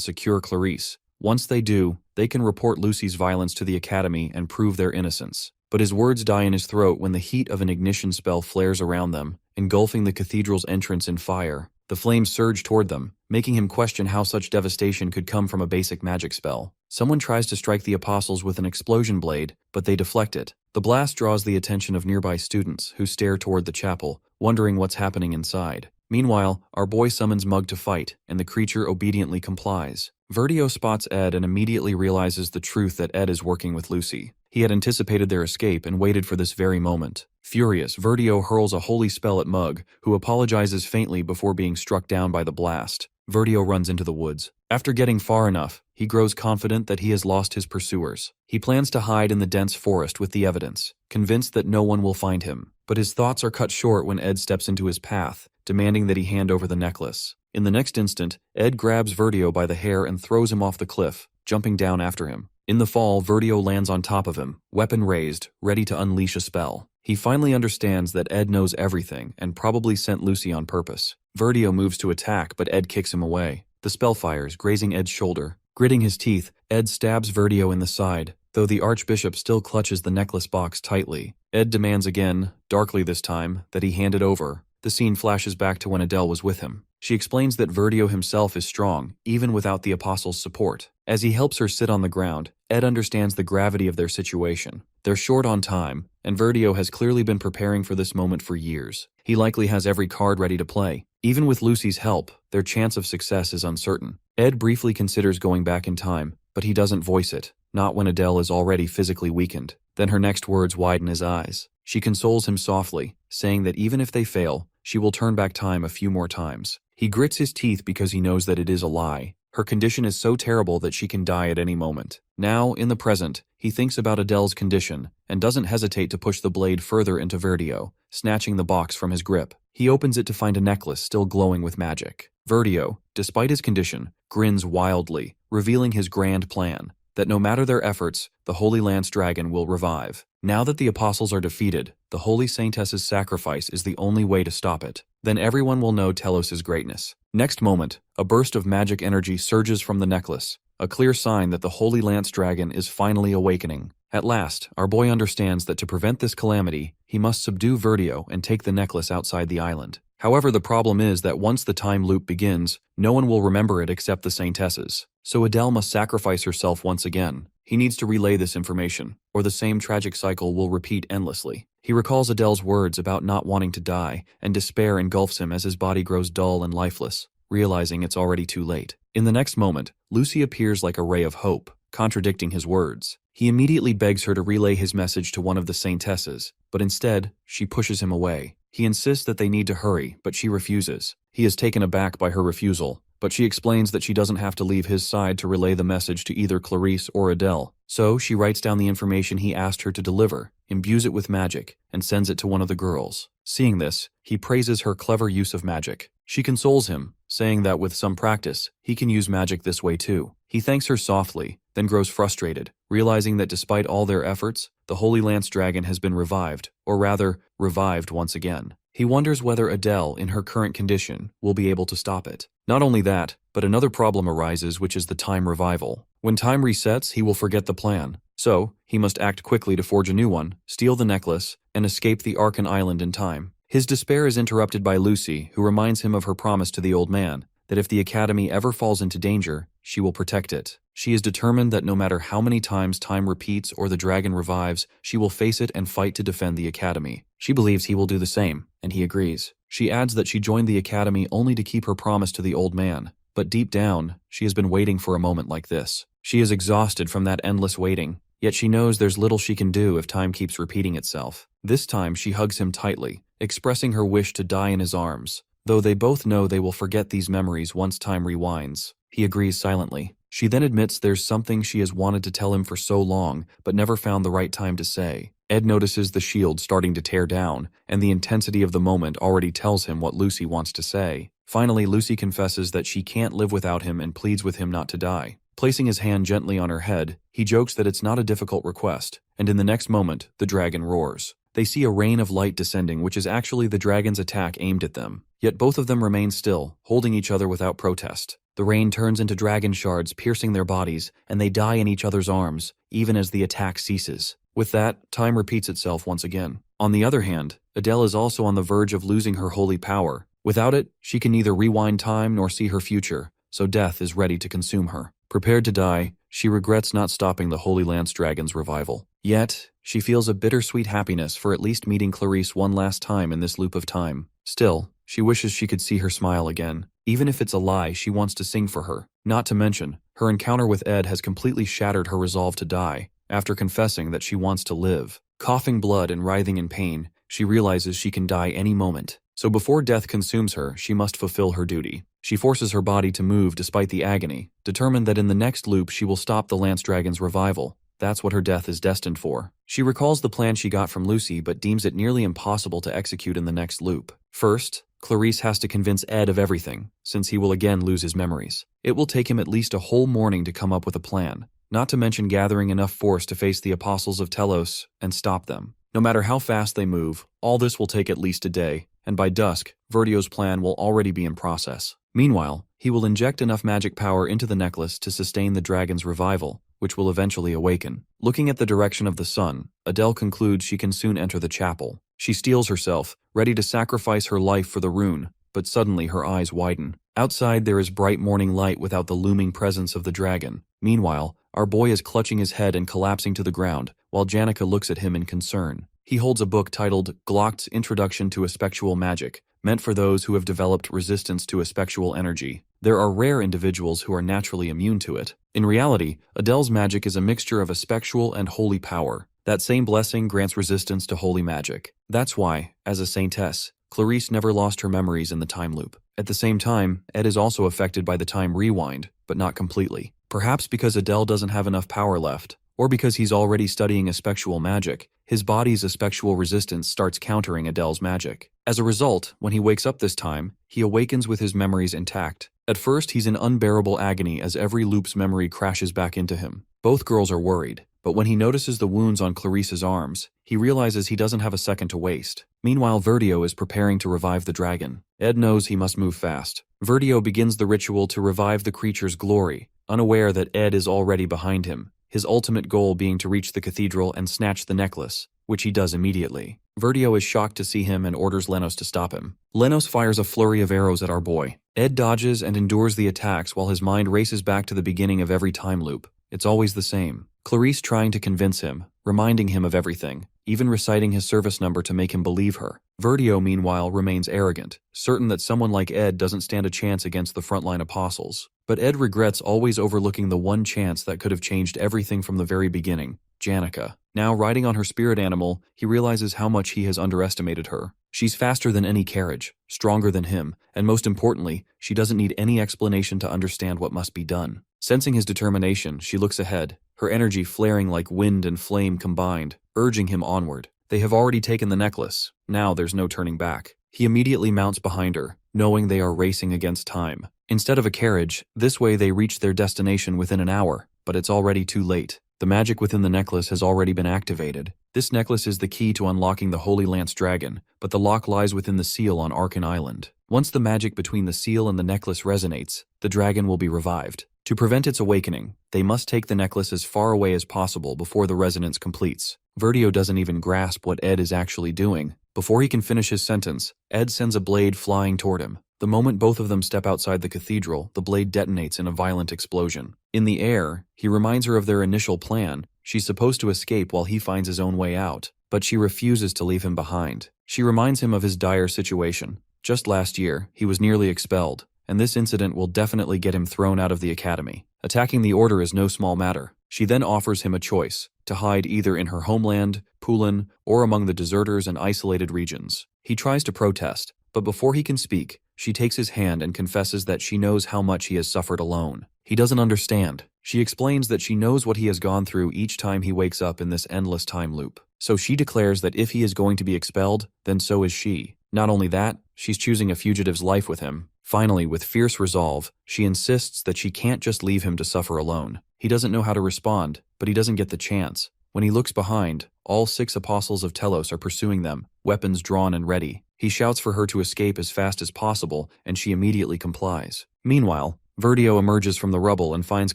secure Clarice. Once they do, they can report Lucy's violence to the Academy and prove their innocence. But his words die in his throat when the heat of an ignition spell flares around them, engulfing the cathedral's entrance in fire. The flames surge toward them, making him question how such devastation could come from a basic magic spell. Someone tries to strike the apostles with an explosion blade, but they deflect it. The blast draws the attention of nearby students, who stare toward the chapel, wondering what's happening inside. Meanwhile, our boy summons Mug to fight, and the creature obediently complies. Verdio spots Ed and immediately realizes the truth that Ed is working with Lucy. He had anticipated their escape and waited for this very moment. Furious, Verdio hurls a holy spell at Mug, who apologizes faintly before being struck down by the blast. Verdio runs into the woods. After getting far enough, he grows confident that he has lost his pursuers. He plans to hide in the dense forest with the evidence, convinced that no one will find him. But his thoughts are cut short when Ed steps into his path, demanding that he hand over the necklace. In the next instant, Ed grabs Verdio by the hair and throws him off the cliff, jumping down after him. In the fall, Verdio lands on top of him, weapon raised, ready to unleash a spell. He finally understands that Ed knows everything and probably sent Lucy on purpose. Verdio moves to attack, but Ed kicks him away. The spell fires, grazing Ed's shoulder. Gritting his teeth, Ed stabs Verdio in the side, though the Archbishop still clutches the necklace box tightly. Ed demands again, darkly this time, that he hand it over. The scene flashes back to when Adele was with him. She explains that Verdio himself is strong, even without the apostle's support. As he helps her sit on the ground, Ed understands the gravity of their situation. They're short on time, and Verdio has clearly been preparing for this moment for years. He likely has every card ready to play. Even with Lucy's help, their chance of success is uncertain. Ed briefly considers going back in time, but he doesn't voice it, not when Adele is already physically weakened. Then her next words widen his eyes. She consoles him softly, saying that even if they fail, she will turn back time a few more times. He grits his teeth because he knows that it is a lie. Her condition is so terrible that she can die at any moment. Now, in the present, he thinks about Adele's condition and doesn't hesitate to push the blade further into Verdio, snatching the box from his grip. He opens it to find a necklace still glowing with magic. Verdio, despite his condition, grins wildly, revealing his grand plan, that no matter their efforts, the Holy Lance Dragon will revive. Now that the apostles are defeated, the Holy Saintess's sacrifice is the only way to stop it. Then everyone will know Telos' greatness. Next moment, a burst of magic energy surges from the necklace, a clear sign that the Holy Lance Dragon is finally awakening. At last, our boy understands that to prevent this calamity, he must subdue Verdio and take the necklace outside the island. However, the problem is that once the time loop begins, no one will remember it except the Saintesses. So Adele must sacrifice herself once again. He needs to relay this information, or the same tragic cycle will repeat endlessly. He recalls Adele's words about not wanting to die, and despair engulfs him as his body grows dull and lifeless, realizing it's already too late. In the next moment, Lucy appears like a ray of hope, contradicting his words. He immediately begs her to relay his message to one of the Saintesses, but instead, she pushes him away. He insists that they need to hurry, but she refuses. He is taken aback by her refusal, but she explains that she doesn't have to leave his side to relay the message to either Clarice or Adele. So she writes down the information he asked her to deliver, imbues it with magic, and sends it to one of the girls. Seeing this, he praises her clever use of magic. She consoles him, saying that with some practice, he can use magic this way too. He thanks her softly, then grows frustrated, realizing that despite all their efforts, the Holy Lance Dragon has been revived, or rather, revived once again. He wonders whether Adele, in her current condition, will be able to stop it. Not only that, but another problem arises, which is the time revival. When time resets, he will forget the plan. So, he must act quickly to forge a new one, steal the necklace, and escape the Arkan Island in time. His despair is interrupted by Lucy, who reminds him of her promise to the old man, that if the Academy ever falls into danger, she will protect it. She is determined that no matter how many times time repeats or the dragon revives, she will face it and fight to defend the Academy. She believes he will do the same, and he agrees. She adds that she joined the Academy only to keep her promise to the old man, but deep down, she has been waiting for a moment like this. She is exhausted from that endless waiting, yet she knows there's little she can do if time keeps repeating itself. This time she hugs him tightly, expressing her wish to die in his arms, though they both know they will forget these memories once time rewinds. He agrees silently. She then admits there's something she has wanted to tell him for so long, but never found the right time to say. Ed notices the shield starting to tear down, and the intensity of the moment already tells him what Lucy wants to say. Finally, Lucy confesses that she can't live without him and pleads with him not to die. Placing his hand gently on her head, he jokes that it's not a difficult request, and in the next moment, the dragon roars. They see a rain of light descending, which is actually the dragon's attack aimed at them. Yet both of them remain still, holding each other without protest. The rain turns into dragon shards, piercing their bodies, and they die in each other's arms, even as the attack ceases. With that, time repeats itself once again. On the other hand, Adele is also on the verge of losing her holy power. Without it, she can neither rewind time nor see her future, so death is ready to consume her. Prepared to die, she regrets not stopping the Holy Lance Dragon's revival. Yet, she feels a bittersweet happiness for at least meeting Clarice one last time in this loop of time. Still, she wishes she could see her smile again. Even if it's a lie, she wants to sing for her. Not to mention, her encounter with Ed has completely shattered her resolve to die, after confessing that she wants to live. Coughing blood and writhing in pain, she realizes she can die any moment. So before death consumes her, she must fulfill her duty. She forces her body to move despite the agony, determined that in the next loop she will stop the Lance Dragon's revival. That's what her death is destined for. She recalls the plan she got from Lucy but deems it nearly impossible to execute in the next loop. First, Clarice has to convince Ed of everything, since he will again lose his memories. It will take him at least a whole morning to come up with a plan, not to mention gathering enough force to face the apostles of Telos and stop them. No matter how fast they move, all this will take at least a day, and by dusk, Verdio's plan will already be in process. Meanwhile, he will inject enough magic power into the necklace to sustain the dragon's revival, which will eventually awaken. Looking at the direction of the sun, Adele concludes she can soon enter the chapel. She steels herself, ready to sacrifice her life for the rune, but suddenly her eyes widen. Outside there is bright morning light without the looming presence of the dragon. Meanwhile, our boy is clutching his head and collapsing to the ground, while Janica looks at him in concern. He holds a book titled Glock's Introduction to Aspectual Magic, meant for those who have developed resistance to aspectual energy. There are rare individuals who are naturally immune to it. In reality, Adele's magic is a mixture of aspectual and holy power. That same blessing grants resistance to holy magic. That's why, as a saintess, Clarice never lost her memories in the time loop. At the same time, Ed is also affected by the time rewind, but not completely. Perhaps because Adele doesn't have enough power left, or because he's already studying aspectual magic, his body's aspectual resistance starts countering Adele's magic. As a result, when he wakes up this time, he awakens with his memories intact. At first, he's in unbearable agony as every loop's memory crashes back into him. Both girls are worried, but when he notices the wounds on Clarice's arms, he realizes he doesn't have a second to waste. Meanwhile, Verdio is preparing to revive the dragon. Ed knows he must move fast. Verdio begins the ritual to revive the creature's glory, unaware that Ed is already behind him, his ultimate goal being to reach the cathedral and snatch the necklace, which he does immediately. Verdio is shocked to see him and orders Lenos to stop him. Lenos fires a flurry of arrows at our boy. Ed dodges and endures the attacks while his mind races back to the beginning of every time loop. It's always the same. Clarice trying to convince him, reminding him of everything, even reciting his service number to make him believe her. Verdio, meanwhile, remains arrogant, certain that someone like Ed doesn't stand a chance against the frontline apostles. But Ed regrets always overlooking the one chance that could have changed everything from the very beginning, Janica. Now, riding on her spirit animal, he realizes how much he has underestimated her. She's faster than any carriage, stronger than him, and most importantly, she doesn't need any explanation to understand what must be done. Sensing his determination, she looks ahead, her energy flaring like wind and flame combined, urging him onward. They have already taken the necklace. Now there's no turning back. He immediately mounts behind her, knowing they are racing against time. Instead of a carriage, this way they reach their destination within an hour. but it's already too late. The magic within the necklace has already been activated. This necklace is the key to unlocking the Holy Lance Dragon, but the lock lies within the seal on Arkan Island. Once the magic between the seal and the necklace resonates, the dragon will be revived. To prevent its awakening, they must take the necklace as far away as possible before the resonance completes. Verdio doesn't even grasp what Ed is actually doing. Before he can finish his sentence, Ed sends a blade flying toward him. The moment both of them step outside the cathedral, the blade detonates in a violent explosion. In the air, he reminds her of their initial plan. She's supposed to escape while he finds his own way out, but she refuses to leave him behind. She reminds him of his dire situation. Just last year, he was nearly expelled, and this incident will definitely get him thrown out of the academy. Attacking the order is no small matter. She then offers him a choice, to hide either in her homeland, Pulin, or among the deserters and isolated regions. He tries to protest, but before he can speak, she takes his hand and confesses that she knows how much he has suffered alone. He doesn't understand. She explains that she knows what he has gone through each time he wakes up in this endless time loop. So she declares that if he is going to be expelled, then so is she. Not only that, she's choosing a fugitive's life with him. Finally, with fierce resolve, she insists that she can't just leave him to suffer alone. He doesn't know how to respond, but he doesn't get the chance. When he looks behind, all 6 apostles of Telos are pursuing them, weapons drawn and ready. He shouts for her to escape as fast as possible, and she immediately complies. Meanwhile, Verdio emerges from the rubble and finds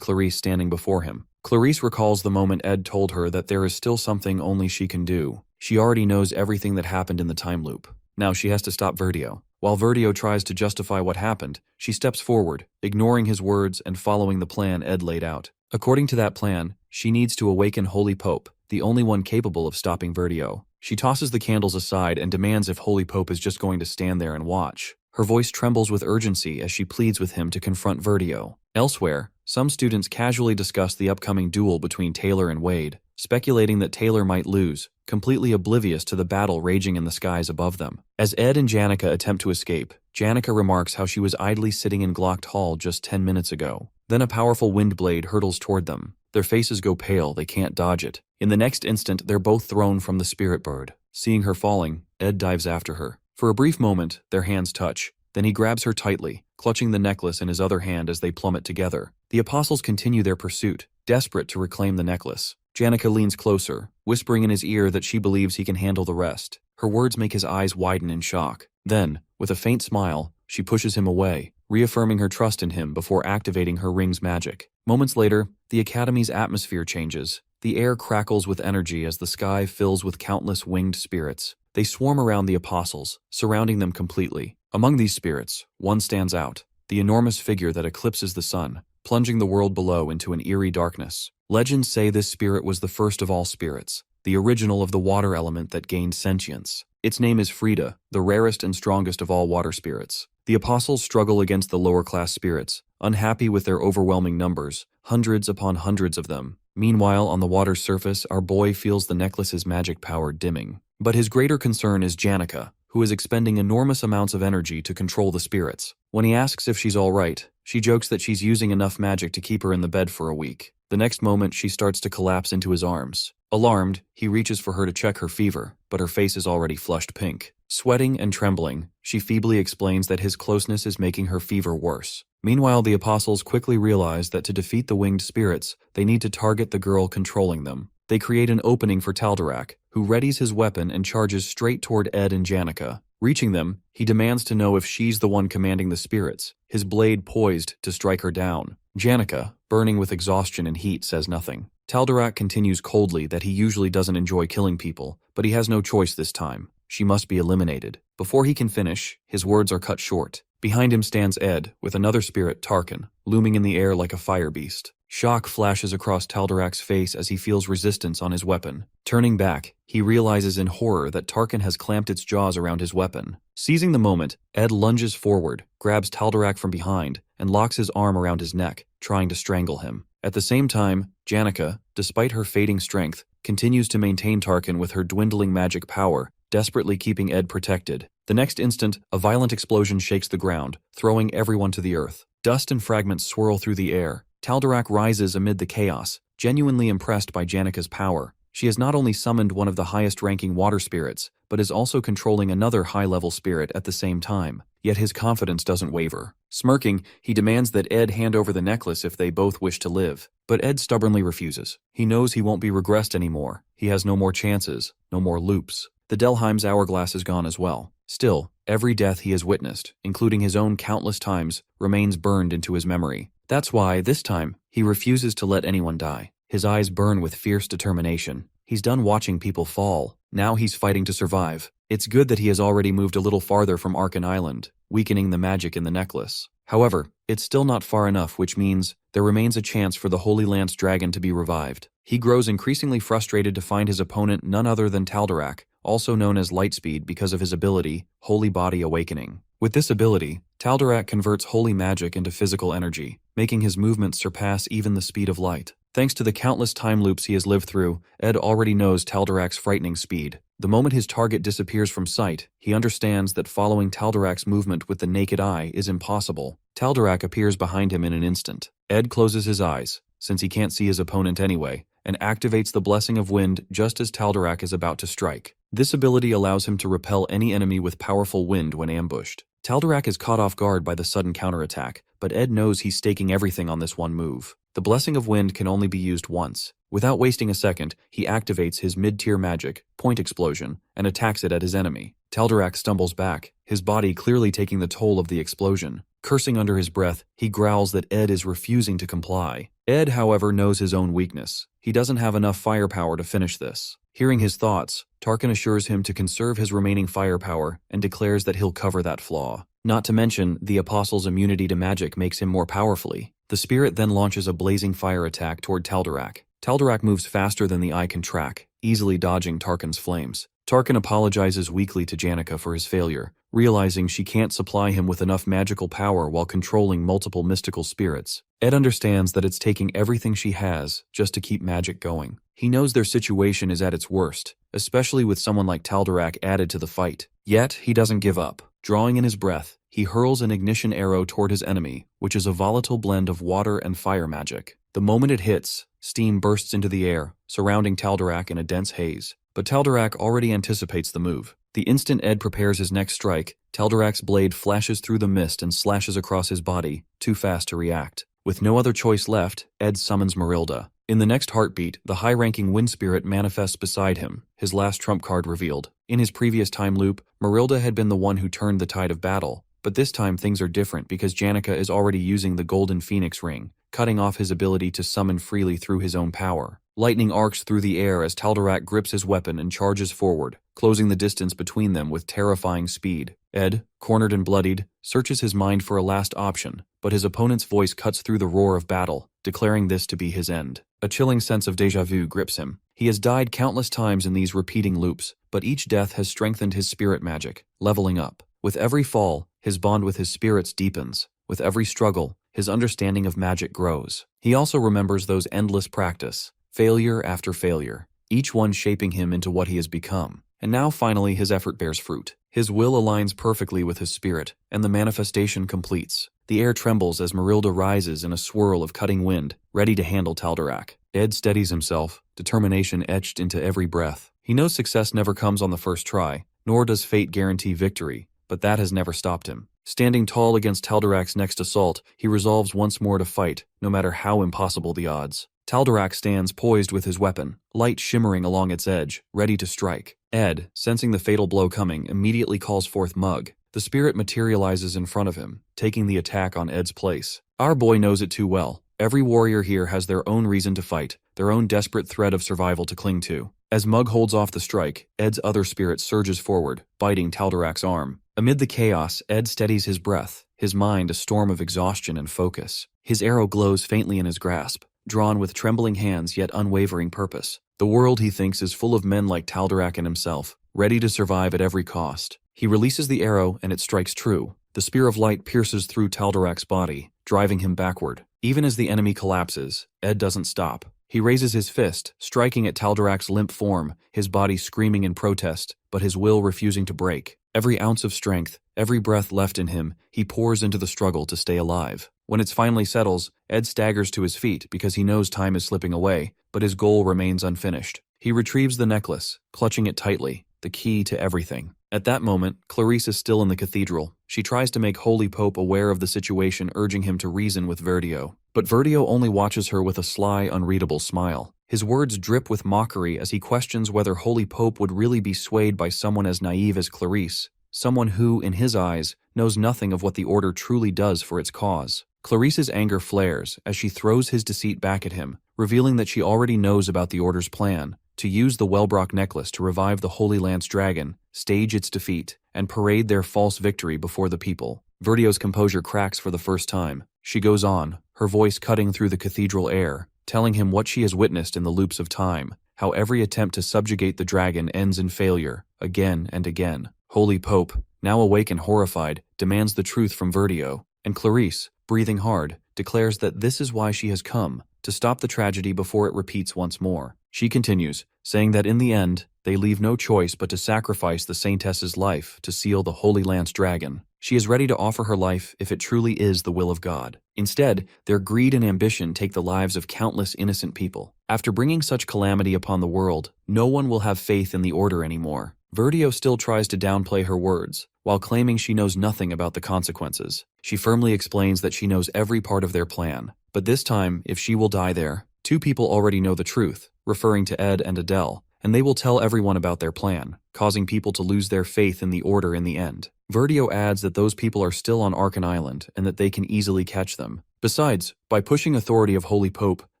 Clarice standing before him. Clarice recalls the moment Ed told her that there is still something only she can do. She already knows everything that happened in the time loop. Now she has to stop Verdio. While Verdio tries to justify what happened, she steps forward, ignoring his words and following the plan Ed laid out. According to that plan, she needs to awaken Holy Pope, the only one capable of stopping Verdio. She tosses the candles aside and demands if Holy Pope is just going to stand there and watch. Her voice trembles with urgency as she pleads with him to confront Verdio. Elsewhere, some students casually discuss the upcoming duel between Taylor and Wade, speculating that Taylor might lose, completely oblivious to the battle raging in the skies above them. As Ed and Janica attempt to escape, Janica remarks how she was idly sitting in Glocked Hall just 10 minutes ago. Then a powerful wind blade hurtles toward them. Their faces go pale, they can't dodge it. In the next instant, they're both thrown from the spirit bird. Seeing her falling, Ed dives after her. For a brief moment, their hands touch. Then he grabs her tightly, clutching the necklace in his other hand as they plummet together. The apostles continue their pursuit, desperate to reclaim the necklace. Janica leans closer, whispering in his ear that she believes he can handle the rest. Her words make his eyes widen in shock. Then, with a faint smile, she pushes him away, reaffirming her trust in him before activating her ring's magic. Moments later, the Academy's atmosphere changes. The air crackles with energy as the sky fills with countless winged spirits. They swarm around the apostles, surrounding them completely. Among these spirits, one stands out, the enormous figure that eclipses the sun, plunging the world below into an eerie darkness. Legends say this spirit was the first of all spirits, the original of the water element that gained sentience. Its name is Frida, the rarest and strongest of all water spirits. The apostles struggle against the lower-class spirits, unhappy with their overwhelming numbers, hundreds upon hundreds of them. Meanwhile, on the water's surface, our boy feels the necklace's magic power dimming. But his greater concern is Janica, who is expending enormous amounts of energy to control the spirits. When he asks if she's all right, she jokes that she's using enough magic to keep her in the bed for a week. The next moment, she starts to collapse into his arms. Alarmed, he reaches for her to check her fever, but her face is already flushed pink. Sweating and trembling, she feebly explains that his closeness is making her fever worse. Meanwhile, the apostles quickly realize that to defeat the winged spirits, they need to target the girl controlling them. They create an opening for Taldarak, who readies his weapon and charges straight toward Ed and Janica. Reaching them, he demands to know if she's the one commanding the spirits, his blade poised to strike her down. Janica, burning with exhaustion and heat, says nothing. Taldarak continues coldly that he usually doesn't enjoy killing people, but he has no choice this time. She must be eliminated. Before he can finish, his words are cut short. Behind him stands Ed, with another spirit, Tarkin, looming in the air like a fire beast. Shock flashes across Taldarak's face as he feels resistance on his weapon. Turning back, he realizes in horror that Tarkin has clamped its jaws around his weapon. Seizing the moment, Ed lunges forward, grabs Taldarak from behind, and locks his arm around his neck, trying to strangle him. At the same time, Janica, despite her fading strength, continues to maintain Tarkin with her dwindling magic power, desperately keeping Ed protected. The next instant, a violent explosion shakes the ground, throwing everyone to the earth. Dust and fragments swirl through the air. Taldarak rises amid the chaos, genuinely impressed by Janica's power. She has not only summoned one of the highest-ranking water spirits, but is also controlling another high-level spirit at the same time. Yet his confidence doesn't waver. Smirking, he demands that Ed hand over the necklace if they both wish to live. But Ed stubbornly refuses. He knows he won't be regressed anymore. He has no more chances, no more loops. The Delheim's hourglass is gone as well. Still, every death he has witnessed, including his own countless times, remains burned into his memory. That's why, this time, he refuses to let anyone die. His eyes burn with fierce determination. He's done watching people fall. Now he's fighting to survive. It's good that he has already moved a little farther from Arkan Island, weakening the magic in the necklace. However, it's still not far enough, which means there remains a chance for the Holy Lance Dragon to be revived. He grows increasingly frustrated to find his opponent none other than Taldarak, also known as Lightspeed because of his ability, Holy Body Awakening. With this ability, Taldarak converts holy magic into physical energy, making his movements surpass even the speed of light. Thanks to the countless time loops he has lived through, Ed already knows Taldarak's frightening speed. The moment his target disappears from sight, he understands that following Taldarak's movement with the naked eye is impossible. Taldarak appears behind him in an instant. Ed closes his eyes, since he can't see his opponent anyway, and activates the Blessing of Wind just as Taldarak is about to strike. This ability allows him to repel any enemy with powerful wind when ambushed. Taldarak is caught off guard by the sudden counterattack, but Ed knows he's staking everything on this one move. The Blessing of Wind can only be used once. Without wasting a second, he activates his mid-tier magic, Point Explosion, and attacks it at his enemy. Taldarak stumbles back, his body clearly taking the toll of the explosion. Cursing under his breath, he growls that Ed is refusing to comply. Ed, however, knows his own weakness. He doesn't have enough firepower to finish this. Hearing his thoughts, Tarkin assures him to conserve his remaining firepower and declares that he'll cover that flaw. Not to mention, the Apostle's immunity to magic makes him more powerfully. The spirit then launches a blazing fire attack toward Taldarak. Taldarak moves faster than the eye can track, easily dodging Tarkin's flames. Tarkin apologizes weakly to Janica for his failure, realizing she can't supply him with enough magical power while controlling multiple mystical spirits. Ed understands that it's taking everything she has just to keep magic going. He knows their situation is at its worst, especially with someone like Taldarak added to the fight. Yet, he doesn't give up. Drawing in his breath, he hurls an ignition arrow toward his enemy, which is a volatile blend of water and fire magic. The moment it hits, steam bursts into the air, surrounding Taldarak in a dense haze. But Taldarak already anticipates the move. The instant Ed prepares his next strike, Taldarak's blade flashes through the mist and slashes across his body, too fast to react. With no other choice left, Ed summons Marilda. In the next heartbeat, the high-ranking wind spirit manifests beside him, his last trump card revealed. In his previous time loop, Marilda had been the one who turned the tide of battle, but this time things are different because Janica is already using the Golden Phoenix Ring, cutting off his ability to summon freely through his own power. Lightning arcs through the air as Taldarak grips his weapon and charges forward, closing the distance between them with terrifying speed. Ed, cornered and bloodied, searches his mind for a last option, but his opponent's voice cuts through the roar of battle, declaring this to be his end. A chilling sense of déjà vu grips him. He has died countless times in these repeating loops, but each death has strengthened his spirit magic, leveling up. With every fall, his bond with his spirits deepens. With every struggle, his understanding of magic grows. He also remembers those endless practice, failure after failure, each one shaping him into what he has become. And now finally his effort bears fruit. His will aligns perfectly with his spirit, and the manifestation completes. The air trembles as Marilda rises in a swirl of cutting wind, ready to handle Taldarak. Ed steadies himself, determination etched into every breath. He knows success never comes on the first try, nor does fate guarantee victory, but that has never stopped him. Standing tall against Taldarak's next assault, he resolves once more to fight, no matter how impossible the odds. Taldarak stands poised with his weapon, light shimmering along its edge, ready to strike. Ed, sensing the fatal blow coming, immediately calls forth Mug. The spirit materializes in front of him, taking the attack on Ed's place. Our boy knows it too well. Every warrior here has their own reason to fight, their own desperate thread of survival to cling to. As Mug holds off the strike, Ed's other spirit surges forward, biting Taldarak's arm. Amid the chaos, Ed steadies his breath, his mind a storm of exhaustion and focus. His arrow glows faintly in his grasp, drawn with trembling hands yet unwavering purpose. The world, he thinks, is full of men like Taldarak and himself, ready to survive at every cost. He releases the arrow and it strikes true. The spear of light pierces through Taldarak's body, driving him backward. Even as the enemy collapses, Ed doesn't stop. He raises his fist, striking at Taldarak's limp form, his body screaming in protest, but his will refusing to break. Every ounce of strength, every breath left in him, he pours into the struggle to stay alive. When it finally settles, Ed staggers to his feet because he knows time is slipping away, but his goal remains unfinished. He retrieves the necklace, clutching it tightly, the key to everything. At that moment, Clarice is still in the cathedral. She tries to make Holy Pope aware of the situation, urging him to reason with Verdio. But Verdio only watches her with a sly, unreadable smile. His words drip with mockery as he questions whether Holy Pope would really be swayed by someone as naive as Clarice, someone who, in his eyes, knows nothing of what the order truly does for its cause. Clarice's anger flares as she throws his deceit back at him, revealing that she already knows about the order's plan to use the Wellbrock necklace to revive the Holy Lance Dragon, stage its defeat, and parade their false victory before the people. Verdio's composure cracks for the first time. She goes on, her voice cutting through the cathedral air, telling him what she has witnessed in the loops of time, how every attempt to subjugate the dragon ends in failure, again and again. Holy Pope, now awake and horrified, demands the truth from Verdio, and Clarice, breathing hard, declares that this is why she has come, to stop the tragedy before it repeats once more. She continues, saying that in the end, they leave no choice but to sacrifice the Saintess's life to seal the Holy Lance Dragon. She is ready to offer her life if it truly is the will of God. Instead, their greed and ambition take the lives of countless innocent people. After bringing such calamity upon the world, no one will have faith in the order anymore. Verdio still tries to downplay her words, while claiming she knows nothing about the consequences. She firmly explains that she knows every part of their plan. But this time, if she will die there, two people already know the truth, referring to Ed and Adele, and they will tell everyone about their plan, causing people to lose their faith in the order in the end. Verdio adds that those people are still on Arkan Island and that they can easily catch them. Besides, by pushing authority of Holy Pope,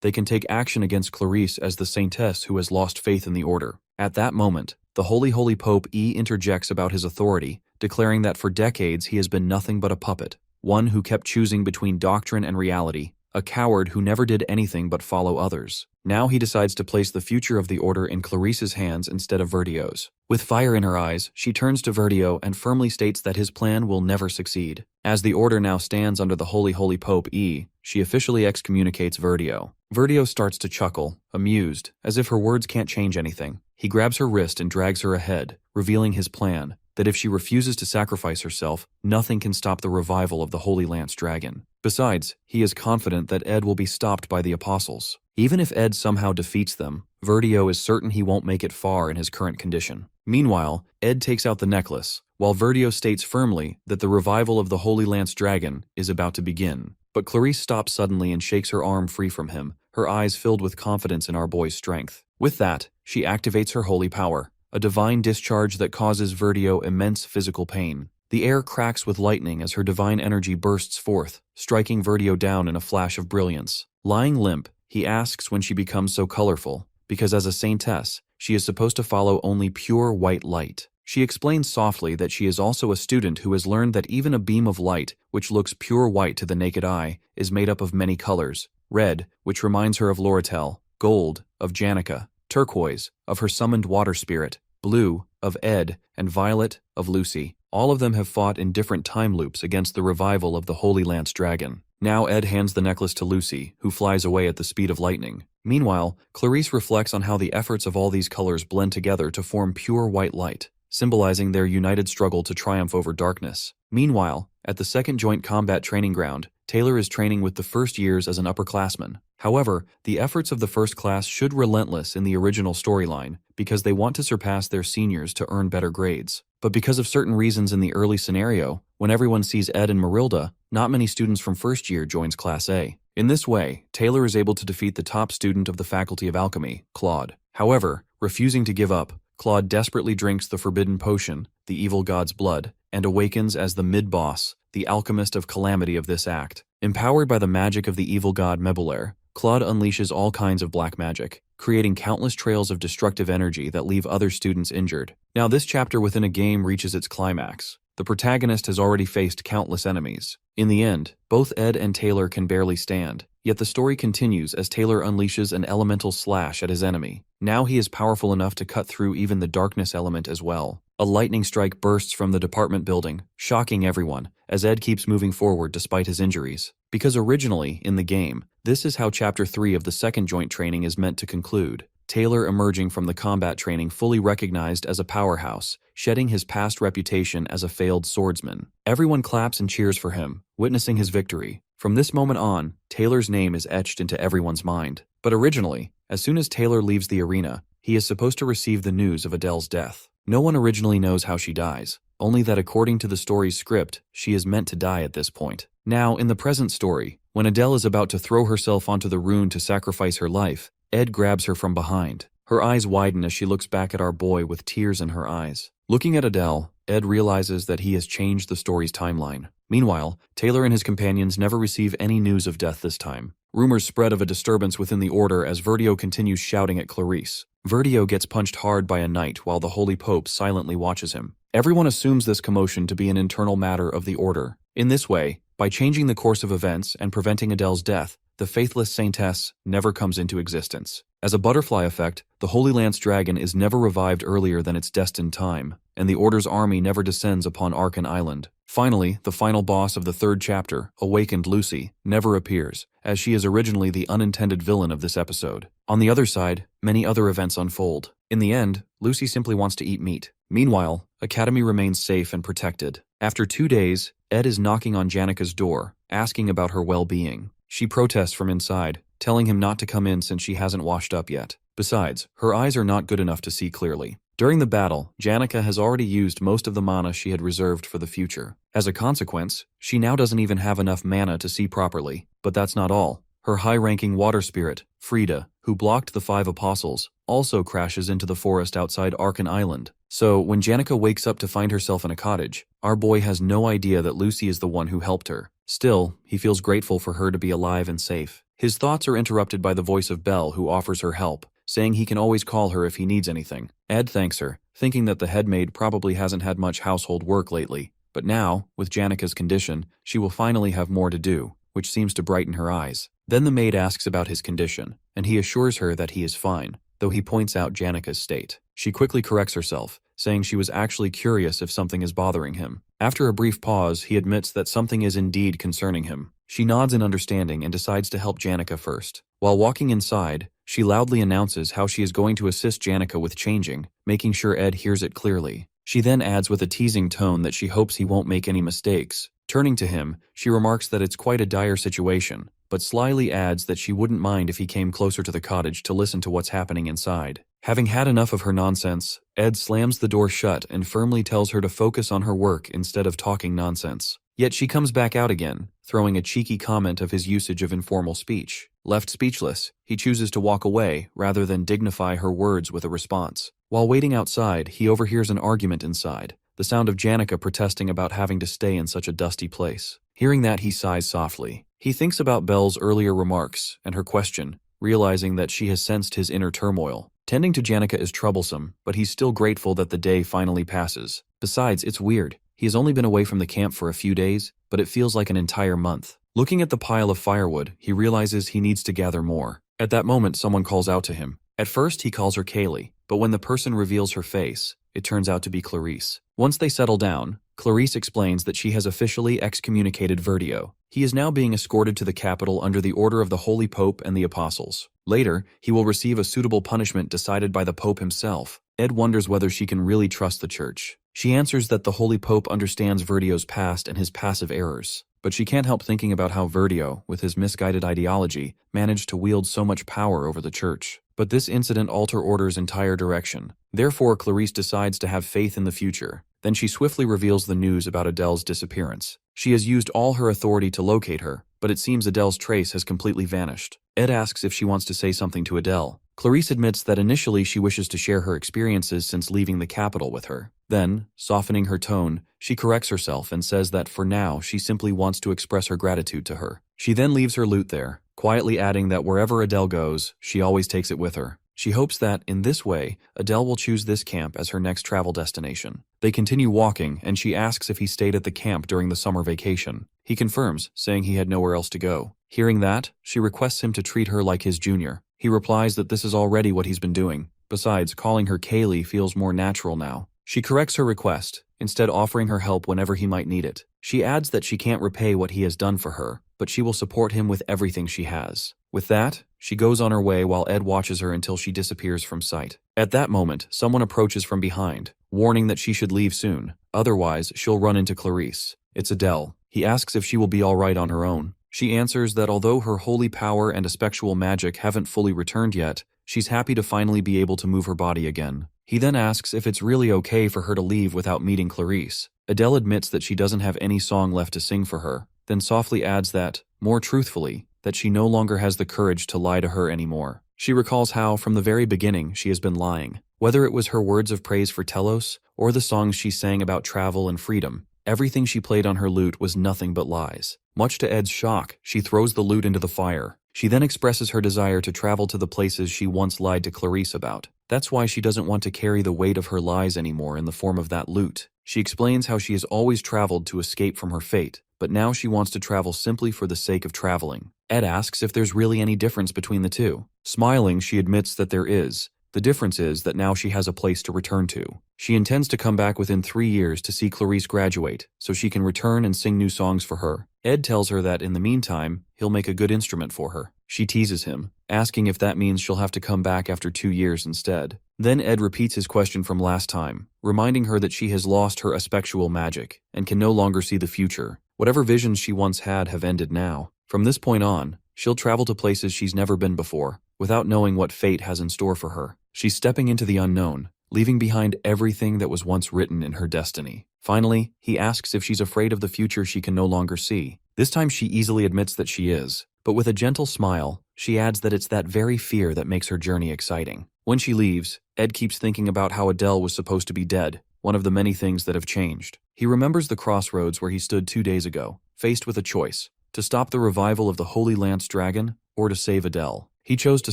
they can take action against Clarice as the Saintess who has lost faith in the order. At that moment, the Holy Pope interjects about his authority, declaring that for decades he has been nothing but a puppet, one who kept choosing between doctrine and reality, a coward who never did anything but follow others. Now he decides to place the future of the order in Clarice's hands instead of Verdio's. With fire in her eyes, she turns to Verdio and firmly states that his plan will never succeed. As the order now stands under the Holy Pope she officially excommunicates Verdio. Verdio starts to chuckle, amused, as if her words can't change anything. He grabs her wrist and drags her ahead, revealing his plan, that if she refuses to sacrifice herself, nothing can stop the revival of the Holy Lance Dragon. Besides, he is confident that Ed will be stopped by the apostles. Even if Ed somehow defeats them, Verdio is certain he won't make it far in his current condition. Meanwhile, Ed takes out the necklace, while Verdio states firmly that the revival of the Holy Lance Dragon is about to begin. But Clarice stops suddenly and shakes her arm free from him, her eyes filled with confidence in our boy's strength. With that, she activates her holy power, a divine discharge that causes Verdio immense physical pain. The air cracks with lightning as her divine energy bursts forth, striking Verdio down in a flash of brilliance. Lying limp, he asks when she becomes so colorful, because as a saintess, she is supposed to follow only pure white light. She explains softly that she is also a student who has learned that even a beam of light, which looks pure white to the naked eye, is made up of many colors. Red, which reminds her of Loritel, gold, of Janica, turquoise, of her summoned water spirit, blue, of Ed, and violet, of Lucy. All of them have fought in different time loops against the revival of the Holy Lance Dragon. Now Ed hands the necklace to Lucy, who flies away at the speed of lightning. Meanwhile, Clarice reflects on how the efforts of all these colors blend together to form pure white light, symbolizing their united struggle to triumph over darkness. Meanwhile, at the second joint combat training ground, Taylor is training with the first years as an upperclassman. However, the efforts of the first class should relentless in the original storyline because they want to surpass their seniors to earn better grades. But because of certain reasons in the early scenario, when everyone sees Ed and Marilda, not many students from first year joins Class A. In this way, Taylor is able to defeat the top student of the Faculty of Alchemy, Claude. However, refusing to give up, Claude desperately drinks the forbidden potion, the evil god's blood, and awakens as the mid-boss, the alchemist of calamity of this act. Empowered by the magic of the evil god Mebulaire, Claude unleashes all kinds of black magic, creating countless trails of destructive energy that leave other students injured. Now this chapter within a game reaches its climax. The protagonist has already faced countless enemies. In the end, both Ed and Taylor can barely stand, yet the story continues as Taylor unleashes an elemental slash at his enemy. Now he is powerful enough to cut through even the darkness element as well. A lightning strike bursts from the department building, shocking everyone, as Ed keeps moving forward despite his injuries. Because originally, in the game, this is how Chapter 3 of the second joint training is meant to conclude. Taylor emerging from the combat training fully recognized as a powerhouse, shedding his past reputation as a failed swordsman. Everyone claps and cheers for him, witnessing his victory. From this moment on, Taylor's name is etched into everyone's mind. But originally, as soon as Taylor leaves the arena, he is supposed to receive the news of Adele's death. No one originally knows how she dies, only that according to the story's script, she is meant to die at this point. Now, in the present story, when Adele is about to throw herself onto the rune to sacrifice her life, Ed grabs her from behind. Her eyes widen as she looks back at our boy with tears in her eyes. Looking at Adele, Ed realizes that he has changed the story's timeline. Meanwhile, Taylor and his companions never receive any news of death this time. Rumors spread of a disturbance within the Order as Verdio continues shouting at Clarice. Verdio gets punched hard by a knight while the Holy Pope silently watches him. Everyone assumes this commotion to be an internal matter of the Order. In this way, by changing the course of events and preventing Adele's death, the faithless saintess never comes into existence. As a butterfly effect, the Holy Lance Dragon is never revived earlier than its destined time, and the Order's army never descends upon Arkan Island. Finally, the final boss of the third chapter, Awakened Lucy, never appears, as she is originally the unintended villain of this episode. On the other side, many other events unfold. In the end, Lucy simply wants to eat meat. Meanwhile, Academy remains safe and protected. After 2 days, Ed is knocking on Janika's door, asking about her well-being. She protests from inside, telling him not to come in since she hasn't washed up yet. Besides, her eyes are not good enough to see clearly. During the battle, Janika has already used most of the mana she had reserved for the future. As a consequence, she now doesn't even have enough mana to see properly. But that's not all. Her high-ranking water spirit, Frida, who blocked the 5 apostles, also crashes into the forest outside Arkan Island. So, when Janika wakes up to find herself in a cottage, our boy has no idea that Lucy is the one who helped her. Still, he feels grateful for her to be alive and safe. His thoughts are interrupted by the voice of Belle, who offers her help, saying he can always call her if he needs anything. Ed thanks her, thinking that the headmaid probably hasn't had much household work lately. But now, with Janika's condition, she will finally have more to do, which seems to brighten her eyes. Then the maid asks about his condition, and he assures her that he is fine, though he points out Janika's state. She quickly corrects herself, saying she was actually curious if something is bothering him. After a brief pause, he admits that something is indeed concerning him. She nods in understanding and decides to help Janika first. While walking inside, she loudly announces how she is going to assist Janika with changing, making sure Ed hears it clearly. She then adds with a teasing tone that she hopes he won't make any mistakes. Turning to him, she remarks that it's quite a dire situation, but slyly adds that she wouldn't mind if he came closer to the cottage to listen to what's happening inside. Having had enough of her nonsense, Ed slams the door shut and firmly tells her to focus on her work instead of talking nonsense. Yet she comes back out again, throwing a cheeky comment of his usage of informal speech. Left speechless, he chooses to walk away rather than dignify her words with a response. While waiting outside, he overhears an argument inside, the sound of Janika protesting about having to stay in such a dusty place. Hearing that, he sighs softly. He thinks about Belle's earlier remarks and her question, realizing that she has sensed his inner turmoil. Tending to Janika is troublesome, but he's still grateful that the day finally passes. Besides, it's weird. He has only been away from the camp for a few days, but it feels like an entire month. Looking at the pile of firewood, he realizes he needs to gather more. At that moment, someone calls out to him. At first, he calls her Kaylee, but when the person reveals her face, it turns out to be Clarice. Once they settle down, Clarice explains that she has officially excommunicated Verdio. He is now being escorted to the capital under the order of the Holy Pope and the Apostles. Later, he will receive a suitable punishment decided by the Pope himself. Ed wonders whether she can really trust the Church. She answers that the Holy Pope understands Verdio's past and his passive errors. But she can't help thinking about how Verdio, with his misguided ideology, managed to wield so much power over the Church. But this incident alters Order's entire direction. Therefore, Clarice decides to have faith in the future. Then she swiftly reveals the news about Adele's disappearance. She has used all her authority to locate her, but it seems Adele's trace has completely vanished. Ed asks if she wants to say something to Adele. Clarice admits that initially she wishes to share her experiences since leaving the capital with her. Then, softening her tone, she corrects herself and says that for now she simply wants to express her gratitude to her. She then leaves her loot there, quietly adding that wherever Adele goes, she always takes it with her. She hopes that, in this way, Adele will choose this camp as her next travel destination. They continue walking, and she asks if he stayed at the camp during the summer vacation. He confirms, saying he had nowhere else to go. Hearing that, she requests him to treat her like his junior. He replies that this is already what he's been doing. Besides, calling her Kaylee feels more natural now. She corrects her request, instead offering her help whenever he might need it. She adds that she can't repay what he has done for her, but she will support him with everything she has. With that, she goes on her way while Ed watches her until she disappears from sight. At that moment, someone approaches from behind, warning that she should leave soon. Otherwise, she'll run into Clarice. It's Adele. He asks if she will be alright on her own. She answers that although her holy power and espectual magic haven't fully returned yet, She's happy to finally be able to move her body again. He then asks if it's really okay for her to leave without meeting Clarice. Adele admits that she doesn't have any song left to sing for her, then softly adds that, more truthfully, that she no longer has the courage to lie to her anymore. She recalls how, from the very beginning, she has been lying. Whether it was her words of praise for Telos, or the songs she sang about travel and freedom, everything she played on her lute was nothing but lies. Much to Ed's shock, she throws the lute into the fire. She then expresses her desire to travel to the places she once lied to Clarice about. That's why she doesn't want to carry the weight of her lies anymore in the form of that lute. She explains how she has always traveled to escape from her fate, but now she wants to travel simply for the sake of traveling. Ed asks if there's really any difference between the two. Smiling, she admits that there is. The difference is that now she has a place to return to. She intends to come back within 3 years to see Clarice graduate, so she can return and sing new songs for her. Ed tells her that in the meantime, he'll make a good instrument for her. She teases him, asking if that means she'll have to come back after 2 years instead. Then Ed repeats his question from last time, reminding her that she has lost her aspectual magic and can no longer see the future. Whatever visions she once had have ended now. From this point on, she'll travel to places she's never been before, without knowing what fate has in store for her. She's stepping into the unknown, leaving behind everything that was once written in her destiny. Finally, he asks if she's afraid of the future she can no longer see. This time she easily admits that she is, but with a gentle smile, she adds that it's that very fear that makes her journey exciting. When she leaves, Ed keeps thinking about how Adele was supposed to be dead, one of the many things that have changed. He remembers the crossroads where he stood 2 days ago, faced with a choice: to stop the revival of the Holy Lance Dragon, or to save Adele. He chose to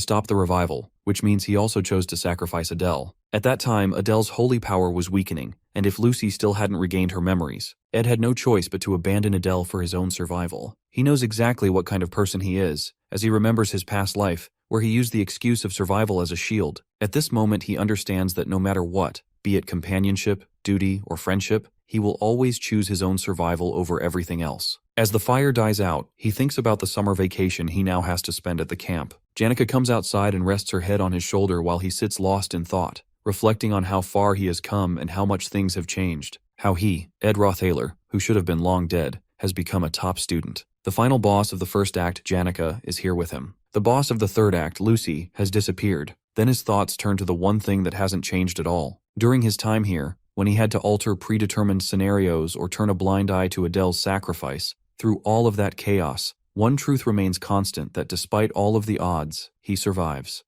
stop the revival, which means he also chose to sacrifice Adele. At that time, Adele's holy power was weakening, and if Lucy still hadn't regained her memories, Ed had no choice but to abandon Adele for his own survival. He knows exactly what kind of person he is, as he remembers his past life, where he used the excuse of survival as a shield. At this moment, he understands that no matter what, be it companionship, duty, or friendship, he will always choose his own survival over everything else. As the fire dies out, he thinks about the summer vacation he now has to spend at the camp. Janica comes outside and rests her head on his shoulder while he sits lost in thought, reflecting on how far he has come and how much things have changed. How he, Ed Rothaler, who should have been long dead, has become a top student. The final boss of the first act, Janica, is here with him. The boss of the third act, Lucy, has disappeared. Then his thoughts turn to the one thing that hasn't changed at all. During his time here, when he had to alter predetermined scenarios or turn a blind eye to Adele's sacrifice, through all of that chaos, one truth remains constant: that despite all of the odds, he survives.